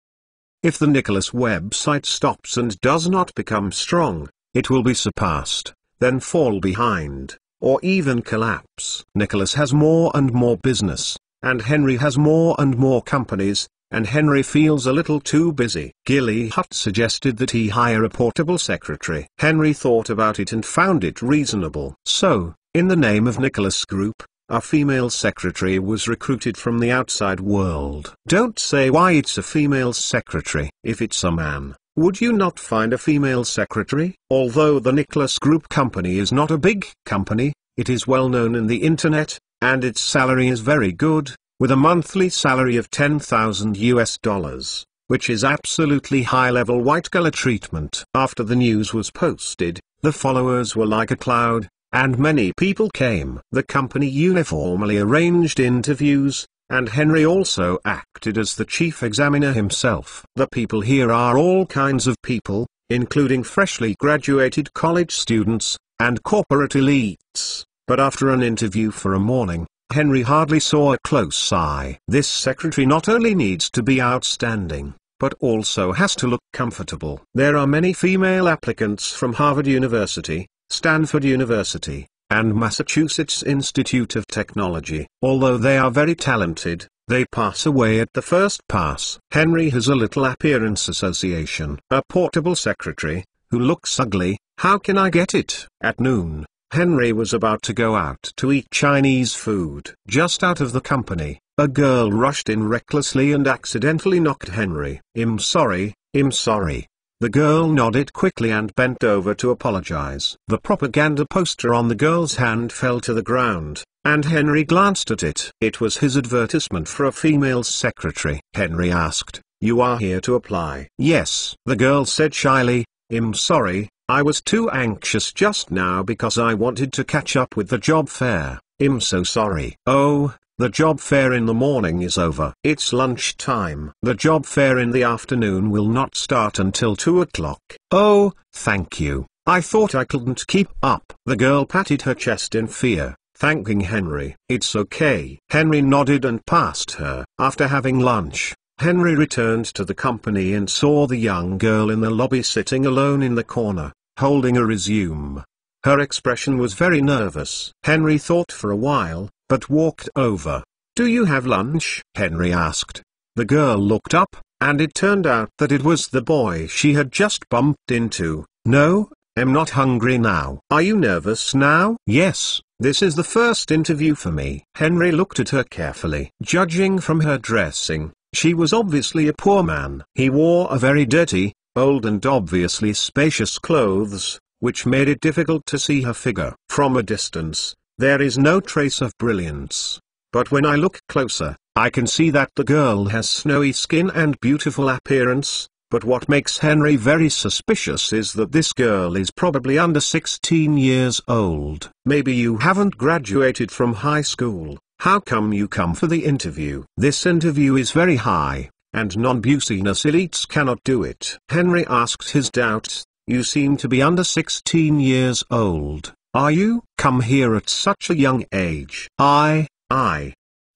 If the Nicholas website stops and does not become strong, it will be surpassed, then fall behind, or even collapse. Nicholas has more and more business, and Henry has more and more companies, and Henry feels a little too busy. Gilly Hutt suggested that he hire a portable secretary. Henry thought about it and found it reasonable. So, in the name of Nicholas Group, a female secretary was recruited from the outside world. Don't say why it's a female secretary. If it's a man, would you not find a female secretary? Although the Nicholas Group company is not a big company, it is well known in the internet, and its salary is very good, with a monthly salary of $10,000, which is absolutely high-level white-collar treatment. After the news was posted, the followers were like a cloud, and many people came. The company uniformly arranged interviews, and Henry also acted as the chief examiner himself. The people here are all kinds of people, including freshly graduated college students, and corporate elites, but after an interview for a morning, Henry hardly saw a close eye. This secretary not only needs to be outstanding, but also has to look comfortable. There are many female applicants from Harvard University, Stanford University, and Massachusetts Institute of Technology. Although they are very talented, they pass away at the first pass. Henry has a little appearance association. A portable secretary, who looks ugly, how can I get it? At noon, Henry was about to go out to eat Chinese food. Just out of the company, a girl rushed in recklessly and accidentally knocked Henry. I'm sorry, I'm sorry. The girl nodded quickly and bent over to apologize. The propaganda poster on the girl's hand fell to the ground, and Henry glanced at it. It was his advertisement for a female secretary. Henry asked, "You are here to apply?" "Yes," the girl said shyly. "I'm sorry, I was too anxious just now because I wanted to catch up with the job fair. I'm so sorry." "Oh, the job fair in the morning is over. It's lunchtime. The job fair in the afternoon will not start until 2 o'clock. "Oh, thank you. I thought I couldn't keep up." The girl patted her chest in fear, thanking Henry. "It's okay." Henry nodded and passed her. After having lunch, Henry returned to the company and saw the young girl in the lobby sitting alone in the corner, holding a resume. Her expression was very nervous. Henry thought for a while, but walked over. "Do you have lunch?" Henry asked. The girl looked up, and it turned out that it was the boy she had just bumped into. "No, I'm not hungry now." "Are you nervous now?" "Yes, this is the first interview for me." Henry looked at her carefully. Judging from her dressing, she was obviously a poor man. He wore a very dirty, old and obviously spacious clothes, which made it difficult to see her figure. From a distance, there is no trace of brilliance. But when I look closer, I can see that the girl has snowy skin and beautiful appearance. But what makes Henry very suspicious is that this girl is probably under 16 years old. Maybe you haven't graduated from high school. How come you come for the interview? This interview is very high, and non-business elites cannot do it. Henry asked his doubts. "You seem to be under 16 years old. Are you? Come here at such a young age." I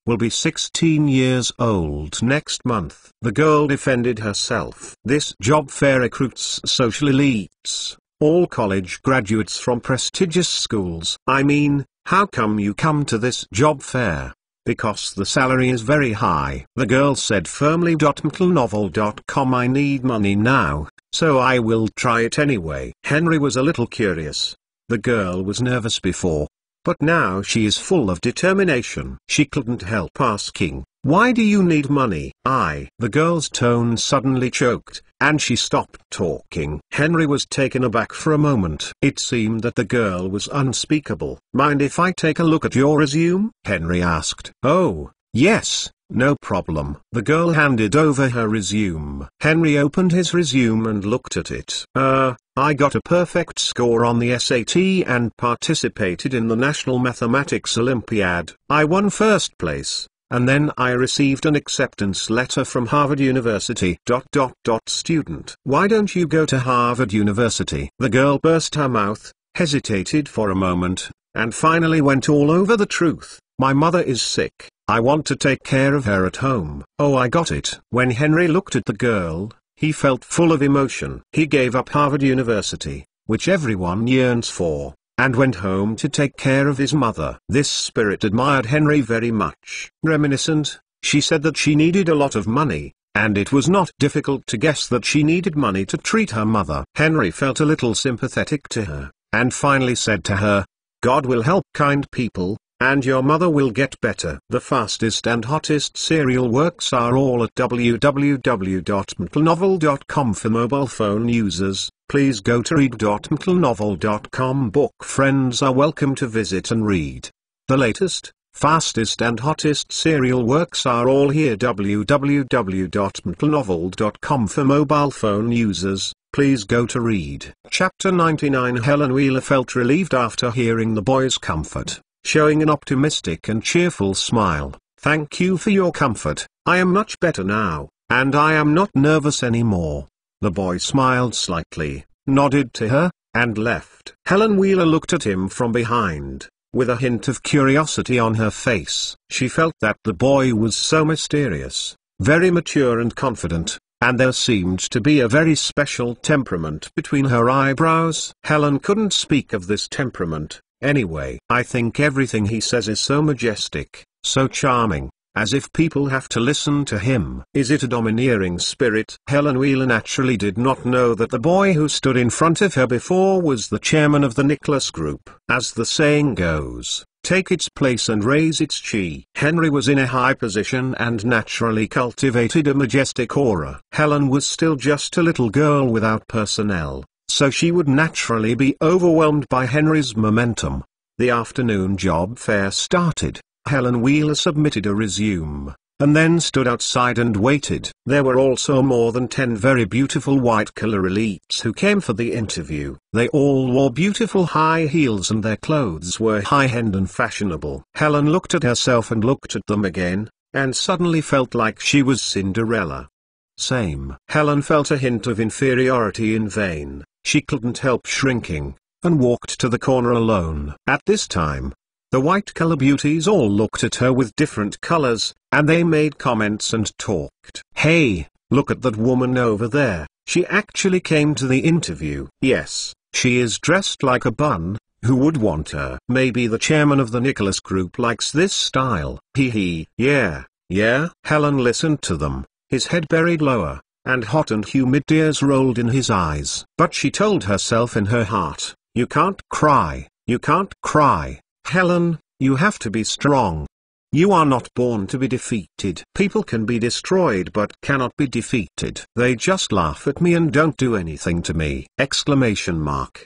will be 16 years old next month." The girl defended herself. "This job fair recruits social elites, all college graduates from prestigious schools." "I mean, how come you come to this job fair?" "Because the salary is very high." The girl said firmly. .mtlnovel.com I need money now, so I will try it anyway. Henry was a little curious. The girl was nervous before, but now she is full of determination. She couldn't help asking, "Why do you need money?" The girl's tone suddenly choked, and she stopped talking. Henry was taken aback for a moment. It seemed that the girl was unspeakable. "Mind if I take a look at your resume?" Henry asked. "Oh, Yes, no problem. The girl handed over her resume. Henry opened his resume and looked at it. I got a perfect score on the SAT and participated in the National Mathematics Olympiad. I won first place, and then I received an acceptance letter from Harvard University. Student. Why don't you go to Harvard University? The girl burst her mouth, hesitated for a moment, and finally went all over the truth. My mother is sick. I want to take care of her at home. Oh, I got it. When Henry looked at the girl, he felt full of emotion. He gave up Harvard University, which everyone yearns for, and went home to take care of his mother. This spirit admired Henry very much. Reminiscent, she said that she needed a lot of money, and it was not difficult to guess that she needed money to treat her mother. Henry felt a little sympathetic to her, and finally said to her, God will help kind people, and your mother will get better. The fastest and hottest serial works are all at www.mtlnovel.com for mobile phone users. Please go to read.mtlnovel.com. Book friends are welcome to visit and read. The latest, fastest and hottest serial works are all here. www.mtlnovel.com for mobile phone users. Please go to read. Chapter 99. Helen Wheeler felt relieved after hearing the boy's comfort, showing an optimistic and cheerful smile. Thank you for your comfort. I am much better now, and I am not nervous anymore. The boy smiled slightly, nodded to her, and left. Helen Wheeler looked at him from behind, with a hint of curiosity on her face. She felt that the boy was so mysterious, very mature and confident, and there seemed to be a very special temperament between her eyebrows. Helen couldn't speak of this temperament. Anyway, I think everything he says is so majestic, so charming, as if people have to listen to him. Is it a domineering spirit? Helen Wheeler naturally did not know that the boy who stood in front of her before was the chairman of the Nicholas Group. As the saying goes, take its place and raise its chi. Henry was in a high position and naturally cultivated a majestic aura. Helen was still just a little girl without personnel, so she would naturally be overwhelmed by Henry's momentum. The afternoon job fair started. Helen Wheeler submitted a resume, and then stood outside and waited. There were also more than 10 very beautiful white-collar elites who came for the interview. They all wore beautiful high heels and their clothes were high-end and fashionable. Helen looked at herself and looked at them again, and suddenly felt like she was Cinderella. Same. Helen felt a hint of inferiority in vain. She couldn't help shrinking, and walked to the corner alone. At this time, the white-collar beauties all looked at her with different colors, and they made comments and talked. Hey, look at that woman over there. She actually came to the interview. Yes, she is dressed like a bun. Who would want her? Maybe the chairman of the Nicholas Group likes this style. Hee. Yeah. Helen listened to them, his head buried lower, and hot and humid tears rolled in his eyes. But she told herself in her heart, you can't cry, you can't cry. Helen, you have to be strong. You are not born to be defeated. People can be destroyed but cannot be defeated. They just laugh at me and don't do anything to me! Exclamation mark.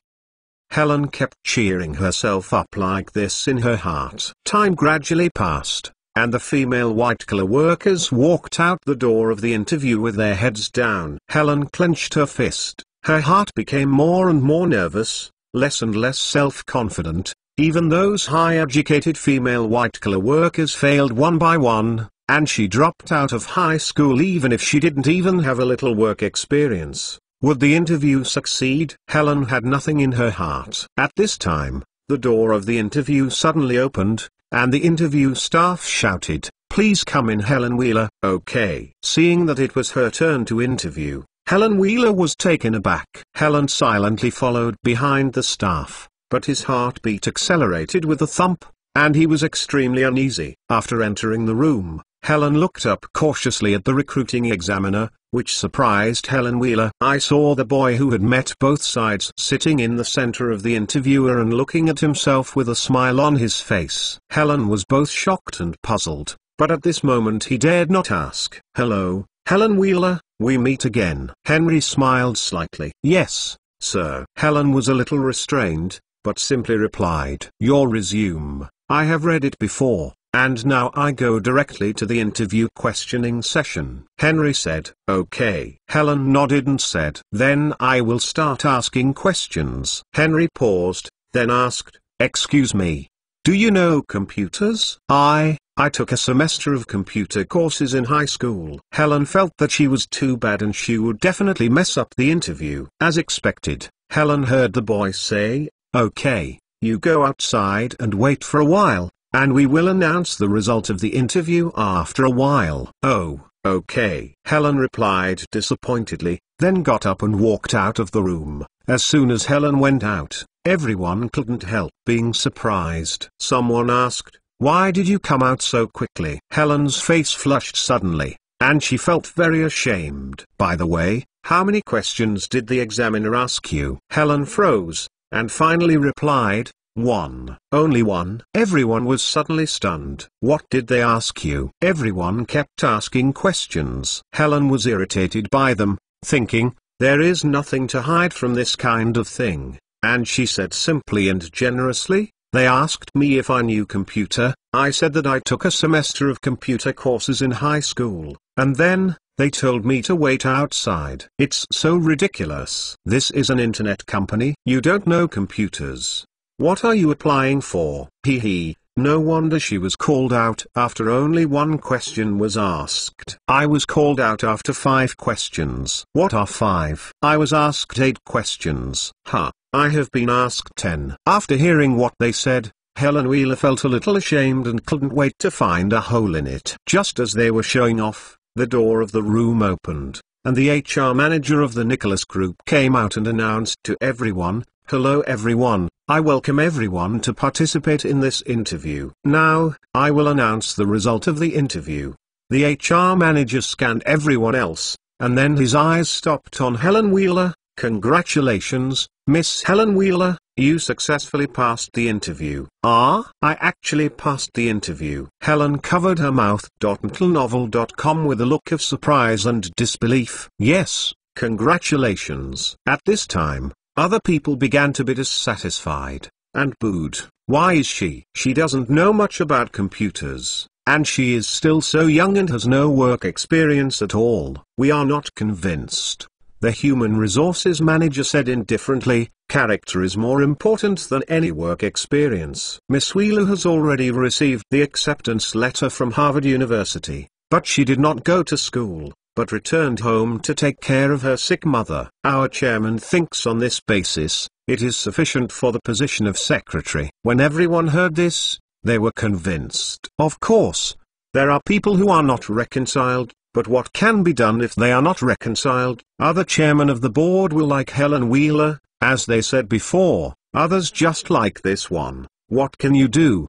Helen kept cheering herself up like this in her heart. Time gradually passed, and the female white-collar workers walked out the door of the interview with their heads down. Helen clenched her fist. Her heart became more and more nervous, less and less self-confident. Even those high-educated female white-collar workers failed one by one, and she dropped out of high school even if she didn't even have a little work experience. Would the interview succeed? Helen had nothing in her heart. At this time, the door of the interview suddenly opened, and the interview staff shouted, "Please come in, Helen Wheeler." Okay. Seeing that it was her turn to interview, Helen Wheeler was taken aback. Helen silently followed behind the staff, but his heartbeat accelerated with a thump, and he was extremely uneasy. After entering the room, Helen looked up cautiously at the recruiting examiner, which surprised Helen Wheeler. I saw the boy who had met both sides sitting in the center of the interviewer and looking at himself with a smile on his face. Helen was both shocked and puzzled, but at this moment he dared not ask. Hello, Helen Wheeler, we meet again. Henry smiled slightly. Yes, sir. Helen was a little restrained, but simply replied, Your resume, I have read it before, And now I go directly to the interview questioning session. Henry said, "Okay." Helen nodded and said, "Then I will start asking questions." Henry paused, then asked, "Excuse me. Do you know computers?" I took a semester of computer courses in high school." Helen felt that she was too bad and she would definitely mess up the interview. As expected, Helen heard the boy say, "Okay, you go outside and wait for a while, and we will announce the result of the interview after a while." "Oh, okay," Helen replied disappointedly, then got up and walked out of the room. As soon as Helen went out, everyone couldn't help being surprised. Someone asked, "Why did you come out so quickly?" Helen's face flushed suddenly, and she felt very ashamed. "By the way, how many questions did the examiner ask you?" Helen froze, and finally replied, "One." "Only one?" Everyone was suddenly stunned. "What did they ask you?" Everyone kept asking questions. Helen was irritated by them, thinking, there is nothing to hide from this kind of thing, and she said simply and generously, "They asked me if I knew computer. I said that I took a semester of computer courses in high school, and then, they told me to wait outside." It's so ridiculous. This is an internet company. You don't know computers. What are you applying for? Hee. No wonder she was called out after only one question was asked. I was called out after 5 questions. What are 5? I was asked 8 questions. I have been asked 10. After hearing what they said, Helen Wheeler felt a little ashamed and couldn't wait to find a hole in it. Just as they were showing off, the door of the room opened, and the HR manager of the Nicholas Group came out and announced to everyone, "Hello everyone, I welcome everyone to participate in this interview. Now, I will announce the result of the interview." The HR manager scanned everyone else, and then his eyes stopped on Helen Wheeler. "Congratulations, Miss Helen Wheeler, you successfully passed the interview." "I actually passed the interview." Helen covered her mouth. MTLnovel.com with a look of surprise and disbelief. "Yes, congratulations." At this time, other people began to be dissatisfied, and booed. "Why is she? She doesn't know much about computers, and she is still so young and has no work experience at all." "We are not convinced," the human resources manager said indifferently. "Character is more important than any work experience." Miss Wheeler has already received the acceptance letter from Harvard University, but she did not go to school, but returned home to take care of her sick mother. Our chairman thinks on this basis, it is sufficient for the position of secretary. When everyone heard this, they were convinced. Of course, there are people who are not reconciled, but what can be done if they are not reconciled? Other chairmen of the board will like Helen Wheeler, as they said before, others just like this one. What can you do?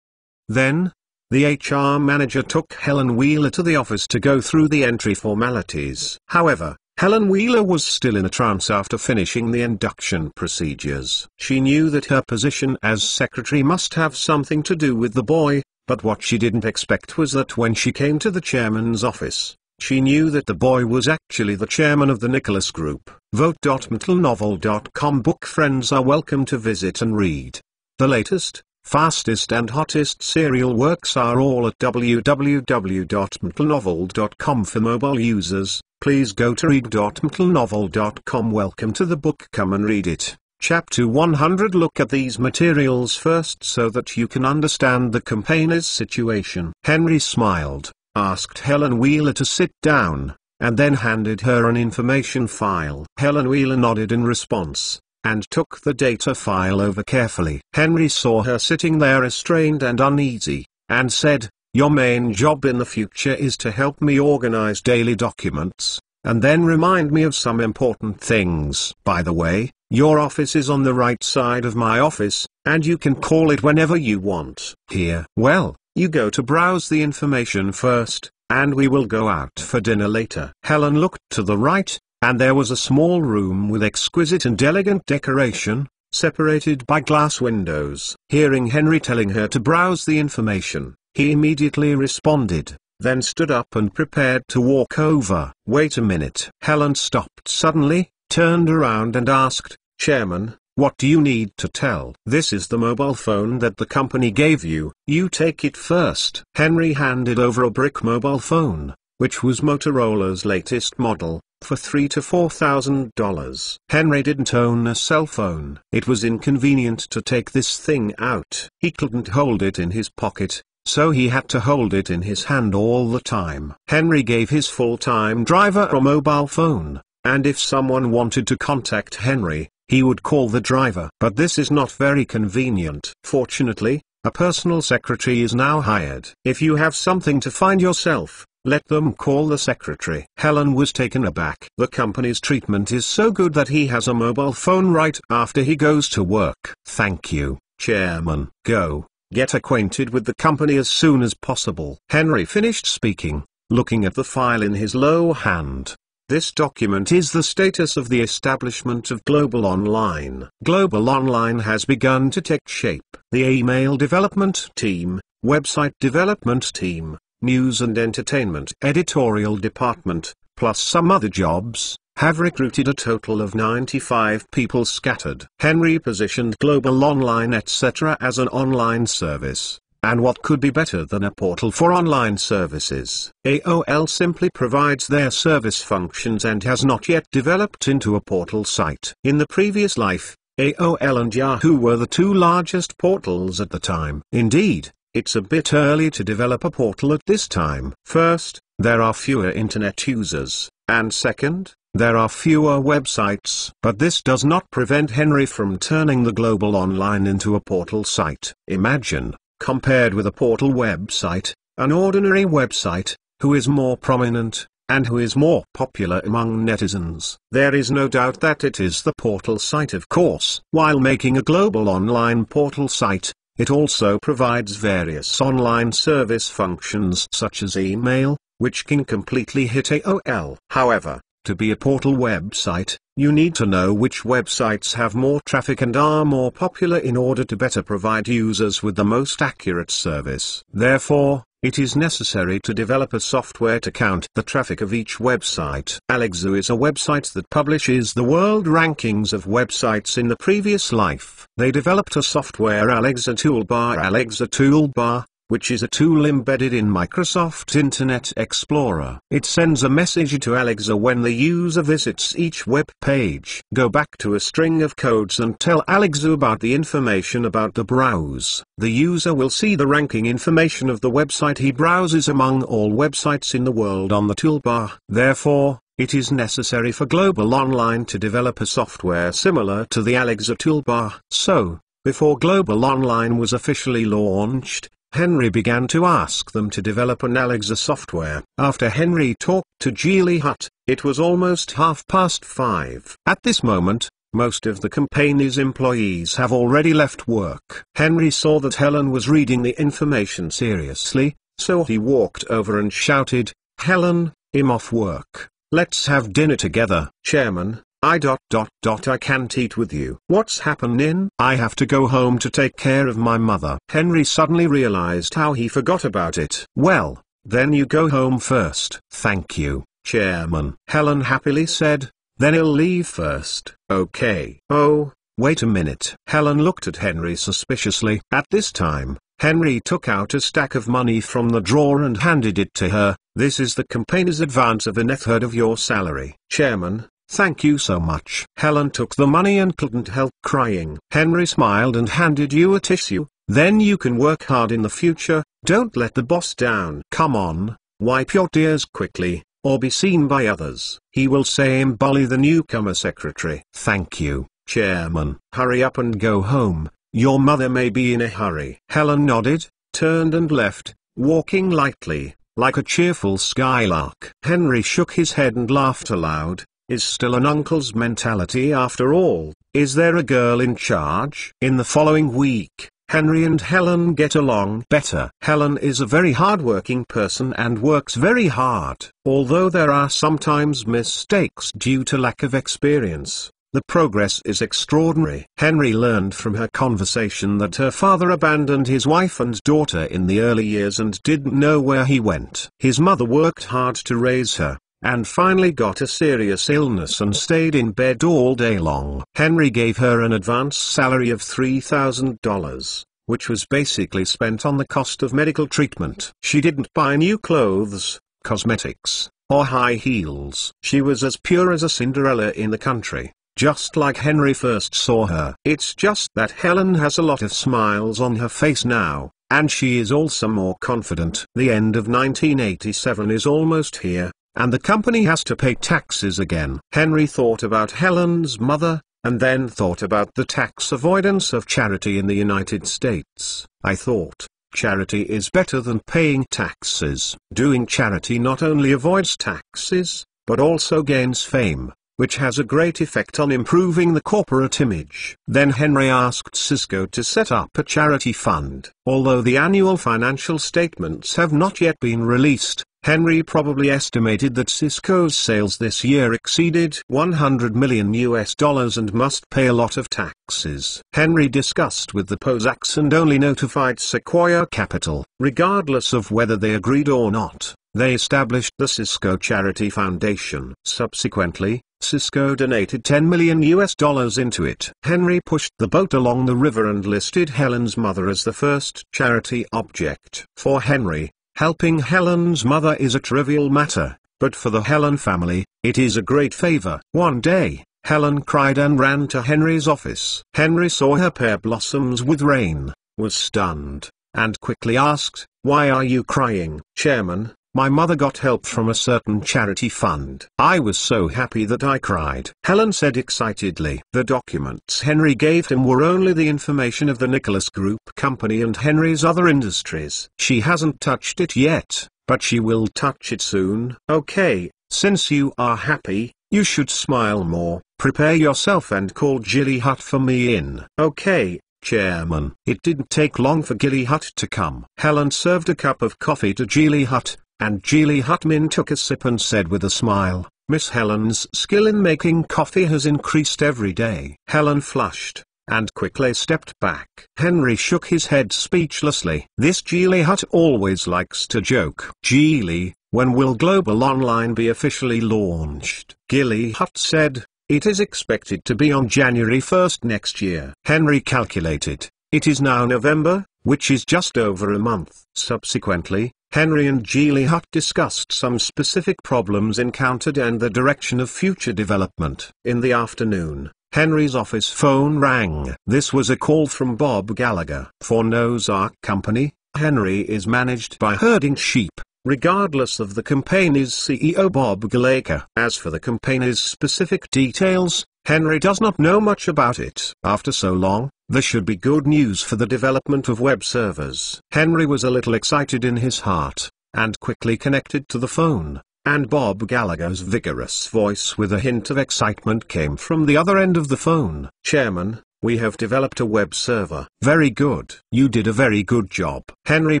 Then, the HR manager took Helen Wheeler to the office to go through the entry formalities. However, Helen Wheeler was still in a trance after finishing the induction procedures. She knew that her position as secretary must have something to do with the boy, but what she didn't expect was that when she came to the chairman's office, she knew that the boy was actually the chairman of the Nicholas Group. Vote.mtlnovel.com book friends are welcome to visit and read. The latest, fastest and hottest serial works are all at www.mtlnovel.com. For mobile users, please go to read.mtlnovel.com. Welcome to the book, come and read it. Chapter 100. Look at these materials first so that you can understand the campaign's situation. Henry smiled, asked Helen Wheeler to sit down, and then handed her an information file. Helen Wheeler nodded in response, and took the data file over carefully. Henry saw her sitting there restrained and uneasy, and said, "Your main job in the future is to help me organize daily documents, and then remind me of some important things. By the way, your office is on the right side of my office, and you can call it whenever you want." "Here." "Well, you go to browse the information first, and we will go out for dinner later." Helen looked to the right, and there was a small room with exquisite and elegant decoration, separated by glass windows. Hearing Henry telling her to browse the information, he immediately responded, then stood up and prepared to walk over. "Wait a minute." Helen stopped suddenly, turned around and asked, "Chairman, What do you need to tell? This is the mobile phone that the company gave you. You take it first. Henry handed over a brick mobile phone, which was Motorola's latest model, for $3,000 to $4,000. Henry didn't own a cell phone. It was inconvenient to take this thing out. He couldn't hold it in his pocket, so he had to hold it in his hand all the time. Henry gave his full-time driver a mobile phone, and if someone wanted to contact Henry, he would call the driver. But this is not very convenient. Fortunately, a personal secretary is now hired. If you have something to find yourself, let them call the secretary. Helen was taken aback. The company's treatment is so good that he has a mobile phone right after he goes to work. Thank you, Chairman. Go, get acquainted with the company as soon as possible. Henry finished speaking, looking at the file in his low hand. This document is the status of the establishment of Global Online. Global Online has begun to take shape. The email development team, website development team, news and entertainment editorial department, plus some other jobs, have recruited a total of 95 people scattered. Henry positioned Global Online etc. as an online service. And what could be better than a portal for online services? AOL simply provides their service functions and has not yet developed into a portal site. In the previous life, AOL and Yahoo were the two largest portals at the time. Indeed, it's a bit early to develop a portal at this time. First, there are fewer internet users, and second, there are fewer websites. But this does not prevent Henry from turning the Global Online into a portal site. Imagine, compared with a portal website, an ordinary website, who is more prominent, and who is more popular among netizens. There is no doubt that it is the portal site, of course. While making a Global Online portal site, it also provides various online service functions such as email, which can completely hit AOL. However, to be a portal website, you need to know which websites have more traffic and are more popular in order to better provide users with the most accurate service. Therefore, it is necessary to develop a software to count the traffic of each website. Alexa is a website that publishes the world rankings of websites in the previous life. They developed a software Alexa Toolbar, which is a tool embedded in Microsoft Internet Explorer. It sends a message to Alexa when the user visits each web page. Go back to a string of codes and tell Alexa about the information about the browse. The user will see the ranking information of the website he browses among all websites in the world on the toolbar. Therefore, it is necessary for Global Online to develop a software similar to the Alexa toolbar. So, before Global Online was officially launched, Henry began to ask them to develop an Alexa software. After Henry talked to Geely Hutt, it was almost 5:30. At this moment, most of the company's employees have already left work. Henry saw that Helen was reading the information seriously, so he walked over and shouted, "Helen, I'm off work. Let's have dinner together." "Chairman, I can't eat with you." "What's happening?" "I have to go home to take care of my mother." Henry suddenly realized how he forgot about it. "Well, then you go home first." "Thank you, Chairman," Helen happily said. "Then I'll leave first." "Okay." "Oh, wait a minute." Helen looked at Henry suspiciously. At this time, Henry took out a stack of money from the drawer and handed it to her. "This is the company's advance of 1/3 of your salary." "Chairman, thank you so much." Helen took the money and couldn't help crying. Henry smiled and handed you a tissue. "Then you can work hard in the future, don't let the boss down. Come on, wipe your tears quickly, or be seen by others." He will say bully the newcomer secretary. "Thank you, Chairman." "Hurry up and go home, your mother may be in a hurry." Helen nodded, turned and left, walking lightly, like a cheerful skylark. Henry shook his head and laughed aloud. Is still an uncle's mentality after all. Is there a girl in charge? In the following week, Henry and Helen get along better. Helen is a very hard-working person and works very hard. Although there are sometimes mistakes due to lack of experience, the progress is extraordinary. Henry learned from her conversation that her father abandoned his wife and daughter in the early years and didn't know where he went. His mother worked hard to raise her, and finally got a serious illness and stayed in bed all day long. Henry gave her an advance salary of $3,000, which was basically spent on the cost of medical treatment. She didn't buy new clothes, cosmetics, or high heels. She was as pure as a Cinderella in the country, just like Henry first saw her. It's just that Helen has a lot of smiles on her face now, and she is also more confident. The end of 1987 is almost here, and the company has to pay taxes again. Henry thought about Helen's mother, and then thought about the tax avoidance of charity in the United States. I thought, charity is better than paying taxes. Doing charity not only avoids taxes, but also gains fame, which has a great effect on improving the corporate image. Then Henry asked Cisco to set up a charity fund. Although the annual financial statements have not yet been released, Henry probably estimated that Cisco's sales this year exceeded $100 million and must pay a lot of taxes. Henry discussed with the Posacks and only notified Sequoia Capital. Regardless of whether they agreed or not, they established the Cisco Charity Foundation. Subsequently, Cisco donated $10 million into it. Henry pushed the boat along the river and listed Helen's mother as the first charity object. For Henry, helping Helen's mother is a trivial matter, but for the Helen family, it is a great favor. One day, Helen cried and ran to Henry's office. Henry saw her pear blossoms with rain, was stunned, and quickly asked, "Why are you crying?" "Chairman, my mother got help from a certain charity fund. I was so happy that I cried," Helen said excitedly. The documents Henry gave him were only the information of the Nicholas Group company and Henry's other industries. "She hasn't touched it yet, but she will touch it soon." "Okay, since you are happy, you should smile more. Prepare yourself and call Gilly Hutt for me in." "Okay, Chairman." It didn't take long for Gilly Hutt to come. Helen served a cup of coffee to Gilly Hutt, and Gilly Huttman took a sip and said with a smile, "Miss Helen's skill in making coffee has increased every day." Helen flushed, and quickly stepped back. Henry shook his head speechlessly. This Gilly Hutt always likes to joke. "Gilly, when will Global Online be officially launched?" Gilly Hutt said, "It is expected to be on January 1st next year." Henry calculated, it is now November, which is just over a month. Subsequently, Henry and Gilly Hutt discussed some specific problems encountered and the direction of future development. In the afternoon, Henry's office phone rang. This was a call from Bob Gallagher. For Noah's Ark Company, Henry is managed by herding sheep, regardless of the company's CEO Bob Gallagher. As for the company's specific details, Henry does not know much about it. After so long, there should be good news for the development of web servers. Henry was a little excited in his heart, and quickly connected to the phone, and Bob Gallagher's vigorous voice with a hint of excitement came from the other end of the phone. "Chairman, we have developed a web server." "Very good. You did a very good job," Henry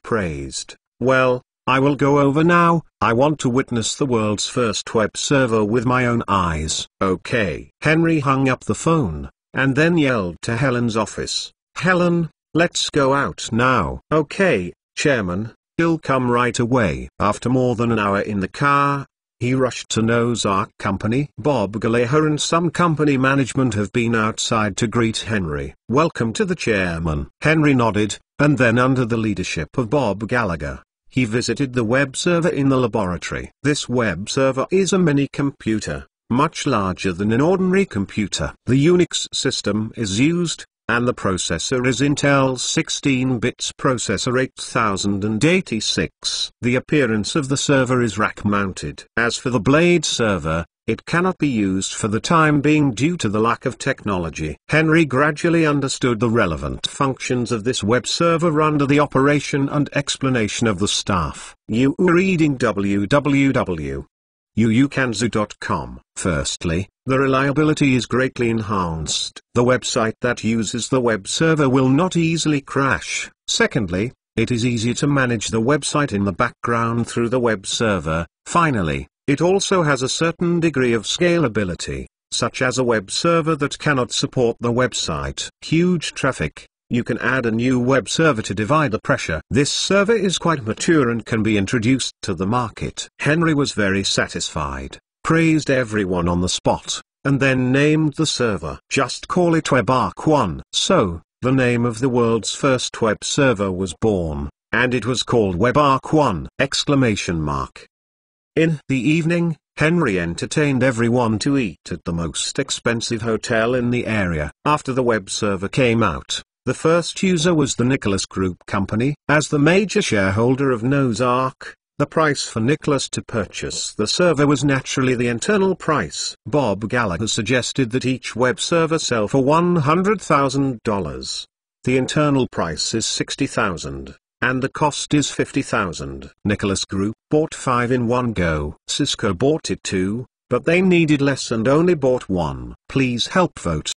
praised. "Well, I will go over now. I want to witness the world's first web server with my own eyes." "Okay." Henry hung up the phone, and then yelled to Helen's office, "Helen, let's go out now." "Okay, Chairman, he'll come right away." After more than an hour in the car, he rushed to Noah's Ark Company. Bob Gallagher and some company management have been outside to greet Henry. "Welcome to the chairman." Henry nodded, and then under the leadership of Bob Gallagher, he visited the web server in the laboratory. This web server is a mini computer, much larger than an ordinary computer. The Unix system is used, and the processor is Intel's 16-bit processor 8086. The appearance of the server is rack-mounted. As for the Blade server, it cannot be used for the time being due to the lack of technology. Henry gradually understood the relevant functions of this web server under the operation and explanation of the staff. You are reading www.uukanzu.com. Firstly, the reliability is greatly enhanced. The website that uses the web server will not easily crash. Secondly, it is easy to manage the website in the background through the web server. Finally, it also has a certain degree of scalability, such as a web server that cannot support the website. Huge traffic, You can add a new web server to divide the pressure. This server is quite mature and can be introduced to the market. Henry was very satisfied, praised everyone on the spot, and then named the server. Just call it WebARC1. So, the name of the world's first web server was born, and it was called WebARC1! In the evening, Henry entertained everyone to eat at the most expensive hotel in the area. After the web server came out, the first user was the Nicholas Group Company. As the major shareholder of Noah's Ark, the price for Nicholas to purchase the server was naturally the internal price. Bob Gallagher suggested that each web server sell for $100,000. The internal price is $60,000. And the cost is $50,000. Nicholas Group bought 5 in one go. Cisco bought it too, but they needed less and only bought 1. Please help vote.